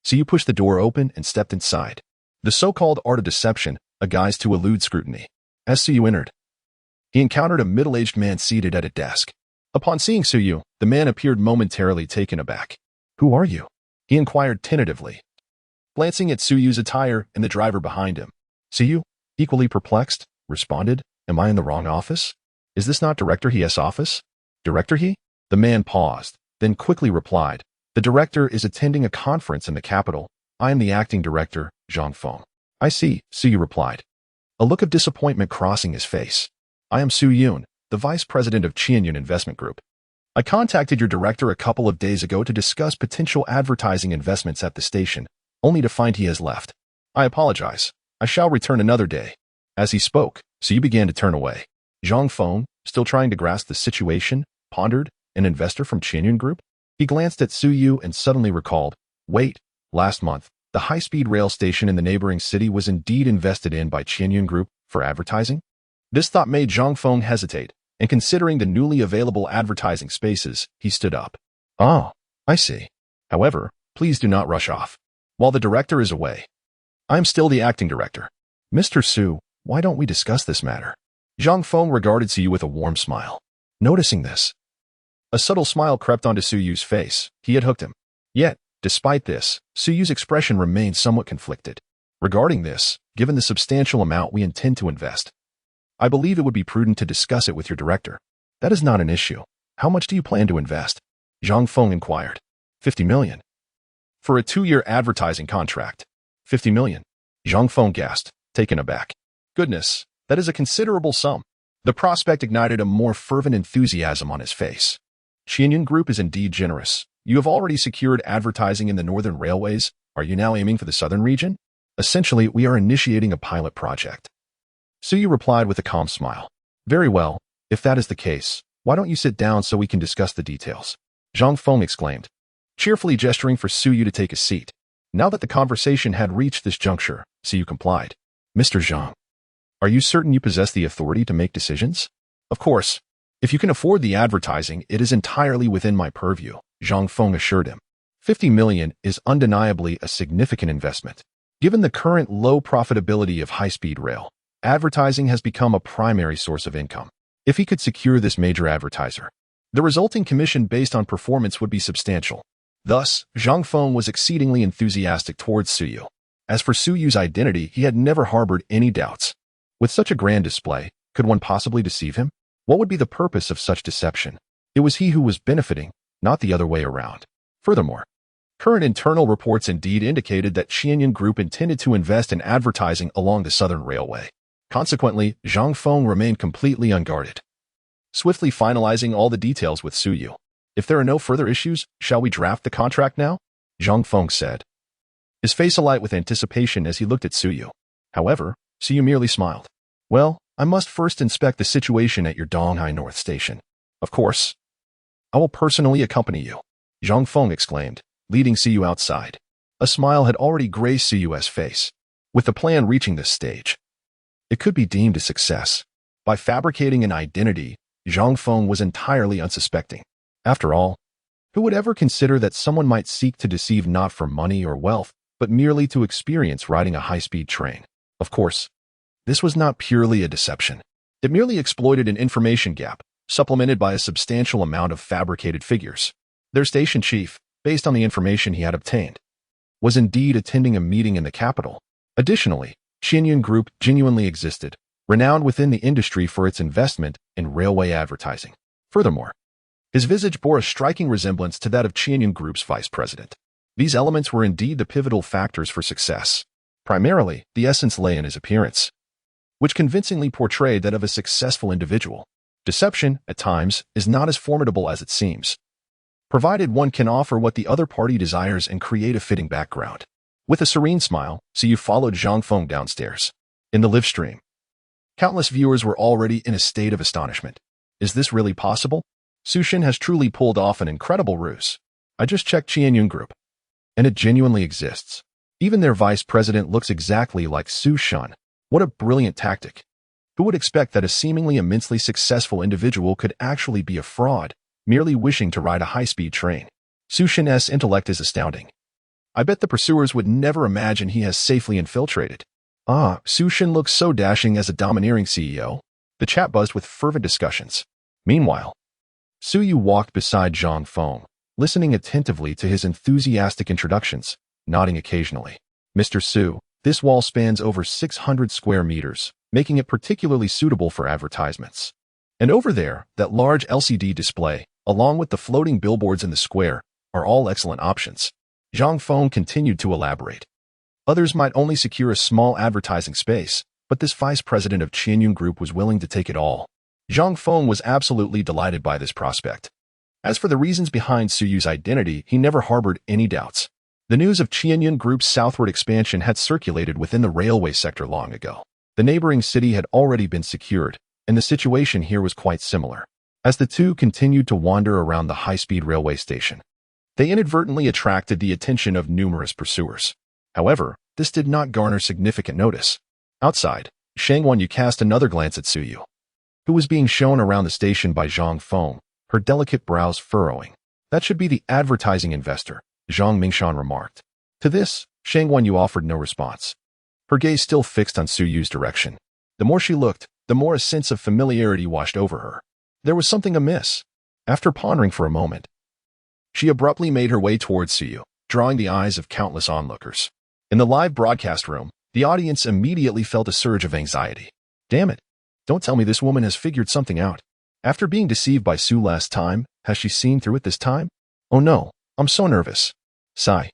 Siyu pushed the door open and stepped inside. The so-called art of deception, a guise to elude scrutiny. As Siyu entered, he encountered a middle-aged man seated at a desk. Upon seeing Siyu, the man appeared momentarily taken aback. Who are you? He inquired tentatively, glancing at Suyu's attire and the driver behind him. Siyu, equally perplexed, responded, Am I in the wrong office? Is this not Director He's office? Director He? The man paused, then quickly replied, The director is attending a conference in the capital. I am the acting director, Zhang Feng. I see, Siyu replied, a look of disappointment crossing his face. I am Su Yun, the vice president of Qianyun Investment Group. I contacted your director a couple of days ago to discuss potential advertising investments at the station, only to find he has left. I apologize. I shall return another day. As he spoke, Siyu began to turn away. Zhang Feng, still trying to grasp the situation, pondered, an investor from Qianyun Group? He glanced at Siyu and suddenly recalled, wait, last month, the high-speed rail station in the neighboring city was indeed invested in by Qianyun Group for advertising? This thought made Zhang Feng hesitate, and considering the newly available advertising spaces, he stood up. Oh, I see. However, please do not rush off. While the director is away, I am still the acting director. Mr. Su, why don't we discuss this matter? Zhang Feng regarded Su Yu with a warm smile. Noticing this, a subtle smile crept onto Su Yu's face. He had hooked him. Yet, despite this, Su Yu's expression remained somewhat conflicted. Regarding this, given the substantial amount we intend to invest, I believe it would be prudent to discuss it with your director. That is not an issue. How much do you plan to invest? Zhang Feng inquired. 50 million. For a 2-year advertising contract. 50 million. Zhang Feng gasped, taken aback. Goodness, that is a considerable sum. The prospect ignited a more fervent enthusiasm on his face. Qianyun Group is indeed generous. You have already secured advertising in the northern railways. Are you now aiming for the southern region? Essentially, we are initiating a pilot project. Su Yu replied with a calm smile. Very well, if that is the case, why don't you sit down so we can discuss the details? Zhang Feng exclaimed, cheerfully gesturing for Su Yu to take a seat. Now that the conversation had reached this juncture, Su Yu complied. Mr. Zhang, are you certain you possess the authority to make decisions? Of course. If you can afford the advertising, it is entirely within my purview, Zhang Feng assured him. 50 million is undeniably a significant investment. Given the current low profitability of high-speed rail, advertising has become a primary source of income. If he could secure this major advertiser, the resulting commission based on performance would be substantial. Thus, Zhang Feng was exceedingly enthusiastic towards Su Yu. As for Su Yu's identity, he had never harbored any doubts. With such a grand display, could one possibly deceive him? What would be the purpose of such deception? It was he who was benefiting, not the other way around. Furthermore, current internal reports indeed indicated that Qianyun Group intended to invest in advertising along the Southern Railway. Consequently, Zhang Feng remained completely unguarded, swiftly finalizing all the details with Su Yu. If there are no further issues, shall we draft the contract now? Zhang Feng said, his face alight with anticipation as he looked at Su Yu. However, Su Yu merely smiled. Well, I must first inspect the situation at your Donghai North Station. Of course. I will personally accompany you, Zhang Feng exclaimed, leading Su Yu outside. A smile had already graced Su Yu's face. With the plan reaching this stage, it could be deemed a success. By fabricating an identity, Zhang Feng was entirely unsuspecting. After all, who would ever consider that someone might seek to deceive not for money or wealth, but merely to experience riding a high-speed train? Of course, this was not purely a deception. It merely exploited an information gap, supplemented by a substantial amount of fabricated figures. Their station chief, based on the information he had obtained, was indeed attending a meeting in the capital. Additionally, Qianyun Group genuinely existed, renowned within the industry for its investment in railway advertising. Furthermore, his visage bore a striking resemblance to that of Qianyun Group's vice president. These elements were indeed the pivotal factors for success. Primarily, the essence lay in his appearance, which convincingly portrayed that of a successful individual. Deception, at times, is not as formidable as it seems, provided one can offer what the other party desires and create a fitting background. With a serene smile, Su Yu followed Zhang Feng downstairs. In the live stream, countless viewers were already in a state of astonishment. Is this really possible? Su Shen has truly pulled off an incredible ruse. I just checked Qianyun Group, and it genuinely exists. Even their vice president looks exactly like Su Shen. What a brilliant tactic. Who would expect that a seemingly immensely successful individual could actually be a fraud, merely wishing to ride a high-speed train? Su Shen's intellect is astounding. I bet the pursuers would never imagine he has safely infiltrated. Ah, Su Shen looks so dashing as a domineering CEO. The chat buzzed with fervent discussions. Meanwhile, Su Yu walked beside Zhang Feng, listening attentively to his enthusiastic introductions, nodding occasionally. Mr. Su, this wall spans over 600 square meters, making it particularly suitable for advertisements. And over there, that large LCD display, along with the floating billboards in the square, are all excellent options. Zhang Feng continued to elaborate. Others might only secure a small advertising space, but this vice president of Qianyun Group was willing to take it all. Zhang Feng was absolutely delighted by this prospect. As for the reasons behind Su Yu's identity, he never harbored any doubts. The news of Qianyun Group's southward expansion had circulated within the railway sector long ago. The neighboring city had already been secured, and the situation here was quite similar. As the two continued to wander around the high-speed railway station, they inadvertently attracted the attention of numerous pursuers. However, this did not garner significant notice. Outside, Shang Wanyu cast another glance at Su Yu, who was being shown around the station by Zhang Feng, her delicate brows furrowing. That should be the advertising investor, Zhang Mingshan remarked. To this, Shang Wanyu offered no response, her gaze still fixed on Su Yu's direction. The more she looked, the more a sense of familiarity washed over her. There was something amiss. After pondering for a moment, she abruptly made her way towards Suyu, drawing the eyes of countless onlookers. In the live broadcast room, the audience immediately felt a surge of anxiety. Damn it. Don't tell me this woman has figured something out. After being deceived by Su last time, has she seen through it this time? Oh no, I'm so nervous. Sigh.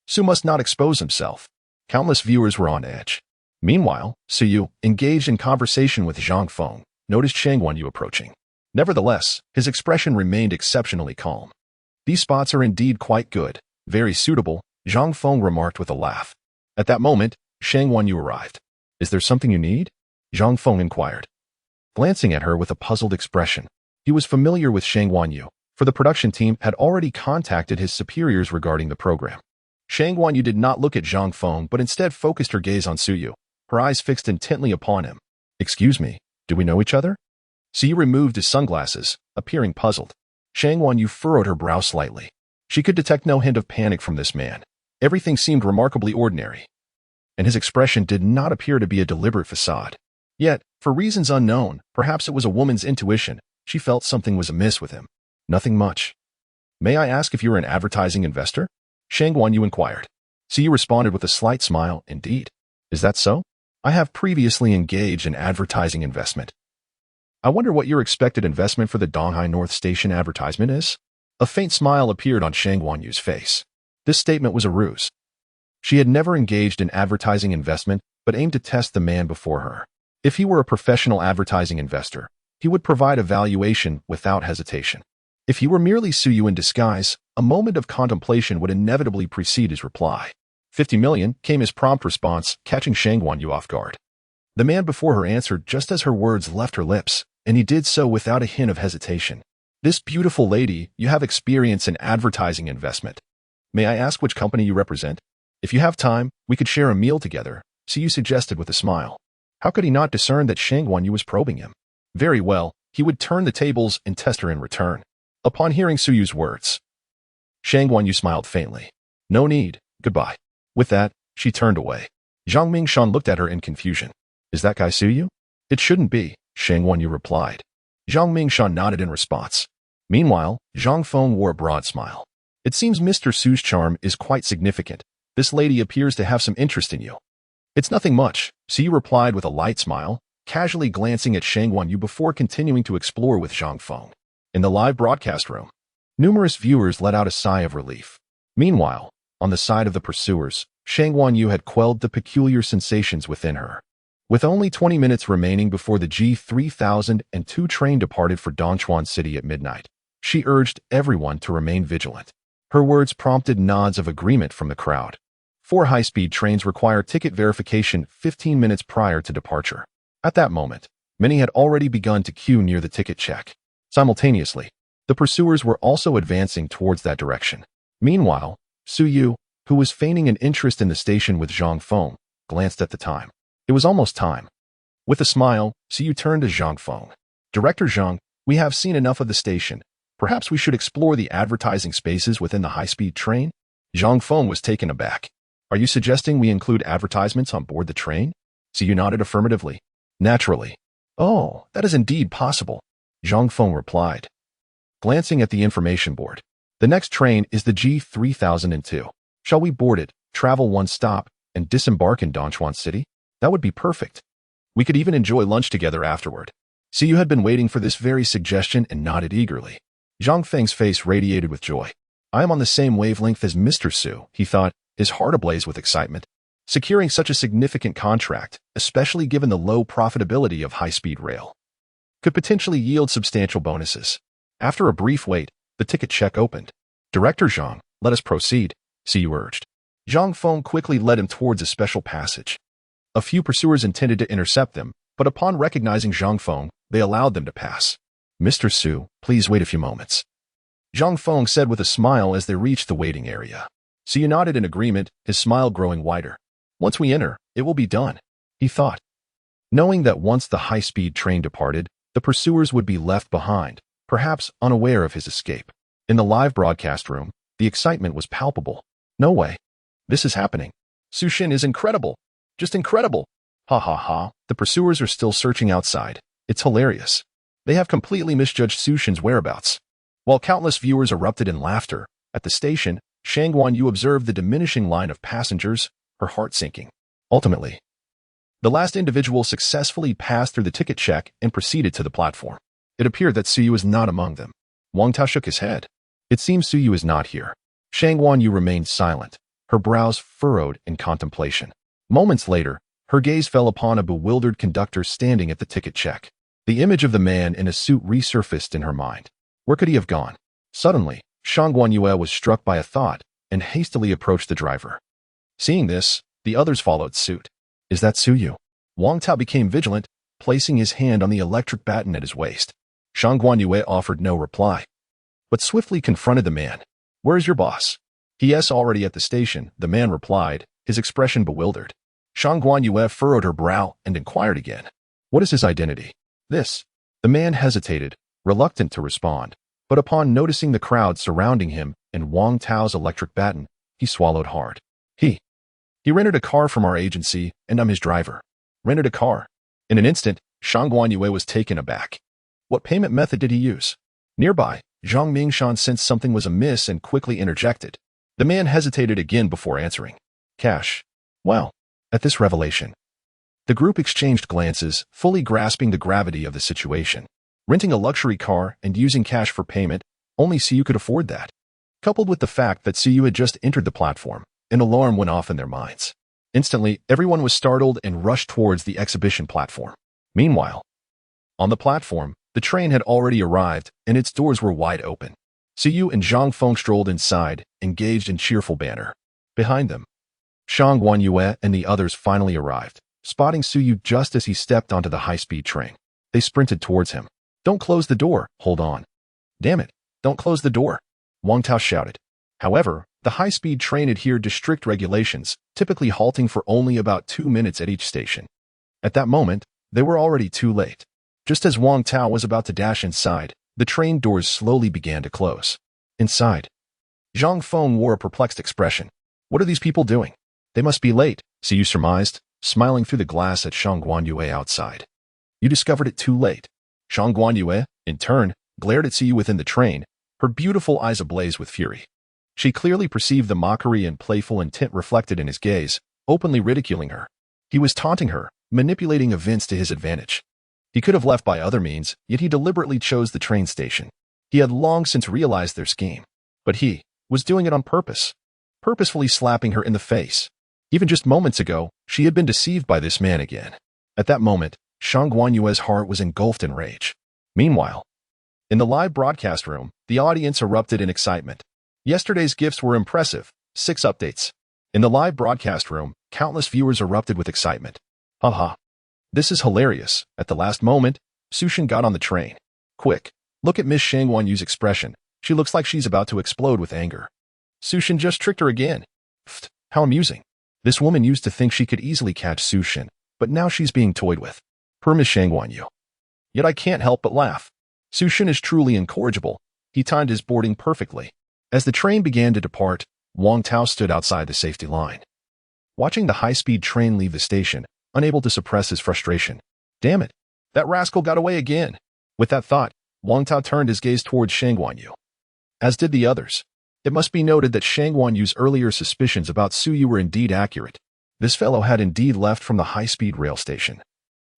Su must not expose himself. Countless viewers were on edge. Meanwhile, Suyu, engaged in conversation with Zhang Feng, noticed Shang Wanyu approaching. Nevertheless, his expression remained exceptionally calm. These spots are indeed quite good, very suitable, Zhang Feng remarked with a laugh. At that moment, Shang Wanyu arrived. Is there something you need? Zhang Feng inquired. Glancing at her with a puzzled expression, he was familiar with Shang Wanyu, for the production team had already contacted his superiors regarding the program. Shang Wanyu did not look at Zhang Feng but instead focused her gaze on Suyu, her eyes fixed intently upon him. Excuse me, do we know each other? Suyu removed his sunglasses, appearing puzzled. Shang Wanyu furrowed her brow slightly. She could detect no hint of panic from this man. Everything seemed remarkably ordinary, and his expression did not appear to be a deliberate facade. Yet, for reasons unknown, perhaps it was a woman's intuition, she felt something was amiss with him. Nothing much. May I ask if you're an advertising investor? Shang Wanyu inquired. Suyu responded with a slight smile. Indeed. Is that so? I have previously engaged in advertising investment. I wonder what your expected investment for the Donghai North Station advertisement is? A faint smile appeared on Shang Wanyu's face. This statement was a ruse. She had never engaged in advertising investment, but aimed to test the man before her. If he were a professional advertising investor, he would provide a valuation without hesitation. If he were merely Suyu in disguise, a moment of contemplation would inevitably precede his reply. 50 million came his prompt response, catching Shang Wanyu off guard. The man before her answered just as her words left her lips, and he did so without a hint of hesitation. This beautiful lady, you have experience in advertising investment. May I ask which company you represent? If you have time, we could share a meal together, Suyu suggested with a smile. How could he not discern that Shang Wanyu was probing him? Very well, he would turn the tables and test her in return. Upon hearing Suyu's words, Shang Wanyu smiled faintly. No need, goodbye. With that, she turned away. Zhang Mingshan looked at her in confusion. Is that guy Suyu? It shouldn't be, Shang Wanyu replied. Zhang Mingshan nodded in response. Meanwhile, Zhang Feng wore a broad smile. It seems Mr. Su's charm is quite significant. This lady appears to have some interest in you. It's nothing much, Suyu replied with a light smile, casually glancing at Shang Wanyu before continuing to explore with Zhang Feng. In the live broadcast room, numerous viewers let out a sigh of relief. Meanwhile, on the side of the pursuers, Shang Wanyu had quelled the peculiar sensations within her. With only 20 minutes remaining before the G3002 train departed for Dongchuan City at midnight, she urged everyone to remain vigilant. Her words prompted nods of agreement from the crowd. 4 high-speed trains require ticket verification 15 minutes prior to departure. At that moment, many had already begun to queue near the ticket check. Simultaneously, the pursuers were also advancing towards that direction. Meanwhile, Suyu, who was feigning an interest in the station with Zhang Feng, glanced at the time. It was almost time. With a smile, Suyu turned to Zhang Feng. Director Zhang, we have seen enough of the station. Perhaps we should explore the advertising spaces within the high-speed train? Zhang Feng was taken aback. Are you suggesting we include advertisements on board the train? Suyu nodded affirmatively. Naturally. Oh, that is indeed possible, Zhang Feng replied. Glancing at the information board. The next train is the G3002. Shall we board it, travel one stop, and disembark in Dongchuan City? That would be perfect. We could even enjoy lunch together afterward. Suyu had been waiting for this very suggestion and nodded eagerly. Zhang Feng's face radiated with joy. I am on the same wavelength as Mr. Su, he thought, his heart ablaze with excitement. Securing such a significant contract, especially given the low profitability of high-speed rail, could potentially yield substantial bonuses. After a brief wait, the ticket check opened. Director Zhang, let us proceed, Suyu urged. Zhang Feng quickly led him towards a special passage. A few pursuers intended to intercept them, but upon recognizing Zhang Feng, they allowed them to pass. Mr. Su, please wait a few moments, Zhang Feng said with a smile as they reached the waiting area. Suyu nodded in agreement, his smile growing wider. Once we enter, it will be done, he thought. Knowing that once the high-speed train departed, the pursuers would be left behind, perhaps unaware of his escape. In the live broadcast room, the excitement was palpable. No way. This is happening. Sushin is incredible. Just incredible. Ha ha ha, the pursuers are still searching outside. It's hilarious. They have completely misjudged Sushin's whereabouts. While countless viewers erupted in laughter, at the station, Shangguan Yu observed the diminishing line of passengers, her heart sinking. Ultimately, the last individual successfully passed through the ticket check and proceeded to the platform. It appeared that Suyu was not among them. Wang Tao shook his head. It seems Suyu is not here. Shangguan Yu remained silent, her brows furrowed in contemplation. Moments later, her gaze fell upon a bewildered conductor standing at the ticket check. The image of the man in a suit resurfaced in her mind. Where could he have gone? Suddenly, Shangguan Yue was struck by a thought and hastily approached the driver. Seeing this, the others followed suit. Is that Suyu? Wang Tao became vigilant, placing his hand on the electric baton at his waist. Shangguan Yue offered no reply, but swiftly confronted the man. Where is your boss? He is already at the station, the man replied, his expression bewildered. Shangguan Yue furrowed her brow and inquired again. What is his identity? This. The man hesitated, reluctant to respond, but upon noticing the crowd surrounding him and Wang Tao's electric baton, he swallowed hard. He rented a car from our agency, and I'm his driver. Rented a car. In an instant, Shangguan Yue was taken aback. What payment method did he use? Nearby, Zhang Mingshan sensed something was amiss and quickly interjected. The man hesitated again before answering. Cash. Well, at this revelation, the group exchanged glances, fully grasping the gravity of the situation. Renting a luxury car and using cash for payment, only Siyu could afford that. Coupled with the fact that Siyu had just entered the platform, an alarm went off in their minds. Instantly, everyone was startled and rushed towards the exhibition platform. Meanwhile, on the platform, the train had already arrived and its doors were wide open. Siyu and Zhang Feng strolled inside, engaged in cheerful banter. Behind them, Shangguan Yue and the others finally arrived, spotting Siyu just as he stepped onto the high-speed train. They sprinted towards him. Don't close the door, hold on. Damn it, don't close the door, Wang Tao shouted. However, the high-speed train adhered to strict regulations, typically halting for only about 2 minutes at each station. At that moment, they were already too late. Just as Wang Tao was about to dash inside, the train doors slowly began to close. Inside, Zhang Feng wore a perplexed expression. What are these people doing? They must be late, Siyu surmised, smiling through the glass at Shangguan Yue outside. You discovered it too late. Shangguan Yue, in turn, glared at Siyu within the train, her beautiful eyes ablaze with fury. She clearly perceived the mockery and playful intent reflected in his gaze, openly ridiculing her. He was taunting her, manipulating events to his advantage. He could have left by other means, yet he deliberately chose the train station. He had long since realized their scheme. But he was doing it on purpose, purposefully slapping her in the face. Even just moments ago, she had been deceived by this man again. At that moment, Shangguan Yue's heart was engulfed in rage. Meanwhile, in the live broadcast room, the audience erupted in excitement. Yesterday's gifts were impressive. 6 updates. In the live broadcast room, countless viewers erupted with excitement. Haha. This is hilarious. At the last moment, Sushin got on the train. Quick, look at Miss Shangguan Yu's expression. She looks like she's about to explode with anger. Sushin just tricked her again. Pfft, how amusing. This woman used to think she could easily catch Sushin, but now she's being toyed with. Per Miss Shangguan Yu. Yet I can't help but laugh. Sushin is truly incorrigible. He timed his boarding perfectly. As the train began to depart, Wang Tao stood outside the safety line, watching the high-speed train leave the station, unable to suppress his frustration. Damn it, that rascal got away again. With that thought, Wang Tao turned his gaze towards Shangguan Yu, as did the others. It must be noted that Shangguan Yu's earlier suspicions about Suyu were indeed accurate. This fellow had indeed left from the high-speed rail station,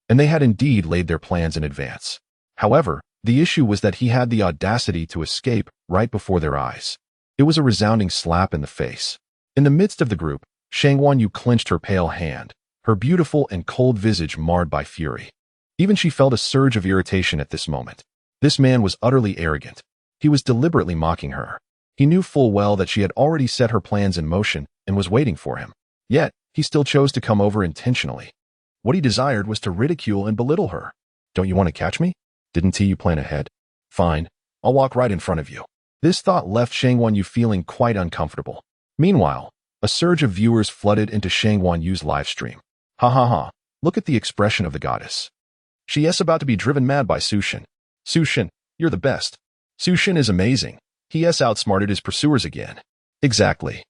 and they had indeed laid their plans in advance. However, the issue was that he had the audacity to escape right before their eyes. It was a resounding slap in the face. In the midst of the group, Shangguan Yu clenched her pale hand, her beautiful and cold visage marred by fury. Even she felt a surge of irritation at this moment. This man was utterly arrogant. He was deliberately mocking her. He knew full well that she had already set her plans in motion and was waiting for him. Yet, he still chose to come over intentionally. What he desired was to ridicule and belittle her. Don't you want to catch me? Didn't you plan ahead? Fine, I'll walk right in front of you. This thought left Shangguan Yu feeling quite uncomfortable. Meanwhile, a surge of viewers flooded into Shangguan Yu's live stream. Ha ha ha, look at the expression of the goddess. She is about to be driven mad by Sushin. Sushin, you're the best. Sushin is amazing. He has outsmarted his pursuers again. Exactly.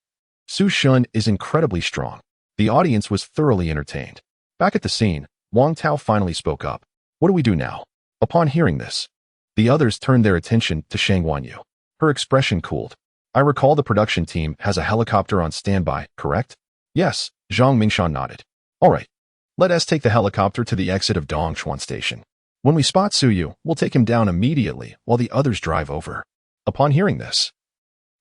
Sushin is incredibly strong. The audience was thoroughly entertained. Back at the scene, Wang Tao finally spoke up. What do we do now? Upon hearing this, the others turned their attention to Shang Wanyu. Her expression cooled. I recall the production team has a helicopter on standby, correct? Yes, Zhang Mingshan nodded. All right. Let us take the helicopter to the exit of Dongchuan Station. When we spot Suyu, we'll take him down immediately while the others drive over. Upon hearing this,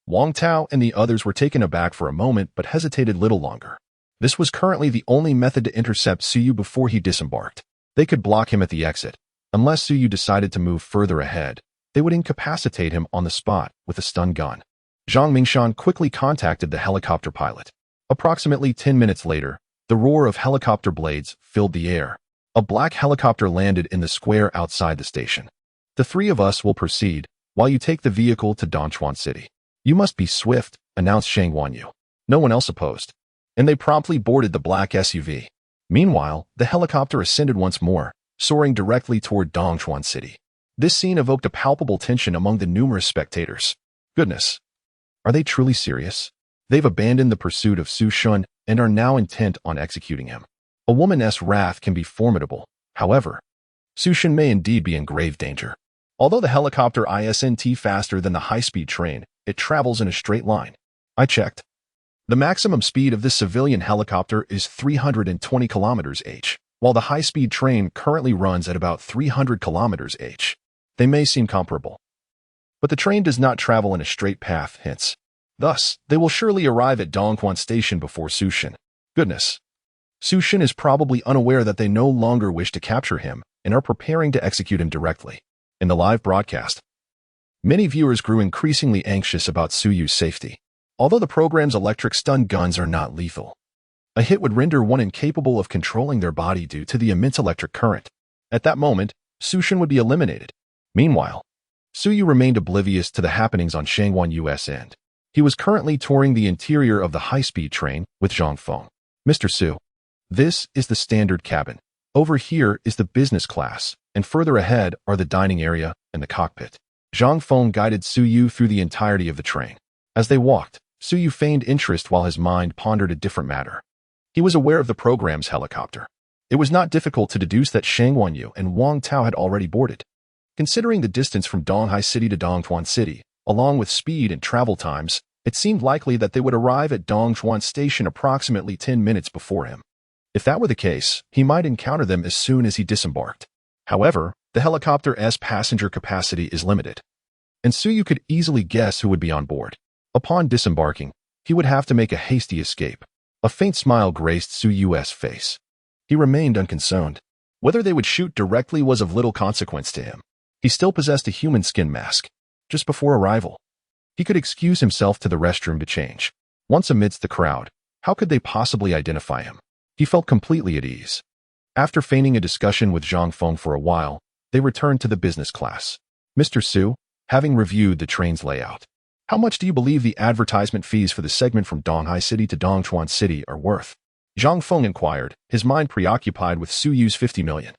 Wang Tao and the others were taken aback for a moment but hesitated little longer. This was currently the only method to intercept Suyu before he disembarked. They could block him at the exit. Unless Suyu decided to move further ahead, they would incapacitate him on the spot with a stun gun. Zhang Mingshan quickly contacted the helicopter pilot. Approximately 10 minutes later, the roar of helicopter blades filled the air. A black helicopter landed in the square outside the station. The three of us will proceed, while you take the vehicle to Dongchuan City. You must be swift, announced Shang Wanyu. No one else opposed, and they promptly boarded the black SUV. Meanwhile, the helicopter ascended once more, soaring directly toward Dongchuan City. This scene evoked a palpable tension among the numerous spectators. Goodness, are they truly serious? They've abandoned the pursuit of Su Shun and are now intent on executing him. A woman's wrath can be formidable. However, Su Shun may indeed be in grave danger. Although the helicopter isn't faster than the high-speed train, it travels in a straight line. I checked. The maximum speed of this civilian helicopter is 320 km/h, while the high-speed train currently runs at about 300 km/h. They may seem comparable, but the train does not travel in a straight path, hence. Thus, they will surely arrive at Dongchuan Station before Su Shun. Goodness. Su Shun is probably unaware that they no longer wish to capture him and are preparing to execute him directly. In the live broadcast, many viewers grew increasingly anxious about Suyu's safety. Although the program's electric stun guns are not lethal, a hit would render one incapable of controlling their body due to the immense electric current. At that moment, Su Shun would be eliminated. Meanwhile, Suyu remained oblivious to the happenings on Shang Wanyu's end. He was currently touring the interior of the high-speed train with Zhang Feng. Mr. Su, this is the standard cabin. Over here is the business class, and further ahead are the dining area and the cockpit. Zhang Feng guided Suyu through the entirety of the train. As they walked, Suyu feigned interest while his mind pondered a different matter. He was aware of the program's helicopter. It was not difficult to deduce that Shang Wanyu and Wang Tao had already boarded. Considering the distance from Donghai City to Dongchuan City, along with speed and travel times, it seemed likely that they would arrive at Dongchuan Station approximately 10 minutes before him. If that were the case, he might encounter them as soon as he disembarked. However, the helicopter's passenger capacity is limited, and Suyu could easily guess who would be on board. Upon disembarking, he would have to make a hasty escape. A faint smile graced Suyu's face. He remained unconcerned. Whether they would shoot directly was of little consequence to him. He still possessed a human skin mask. Just before arrival, he could excuse himself to the restroom to change. Once amidst the crowd, how could they possibly identify him? He felt completely at ease. After feigning a discussion with Zhang Feng for a while, they returned to the business class. Mr. Su, having reviewed the train's layout, how much do you believe the advertisement fees for the segment from Donghai City to Dongchuan City are worth? Zhang Feng inquired, his mind preoccupied with Suyu's 50 million.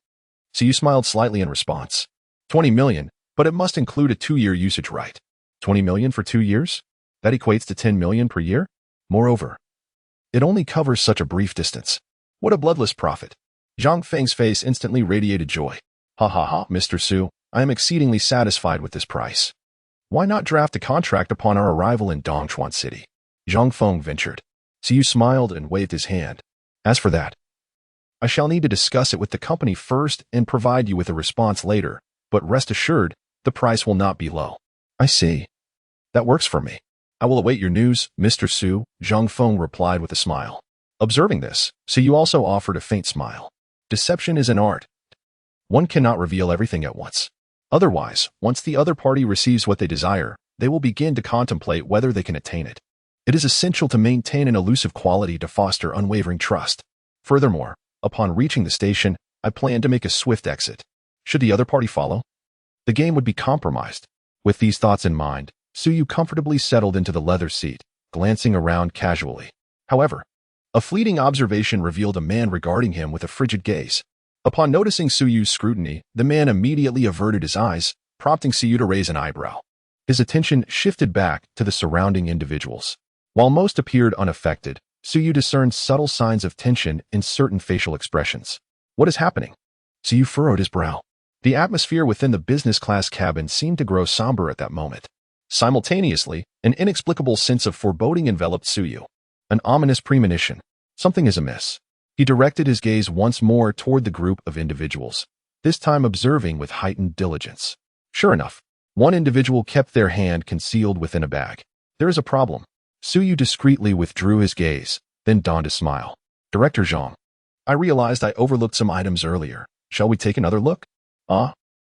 Suyu smiled slightly in response. 20 million, but it must include a 2-year usage right. 20 million for 2 years? That equates to 10 million per year? Moreover, it only covers such a brief distance. What a bloodless profit. Zhang Feng's face instantly radiated joy. Ha ha ha, Mr. Su, I am exceedingly satisfied with this price. Why not draft a contract upon our arrival in Dongchuan City? Zhang Feng ventured. Suyu smiled and waved his hand. As for that, I shall need to discuss it with the company first and provide you with a response later, but rest assured, the price will not be low. I see. That works for me. I will await your news, Mr. Su, Zhang Feng replied with a smile. Observing this, Suyu also offered a faint smile. Deception is an art. One cannot reveal everything at once. Otherwise, once the other party receives what they desire, they will begin to contemplate whether they can attain it. It is essential to maintain an elusive quality to foster unwavering trust. Furthermore, upon reaching the station, I plan to make a swift exit. Should the other party follow, the game would be compromised. With these thoughts in mind, Suyu comfortably settled into the leather seat, glancing around casually. However, a fleeting observation revealed a man regarding him with a frigid gaze. Upon noticing Suyu's scrutiny, the man immediately averted his eyes, prompting Suyu to raise an eyebrow. His attention shifted back to the surrounding individuals. While most appeared unaffected, Suyu discerned subtle signs of tension in certain facial expressions. What is happening? Suyu furrowed his brow. The atmosphere within the business class cabin seemed to grow somber at that moment. Simultaneously, an inexplicable sense of foreboding enveloped Suyu. An ominous premonition. Something is amiss. He directed his gaze once more toward the group of individuals, this time observing with heightened diligence. Sure enough, one individual kept their hand concealed within a bag. There is a problem. Suyu discreetly withdrew his gaze, then donned a smile. Director Zhang. I realized I overlooked some items earlier. Shall we take another look?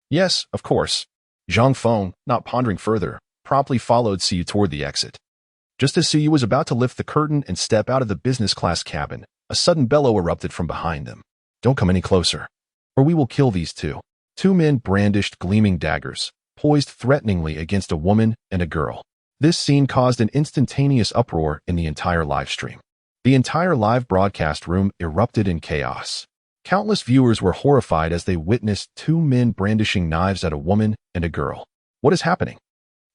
Yes, of course. Zhang Feng, not pondering further, promptly followed Suyu toward the exit. Just as Suyu was about to lift the curtain and step out of the business class cabin, a sudden bellow erupted from behind them. Don't come any closer, or we will kill these two. Two men brandished gleaming daggers, poised threateningly against a woman and a girl. This scene caused an instantaneous uproar in the entire live stream. The entire live broadcast room erupted in chaos. Countless viewers were horrified as they witnessed two men brandishing knives at a woman and a girl. What is happening?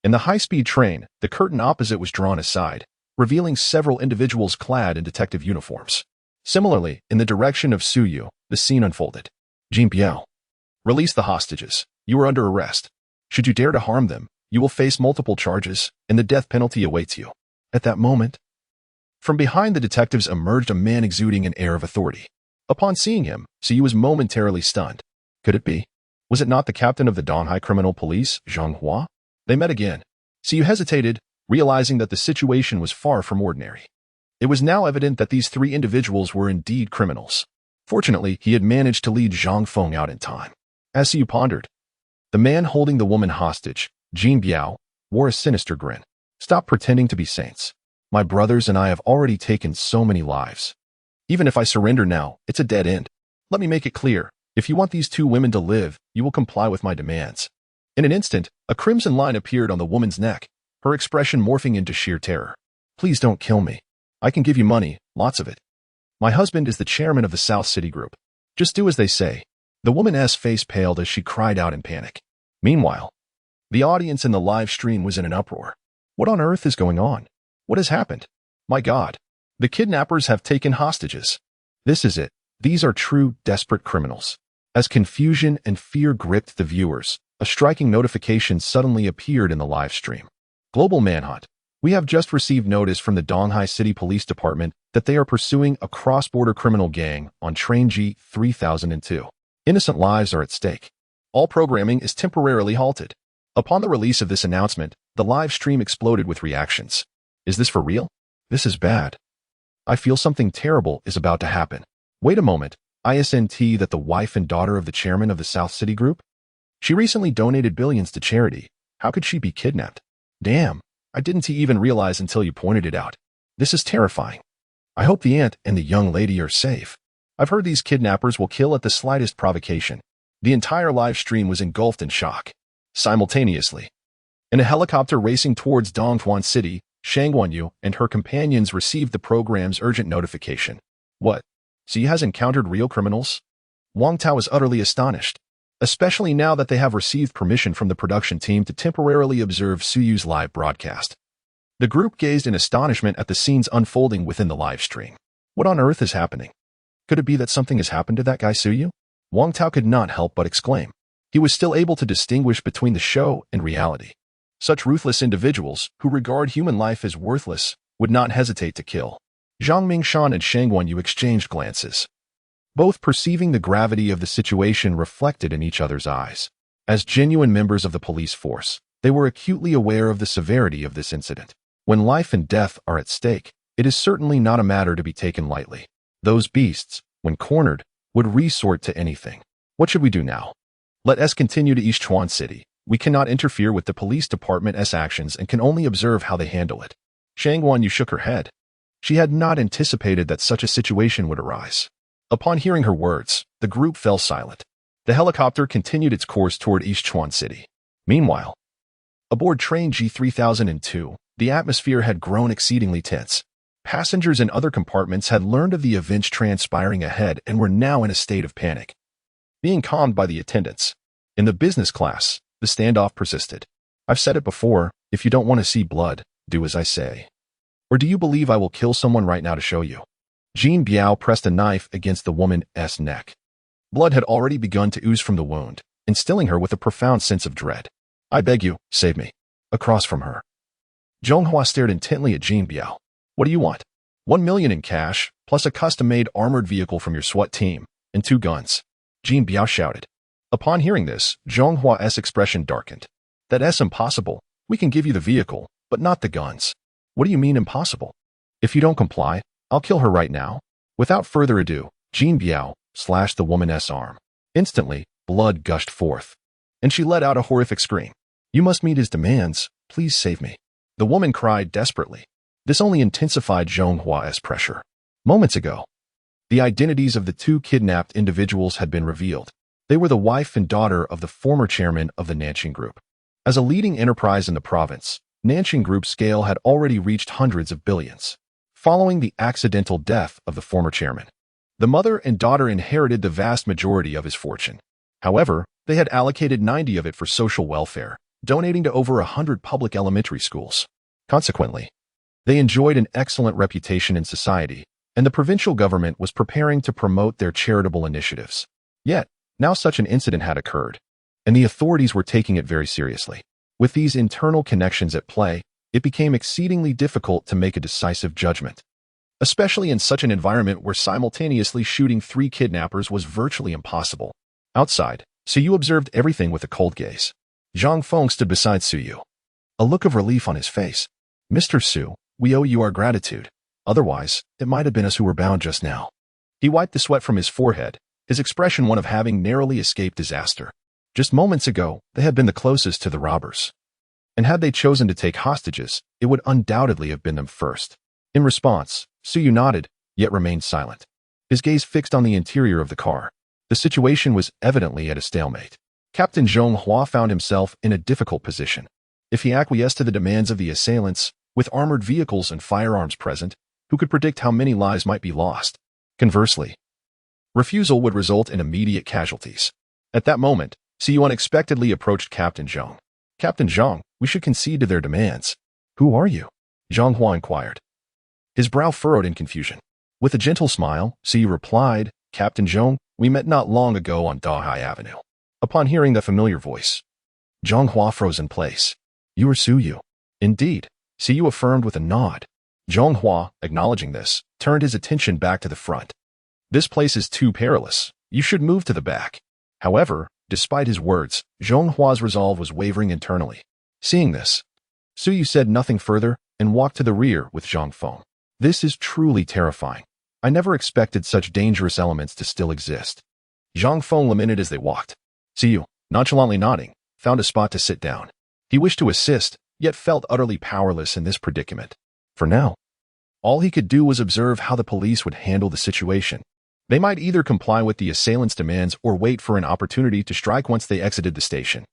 In the high-speed train, the curtain opposite was drawn aside, revealing several individuals clad in detective uniforms. Similarly, in the direction of Suyu, the scene unfolded. Jin Biao. Release the hostages. You are under arrest. Should you dare to harm them, you will face multiple charges, and the death penalty awaits you. At that moment, from behind the detectives emerged a man exuding an air of authority. Upon seeing him, Suyu was momentarily stunned. Could it be? Was it not the captain of the Donghai Criminal Police, Zhang Hua? They met again. Suyu hesitated, realizing that the situation was far from ordinary. It was now evident that these three individuals were indeed criminals. Fortunately, he had managed to lead Zhang Feng out in time. As Suyu pondered, the man holding the woman hostage, Jin Biao, wore a sinister grin. Stop pretending to be saints. My brothers and I have already taken so many lives. Even if I surrender now, it's a dead end. Let me make it clear. If you want these two women to live, you will comply with my demands. In an instant, a crimson line appeared on the woman's neck, her expression morphing into sheer terror. Please don't kill me. I can give you money, lots of it. My husband is the chairman of the South City Group. Just do as they say. The woman's face paled as she cried out in panic. Meanwhile, the audience in the live stream was in an uproar. What on earth is going on? What has happened? My God. The kidnappers have taken hostages. This is it. These are true, desperate criminals. As confusion and fear gripped the viewers, a striking notification suddenly appeared in the live stream. Global Manhunt. We have just received notice from the Donghai City Police Department that they are pursuing a cross-border criminal gang on train G3002. Innocent lives are at stake. All programming is temporarily halted. Upon the release of this announcement, the live stream exploded with reactions. Is this for real? This is bad. I feel something terrible is about to happen. Wait a moment, isn't that the wife and daughter of the chairman of the South City Group? She recently donated billions to charity. How could she be kidnapped? Damn, I didn't even realize until you pointed it out. This is terrifying. I hope the aunt and the young lady are safe. I've heard these kidnappers will kill at the slightest provocation. The entire live stream was engulfed in shock. Simultaneously, in a helicopter racing towards Donghuan City, Shang Wanyu and her companions received the program's urgent notification. What? Suyu has encountered real criminals? Wang Tao is utterly astonished, especially now that they have received permission from the production team to temporarily observe Suyu's live broadcast. The group gazed in astonishment at the scenes unfolding within the live stream. What on earth is happening? Could it be that something has happened to that guy Suyu? Wang Tao could not help but exclaim. He was still able to distinguish between the show and reality. Such ruthless individuals, who regard human life as worthless, would not hesitate to kill. Zhang Mingshan and Shang Wanyu exchanged glances, both perceiving the gravity of the situation reflected in each other's eyes. As genuine members of the police force, they were acutely aware of the severity of this incident. When life and death are at stake, it is certainly not a matter to be taken lightly. Those beasts, when cornered, would resort to anything. What should we do now? Let us continue to East Chuan City. We cannot interfere with the police department's actions and can only observe how they handle it. Shang Wanyu shook her head. She had not anticipated that such a situation would arise. Upon hearing her words, the group fell silent. The helicopter continued its course toward East Chuan City. Meanwhile, aboard train G3002, the atmosphere had grown exceedingly tense. Passengers in other compartments had learned of the events transpiring ahead and were now in a state of panic. Being calmed by the attendants, in the business class, the standoff persisted. I've said it before, if you don't want to see blood, do as I say. Or do you believe I will kill someone right now to show you? Jean Biao pressed a knife against the woman's neck. Blood had already begun to ooze from the wound, instilling her with a profound sense of dread. I beg you, save me. Across from her. Zhonghua stared intently at Jean Biao. What do you want? 1 million in cash, plus a custom-made armored vehicle from your SWAT team, and 2 guns. Jean Biao shouted. Upon hearing this, Zhonghua's expression darkened. That's impossible. We can give you the vehicle, but not the guns. What do you mean impossible? If you don't comply, I'll kill her right now. Without further ado, Jean Biao slashed the woman's arm. Instantly, blood gushed forth, and she let out a horrific scream. You must meet his demands. Please save me. The woman cried desperately. This only intensified Zhonghua's pressure. Moments ago, the identities of the 2 kidnapped individuals had been revealed. They were the wife and daughter of the former chairman of the Nanqing Group. As a leading enterprise in the province, Nanqing Group's scale had already reached hundreds of billions. Following the accidental death of the former chairman, the mother and daughter inherited the vast majority of his fortune. However, they had allocated 90 of it for social welfare, donating to over 100 public elementary schools. Consequently, they enjoyed an excellent reputation in society, and the provincial government was preparing to promote their charitable initiatives. Yet, now such an incident had occurred, and the authorities were taking it very seriously. With these internal connections at play, it became exceedingly difficult to make a decisive judgment, especially in such an environment where simultaneously shooting 3 kidnappers was virtually impossible. Outside, Suyu observed everything with a cold gaze. Zhang Feng stood beside Suyu, a look of relief on his face. Mr. Su, we owe you our gratitude. Otherwise, it might have been us who were bound just now. He wiped the sweat from his forehead, his expression one of having narrowly escaped disaster. Just moments ago, they had been the closest to the robbers. And had they chosen to take hostages, it would undoubtedly have been them first. In response, Suyu nodded, yet remained silent. His gaze fixed on the interior of the car. The situation was evidently at a stalemate. Captain Zhonghua found himself in a difficult position. If he acquiesced to the demands of the assailants, with armored vehicles and firearms present, who could predict how many lives might be lost? Conversely, refusal would result in immediate casualties. At that moment, Suyu unexpectedly approached Captain Zhang. Captain Zhang, we should concede to their demands. Who are you? Zhonghua inquired. His brow furrowed in confusion. With a gentle smile, Suyu replied, Captain Zhang, we met not long ago on Dahai Avenue. Upon hearing the familiar voice, Zhonghua froze in place. You are Suyu. Indeed, Suyu affirmed with a nod. Zhonghua, acknowledging this, turned his attention back to the front. This place is too perilous. You should move to the back. However, despite his words, Zhonghua's resolve was wavering internally. Seeing this, Suyu said nothing further and walked to the rear with Zhang Feng. This is truly terrifying. I never expected such dangerous elements to still exist. Zhang Feng lamented as they walked. Suyu, nonchalantly nodding, found a spot to sit down. He wished to assist, yet felt utterly powerless in this predicament. For now, all he could do was observe how the police would handle the situation. They might either comply with the assailants' demands or wait for an opportunity to strike once they exited the station.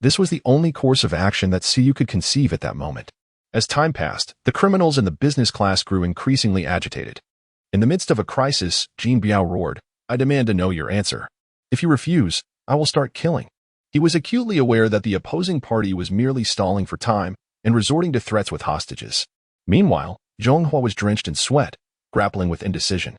This was the only course of action that Suyu could conceive at that moment. As time passed, the criminals in the business class grew increasingly agitated. In the midst of a crisis, Jean Biao roared, I demand to know your answer. If you refuse, I will start killing. He was acutely aware that the opposing party was merely stalling for time and resorting to threats with hostages. Meanwhile, Zhonghua was drenched in sweat, grappling with indecision.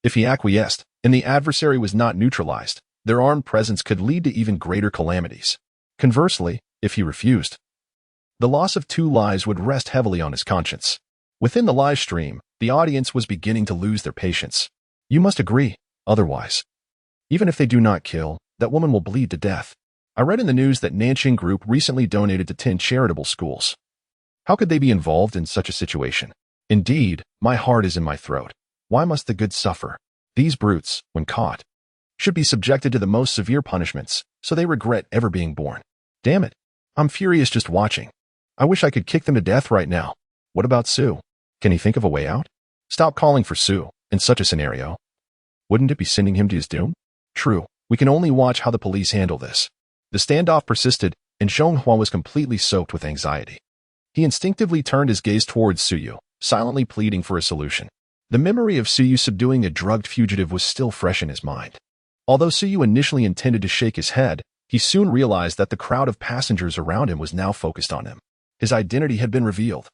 If he acquiesced, and the adversary was not neutralized, their armed presence could lead to even greater calamities. Conversely, if he refused, the loss of 2 lives would rest heavily on his conscience. Within the live stream, the audience was beginning to lose their patience. You must agree, otherwise, even if they do not kill, that woman will bleed to death. I read in the news that Nanqing Group recently donated to 10 charitable schools. How could they be involved in such a situation? Indeed, my heart is in my throat. Why must the good suffer? These brutes, when caught, should be subjected to the most severe punishments, so they regret ever being born. Damn it, I'm furious just watching. I wish I could kick them to death right now. What about Su? Can he think of a way out? Stop calling for Su, in such a scenario. Wouldn't it be sending him to his doom? True, we can only watch how the police handle this. The standoff persisted, and Zhonghua was completely soaked with anxiety. He instinctively turned his gaze towards Suyu, silently pleading for a solution. The memory of Suyu subduing a drugged fugitive was still fresh in his mind. Although Suyu initially intended to shake his head, he soon realized that the crowd of passengers around him was now focused on him. His identity had been revealed.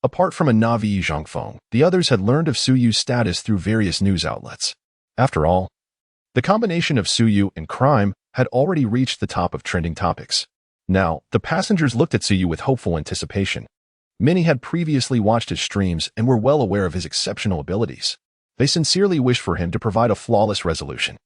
Apart from a Navi Zhangfeng, the others had learned of Su Yu's status through various news outlets. After all, the combination of Su Yu and crime had already reached the top of trending topics. Now, the passengers looked at Su Yu with hopeful anticipation. Many had previously watched his streams and were well aware of his exceptional abilities. They sincerely wished for him to provide a flawless resolution.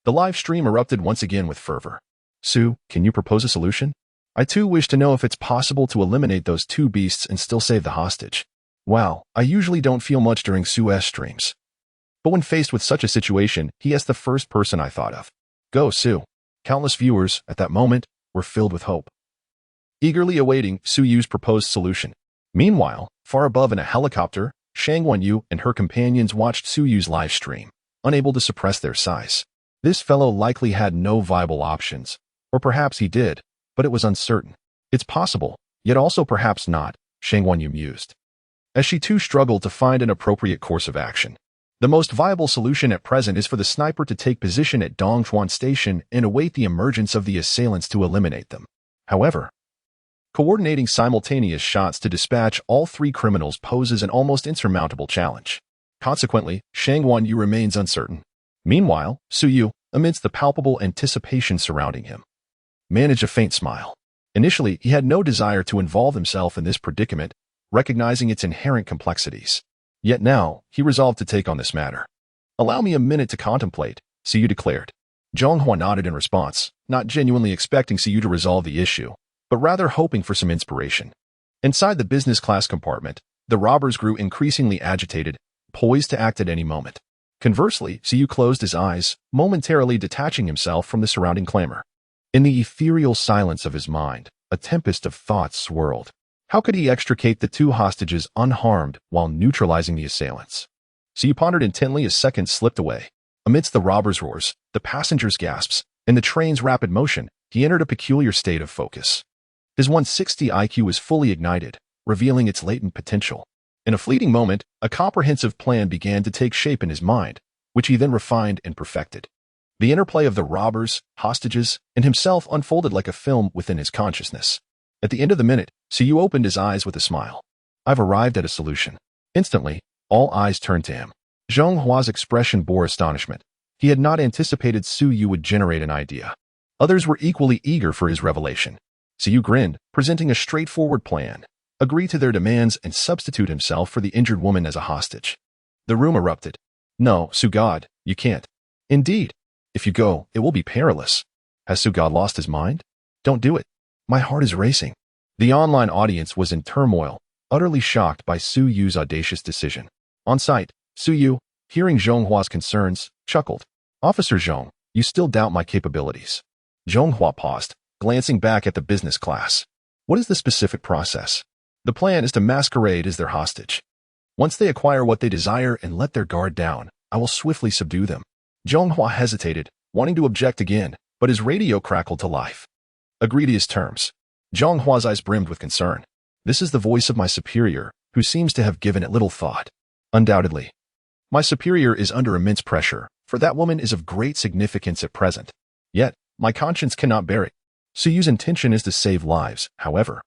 The live stream erupted once again with fervor. Su, can you propose a solution? I too wish to know if it's possible to eliminate those two beasts and still save the hostage. Wow, I usually don't feel much during Su's streams. But when faced with such a situation, he is the first person I thought of. Go, Su. Countless viewers, at that moment, were filled with hope, eagerly awaiting Su Yu's proposed solution. Meanwhile, far above in a helicopter, Shang Wenyu and her companions watched Su Yu's live stream, unable to suppress their sighs. This fellow likely had no viable options, or perhaps he did, but it was uncertain. It's possible, yet also perhaps not, Shang Wenyu mused, as she too struggled to find an appropriate course of action. The most viable solution at present is for the sniper to take position at Dongchuan Station and await the emergence of the assailants to eliminate them. However, coordinating simultaneous shots to dispatch all three criminals poses an almost insurmountable challenge. Consequently, Shang Wenyu remains uncertain. Meanwhile, Su Yu, amidst the palpable anticipation surrounding him, managed a faint smile. Initially, he had no desire to involve himself in this predicament, recognizing its inherent complexities. Yet now, he resolved to take on this matter. Allow me a minute to contemplate, Su Yu declared. Zhonghua nodded in response, not genuinely expecting Su Yu to resolve the issue, but rather hoping for some inspiration. Inside the business class compartment, the robbers grew increasingly agitated, poised to act at any moment. Conversely, Su Yu closed his eyes, momentarily detaching himself from the surrounding clamor. In the ethereal silence of his mind, a tempest of thoughts swirled. How could he extricate the two hostages unharmed while neutralizing the assailants? Su Yu pondered intently as seconds slipped away. Amidst the robbers' roars, the passengers' gasps, and the train's rapid motion, he entered a peculiar state of focus. His 160 IQ was fully ignited, revealing its latent potential. In a fleeting moment, a comprehensive plan began to take shape in his mind, which he then refined and perfected. The interplay of the robbers, hostages, and himself unfolded like a film within his consciousness. At the end of the minute, Su Yu opened his eyes with a smile. I've arrived at a solution. Instantly, all eyes turned to him. Zhonghua's expression bore astonishment. He had not anticipated Su Yu would generate an idea. Others were equally eager for his revelation. Su Yu grinned, presenting a straightforward plan. Agree to their demands and substitute himself for the injured woman as a hostage. The room erupted. No, Sugad, you can't. Indeed. If you go, it will be perilous. Has Sugad lost his mind? Don't do it. My heart is racing. The online audience was in turmoil, utterly shocked by Su Yu's audacious decision. On site, Su Yu, hearing Zhonghua's concerns, chuckled. Officer Zhong, you still doubt my capabilities. Zhonghua paused, glancing back at the business class. What is the specific process? The plan is to masquerade as their hostage. Once they acquire what they desire and let their guard down, I will swiftly subdue them. Zhonghua hesitated, wanting to object again, but his radio crackled to life. Agree to his terms. Zhonghua's eyes brimmed with concern. This is the voice of my superior, who seems to have given it little thought. Undoubtedly. My superior is under immense pressure, for that woman is of great significance at present. Yet, my conscience cannot bear it. Su Yu's intention is to save lives, however.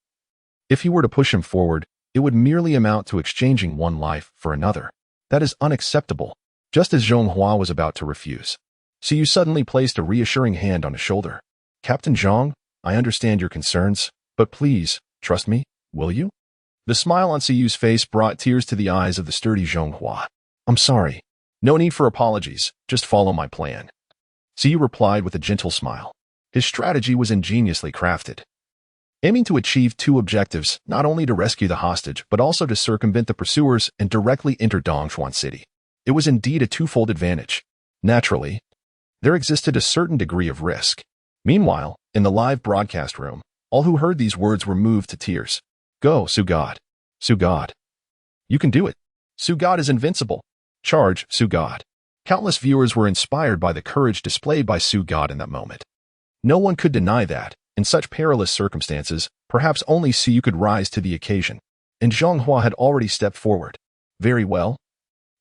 If he were to push him forward, it would merely amount to exchanging one life for another. That is unacceptable. Just as Zhonghua was about to refuse, Su Yu suddenly placed a reassuring hand on his shoulder. Captain Zhong, I understand your concerns, but please, trust me, will you? The smile on Su Yu's face brought tears to the eyes of the sturdy Zhonghua. I'm sorry. No need for apologies, just follow my plan. Su Yu replied with a gentle smile. His strategy was ingeniously crafted, aiming to achieve two objectives, not only to rescue the hostage, but also to circumvent the pursuers and directly enter Dongchuan City. It was indeed a twofold advantage. Naturally, there existed a certain degree of risk. Meanwhile, in the live broadcast room, all who heard these words were moved to tears. Go, Sugad. Sugad. You can do it. Sugad is invincible. Charge, Sugad. Countless viewers were inspired by the courage displayed by Sugad in that moment. No one could deny that, in such perilous circumstances, perhaps only Su Yu could rise to the occasion. And Zhonghua had already stepped forward. Very well.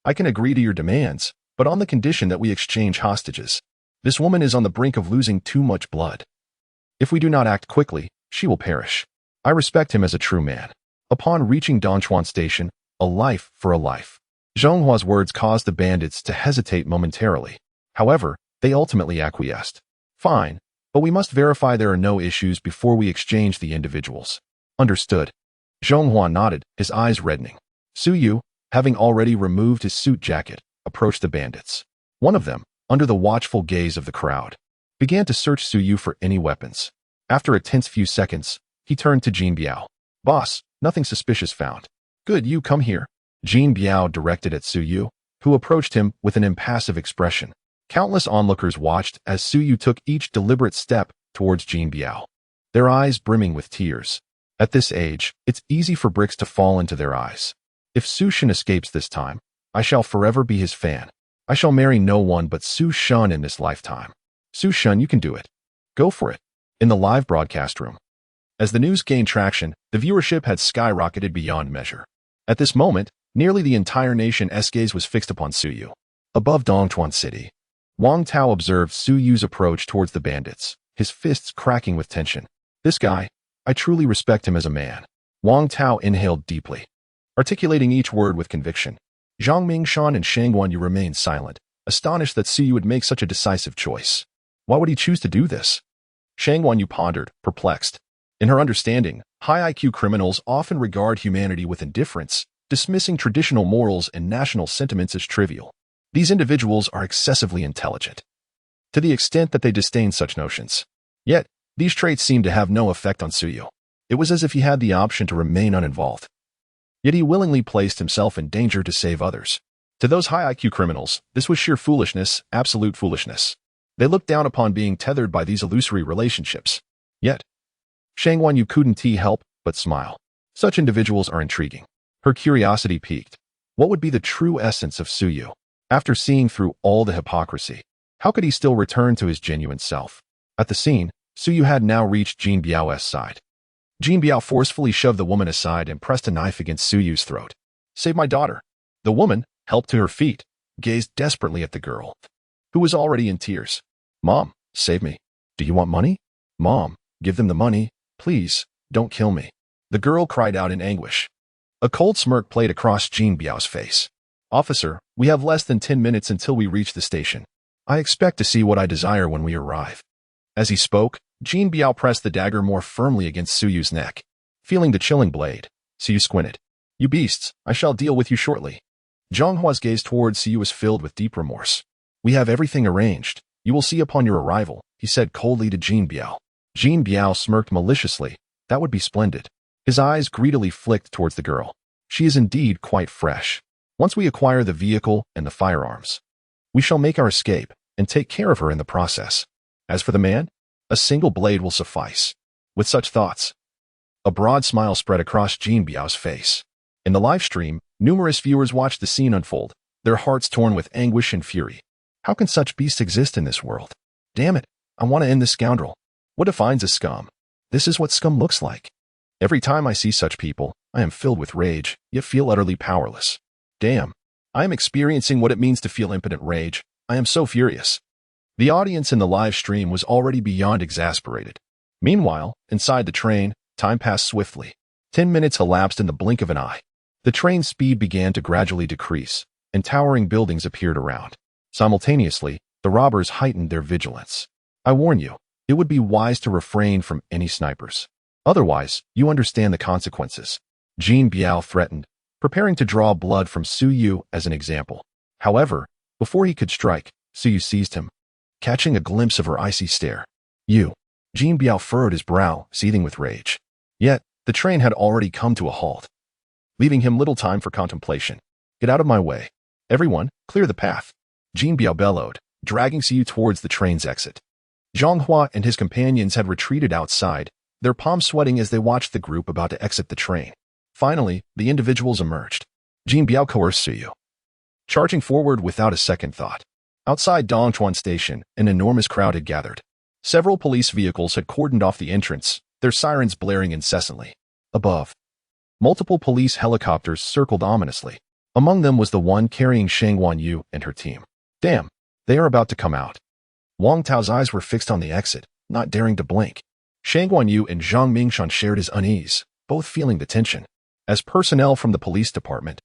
I can agree to your demands, but on the condition that we exchange hostages. This woman is on the brink of losing too much blood. If we do not act quickly, she will perish. I respect him as a true man. Upon reaching Dongchuan Station, a life for a life. Zhonghua's words caused the bandits to hesitate momentarily. However, they ultimately acquiesced. Fine, but we must verify there are no issues before we exchange the individuals. Understood. Zhonghua nodded, his eyes reddening. Su Yu, having already removed his suit jacket, approached the bandits. One of them, under the watchful gaze of the crowd, began to search Su Yu for any weapons. After a tense few seconds, he turned to Jin Biao. Boss, nothing suspicious found. Good, you come here. Jin Biao directed at Su Yu, who approached him with an impassive expression. Countless onlookers watched as Su Yu took each deliberate step towards Jin Biao, their eyes brimming with tears. At this age, it's easy for bricks to fall into their eyes. If Su Shen escapes this time, I shall forever be his fan. I shall marry no one but Su Shen in this lifetime. Su Shen, you can do it. Go for it. In the live broadcast room. As the news gained traction, the viewership had skyrocketed beyond measure. At this moment, nearly the entire nation's gaze was fixed upon Su Yu. Above Dongchuan City, Wang Tao observed Su Yu's approach towards the bandits, his fists cracking with tension. This guy, I truly respect him as a man. Wang Tao inhaled deeply, articulating each word with conviction. Zhang Mingshan and Shang Guanyu remained silent, astonished that Su Yu would make such a decisive choice. Why would he choose to do this? Shang Guanyu pondered, perplexed. In her understanding, high IQ criminals often regard humanity with indifference, dismissing traditional morals and national sentiments as trivial. These individuals are excessively intelligent, to the extent that they disdain such notions. Yet, these traits seemed to have no effect on Su Yu. It was as if he had the option to remain uninvolved. Yet he willingly placed himself in danger to save others. To those high IQ criminals, this was sheer foolishness, absolute foolishness. They looked down upon being tethered by these illusory relationships. Yet, Shang Guanyu couldn't help but smile. Such individuals are intriguing. Her curiosity piqued. What would be the true essence of Su Yu? After seeing through all the hypocrisy, how could he still return to his genuine self? At the scene, Su Yu had now reached Jin Biao's side. Jin Biao forcefully shoved the woman aside and pressed a knife against Su Yu's throat. Save my daughter. The woman, helped to her feet, gazed desperately at the girl, who was already in tears. Mom, save me. Do you want money? Mom, give them the money. Please, don't kill me. The girl cried out in anguish. A cold smirk played across Jin Biao's face. Officer, we have less than 10 minutes until we reach the station. I expect to see what I desire when we arrive. As he spoke, Jin Biao pressed the dagger more firmly against Su Yu's neck. Feeling the chilling blade, Su Yu squinted. You beasts, I shall deal with you shortly. Zhonghua's gaze towards Su Yu was filled with deep remorse. We have everything arranged. You will see upon your arrival, he said coldly to Jin Biao. Jin Biao smirked maliciously. That would be splendid. His eyes greedily flicked towards the girl. She is indeed quite fresh. Once we acquire the vehicle and the firearms, we shall make our escape and take care of her in the process. As for the man, a single blade will suffice. With such thoughts, a broad smile spread across Jin Biao's face. In the live stream, numerous viewers watched the scene unfold, their hearts torn with anguish and fury. How can such beasts exist in this world? Damn it, I want to end this scoundrel. What defines a scum? This is what scum looks like. Every time I see such people, I am filled with rage, yet feel utterly powerless. Damn, I am experiencing what it means to feel impotent rage. I am so furious. The audience in the live stream was already beyond exasperated. Meanwhile, inside the train, time passed swiftly. 10 minutes elapsed in the blink of an eye. The train's speed began to gradually decrease, and towering buildings appeared around. Simultaneously, the robbers heightened their vigilance. I warn you, it would be wise to refrain from any snipers. Otherwise, you understand the consequences. Jin Biao threatened, preparing to draw blood from Su Yu as an example. However, before he could strike, Su Yu seized him, catching a glimpse of her icy stare. You. Jin Biao furrowed his brow, seething with rage. Yet, the train had already come to a halt, leaving him little time for contemplation. Get out of my way. Everyone, clear the path. Jin Biao bellowed, dragging Su Yu towards the train's exit. Zhonghua and his companions had retreated outside, their palms sweating as they watched the group about to exit the train. Finally, the individuals emerged. Jin Biao coerced Su Yu, charging forward without a second thought. Outside Dongchuan Station, an enormous crowd had gathered. Several police vehicles had cordoned off the entrance, their sirens blaring incessantly. Above, multiple police helicopters circled ominously. Among them was the one carrying Shang Guanyu and her team. Damn, they are about to come out. Wang Tao's eyes were fixed on the exit, not daring to blink. Shang Guanyu and Zhang Mingshan shared his unease, both feeling the tension. As personnel from the police department,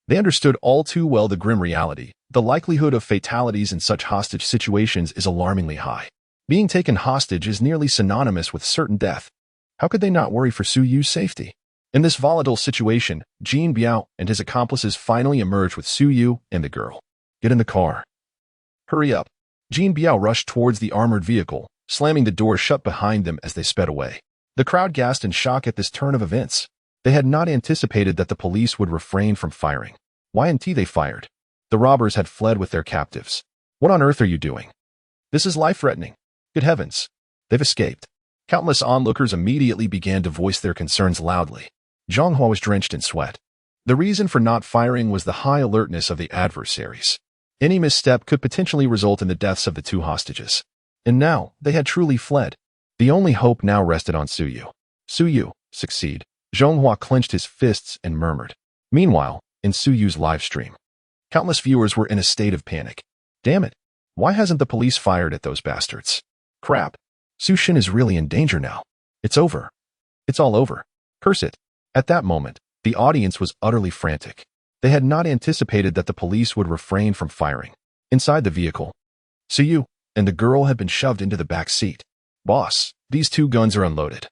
they understood all too well the grim reality. The likelihood of fatalities in such hostage situations is alarmingly high. Being taken hostage is nearly synonymous with certain death. How could they not worry for Su Yu's safety? In this volatile situation, Jin Biao and his accomplices finally emerged with Su Yu and the girl. Get in the car. Hurry up. Jin Biao rushed towards the armored vehicle, slamming the door shut behind them as they sped away. The crowd gasped in shock at this turn of events. They had not anticipated that the police would refrain from firing. Why hadn't they fired? The robbers had fled with their captives. What on earth are you doing? This is life-threatening. Good heavens. They've escaped. Countless onlookers immediately began to voice their concerns loudly. Zhonghua was drenched in sweat. The reason for not firing was the high alertness of the adversaries. Any misstep could potentially result in the deaths of the two hostages. And now, they had truly fled. The only hope now rested on Su Yu. Su Yu, succeed. Zhonghua clenched his fists and murmured. Meanwhile, in Su Yu's live stream, countless viewers were in a state of panic. Damn it. Why hasn't the police fired at those bastards? Crap. Su Xin is really in danger now. It's over. It's all over. Curse it. At that moment, the audience was utterly frantic. They had not anticipated that the police would refrain from firing. Inside the vehicle, Su Yu and the girl had been shoved into the back seat. Boss, these two guns are unloaded.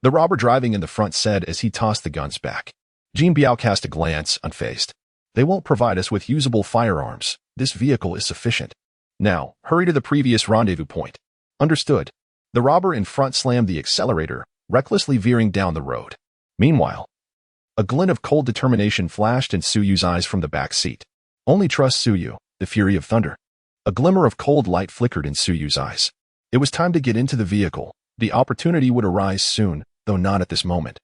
The robber driving in the front said as he tossed the guns back. Jin Biao cast a glance, unfazed. They won't provide us with usable firearms. This vehicle is sufficient. Now, hurry to the previous rendezvous point. Understood. The robber in front slammed the accelerator, recklessly veering down the road. Meanwhile, a glint of cold determination flashed in Su Yu's eyes from the back seat. Only trust Su Yu, the fury of thunder. A glimmer of cold light flickered in Su Yu's eyes. It was time to get into the vehicle. The opportunity would arise soon, though not at this moment.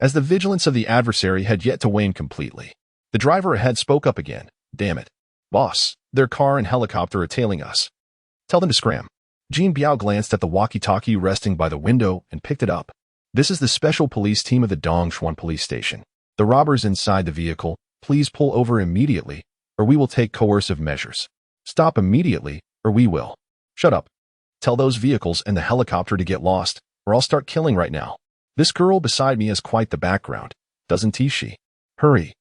As the vigilance of the adversary had yet to wane completely, the driver ahead spoke up again. Damn it. Boss, their car and helicopter are tailing us. Tell them to scram. Jin Biao glanced at the walkie-talkie resting by the window and picked it up. This is the special police team of the Dongchuan police station. The robbers inside the vehicle, please pull over immediately, or we will take coercive measures. Stop immediately, or we will. Shut up. Tell those vehicles and the helicopter to get lost, or I'll start killing right now. This girl beside me has quite the background, doesn't she? Hurry.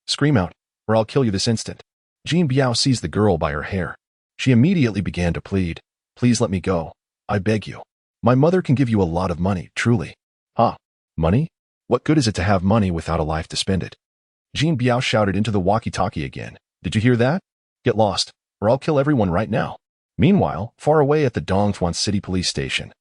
Scream out, or I'll kill you this instant. Jin Biao seized the girl by her hair. She immediately began to plead. Please let me go. I beg you. My mother can give you a lot of money, truly. Huh? Money? What good is it to have money without a life to spend it? Jin Biao shouted into the walkie-talkie again. Did you hear that? Get lost, or I'll kill everyone right now. Meanwhile, far away at the Dongchuan City Police Station,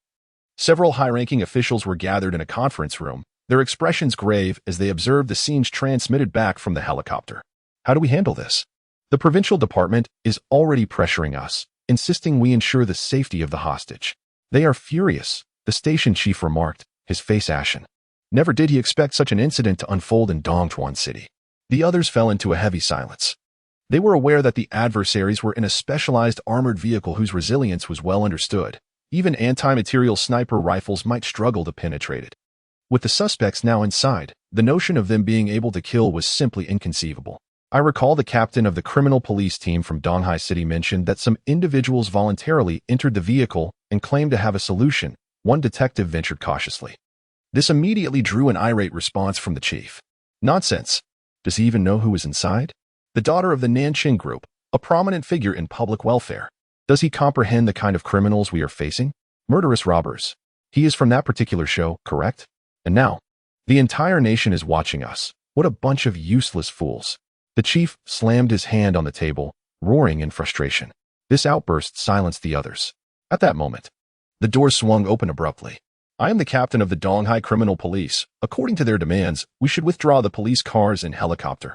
several high-ranking officials were gathered in a conference room, their expressions grave as they observed the scenes transmitted back from the helicopter. How do we handle this? The provincial department is already pressuring us, insisting we ensure the safety of the hostage. They are furious, the station chief remarked, his face ashen. Never did he expect such an incident to unfold in Dongchuan City. The others fell into a heavy silence. They were aware that the adversaries were in a specialized armored vehicle whose resilience was well understood. Even anti-material sniper rifles might struggle to penetrate it. With the suspects now inside, the notion of them being able to kill was simply inconceivable. I recall the captain of the criminal police team from Donghai City mentioned that some individuals voluntarily entered the vehicle and claimed to have a solution. One detective ventured cautiously. This immediately drew an irate response from the chief. Nonsense. Does he even know who is inside? The daughter of the Nanqing Group, a prominent figure in public welfare. Does he comprehend the kind of criminals we are facing? Murderous robbers. He is from that particular show, correct? And now, the entire nation is watching us. What a bunch of useless fools. The chief slammed his hand on the table, roaring in frustration. This outburst silenced the others. At that moment, the door swung open abruptly. I am the captain of the Donghai Criminal Police. According to their demands, we should withdraw the police cars and helicopter.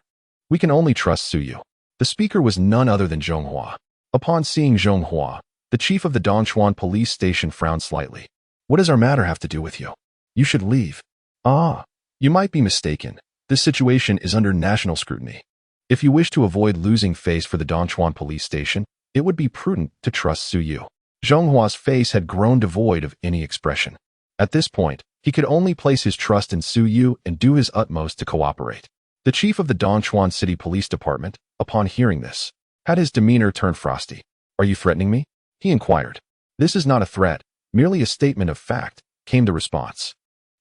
We can only trust Su Yu. The speaker was none other than Zhonghua. Upon seeing Zhonghua, the chief of the Dongchuan police station frowned slightly. What does our matter have to do with you? You should leave. Ah, you might be mistaken. This situation is under national scrutiny. If you wish to avoid losing face for the Dongchuan police station, it would be prudent to trust Su Yu. Zhonghua's face had grown devoid of any expression. At this point, he could only place his trust in Su Yu and do his utmost to cooperate. The chief of the Dongchuan City Police Department, upon hearing this, had his demeanor turned frosty. Are you threatening me? He inquired. This is not a threat, merely a statement of fact, came the response.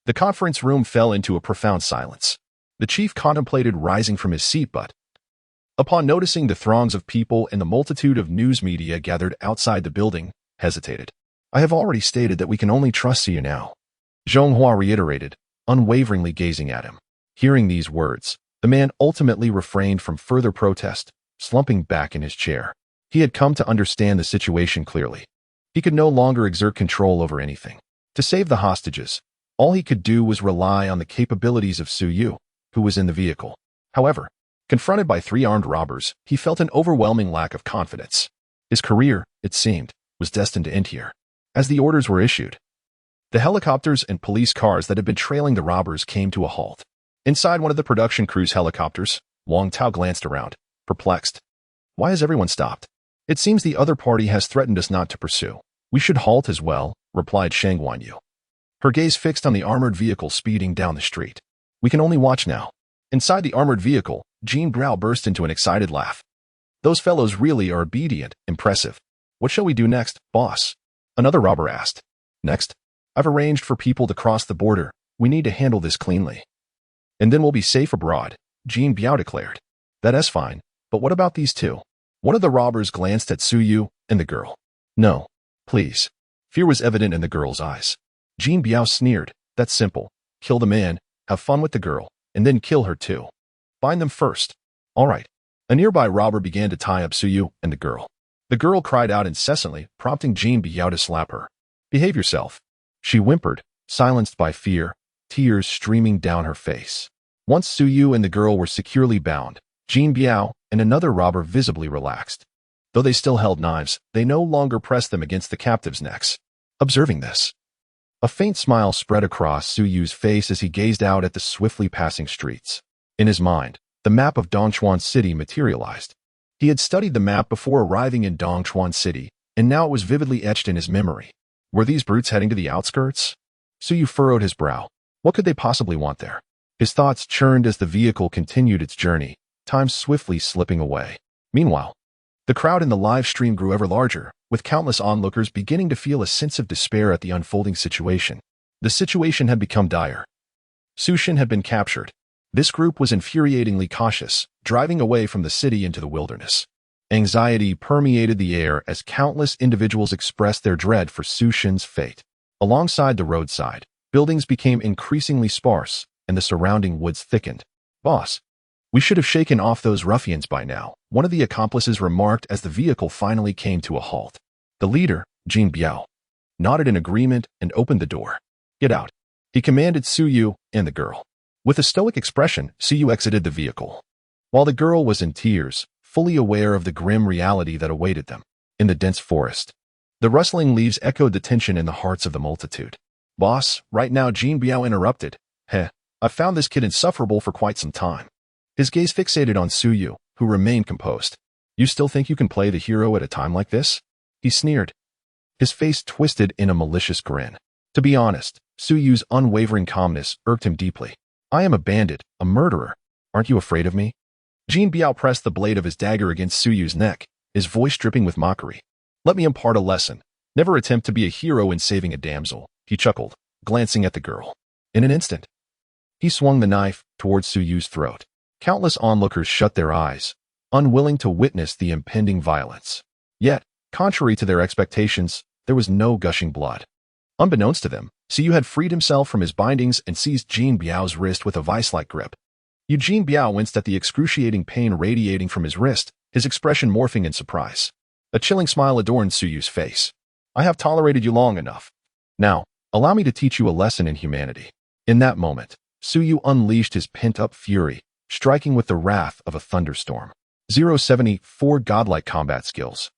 The conference room fell into a profound silence. The chief contemplated rising from his seat, but upon noticing the throngs of people and the multitude of news media gathered outside the building, hesitated. I have already stated that we can only trust you now, Zhonghua reiterated, unwaveringly gazing at him. Hearing these words, the man ultimately refrained from further protest, slumping back in his chair. He had come to understand the situation clearly. He could no longer exert control over anything. To save the hostages, all he could do was rely on the capabilities of Su Yu, who was in the vehicle. However, confronted by 3 armed robbers, he felt an overwhelming lack of confidence. His career, it seemed, was destined to end here. As the orders were issued, the helicopters and police cars that had been trailing the robbers came to a halt. Inside one of the production crew's helicopters, Wang Tao glanced around, perplexed. Why has everyone stopped? It seems the other party has threatened us not to pursue. We should halt as well, replied Shang Wanyu. Her gaze fixed on the armored vehicle speeding down the street. We can only watch now. Inside the armored vehicle, Jean Brao burst into an excited laugh. Those fellows really are obedient, impressive. What shall we do next, boss? Another robber asked. Next? I've arranged for people to cross the border. We need to handle this cleanly. And then we'll be safe abroad, Jean Biao declared. That is fine, but what about these two? One of the robbers glanced at Su Yu and the girl. No, please. Fear was evident in the girl's eyes. Jean Biao sneered. That's simple. Kill the man, have fun with the girl, and then kill her too. Find them first. All right. A nearby robber began to tie up Su Yu and the girl. The girl cried out incessantly, prompting Jean Biao to slap her. Behave yourself. She whimpered, silenced by fear, tears streaming down her face. Once Su Yu and the girl were securely bound, Jean Biao and another robber visibly relaxed. Though they still held knives, they no longer pressed them against the captives' necks. Observing this, a faint smile spread across Su Yu's face as he gazed out at the swiftly passing streets. In his mind, the map of Dongchuan City materialized. He had studied the map before arriving in Dongchuan City, and now it was vividly etched in his memory. Were these brutes heading to the outskirts? Su Yu furrowed his brow. What could they possibly want there? His thoughts churned as the vehicle continued its journey, time swiftly slipping away. Meanwhile, the crowd in the live stream grew ever larger, with countless onlookers beginning to feel a sense of despair at the unfolding situation. The situation had become dire. Su Shin had been captured. This group was infuriatingly cautious, driving away from the city into the wilderness. Anxiety permeated the air as countless individuals expressed their dread for Su Shin's fate. Alongside the roadside, buildings became increasingly sparse, and the surrounding woods thickened. Boss, we should have shaken off those ruffians by now, one of the accomplices remarked as the vehicle finally came to a halt. The leader, Jean Biao, nodded in agreement and opened the door. Get out, he commanded Su Yu and the girl. With a stoic expression, Su Yu exited the vehicle, while the girl was in tears, fully aware of the grim reality that awaited them. In the dense forest, the rustling leaves echoed the tension in the hearts of the multitude. Boss, right now, Jean Biao interrupted. I've found this kid insufferable for quite some time. His gaze fixated on Su Yu, who remained composed. You still think you can play the hero at a time like this? He sneered. His face twisted in a malicious grin. To be honest, Su Yu's unwavering calmness irked him deeply. I am a bandit, a murderer. Aren't you afraid of me? Jean Biao pressed the blade of his dagger against Su Yu's neck, his voice dripping with mockery. Let me impart a lesson. Never attempt to be a hero in saving a damsel, he chuckled, glancing at the girl. In an instant, he swung the knife towards Su Yu's throat. Countless onlookers shut their eyes, unwilling to witness the impending violence. Yet, contrary to their expectations, there was no gushing blood. Unbeknownst to them, Su Yu had freed himself from his bindings and seized Jean Biao's wrist with a vice-like grip. Eugene Biao winced at the excruciating pain radiating from his wrist, his expression morphing in surprise. A chilling smile adorned Su Yu's face. I have tolerated you long enough. Now, allow me to teach you a lesson in humanity. In that moment, Su Yu unleashed his pent-up fury, striking with the wrath of a thunderstorm. 074 godlike combat skills.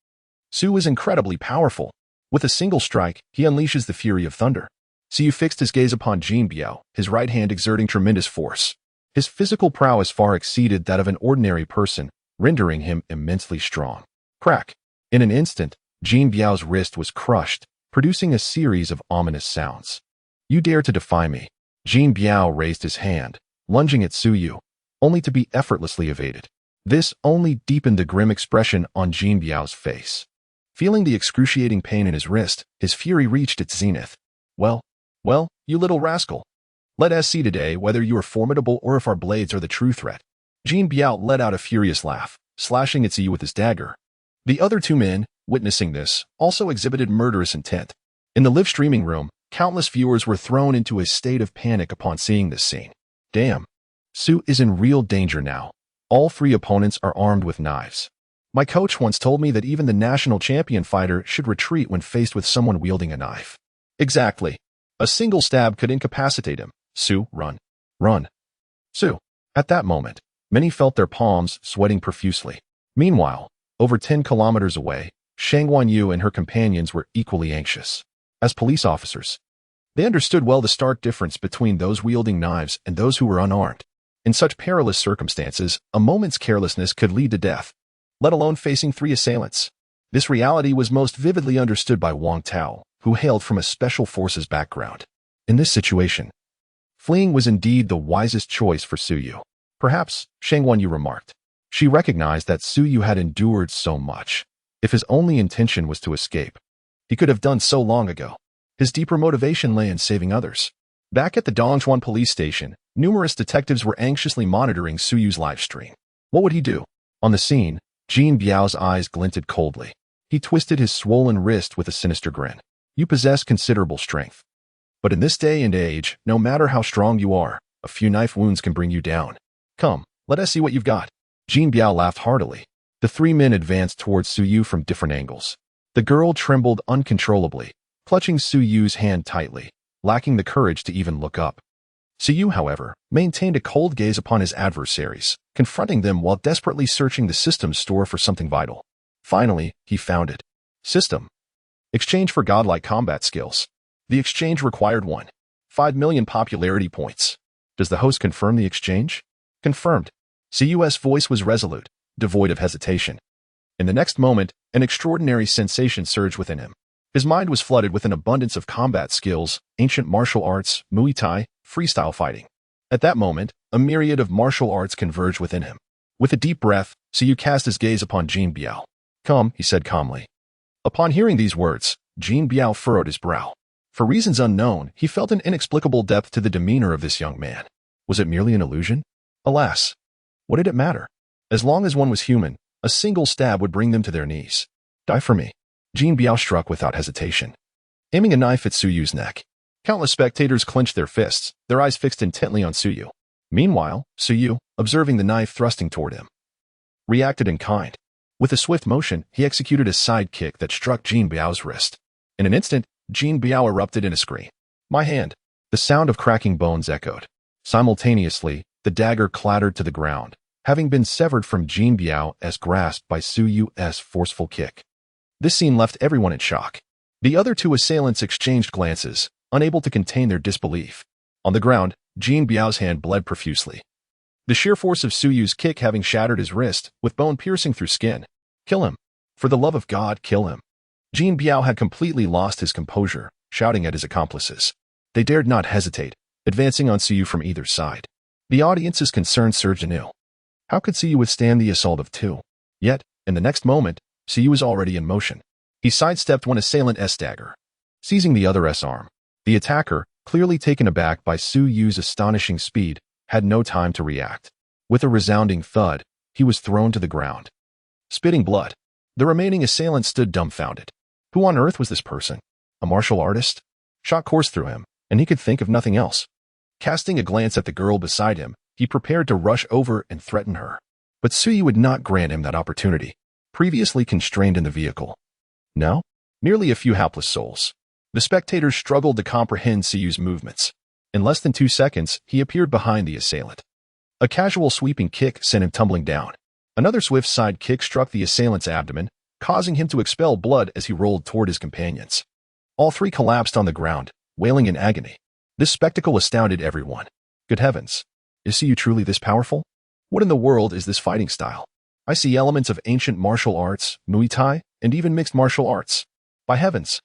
Su is incredibly powerful. With a single strike, he unleashes the fury of thunder. Su Yu fixed his gaze upon Jean Biao, his right hand exerting tremendous force. His physical prowess far exceeded that of an ordinary person, rendering him immensely strong. Crack! In an instant, Jean Biao's wrist was crushed, producing a series of ominous sounds. You dare to defy me? Jean Biao raised his hand, lunging at Su Yu, only to be effortlessly evaded. This only deepened the grim expression on Jean Biao's face. Feeling the excruciating pain in his wrist, his fury reached its zenith. Well, you little rascal. Let us see today whether you are formidable or if our blades are the true threat. Jean Biao let out a furious laugh, slashing at Siyu with his dagger. The other two men, witnessing this, also exhibited murderous intent. In the live streaming room, countless viewers were thrown into a state of panic upon seeing this scene. Damn. Su is in real danger now. All three opponents are armed with knives. My coach once told me that even the national champion fighter should retreat when faced with someone wielding a knife. Exactly. A single stab could incapacitate him. Su, run. Run. Su. At that moment, many felt their palms sweating profusely. Meanwhile, over 10 kilometers away, Shang Wanyu and her companions were equally anxious. As police officers, they understood well the stark difference between those wielding knives and those who were unarmed. In such perilous circumstances, a moment's carelessness could lead to death, let alone facing 3 assailants. This reality was most vividly understood by Wang Tao, who hailed from a special forces background. In this situation, fleeing was indeed the wisest choice for Su Yu. Perhaps, Shang Wanyu remarked. She recognized that Su Yu had endured so much. If his only intention was to escape, he could have done so long ago. His deeper motivation lay in saving others. Back at the Dongchuan police station, numerous detectives were anxiously monitoring Su Yu's live stream. What would he do? On the scene, Jean Biao's eyes glinted coldly. He twisted his swollen wrist with a sinister grin. You possess considerable strength. But in this day and age, no matter how strong you are, a few knife wounds can bring you down. Come, let us see what you've got. Jean Biao laughed heartily. The 3 men advanced towards Su Yu from different angles. The girl trembled uncontrollably, clutching Su Yu's hand tightly, lacking the courage to even look up. Su Yu, however, maintained a cold gaze upon his adversaries, confronting them while desperately searching the system's store for something vital. Finally, he found it. System. Exchange for godlike combat skills. The exchange required 5 million popularity points. Does the host confirm the exchange? Confirmed. Su Yu's voice was resolute, devoid of hesitation. In the next moment, an extraordinary sensation surged within him. His mind was flooded with an abundance of combat skills, ancient martial arts, Muay Thai, freestyle fighting. At that moment, a myriad of martial arts converged within him. With a deep breath, Su Yu cast his gaze upon Jean Biao. Come, he said calmly. Upon hearing these words, Jean Biao furrowed his brow. For reasons unknown, he felt an inexplicable depth to the demeanor of this young man. Was it merely an illusion? Alas, what did it matter? As long as one was human, a single stab would bring them to their knees. Die for me. Jean Biao struck without hesitation, aiming a knife at Su Yu's neck. Countless spectators clenched their fists, their eyes fixed intently on Su Yu. Meanwhile, Su Yu, observing the knife thrusting toward him, reacted in kind. With a swift motion, he executed a side kick that struck Jean Biao's wrist. In an instant, Jean Biao erupted in a scream. My hand. The sound of cracking bones echoed. Simultaneously, the dagger clattered to the ground, having been severed from Jean Biao as grasped by Su Yu's forceful kick. This scene left everyone in shock. The other 2 assailants exchanged glances, unable to contain their disbelief. On the ground, Jean Biao's hand bled profusely. The sheer force of Su Yu's kick having shattered his wrist, with bone piercing through skin. Kill him. For the love of God, kill him. Jean Biao had completely lost his composure, shouting at his accomplices. They dared not hesitate, advancing on Su Yu from either side. The audience's concern surged anew. How could Su Yu withstand the assault of 2? Yet, in the next moment, Su Yu was already in motion. He sidestepped one assailant's dagger, seizing the other's arm. The attacker, clearly taken aback by Su Yu's astonishing speed, had no time to react. With a resounding thud, he was thrown to the ground, spitting blood. The remaining assailant stood dumbfounded. Who on earth was this person? A martial artist? Shot coursed through him, and he could think of nothing else. Casting a glance at the girl beside him, he prepared to rush over and threaten her. But Su Yu would not grant him that opportunity. Previously constrained in the vehicle. Now, merely a few helpless souls. The spectators struggled to comprehend Su Yu's movements. In less than 2 seconds, he appeared behind the assailant. A casual sweeping kick sent him tumbling down. Another swift side kick struck the assailant's abdomen, causing him to expel blood as he rolled toward his companions. All 3 collapsed on the ground, wailing in agony. This spectacle astounded everyone. Good heavens! Is Su Yu truly this powerful? What in the world is this fighting style? I see elements of ancient martial arts, Muay Thai, and even mixed martial arts. By heavens!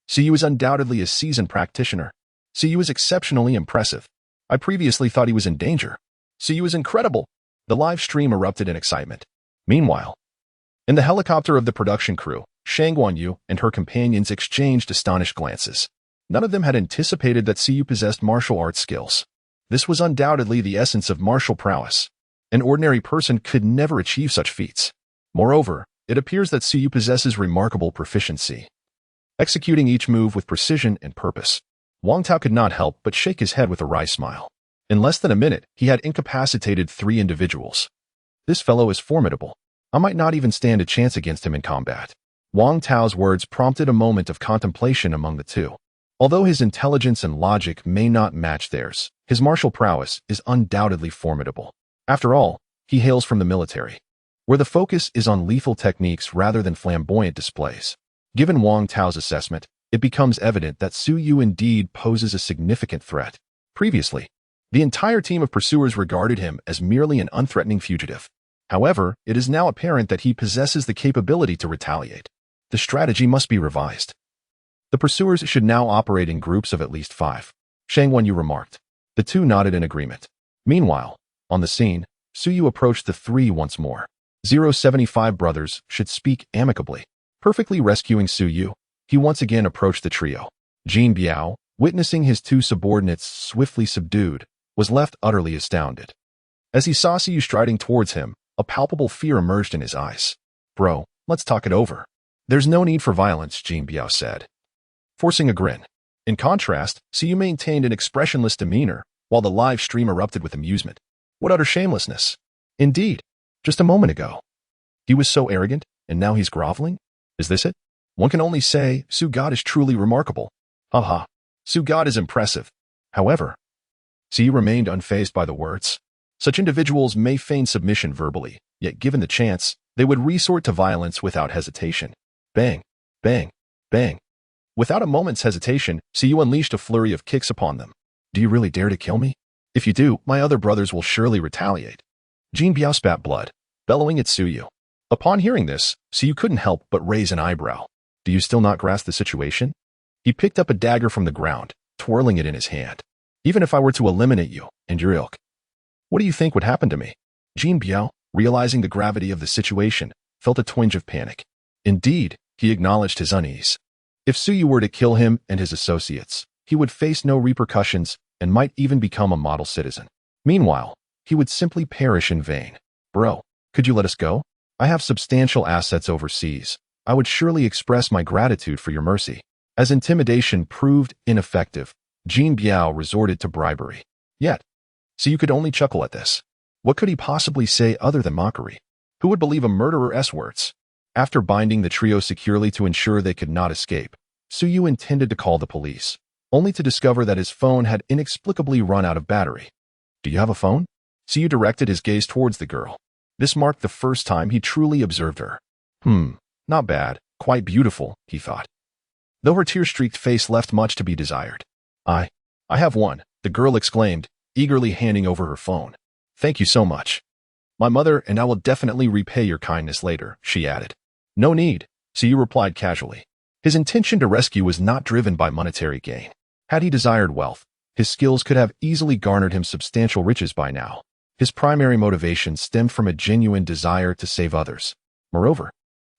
Su Yu is undoubtedly a seasoned practitioner. Su Yu is exceptionally impressive. I previously thought he was in danger. Su Yu is incredible. The live stream erupted in excitement. Meanwhile, in the helicopter of the production crew, Shang Wanyu and her companions exchanged astonished glances. None of them had anticipated that Su Yu possessed martial arts skills. This was undoubtedly the essence of martial prowess. An ordinary person could never achieve such feats. Moreover, it appears that Suyu possesses remarkable proficiency, executing each move with precision and purpose. Wang Tao could not help but shake his head with a wry smile. In less than a minute, he had incapacitated 3 individuals. This fellow is formidable. I might not even stand a chance against him in combat. Wang Tao's words prompted a moment of contemplation among the two. Although his intelligence and logic may not match theirs, his martial prowess is undoubtedly formidable. After all, he hails from the military, where the focus is on lethal techniques rather than flamboyant displays. Given Wang Tao's assessment, it becomes evident that Suyu indeed poses a significant threat. Previously, the entire team of pursuers regarded him as merely an unthreatening fugitive. However, it is now apparent that he possesses the capability to retaliate. The strategy must be revised. The pursuers should now operate in groups of at least 5. Shang Wenyu remarked. The two nodded in agreement. Meanwhile, on the scene, Suyu approached the 3 once more. 075 brothers should speak amicably. Perfectly rescuing Suyu, he once again approached the trio. Jin Biao, witnessing his 2 subordinates swiftly subdued, was left utterly astounded. As he saw Suyu striding towards him, a palpable fear emerged in his eyes. Bro, let's talk it over. There's no need for violence, Jin Biao said, forcing a grin. In contrast, Suyu maintained an expressionless demeanor, while the live stream erupted with amusement. What utter shamelessness! Indeed, just a moment ago, he was so arrogant, and now he's groveling? Is this it? One can only say, Su God is truly remarkable. Haha, Su God is impressive. However, Suyu remained unfazed by the words. Such individuals may feign submission verbally, yet given the chance, they would resort to violence without hesitation. Bang, bang, bang. Without a moment's hesitation, Suyu unleashed a flurry of kicks upon them. Do you really dare to kill me? If you do, my other brothers will surely retaliate. Jin Biao spat blood, bellowing at Suyu. Upon hearing this, Suyu couldn't help but raise an eyebrow. Do you still not grasp the situation? He picked up a dagger from the ground, twirling it in his hand. Even if I were to eliminate you and your ilk, what do you think would happen to me? Jin Biao, realizing the gravity of the situation, felt a twinge of panic. Indeed, he acknowledged his unease. If Suyu were to kill him and his associates, he would face no repercussions and might even become a model citizen. Meanwhile, he would simply perish in vain. Bro, could you let us go? I have substantial assets overseas. I would surely express my gratitude for your mercy. As intimidation proved ineffective, Jin Biao resorted to bribery. Yet, Suyu could only chuckle at this. What could he possibly say other than mockery? Who would believe a murderer's words? After binding the trio securely to ensure they could not escape, Suyu intended to call the police, only to discover that his phone had inexplicably run out of battery. Do you have a phone? Suyu directed his gaze towards the girl. This marked the first time he truly observed her. Not bad, quite beautiful, he thought. Though her tear-streaked face left much to be desired. I have one, the girl exclaimed, eagerly handing over her phone. Thank you so much. My mother and I will definitely repay your kindness later, she added. No need, Suyu replied casually. His intention to rescue was not driven by monetary gain. Had he desired wealth, his skills could have easily garnered him substantial riches by now. His primary motivation stemmed from a genuine desire to save others. Moreover,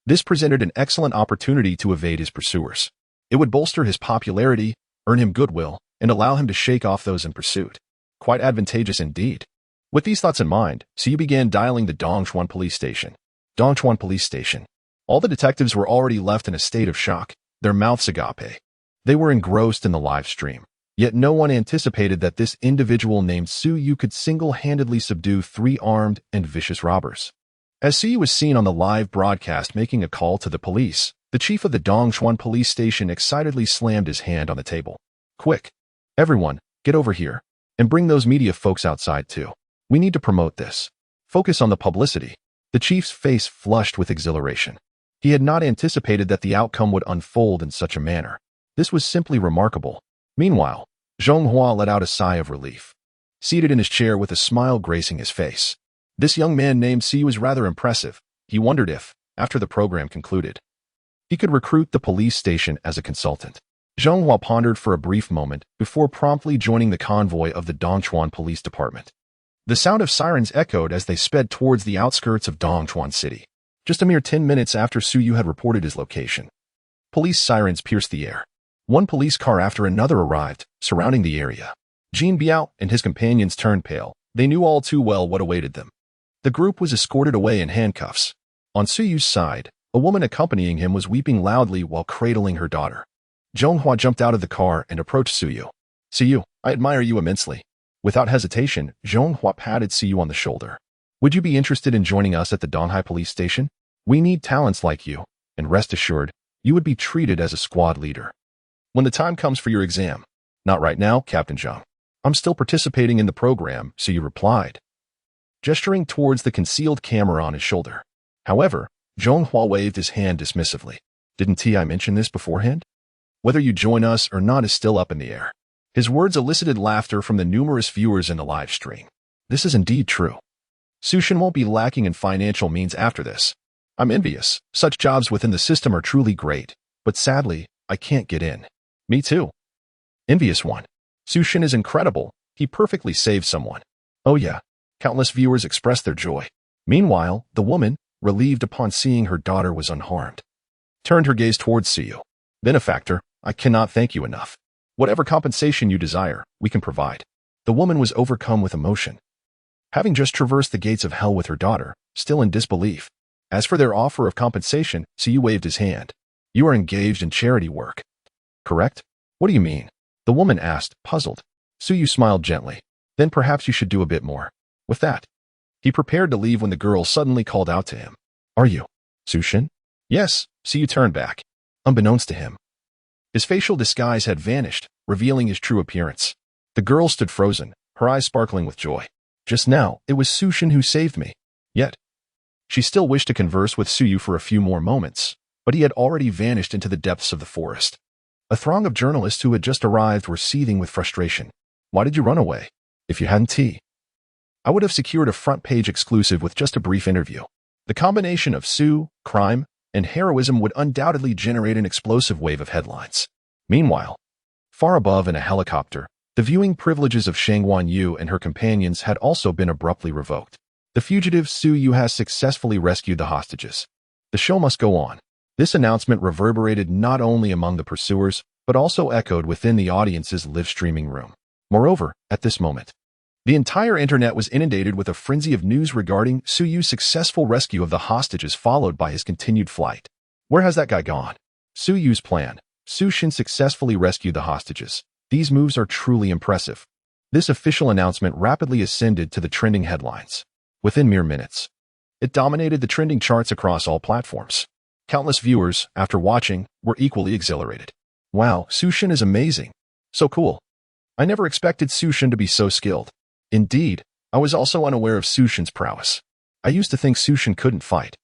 this presented an excellent opportunity to evade his pursuers. It would bolster his popularity, earn him goodwill, and allow him to shake off those in pursuit. Quite advantageous indeed. With these thoughts in mind, Suyu began dialing the Dongchuan police station. Dongchuan police station. All the detectives were already left in a state of shock, their mouths agape. They were engrossed in the live stream. Yet no one anticipated that this individual named Suyu could single-handedly subdue 3 armed and vicious robbers. As Suyu was seen on the live broadcast making a call to the police, the chief of the Dongchuan police station excitedly slammed his hand on the table. Quick! Everyone, get over here. And bring those media folks outside too. We need to promote this. Focus on the publicity. The chief's face flushed with exhilaration. He had not anticipated that the outcome would unfold in such a manner. This was simply remarkable. Meanwhile, Zhonghua let out a sigh of relief. Seated in his chair with a smile gracing his face. This young man named Suyu was rather impressive. He wondered if, after the program concluded, he could recruit the police station as a consultant. Zhonghua pondered for a brief moment before promptly joining the convoy of the Dongchuan Police Department. The sound of sirens echoed as they sped towards the outskirts of Dongchuan City. Just a mere 10 minutes after Suyu had reported his location, police sirens pierced the air. One police car after another arrived, surrounding the area. Jean Biao and his companions turned pale. They knew all too well what awaited them. The group was escorted away in handcuffs. On Suyu's side, a woman accompanying him was weeping loudly while cradling her daughter. Zhonghua jumped out of the car and approached Suyu. Suyu, I admire you immensely. Without hesitation, Zhonghua patted Suyu on the shoulder. Would you be interested in joining us at the Donghai police station? We need talents like you, and rest assured, you would be treated as a squad leader. When the time comes for your exam. Not right now, Captain Zhang. I'm still participating in the program, Suyu replied, gesturing towards the concealed camera on his shoulder. However, Zhonghua waved his hand dismissively. Didn't I mention this beforehand? Whether you join us or not is still up in the air. His words elicited laughter from the numerous viewers in the live stream. This is indeed true. Sushin won't be lacking in financial means after this. I'm envious. Such jobs within the system are truly great, but sadly, I can't get in. Me too. Envious one. Sushin is incredible. He perfectly saved someone. Oh yeah. Countless viewers expressed their joy. Meanwhile, the woman, relieved upon seeing her daughter was unharmed, turned her gaze towards Suyu. Benefactor, I cannot thank you enough. Whatever compensation you desire, we can provide. The woman was overcome with emotion. Having just traversed the gates of hell with her daughter, still in disbelief. As for their offer of compensation, Suyu waved his hand. You are engaged in charity work. Correct? What do you mean? The woman asked, puzzled. Suyu smiled gently. Then perhaps you should do a bit more. With that, he prepared to leave when the girl suddenly called out to him. Are you Sushin? Yes, Suyu turned back. Unbeknownst to him, his facial disguise had vanished, revealing his true appearance. The girl stood frozen, her eyes sparkling with joy. Just now, it was Sushin who saved me. Yet, she still wished to converse with Suyu for a few more moments, but he had already vanished into the depths of the forest. A throng of journalists who had just arrived were seething with frustration. Why did you run away? If you hadn't I would have secured a front-page exclusive with just a brief interview. The combination of Su, crime, and heroism would undoubtedly generate an explosive wave of headlines. Meanwhile, far above in a helicopter, the viewing privileges of Shangguan Yu and her companions had also been abruptly revoked. The fugitive Su Yu has successfully rescued the hostages. The show must go on. This announcement reverberated not only among the pursuers, but also echoed within the audience's live-streaming room. Moreover, at this moment, the entire internet was inundated with a frenzy of news regarding Su Yu's successful rescue of the hostages followed by his continued flight. Where has that guy gone? Su Yu's plan. Sushin successfully rescued the hostages. These moves are truly impressive. This official announcement rapidly ascended to the trending headlines. Within mere minutes, it dominated the trending charts across all platforms. Countless viewers, after watching, were equally exhilarated. Wow, Sushin is amazing. So cool. I never expected Sushin to be so skilled. Indeed, I was also unaware of Sushin's prowess. I used to think Sushin couldn't fight,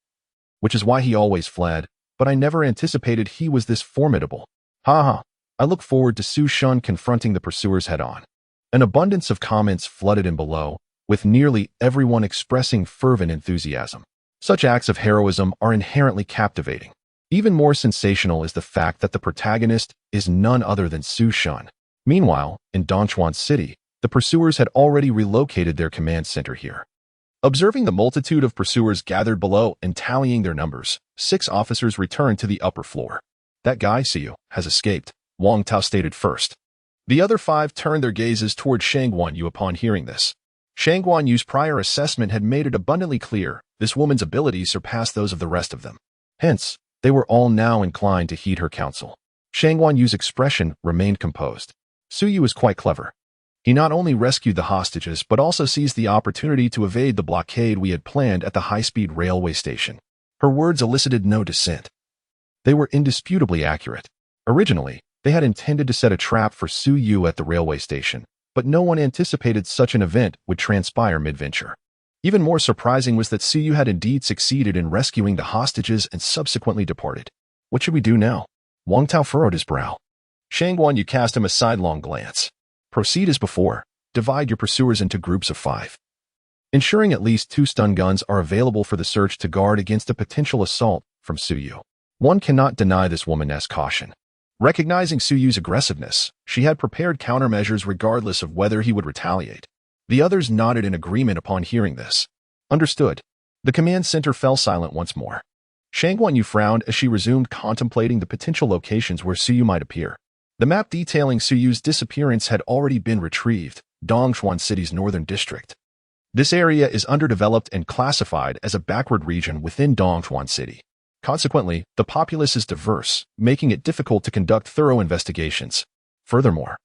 which is why he always fled, but I never anticipated he was this formidable. Haha, I look forward to Sushin confronting the pursuers head-on. An abundance of comments flooded in below, with nearly everyone expressing fervent enthusiasm. Such acts of heroism are inherently captivating. Even more sensational is the fact that the protagonist is none other than Sushin. Meanwhile, in Dongchuan City, the pursuers had already relocated their command center here. Observing the multitude of pursuers gathered below and tallying their numbers, 6 officers returned to the upper floor. That guy, Suyu, has escaped, Wang Tao stated first. The other 5 turned their gazes toward Shangguan Yu upon hearing this. Shangguan Yu's prior assessment had made it abundantly clear this woman's abilities surpassed those of the rest of them. Hence, they were all now inclined to heed her counsel. Shangguan Yu's expression remained composed. Suyu is quite clever. He not only rescued the hostages but also seized the opportunity to evade the blockade we had planned at the high-speed railway station. Her words elicited no dissent. They were indisputably accurate. Originally, they had intended to set a trap for Su Yu at the railway station, but no one anticipated such an event would transpire mid-venture. Even more surprising was that Su Yu had indeed succeeded in rescuing the hostages and subsequently departed. What should we do now? Wang Tao furrowed his brow. Shangguan Yu cast him a sidelong glance. Proceed as before. Divide your pursuers into groups of 5. Ensuring at least 2 stun guns are available for the search to guard against a potential assault from Su Yu. One cannot deny this woman's caution. Recognizing Su Yu's aggressiveness, she had prepared countermeasures regardless of whether he would retaliate. The others nodded in agreement upon hearing this. Understood. The command center fell silent once more. Shangguan Yu frowned as she resumed contemplating the potential locations where Su Yu might appear. The map detailing Suyu's disappearance had already been retrieved, Dongchuan City's northern district. This area is underdeveloped and classified as a backward region within Dongchuan City. Consequently, the populace is diverse, making it difficult to conduct thorough investigations. Furthermore,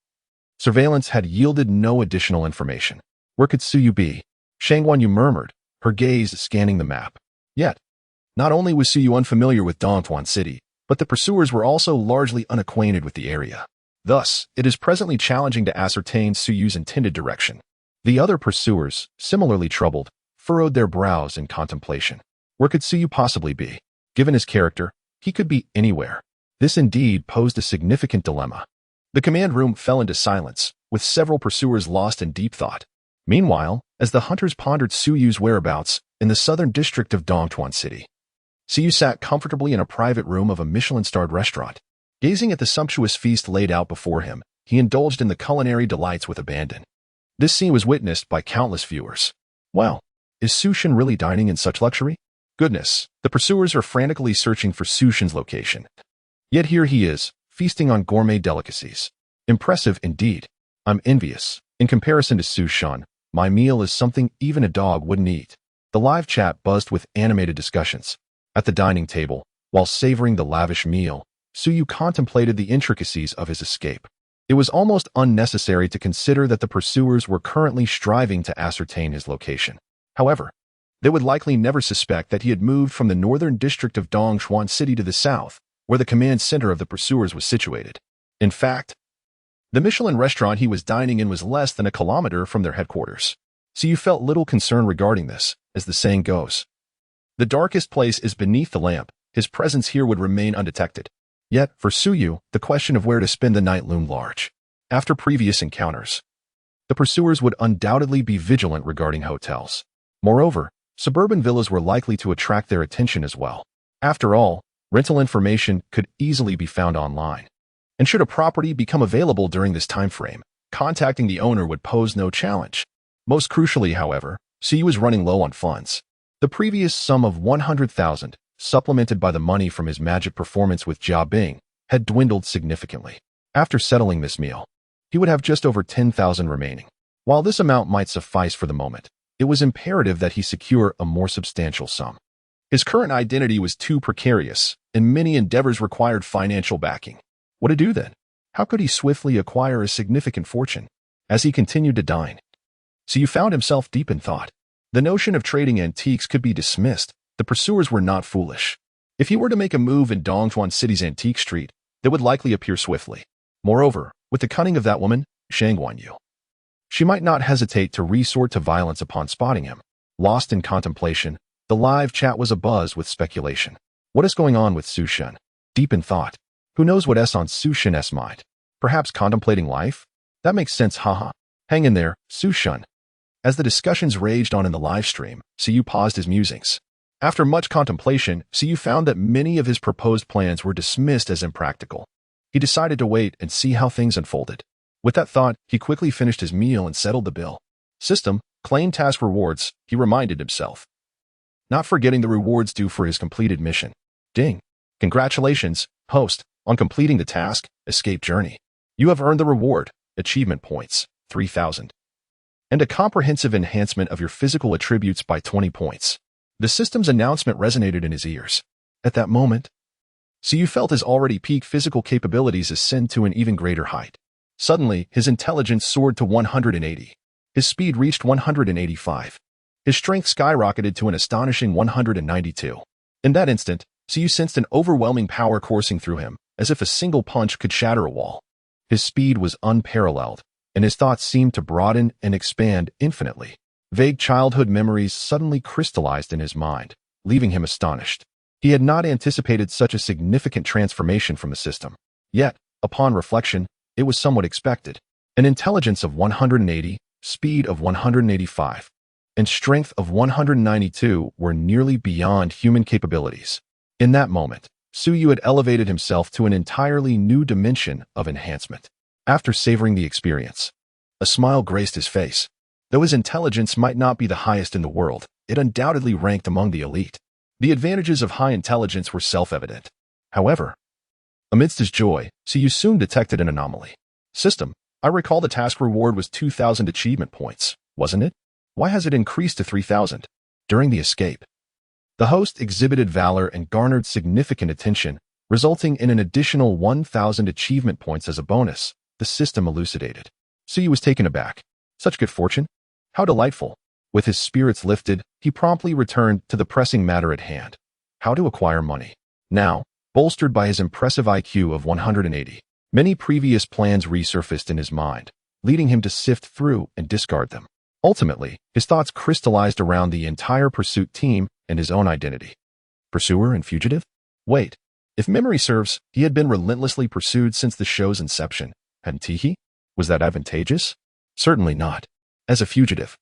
surveillance had yielded no additional information. Where could Suyu be? Shang Wanyu murmured, her gaze scanning the map. Yet, not only was Suyu unfamiliar with Dongchuan City, but the pursuers were also largely unacquainted with the area. Thus, it is presently challenging to ascertain Suyu's intended direction. The other pursuers, similarly troubled, furrowed their brows in contemplation. Where could Suyu possibly be? Given his character, he could be anywhere. This indeed posed a significant dilemma. The command room fell into silence, with several pursuers lost in deep thought. Meanwhile, as the hunters pondered Suyu's whereabouts in the southern district of Dongchuan City, Suyu sat comfortably in a private room of a Michelin-starred restaurant. Gazing at the sumptuous feast laid out before him, he indulged in the culinary delights with abandon. This scene was witnessed by countless viewers. Wow, is Sushin really dining in such luxury? Goodness, the pursuers are frantically searching for Sushin's location. Yet here he is, feasting on gourmet delicacies. Impressive indeed. I'm envious. In comparison to Sushin, my meal is something even a dog wouldn't eat. The live chat buzzed with animated discussions. At the dining table, while savoring the lavish meal, Suyu contemplated the intricacies of his escape. It was almost unnecessary to consider that the pursuers were currently striving to ascertain his location. However, they would likely never suspect that he had moved from the northern district of Dongchuan City to the south, where the command center of the pursuers was situated. In fact, the Michelin restaurant he was dining in was less than a kilometer from their headquarters. Suyu felt little concern regarding this, as the saying goes. The darkest place is beneath the lamp. His presence here would remain undetected. Yet, for Suyu, the question of where to spend the night loomed large. After previous encounters, the pursuers would undoubtedly be vigilant regarding hotels. Moreover, suburban villas were likely to attract their attention as well. After all, rental information could easily be found online. And should a property become available during this time frame, contacting the owner would pose no challenge. Most crucially, however, Suyu was running low on funds. The previous sum of 100,000, supplemented by the money from his magic performance with Jia Bing, had dwindled significantly. After settling this meal, he would have just over 10,000 remaining. While this amount might suffice for the moment, it was imperative that he secure a more substantial sum. His current identity was too precarious, and many endeavors required financial backing. What to do then? How could he swiftly acquire a significant fortune? As he continued to dine, Suyu found himself deep in thought. The notion of trading antiques could be dismissed. The pursuers were not foolish. If he were to make a move in Dongchuan City's antique street, they would likely appear swiftly. Moreover, with the cunning of that woman, Shang Wanyu, she might not hesitate to resort to violence upon spotting him. Lost in contemplation, the live chat was abuzz with speculation. What is going on with Sushin? Deep in thought. Who knows what is on Sushin's mind? Perhaps contemplating life? That makes sense, haha. Hang in there, Sushin. As the discussions raged on in the live stream, Suyu paused his musings. After much contemplation, Suyu found that many of his proposed plans were dismissed as impractical. He decided to wait and see how things unfolded. With that thought, he quickly finished his meal and settled the bill. System, claim task rewards, he reminded himself. Not forgetting the rewards due for his completed mission. Ding. Congratulations, host, on completing the task, Escape Journey. You have earned the reward, achievement points, 3,000. And a comprehensive enhancement of your physical attributes by 20 points. The system's announcement resonated in his ears. At that moment, Suyu felt his already peak physical capabilities ascend to an even greater height. Suddenly, his intelligence soared to 180. His speed reached 185. His strength skyrocketed to an astonishing 192. In that instant, Suyu sensed an overwhelming power coursing through him, as if a single punch could shatter a wall. His speed was unparalleled, and his thoughts seemed to broaden and expand infinitely. Vague childhood memories suddenly crystallized in his mind, leaving him astonished. He had not anticipated such a significant transformation from the system. Yet, upon reflection, it was somewhat expected. An intelligence of 180, speed of 185, and strength of 192 were nearly beyond human capabilities. In that moment, Suyu had elevated himself to an entirely new dimension of enhancement. After savoring the experience, a smile graced his face. Though his intelligence might not be the highest in the world, it undoubtedly ranked among the elite. The advantages of high intelligence were self-evident. However, Amidst his joy, Siyu soon detected an anomaly. System, I recall the task reward was 2,000 achievement points, wasn't it? Why has it increased to 3,000? During the escape, the host exhibited valor and garnered significant attention, resulting in an additional 1,000 achievement points as a bonus, the system elucidated. Siyu was taken aback. Such good fortune? How delightful. With his spirits lifted, he promptly returned to the pressing matter at hand. How to acquire money. Now, bolstered by his impressive IQ of 180, many previous plans resurfaced in his mind, leading him to sift through and discard them. Ultimately, his thoughts crystallized around the entire pursuit team and his own identity. Pursuer and fugitive? Wait. If memory serves, he had been relentlessly pursued since the show's inception, hadn't he? Was that advantageous? Certainly not. As a fugitive,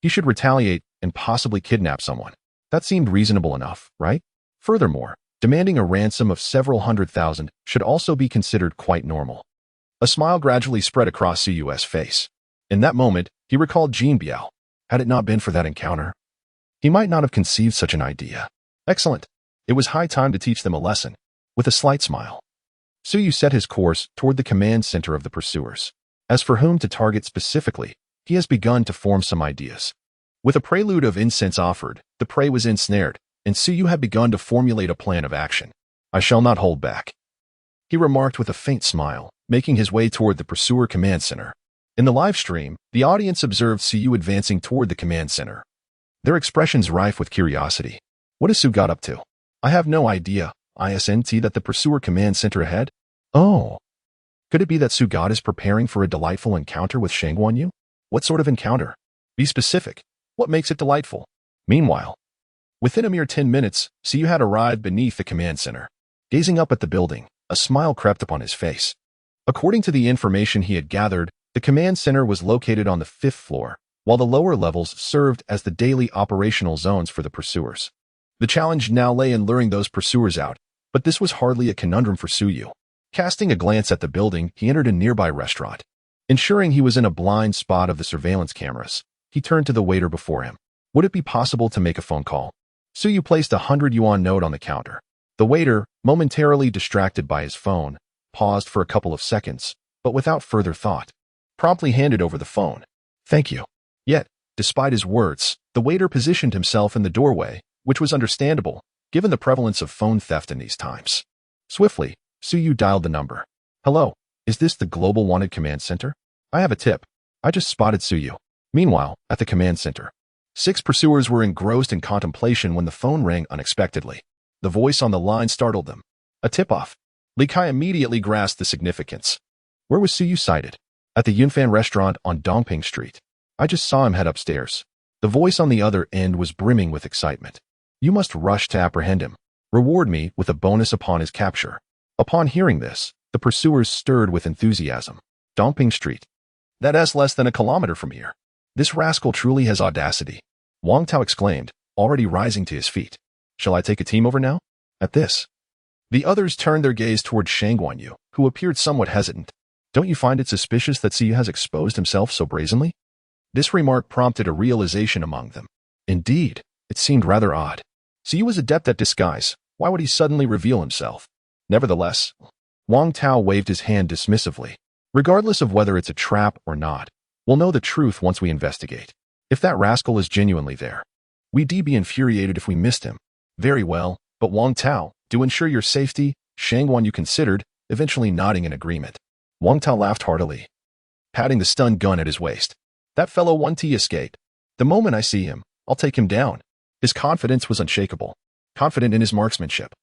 he should retaliate and possibly kidnap someone. That seemed reasonable enough, right? Furthermore, demanding a ransom of several 100,000 should also be considered quite normal. A smile gradually spread across Siyu's face. In that moment, he recalled Jean Biao. Had it not been for that encounter, he might not have conceived such an idea. Excellent. It was high time to teach them a lesson. With a slight smile, Siyu set his course toward the command center of the pursuers. As for whom to target specifically, he has begun to form some ideas. With a prelude of incense offered, the prey was ensnared, and Siyu had begun to formulate a plan of action. I shall not hold back, he remarked with a faint smile, making his way toward the pursuer command center. In the live stream, the audience observed Siyu advancing toward the command center, their expressions rife with curiosity. What has Su got up to? I have no idea. Isn't that the pursuer command center ahead? Oh. Could it be that Su God is preparing for a delightful encounter with Shangguan Yu? What sort of encounter? Be specific. What makes it delightful? Meanwhile, within a mere 10 minutes, Siyu had arrived beneath the command center. Gazing up at the building, a smile crept upon his face. According to the information he had gathered, the command center was located on the 5th floor, while the lower levels served as the daily operational zones for the pursuers. The challenge now lay in luring those pursuers out, but this was hardly a conundrum for Siyu. Casting a glance at the building, he entered a nearby restaurant. Ensuring he was in a blind spot of the surveillance cameras, he turned to the waiter before him. Would it be possible to make a phone call? Siyu placed a 100 yuan note on the counter. The waiter, momentarily distracted by his phone, paused for a couple of seconds, but without further thought, promptly handed over the phone. Thank you. Yet, despite his words, the waiter positioned himself in the doorway, which was understandable, given the prevalence of phone theft in these times. Swiftly, Siyu dialed the number. Hello, is this the Global Wanted Command Center? I have a tip. I just spotted Siyu. Meanwhile, at the command center, 6 pursuers were engrossed in contemplation when the phone rang unexpectedly. The voice on the line startled them. A tip-off. Li Kai immediately grasped the significance. Where was Siyu sighted? At the Yunfan restaurant on Dongping Street. I just saw him head upstairs. The voice on the other end was brimming with excitement. You must rush to apprehend him. Reward me with a bonus upon his capture. Upon hearing this, the pursuers stirred with enthusiasm. Dongping Street. That's less than a kilometer from here. This rascal truly has audacity. Wang Tao exclaimed, already rising to his feet. Shall I take a team over now? At this, the others turned their gaze toward Shangguan Yu, who appeared somewhat hesitant. Don't you find it suspicious that Siyu has exposed himself so brazenly? This remark prompted a realization among them. Indeed, it seemed rather odd. Siyu was adept at disguise. Why would he suddenly reveal himself? Nevertheless, Wang Tao waved his hand dismissively. Regardless of whether it's a trap or not, we'll know the truth once we investigate. If that rascal is genuinely there, we'd be infuriated if we missed him. Very well, but Wang Tao, to ensure your safety, Shangguan Yu considered, eventually nodding in agreement. Wang Tao laughed heartily, patting the stun gun at his waist. That fellow 1T escaped. The moment I see him, I'll take him down. His confidence was unshakable, confident in his marksmanship.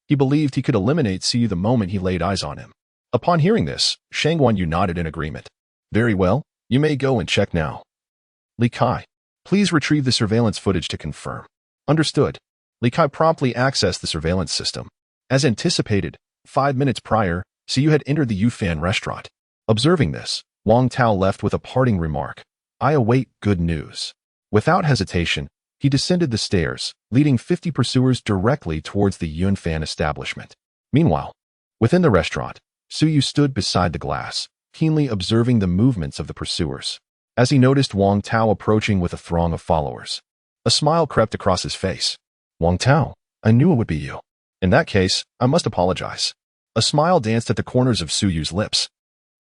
He believed he could eliminate Siyu the moment he laid eyes on him. Upon hearing this, Shangguan Yu nodded in agreement. Very well, you may go and check now. Li Kai, please retrieve the surveillance footage to confirm. Understood. Li Kai promptly accessed the surveillance system. As anticipated, 5 minutes prior, Siyu had entered the Yufan restaurant. Observing this, Wang Tao left with a parting remark. I await good news. Without hesitation, he descended the stairs, leading 50 pursuers directly towards the Yunfan establishment. Meanwhile, within the restaurant, Siyu stood beside the glass, keenly observing the movements of the pursuers. As he noticed Wang Tao approaching with a throng of followers, a smile crept across his face. Wang Tao, I knew it would be you. In that case, I must apologize. A smile danced at the corners of Suyu's lips.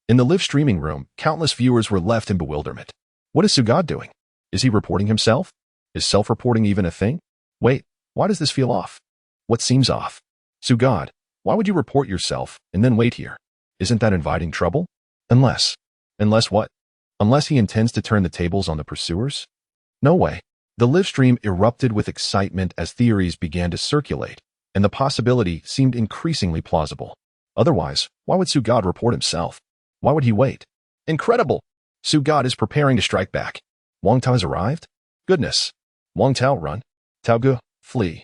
In the live streaming room, countless viewers were left in bewilderment. What is Sugod doing? Is he reporting himself? Is self-reporting even a thing? Wait, why does this feel off? What seems off? Sugod, why would you report yourself and then wait here? Isn't that inviting trouble? Unless what? Unless he intends to turn the tables on the pursuers? No way. The live stream erupted with excitement as theories began to circulate, and the possibility seemed increasingly plausible. Otherwise, why would Sugod report himself? Why would he wait? Incredible! Sugod is preparing to strike back. Wang Tao has arrived? Goodness. Wang Tao, run. Tao Gu, flee.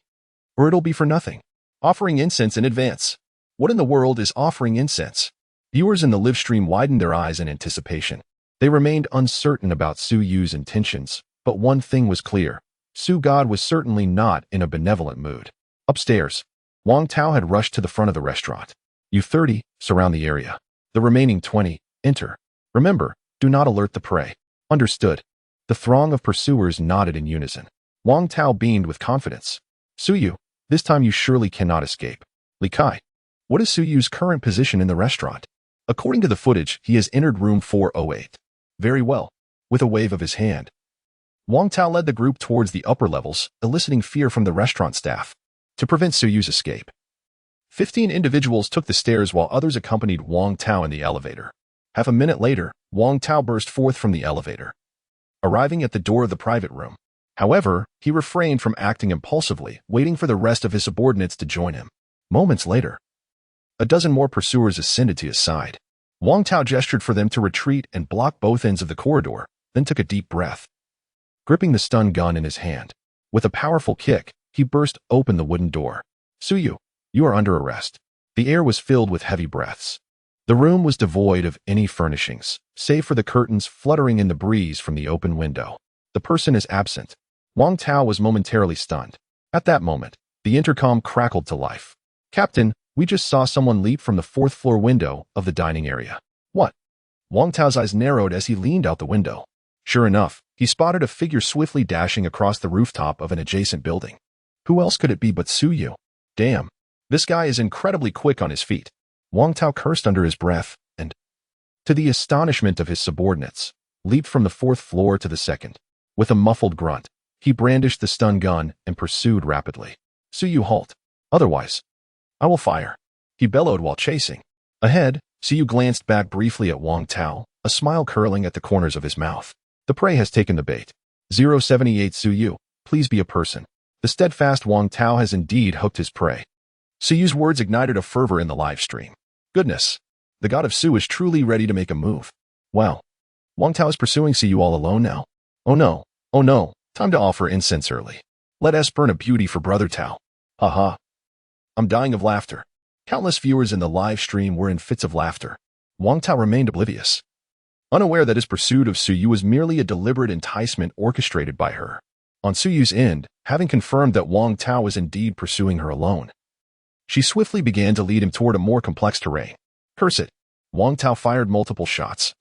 Or it'll be for nothing. Offering incense in advance. What in the world is offering incense? Viewers in the live stream widened their eyes in anticipation. They remained uncertain about Suyu's intentions, but one thing was clear. Sugod was certainly not in a benevolent mood. Upstairs, Wang Tao had rushed to the front of the restaurant. You 30, surround the area. The remaining 20, enter. Remember, do not alert the prey. Understood. The throng of pursuers nodded in unison. Wang Tao beamed with confidence. Suyu, this time you surely cannot escape. Li Kai, what is Suyu's current position in the restaurant? According to the footage, he has entered room 408. Very well. With a wave of his hand, Wang Tao led the group towards the upper levels, eliciting fear from the restaurant staff. To prevent Suyu's escape, 15 individuals took the stairs while others accompanied Wang Tao in the elevator. Half a minute later, Wang Tao burst forth from the elevator, arriving at the door of the private room. However, he refrained from acting impulsively, waiting for the rest of his subordinates to join him. Moments later, a dozen more pursuers ascended to his side. Wang Tao gestured for them to retreat and block both ends of the corridor, then took a deep breath. Gripping the stun gun in his hand, with a powerful kick, he burst open the wooden door. Suyu, you are under arrest. The air was filled with heavy breaths. The room was devoid of any furnishings, save for the curtains fluttering in the breeze from the open window. The person is absent. Wang Tao was momentarily stunned. At that moment, the intercom crackled to life. Captain, we just saw someone leap from the 4th floor window of the dining area. What? Wang Tao's eyes narrowed as he leaned out the window. Sure enough, he spotted a figure swiftly dashing across the rooftop of an adjacent building. Who else could it be but Suyu? Damn, this guy is incredibly quick on his feet. Wang Tao cursed under his breath and, to the astonishment of his subordinates, leaped from the 4th floor to the 2nd. With a muffled grunt, he brandished the stun gun and pursued rapidly. Suyu, halt. Otherwise, I will fire. He bellowed while chasing. Ahead, Suyu glanced back briefly at Wang Tao, a smile curling at the corners of his mouth. The prey has taken the bait. 078 Suyu, please be a person. The steadfast Wang Tao has indeed hooked his prey. Suyu's words ignited a fervor in the live stream. Goodness, the god of Su is truly ready to make a move. Wow, Wang Tao is pursuing Suyu all alone now. Oh no, time to offer incense early. Let us burn a beauty for brother Tao. Haha. I'm dying of laughter. Countless viewers in the live stream were in fits of laughter. Wang Tao remained oblivious, unaware that his pursuit of Suyu was merely a deliberate enticement orchestrated by her. On Suyu's end, having confirmed that Wang Tao was indeed pursuing her alone, she swiftly began to lead him toward a more complex terrain. Curse it, Wang Tao fired multiple shots.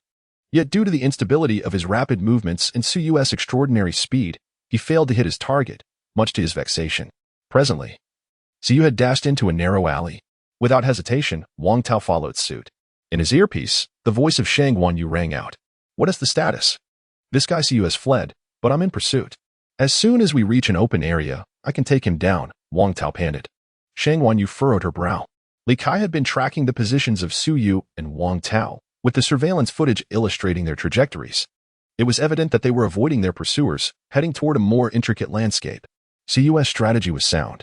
Yet due to the instability of his rapid movements and Suyu's extraordinary speed, he failed to hit his target, much to his vexation. Presently, Suyu had dashed into a narrow alley. Without hesitation, Wang Tao followed suit. In his earpiece, the voice of Shang Wanyu rang out. What is the status? This guy Suyu has fled, but I'm in pursuit. As soon as we reach an open area, I can take him down, Wang Tao panted. Shang Wanyu furrowed her brow. Li Kai had been tracking the positions of Suyu and Wang Tao, with the surveillance footage illustrating their trajectories. It was evident that they were avoiding their pursuers, heading toward a more intricate landscape. Suyu's strategy was sound.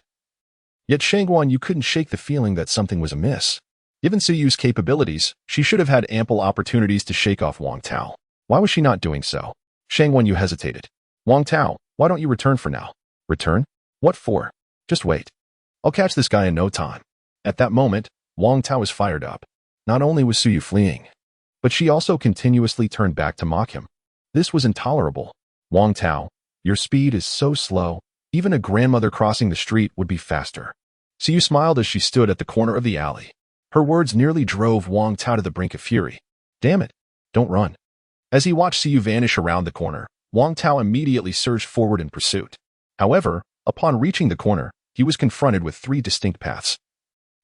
Yet Shang Wanyu couldn't shake the feeling that something was amiss. Given Suyu's capabilities, she should have had ample opportunities to shake off Wang Tao. Why was she not doing so? Shang Wanyu hesitated. Wang Tao, why don't you return for now? Return? What for? Just wait. I'll catch this guy in no time. At that moment, Wang Tao was fired up. Not only was Suyu fleeing, but she also continuously turned back to mock him. This was intolerable. Wang Tao, your speed is so slow, even a grandmother crossing the street would be faster. Suyu smiled as she stood at the corner of the alley. Her words nearly drove Wang Tao to the brink of fury. Damn it, don't run. As he watched Suyu vanish around the corner, Wang Tao immediately surged forward in pursuit. However, upon reaching the corner, he was confronted with 3 distinct paths.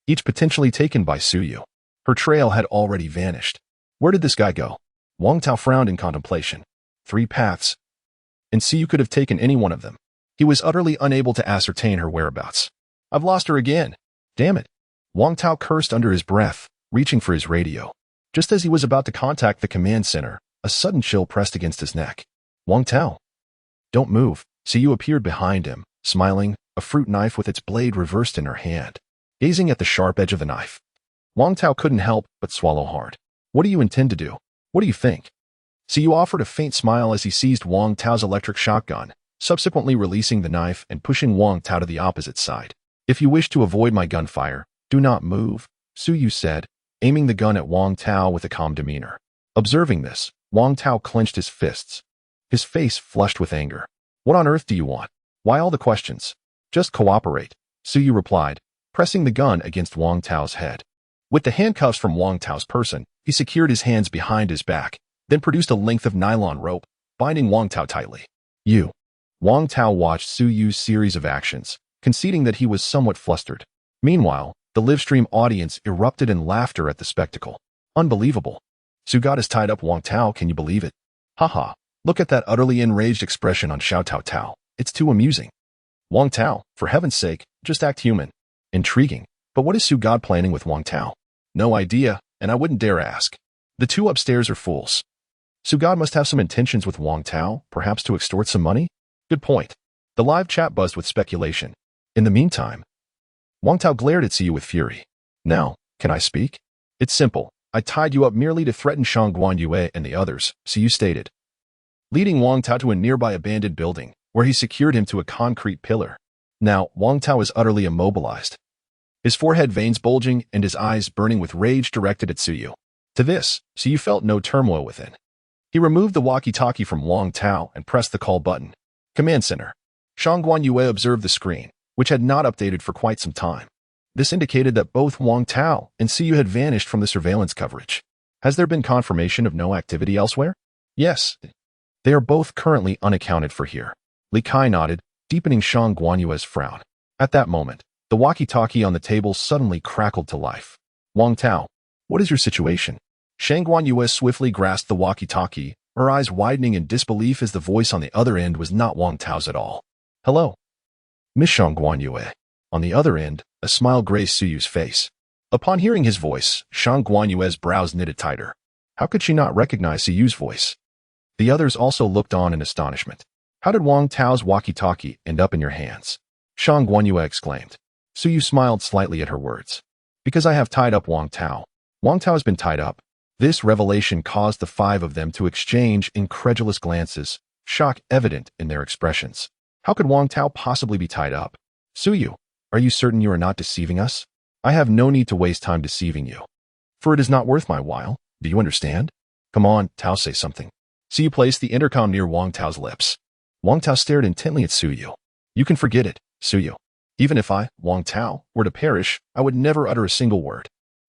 each potentially taken by Suyu. Her trail had already vanished. Where did this guy go? Wang Tao frowned in contemplation. 3 paths, and Suyu could have taken any one of them. He was utterly unable to ascertain her whereabouts. I've lost her again. Damn it. Wang Tao cursed under his breath, reaching for his radio. Just as he was about to contact the command center, a sudden chill pressed against his neck. Wang Tao. Don't move. Suyu appeared behind him, smiling, a fruit knife with its blade reversed in her hand. Gazing at the sharp edge of the knife, Wang Tao couldn't help but swallow hard. What do you intend to do? What do you think? Suyu offered a faint smile as he seized Wang Tao's electric shotgun, subsequently releasing the knife and pushing Wang Tao to the opposite side. If you wish to avoid my gunfire, do not move, Suyu said, aiming the gun at Wang Tao with a calm demeanor. Observing this, Wang Tao clenched his fists, his face flushed with anger. What on earth do you want? Why all the questions? Just cooperate, Suyu replied, pressing the gun against Wang Tao's head. With the handcuffs from Wang Tao's person, he secured his hands behind his back, then produced a length of nylon rope, binding Wang Tao tightly. Wang Tao watched Suyu's series of actions, conceding that he was somewhat flustered. Meanwhile, the livestream audience erupted in laughter at the spectacle. Unbelievable. Sugat has tied up Wang Tao, can you believe it? Haha, look at that utterly enraged expression on Xiao Tao Tao. It's too amusing. Wang Tao, for heaven's sake, just act human. Intriguing. But what is Sugat planning with Wang Tao? No idea, and I wouldn't dare ask. The two upstairs are fools. Sugat must have some intentions with Wang Tao, perhaps to extort some money? Good point. The live chat buzzed with speculation. In the meantime, Wang Tao glared at Suyu with fury. Now, can I speak? It's simple. I tied you up merely to threaten Shang Guanyue and the others, Suyu stated, leading Wang Tao to a nearby abandoned building, where he secured him to a concrete pillar. Now, Wang Tao is utterly immobilized, his forehead veins bulging and his eyes burning with rage directed at Suyu. To this, Suyu felt no turmoil within. He removed the walkie-talkie from Wang Tao and pressed the call button. Command Center. Shang Guanyue observed the screen, which had not updated for quite some time. This indicated that both Wang Tao and Suyu had vanished from the surveillance coverage. Has there been confirmation of no activity elsewhere? Yes. They are both currently unaccounted for here. Li Kai nodded, deepening Shang Guanyue's frown. At that moment, the walkie-talkie on the table suddenly crackled to life. Wang Tao, what is your situation? Shang Guanyue swiftly grasped the walkie-talkie, her eyes widening in disbelief as the voice on the other end was not Wang Tao's at all. Hello. Miss Shang Guanyue. On the other end, a smile graced Suyu's face. Upon hearing his voice, Shang Guanyue's brows knitted tighter. How could she not recognize Suyu's voice? The others also looked on in astonishment. How did Wang Tao's walkie-talkie end up in your hands? Shang Guanyue exclaimed. Suyu smiled slightly at her words. Because I have tied up Wang Tao. Wang Tao has been tied up. This revelation caused the 5 of them to exchange incredulous glances, shock evident in their expressions. How could Wang Tao possibly be tied up? Suyu, are you certain you are not deceiving us? I have no need to waste time deceiving you, for it is not worth my while. Do you understand? Come on, Tao, say something. Suyu placed the intercom near Wang Tao's lips. Wang Tao stared intently at Suyu. You can forget it, Suyu. Even if I, Wang Tao, were to perish, I would never utter a single word.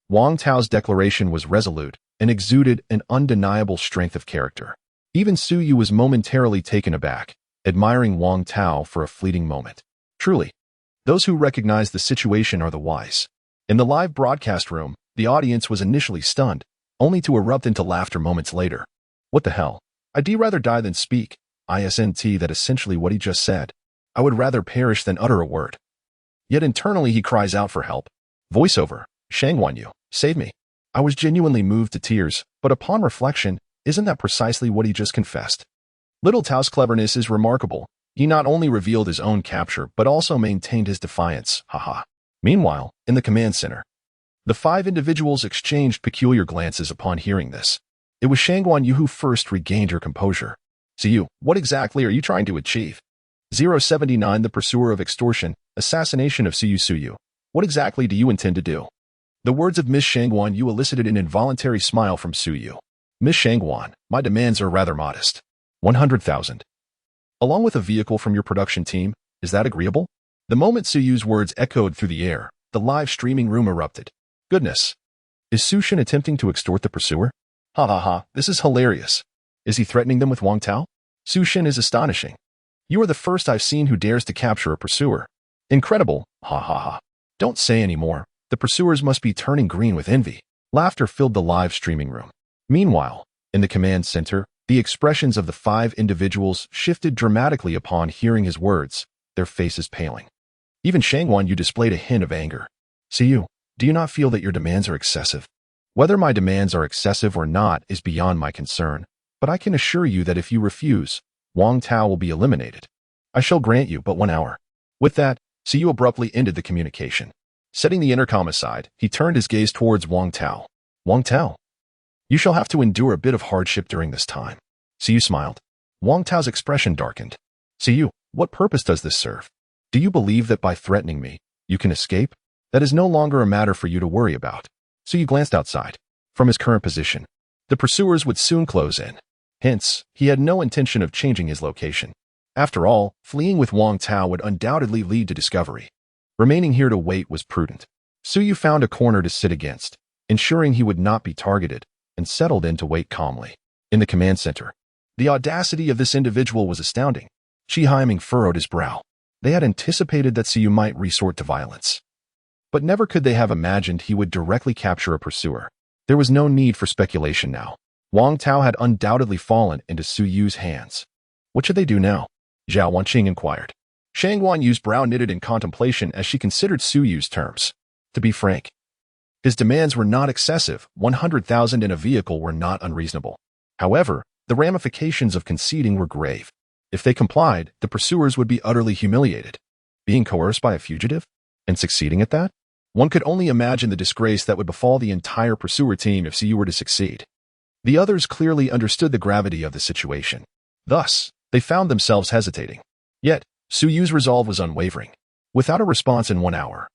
Wang Tao's declaration was resolute and exuded an undeniable strength of character. Even Suyu was momentarily taken aback, admiring Wang Tao for a fleeting moment. Truly, those who recognize the situation are the wise. In the live broadcast room, the audience was initially stunned, only to erupt into laughter moments later. What the hell? I'd rather die than speak. ISNT, that essentially what he just said. I would rather perish than utter a word. Yet internally he cries out for help. Voiceover, Shang Guanyu, save me. I was genuinely moved to tears, but upon reflection, isn't that precisely what he just confessed? Little Tao's cleverness is remarkable. He not only revealed his own capture, but also maintained his defiance, haha. Meanwhile, in the command center, the 5 individuals exchanged peculiar glances upon hearing this. It was Shang Guanyu who first regained her composure. Suyu, what exactly are you trying to achieve? 079, the pursuer of extortion, assassination of Suyu. What exactly do you intend to do? The words of Miss Shangguan Yu elicited an involuntary smile from Suyu. Miss Shangguan, my demands are rather modest. 100,000. Along with a vehicle from your production team, is that agreeable? The moment Suyu's words echoed through the air, the live streaming room erupted. Goodness. Is Sushin attempting to extort the pursuer? Ha ha ha, this is hilarious. Is he threatening them with Wang Tao? Sushin is astonishing. You are the first I've seen who dares to capture a pursuer. Incredible, ha ha ha. Don't say any more. The pursuers must be turning green with envy. Laughter filled the live streaming room. Meanwhile, in the command center, the expressions of the 5 individuals shifted dramatically upon hearing his words, their faces paling. Even Shangwan Yu displayed a hint of anger. See you, do you not feel that your demands are excessive? Whether my demands are excessive or not is beyond my concern, but I can assure you that if you refuse, Wang Tao will be eliminated. I shall grant you but 1 hour. With that, Siyu abruptly ended the communication. Setting the intercom aside, he turned his gaze towards Wang Tao. Wang Tao, you shall have to endure a bit of hardship during this time. Siyu smiled. Wang Tao's expression darkened. Siyu, what purpose does this serve? Do you believe that by threatening me, you can escape? That is no longer a matter for you to worry about. Siyu glanced outside. From his current position, the pursuers would soon close in. Hence, he had no intention of changing his location. After all, fleeing with Wang Tao would undoubtedly lead to discovery. Remaining here to wait was prudent. Suyu found a corner to sit against, ensuring he would not be targeted, and settled in to wait calmly. In the command center, the audacity of this individual was astounding. Chi Haiming furrowed his brow. They had anticipated that Siyu might resort to violence. But never could they have imagined he would directly capture a pursuer. There was no need for speculation now. Wang Tao had undoubtedly fallen into Suyu's hands. What should they do now? Zhao Wanqing inquired. Shangwan Yu's brow knitted in contemplation as she considered Suyu's terms. To be frank, his demands were not excessive. 100,000 in a vehicle were not unreasonable. However, the ramifications of conceding were grave. If they complied, the pursuers would be utterly humiliated. Being coerced by a fugitive? And succeeding at that? One could only imagine the disgrace that would befall the entire pursuer team if Siyu were to succeed. The others clearly understood the gravity of the situation. Thus, they found themselves hesitating. Yet, Suyu's resolve was unwavering. Without a response in 1 hour,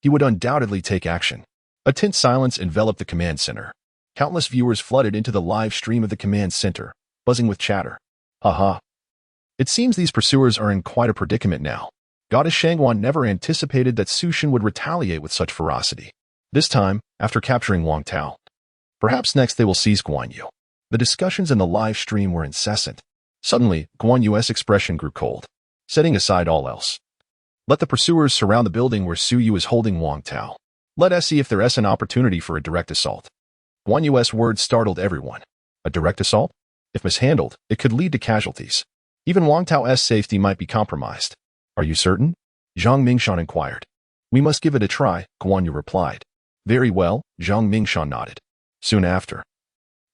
he would undoubtedly take action. A tense silence enveloped the command center. Countless viewers flooded into the live stream of the command center, buzzing with chatter. Haha. It seems these pursuers are in quite a predicament now. Goddess Shangwan never anticipated that Sushin would retaliate with such ferocity. This time, after capturing Wang Tao. Perhaps next they will seize Guan Yu. The discussions in the live stream were incessant. Suddenly, Guan Yu's expression grew cold, setting aside all else. Let the pursuers surround the building where Suyu is holding Wang Tao. Let us see if there is an opportunity for a direct assault. Guan Yu's words startled everyone. A direct assault? If mishandled, it could lead to casualties. Even Wang Tao's safety might be compromised. Are you certain? Zhang Mingshan inquired. We must give it a try, Guan Yu replied. Very well, Zhang Mingshan nodded. Soon after,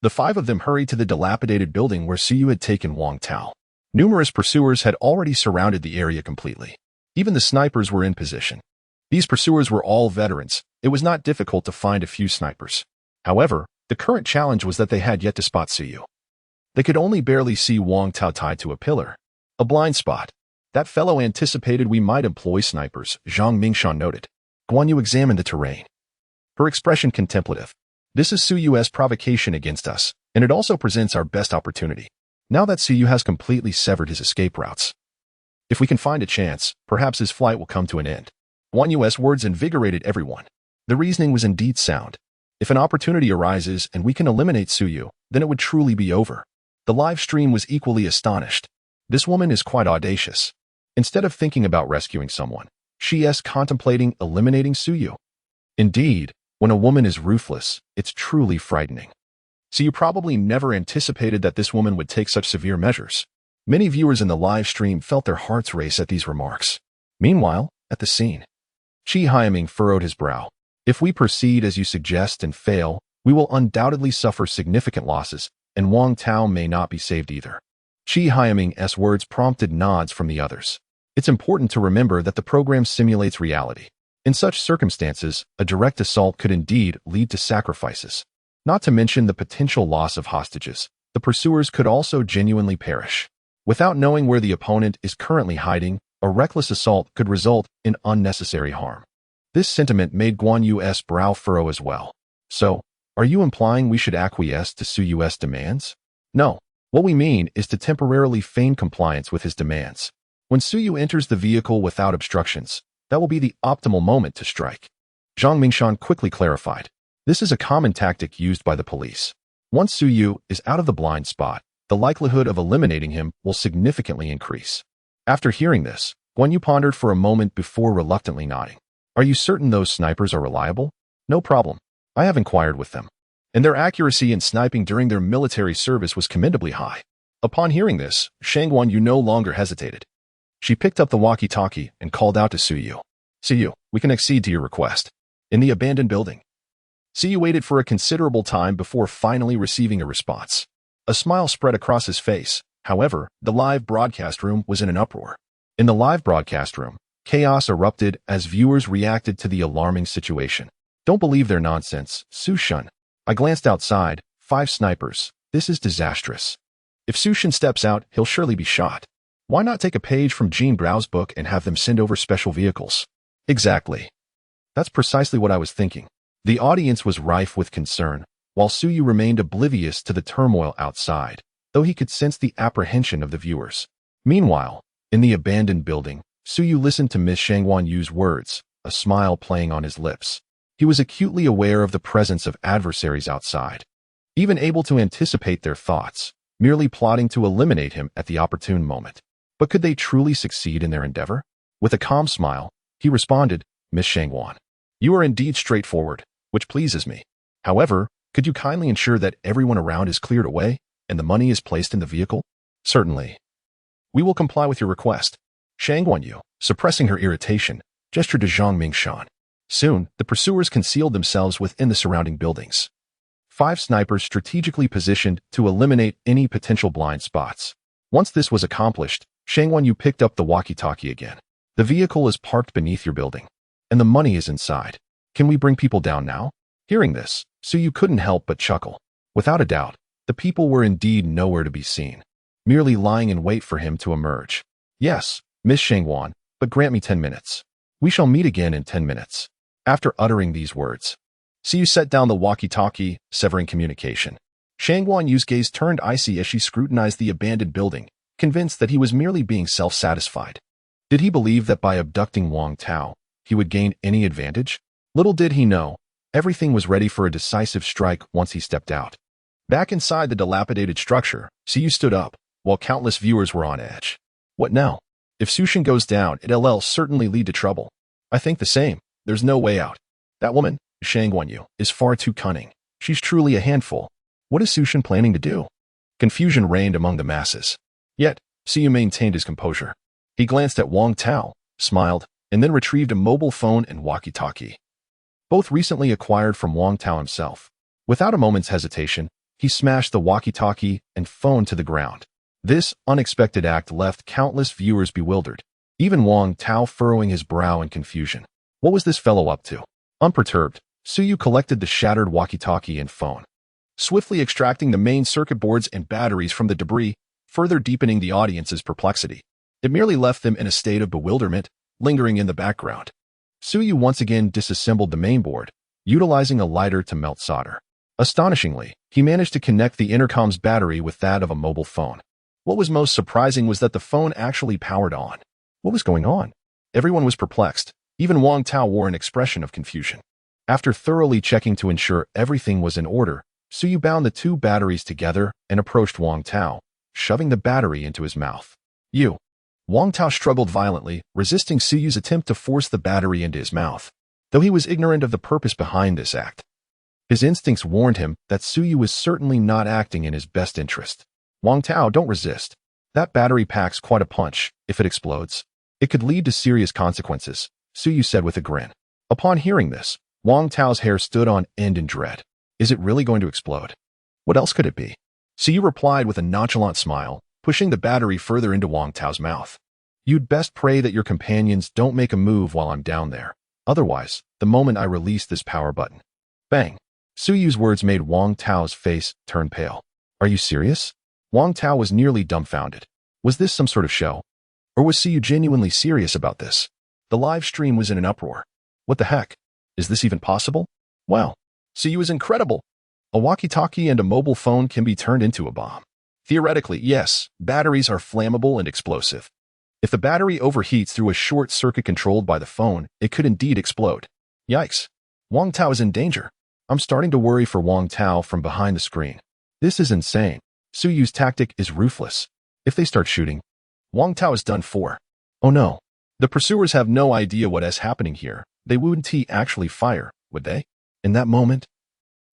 the 5 of them hurried to the dilapidated building where Siyu had taken Wang Tao. Numerous pursuers had already surrounded the area completely. Even the snipers were in position. These pursuers were all veterans. It was not difficult to find a few snipers. However, the current challenge was that they had yet to spot Siyu. They could only barely see Wang Tao tied to a pillar. A blind spot. That fellow anticipated we might employ snipers, Zhang Mingshan noted. Guan Yu examined the terrain. Her expression contemplative. This is Suyu's provocation against us, and it also presents our best opportunity. Now that Siyu has completely severed his escape routes. If we can find a chance, perhaps his flight will come to an end. Guan Yu's words invigorated everyone. The reasoning was indeed sound. If an opportunity arises and we can eliminate Suyu, then it would truly be over. The live stream was equally astonished. This woman is quite audacious. Instead of thinking about rescuing someone, she is contemplating eliminating Suyu. Indeed, when a woman is ruthless, it's truly frightening. Siyu probably never anticipated that this woman would take such severe measures. Many viewers in the live stream felt their hearts race at these remarks. Meanwhile, at the scene, Chi Haiming furrowed his brow. If we proceed as you suggest and fail, we will undoubtedly suffer significant losses, and Wang Tao may not be saved either. Chi Haiming's words prompted nods from the others. It's important to remember that the program simulates reality. In such circumstances, a direct assault could indeed lead to sacrifices. Not to mention the potential loss of hostages, the pursuers could also genuinely perish. Without knowing where the opponent is currently hiding, a reckless assault could result in unnecessary harm. This sentiment made Guan Yu's brow furrow as well. So, are you implying we should acquiesce to Suyu's demands? No. What we mean is to temporarily feign compliance with his demands. When Suyu enters the vehicle without obstructions, that will be the optimal moment to strike. Zhang Mingshan quickly clarified. This is a common tactic used by the police. Once Suyu is out of the blind spot, the likelihood of eliminating him will significantly increase. After hearing this, Guan Yu pondered for a moment before reluctantly nodding. Are you certain those snipers are reliable? No problem. I have inquired with them, and their accuracy in sniping during their military service was commendably high. Upon hearing this, Shangwan Yu no longer hesitated. She picked up the walkie-talkie and called out to Suyu. Suyu, we can accede to your request. In the abandoned building. Suyu waited for a considerable time before finally receiving a response. A smile spread across his face. However, the live broadcast room was in an uproar. In the live broadcast room, chaos erupted as viewers reacted to the alarming situation. Don't believe their nonsense, Su-shun. I glanced outside. 5 snipers. This is disastrous. If Su-shun steps out, he'll surely be shot. Why not take a page from Jean Brao's book and have them send over special vehicles? Exactly. That's precisely what I was thinking. The audience was rife with concern, while Suyu remained oblivious to the turmoil outside, though he could sense the apprehension of the viewers. Meanwhile, in the abandoned building, Suyu listened to Miss Shangwan Yu's words, a smile playing on his lips. He was acutely aware of the presence of adversaries outside, even able to anticipate their thoughts, merely plotting to eliminate him at the opportune moment. But could they truly succeed in their endeavor? With a calm smile, he responded, Miss Shangwan, you are indeed straightforward, which pleases me. However, could you kindly ensure that everyone around is cleared away and the money is placed in the vehicle? Certainly. We will comply with your request. Shangwan Yu, suppressing her irritation, gestured to Zhang Mingshan. Soon, the pursuers concealed themselves within the surrounding buildings. 5 snipers strategically positioned to eliminate any potential blind spots. Once this was accomplished, Shangwan Yu picked up the walkie-talkie again. The vehicle is parked beneath your building, and the money is inside. Can we bring people down now? Hearing this, Suyu couldn't help but chuckle. Without a doubt, the people were indeed nowhere to be seen, merely lying in wait for him to emerge. Yes, Miss Shangwan, but grant me 10 minutes. We shall meet again in 10 minutes. After uttering these words, Suyu set down the walkie-talkie, severing communication. Shangwan Yu's gaze turned icy as she scrutinized the abandoned building, convinced that he was merely being self-satisfied. Did he believe that by abducting Wang Tao, he would gain any advantage? Little did he know, everything was ready for a decisive strike once he stepped out. Back inside the dilapidated structure, Suyu stood up, while countless viewers were on edge. What now? If Su-shun goes down, it'll certainly lead to trouble. I think the same. There's no way out. That woman, Shangwan Yu, is far too cunning. She's truly a handful. What is Su-shun planning to do? Confusion reigned among the masses. Yet, Suyu maintained his composure. He glanced at Wang Tao, smiled, and then retrieved a mobile phone and walkie-talkie, both recently acquired from Wang Tao himself. Without a moment's hesitation, he smashed the walkie-talkie and phone to the ground. This unexpected act left countless viewers bewildered, even Wang Tao furrowing his brow in confusion. What was this fellow up to? Unperturbed, Suyu collected the shattered walkie-talkie and phone, swiftly extracting the main circuit boards and batteries from the debris, further deepening the audience's perplexity. It merely left them in a state of bewilderment, lingering in the background. Suyu once again disassembled the main board, utilizing a lighter to melt solder. Astonishingly, he managed to connect the intercom's battery with that of a mobile phone. What was most surprising was that the phone actually powered on. What was going on? Everyone was perplexed. Even Wang Tao wore an expression of confusion. After thoroughly checking to ensure everything was in order, Suyu bound the 2 batteries together and approached Wang Tao, shoving the battery into his mouth. You. Wang Tao struggled violently, resisting Suyu's attempt to force the battery into his mouth, though he was ignorant of the purpose behind this act. His instincts warned him that Suyu was certainly not acting in his best interest. Wang Tao, don't resist. That battery packs quite a punch. If it explodes, it could lead to serious consequences, Suyu said with a grin. Upon hearing this, Wang Tao's hair stood on end in dread. Is it really going to explode? What else could it be? Suyu replied with a nonchalant smile, pushing the battery further into Wang Tao's mouth. You'd best pray that your companions don't make a move while I'm down there. Otherwise, the moment I release this power button. Bang! Suyu's words made Wang Tao's face turn pale. Are you serious? Wang Tao was nearly dumbfounded. Was this some sort of show? Or was Suyu genuinely serious about this? The live stream was in an uproar. What the heck? Is this even possible? Wow. Suyu is incredible. A walkie-talkie and a mobile phone can be turned into a bomb. Theoretically, yes, batteries are flammable and explosive. If the battery overheats through a short circuit controlled by the phone, it could indeed explode. Yikes. Wang Tao is in danger. I'm starting to worry for Wang Tao from behind the screen. This is insane. Suyu's tactic is ruthless. If they start shooting, Wang Tao is done for. Oh no. The pursuers have no idea what is happening here, They wouldn't actually fire, would they? In that moment,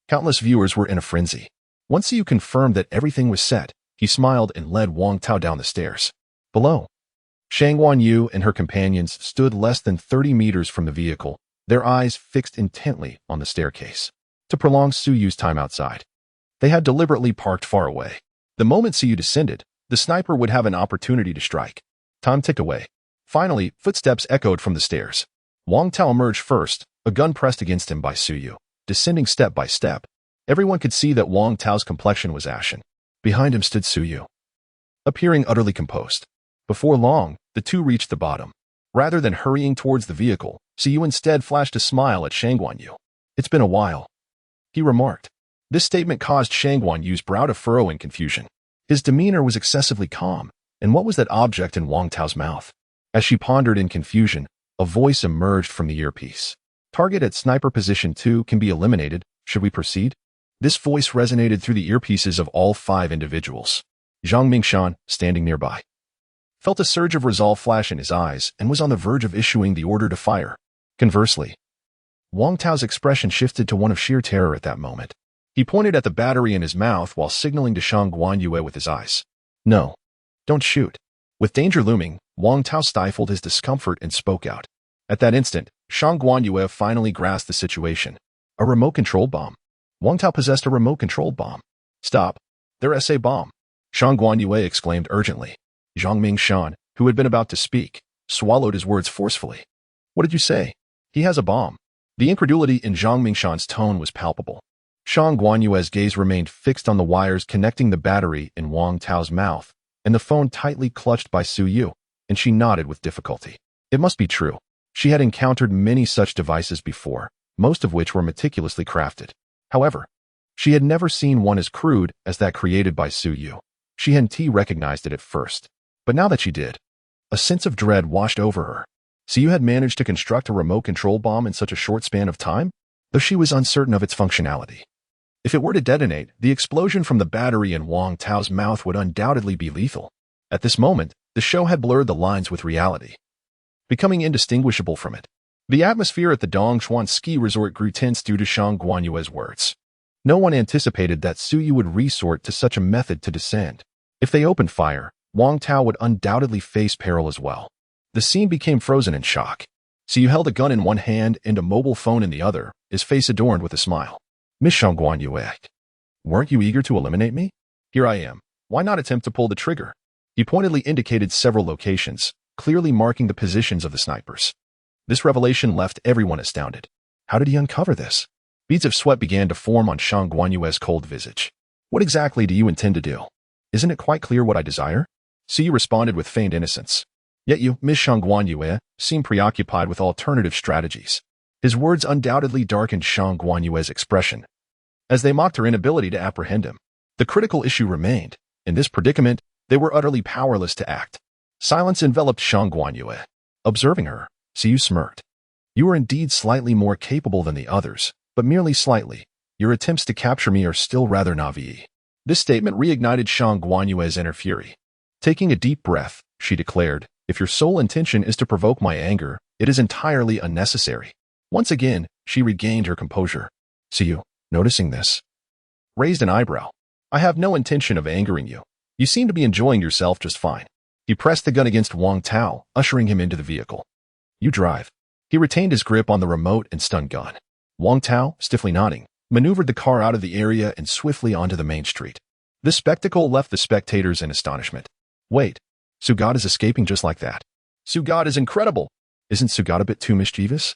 countless viewers were in a frenzy. Once Siyu confirmed that everything was set, he smiled and led Wang Tao down the stairs. Below, Shang Guanyu and her companions stood less than 30 meters from the vehicle, their eyes fixed intently on the staircase. To prolong Suyu's time outside, they had deliberately parked far away. The moment Siyu descended, the sniper would have an opportunity to strike. Time ticked away. Finally, footsteps echoed from the stairs. Wang Tao emerged first, a gun pressed against him by Suyu, descending step by step. Everyone could see that Wang Tao's complexion was ashen. Behind him stood Suyu, appearing utterly composed. Before long, the two reached the bottom. Rather than hurrying towards the vehicle, Siyu instead flashed a smile at Shang Guanyu. "It's been a while," he remarked. This statement caused Shang Guanyu's brow to furrow in confusion. His demeanor was excessively calm, and what was that object in Wang Tao's mouth? As she pondered in confusion, a voice emerged from the earpiece. "Target at sniper position 2 can be eliminated. Should we proceed?" This voice resonated through the earpieces of all 5 individuals. Zhang Mingshan, standing nearby, felt a surge of resolve flash in his eyes and was on the verge of issuing the order to fire. Conversely, Wang Tao's expression shifted to one of sheer terror at that moment. He pointed at the battery in his mouth while signaling to Shang Guanyue with his eyes. "No, don't shoot." With danger looming, Wang Tao stifled his discomfort and spoke out. At that instant, Shang Guanyue finally grasped the situation. A remote-controlled bomb. Wang Tao possessed a remote-controlled bomb. "Stop. Their SA bomb," Shang Guanyue exclaimed urgently. Zhang Mingshan, who had been about to speak, swallowed his words forcefully. "What did you say?" "He has a bomb." The incredulity in Zhang Mingshan's tone was palpable. Shang Guanyue's gaze remained fixed on the wires connecting the battery in Wang Tao's mouth, and the phone tightly clutched by Su Yu, and she nodded with difficulty. It must be true. She had encountered many such devices before, most of which were meticulously crafted. However, she had never seen one as crude as that created by Su Yu. She hadn't recognized it at first, but now that she did, a sense of dread washed over her. Su Yu had managed to construct a remote control bomb in such a short span of time, though she was uncertain of its functionality. If it were to detonate, the explosion from the battery in Wang Tao's mouth would undoubtedly be lethal. At this moment, the show had blurred the lines with reality, becoming indistinguishable from it. The atmosphere at the Dongchuan ski resort grew tense due to Shang Guanyue's words. No one anticipated that Su Yu would resort to such a method to descend. If they opened fire, Wang Tao would undoubtedly face peril as well. The scene became frozen in shock. Su Yu held a gun in one hand and a mobile phone in the other, his face adorned with a smile. "Miss Shang Guanyue, weren't you eager to eliminate me? Here I am. Why not attempt to pull the trigger?" He pointedly indicated several locations, clearly marking the positions of the snipers. This revelation left everyone astounded. How did he uncover this? Beads of sweat began to form on Shang Guanyue's cold visage. "What exactly do you intend to do? Isn't it quite clear what I desire?" Su Yu responded with feigned innocence. "Yet you, Miss Shang Guanyue, seem preoccupied with alternative strategies." His words undoubtedly darkened Shang Guanyue's expression, as they mocked her inability to apprehend him. The critical issue remained. In this predicament, they were utterly powerless to act. Silence enveloped Shang Guanyue. Observing her, Su Yu smirked. "You are indeed slightly more capable than the others, but merely slightly. Your attempts to capture me are still rather naive." This statement reignited Shang Guanyue's inner fury. Taking a deep breath, she declared, "If your sole intention is to provoke my anger, it is entirely unnecessary." Once again, she regained her composure. Su Yu, noticing this, raised an eyebrow. "I have no intention of angering you. You seem to be enjoying yourself just fine." He pressed the gun against Wang Tao, ushering him into the vehicle. "You drive." He retained his grip on the remote and stun gun. Wang Tao, stiffly nodding, maneuvered the car out of the area and swiftly onto the main street. This spectacle left the spectators in astonishment. "Wait, Sugata is escaping just like that. Sugata is incredible. Isn't Sugata a bit too mischievous?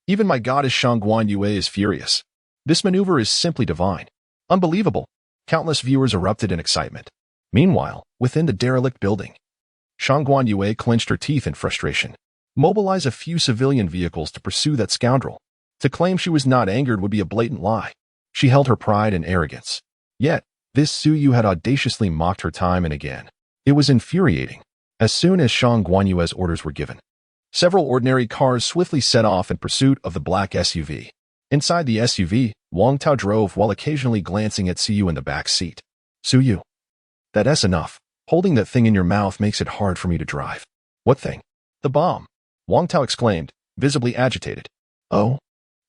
Even my goddess Shang Guanyue is furious. This maneuver is simply divine. Unbelievable." Countless viewers erupted in excitement. Meanwhile, within the derelict building, Shang Guanyue clenched her teeth in frustration. Mobilize a few civilian vehicles to pursue that scoundrel. To claim she was not angered would be a blatant lie. She held her pride and arrogance. Yet, this Su Yu had audaciously mocked her time and again. It was infuriating. As soon as Shang Guanyue's orders were given, several ordinary cars swiftly set off in pursuit of the black SUV. Inside the SUV, Wang Tao drove while occasionally glancing at Su Yu in the back seat. "Su Yu, that's enough. Holding that thing in your mouth makes it hard for me to drive." "What thing?" "The bomb," Wang Tao exclaimed, visibly agitated. Oh,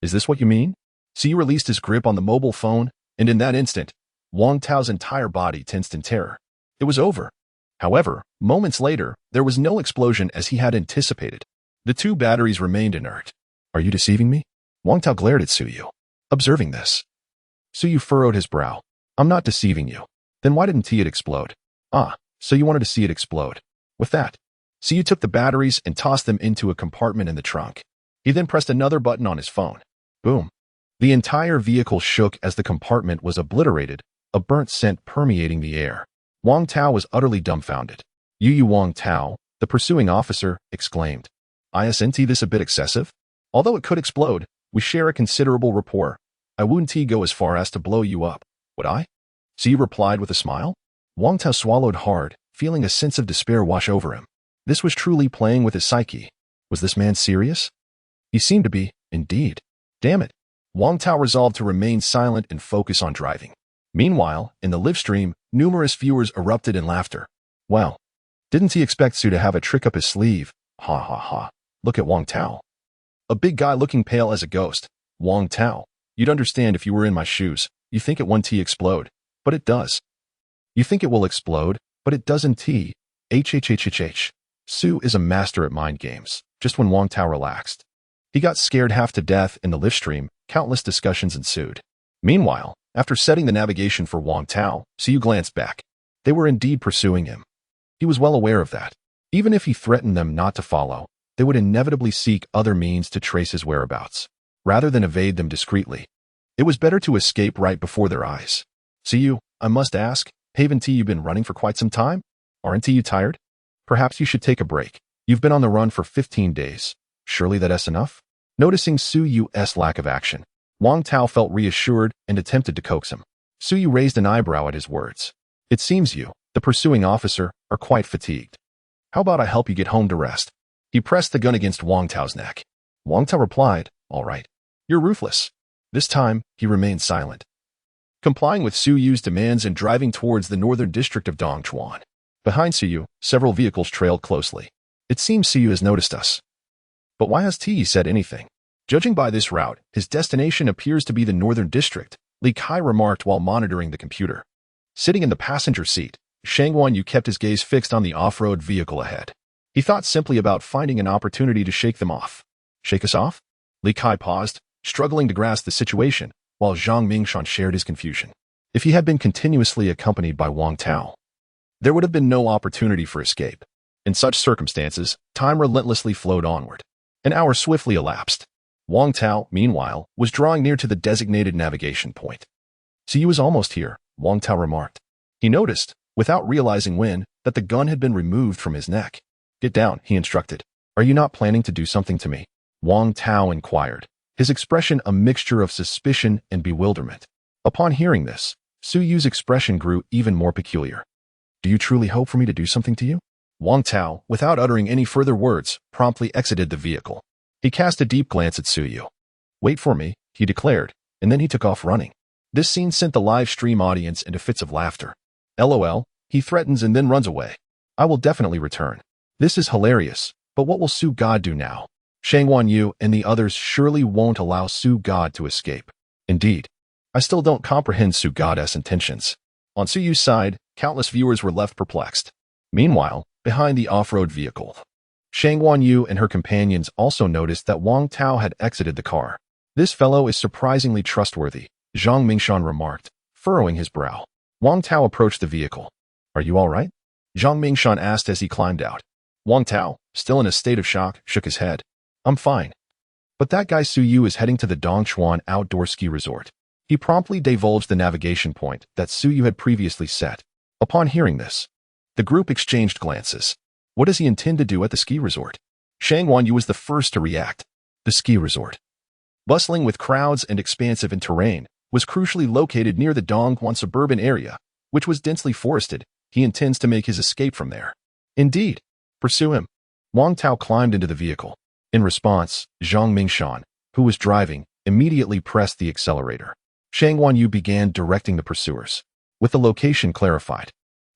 is this what you mean? Siyu released his grip on the mobile phone, and in that instant, Wang Tao's entire body tensed in terror. It was over. However, moments later, there was no explosion as he had anticipated. The two batteries remained inert. Are you deceiving me? Wang Tao glared at Suyu. Observing this, Suyu furrowed his brow. I'm not deceiving you. Then why didn't it explode? Ah, so you wanted to see it explode. With that, Suyu took the batteries and tossed them into a compartment in the trunk. He then pressed another button on his phone. Boom. The entire vehicle shook as the compartment was obliterated, a burnt scent permeating the air. Wang Tao was utterly dumbfounded. Yu Wang Tao, the pursuing officer, exclaimed. Isn't this a bit excessive? Although it could explode, we share a considerable rapport. I wouldn't go as far as to blow you up, would I? Siyu replied with a smile. Wang Tao swallowed hard, feeling a sense of despair wash over him. This was truly playing with his psyche. Was this man serious? He seemed to be, indeed. Damn it. Wang Tao resolved to remain silent and focus on driving. Meanwhile, in the live stream, numerous viewers erupted in laughter. Well, didn't he expect Su to have a trick up his sleeve? Ha ha ha. Look at Wang Tao. A big guy looking pale as a ghost. Wang Tao. You'd understand if you were in my shoes. You think it won't explode, but it does. You think it will explode, but it doesn't. Su is a master at mind games. Just when Wang Tao relaxed, he got scared half to death in the live stream. Countless discussions ensued. Meanwhile, after setting the navigation for Wang Tao, Siyu glanced back. They were indeed pursuing him. He was well aware of that. Even if he threatened them not to follow, they would inevitably seek other means to trace his whereabouts, rather than evade them discreetly. It was better to escape right before their eyes. Siyu, I must ask, haven't you been running for quite some time? Aren't you tired? Perhaps you should take a break. You've been on the run for 15 days. Surely that's enough? Noticing Suyu's lack of action, Wang Tao felt reassured and attempted to coax him. Suyu raised an eyebrow at his words. It seems you, the pursuing officer, are quite fatigued. How about I help you get home to rest? He pressed the gun against Wang Tao's neck. Wang Tao replied, all right. You're ruthless. This time, he remained silent. Complying with Suyu's demands and driving towards the northern district of Dongchuan. Behind Suyu, several vehicles trailed closely. It seems Suyu has noticed us. But why has Ti said anything? Judging by this route, his destination appears to be the northern district, Li Kai remarked while monitoring the computer. Sitting in the passenger seat, Shang Wanyu kept his gaze fixed on the off-road vehicle ahead. He thought simply about finding an opportunity to shake them off. Shake us off? Li Kai paused, struggling to grasp the situation, while Zhang Mingshan shared his confusion. If he had been continuously accompanied by Wang Tao, there would have been no opportunity for escape. In such circumstances, time relentlessly flowed onward. An hour swiftly elapsed. Wang Tao, meanwhile, was drawing near to the designated navigation point. Siyu was almost here, Wang Tao remarked. He noticed, without realizing when, that the gun had been removed from his neck. Get down, he instructed. Are you not planning to do something to me? Wang Tao inquired, his expression a mixture of suspicion and bewilderment. Upon hearing this, Suyu's expression grew even more peculiar. Do you truly hope for me to do something to you? Wang Tao, without uttering any further words, promptly exited the vehicle. He cast a deep glance at Suyu. Wait for me, he declared, and then he took off running. This scene sent the live stream audience into fits of laughter. LOL, he threatens and then runs away. I will definitely return. This is hilarious, but what will Su God do now? Shang Wanyu and the others surely won't allow Su God to escape. Indeed, I still don't comprehend Su God's intentions. On Suyu's side, countless viewers were left perplexed. Meanwhile, behind the off-road vehicle, Shang Wanyu and her companions also noticed that Wang Tao had exited the car. This fellow is surprisingly trustworthy, Zhang Mingshan remarked, furrowing his brow. Wang Tao approached the vehicle. Are you all right? Zhang Mingshan asked as he climbed out. Wang Tao, still in a state of shock, shook his head. I'm fine. But that guy Suyu is heading to the Dongchuan outdoor ski resort. He promptly divulged the navigation point that Suyu had previously set. Upon hearing this, the group exchanged glances. What does he intend to do at the ski resort? Shang Wanyu was the first to react. The ski resort, bustling with crowds and expansive in terrain, was crucially located near the Dongchuan suburban area, which was densely forested. He intends to make his escape from there. Indeed. Pursue him. Wang Tao climbed into the vehicle. In response, Zhang Mingshan, who was driving, immediately pressed the accelerator. Shang Wanyu began directing the pursuers. With the location clarified,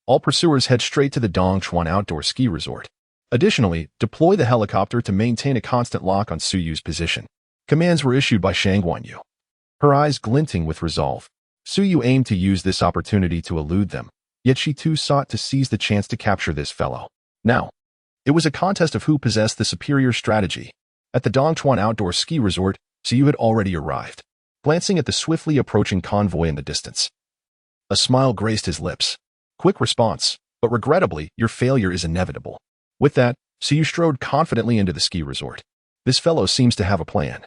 all pursuers head straight to the Dongchuan outdoor ski resort. Additionally, deploy the helicopter to maintain a constant lock on Suyu's position. Commands were issued by Shang Guanyu, her eyes glinting with resolve. Suyu aimed to use this opportunity to elude them, yet she too sought to seize the chance to capture this fellow. Now, it was a contest of who possessed the superior strategy. At the Dongchuan Outdoor Ski Resort, Suyu had already arrived, glancing at the swiftly approaching convoy in the distance. A smile graced his lips. Quick response, but regrettably, your failure is inevitable. With that, Suyu strode confidently into the ski resort. This fellow seems to have a plan.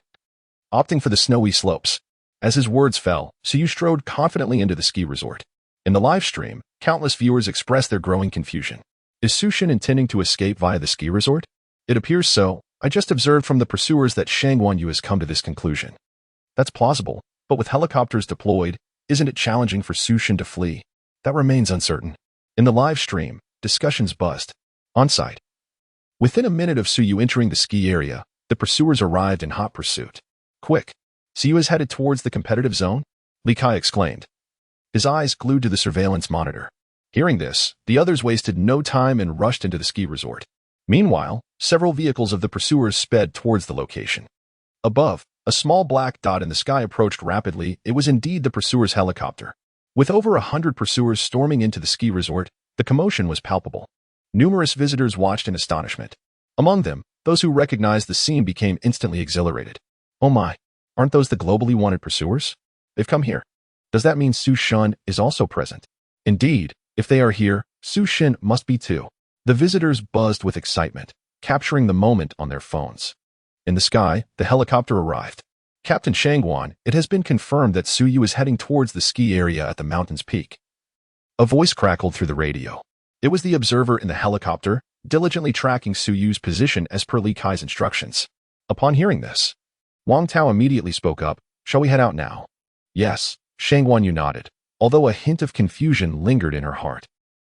Opting for the snowy slopes. As his words fell, Suyu strode confidently into the ski resort. In the live stream, countless viewers expressed their growing confusion. Is Sushin intending to escape via the ski resort? It appears so. I just observed from the pursuers that Shang Guanyu has come to this conclusion. That's plausible, but with helicopters deployed, isn't it challenging for Sushin to flee? That remains uncertain. In the live stream, discussions buzzed. On-site. Within a minute of Suyu entering the ski area, the pursuers arrived in hot pursuit. Quick! Suyu is headed towards the competitive zone? Li Kai exclaimed, his eyes glued to the surveillance monitor. Hearing this, the others wasted no time and rushed into the ski resort. Meanwhile, several vehicles of the pursuers sped towards the location. Above, a small black dot in the sky approached rapidly. It was indeed the pursuers' helicopter. With over 100 pursuers storming into the ski resort, the commotion was palpable. Numerous visitors watched in astonishment. Among them, those who recognized the scene became instantly exhilarated. Oh my, aren't those the globally wanted pursuers? They've come here. Does that mean Su Shun is also present? Indeed, if they are here, Su Shin must be too. The visitors buzzed with excitement, capturing the moment on their phones. In the sky, the helicopter arrived. Captain Shangguan, it has been confirmed that Suyu is heading towards the ski area at the mountain's peak. A voice crackled through the radio. It was the observer in the helicopter, diligently tracking Suyu's position as per Li Kai's instructions. Upon hearing this, Wang Tao immediately spoke up. Shall we head out now? Yes, Shangguan nodded, although a hint of confusion lingered in her heart.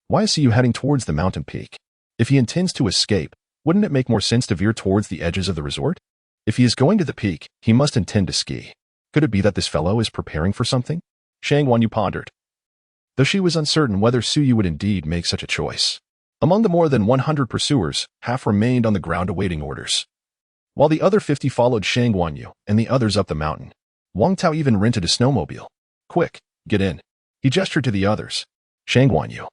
Why is Suyu heading towards the mountain peak? If he intends to escape, wouldn't it make more sense to veer towards the edges of the resort? If he is going to the peak, he must intend to ski. Could it be that this fellow is preparing for something? Shang Guanyu pondered, though she was uncertain whether Suyu would indeed make such a choice. Among the more than 100 pursuers, half remained on the ground awaiting orders, while the other 50 followed Shang Guanyu and the others up the mountain. Wang Tao even rented a snowmobile. Quick, get in. He gestured to the others. Shang Guanyu,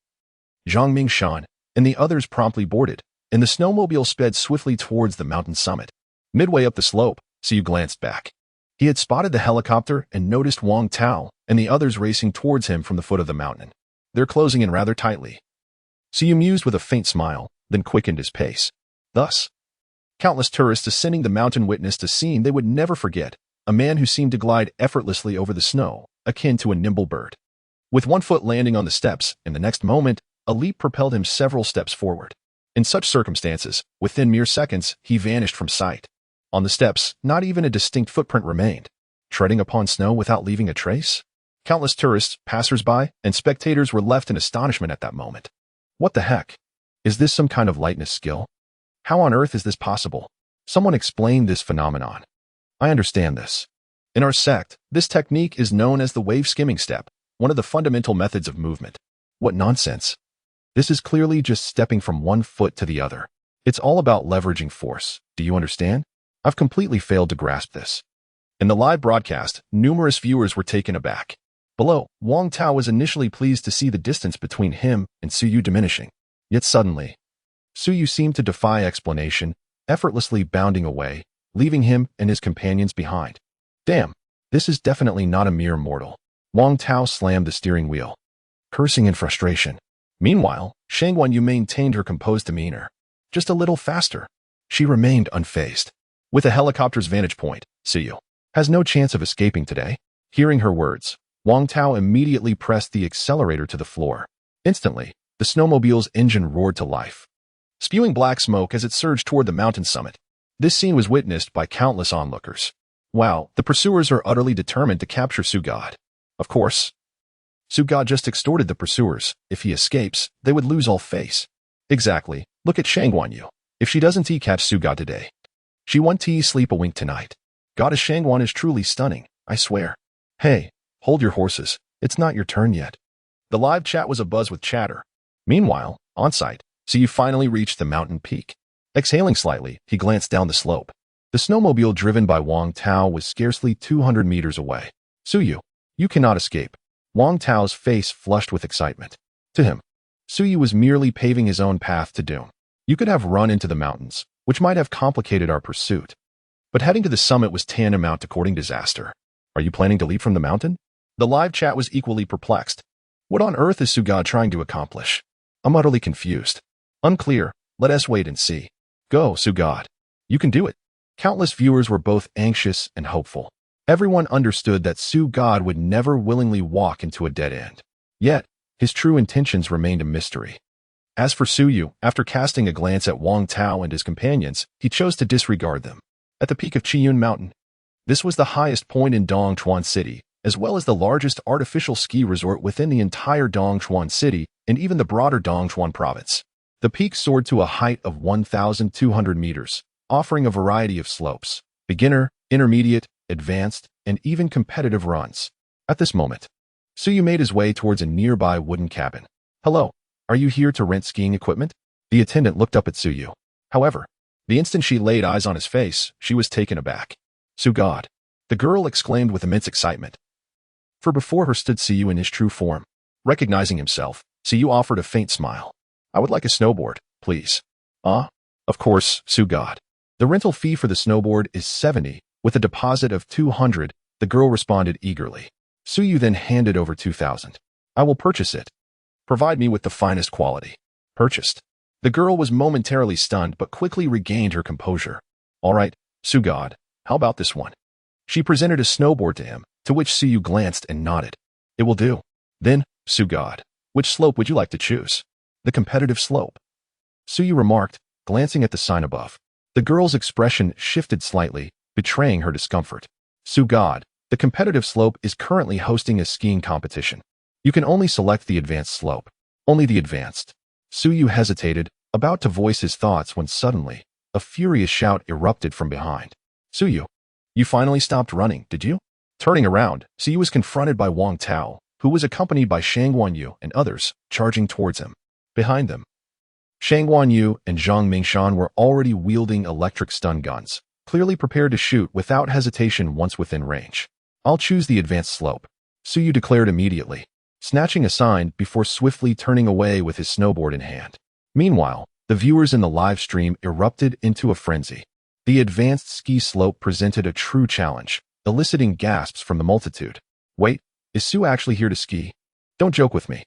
Zhang Mingshan, and the others promptly boarded, and the snowmobile sped swiftly towards the mountain summit. Midway up the slope, Suyu glanced back. He had spotted the helicopter and noticed Wang Tao and the others racing towards him from the foot of the mountain. They're closing in rather tightly. Suyu mused with a faint smile, then quickened his pace. Thus, countless tourists ascending the mountain witnessed a scene they would never forget, a man who seemed to glide effortlessly over the snow, akin to a nimble bird. With one foot landing on the steps, in the next moment, a leap propelled him several steps forward. In such circumstances, within mere seconds, he vanished from sight. On the steps, not even a distinct footprint remained. Treading upon snow without leaving a trace? Countless tourists, passers-by, and spectators were left in astonishment at that moment. What the heck? Is this some kind of lightness skill? How on earth is this possible? Someone explain this phenomenon. I understand this. In our sect, this technique is known as the wave skimming step, one of the fundamental methods of movement. What nonsense. This is clearly just stepping from one foot to the other. It's all about leveraging force. Do you understand? I've completely failed to grasp this. In the live broadcast, numerous viewers were taken aback. Below, Wang Tao was initially pleased to see the distance between him and Suyu diminishing. Yet suddenly, Suyu seemed to defy explanation, effortlessly bounding away, leaving him and his companions behind. Damn, this is definitely not a mere mortal. Wang Tao slammed the steering wheel, cursing in frustration. Meanwhile, Shang Guanyu maintained her composed demeanor. Just a little faster. She remained unfazed. With a helicopter's vantage point, Suyu has no chance of escaping today. Hearing her words, Wang Tao immediately pressed the accelerator to the floor. Instantly, the snowmobile's engine roared to life, spewing black smoke as it surged toward the mountain summit. This scene was witnessed by countless onlookers. Wow, the pursuers are utterly determined to capture Sugad. Of course, Sugad just extorted the pursuers. If he escapes, they would lose all face. Exactly. Look at Shang Guanyu. If she doesn't catch Sugad today, she won't sleep a wink tonight. Goddess Shangguan is truly stunning, I swear. Hey, hold your horses. It's not your turn yet. The live chat was abuzz with chatter. Meanwhile, on site, Suyu finally reached the mountain peak. Exhaling slightly, he glanced down the slope. The snowmobile driven by Wang Tao was scarcely 200 meters away. Suyu, you cannot escape. Wang Tao's face flushed with excitement. To him, Suyu was merely paving his own path to doom. You could have run into the mountains, which might have complicated our pursuit. But heading to the summit was tantamount to courting disaster. Are you planning to leap from the mountain? The live chat was equally perplexed. What on earth is Sugad trying to accomplish? I'm utterly confused. Unclear. Let us wait and see. Go, Sugad. You can do it. Countless viewers were both anxious and hopeful. Everyone understood that Sugad would never willingly walk into a dead end. Yet, his true intentions remained a mystery. As for Suyu, after casting a glance at Wang Tao and his companions, he chose to disregard them. At the peak of Chiyun Mountain, this was the highest point in Dongchuan City, as well as the largest artificial ski resort within the entire Dongchuan City and even the broader Dongchuan province. The peak soared to a height of 1,200 meters, offering a variety of slopes, beginner, intermediate, advanced, and even competitive runs. At this moment, Suyu made his way towards a nearby wooden cabin. Hello, are you here to rent skiing equipment? The attendant looked up at Suyu. However, the instant she laid eyes on his face, she was taken aback. Sugad, the girl exclaimed with immense excitement. For before her stood Suyu in his true form. Recognizing himself, Suyu offered a faint smile. I would like a snowboard, please. Of course, Sugad. The rental fee for the snowboard is 70, with a deposit of 200, the girl responded eagerly. Suyu then handed over 2,000. I will purchase it. Provide me with the finest quality. Purchased. The girl was momentarily stunned but quickly regained her composure. All right, Sugad, how about this one? She presented a snowboard to him, to which Suyu glanced and nodded. It will do. Then, Sugad, which slope would you like to choose? The competitive slope. Suyu remarked, glancing at the sign above. The girl's expression shifted slightly, betraying her discomfort. Sugad, the competitive slope is currently hosting a skiing competition. You can only select the advanced slope. Only the advanced. Suyu hesitated, about to voice his thoughts when suddenly, a furious shout erupted from behind. Suyu, you finally stopped running, did you? Turning around, Suyu was confronted by Wang Tao, who was accompanied by Shang Guanyu and others, charging towards him. Behind them, Shang Guanyu and Zhang Mingshan were already wielding electric stun guns, clearly prepared to shoot without hesitation once within range. I'll choose the advanced slope, Suyu declared immediately, snatching a sign before swiftly turning away with his snowboard in hand. Meanwhile, the viewers in the live stream erupted into a frenzy. The advanced ski slope presented a true challenge, eliciting gasps from the multitude. Wait, is Sue actually here to ski? Don't joke with me.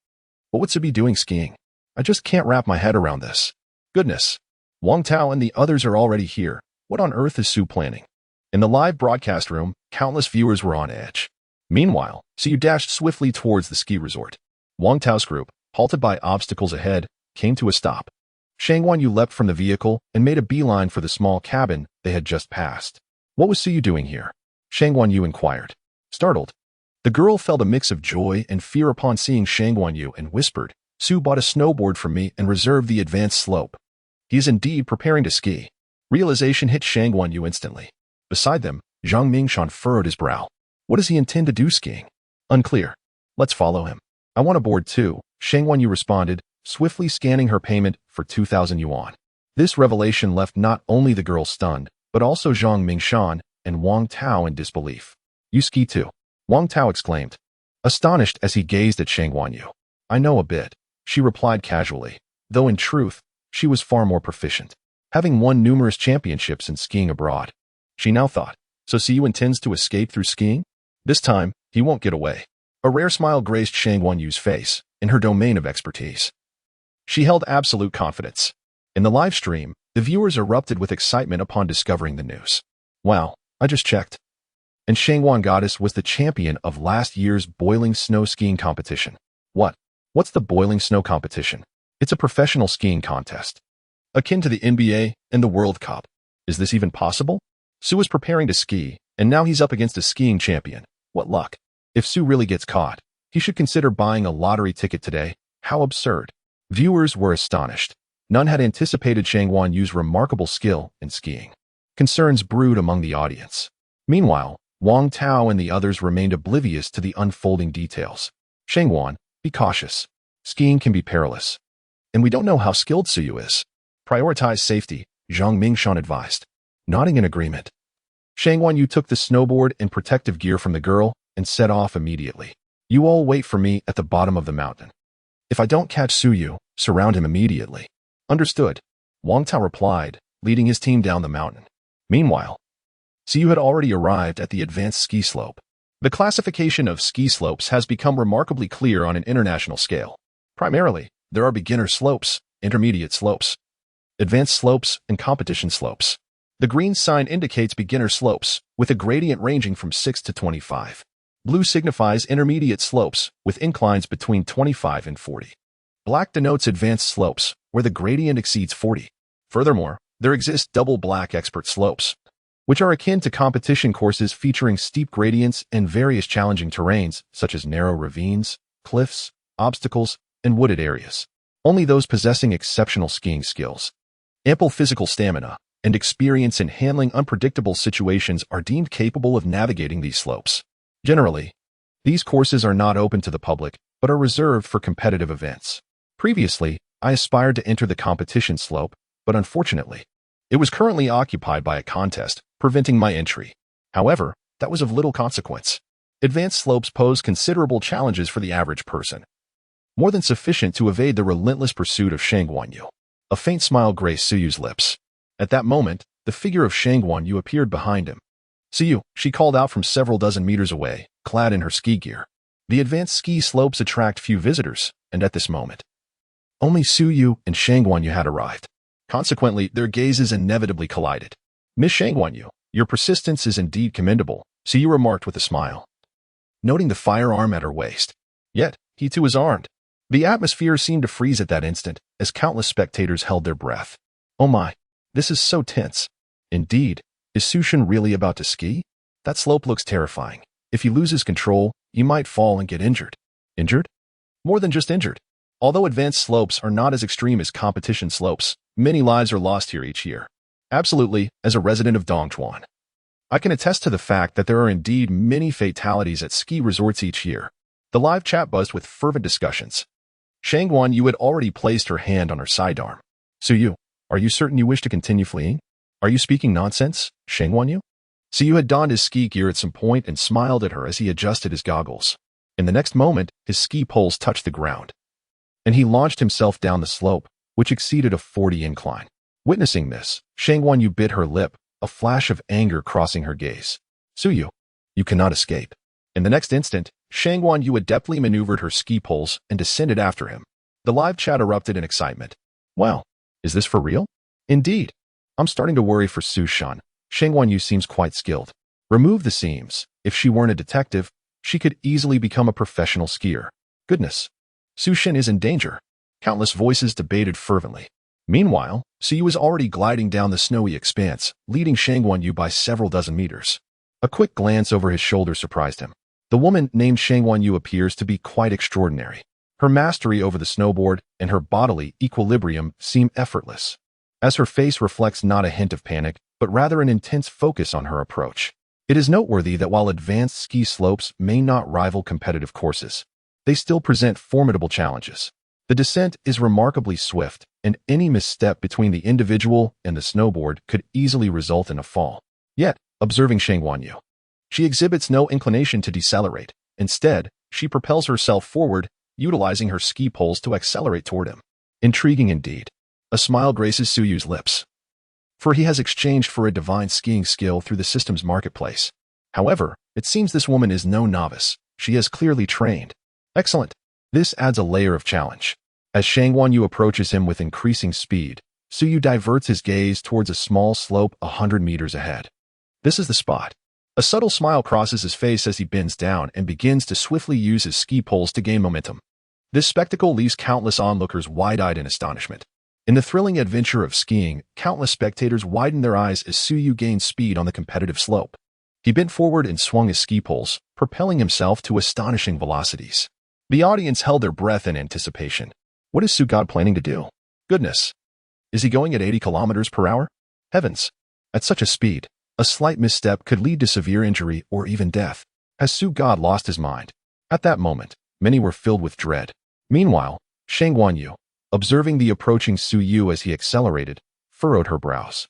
What would Sue be doing skiing? I just can't wrap my head around this. Goodness. Wang Tao and the others are already here. What on earth is Sue planning? In the live broadcast room, countless viewers were on edge. Meanwhile, Sue dashed swiftly towards the ski resort. Wang Tao's group, halted by obstacles ahead, came to a stop. Shang Guanyu leapt from the vehicle and made a beeline for the small cabin they had just passed. What was Suyu doing here? Shang Guanyu inquired. Startled, the girl felt a mix of joy and fear upon seeing Shang Guanyu and whispered, Sue bought a snowboard for me and reserved the advanced slope. He is indeed preparing to ski. Realization hit Shang Guanyu instantly. Beside them, Zhang Mingshan furrowed his brow. What does he intend to do skiing? Unclear. Let's follow him. I want a board too, Shang Guanyu responded, swiftly scanning her payment for 2,000 yuan. This revelation left not only the girl stunned, but also Zhang Mingshan and Wang Tao in disbelief. You ski too? Wang Tao exclaimed, astonished as he gazed at Shang Guanyu. I know a bit, she replied casually, though in truth, she was far more proficient, having won numerous championships in skiing abroad. She now thought, so Siyu intends to escape through skiing? This time, he won't get away. A rare smile graced Shang Guanyu's face, in her domain of expertise. She held absolute confidence. In the live stream, the viewers erupted with excitement upon discovering the news. Wow, I just checked. And Shang Guan Goddess was the champion of last year's boiling snow skiing competition. What's the boiling snow competition? It's a professional skiing contest, akin to the NBA and the World Cup. Is this even possible? Sue is preparing to ski, and now he's up against a skiing champion. What luck. If Sue really gets caught, he should consider buying a lottery ticket today. How absurd. Viewers were astonished. None had anticipated Shang Guanyu's remarkable skill in skiing. Concerns brewed among the audience. Meanwhile, Wang Tao and the others remained oblivious to the unfolding details. Shang Guan, be cautious. Skiing can be perilous. And we don't know how skilled Suyu is. Prioritize safety, Zhang Mingshan advised. Nodding in agreement, Shang Wanyu took the snowboard and protective gear from the girl and set off immediately. You all wait for me at the bottom of the mountain. If I don't catch Suyu, surround him immediately. Understood, Wang Tao replied, leading his team down the mountain. Meanwhile, Suyu had already arrived at the advanced ski slope. The classification of ski slopes has become remarkably clear on an international scale. Primarily, there are beginner slopes, intermediate slopes, advanced slopes, and competition slopes. The green sign indicates beginner slopes, with a gradient ranging from 6 to 25. Blue signifies intermediate slopes, with inclines between 25 and 40. Black denotes advanced slopes, where the gradient exceeds 40. Furthermore, there exist double black expert slopes, which are akin to competition courses featuring steep gradients and various challenging terrains, such as narrow ravines, cliffs, obstacles, and wooded areas. Only those possessing exceptional skiing skills, ample physical stamina, and experience in handling unpredictable situations are deemed capable of navigating these slopes. Generally, these courses are not open to the public, but are reserved for competitive events. Previously, I aspired to enter the competition slope, but unfortunately, it was currently occupied by a contest, preventing my entry. However, that was of little consequence. Advanced slopes pose considerable challenges for the average person, more than sufficient to evade the relentless pursuit of Shang Wanyu. A faint smile graced Suyu's lips. At that moment, the figure of Shang Wanyu appeared behind him. Suyu, she called out from several dozen meters away, clad in her ski gear. The advanced ski slopes attract few visitors, and at this moment, only Suyu and Shang Wanyu had arrived. Consequently, their gazes inevitably collided. Miss Shang Wanyu, your persistence is indeed commendable, Suyu remarked with a smile, noting the firearm at her waist. Yet, he too was armed. The atmosphere seemed to freeze at that instant, as countless spectators held their breath. Oh my, this is so tense. Indeed, is Sushin really about to ski? That slope looks terrifying. If he loses control, he might fall and get injured. Injured? More than just injured. Although advanced slopes are not as extreme as competition slopes, many lives are lost here each year. Absolutely, as a resident of Dongchuan, I can attest to the fact that there are indeed many fatalities at ski resorts each year. The live chat buzzed with fervent discussions. Shang Wanyu had already placed her hand on her sidearm. Suyu, are you certain you wish to continue fleeing? Are you speaking nonsense, Shang Wanyu? Suyu had donned his ski gear at some point and smiled at her as he adjusted his goggles. In the next moment, his ski poles touched the ground, and he launched himself down the slope, which exceeded a 40 incline. Witnessing this, Shang Wanyu bit her lip, a flash of anger crossing her gaze. Suyu, you cannot escape. In the next instant, Shang Wanyu adeptly maneuvered her ski poles and descended after him. The live chat erupted in excitement. Wow, is this for real? Indeed. I'm starting to worry for Sushan. Shang Wanyu seems quite skilled. Remove the seams. If she weren't a detective, she could easily become a professional skier. Goodness. Sushin is in danger. Countless voices debated fervently. Meanwhile, Suyu was already gliding down the snowy expanse, leading Shang Wanyu by several dozen meters. A quick glance over his shoulder surprised him. The woman named Shang Wanyu appears to be quite extraordinary. Her mastery over the snowboard and her bodily equilibrium seem effortless, as her face reflects not a hint of panic, but rather an intense focus on her approach. It is noteworthy that while advanced ski slopes may not rival competitive courses, they still present formidable challenges. The descent is remarkably swift, and any misstep between the individual and the snowboard could easily result in a fall. Yet, observing Shang Wanyu, she exhibits no inclination to decelerate. Instead, she propels herself forward, utilizing her ski poles to accelerate toward him. Intriguing indeed. A smile graces Suyu's lips, for he has exchanged for a divine skiing skill through the system's marketplace. However, it seems this woman is no novice. She has clearly trained. Excellent. This adds a layer of challenge. As Shang Wanyu approaches him with increasing speed, Suyu diverts his gaze towards a small slope 100 meters ahead. This is the spot. A subtle smile crosses his face as he bends down and begins to swiftly use his ski poles to gain momentum. This spectacle leaves countless onlookers wide-eyed in astonishment. In the thrilling adventure of skiing, countless spectators widened their eyes as Suyu gained speed on the competitive slope. He bent forward and swung his ski poles, propelling himself to astonishing velocities. The audience held their breath in anticipation. What is Sugod planning to do? Goodness. Is he going at 80 kilometers per hour? Heavens. At such a speed, a slight misstep could lead to severe injury or even death. Has Sugod lost his mind? At that moment, many were filled with dread. Meanwhile, Shang Wanyu, observing the approaching Suyu as he accelerated, furrowed her brows.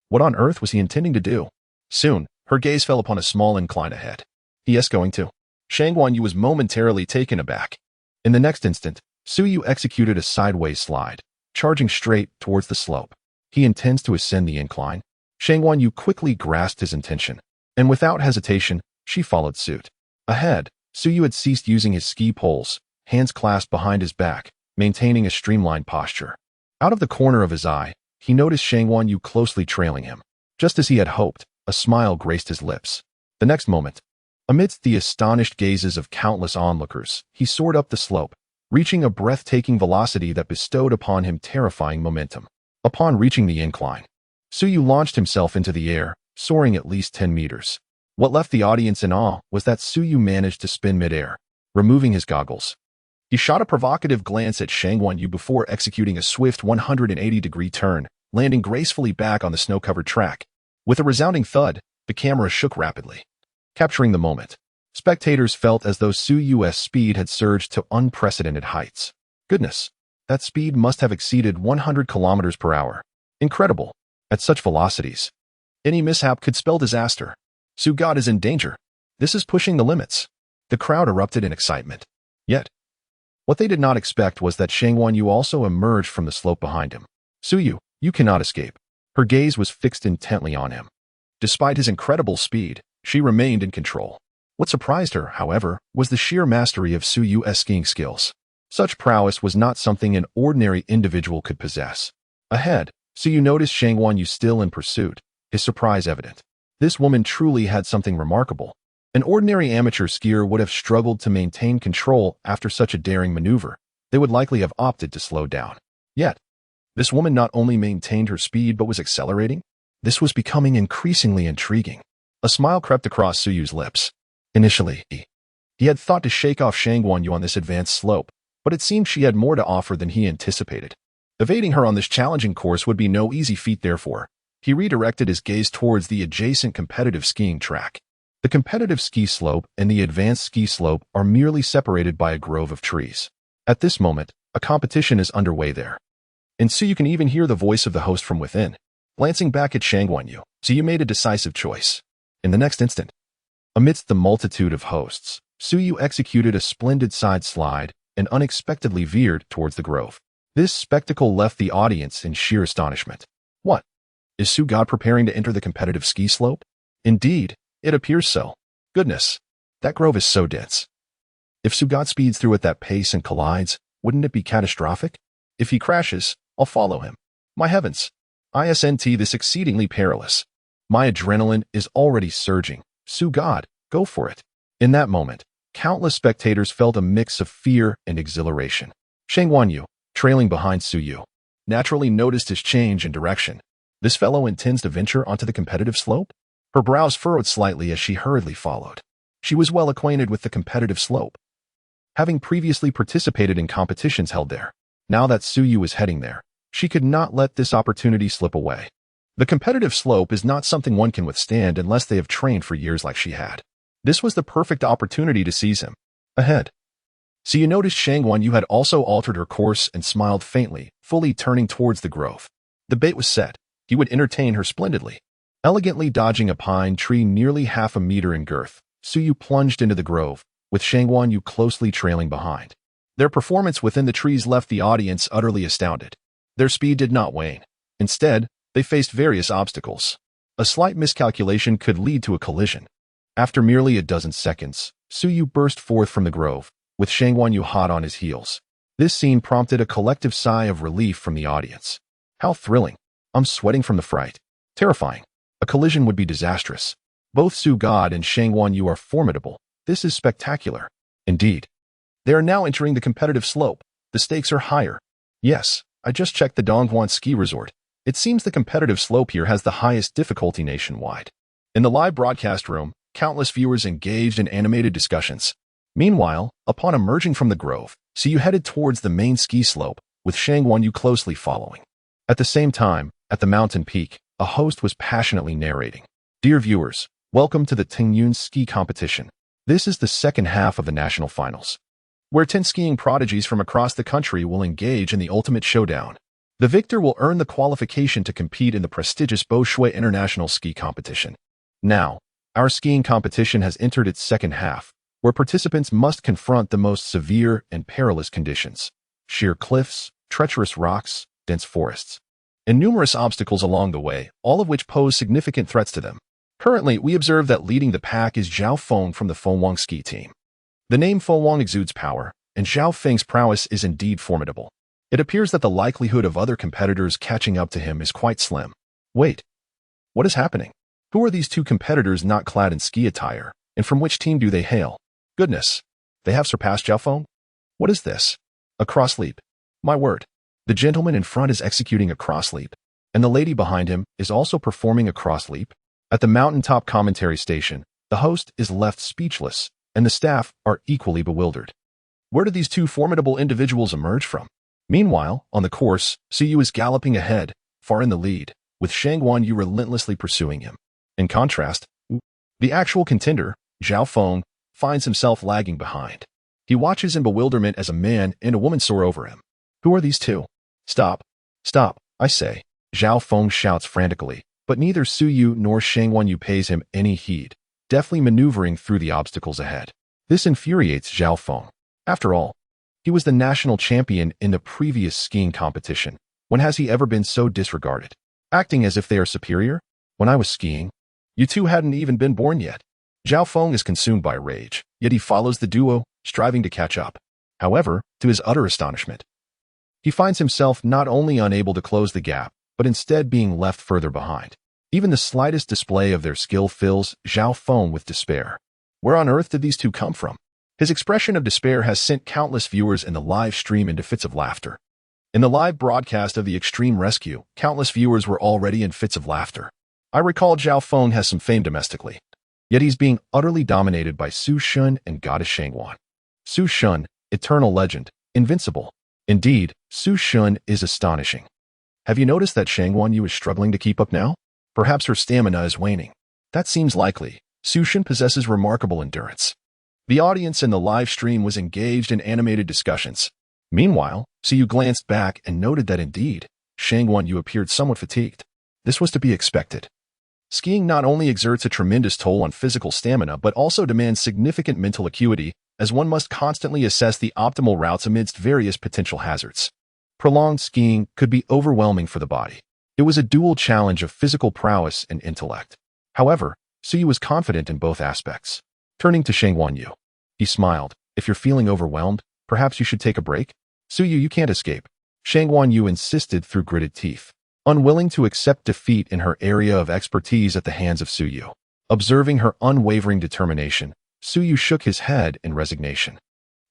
What on earth was he intending to do? Soon, Her gaze fell upon a small incline ahead. Yes, going to. Shang Guanyu was momentarily taken aback. In the next instant, Su Yu executed a sideways slide, charging straight towards the slope. He intends to ascend the incline. Shang Guanyu quickly grasped his intention, and without hesitation, she followed suit. Ahead, Su Yu had ceased using his ski poles, hands clasped behind his back, maintaining a streamlined posture. Out of the corner of his eye, he noticed Shang Guanyu closely trailing him. Just as he had hoped, a smile graced his lips. The next moment, amidst the astonished gazes of countless onlookers, he soared up the slope, reaching a breathtaking velocity that bestowed upon him terrifying momentum. Upon reaching the incline, Su Yu launched himself into the air, soaring at least 10 meters. What left the audience in awe was that Su Yu managed to spin midair, removing his goggles. He shot a provocative glance at Shang Guanyu before executing a swift 180-degree turn, landing gracefully back on the snow-covered track. With a resounding thud, the camera shook rapidly, capturing the moment. Spectators felt as though Su Yu's speed had surged to unprecedented heights. Goodness, that speed must have exceeded 100 kilometers per hour. Incredible. At such velocities, any mishap could spell disaster. Su God is in danger. This is pushing the limits. The crowd erupted in excitement. Yet, what they did not expect was that Shang Guanyu also emerged from the slope behind him. Su Yu, you cannot escape. Her gaze was fixed intently on him. Despite his incredible speed, she remained in control. What surprised her, however, was the sheer mastery of Su Yu's skiing skills. Such prowess was not something an ordinary individual could possess. Ahead, Su Yu noticed Shang Guanyu still in pursuit, his surprise evident. This woman truly had something remarkable. An ordinary amateur skier would have struggled to maintain control after such a daring maneuver. They would likely have opted to slow down. Yet, this woman not only maintained her speed but was accelerating. This was becoming increasingly intriguing. A smile crept across Su Yu's lips. Initially, he had thought to shake off Shang Guanyu on this advanced slope, but it seemed she had more to offer than he anticipated. Evading her on this challenging course would be no easy feat therefore. He redirected his gaze towards the adjacent competitive skiing track. The competitive ski slope and the advanced ski slope are merely separated by a grove of trees. At this moment, a competition is underway there. And Su Yu can even hear the voice of the host from within. Glancing back at Shang Guanyu, Su Yu made a decisive choice. In the next instant, amidst the multitude of hosts, Su Yu executed a splendid side slide and unexpectedly veered towards the grove. This spectacle left the audience in sheer astonishment. What? Is Su God preparing to enter the competitive ski slope? Indeed, it appears so. Goodness, that grove is so dense. If Su God speeds through at that pace and collides, wouldn't it be catastrophic? If he crashes, I'll follow him. My heavens, isn't this exceedingly perilous? My adrenaline is already surging. Su God, go for it. In that moment, countless spectators felt a mix of fear and exhilaration. Shang Guanyu, trailing behind Su Yu, naturally noticed his change in direction. This fellow intends to venture onto the competitive slope? Her brows furrowed slightly as she hurriedly followed. She was well acquainted with the competitive slope, having previously participated in competitions held there. Now that Su Yu was heading there, she could not let this opportunity slip away. The competitive slope is not something one can withstand unless they have trained for years like she had. This was the perfect opportunity to seize him. Ahead, Su Yu noticed Shang Guanyu had also altered her course and smiled faintly, fully turning towards the grove. The bait was set. He would entertain her splendidly. Elegantly dodging a pine tree nearly half a meter in girth, Su Yu plunged into the grove, with Shang Guanyu closely trailing behind. Their performance within the trees left the audience utterly astounded. Their speed did not wane. Instead, they faced various obstacles. A slight miscalculation could lead to a collision. After merely a dozen seconds, Su Yu burst forth from the grove, with Shang Guanyu hot on his heels. This scene prompted a collective sigh of relief from the audience. How thrilling. I'm sweating from the fright. Terrifying. A collision would be disastrous. Both Su God and Shang Guanyu are formidable. This is spectacular. Indeed. They are now entering the competitive slope. The stakes are higher. Yes, I just checked the Dongguan ski resort. It seems the competitive slope here has the highest difficulty nationwide. In the live broadcast room, countless viewers engaged in animated discussions. Meanwhile, upon emerging from the grove, Su Yu headed towards the main ski slope, with Shang Guanyu closely following. At the same time, at the mountain peak, a host was passionately narrating. Dear viewers, welcome to the Tingyun ski competition. This is the second half of the national finals, where 10 skiing prodigies from across the country will engage in the ultimate showdown. The victor will earn the qualification to compete in the prestigious Bo Shui International Ski Competition. Now, Our skiing competition has entered its second half, where participants must confront the most severe and perilous conditions: sheer cliffs, treacherous rocks, dense forests, and numerous obstacles along the way, all of which pose significant threats to them. Currently, we observe that leading the pack is Zhao Feng from the Fengwang ski team. The name Fengwang exudes power, and Zhao Feng's prowess is indeed formidable. It appears that the likelihood of other competitors catching up to him is quite slim. Wait, what is happening? Who are these two competitors not clad in ski attire, and from which team do they hail? Goodness, they have surpassed Zhao Feng? What is this? A cross leap. My word. The gentleman in front is executing a cross leap, and the lady behind him is also performing a cross leap. At the mountaintop commentary station, the host is left speechless, and the staff are equally bewildered. Where did these two formidable individuals emerge from? Meanwhile, on the course, Suyu is galloping ahead, far in the lead, with Shangguan Yu relentlessly pursuing him. In contrast, the actual contender, Zhao Feng, finds himself lagging behind. He watches in bewilderment as a man and a woman soar over him. Who are these two? Stop. Stop, I say. Zhao Feng shouts frantically, but neither Suyu nor Shangguan Yu pays him any heed, deftly maneuvering through the obstacles ahead. This infuriates Zhao Feng. After all, he was the national champion in the previous skiing competition. When has he ever been so disregarded? Acting as if they are superior? When I was skiing, you two hadn't even been born yet. Zhao Feng is consumed by rage, yet he follows the duo, striving to catch up. However, to his utter astonishment, he finds himself not only unable to close the gap, but instead being left further behind. Even the slightest display of their skill fills Zhao Feng with despair. Where on earth did these two come from? His expression of despair has sent countless viewers in the live stream into fits of laughter. In the live broadcast of the extreme rescue, countless viewers were already in fits of laughter. I recall Zhao Feng has some fame domestically, yet he's being utterly dominated by Su Shun and Goddess Shangguan. Su Shun, eternal legend, invincible. Indeed, Su Shun is astonishing. Have you noticed that Shangguan Yu is struggling to keep up now? Perhaps her stamina is waning. That seems likely. Su Shun possesses remarkable endurance. The audience in the live stream was engaged in animated discussions. Meanwhile, Suyu glanced back and noted that indeed, Shangguan Yu appeared somewhat fatigued. This was to be expected. Skiing not only exerts a tremendous toll on physical stamina but also demands significant mental acuity, as one must constantly assess the optimal routes amidst various potential hazards. Prolonged skiing could be overwhelming for the body. It was a dual challenge of physical prowess and intellect. However, Suyu was confident in both aspects. Turning to Shangguan Yu, he smiled. If you're feeling overwhelmed, perhaps you should take a break? Suyu, you can't escape. Shangguan Yu insisted through gritted teeth, unwilling to accept defeat in her area of expertise at the hands of Suyu. Observing her unwavering determination, Suyu shook his head in resignation.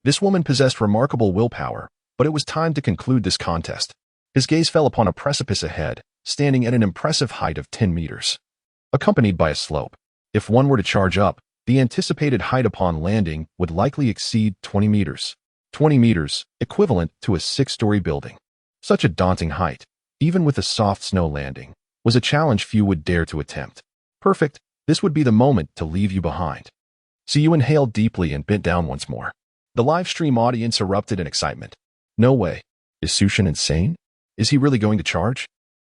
This woman possessed remarkable willpower, but it was time to conclude this contest. His gaze fell upon a precipice ahead, standing at an impressive height of 10 meters, accompanied by a slope. If one were to charge up, the anticipated height upon landing would likely exceed 20 meters. 20 meters, equivalent to a 6-story building. Such a daunting height, even with a soft snow landing, was a challenge few would dare to attempt. Perfect, this would be the moment to leave you behind. Suyu inhaled deeply and bent down once more. The live stream audience erupted in excitement. No way. Is Su Shun insane? Is he really going to charge?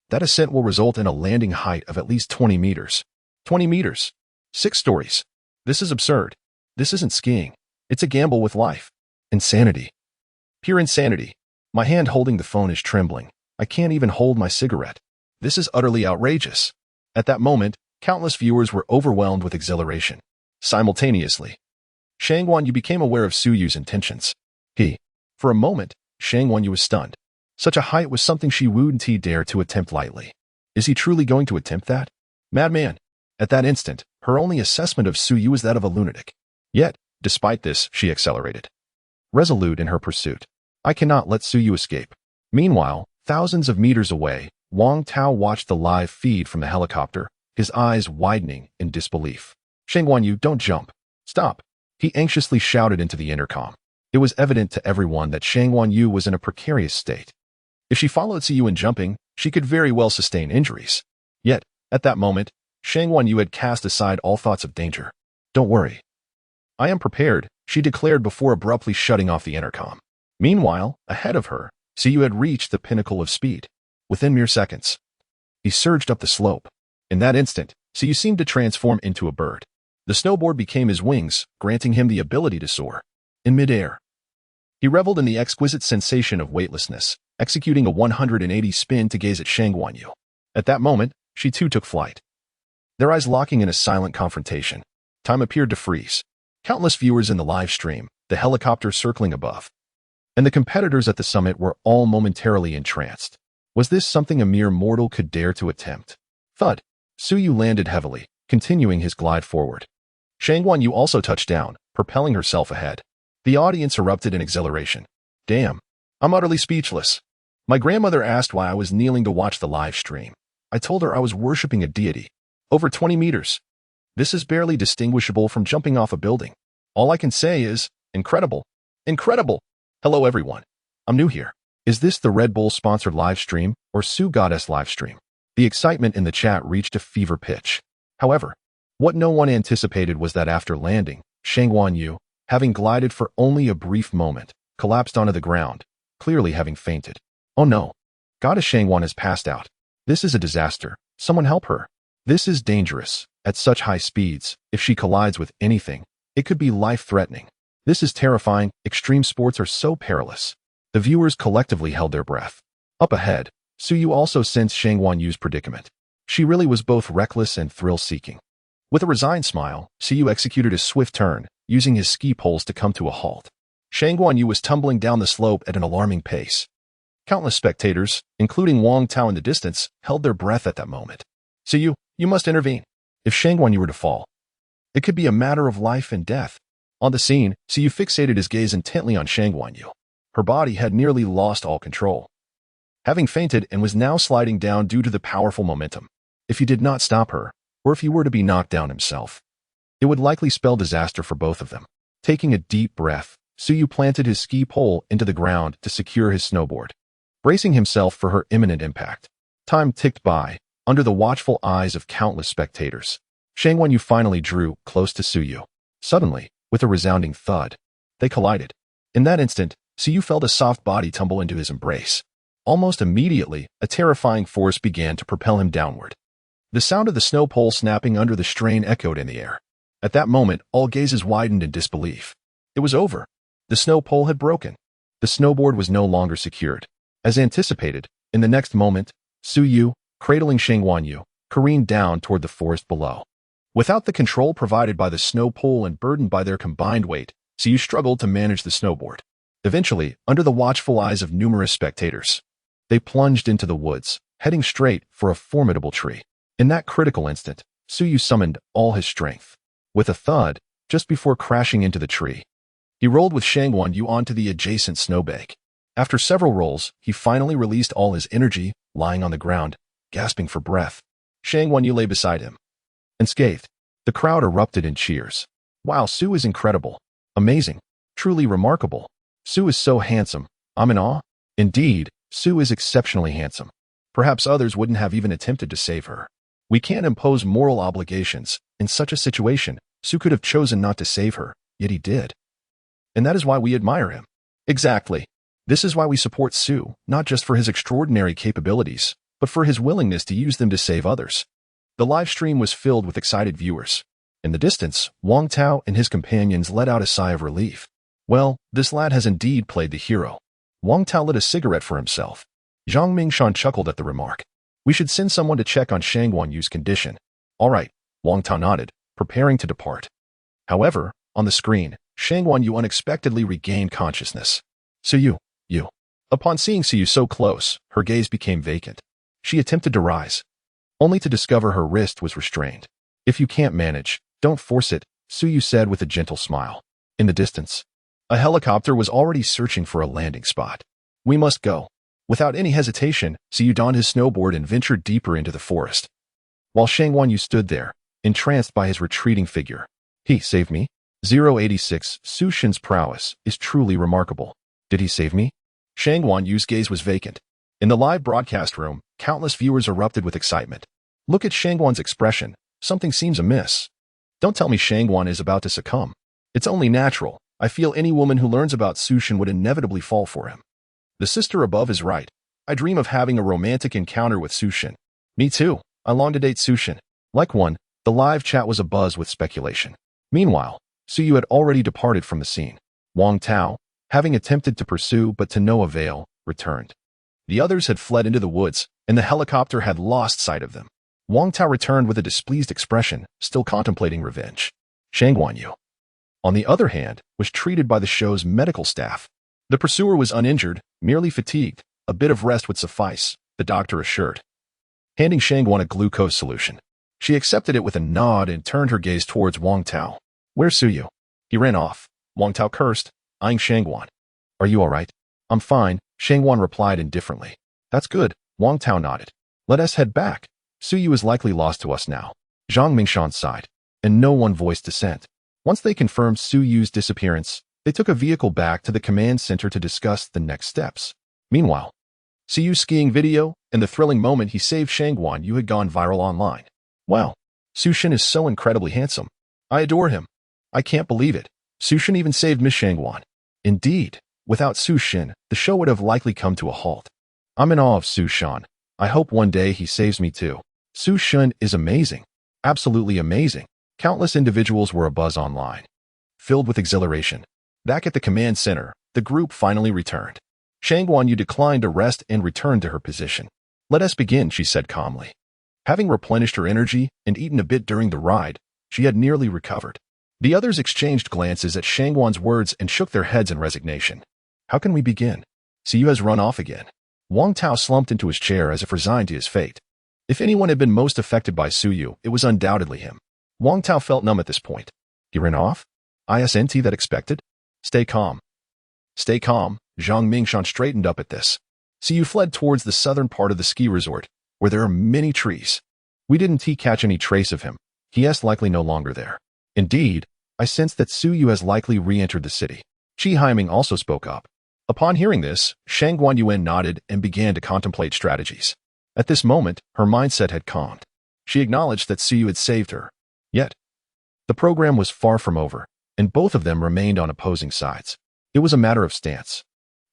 That ascent will result in a landing height of at least 20 meters. 20 meters. 6 stories. This is absurd. This isn't skiing. It's a gamble with life. Insanity. Pure insanity. My hand holding the phone is trembling. I can't even hold my cigarette. This is utterly outrageous. At that moment, countless viewers were overwhelmed with exhilaration. Simultaneously, Shangguan Yu became aware of Suyu's intentions. For a moment, Shangguan Yu was stunned. Such a height was something she wouldn't dare to attempt lightly. Is he truly going to attempt that? Madman. At that instant, her only assessment of Suyu was that of a lunatic. Yet, despite this, she accelerated, resolute in her pursuit. I cannot let Suyu escape. Meanwhile, thousands of meters away, Wang Tao watched the live feed from the helicopter, his eyes widening in disbelief. Shangguan Yu, don't jump. Stop. He anxiously shouted into the intercom. It was evident to everyone that Shangguan Yu was in a precarious state. If she followed Suyu in jumping, she could very well sustain injuries. Yet, at that moment, Shangguan Yu had cast aside all thoughts of danger. Don't worry. I am prepared, she declared before abruptly shutting off the intercom. Meanwhile, ahead of her, Suyu had reached the pinnacle of speed. Within mere seconds, he surged up the slope. In that instant, Suyu seemed to transform into a bird. The snowboard became his wings, granting him the ability to soar. In midair, he reveled in the exquisite sensation of weightlessness, executing a 180 spin to gaze at Shangguanyu. At that moment, she too took flight, their eyes locking in a silent confrontation. Time appeared to freeze. Countless viewers in the live stream, the helicopter circling above, and the competitors at the summit were all momentarily entranced. Was this something a mere mortal could dare to attempt? Thud. Suyu landed heavily, continuing his glide forward. Shangguanyu also touched down, propelling herself ahead. The audience erupted in exhilaration. Damn. I'm utterly speechless. My grandmother asked why I was kneeling to watch the live stream. I told her I was worshipping a deity. Over 20 meters. This is barely distinguishable from jumping off a building. All I can say is, incredible. Incredible. Hello everyone. I'm new here. Is this the Red Bull sponsored live stream or Sue Goddess live stream? The excitement in the chat reached a fever pitch. However, what no one anticipated was that after landing, Shangguanyu, having glided for only a brief moment, collapsed onto the ground, clearly having fainted. Oh no. Goddess Shangguan has passed out. This is a disaster. Someone help her. This is dangerous. At such high speeds, if she collides with anything, it could be life-threatening. This is terrifying. Extreme sports are so perilous. The viewers collectively held their breath. Up ahead, Suyu also sensed Shangguanyu's predicament. She really was both reckless and thrill-seeking. With a resigned smile, Suyu executed a swift turn, using his ski poles to come to a halt. Shangguanyu was tumbling down the slope at an alarming pace. Countless spectators, including Wang Tao in the distance, held their breath at that moment. Suyu, you must intervene. If Shangguanyu were to fall, it could be a matter of life and death. On the scene, Suyu fixated his gaze intently on Shangguanyu. Her body had nearly lost all control, having fainted and was now sliding down due to the powerful momentum. If he did not stop her, or if he were to be knocked down himself, it would likely spell disaster for both of them. Taking a deep breath, Suyu planted his ski pole into the ground to secure his snowboard, bracing himself for her imminent impact. Time ticked by, under the watchful eyes of countless spectators. Shangguanyu finally drew close to Suyu. Suddenly, with a resounding thud, they collided. In that instant, Suyu felt a soft body tumble into his embrace. Almost immediately, a terrifying force began to propel him downward. The sound of the snow pole snapping under the strain echoed in the air. At that moment, all gazes widened in disbelief. It was over. The snow pole had broken. The snowboard was no longer secured. As anticipated, in the next moment, Suyu, cradling Shangguanyu, careened down toward the forest below. Without the control provided by the snow pole and burdened by their combined weight, Suyu struggled to manage the snowboard. Eventually, under the watchful eyes of numerous spectators, they plunged into the woods, heading straight for a formidable tree. In that critical instant, Suyu summoned all his strength. With a thud, just before crashing into the tree, he rolled with Shangguanyu onto the adjacent snowbank. After several rolls, he finally released all his energy, lying on the ground, gasping for breath. Shangguanyu lay beside him, unscathed. The crowd erupted in cheers. Wow, Sue is incredible. Amazing. Truly remarkable. Sue is so handsome. I'm in awe. Indeed, Sue is exceptionally handsome. Perhaps others wouldn't have even attempted to save her. We can't impose moral obligations. In such a situation, Sue could have chosen not to save her, yet he did. And that is why we admire him. Exactly. This is why we support Sue, not just for his extraordinary capabilities, but for his willingness to use them to save others. The live stream was filled with excited viewers. In the distance, Wang Tao and his companions let out a sigh of relief. Well, this lad has indeed played the hero. Wang Tao lit a cigarette for himself. Zhang Mingshan chuckled at the remark. We should send someone to check on Shangguanyu's condition. All right, Wang Tao nodded, preparing to depart. However, on the screen, Shangguanyu unexpectedly regained consciousness. Suyu, you. Upon seeing Suyu so close, her gaze became vacant. She attempted to rise, only to discover her wrist was restrained. If you can't manage, don't force it, Suyu said with a gentle smile. In the distance, a helicopter was already searching for a landing spot. We must go. Without any hesitation, Suyu donned his snowboard and ventured deeper into the forest. While Shangguanyu stood there, entranced by his retreating figure. He saved me? 086 Su Shin's prowess is truly remarkable. Did he save me? Shangguanyu's gaze was vacant. In the live broadcast room, countless viewers erupted with excitement. Look at Shangguan's expression. Something seems amiss. Don't tell me Shangguan is about to succumb. It's only natural. I feel any woman who learns about Su Shin would inevitably fall for him. The sister above is right. I dream of having a romantic encounter with Su Shin. Me too. I long to date Su Shin. Like one, The live chat was abuzz with speculation. Meanwhile, Suyu had already departed from the scene. Wang Tao, having attempted to pursue but to no avail, returned. The others had fled into the woods, and the helicopter had lost sight of them. Wang Tao returned with a displeased expression, still contemplating revenge. Shang Guanyu, on the other hand, was treated by the show's medical staff. The pursuer was uninjured, merely fatigued. A bit of rest would suffice, the doctor assured. Handing Shangguan a glucose solution. She accepted it with a nod and turned her gaze towards Wang Tao. Where's Suyu? He ran off. Wang Tao cursed, eyeing Shangguan. Are you all right? I'm fine, Shangguan replied indifferently. That's good, Wang Tao nodded. Let us head back. Suyu is likely lost to us now. Zhang Mingshan sighed, and no one voiced dissent. Once they confirmed Suyu's disappearance, they took a vehicle back to the command center to discuss the next steps. Meanwhile, Suyu's skiing video and the thrilling moment he saved Shangguan Yu had gone viral online. Wow, Su Shin is so incredibly handsome. I adore him. I can't believe it. Su Shin even saved Miss Shangguan. Indeed, without Su Shin, the show would have likely come to a halt. I'm in awe of Su Shan. I hope one day he saves me too. Su Shin is amazing. Absolutely amazing. Countless individuals were abuzz online, filled with exhilaration. Back at the command center, the group finally returned. Shangguan Yu declined to rest and returned to her position. Let us begin, she said calmly. Having replenished her energy and eaten a bit during the ride, she had nearly recovered. The others exchanged glances at Shangguan's words and shook their heads in resignation. How can we begin? Suyu has run off again. Wang Tao slumped into his chair as if resigned to his fate. If anyone had been most affected by Suyu, it was undoubtedly him. Wang Tao felt numb at this point. He ran off? Isn't that expected? Stay calm. Stay calm, Zhang Mingshan straightened up at this. Suyu fled towards the southern part of the ski resort, where there are many trees. We didn't catch any trace of him. He is likely no longer there. Indeed, I sense that Suyu has likely re-entered the city. Qi Haiming also spoke up. Upon hearing this, Shangguan Yuan nodded and began to contemplate strategies. At this moment, her mindset had calmed. She acknowledged that Suyu had saved her. Yet, the program was far from over, and both of them remained on opposing sides. It was a matter of stance.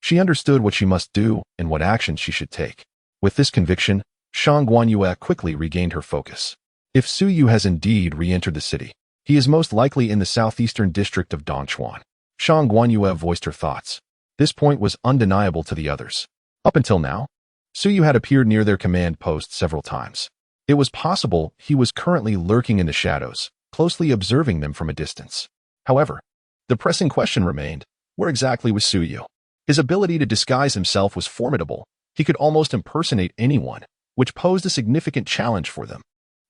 She understood what she must do and what action she should take. With this conviction, Shang Guanyue quickly regained her focus. If Suyu has indeed re-entered the city, he is most likely in the southeastern district of Dongchuan. Shang Guanyue voiced her thoughts. This point was undeniable to the others. Up until now, Suyu had appeared near their command post several times. It was possible he was currently lurking in the shadows, closely observing them from a distance. However, the pressing question remained, where exactly was Suyu? His ability to disguise himself was formidable. He could almost impersonate anyone, which posed a significant challenge for them.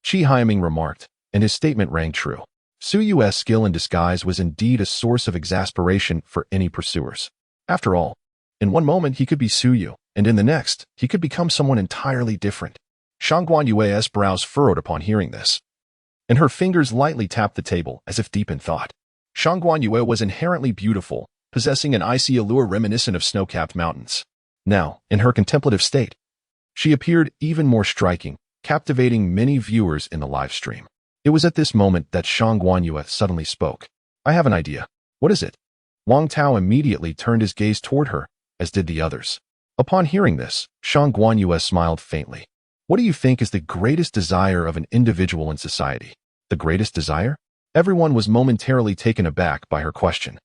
Qi Haiming remarked, and his statement rang true. Suyu's skill in disguise was indeed a source of exasperation for any pursuers. After all, in one moment he could be Suyu, and in the next, he could become someone entirely different. Shangguan Yue's brows furrowed upon hearing this, and her fingers lightly tapped the table as if deep in thought. Shangguan Yue was inherently beautiful, possessing an icy allure reminiscent of snow-capped mountains. Now, in her contemplative state, she appeared even more striking, captivating many viewers in the live stream. It was at this moment that Shangguan Yue suddenly spoke. I have an idea. What is it? Wang Tao immediately turned his gaze toward her, as did the others. Upon hearing this, Shangguan Yue smiled faintly. What do you think is the greatest desire of an individual in society? The greatest desire? Everyone was momentarily taken aback by her question.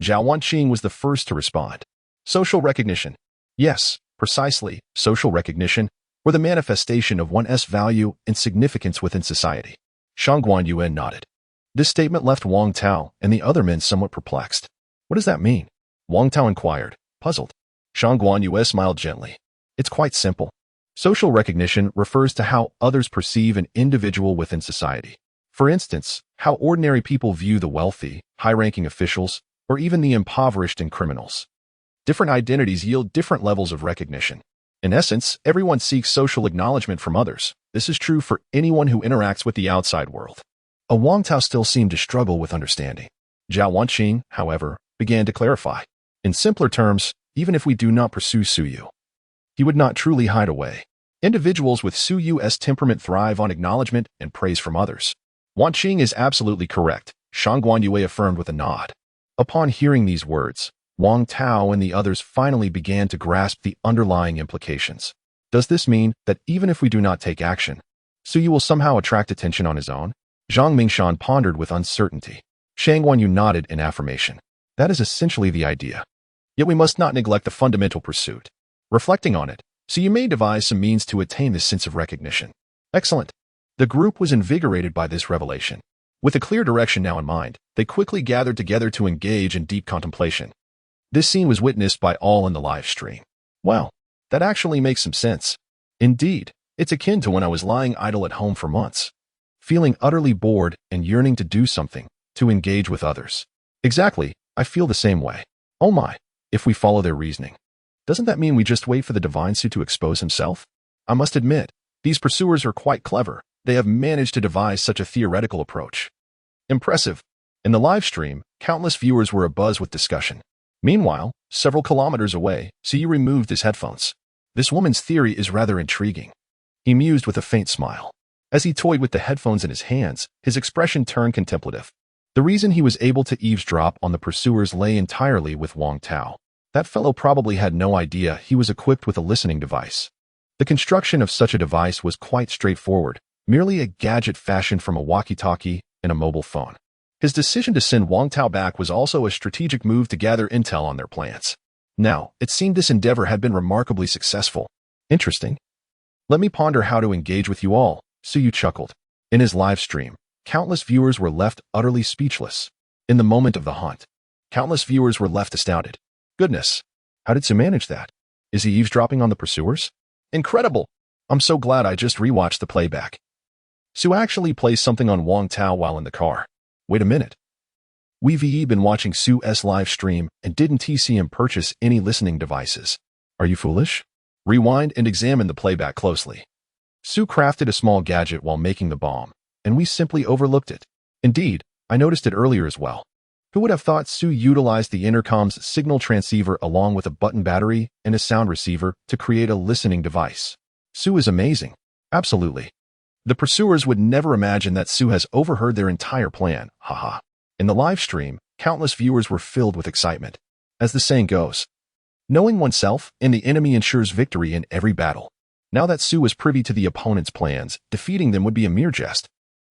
Zhao Wanqing was the first to respond. Social recognition. Yes, precisely, social recognition, or the manifestation of one's value and significance within society. Shangguan Yuan nodded. This statement left Wang Tao and the other men somewhat perplexed. What does that mean? Wang Tao inquired, puzzled. Shangguan Yuan smiled gently. It's quite simple. Social recognition refers to how others perceive an individual within society. For instance, how ordinary people view the wealthy, high-ranking officials, or even the impoverished and criminals. Different identities yield different levels of recognition. In essence, everyone seeks social acknowledgement from others. This is true for anyone who interacts with the outside world. Wang Tao still seemed to struggle with understanding. Zhao Wanqing, however, began to clarify. In simpler terms, even if we do not pursue Suyu, he would not truly hide away. Individuals with Suyu's temperament thrive on acknowledgement and praise from others. Wanqing is absolutely correct, Shangguan Yue affirmed with a nod. Upon hearing these words, Wang Tao and the others finally began to grasp the underlying implications. Does this mean that even if we do not take action, Suyu will somehow attract attention on his own? Zhang Mingshan pondered with uncertainty. Shang Wanyu nodded in affirmation. That is essentially the idea. Yet we must not neglect the fundamental pursuit. Reflecting on it, so you may devise some means to attain this sense of recognition. Excellent. The group was invigorated by this revelation. With a clear direction now in mind, they quickly gathered together to engage in deep contemplation. This scene was witnessed by all in the live stream. Wow, that actually makes some sense. Indeed, it's akin to when I was lying idle at home for months, feeling utterly bored and yearning to do something, to engage with others. Exactly, I feel the same way. Oh my, if we follow their reasoning. Doesn't that mean we just wait for the divine suit to expose himself? I must admit, these pursuers are quite clever. They have managed to devise such a theoretical approach. Impressive. In the live stream, countless viewers were abuzz with discussion. Meanwhile, several kilometers away, Siyu removed his headphones. This woman's theory is rather intriguing. He mused with a faint smile. As he toyed with the headphones in his hands, his expression turned contemplative. The reason he was able to eavesdrop on the pursuers lay entirely with Wang Tao. That fellow probably had no idea he was equipped with a listening device. The construction of such a device was quite straightforward, merely a gadget fashioned from a walkie-talkie and a mobile phone. His decision to send Wang Tao back was also a strategic move to gather intel on their plans. Now, it seemed this endeavor had been remarkably successful. Interesting. Let me ponder how to engage with you all, Siyu chuckled. In his live stream, countless viewers were left utterly speechless. In the moment of the hunt, countless viewers were left astounded. Goodness, how did Su manage that? Is he eavesdropping on the pursuers? Incredible! I'm so glad I just rewatched the playback. Su actually plays something on Wang Tao while in the car. Wait a minute. We've been watching Su's live stream and didn't see him purchase any listening devices. Are you foolish? Rewind and examine the playback closely. Su crafted a small gadget while making the bomb, and we simply overlooked it. Indeed, I noticed it earlier as well. Who would have thought Su utilized the intercom's signal transceiver along with a button battery and a sound receiver to create a listening device? Su is amazing. Absolutely. The pursuers would never imagine that Su has overheard their entire plan, haha. In the live stream, countless viewers were filled with excitement. As the saying goes, knowing oneself and the enemy ensures victory in every battle. Now that Su was privy to the opponent's plans, defeating them would be a mere jest.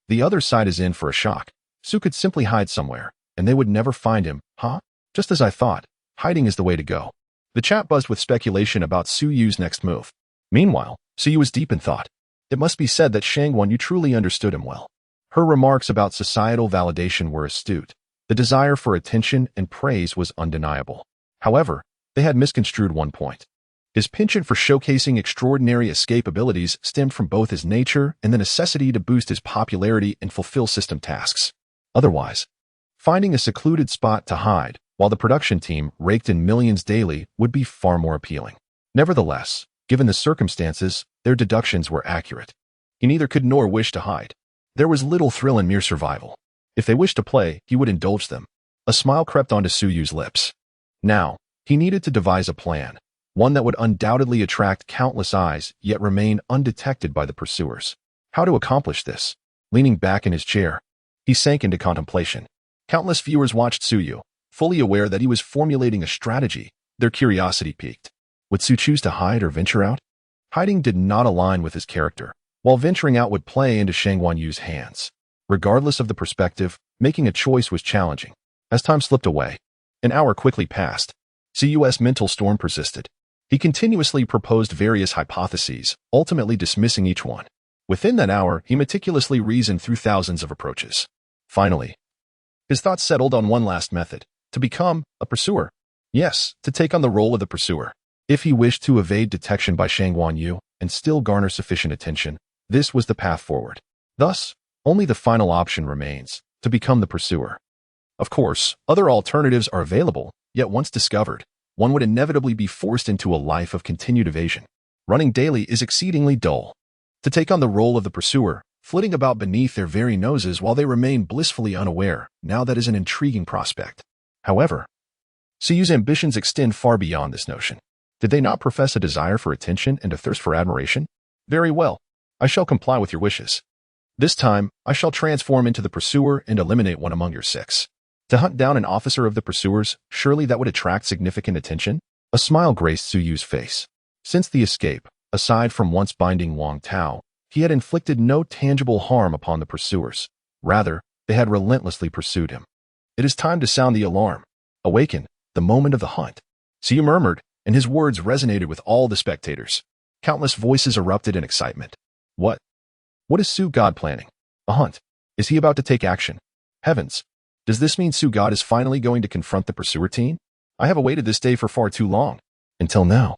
The other side is in for a shock. Su could simply hide somewhere, and they would never find him, huh? Just as I thought, hiding is the way to go. The chat buzzed with speculation about Su Yu's next move. Meanwhile, Su Yu was deep in thought. It must be said that Shang Wanyu truly understood him well. Her remarks about societal validation were astute. The desire for attention and praise was undeniable. However, they had misconstrued one point. His penchant for showcasing extraordinary escape abilities stemmed from both his nature and the necessity to boost his popularity and fulfill system tasks. Otherwise, finding a secluded spot to hide while the production team raked in millions daily would be far more appealing. Nevertheless, given the circumstances, their deductions were accurate. He neither could nor wished to hide. There was little thrill in mere survival. If they wished to play, he would indulge them. A smile crept onto Su Yu's lips. Now, he needed to devise a plan, one that would undoubtedly attract countless eyes, yet remain undetected by the pursuers. How to accomplish this? Leaning back in his chair, he sank into contemplation. Countless viewers watched Su Yu, fully aware that he was formulating a strategy. Their curiosity piqued. Would Su choose to hide or venture out? Hiding did not align with his character, while venturing out would play into Shang Wanyu's hands. Regardless of the perspective, making a choice was challenging. As time slipped away, an hour quickly passed. Cu's mental storm persisted. He continuously proposed various hypotheses, ultimately dismissing each one. Within that hour, he meticulously reasoned through thousands of approaches. Finally, his thoughts settled on one last method: to become a pursuer. Yes, to take on the role of the pursuer. If he wished to evade detection by Shang Wanyu and still garner sufficient attention, this was the path forward. Thus, only the final option remains: to become the pursuer. Of course, other alternatives are available, yet once discovered, one would inevitably be forced into a life of continued evasion. Running daily is exceedingly dull. To take on the role of the pursuer, flitting about beneath their very noses while they remain blissfully unaware, now that is an intriguing prospect. However, Suyu's ambitions extend far beyond this notion. Did they not profess a desire for attention and a thirst for admiration? Very well, I shall comply with your wishes. This time, I shall transform into the pursuer and eliminate one among your six. To hunt down an officer of the pursuers, surely that would attract significant attention? A smile graced Su Yu's face. Since the escape, aside from once binding Wang Tao, he had inflicted no tangible harm upon the pursuers. Rather, they had relentlessly pursued him. "It is time to sound the alarm. Awaken, the moment of the hunt." Siyu murmured, and his words resonated with all the spectators. Countless voices erupted in excitement. What? What is Su God planning? A hunt? Is he about to take action? Heavens! Does this mean Su God is finally going to confront the pursuer team? I have awaited this day for far too long. Until now.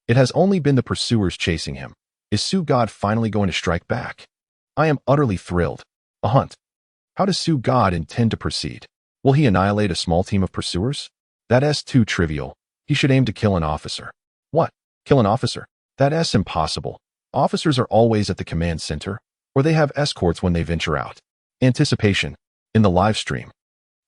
It has only been the pursuers chasing him. Is Su God finally going to strike back? I am utterly thrilled. A hunt. How does Su God intend to proceed? Will he annihilate a small team of pursuers? That's too trivial. He should aim to kill an officer. What? Kill an officer? That's impossible. Officers are always at the command center, or they have escorts when they venture out. Anticipation. In the live stream,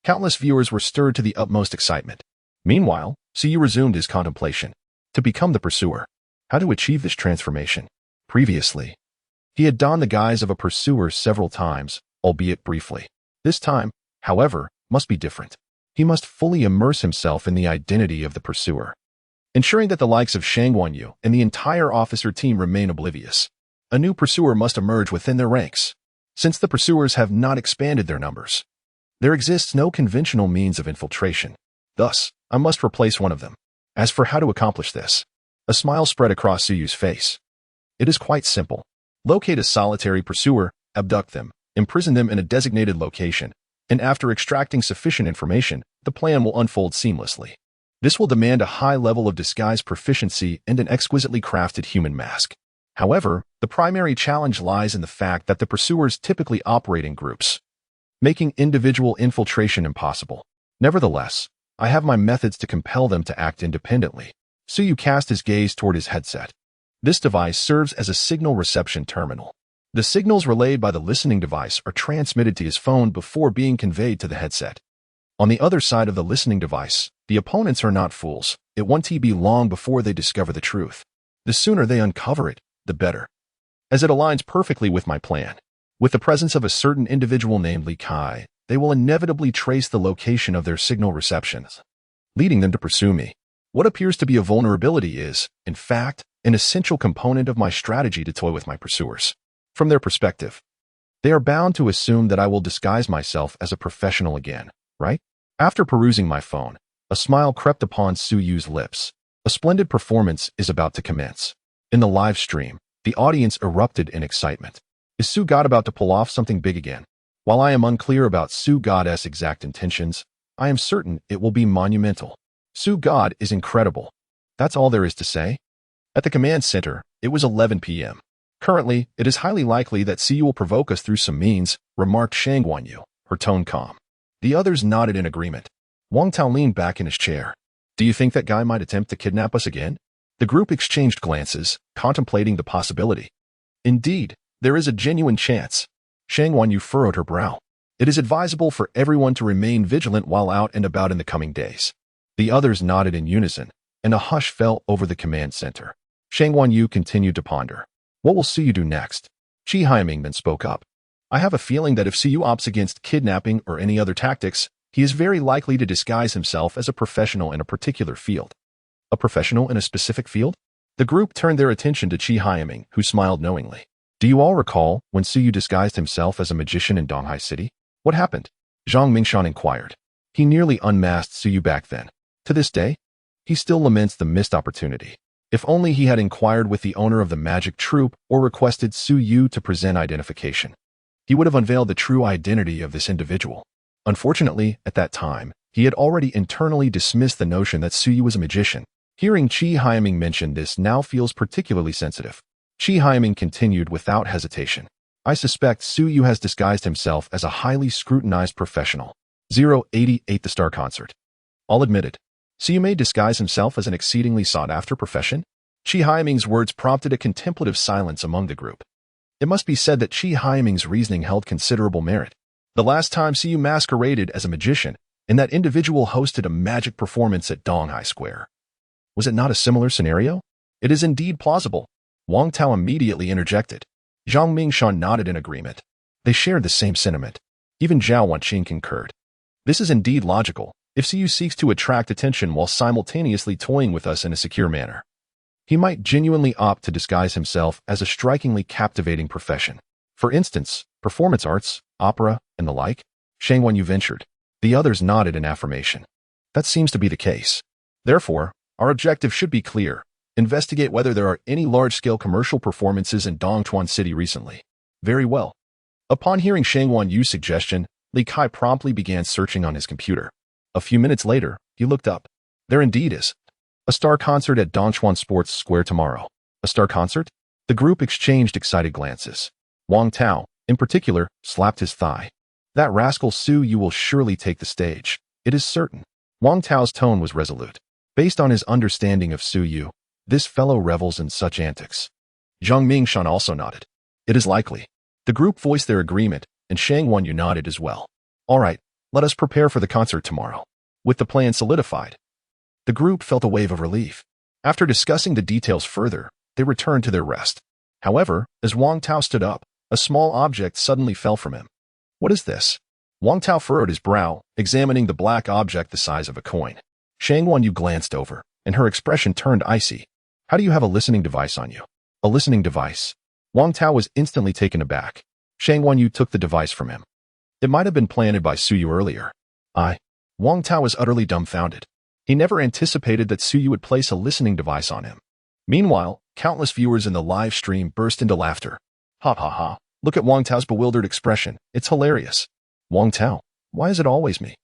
countless viewers were stirred to the utmost excitement. Meanwhile, Siyu resumed his contemplation. To become the pursuer. How to achieve this transformation? Previously, he had donned the guise of a pursuer several times, albeit briefly. This time, however, must be different. He must fully immerse himself in the identity of the pursuer, ensuring that the likes of Shang Wanyu and the entire officer team remain oblivious. A new pursuer must emerge within their ranks. Since the pursuers have not expanded their numbers, there exists no conventional means of infiltration. Thus, I must replace one of them. As for how to accomplish this, a smile spread across Suyu's face. It is quite simple. Locate a solitary pursuer, abduct them, imprison them in a designated location, and after extracting sufficient information, the plan will unfold seamlessly. This will demand a high level of disguise proficiency and an exquisitely crafted human mask. However, the primary challenge lies in the fact that the pursuers typically operate in groups, making individual infiltration impossible. Nevertheless, I have my methods to compel them to act independently. Suyu cast his gaze toward his headset. This device serves as a signal reception terminal. The signals relayed by the listening device are transmitted to his phone before being conveyed to the headset. On the other side of the listening device, the opponents are not fools. It won't be long before they discover the truth. The sooner they uncover it, the better, as it aligns perfectly with my plan. With the presence of a certain individual named Li Kai, they will inevitably trace the location of their signal receptions, leading them to pursue me. What appears to be a vulnerability is, in fact, an essential component of my strategy to toy with my pursuers. From their perspective, they are bound to assume that I will disguise myself as a professional again, right? After perusing my phone, a smile crept upon Suyu's lips. A splendid performance is about to commence. In the live stream, the audience erupted in excitement. Is Su God about to pull off something big again? While I am unclear about Su God's exact intentions, I am certain it will be monumental. Su God is incredible. That's all there is to say. At the command center, it was 11 p.m. Currently, it is highly likely that Siyu will provoke us through some means, remarked Shang Wanyu, her tone calm. The others nodded in agreement. Wang Tao leaned back in his chair. Do you think that guy might attempt to kidnap us again? The group exchanged glances, contemplating the possibility. Indeed, there is a genuine chance. Shang Wanyu furrowed her brow. It is advisable for everyone to remain vigilant while out and about in the coming days. The others nodded in unison, and a hush fell over the command center. Shang Wanyu continued to ponder. What will Siyu do next? Chi Haiming then spoke up. I have a feeling that if Siyu opts against kidnapping or any other tactics, he is very likely to disguise himself as a professional in a particular field. A professional in a specific field? The group turned their attention to Chi Haiming, who smiled knowingly. Do you all recall when Siyu disguised himself as a magician in Donghai City? What happened? Zhang Mingshan inquired. He nearly unmasked Siyu back then. To this day, he still laments the missed opportunity. If only he had inquired with the owner of the magic troupe or requested Siyu to present identification. He would have unveiled the true identity of this individual. Unfortunately, at that time, he had already internally dismissed the notion that Siyu was a magician. Hearing Chi Haiming mention this now feels particularly sensitive. Chi Haiming continued without hesitation. I suspect Siyu has disguised himself as a highly scrutinized professional. 088 The Star Concert. All admitted. Siyu may disguise himself as an exceedingly sought-after profession? Chi Haiming's words prompted a contemplative silence among the group. It must be said that Chi Haiming's reasoning held considerable merit. The last time Siyu masqueraded as a magician, and that individual hosted a magic performance at Donghai Square. Was it not a similar scenario? It is indeed plausible. Wang Tao immediately interjected. Zhang Mingshan nodded in agreement. They shared the same sentiment. Even Zhao Wanqing concurred. This is indeed logical, if Siyu seeks to attract attention while simultaneously toying with us in a secure manner. He might genuinely opt to disguise himself as a strikingly captivating profession. For instance, performance arts, opera, and the like? Shang Wan Yu ventured. The others nodded in affirmation. That seems to be the case. Therefore, our objective should be clear. Investigate whether there are any large-scale commercial performances in Dongchuan City recently. Very well. Upon hearing Shang Wan Yu's suggestion, Li Kai promptly began searching on his computer. A few minutes later, he looked up. There indeed is. A star concert at Dongchuan Sports Square tomorrow. A star concert? The group exchanged excited glances. Wang Tao, in particular, slapped his thigh. That rascal Su Yu will surely take the stage. It is certain. Wang Tao's tone was resolute. Based on his understanding of Su Yu, this fellow revels in such antics. Zhang Mingshan also nodded. It is likely. The group voiced their agreement, and Shang Wan Yu nodded as well. All right, let us prepare for the concert tomorrow. With the plan solidified, the group felt a wave of relief. After discussing the details further, they returned to their rest. However, as Wang Tao stood up, a small object suddenly fell from him. What is this? Wang Tao furrowed his brow, examining the black object the size of a coin. Shang Wan Yu glanced over, and her expression turned icy. How do you have a listening device on you? A listening device? Wang Tao was instantly taken aback. Shang Wan Yu took the device from him. It might have been planted by Su Yu earlier. Wang Tao was utterly dumbfounded. He never anticipated that Su Yu would place a listening device on him. Meanwhile, countless viewers in the live stream burst into laughter. Ha ha ha. Look at Wang Tao's bewildered expression. It's hilarious. Wang Tao, why is it always me?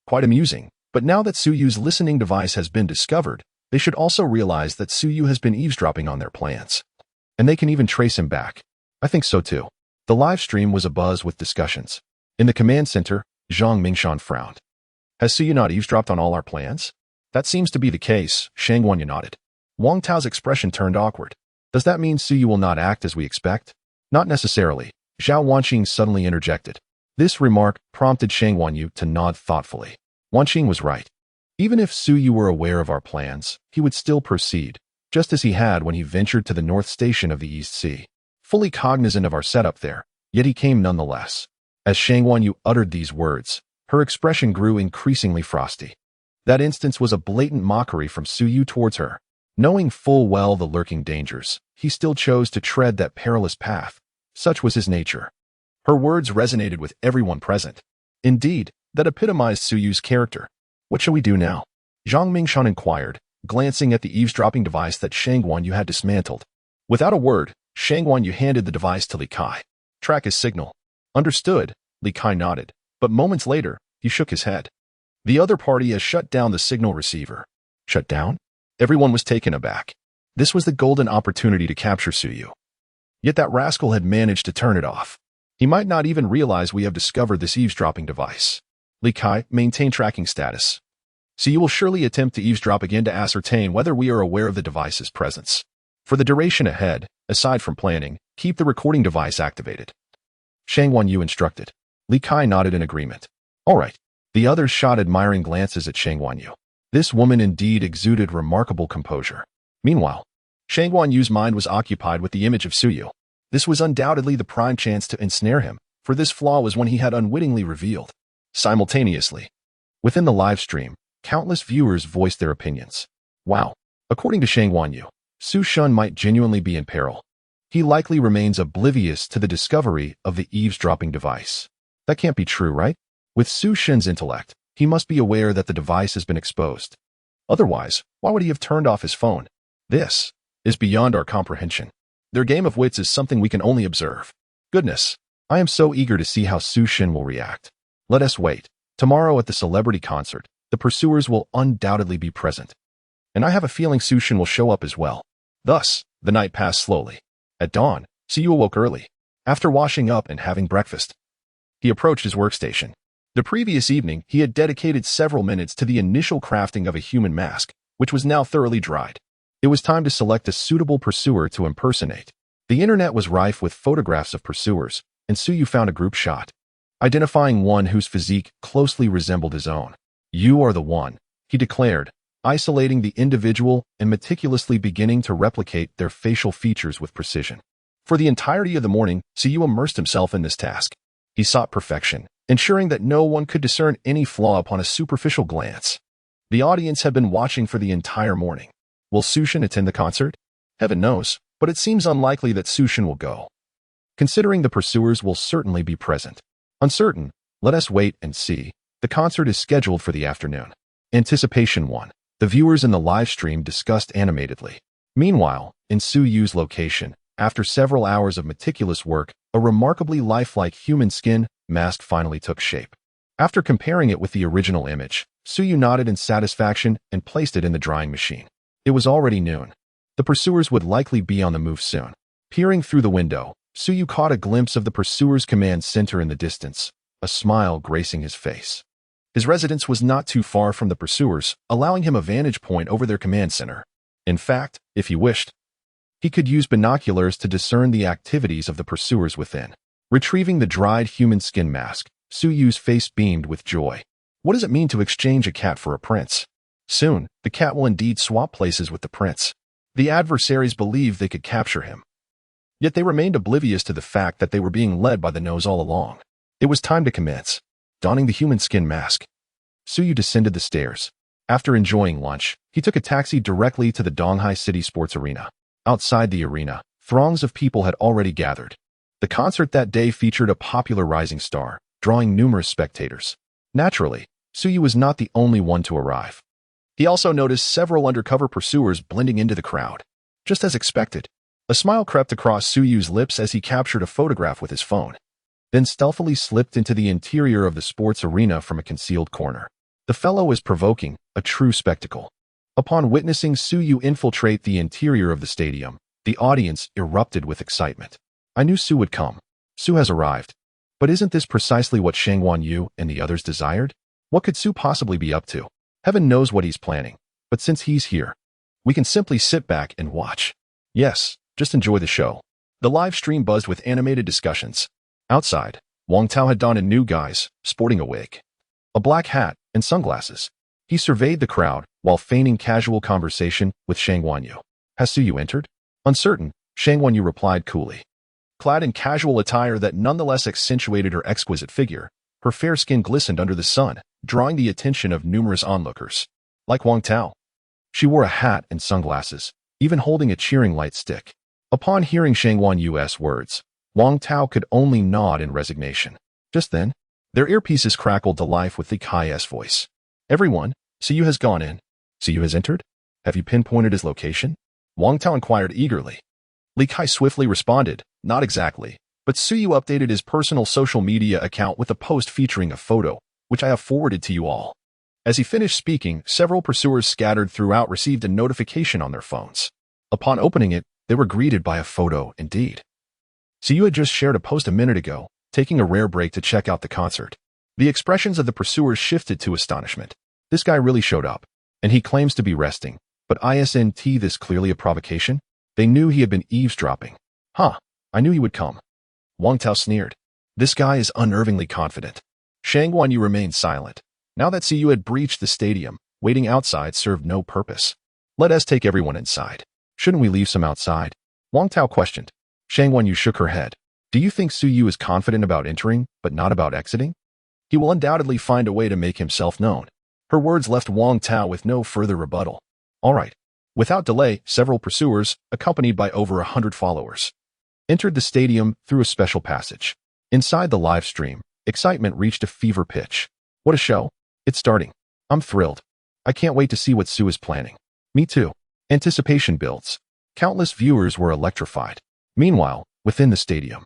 Quite amusing. But now that Su Yu's listening device has been discovered, they should also realize that Su Yu has been eavesdropping on their plans. And they can even trace him back. I think so too. The live stream was abuzz with discussions. In the command center, Zhang Mingshan frowned. Has Su Yu not eavesdropped on all our plans? That seems to be the case, Shang Wan Yu nodded. Wang Tao's expression turned awkward. Does that mean Su Yu will not act as we expect? Not necessarily, Zhao Wanqing suddenly interjected. This remark prompted Shang Wan Yu to nod thoughtfully. Wanqing was right. Even if Su Yu were aware of our plans, he would still proceed, just as he had when he ventured to the North Station of the East Sea. Fully cognizant of our setup there, yet he came nonetheless. As Shang Wan Yu uttered these words, her expression grew increasingly frosty. That instance was a blatant mockery from Su Yu towards her. Knowing full well the lurking dangers, he still chose to tread that perilous path. Such was his nature. Her words resonated with everyone present. Indeed, that epitomized Su Yu's character. What shall we do now? Zhang Mingshan inquired, glancing at the eavesdropping device that Shang Wan Yu had dismantled. Without a word, Shang Wan Yu handed the device to Li Kai. Track his signal. Understood, Li Kai nodded, but moments later, he shook his head. The other party has shut down the signal receiver. Shut down? Everyone was taken aback. This was the golden opportunity to capture Su Yu. Yet that rascal had managed to turn it off. He might not even realize we have discovered this eavesdropping device. Li Kai, maintain tracking status. Su Yu will surely attempt to eavesdrop again to ascertain whether we are aware of the device's presence. For the duration ahead, aside from planning, keep the recording device activated. Shang Wan Yu instructed. Li Kai nodded in agreement. All right. The others shot admiring glances at Shang Wan Yu. This woman indeed exuded remarkable composure. Meanwhile, Shang Wan Yu's mind was occupied with the image of Su Yu. This was undoubtedly the prime chance to ensnare him, for this flaw was one he had unwittingly revealed. Simultaneously, within the live stream, countless viewers voiced their opinions. Wow. According to Shang Wan Yu, Su Shun might genuinely be in peril. He likely remains oblivious to the discovery of the eavesdropping device. That can't be true, right? With Su Shun's intellect, he must be aware that the device has been exposed. Otherwise, why would he have turned off his phone? This is beyond our comprehension. Their game of wits is something we can only observe. Goodness, I am so eager to see how Su Shin will react. Let us wait. Tomorrow at the celebrity concert, the pursuers will undoubtedly be present. And I have a feeling Su Shin will show up as well. Thus, the night passed slowly. At dawn, Su Yu awoke early. After washing up and having breakfast, he approached his workstation. The previous evening, he had dedicated several minutes to the initial crafting of a human mask, which was now thoroughly dried. It was time to select a suitable pursuer to impersonate. The internet was rife with photographs of pursuers, and Su Yu found a group shot, identifying one whose physique closely resembled his own. You are the one, he declared, isolating the individual and meticulously beginning to replicate their facial features with precision. For the entirety of the morning, Su Yu immersed himself in this task. He sought perfection, ensuring that no one could discern any flaw upon a superficial glance. The audience had been watching for the entire morning. Will Su Shin attend the concert? Heaven knows, but it seems unlikely that Su Shin will go. Considering the pursuers will certainly be present. Uncertain, Let us wait and see. The concert is scheduled for the afternoon. Anticipation 1. The viewers in the live stream discussed animatedly. Meanwhile, in Su Yu's location, after several hours of meticulous work, a remarkably lifelike human skin mask finally took shape. After comparing it with the original image, Su Yu nodded in satisfaction and placed it in the drying machine. It was already noon. The pursuers would likely be on the move soon. Peering through the window, Su Yu caught a glimpse of the pursuers' command center in the distance, a smile gracing his face. His residence was not too far from the pursuers, allowing him a vantage point over their command center. In fact, if he wished, he could use binoculars to discern the activities of the pursuers within. Retrieving the dried human skin mask, Su Yu's face beamed with joy. What does it mean to exchange a cat for a prince? Soon, the cat will indeed swap places with the prince. The adversaries believed they could capture him. Yet they remained oblivious to the fact that they were being led by the nose all along. It was time to commence. Donning the human skin mask, Su Yu descended the stairs. After enjoying lunch, he took a taxi directly to the Donghai City Sports Arena. Outside the arena, throngs of people had already gathered. The concert that day featured a popular rising star, drawing numerous spectators. Naturally, Su Yu was not the only one to arrive. He also noticed several undercover pursuers blending into the crowd. Just as expected, a smile crept across Su Yu's lips as he captured a photograph with his phone, then stealthily slipped into the interior of the sports arena from a concealed corner. The fellow was provoking, a true spectacle. Upon witnessing Su Yu infiltrate the interior of the stadium, the audience erupted with excitement. I knew Su would come. Su has arrived. But isn't this precisely what Shangguan Yu and the others desired? What could Su possibly be up to? Heaven knows what he's planning. But since he's here, we can simply sit back and watch. Yes, just enjoy the show. The live stream buzzed with animated discussions. Outside, Wang Tao had donned a new guise, sporting a wig, a black hat, and sunglasses. He surveyed the crowd while feigning casual conversation with Shangguan Yu. Has Su Yu entered? Uncertain, Shangguan Yu replied coolly. Clad in casual attire that nonetheless accentuated her exquisite figure, her fair skin glistened under the sun, drawing the attention of numerous onlookers. Like Wang Tao, she wore a hat and sunglasses, even holding a cheering light stick. Upon hearing Shangguan Yu's words, Wang Tao could only nod in resignation. Just then, their earpieces crackled to life with Li Kai's voice. Everyone, Su Yu has gone in. Su Yu has entered? Have you pinpointed his location? Wang Tao inquired eagerly. Li Kai swiftly responded, not exactly, but Su Yu updated his personal social media account with a post featuring a photo, which I have forwarded to you all. As he finished speaking, several pursuers scattered throughout received a notification on their phones. Upon opening it, they were greeted by a photo indeed. Su Yu had just shared a post a minute ago, taking a rare break to check out the concert. The expressions of the pursuers shifted to astonishment. This guy really showed up, and he claims to be resting, but isn't this clearly a provocation? They knew he had been eavesdropping. Huh, I knew he would come. Wang Tao sneered. This guy is unnervingly confident. Shangguan Yu remained silent. Now that Su Yu had breached the stadium, waiting outside served no purpose. Let us take everyone inside. Shouldn't we leave some outside? Wang Tao questioned. Shangguan Yu shook her head. Do you think Su Yu is confident about entering, but not about exiting? He will undoubtedly find a way to make himself known. Her words left Wang Tao with no further rebuttal. All right. Without delay, several pursuers, accompanied by over 100 followers, entered the stadium through a special passage. Inside the live stream, excitement reached a fever pitch. What a show. It's starting. I'm thrilled. I can't wait to see what Su is planning. Me too. Anticipation builds. Countless viewers were electrified. Meanwhile, within the stadium,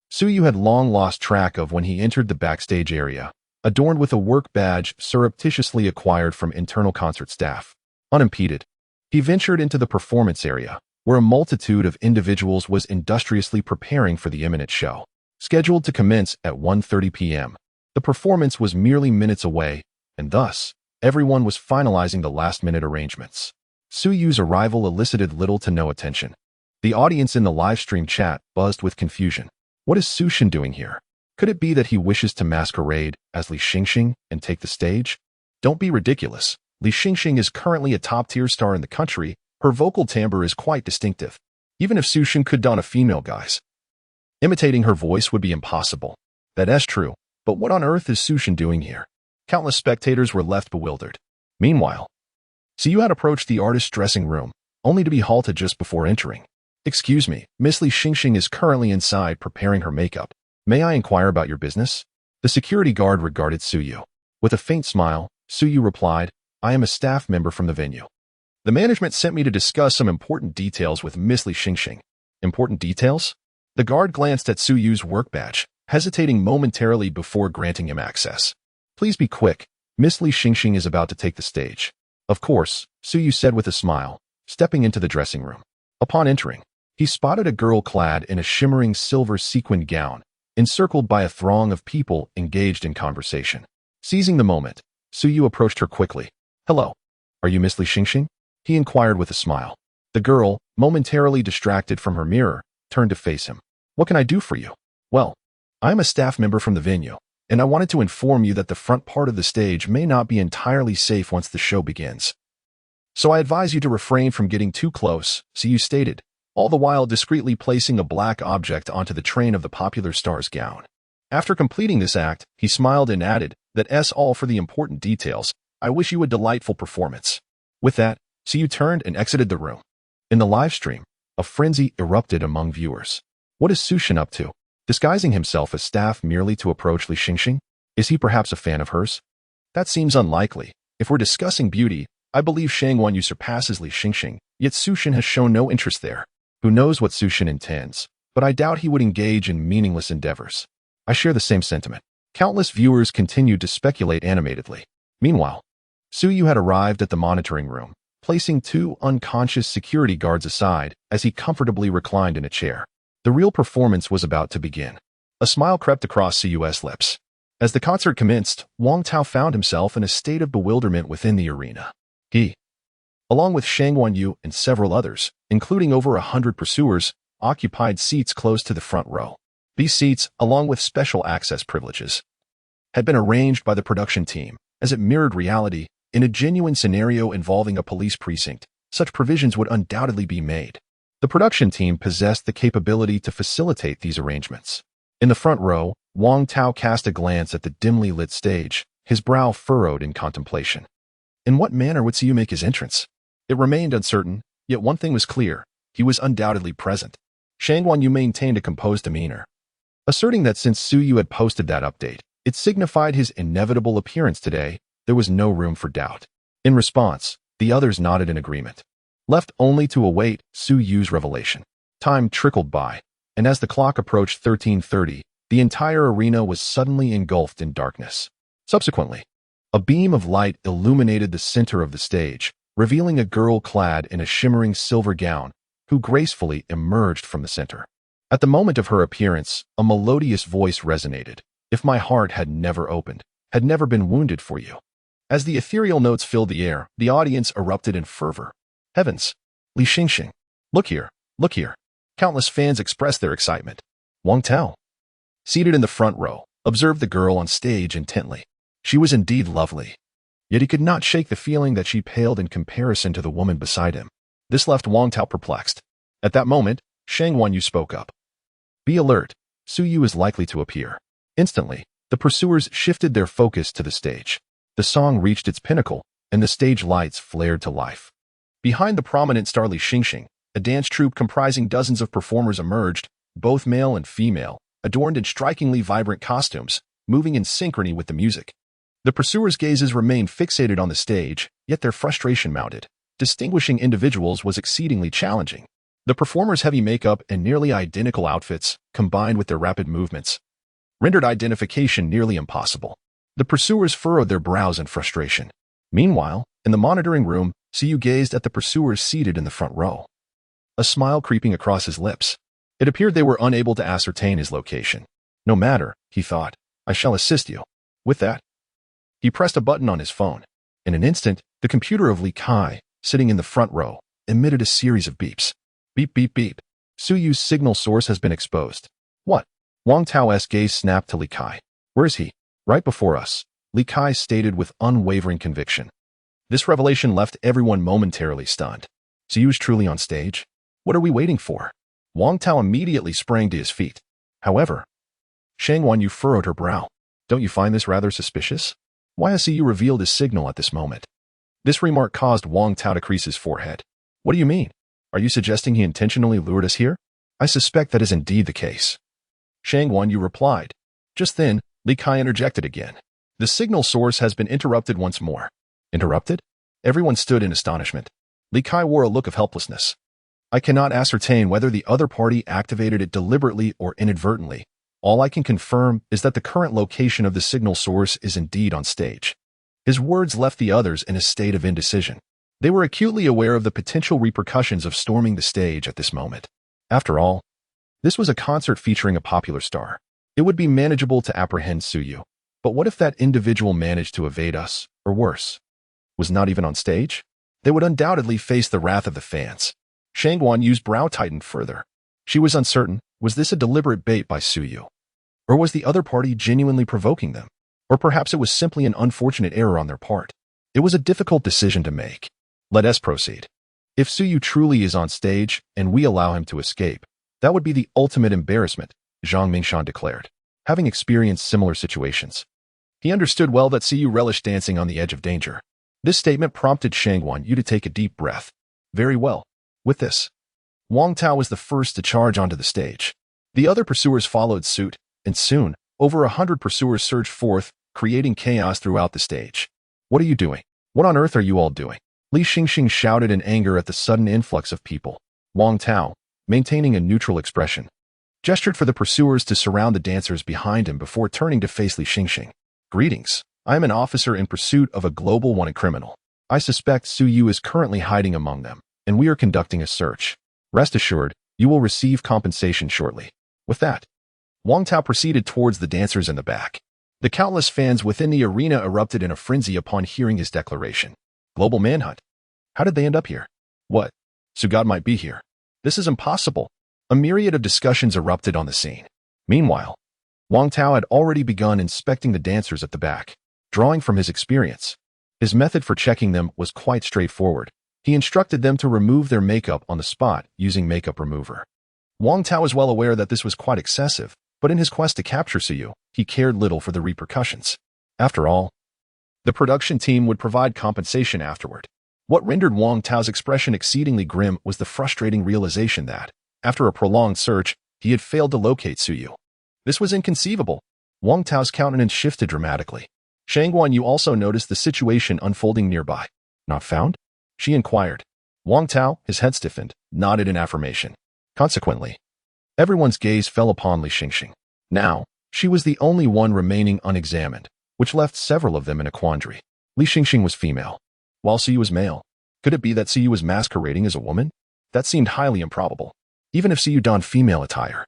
Su Yu had long lost track of when he entered the backstage area, adorned with a work badge surreptitiously acquired from internal concert staff. Unimpeded, he ventured into the performance area, where a multitude of individuals was industriously preparing for the imminent show. Scheduled to commence at 1:30 p.m., the performance was merely minutes away, and thus, everyone was finalizing the last-minute arrangements. Su Yu's arrival elicited little to no attention. The audience in the livestream chat buzzed with confusion. What is Su Shen doing here? Could it be that he wishes to masquerade as Li Xingxing and take the stage? Don't be ridiculous. Li Xingxing is currently a top-tier star in the country. Her vocal timbre is quite distinctive. Even if Su Shen could don a female guise, imitating her voice would be impossible. That's true, but what on earth is Su Shen doing here? Countless spectators were left bewildered. Meanwhile, Su Yu had approached the artist's dressing room, only to be halted just before entering. Excuse me, Miss Li Xingxing is currently inside preparing her makeup. May I inquire about your business? The security guard regarded Suyu. With a faint smile, Suyu replied, I am a staff member from the venue. The management sent me to discuss some important details with Miss Li Xingxing. Important details? The guard glanced at Suyu's work badge, hesitating momentarily before granting him access. Please be quick. Miss Li Xingxing is about to take the stage. Of course, Suyu said with a smile, stepping into the dressing room. Upon entering, he spotted a girl clad in a shimmering silver sequined gown, encircled by a throng of people engaged in conversation. Seizing the moment, Suyu approached her quickly. Hello. Are you Miss Li Xingxing? He inquired with a smile. The girl, momentarily distracted from her mirror, turned to face him. What can I do for you? Well, I am a staff member from the venue, and I wanted to inform you that the front part of the stage may not be entirely safe once the show begins. So I advise you to refrain from getting too close, Suyu stated, all the while discreetly placing a black object onto the train of the popular star's gown. After completing this act, he smiled and added, That's all for the important details. I wish you a delightful performance. With that, Suyu turned and exited the room. In the live stream, a frenzy erupted among viewers. What is Sushin up to? Disguising himself as staff merely to approach Li Xingxing? Is he perhaps a fan of hers? That seems unlikely. If we're discussing beauty, I believe Shang Wanyu surpasses Li Xingxing, yet Sushin has shown no interest there. Who knows what Sushin intends, but I doubt he would engage in meaningless endeavors. I share the same sentiment. Countless viewers continued to speculate animatedly. Meanwhile, Suyu had arrived at the monitoring room, placing two unconscious security guards aside as he comfortably reclined in a chair. The real performance was about to begin. A smile crept across Suyu's lips. As the concert commenced, Wang Tao found himself in a state of bewilderment within the arena. He, along with Shang Wanyu and several others, including over 100 pursuers, occupied seats close to the front row. These seats, along with special access privileges, had been arranged by the production team, as it mirrored reality. In a genuine scenario involving a police precinct, such provisions would undoubtedly be made. The production team possessed the capability to facilitate these arrangements. In the front row, Wang Tao cast a glance at the dimly lit stage, his brow furrowed in contemplation. In what manner would Suyu make his entrance? It remained uncertain, yet one thing was clear. He was undoubtedly present. Shang Wanyu maintained a composed demeanor, asserting that since Suyu had posted that update, it signified his inevitable appearance today. There was no room for doubt. In response, the others nodded in agreement, left only to await Suyu's revelation. Time trickled by, and as the clock approached 13:30, the entire arena was suddenly engulfed in darkness. Subsequently, a beam of light illuminated the center of the stage, revealing a girl clad in a shimmering silver gown, who gracefully emerged from the center. At the moment of her appearance, a melodious voice resonated. If my heart had never opened, had never been wounded for you. As the ethereal notes filled the air, the audience erupted in fervor. Heavens! Li Xingxing! Look here! Look here! Countless fans expressed their excitement. Wang Tao, seated in the front row, observed the girl on stage intently. She was indeed lovely. Yet he could not shake the feeling that she paled in comparison to the woman beside him. This left Wang Tao perplexed. At that moment, Shang Wanyu spoke up. Be alert. Suyu is likely to appear. Instantly, the pursuers shifted their focus to the stage. The song reached its pinnacle, and the stage lights flared to life. Behind the prominent star Li Xingxing, a dance troupe comprising dozens of performers emerged, both male and female, adorned in strikingly vibrant costumes, moving in synchrony with the music. The pursuers' gazes remained fixated on the stage, yet their frustration mounted. Distinguishing individuals was exceedingly challenging. The performers' heavy makeup and nearly identical outfits, combined with their rapid movements, rendered identification nearly impossible. The pursuers furrowed their brows in frustration. Meanwhile, in the monitoring room, Suyu gazed at the pursuers seated in the front row, a smile creeping across his lips. It appeared they were unable to ascertain his location. No matter, he thought, I shall assist you. With that, he pressed a button on his phone. In an instant, the computer of Li Kai, sitting in the front row, emitted a series of beeps. Beep, beep, beep. Suyu's signal source has been exposed. What? Wang Tao's gaze snapped to Li Kai. Where is he? Right before us, Li Kai stated with unwavering conviction. This revelation left everyone momentarily stunned. Suyu is truly on stage? What are we waiting for? Wang Tao immediately sprang to his feet. However, Shang Wanyu furrowed her brow. Don't you find this rather suspicious? Why has Suyu revealed his signal at this moment? This remark caused Wang Tao to crease his forehead. What do you mean? Are you suggesting he intentionally lured us here? I suspect that is indeed the case. Shang Wanyu replied. Just then, Li Kai interjected again. The signal source has been interrupted once more. Interrupted? Everyone stood in astonishment. Li Kai wore a look of helplessness. I cannot ascertain whether the other party activated it deliberately or inadvertently. All I can confirm is that the current location of the signal source is indeed on stage. His words left the others in a state of indecision. They were acutely aware of the potential repercussions of storming the stage at this moment. After all, this was a concert featuring a popular star. It would be manageable to apprehend Suyu. But what if that individual managed to evade us, or worse, was not even on stage? They would undoubtedly face the wrath of the fans. Shang Guanyu's brow tightened further. She was uncertain. Was this a deliberate bait by Suyu? Or was the other party genuinely provoking them? Or perhaps it was simply an unfortunate error on their part. It was a difficult decision to make. Let us proceed. If Suyu truly is on stage and we allow him to escape, that would be the ultimate embarrassment, Zhang Mingshan declared, having experienced similar situations. He understood well that Suyu relished dancing on the edge of danger. This statement prompted Shang Guanyu to take a deep breath. Very well. With this, Wang Tao was the first to charge onto the stage. The other pursuers followed suit, and soon, over 100 pursuers surged forth, creating chaos throughout the stage. What are you doing? What on earth are you all doing? Li Xingxing shouted in anger at the sudden influx of people. Wang Tao, maintaining a neutral expression, gestured for the pursuers to surround the dancers behind him before turning to face Li Xingxing. Greetings. I am an officer in pursuit of a global wanted criminal. I suspect Suyu is currently hiding among them, and we are conducting a search. Rest assured, you will receive compensation shortly. With that, Wang Tao proceeded towards the dancers in the back. The countless fans within the arena erupted in a frenzy upon hearing his declaration. Global Manhunt. How did they end up here? What? Sugad might be here. This is impossible. A myriad of discussions erupted on the scene. Meanwhile, Wang Tao had already begun inspecting the dancers at the back. Drawing from his experience, his method for checking them was quite straightforward. He instructed them to remove their makeup on the spot using makeup remover. Wang Tao was well aware that this was quite excessive, but in his quest to capture Suyu, he cared little for the repercussions. After all, the production team would provide compensation afterward. What rendered Wang Tao's expression exceedingly grim was the frustrating realization that, after a prolonged search, he had failed to locate Suyu. This was inconceivable. Wang Tao's countenance shifted dramatically. Shang Guanyu also noticed the situation unfolding nearby. Not found? She inquired. Wang Tao, his head stiffened, nodded in affirmation. Consequently, everyone's gaze fell upon Li Xingxing. Now, she was the only one remaining unexamined, which left several of them in a quandary. Li Xingxing was female, while Suyu was male. Could it be that Suyu was masquerading as a woman? That seemed highly improbable. Even if Suyu donned female attire,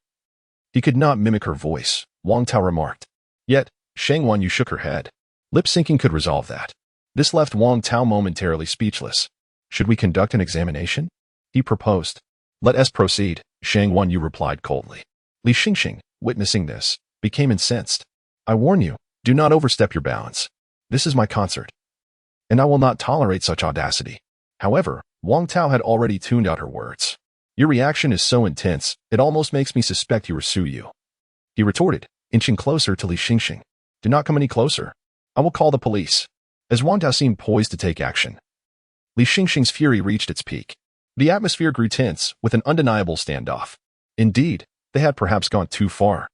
he could not mimic her voice, Wang Tao remarked. Yet, Shang Guanyu shook her head. Lip syncing could resolve that. This left Wang Tao momentarily speechless. Should we conduct an examination? He proposed. Let us proceed, Shang Guanyu replied coldly. Li Xingxing, witnessing this, became incensed. I warn you, do not overstep your bounds. This is my concert, and I will not tolerate such audacity. However, Wang Tao had already tuned out her words. Your reaction is so intense, it almost makes me suspect you are Suyu. He retorted, inching closer to Li Xingxing. Do not come any closer. I will call the police. As Wang Tao seemed poised to take action, Li Xingxing's fury reached its peak. The atmosphere grew tense, with an undeniable standoff. Indeed, they had perhaps gone too far.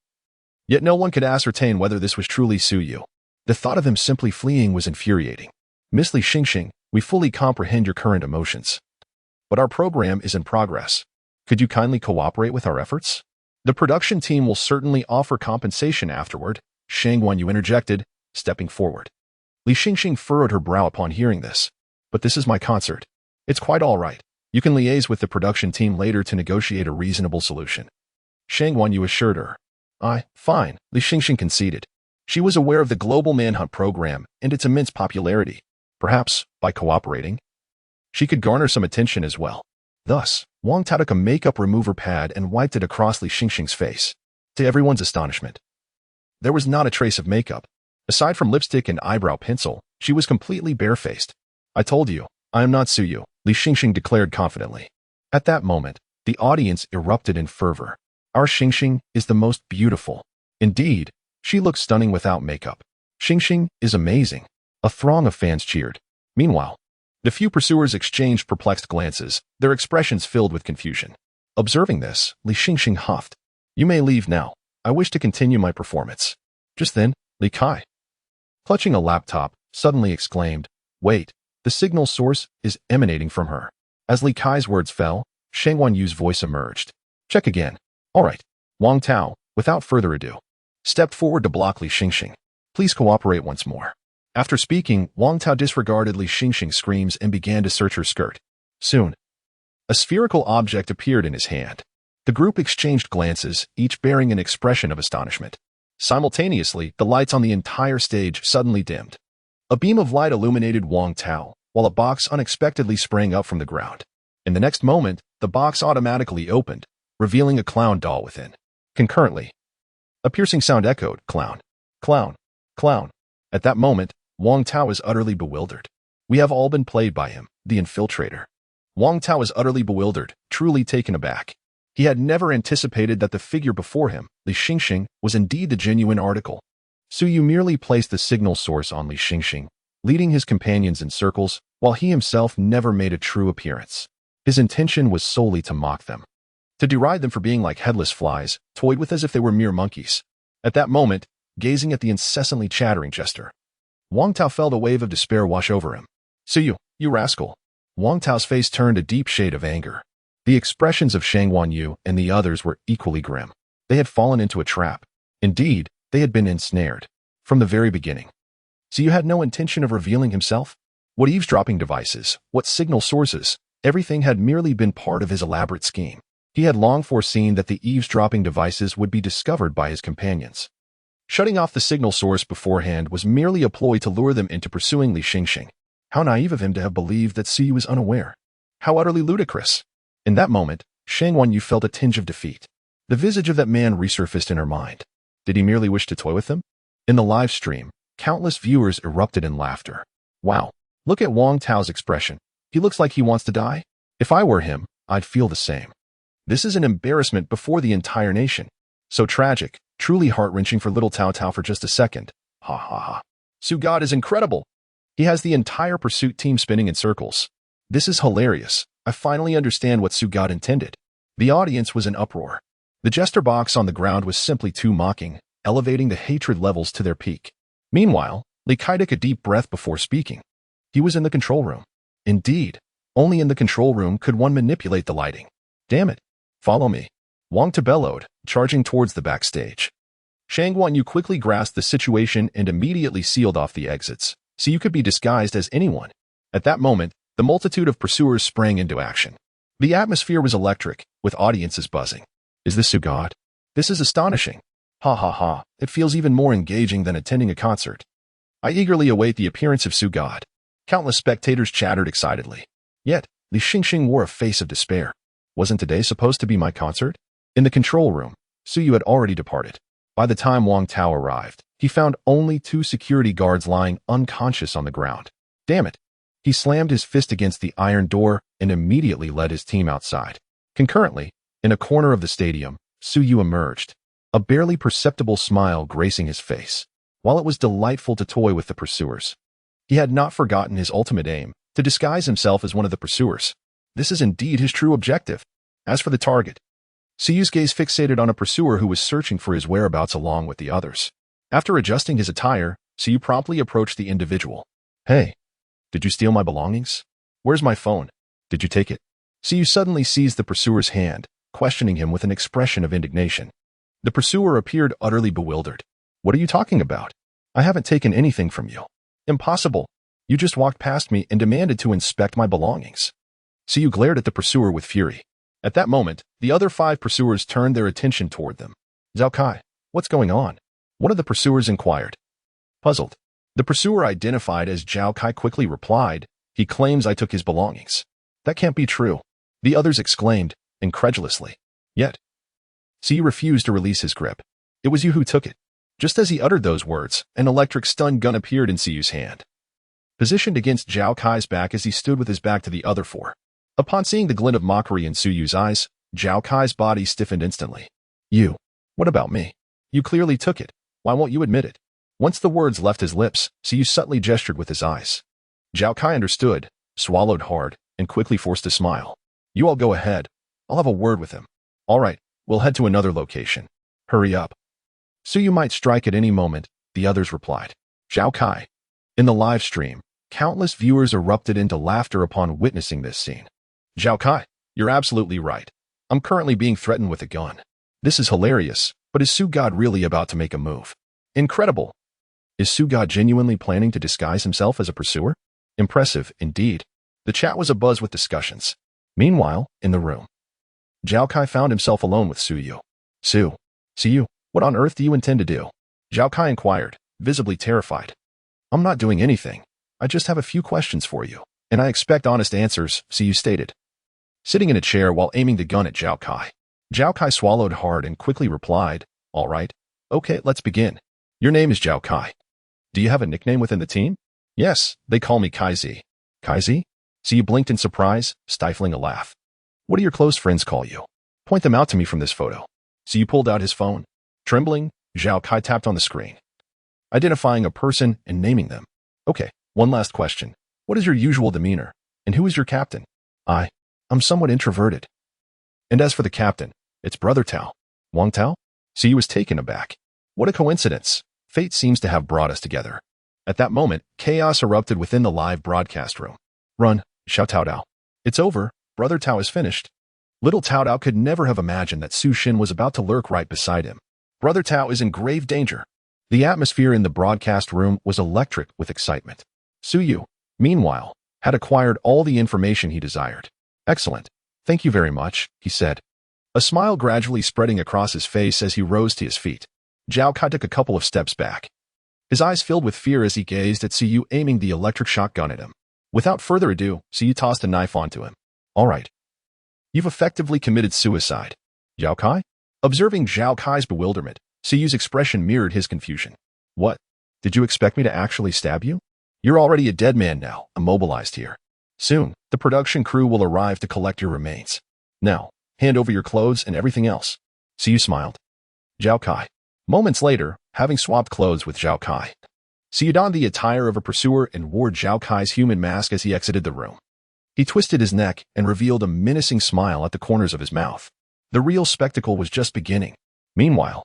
Yet no one could ascertain whether this was truly Suyu. The thought of him simply fleeing was infuriating. Miss Li Xingxing, we fully comprehend your current emotions. But our program is in progress. Could you kindly cooperate with our efforts? The production team will certainly offer compensation afterward, Shang Guanyu interjected, stepping forward. Li Xingxing furrowed her brow upon hearing this. But this is my concert. It's quite all right. You can liaise with the production team later to negotiate a reasonable solution. Shang Guanyu assured her. Fine, Li Xingxing conceded. She was aware of the global manhunt program and its immense popularity. Perhaps, by cooperating, she could garner some attention as well. Thus, Wang Tao took a makeup remover pad and wiped it across Li Xingxing's face. To everyone's astonishment, there was not a trace of makeup. Aside from lipstick and eyebrow pencil, she was completely barefaced. I told you, I am not Suyu, Li Xingxing declared confidently. At that moment, the audience erupted in fervor. Our Xingxing is the most beautiful. Indeed, she looks stunning without makeup. Xingxing is amazing. A throng of fans cheered. Meanwhile, the few pursuers exchanged perplexed glances, their expressions filled with confusion. Observing this, Li Xingxing huffed. You may leave now. I wish to continue my performance. Just then, Li Kai, clutching a laptop, suddenly exclaimed, "Wait, the signal source is emanating from her." As Li Kai's words fell, Shang Yu's voice emerged. "Check again." "All right." Wang Tao, without further ado, stepped forward to block Li Xingxing. "Please cooperate once more." After speaking, Wang Tao disregarded Li Xingxing's screams and began to search her skirt. Soon, a spherical object appeared in his hand. The group exchanged glances, each bearing an expression of astonishment. Simultaneously, the lights on the entire stage suddenly dimmed. A beam of light illuminated Wang Tao, while a box unexpectedly sprang up from the ground. In the next moment, the box automatically opened, revealing a clown doll within. Concurrently, a piercing sound echoed, "Clown, clown, clown." At that moment, Wang Tao is utterly bewildered. We have all been played by him, the infiltrator. Wang Tao is utterly bewildered, truly taken aback. He had never anticipated that the figure before him, Li Xingxing, was indeed the genuine article. Su Yu merely placed the signal source on Li Xingxing, leading his companions in circles, while he himself never made a true appearance. His intention was solely to mock them, to deride them for being like headless flies, toyed with as if they were mere monkeys. At that moment, gazing at the incessantly chattering jester, Wang Tao felt a wave of despair wash over him. "Su Yu, you rascal." Wang Tao's face turned a deep shade of anger. The expressions of Shang Yu and the others were equally grim. They had fallen into a trap. Indeed, they had been ensnared. From the very beginning. Su Yu had no intention of revealing himself? What eavesdropping devices, what signal sources, everything had merely been part of his elaborate scheme. He had long foreseen that the eavesdropping devices would be discovered by his companions. Shutting off the signal source beforehand was merely a ploy to lure them into pursuing Li Xingxing. How naive of him to have believed that Su Yu was unaware. How utterly ludicrous. In that moment, Shang Yu felt a tinge of defeat. The visage of that man resurfaced in her mind. Did he merely wish to toy with them? In the live stream, countless viewers erupted in laughter. "Wow, look at Wang Tao's expression. He looks like he wants to die. If I were him, I'd feel the same. This is an embarrassment before the entire nation. So tragic, truly heart-wrenching for little Tao Tao for just a second. Ha ha ha. Su God is incredible. He has the entire pursuit team spinning in circles. This is hilarious. I finally understand what Su God intended." The audience was in uproar. The jester box on the ground was simply too mocking, elevating the hatred levels to their peak. Meanwhile, Li Kai took a deep breath before speaking. He was in the control room. Indeed, only in the control room could one manipulate the lighting. "Damn it. Follow me." Wang Tao bellowed, charging towards the backstage. Shang Yu quickly grasped the situation and immediately sealed off the exits, so you could be disguised as anyone. At that moment, the multitude of pursuers sprang into action. The atmosphere was electric, with audiences buzzing. "Is this Su God? This is astonishing. Ha ha ha, it feels even more engaging than attending a concert. I eagerly await the appearance of Su God." Countless spectators chattered excitedly. Yet, Li Xingxing wore a face of despair. Wasn't today supposed to be my concert? In the control room, Su Yu had already departed. By the time Wang Tao arrived, he found only 2 security guards lying unconscious on the ground. Damn it. He slammed his fist against the iron door and immediately led his team outside. Concurrently, in a corner of the stadium, Su Yu emerged, a barely perceptible smile gracing his face. While it was delightful to toy with the pursuers, he had not forgotten his ultimate aim, to disguise himself as one of the pursuers. This is indeed his true objective. As for the target, Su Yu's gaze fixated on a pursuer who was searching for his whereabouts along with the others. After adjusting his attire, Su Yu promptly approached the individual. "Hey, did you steal my belongings? Where's my phone? Did you take it?" Su Yu suddenly seized the pursuer's hand, questioning him with an expression of indignation. The pursuer appeared utterly bewildered. "What are you talking about? I haven't taken anything from you." "Impossible. You just walked past me and demanded to inspect my belongings." Su Yu glared at the pursuer with fury. At that moment, the other 5 pursuers turned their attention toward them. "Zhao Kai, what's going on?" one of the pursuers inquired. Puzzled, the pursuer identified as Zhao Kai quickly replied, "He claims I took his belongings." "That can't be true," the others exclaimed, incredulously. Yet, Su Yu refused to release his grip. "It was you who took it." Just as he uttered those words, an electric stun gun appeared in Su Yu's hand, positioned against Zhao Kai's back as he stood with his back to the other 4. Upon seeing the glint of mockery in Su Yu's eyes, Zhao Kai's body stiffened instantly. "You? What about me? You clearly took it. Why won't you admit it?" Once the words left his lips, Su Yu subtly gestured with his eyes. Zhao Kai understood, swallowed hard, and quickly forced a smile. "You all go ahead. I'll have a word with him." "All right, we'll head to another location. Hurry up." Su Yu might strike at any moment, the others replied. Zhao Kai. In the live stream, countless viewers erupted into laughter upon witnessing this scene. Zhao Kai, you're absolutely right. I'm currently being threatened with a gun. This is hilarious, but is Sugod really about to make a move? Incredible. Is Sugod genuinely planning to disguise himself as a pursuer? Impressive, indeed. The chat was abuzz with discussions. Meanwhile, in the room, Zhao Kai found himself alone with Suyu. Suyu, what on earth do you intend to do? Zhao Kai inquired, visibly terrified. I'm not doing anything. I just have a few questions for you, and I expect honest answers, Suyu stated. Sitting in a chair while aiming the gun at Zhao Kai swallowed hard and quickly replied, all right, okay, let's begin. Your name is Zhao Kai. Do you have a nickname within the team? Yes, they call me Kaizi. Kaizi? Suyu blinked in surprise, stifling a laugh. What do your close friends call you? Point them out to me from this photo. Suyu pulled out his phone. Trembling, Zhao Kai tapped on the screen, identifying a person and naming them. Okay, one last question. What is your usual demeanor? And who is your captain? I'm somewhat introverted. And as for the captain, it's Brother Tao. Wang Tao? Suyu was taken aback. What a coincidence. Fate seems to have brought us together. At that moment, chaos erupted within the live broadcast room. Run, shout Tao Tao. It's over, Brother Tao is finished. Little Tao Tao could never have imagined that Su Shin was about to lurk right beside him. Brother Tao is in grave danger. The atmosphere in the broadcast room was electric with excitement. Suyu, meanwhile, had acquired all the information he desired. Excellent. Thank you very much, he said. A smile gradually spreading across his face as he rose to his feet. Zhao Kai took a couple of steps back. His eyes filled with fear as he gazed at Suyu aiming the electric shotgun at him. Without further ado, Suyu tossed a knife onto him. All right. You've effectively committed suicide. Zhao Kai? Observing Zhao Kai's bewilderment, Suyu's expression mirrored his confusion. What? Did you expect me to actually stab you? You're already a dead man now, immobilized here. Soon, the production crew will arrive to collect your remains. Now, hand over your clothes and everything else. Suyu smiled. Zhao Kai. Moments later, having swapped clothes with Zhao Kai, Suyu donned the attire of a pursuer and wore Zhao Kai's human mask as he exited the room. He twisted his neck and revealed a menacing smile at the corners of his mouth. The real spectacle was just beginning. Meanwhile,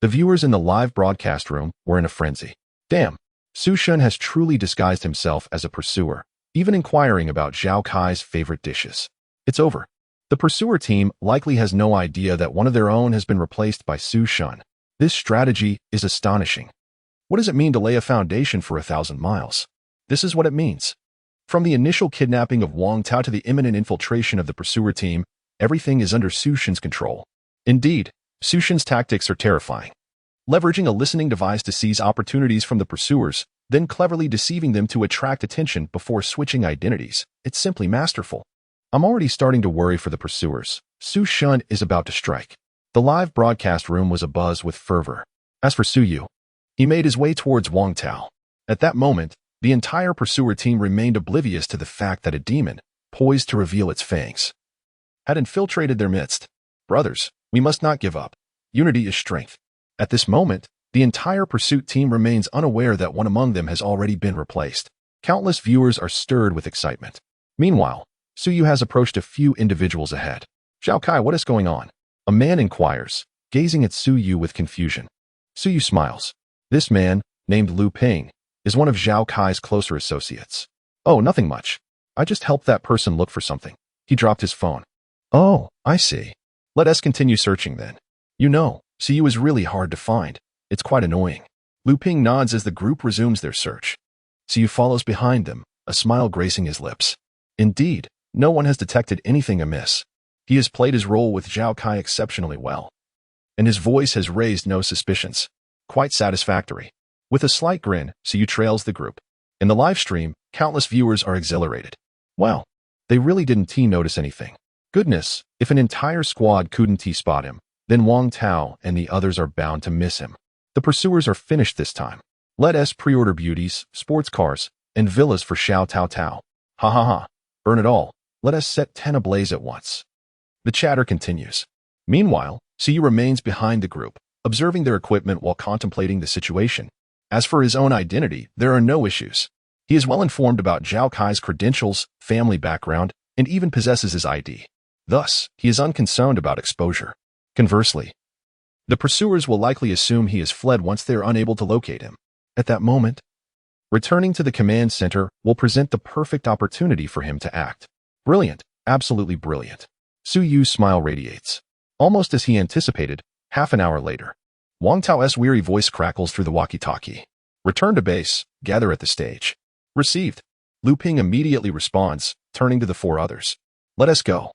the viewers in the live broadcast room were in a frenzy. Damn, Su Shun has truly disguised himself as a pursuer, even inquiring about Zhao Kai's favorite dishes. It's over. The pursuer team likely has no idea that one of their own has been replaced by Su Shun. This strategy is astonishing. What does it mean to lay a foundation for 1,000 miles? This is what it means. From the initial kidnapping of Wang Tao to the imminent infiltration of the pursuer team, everything is under Su Shin's control. Indeed, Su Shin's tactics are terrifying. Leveraging a listening device to seize opportunities from the pursuers, then cleverly deceiving them to attract attention before switching identities. It's simply masterful. I'm already starting to worry for the pursuers. Su Shun is about to strike. The live broadcast room was abuzz with fervor. As for Suyu, he made his way towards Wang Tao. At that moment, the entire pursuer team remained oblivious to the fact that a demon, poised to reveal its fangs, had infiltrated their midst. Brothers, we must not give up. Unity is strength. At this moment, the entire pursuit team remains unaware that one among them has already been replaced. Countless viewers are stirred with excitement. Meanwhile, Suyu has approached a few individuals ahead. Zhao Kai, what is going on? A man inquires, gazing at Suyu with confusion. Suyu smiles. This man, named Lu Ping, is one of Zhao Kai's closer associates. Oh, nothing much. I just helped that person look for something. He dropped his phone. Oh, I see. Let us continue searching then. You know, Suyu is really hard to find. It's quite annoying. Lu Ping nods as the group resumes their search. Suyu follows behind them, a smile gracing his lips. Indeed, no one has detected anything amiss. He has played his role with Zhao Kai exceptionally well. And his voice has raised no suspicions. Quite satisfactory. With a slight grin, Suyu trails the group. In the live stream, countless viewers are exhilarated. Wow, they really didn't notice anything. Goodness, if an entire squad couldn't spot him, then Wang Tao and the others are bound to miss him. The pursuers are finished this time. Let us pre-order beauties, sports cars, and villas for Xiao Tao Tao. Ha ha ha. Burn it all. Let us set 10 ablaze at once. The chatter continues. Meanwhile, Suyu remains behind the group, observing their equipment while contemplating the situation. As for his own identity, there are no issues. He is well informed about Zhao Kai's credentials, family background, and even possesses his ID. Thus, he is unconcerned about exposure. Conversely, the pursuers will likely assume he has fled once they are unable to locate him. At that moment, returning to the command center will present the perfect opportunity for him to act. Brilliant, absolutely brilliant. Su Yu's smile radiates. Almost as he anticipated, half an hour later, Wang Tao's weary voice crackles through the walkie-talkie. Return to base, gather at the stage. Received. Lu Ping immediately responds, turning to the four others. Let us go.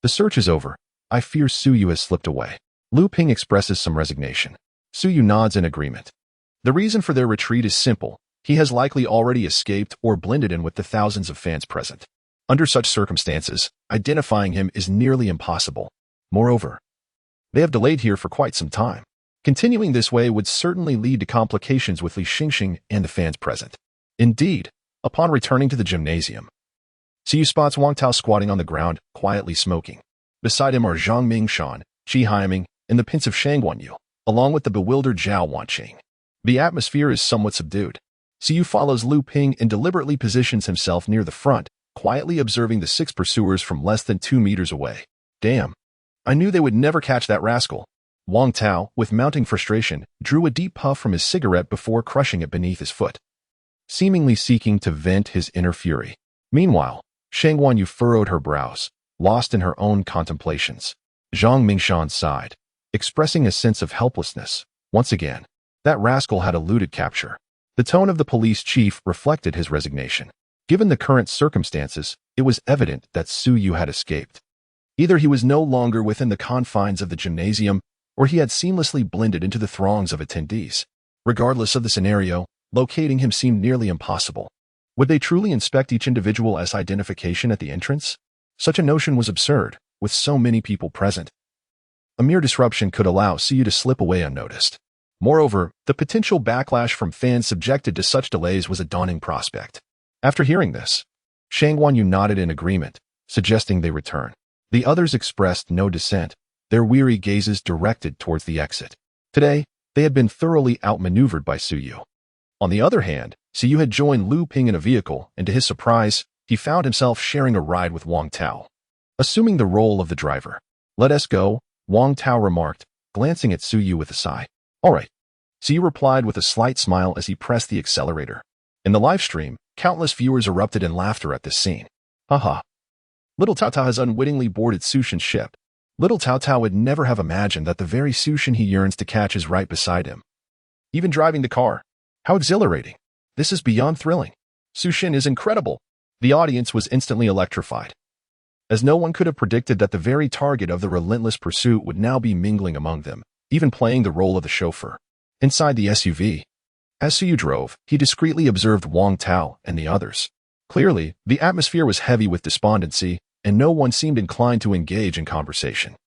The search is over. I fear Su Yu has slipped away. Lu Ping expresses some resignation. Su Yu nods in agreement. The reason for their retreat is simple. He has likely already escaped or blended in with the thousands of fans present. Under such circumstances, identifying him is nearly impossible. Moreover, they have delayed here for quite some time. Continuing this way would certainly lead to complications with Li Xingxing and the fans present. Indeed, upon returning to the gymnasium, Su Yu spots Wang Tao squatting on the ground, quietly smoking. Beside him are Zhang Mingshan, Qi Haiming, and the pensive Shang Guanyu, along with the bewildered Zhao Wanqing. The atmosphere is somewhat subdued. Su Yu follows Lu Ping and deliberately positions himself near the front, quietly observing the 6 pursuers from less than 2 meters away. Damn. I knew they would never catch that rascal. Wang Tao, with mounting frustration, drew a deep puff from his cigarette before crushing it beneath his foot, seemingly seeking to vent his inner fury. Meanwhile, Shang Guanyu furrowed her brows, lost in her own contemplations. Zhang Mingshan sighed, expressing a sense of helplessness. Once again, that rascal had eluded capture. The tone of the police chief reflected his resignation. Given the current circumstances, it was evident that Su Yu had escaped. Either he was no longer within the confines of the gymnasium, or he had seamlessly blended into the throngs of attendees. Regardless of the scenario, locating him seemed nearly impossible. Would they truly inspect each individual as identification at the entrance? Such a notion was absurd, with so many people present. A mere disruption could allow Su Yu to slip away unnoticed. Moreover, the potential backlash from fans subjected to such delays was a daunting prospect. After hearing this, Shang Guanyu nodded in agreement, suggesting they return. The others expressed no dissent, their weary gazes directed towards the exit. Today, they had been thoroughly outmaneuvered by Su Yu. On the other hand, Su Yu had joined Lu Ping in a vehicle, and to his surprise, he found himself sharing a ride with Wang Tao. Assuming the role of the driver. Let us go, Wang Tao remarked, glancing at Su Yu with a sigh. All right. Su Yu replied with a slight smile as he pressed the accelerator. In the live stream, countless viewers erupted in laughter at this scene. Haha. Little Cao Cao has unwittingly boarded Sushin's ship. Little Cao Cao would never have imagined that the very Sushin he yearns to catch is right beside him. Even driving the car. How exhilarating. This is beyond thrilling. Sushin is incredible. The audience was instantly electrified, as no one could have predicted that the very target of the relentless pursuit would now be mingling among them, even playing the role of the chauffeur. Inside the SUV, as Su Yu drove, he discreetly observed Wang Tao and the others. Clearly, the atmosphere was heavy with despondency, and no one seemed inclined to engage in conversation.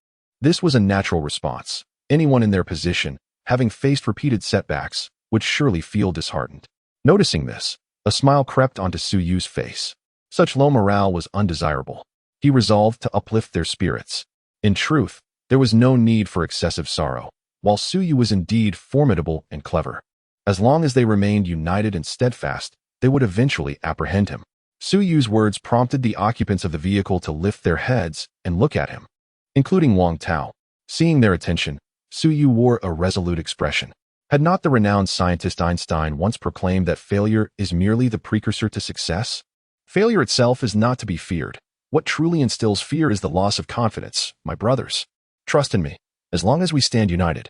This was a natural response. Anyone in their position, having faced repeated setbacks, would surely feel disheartened. Noticing this, a smile crept onto Su Yu's face. Such low morale was undesirable. He resolved to uplift their spirits. In truth, there was no need for excessive sorrow. While Su Yu was indeed formidable and clever, as long as they remained united and steadfast, they would eventually apprehend him. Su Yu's words prompted the occupants of the vehicle to lift their heads and look at him, including Wang Tao. Seeing their attention, Su Yu wore a resolute expression. Had not the renowned scientist Einstein once proclaimed that failure is merely the precursor to success? Failure itself is not to be feared. What truly instills fear is the loss of confidence, my brothers. Trust in me. As long as we stand united,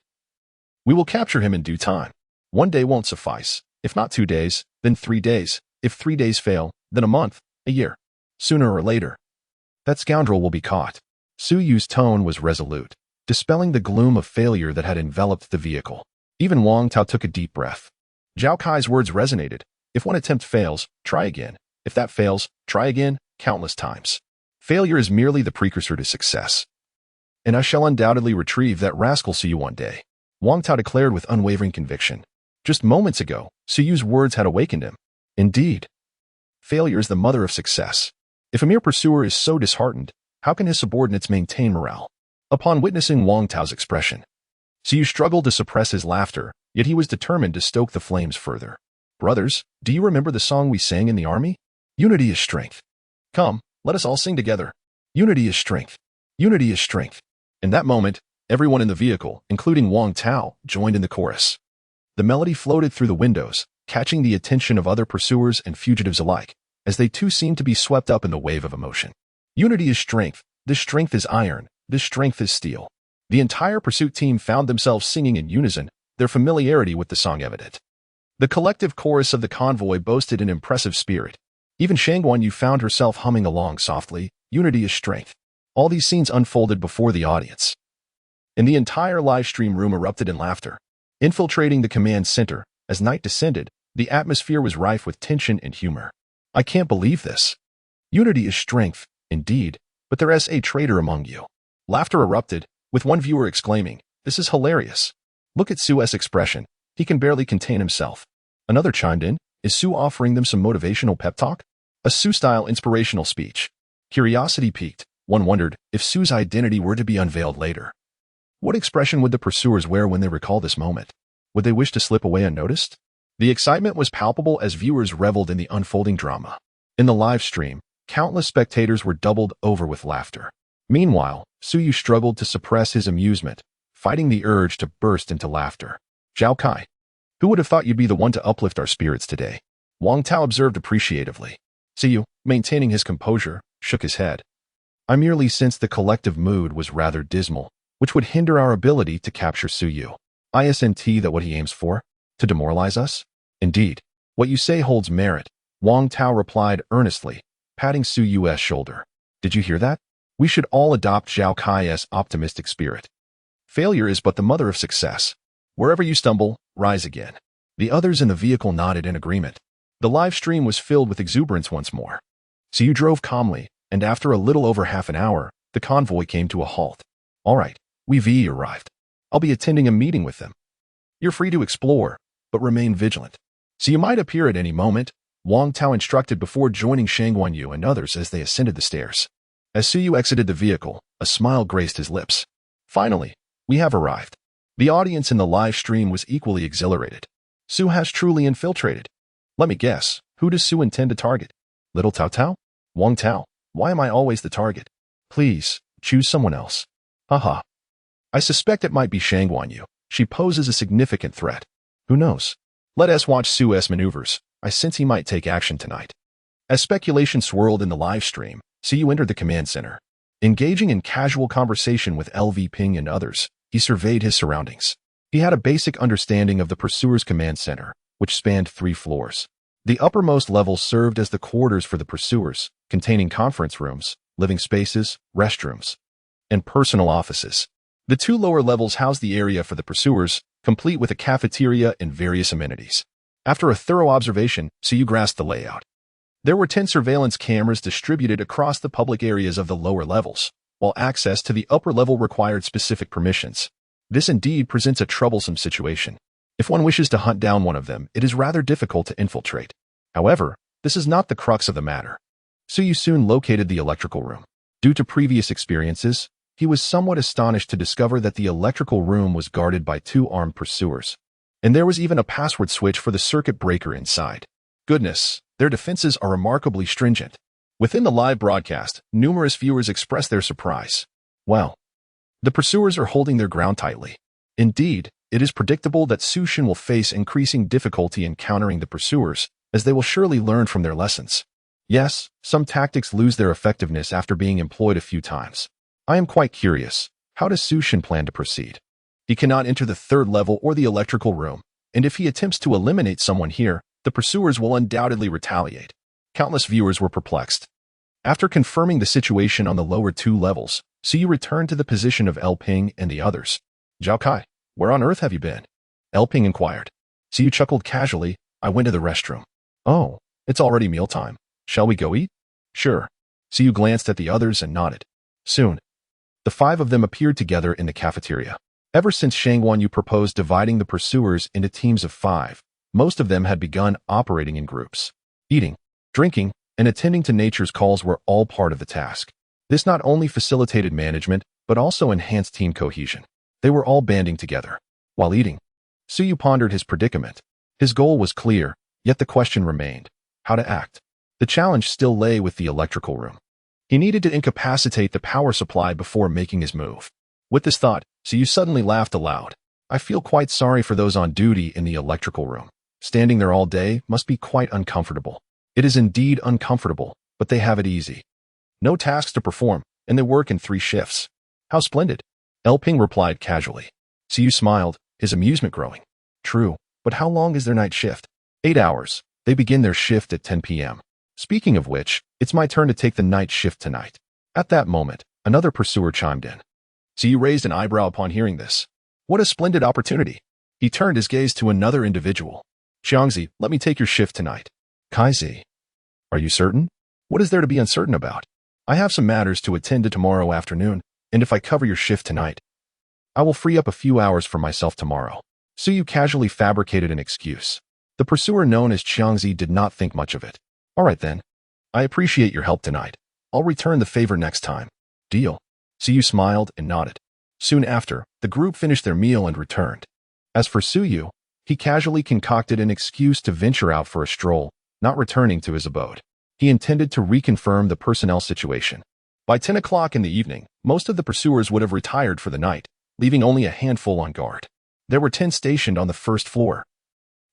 we will capture him in due time. One day won't suffice. If not 2 days, then 3 days. If 3 days fail, then a month, a year. Sooner or later, that scoundrel will be caught. Su Yu's tone was resolute, dispelling the gloom of failure that had enveloped the vehicle. Even Wang Tao took a deep breath. Zhao Kai's words resonated. If one attempt fails, try again. If that fails, try again, countless times. Failure is merely the precursor to success. And I shall undoubtedly retrieve that rascal Su Yu one day, Wang Tao declared with unwavering conviction. Just moments ago, Su Yu's words had awakened him. Indeed, failure is the mother of success. If a mere pursuer is so disheartened, how can his subordinates maintain morale? Upon witnessing Wang Tao's expression, Su Yu struggled to suppress his laughter, yet he was determined to stoke the flames further. Brothers, do you remember the song we sang in the army? Unity is strength. Come, let us all sing together. Unity is strength. Unity is strength. In that moment, everyone in the vehicle, including Wang Tao, joined in the chorus. The melody floated through the windows, catching the attention of other pursuers and fugitives alike, as they too seemed to be swept up in the wave of emotion. Unity is strength. This strength is iron. This strength is steel. The entire pursuit team found themselves singing in unison, their familiarity with the song evident. The collective chorus of the convoy boasted an impressive spirit. Even Shangguan Yu found herself humming along softly, "Unity is strength." All these scenes unfolded before the audience, and the entire live stream room erupted in laughter. Infiltrating the command center, as night descended, the atmosphere was rife with tension and humor. "I can't believe this. Unity is strength, indeed, but there's a traitor among you." Laughter erupted, with one viewer exclaiming, "This is hilarious. Look at Su's expression. He can barely contain himself." Another chimed in, "Is Su offering them some motivational pep talk? A Su-style inspirational speech?" Curiosity piqued. One wondered if Su's identity were to be unveiled later. What expression would the pursuers wear when they recall this moment? Would they wish to slip away unnoticed? The excitement was palpable as viewers reveled in the unfolding drama. In the live stream, countless spectators were doubled over with laughter. Meanwhile, Suyu struggled to suppress his amusement, fighting the urge to burst into laughter. "Zhao Kai, who would have thought you'd be the one to uplift our spirits today?" Wang Tao observed appreciatively. Suyu, maintaining his composure, shook his head. "I merely sensed the collective mood was rather dismal, which would hinder our ability to capture Suyu. Isn't that what he aims for? To demoralize us?" "Indeed. What you say holds merit," Wang Tao replied earnestly, patting Suyu's shoulder. "Did you hear that? We should all adopt Zhao Kai's optimistic spirit. Failure is but the mother of success. Wherever you stumble, rise again." The others in the vehicle nodded in agreement. The live stream was filled with exuberance once more. Suyu drove calmly, and after a little over half an hour, the convoy came to a halt. "All right, we've arrived. I'll be attending a meeting with them. You're free to explore, but remain vigilant. So you might appear at any moment," Wang Tao instructed before joining Shangguan Yu and others as they ascended the stairs. As Suyu exited the vehicle, a smile graced his lips. "Finally, we have arrived." The audience in the live stream was equally exhilarated. "Su has truly infiltrated. Let me guess, who does Su intend to target? Little Tao Tao? Wang Tao, why am I always the target? Please, choose someone else." "Haha. I suspect it might be Shangguan Yu. She poses a significant threat. Who knows? Let us watch Su's maneuvers. I sense he might take action tonight." As speculation swirled in the live stream, Suyu entered the command center. Engaging in casual conversation with LV Ping and others, he surveyed his surroundings. He had a basic understanding of the pursuer's command center, which spanned 3 floors. The uppermost level served as the quarters for the pursuers, containing conference rooms, living spaces, restrooms, and personal offices. The 2 lower levels housed the area for the pursuers, complete with a cafeteria and various amenities. After a thorough observation, Suyu grasped the layout. There were 10 surveillance cameras distributed across the public areas of the lower levels, while access to the upper level required specific permissions. This indeed presents a troublesome situation. If one wishes to hunt down one of them, it is rather difficult to infiltrate. However, this is not the crux of the matter. Suyu soon located the electrical room. Due to previous experiences, he was somewhat astonished to discover that the electrical room was guarded by 2 armed pursuers. And there was even a password switch for the circuit breaker inside. Goodness, their defenses are remarkably stringent. Within the live broadcast, numerous viewers expressed their surprise. Well, the pursuers are holding their ground tightly. Indeed, it is predictable that Sushin will face increasing difficulty in countering the pursuers, as they will surely learn from their lessons. Yes, some tactics lose their effectiveness after being employed a few times. I am quite curious, how does Sushin plan to proceed? He cannot enter the 3rd level or the electrical room, and if he attempts to eliminate someone here, the pursuers will undoubtedly retaliate. Countless viewers were perplexed. After confirming the situation on the lower 2 levels, Suyu returned to the position of El Ping and the others. "Zhao Kai, where on earth have you been?" El Ping inquired. Suyu chuckled casually. "I went to the restroom." "Oh, it's already mealtime. Shall we go eat?" "Sure." Suyu glanced at the others and nodded. Soon, the 5 of them appeared together in the cafeteria. Ever since Shangguan Yu proposed dividing the pursuers into teams of 5, most of them had begun operating in groups. Eating, drinking, and attending to nature's calls were all part of the task. This not only facilitated management, but also enhanced team cohesion. They were all banding together. While eating, Suyu pondered his predicament. His goal was clear, yet the question remained: how to act? The challenge still lay with the electrical room. He needed to incapacitate the power supply before making his move. With this thought, Suyu suddenly laughed aloud. "I feel quite sorry for those on duty in the electrical room. Standing there all day must be quite uncomfortable. It is indeed uncomfortable, but they have it easy. No tasks to perform, and they work in 3 shifts. How splendid. Ping replied casually. Siyu smiled, his amusement growing. True, but how long is their night shift? 8 hours. They begin their shift at 10 p.m. Speaking of which, it's my turn to take the night shift tonight. At that moment, another pursuer chimed in. Siyu raised an eyebrow upon hearing this. What a splendid opportunity. He turned his gaze to another individual. Xiangzi, let me take your shift tonight. Kaizi. Are you certain? What is there to be uncertain about? I have some matters to attend to tomorrow afternoon, and if I cover your shift tonight, I will free up a few hours for myself tomorrow. Suyu casually fabricated an excuse. The pursuer known as Xiangzi did not think much of it. All right then. I appreciate your help tonight. I'll return the favor next time. Deal. Suyu smiled and nodded. Soon after, the group finished their meal and returned. As for Suyu, he casually concocted an excuse to venture out for a stroll, not returning to his abode. He intended to reconfirm the personnel situation. By 10 o'clock in the evening, most of the pursuers would have retired for the night, leaving only a handful on guard. There were 10 stationed on the first floor,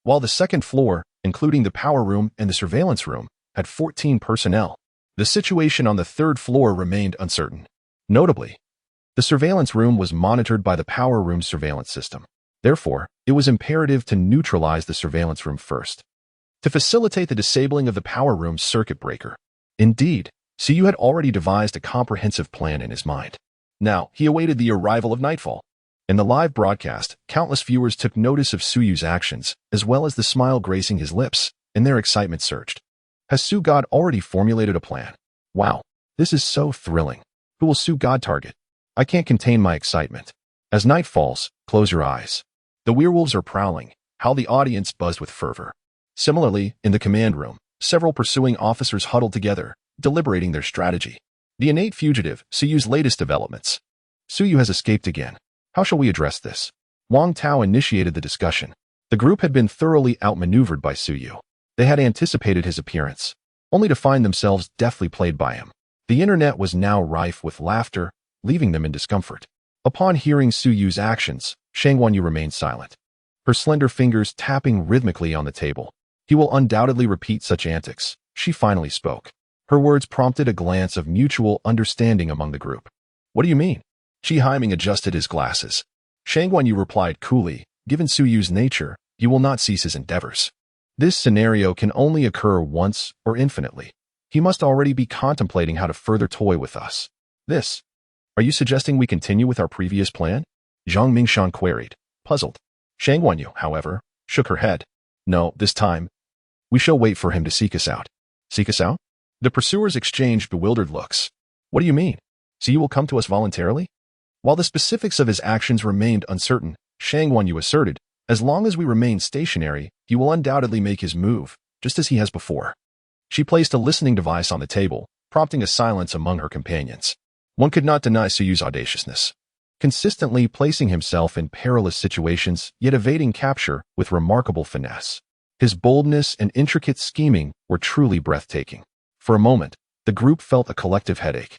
while the second floor, including the power room and the surveillance room, had 14 personnel. The situation on the third floor remained uncertain. Notably, the surveillance room was monitored by the power room's surveillance system. Therefore, it was imperative to neutralize the surveillance room first, to facilitate the disabling of the power room's circuit breaker. Indeed, Siyu had already devised a comprehensive plan in his mind. Now, he awaited the arrival of nightfall. In the live broadcast, countless viewers took notice of Suyu's actions, as well as the smile gracing his lips, and their excitement surged. Has Su God already formulated a plan? Wow, this is so thrilling. Who will Su God target? I can't contain my excitement. As night falls, close your eyes. The werewolves are prowling. How the audience buzzed with fervor. Similarly, in the command room, several pursuing officers huddled together, deliberating their strategy. The innate fugitive, Suyu's latest developments. Suyu has escaped again. How shall we address this? Wang Tao initiated the discussion. The group had been thoroughly outmaneuvered by Suyu. They had anticipated his appearance, only to find themselves deftly played by him. The internet was now rife with laughter, leaving them in discomfort. Upon hearing Suyu's actions, Shang Wanyu remained silent, her slender fingers tapping rhythmically on the table. He will undoubtedly repeat such antics. She finally spoke. Her words prompted a glance of mutual understanding among the group. What do you mean? Chi Haiming adjusted his glasses. Shang Wanyu replied coolly, given Suyu's nature, he will not cease his endeavors. This scenario can only occur once or infinitely. He must already be contemplating how to further toy with us. This. Are you suggesting we continue with our previous plan? Zhang Mingshan queried, puzzled. Shang Wanyu, however, shook her head. No, this time, we shall wait for him to seek us out. Seek us out? The pursuers exchanged bewildered looks. What do you mean? So you will come to us voluntarily? While the specifics of his actions remained uncertain, Shang Wanyu asserted, as long as we remain stationary, he will undoubtedly make his move, just as he has before. She placed a listening device on the table, prompting a silence among her companions. One could not deny Suyu's audaciousness, consistently placing himself in perilous situations, yet evading capture with remarkable finesse. His boldness and intricate scheming were truly breathtaking. For a moment, the group felt a collective headache.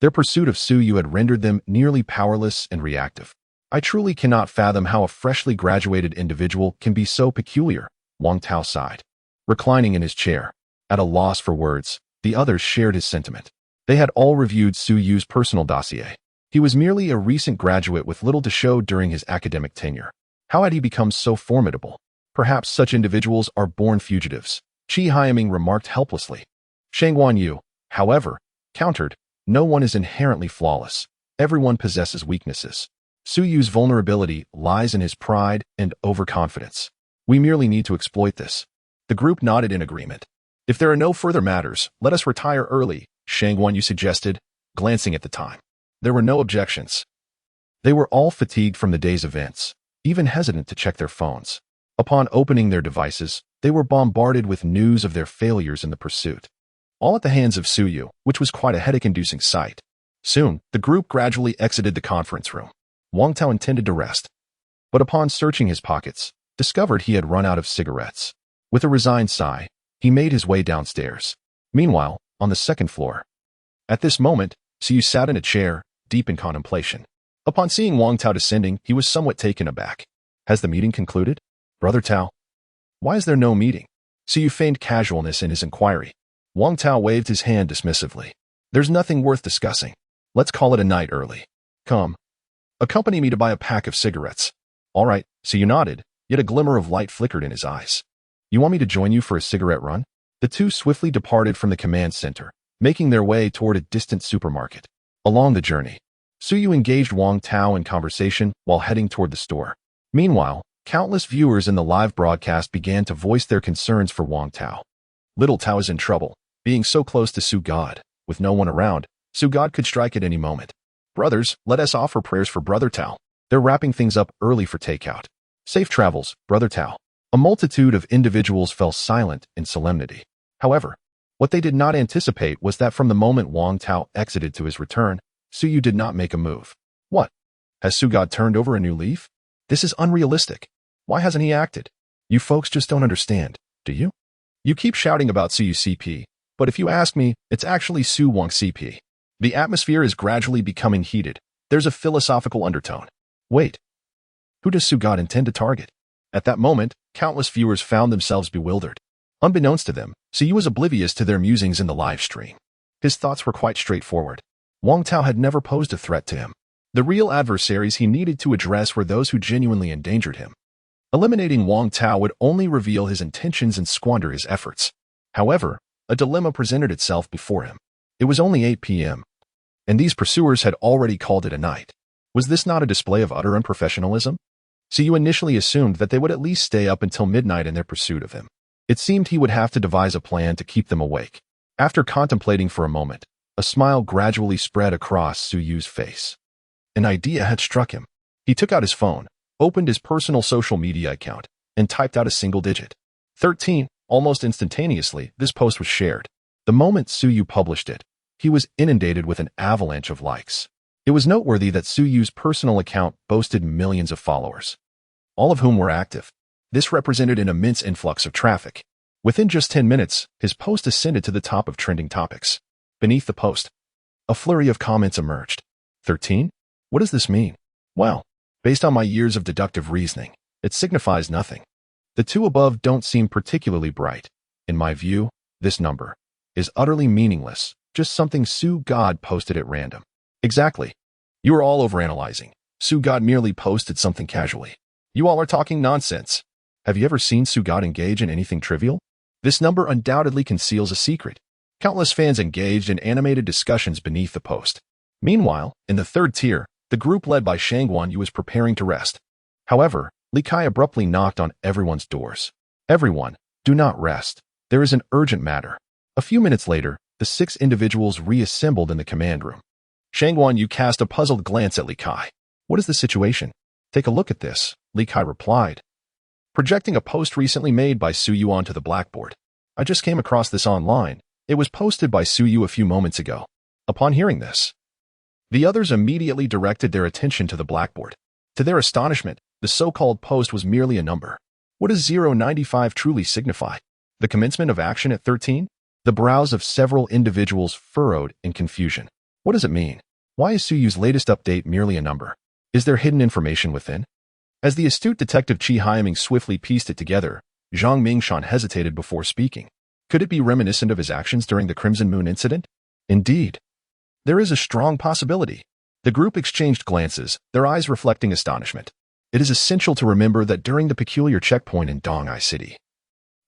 Their pursuit of Suyu had rendered them nearly powerless and reactive. I truly cannot fathom how a freshly graduated individual can be so peculiar, Wang Tao sighed. Reclining in his chair, at a loss for words, the others shared his sentiment. They had all reviewed Suyu's personal dossier. He was merely a recent graduate with little to show during his academic tenure. How had he become so formidable? Perhaps such individuals are born fugitives, Chi Haiming remarked helplessly. Shang Wanyu, however, countered, no one is inherently flawless. Everyone possesses weaknesses. Suyu's vulnerability lies in his pride and overconfidence. We merely need to exploit this. The group nodded in agreement. If there are no further matters, let us retire early, Shang Wanyu suggested, glancing at the time. There were no objections. They were all fatigued from the day's events, even hesitant to check their phones. Upon opening their devices, they were bombarded with news of their failures in the pursuit. All at the hands of Suyu, which was quite a headache-inducing sight. Soon, the group gradually exited the conference room. Wang Tao intended to rest, but upon searching his pockets, discovered he had run out of cigarettes. With a resigned sigh, he made his way downstairs. Meanwhile, on the second floor. At this moment, Suyu sat in a chair, deep in contemplation. Upon seeing Wang Tao descending, he was somewhat taken aback. Has the meeting concluded? Brother Tao? Why is there no meeting? Su feigned casualness in his inquiry. Wang Tao waved his hand dismissively. There's nothing worth discussing. Let's call it a night early. Come. Accompany me to buy a pack of cigarettes. All right, Su nodded, yet a glimmer of light flickered in his eyes. You want me to join you for a cigarette run? The two swiftly departed from the command center, making their way toward a distant supermarket. Along the journey, Su engaged Wang Tao in conversation while heading toward the store. Meanwhile, countless viewers in the live broadcast began to voice their concerns for Wang Tao. Little Tao is in trouble, being so close to Su God. With no one around, Su God could strike at any moment. Brothers, let us offer prayers for Brother Tao. They're wrapping things up early for takeout. Safe travels, Brother Tao. A multitude of individuals fell silent in solemnity. However, what they did not anticipate was that from the moment Wang Tao exited to his return, Su did not make a move. What? Has Su God turned over a new leaf? This is unrealistic. Why hasn't he acted? You folks just don't understand, do you? You keep shouting about Su CP, but if you ask me, it's actually Su Wang CP. The atmosphere is gradually becoming heated. There's a philosophical undertone. Wait. Who does Su God intend to target? At that moment, countless viewers found themselves bewildered. Unbeknownst to them, Su was oblivious to their musings in the live stream. His thoughts were quite straightforward. Wang Tao had never posed a threat to him. The real adversaries he needed to address were those who genuinely endangered him. Eliminating Wang Tao would only reveal his intentions and squander his efforts. However, a dilemma presented itself before him. It was only 8 p.m., and these pursuers had already called it a night. Was this not a display of utter unprofessionalism? Su initially assumed that they would at least stay up until midnight in their pursuit of him. It seemed he would have to devise a plan to keep them awake. After contemplating for a moment, a smile gradually spread across Su's face. An idea had struck him. He took out his phone, opened his personal social media account, and typed out a single digit. 13. Almost instantaneously, this post was shared. The moment Su published it, he was inundated with an avalanche of likes. It was noteworthy that Su's personal account boasted millions of followers, all of whom were active. This represented an immense influx of traffic. Within just 10 minutes, his post ascended to the top of trending topics. Beneath the post, a flurry of comments emerged. 13? What does this mean? Well, based on my years of deductive reasoning, it signifies nothing. The two above don't seem particularly bright. In my view, this number is utterly meaningless, just something Su God posted at random. Exactly. You are all overanalyzing. Su God merely posted something casually. You all are talking nonsense. Have you ever seen Su God engage in anything trivial? This number undoubtedly conceals a secret. Countless fans engaged in animated discussions beneath the post. Meanwhile, in the third tier, the group led by Shangguan Yu was preparing to rest. However, Li Kai abruptly knocked on everyone's doors. Everyone, do not rest. There is an urgent matter. A few minutes later, the 6 individuals reassembled in the command room. Shangguan Yu cast a puzzled glance at Li Kai. What is the situation? Take a look at this, Li Kai replied, projecting a post recently made by Su Yu onto the blackboard. I just came across this online. It was posted by Su Yu a few moments ago. Upon hearing this, the others immediately directed their attention to the blackboard. To their astonishment, the so-called post was merely a number. What does 095 truly signify? The commencement of action at 13? The brows of several individuals furrowed in confusion. What does it mean? Why is Su Yu's latest update merely a number? Is there hidden information within? As the astute detective Qi Haiming swiftly pieced it together, Zhang Mingshan hesitated before speaking. Could it be reminiscent of his actions during the Crimson Moon incident? Indeed. There is a strong possibility. The group exchanged glances, their eyes reflecting astonishment. It is essential to remember that during the peculiar checkpoint in Donghai City,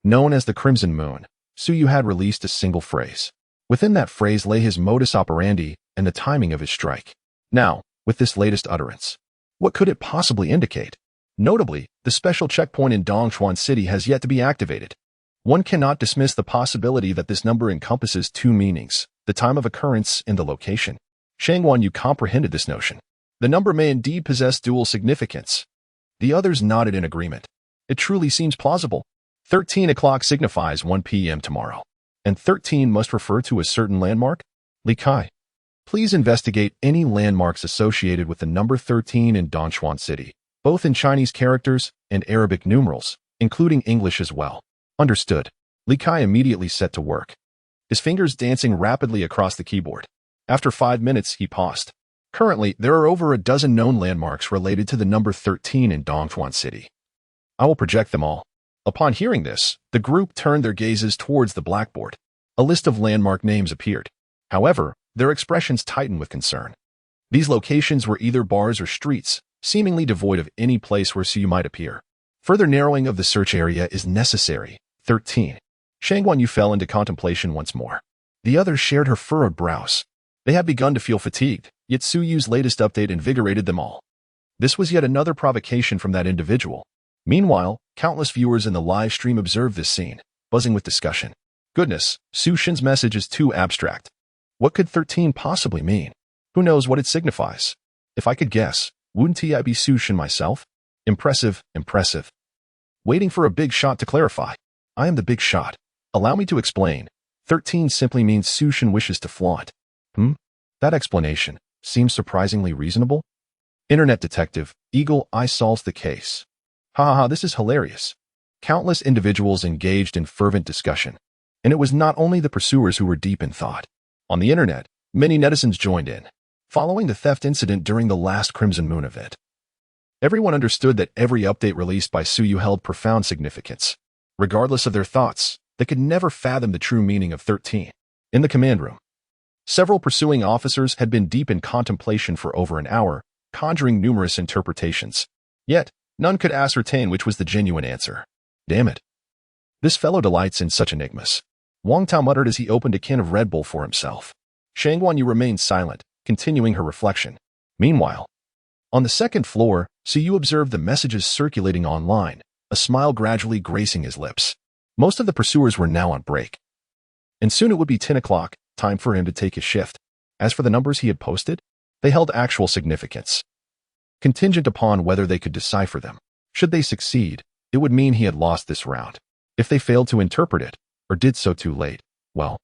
known as the Crimson Moon, Su Yu had released a single phrase. Within that phrase lay his modus operandi and the timing of his strike. Now, with this latest utterance, what could it possibly indicate? Notably, the special checkpoint in Dongchuan City has yet to be activated. One cannot dismiss the possibility that this number encompasses 2 meanings, the time of occurrence and the location. Shangguan Yu comprehended this notion. The number may indeed possess dual significance. The others nodded in agreement. It truly seems plausible. 13 o'clock signifies 1 p.m. tomorrow. And 13 must refer to a certain landmark? Li Kai, please investigate any landmarks associated with the number 13 in Dongchuan City, both in Chinese characters and Arabic numerals, including English as well. Understood. Li Kai immediately set to work, his fingers dancing rapidly across the keyboard. After 5 minutes, he paused. Currently, there are over a dozen known landmarks related to the number 13 in Dongchuan City. I will project them all. Upon hearing this, the group turned their gazes towards the blackboard. A list of landmark names appeared. However, their expressions tightened with concern. These locations were either bars or streets, seemingly devoid of any place where Suyu might appear. Further narrowing of the search area is necessary. 13. Shangguan Yu fell into contemplation once more. The others shared her furrowed brows. They had begun to feel fatigued, yet Suyu's latest update invigorated them all. This was yet another provocation from that individual. Meanwhile, countless viewers in the live stream observed this scene, buzzing with discussion. Goodness, Su Shin's message is too abstract. What could 13 possibly mean? Who knows what it signifies? If I could guess, wouldn't I be Su Shin myself? Impressive, impressive. Waiting for a big shot to clarify. I am the big shot. Allow me to explain. 13 simply means Su Shin wishes to flaunt. That explanation seems surprisingly reasonable. Internet detective, Eagle Eye solves the case. This is hilarious. Countless individuals engaged in fervent discussion. And it was not only the pursuers who were deep in thought. On the internet, many netizens joined in, following the theft incident during the last Crimson Moon event. Everyone understood that every update released by Suyu held profound significance. Regardless of their thoughts, they could never fathom the true meaning of 13. In the command room, several pursuing officers had been deep in contemplation for over an hour, conjuring numerous interpretations. Yet, none could ascertain which was the genuine answer. Damn it. This fellow delights in such enigmas. Wang Tao muttered as he opened a can of Red Bull for himself. Shangguan Yu remained silent, continuing her reflection. Meanwhile, on the second floor, Suyu observed the messages circulating online, a smile gradually gracing his lips. Most of the pursuers were now on break. And soon it would be 10 o'clock, time for him to take his shift. As for the numbers he had posted, they held actual significance. Contingent upon whether they could decipher them. Should they succeed, it would mean he had lost this round. If they failed to interpret it, or did so too late, well,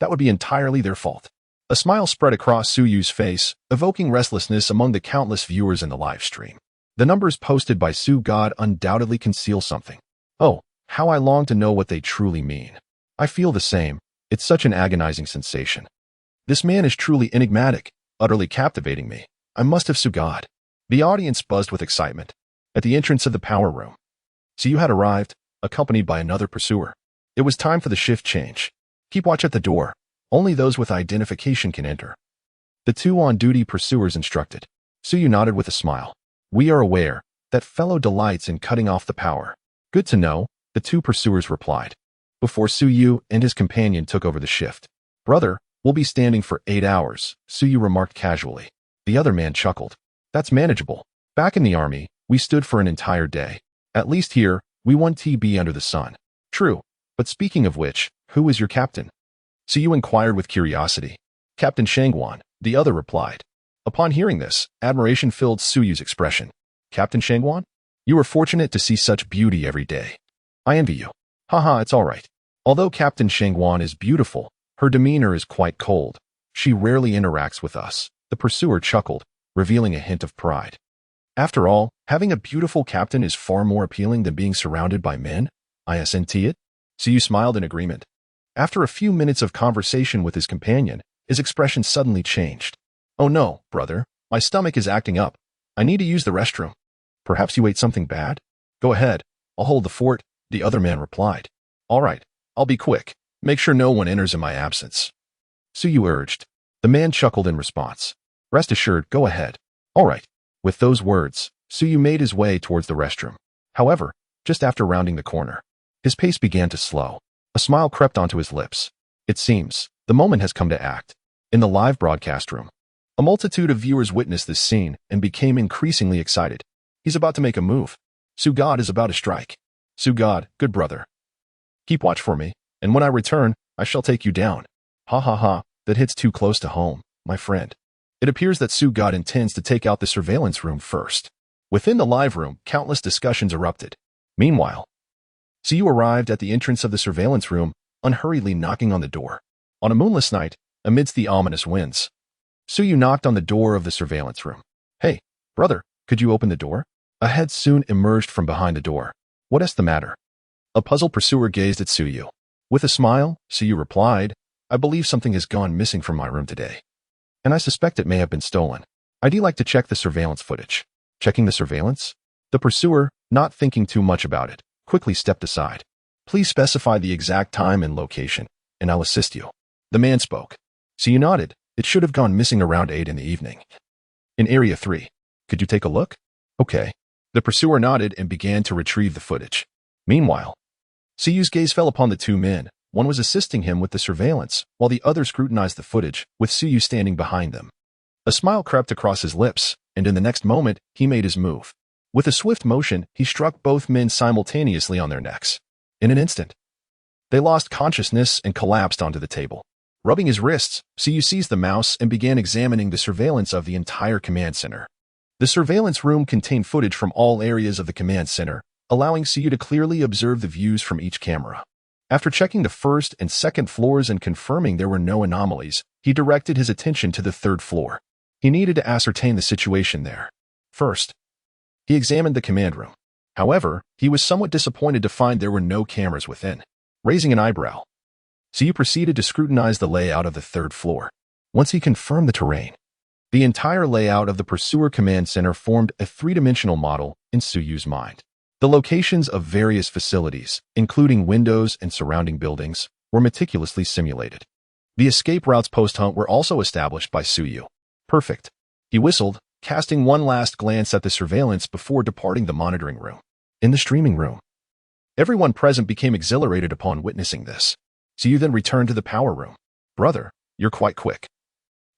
that would be entirely their fault. A smile spread across Suyu's face, evoking restlessness among the countless viewers in the live stream. The numbers posted by Su God undoubtedly conceal something. Oh, how I long to know what they truly mean. I feel the same. It's such an agonizing sensation. This man is truly enigmatic, utterly captivating me. I must have Sugad. The audience buzzed with excitement. At the entrance of the power room, Suyu had arrived, accompanied by another pursuer. It was time for the shift change. Keep watch at the door. Only those with identification can enter. The two on-duty pursuers instructed. Suyu nodded with a smile. We are aware. That fellow delights in cutting off the power. Good to know, the two pursuers replied. Before Suyu and his companion took over the shift. Brother, we'll be standing for 8 hours, Suyu remarked casually. The other man chuckled. That's manageable. Back in the army, we stood for an entire day. At least here, we won TB under the sun. True. But speaking of which, who is your captain? Suyu inquired with curiosity. Captain Shangguan, the other replied. Upon hearing this, admiration filled Suyu's expression. Captain Shangguan? You are fortunate to see such beauty every day. I envy you. It's all right. Although Captain Shangguan is beautiful, her demeanor is quite cold. She rarely interacts with us. The pursuer chuckled, revealing a hint of pride. After all, having a beautiful captain is far more appealing than being surrounded by men. Isn't it? Suyu smiled in agreement. After a few minutes of conversation with his companion, his expression suddenly changed. Oh no, brother, my stomach is acting up. I need to use the restroom. Perhaps you ate something bad? Go ahead, I'll hold the fort, the other man replied. All right, I'll be quick. Make sure no one enters in my absence. Suyu urged. The man chuckled in response. Rest assured, go ahead. All right. With those words, Suyu made his way towards the restroom. However, just after rounding the corner, his pace began to slow. A smile crept onto his lips. It seems, the moment has come to act. In the live broadcast room, a multitude of viewers witnessed this scene and became increasingly excited. He's about to make a move. Sugad is about to strike. Sugad, good brother. Keep watch for me, and when I return, I shall take you down. That hits too close to home, my friend. It appears that Sugad intends to take out the surveillance room first. Within the live room, countless discussions erupted. Meanwhile, Suyu arrived at the entrance of the surveillance room, unhurriedly knocking on the door. On a moonless night, amidst the ominous winds, Suyu knocked on the door of the surveillance room. Hey, brother, could you open the door? A head soon emerged from behind the door. What is the matter? A puzzled pursuer gazed at Suyu. With a smile, Suyu replied, I believe something has gone missing from my room today. And I suspect it may have been stolen. I'd like to check the surveillance footage. Checking the surveillance? The pursuer, not thinking too much about it, quickly stepped aside. Please specify the exact time and location, and I'll assist you. The man spoke. Siyu nodded. It should have gone missing around 8 in the evening. In Area 3. Could you take a look? Okay. The pursuer nodded and began to retrieve the footage. Meanwhile, Siyu's gaze fell upon the two men. One was assisting him with the surveillance, while the other scrutinized the footage, with Siyu standing behind them. A smile crept across his lips, and in the next moment, he made his move. With a swift motion, he struck both men simultaneously on their necks. In an instant, they lost consciousness and collapsed onto the table. Rubbing his wrists, Siyu seized the mouse and began examining the surveillance of the entire command center. The surveillance room contained footage from all areas of the command center, allowing Siyu to clearly observe the views from each camera. After checking the first and second floors and confirming there were no anomalies, he directed his attention to the third floor. He needed to ascertain the situation there. First, he examined the command room. However, he was somewhat disappointed to find there were no cameras within. Raising an eyebrow, Siyu proceeded to scrutinize the layout of the third floor. Once he confirmed the terrain, the entire layout of the Pursuer Command Center formed a three-dimensional model in Suyu's mind. The locations of various facilities, including windows and surrounding buildings, were meticulously simulated. The escape routes post-hunt were also established by Suyu. Perfect. He whistled, casting one last glance at the surveillance before departing the monitoring room. In the streaming room, everyone present became exhilarated upon witnessing this. Suyu then returned to the power room. Brother, you're quite quick.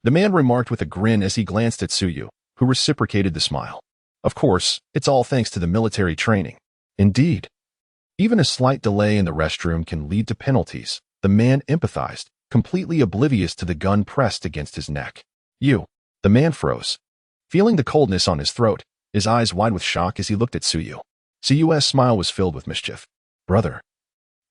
The man remarked with a grin as he glanced at Suyu, who reciprocated the smile. Of course, it's all thanks to the military training. Indeed. Even a slight delay in the restroom can lead to penalties. The man empathized, completely oblivious to the gun pressed against his neck. You. The man froze, feeling the coldness on his throat, his eyes wide with shock as he looked at Suyu. Suyu's smile was filled with mischief. Brother,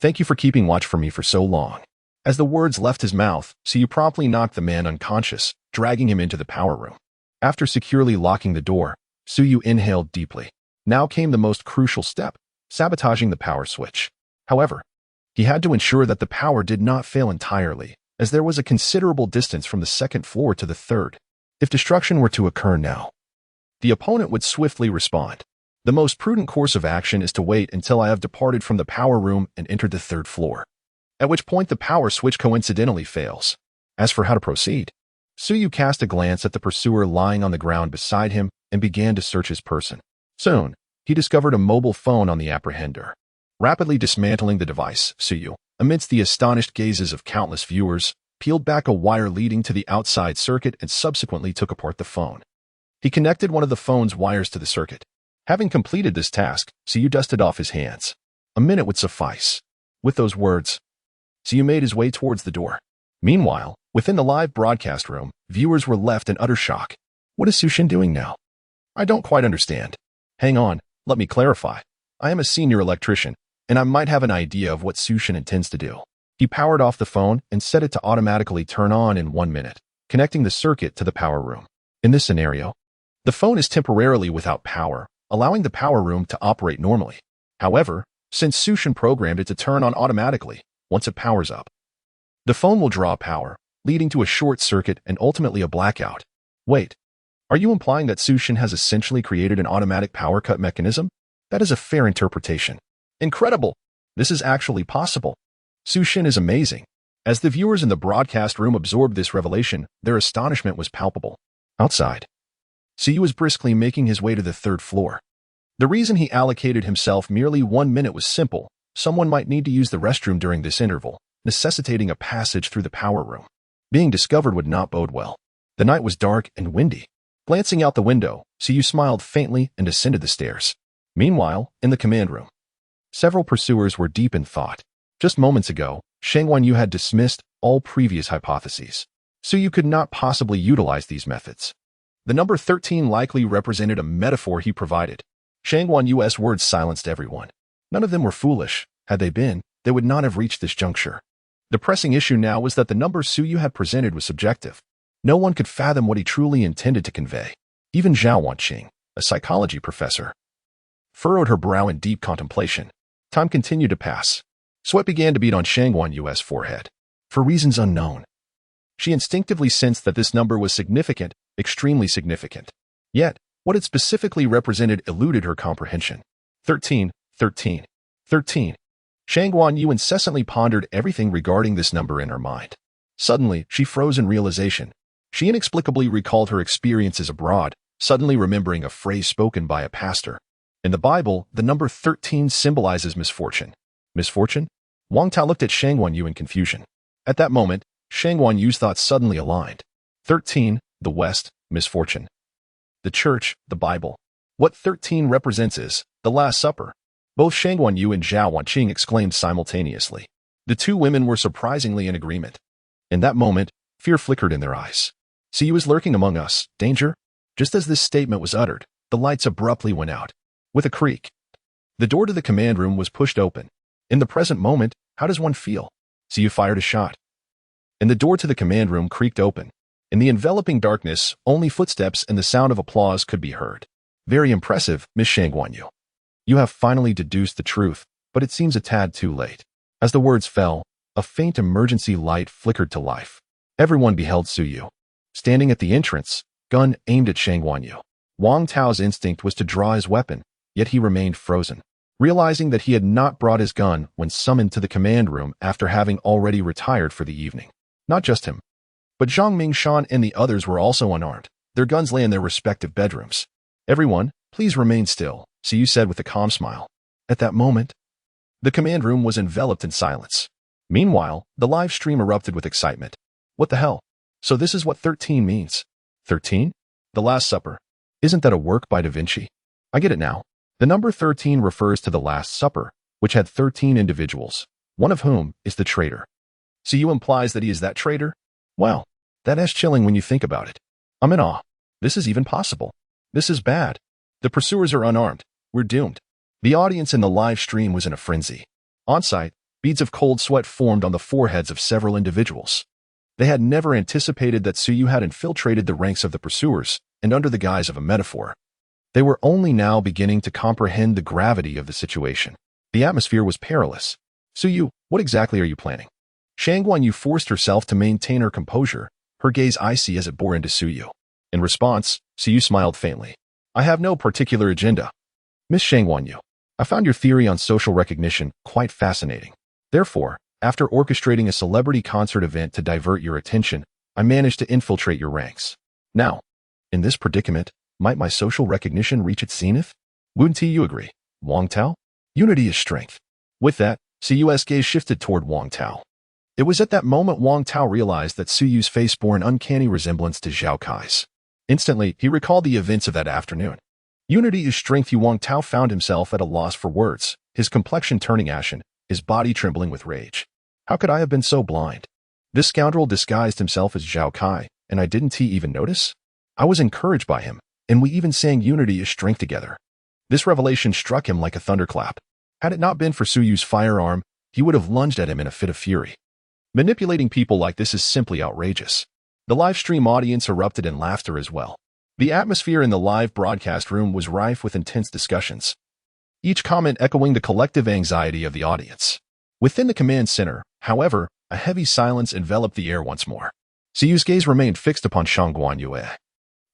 thank you for keeping watch for me for so long. As the words left his mouth, Suyu promptly knocked the man unconscious, dragging him into the power room. After securely locking the door, Suyu inhaled deeply. Now came the most crucial step, sabotaging the power switch. However, he had to ensure that the power did not fail entirely, as there was a considerable distance from the second floor to the third. If destruction were to occur now, the opponent would swiftly respond. The most prudent course of action is to wait until I have departed from the power room and entered the third floor, at which point the power switch coincidentally fails. As for how to proceed, Suyu cast a glance at the pursuer lying on the ground beside him and began to search his person. Soon, he discovered a mobile phone on the apprehender. Rapidly dismantling the device, Suyu, amidst the astonished gazes of countless viewers, peeled back a wire leading to the outside circuit and subsequently took apart the phone. He connected one of the phone's wires to the circuit. Having completed this task, Suyu dusted off his hands. A minute would suffice. With those words, Suyu made his way towards the door. Meanwhile, within the live broadcast room, viewers were left in utter shock. What is Sushin doing now? I don't quite understand. Hang on, let me clarify. I am a senior electrician, and I might have an idea of what Sushin intends to do. He powered off the phone and set it to automatically turn on in 1 minute, connecting the circuit to the power room. In this scenario, the phone is temporarily without power, allowing the power room to operate normally. However, since Sushin programmed it to turn on automatically once it powers up, the phone will draw power, leading to a short circuit and ultimately a blackout. Wait, are you implying that Sushin has essentially created an automatic power cut mechanism? That is a fair interpretation. Incredible! This is actually possible. Sushin is amazing. As the viewers in the broadcast room absorbed this revelation, their astonishment was palpable. Outside, Suyu was briskly making his way to the third floor. The reason he allocated himself merely 1 minute was simple. Someone might need to use the restroom during this interval, necessitating a passage through the power room. Being discovered would not bode well. The night was dark and windy. Glancing out the window, Suyu smiled faintly and ascended the stairs. Meanwhile, in the command room, several pursuers were deep in thought. Just moments ago, Shang Yu had dismissed all previous hypotheses. Suyu could not possibly utilize these methods. The number 13 likely represented a metaphor he provided. Shang Yu's words silenced everyone. None of them were foolish. Had they been, they would not have reached this juncture. The pressing issue now was that the number Suyu had presented was subjective. No one could fathom what he truly intended to convey. Even Zhao Wanqing, a psychology professor, furrowed her brow in deep contemplation. Time continued to pass. Sweat began to bead on Shang Yu's forehead. For reasons unknown, she instinctively sensed that this number was significant, extremely significant. Yet, what it specifically represented eluded her comprehension. 13, 13. 13. Shang Guanyu incessantly pondered everything regarding this number in her mind. Suddenly, she froze in realization. She inexplicably recalled her experiences abroad, suddenly remembering a phrase spoken by a pastor. In the Bible, the number 13 symbolizes misfortune. Misfortune? Wang Tao looked at Shang Guanyu in confusion. At that moment, Shang Guanyu's thoughts suddenly aligned. 13, the West, misfortune. The Church, the Bible. What 13 represents is the Last Supper. Both Shang Guanyu and Zhao Wanqing exclaimed simultaneously. The two women were surprisingly in agreement. In that moment, fear flickered in their eyes. "See you is lurking among us, danger?" Just as this statement was uttered, the lights abruptly went out. With a creak, the door to the command room was pushed open. In the present moment, how does one feel? See you fired a shot. And the door to the command room creaked open. In the enveloping darkness, only footsteps and the sound of applause could be heard. "Very impressive, Miss Shang Guanyu. You have finally deduced the truth, but it seems a tad too late." As the words fell, a faint emergency light flickered to life. Everyone beheld Su Yu. Standing at the entrance, gun aimed at Shang Guanyu. Wang Tao's instinct was to draw his weapon, yet he remained frozen. Realizing that he had not brought his gun when summoned to the command room after having already retired for the evening. Not just him, but Zhang Mingshan and the others were also unarmed. Their guns lay in their respective bedrooms. "Everyone, please remain still," Su Yu said with a calm smile. At that moment, the command room was enveloped in silence. Meanwhile, the live stream erupted with excitement. "What the hell? So this is what 13 means. 13? The Last Supper. Isn't that a work by Da Vinci? I get it now. The number 13 refers to the Last Supper, which had 13 individuals, one of whom is the traitor. Su Yu implies that he is that traitor? Well, that is chilling when you think about it. I'm in awe. This is even possible. This is bad. The pursuers are unarmed. We're doomed." The audience in the live stream was in a frenzy. On-site, beads of cold sweat formed on the foreheads of several individuals. They had never anticipated that Su Yu had infiltrated the ranks of the pursuers, and under the guise of a metaphor. They were only now beginning to comprehend the gravity of the situation. The atmosphere was perilous. "Su Yu, what exactly are you planning?" Shang Guanyu forced herself to maintain her composure, her gaze icy as it bore into Su Yu. In response, Su Yu smiled faintly. "I have no particular agenda. Miss Shang Guanyu, I found your theory on social recognition quite fascinating. Therefore, after orchestrating a celebrity concert event to divert your attention, I managed to infiltrate your ranks. Now, in this predicament, might my social recognition reach its zenith? Wouldn't you agree, Wang Tao? Unity is strength." With that, Su Yu's gaze shifted toward Wang Tao. It was at that moment Wang Tao realized that Su Yu's face bore an uncanny resemblance to Zhao Kai's. Instantly, he recalled the events of that afternoon. Unity is strength. Wang Tao found himself at a loss for words, his complexion turning ashen, his body trembling with rage. How could I have been so blind? This scoundrel disguised himself as Zhao Kai, and I didn't even notice? I was encouraged by him, and we even sang Unity is strength together. This revelation struck him like a thunderclap. Had it not been for Su Yu's firearm, he would have lunged at him in a fit of fury. Manipulating people like this is simply outrageous. The live stream audience erupted in laughter as well. The atmosphere in the live broadcast room was rife with intense discussions, each comment echoing the collective anxiety of the audience. Within the command center, however, a heavy silence enveloped the air once more. Su Yu's gaze remained fixed upon Shang Guanyu,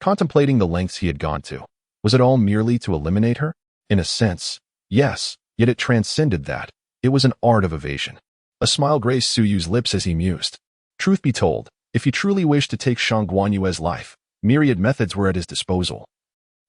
contemplating the lengths he had gone to. Was it all merely to eliminate her? In a sense, yes, yet it transcended that. It was an art of evasion. A smile graced Su Yu's lips as he mused. Truth be told, if he truly wished to take Shang Guanyu's life, myriad methods were at his disposal,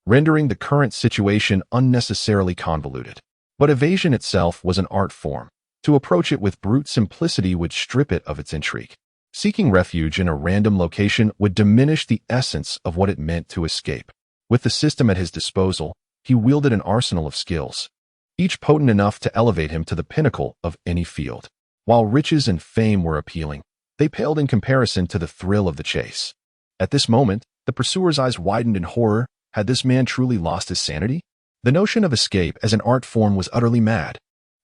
rendering the current situation unnecessarily convoluted. But evasion itself was an art form. To approach it with brute simplicity would strip it of its intrigue. Seeking refuge in a random location would diminish the essence of what it meant to escape. With the system at his disposal, he wielded an arsenal of skills, each potent enough to elevate him to the pinnacle of any field. While riches and fame were appealing, they paled in comparison to the thrill of the chase. At this moment, the pursuer's eyes widened in horror. Had this man truly lost his sanity? The notion of escape as an art form was utterly mad.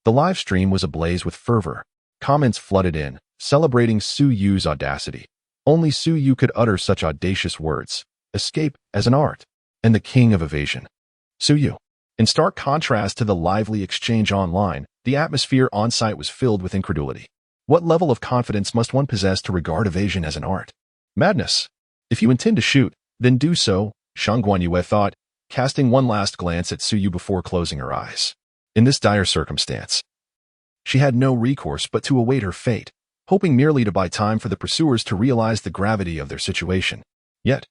The live stream was ablaze with fervor. Comments flooded in, celebrating Su Yu's audacity. Only Su Yu could utter such audacious words. Escape as an art, and the king of evasion. Su Yu. In stark contrast to the lively exchange online, the atmosphere on-site was filled with incredulity. What level of confidence must one possess to regard evasion as an art? Madness. If you intend to shoot, then do so, Shang Guanyu thought, casting one last glance at Su Yu before closing her eyes. In this dire circumstance, She had no recourse but to await her fate, hoping merely to buy time for the pursuers to realize the gravity of their situation. Yet,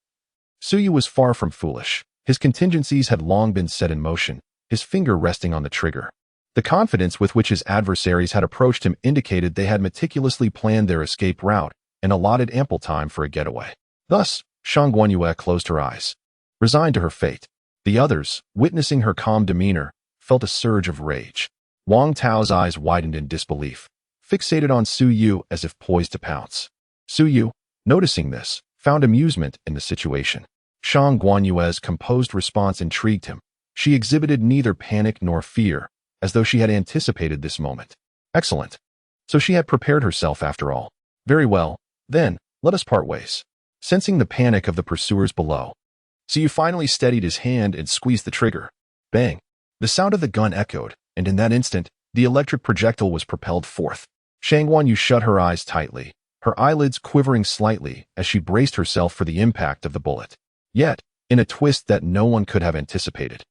Suyu was far from foolish. His contingencies had long been set in motion, his finger resting on the trigger. The confidence with which his adversaries had approached him indicated they had meticulously planned their escape route and allotted ample time for a getaway. Thus, Shang Guanyue closed her eyes, resigned to her fate. The others, witnessing her calm demeanor, felt a surge of rage. Wang Tao's eyes widened in disbelief, fixated on Suyu as if poised to pounce. Suyu, noticing this, found amusement in the situation. Shang Guanyue's composed response intrigued him. She exhibited neither panic nor fear, as though she had anticipated this moment. Excellent. So she had prepared herself after all. Very well, then, let us part ways. Sensing the panic of the pursuers below, Suyu finally steadied his hand and squeezed the trigger. Bang! The sound of the gun echoed, and in that instant, the electric projectile was propelled forth. Shang Guanyu shut her eyes tightly, her eyelids quivering slightly as she braced herself for the impact of the bullet. Yet, in a twist that no one could have anticipated,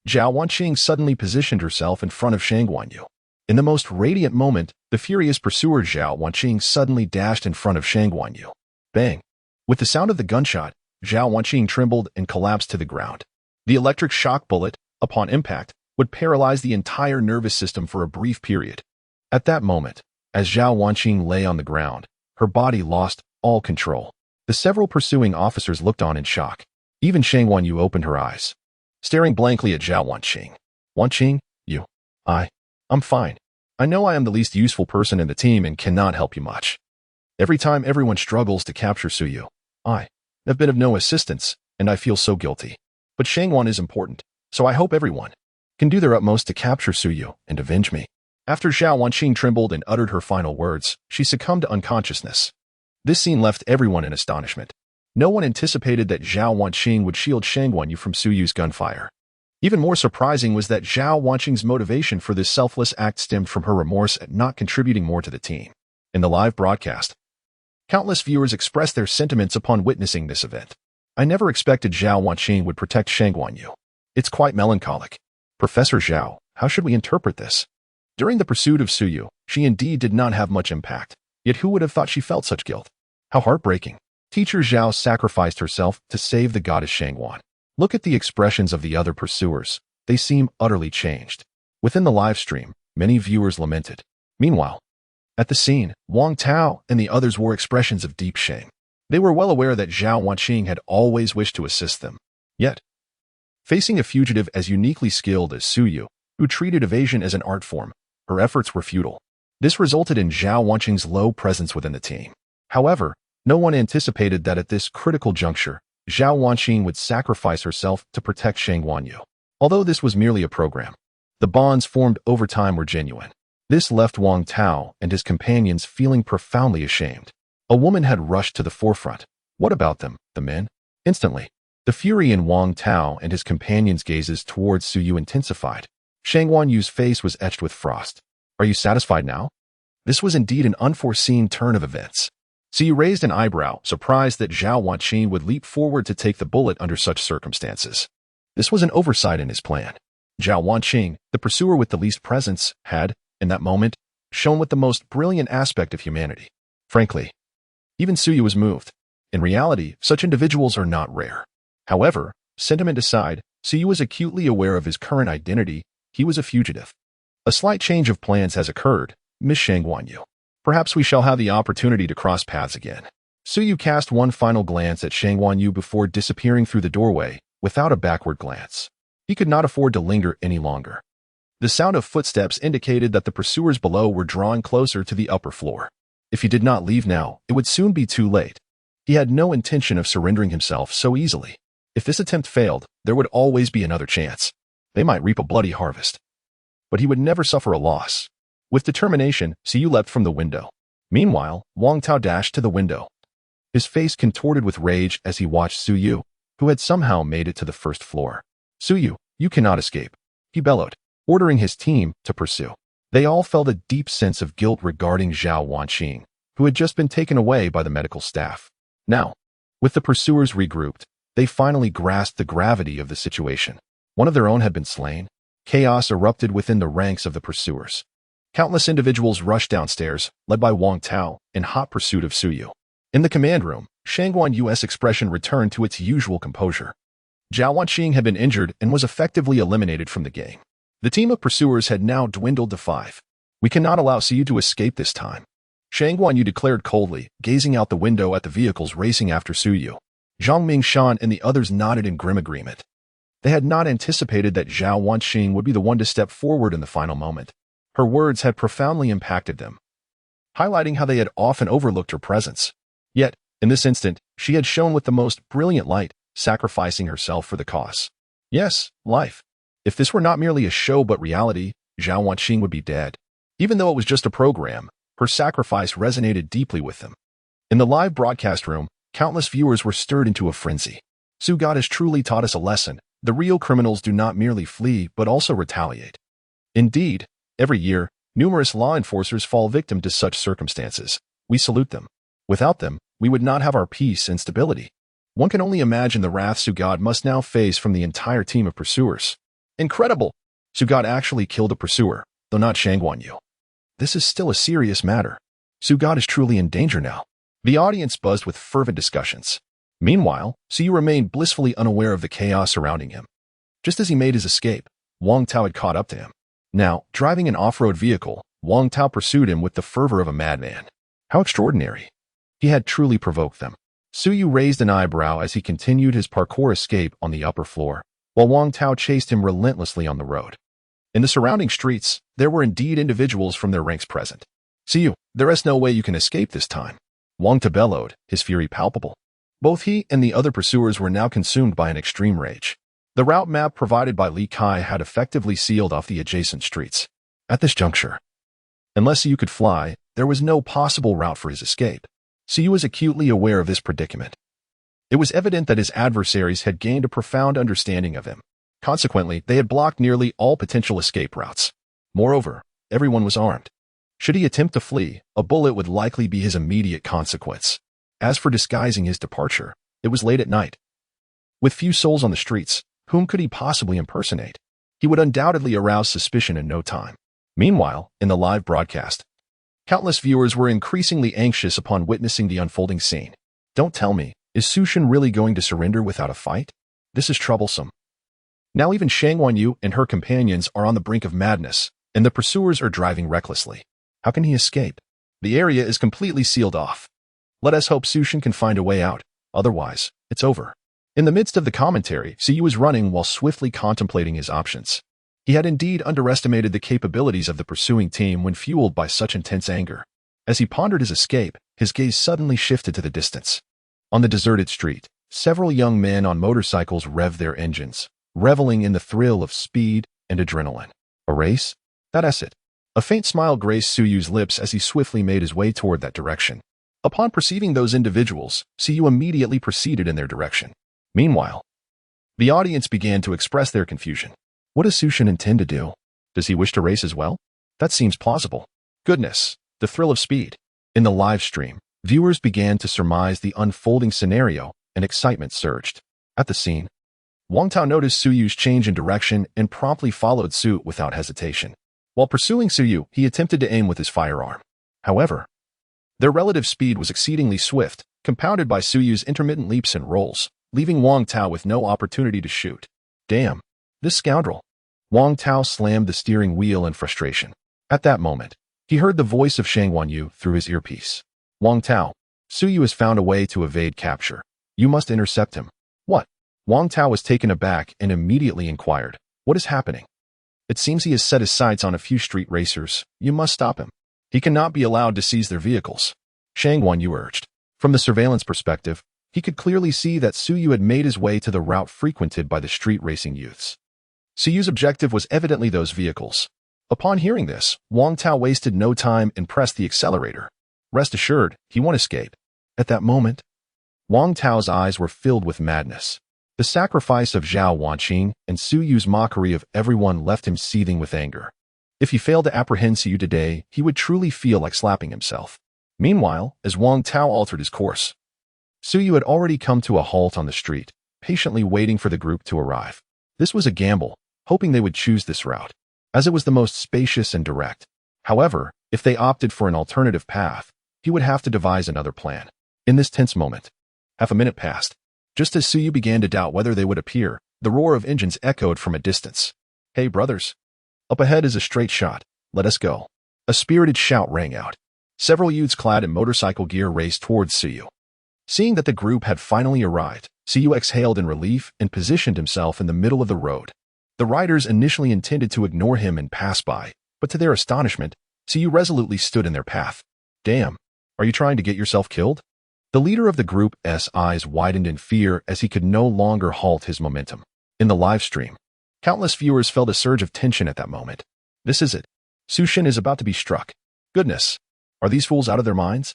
Zhao Wanqing suddenly positioned herself in front of Shang Guanyu. In the most radiant moment, the furious pursuer Zhao Wanqing suddenly dashed in front of Shang Guanyu. Bang! With the sound of the gunshot, Zhao Wanqing trembled and collapsed to the ground. The electric shock bullet, upon impact, would paralyze the entire nervous system for a brief period. At that moment, as Zhao Wanqing lay on the ground, her body lost all control. The several pursuing officers looked on in shock. Even Shang Guanyu opened her eyes, staring blankly at Zhao Wanqing. Wanqing, I'm fine. I know I am the least useful person in the team and cannot help you much. Every time everyone struggles to capture Suyu, I have been of no assistance, and I feel so guilty. But Shangwan is important, so I hope everyone can do their utmost to capture Suyu and avenge me. After Zhao Wanqing trembled and uttered her final words, she succumbed to unconsciousness. This scene left everyone in astonishment. No one anticipated that Zhao Wanqing would shield Shang Guanyu from Suyu's gunfire. Even more surprising was that Zhao Wanqing's motivation for this selfless act stemmed from her remorse at not contributing more to the team. In the live broadcast, countless viewers expressed their sentiments upon witnessing this event. I never expected Zhao Wanqing would protect Shang Guanyu. It's quite melancholic. Professor Zhao, how should we interpret this? During the pursuit of Suyu, she indeed did not have much impact, yet who would have thought she felt such guilt? How heartbreaking. Teacher Zhao sacrificed herself to save the goddess Shangguan. Look at the expressions of the other pursuers. They seem utterly changed. Within the live stream, many viewers lamented. Meanwhile, at the scene, Wang Tao and the others wore expressions of deep shame. They were well aware that Zhao Wanqing had always wished to assist them. Yet, facing a fugitive as uniquely skilled as Suyu, who treated evasion as an art form, her efforts were futile. This resulted in Zhao Wanqing's low presence within the team. However, no one anticipated that at this critical juncture, Zhao Wanqing would sacrifice herself to protect Shang Guanyu. Although this was merely a program, the bonds formed over time were genuine. This left Wang Tao and his companions feeling profoundly ashamed. A woman had rushed to the forefront. What about them, the men? Instantly, the fury in Wang Tao and his companions' gazes towards Suyu intensified. Shang Guanyu's face was etched with frost. Are you satisfied now? This was indeed an unforeseen turn of events. Suyu raised an eyebrow, surprised that Zhao Wanqing would leap forward to take the bullet under such circumstances. This was an oversight in his plan. Zhao Wanqing, the pursuer with the least presence, had, in that moment, shown with the most brilliant aspect of humanity. Frankly, even Suyu was moved. In reality, such individuals are not rare. However, sentiment aside, Suyu was acutely aware of his current identity. He was a fugitive. A slight change of plans has occurred, Miss Shang Guanyu. Perhaps we shall have the opportunity to cross paths again. Suyu cast one final glance at Shang Guanyu before disappearing through the doorway, without a backward glance. He could not afford to linger any longer. The sound of footsteps indicated that the pursuers below were drawing closer to the upper floor. If he did not leave now, it would soon be too late. He had no intention of surrendering himself so easily. If this attempt failed, there would always be another chance. They might reap a bloody harvest. But he would never suffer a loss. With determination, Suyu leapt from the window. Meanwhile, Wang Tao dashed to the window. His face contorted with rage as he watched Suyu, who had somehow made it to the first floor. Suyu, you cannot escape, he bellowed, ordering his team to pursue. They all felt a deep sense of guilt regarding Zhao Wanqing, who had just been taken away by the medical staff. Now, with the pursuers regrouped, they finally grasped the gravity of the situation. One of their own had been slain. Chaos erupted within the ranks of the pursuers. Countless individuals rushed downstairs, led by Wang Tao, in hot pursuit of Suyu. In the command room, Shangguan Yu's expression returned to its usual composure. Zhao Wanqing had been injured and was effectively eliminated from the game. The team of pursuers had now dwindled to 5. We cannot allow Suyu to escape this time, Shangguan Yu declared coldly, gazing out the window at the vehicles racing after Suyu. Zhang Mingshan and the others nodded in grim agreement. They had not anticipated that Zhao Wanqing would be the one to step forward in the final moment. Her words had profoundly impacted them, highlighting how they had often overlooked her presence. Yet, in this instant, she had shone with the most brilliant light, sacrificing herself for the cause. Yes, life. If this were not merely a show but reality, Zhao Wanqing would be dead. Even though it was just a program, her sacrifice resonated deeply with them. In the live broadcast room, countless viewers were stirred into a frenzy. Su God has truly taught us a lesson. The real criminals do not merely flee but also retaliate. Indeed, every year, numerous law enforcers fall victim to such circumstances. We salute them. Without them, we would not have our peace and stability. One can only imagine the wrath Sugad must now face from the entire team of pursuers. Incredible! Sugad actually killed a pursuer, though not Shangguan Yu. This is still a serious matter. Sugad is truly in danger now. The audience buzzed with fervent discussions. Meanwhile, Suyu remained blissfully unaware of the chaos surrounding him. Just as he made his escape, Wang Tao had caught up to him. Now, driving an off-road vehicle, Wang Tao pursued him with the fervor of a madman. How extraordinary! He had truly provoked them. Suyu raised an eyebrow as he continued his parkour escape on the upper floor, while Wang Tao chased him relentlessly on the road. In the surrounding streets, there were indeed individuals from their ranks present. Suyu, there is no way you can escape this time. Wang Tao bellowed, his fury palpable. Both he and the other pursuers were now consumed by an extreme rage. The route map provided by Li Kai had effectively sealed off the adjacent streets. At this juncture, unless Suyu could fly, there was no possible route for his escape. Suyu was acutely aware of this predicament. It was evident that his adversaries had gained a profound understanding of him. Consequently, they had blocked nearly all potential escape routes. Moreover, everyone was armed. Should he attempt to flee, a bullet would likely be his immediate consequence. As for disguising his departure, it was late at night. With few souls on the streets, whom could he possibly impersonate? He would undoubtedly arouse suspicion in no time. Meanwhile, in the live broadcast, countless viewers were increasingly anxious upon witnessing the unfolding scene. Don't tell me, is Sushin really going to surrender without a fight? This is troublesome. Now even Shangguan Yu and her companions are on the brink of madness, and the pursuers are driving recklessly. How can he escape? The area is completely sealed off. Let us hope Sushin can find a way out, otherwise, it's over. In the midst of the commentary, Suyu was running while swiftly contemplating his options. He had indeed underestimated the capabilities of the pursuing team when fueled by such intense anger. As he pondered his escape, his gaze suddenly shifted to the distance. On the deserted street, several young men on motorcycles revved their engines, reveling in the thrill of speed and adrenaline. A race? That's it. A faint smile graced Suyu's lips as he swiftly made his way toward that direction. Upon perceiving those individuals, Suyu immediately proceeded in their direction. Meanwhile, the audience began to express their confusion. What does Sushin intend to do? Does he wish to race as well? That seems plausible. Goodness, the thrill of speed. In the live stream, viewers began to surmise the unfolding scenario, and excitement surged. At the scene, Wang Tao noticed Suyu's change in direction and promptly followed suit without hesitation. While pursuing Suyu, he attempted to aim with his firearm. However, their relative speed was exceedingly swift, compounded by Suyu's intermittent leaps and rolls, leaving Wang Tao with no opportunity to shoot. Damn, this scoundrel. Wang Tao slammed the steering wheel in frustration. At that moment, he heard the voice of Shangguan Yu through his earpiece. Wang Tao, Suyu has found a way to evade capture. You must intercept him. What? Wang Tao was taken aback and immediately inquired, what is happening? It seems he has set his sights on a few street racers. You must stop him. He cannot be allowed to seize their vehicles. Shangguan Yu urged. From the surveillance perspective, he could clearly see that Suyu had made his way to the route frequented by the street racing youths. Suyu's objective was evidently those vehicles. Upon hearing this, Wang Tao wasted no time and pressed the accelerator. Rest assured, he won't escape. At that moment, Wang Tao's eyes were filled with madness. The sacrifice of Zhao Wanqing and Suyu's mockery of everyone left him seething with anger. If he failed to apprehend Suyu today, he would truly feel like slapping himself. Meanwhile, as Wang Tao altered his course, Suyu had already come to a halt on the street, patiently waiting for the group to arrive. This was a gamble, hoping they would choose this route, as it was the most spacious and direct. However, if they opted for an alternative path, he would have to devise another plan. In this tense moment, half a minute passed. Just as Suyu began to doubt whether they would appear, the roar of engines echoed from a distance. "Hey, brothers. Up ahead is a straight shot. Let us go." A spirited shout rang out. Several youths clad in motorcycle gear raced towards Suyu. Seeing that the group had finally arrived, Suyu exhaled in relief and positioned himself in the middle of the road. The riders initially intended to ignore him and pass by, but to their astonishment, Suyu resolutely stood in their path. "Damn, are you trying to get yourself killed?" The leader of the group's eyes widened in fear as he could no longer halt his momentum. In the live stream, countless viewers felt a surge of tension at that moment. This is it. Sushin is about to be struck. Goodness, are these fools out of their minds?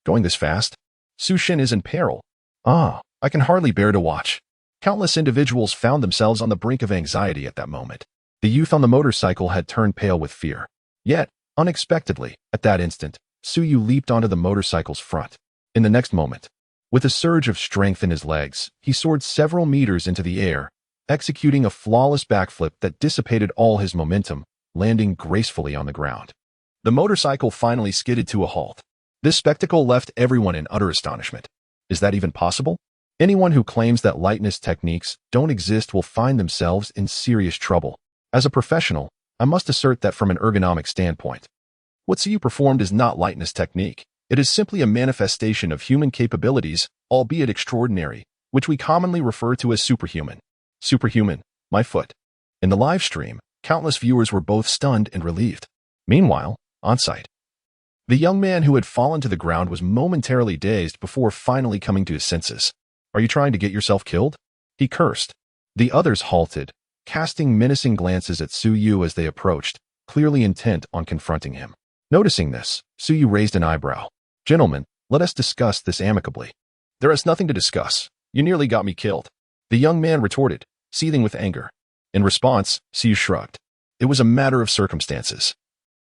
Going this fast? Sushin is in peril. I can hardly bear to watch. Countless individuals found themselves on the brink of anxiety at that moment. The youth on the motorcycle had turned pale with fear. Yet, unexpectedly, at that instant, Suyu leaped onto the motorcycle's front. In the next moment, with a surge of strength in his legs, he soared several meters into the air, executing a flawless backflip that dissipated all his momentum, landing gracefully on the ground. The motorcycle finally skidded to a halt. This spectacle left everyone in utter astonishment. Is that even possible? Anyone who claims that lightness techniques don't exist will find themselves in serious trouble. As a professional, I must assert that from an ergonomic standpoint, what Suyu performed is not lightness technique. It is simply a manifestation of human capabilities, albeit extraordinary, which we commonly refer to as superhuman. Superhuman, my foot. In the live stream, countless viewers were both stunned and relieved. Meanwhile, on-site, the young man who had fallen to the ground was momentarily dazed before finally coming to his senses. "Are you trying to get yourself killed?" he cursed. The others halted, casting menacing glances at Suyu as they approached, clearly intent on confronting him. Noticing this, Suyu raised an eyebrow. "Gentlemen, let us discuss this amicably." "There is nothing to discuss. You nearly got me killed," the young man retorted, seething with anger. In response, Suyu shrugged. "It was a matter of circumstances.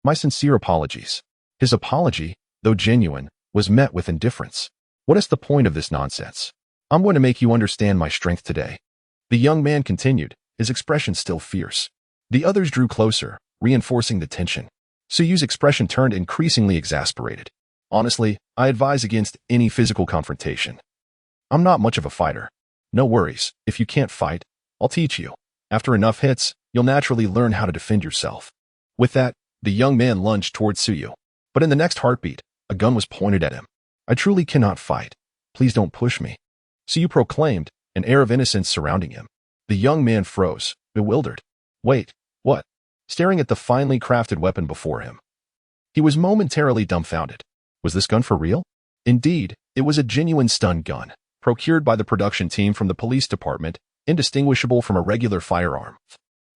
My sincere apologies." His apology, though genuine, was met with indifference. "What is the point of this nonsense? I'm going to make you understand my strength today." The young man continued, his expression still fierce. The others drew closer, reinforcing the tension. Suyu's expression turned increasingly exasperated. "Honestly, I advise against any physical confrontation. I'm not much of a fighter. No worries, if you can't fight, I'll teach you. After enough hits, you'll naturally learn how to defend yourself." With that, the young man lunged towards Suyu. But in the next heartbeat, a gun was pointed at him. "I truly cannot fight. Please don't push me," Suyu proclaimed, an air of innocence surrounding him. The young man froze, bewildered. "Wait, what?" Staring at the finely crafted weapon before him. He was momentarily dumbfounded. Was this gun for real? Indeed, it was a genuine stun gun, procured by the production team from the police department, indistinguishable from a regular firearm,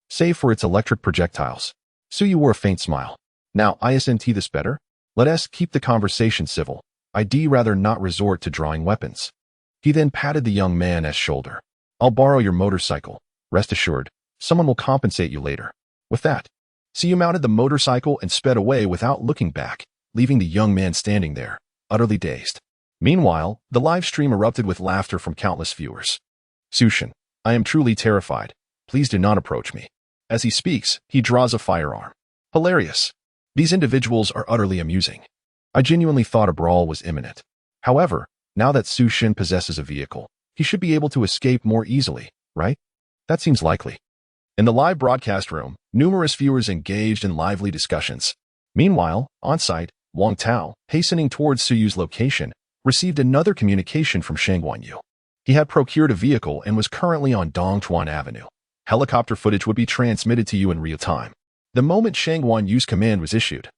save for its electric projectiles. Suyu wore a faint smile. "Now, isn't this better? Let us keep the conversation civil. I'd rather not resort to drawing weapons." He then patted the young man's shoulder. "I'll borrow your motorcycle. Rest assured, someone will compensate you later." With that, Suyu mounted the motorcycle and sped away without looking back, leaving the young man standing there, utterly dazed. Meanwhile, the live stream erupted with laughter from countless viewers. "Sushin, I am truly terrified. Please do not approach me." As he speaks, he draws a firearm. Hilarious. These individuals are utterly amusing. I genuinely thought a brawl was imminent. However, now that Sushin possesses a vehicle, he should be able to escape more easily, right? That seems likely. In the live broadcast room, numerous viewers engaged in lively discussions. Meanwhile, on-site, Wang Tao, hastening towards Suyu's location, received another communication from Shangguan Yu. He had procured a vehicle and was currently on Dongchuan Avenue. Helicopter footage would be transmitted to you in real time. The moment Shangguan Yu's command was issued,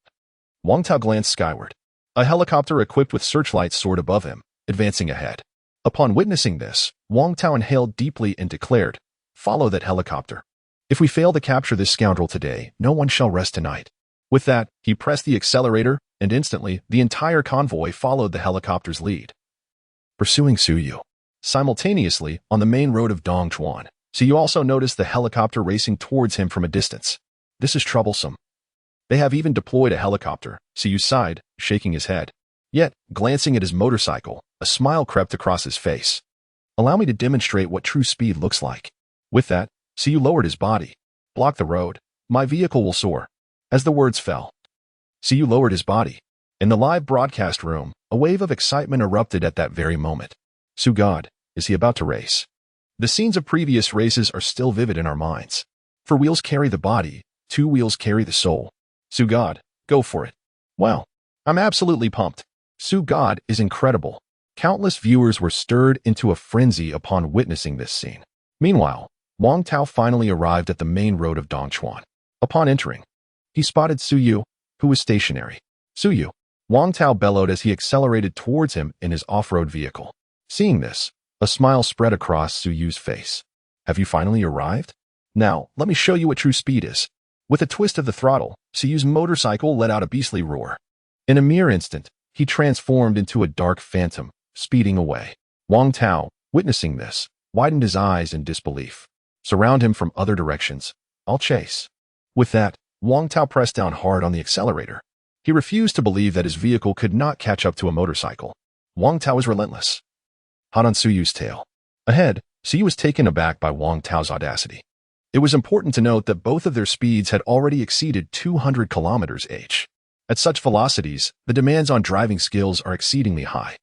Wang Tao glanced skyward. A helicopter equipped with searchlights soared above him, advancing ahead. Upon witnessing this, Wang Tao inhaled deeply and declared, "Follow that helicopter. If we fail to capture this scoundrel today, no one shall rest tonight." With that, he pressed the accelerator, and instantly, the entire convoy followed the helicopter's lead, pursuing Suyu. Simultaneously, on the main road of Dongchuan, Suyu also noticed the helicopter racing towards him from a distance. "This is troublesome. They have even deployed a helicopter," Suyu sighed, shaking his head. Yet, glancing at his motorcycle, a smile crept across his face. "Allow me to demonstrate what true speed looks like." With that, Suyu lowered his body. "Block the road. My vehicle will soar." As the words fell, Siyu lowered his body. In the live broadcast room, a wave of excitement erupted at that very moment. God, is he about to race? The scenes of previous races are still vivid in our minds. 4 wheels carry the body, 2 wheels carry the soul. God, go for it. Wow, I'm absolutely pumped. God is incredible. Countless viewers were stirred into a frenzy upon witnessing this scene. Meanwhile, Wang Tao finally arrived at the main road of Dongchuan. Upon entering, he spotted Suyu, who was stationary. Suyu, Wang Tao bellowed as he accelerated towards him in his off-road vehicle. Seeing this, a smile spread across Suyu's face. Have you finally arrived? Now, let me show you what true speed is. With a twist of the throttle, Suyu's motorcycle let out a beastly roar. In a mere instant, he transformed into a dark phantom, speeding away. Wang Tao, witnessing this, widened his eyes in disbelief. Surround him from other directions. I'll chase. With that, Wang Tao pressed down hard on the accelerator. He refused to believe that his vehicle could not catch up to a motorcycle. Wang Tao was relentless. Hot on Suyu's tail. Ahead, Suyu was taken aback by Wang Tao's audacity. It was important to note that both of their speeds had already exceeded 200 km/h. At such velocities, the demands on driving skills are exceedingly high.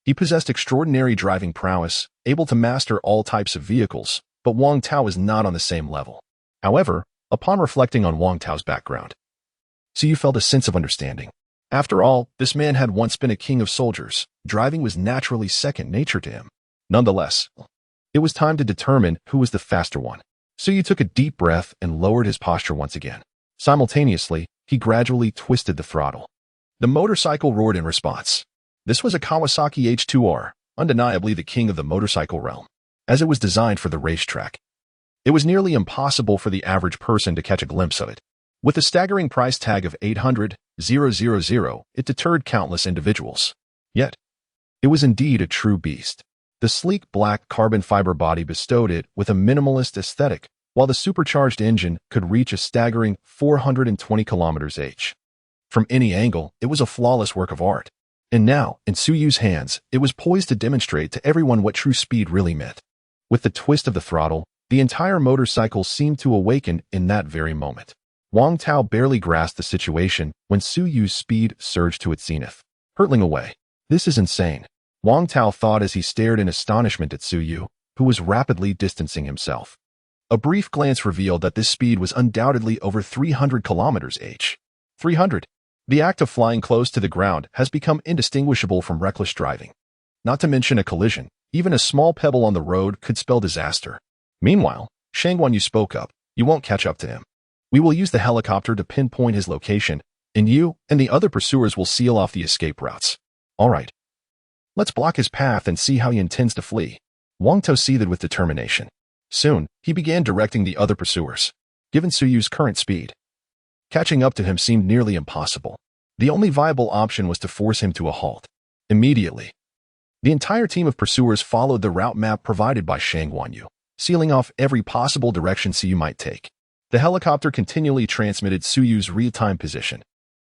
He possessed extraordinary driving prowess, able to master all types of vehicles, but Wang Tao was not on the same level. However, upon reflecting on Wang Tao's background, Suyu felt a sense of understanding. After all, this man had once been a king of soldiers. Driving was naturally second nature to him. Nonetheless, it was time to determine who was the faster one. Suyu took a deep breath and lowered his posture once again. Simultaneously, he gradually twisted the throttle. The motorcycle roared in response. This was a Kawasaki H2R, undeniably the king of the motorcycle realm, as it was designed for the racetrack. It was nearly impossible for the average person to catch a glimpse of it. With a staggering price tag of 800,000, it deterred countless individuals. Yet, it was indeed a true beast. The sleek black carbon fiber body bestowed it with a minimalist aesthetic, while the supercharged engine could reach a staggering 420 km/h. From any angle, it was a flawless work of art. And now, in Suyu's hands, it was poised to demonstrate to everyone what true speed really meant. With the twist of the throttle, the entire motorcycle seemed to awaken in that very moment. Wang Tao barely grasped the situation when Suyu's speed surged to its zenith, hurtling away. This is insane, Wang Tao thought as he stared in astonishment at Suyu, who was rapidly distancing himself. A brief glance revealed that this speed was undoubtedly over 300 km/h. 300. The act of flying close to the ground has become indistinguishable from reckless driving. Not to mention a collision, even a small pebble on the road could spell disaster. Meanwhile, Shang Wanyu spoke up. You won't catch up to him. We will use the helicopter to pinpoint his location, and you and the other pursuers will seal off the escape routes. All right. Let's block his path and see how he intends to flee. Wang Tao seethed with determination. Soon, he began directing the other pursuers. Given Suyu's current speed, catching up to him seemed nearly impossible. The only viable option was to force him to a halt. Immediately, the entire team of pursuers followed the route map provided by Shang Wanyu, sealing off every possible direction Suyu might take. The helicopter continually transmitted Suyu's real-time position.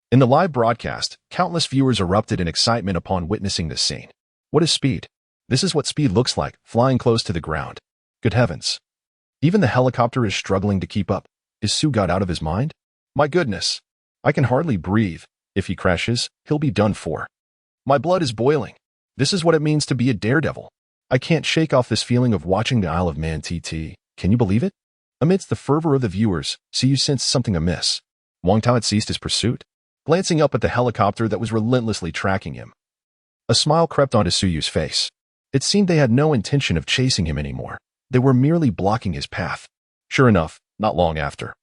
In the live broadcast, countless viewers erupted in excitement upon witnessing this scene. What is speed? This is what speed looks like, flying close to the ground. Good heavens. Even the helicopter is struggling to keep up. Is Sugat out of his mind? My goodness. I can hardly breathe. If he crashes, he'll be done for. My blood is boiling. This is what it means to be a daredevil. I can't shake off this feeling of watching the Isle of Man TT. Can you believe it? Amidst the fervor of the viewers, Suyu sensed something amiss. Wang Tao had ceased his pursuit, glancing up at the helicopter that was relentlessly tracking him. A smile crept onto Suyu's face. It seemed they had no intention of chasing him anymore. They were merely blocking his path. Sure enough, not long after,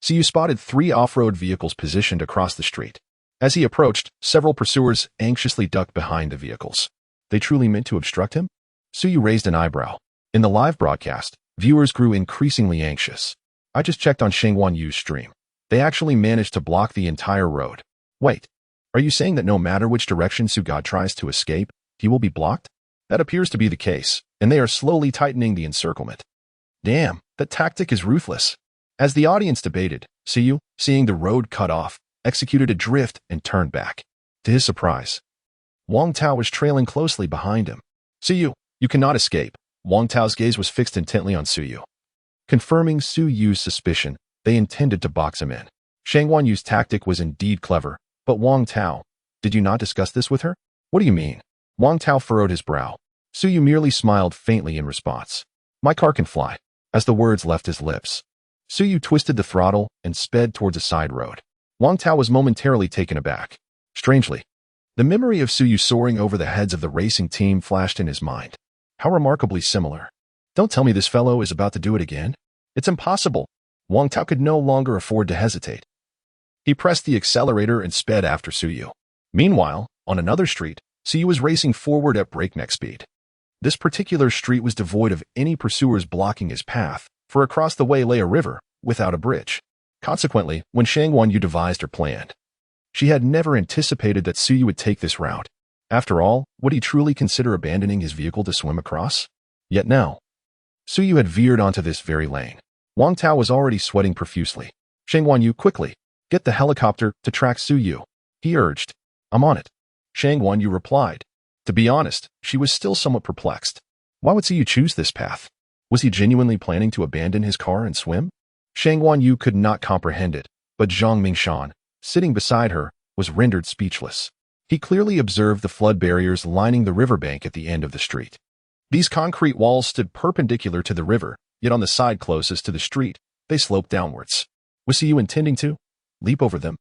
Suyu spotted 3 off-road vehicles positioned across the street. As he approached, several pursuers anxiously ducked behind the vehicles. They truly meant to obstruct him? Suyu raised an eyebrow. In the live broadcast, viewers grew increasingly anxious. I just checked on Shang Wanyu's stream. They actually managed to block the entire road. Wait, are you saying that no matter which direction Sugat tries to escape, he will be blocked? That appears to be the case, and they are slowly tightening the encirclement. Damn, that tactic is ruthless. As the audience debated, Suyu, seeing the road cut off, executed a drift and turned back. To his surprise, Wang Tao was trailing closely behind him. Suyu, you cannot escape. Wang Tao's gaze was fixed intently on Suyu. Confirming Suyu's suspicion, they intended to box him in. Shang Wanyu's tactic was indeed clever, But Wang Tao, did you not discuss this with her? What do you mean? Wang Tao furrowed his brow. Suyu merely smiled faintly in response. My car can fly. As the words left his lips, Suyu twisted the throttle and sped towards a side road. Wang Tao was momentarily taken aback. Strangely, the memory of Suyu soaring over the heads of the racing team flashed in his mind. How remarkably similar. Don't tell me this fellow is about to do it again. It's impossible. Wang Tao could no longer afford to hesitate. He pressed the accelerator and sped after Suyu. Meanwhile, on another street, Suyu was racing forward at breakneck speed. This particular street was devoid of any pursuers blocking his path, for across the way lay a river, without a bridge. Consequently, when Shang Wanyu devised her plan, she had never anticipated that Suyu would take this route. After all, would he truly consider abandoning his vehicle to swim across? Yet now, Suyu had veered onto this very lane. Wang Tao was already sweating profusely. Shang Wanyu, quickly, get the helicopter to track Suyu, he urged. I'm on it. Shang Wanyu replied. To be honest, she was still somewhat perplexed. Why would Suyu choose this path? Was he genuinely planning to abandon his car and swim? Shang Wanyu could not comprehend it, but Zhang Mingshan, sitting beside her, was rendered speechless. He clearly observed the flood barriers lining the riverbank at the end of the street. These concrete walls stood perpendicular to the river, yet on the side closest to the street, they sloped downwards. Was Suyu intending to leap over them?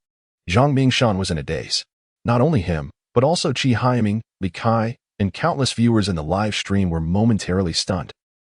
Zhang Mingshan was in a daze. Not only him, but also Qi Haiming, Li Kai, and countless viewers in the live stream were momentarily stunned.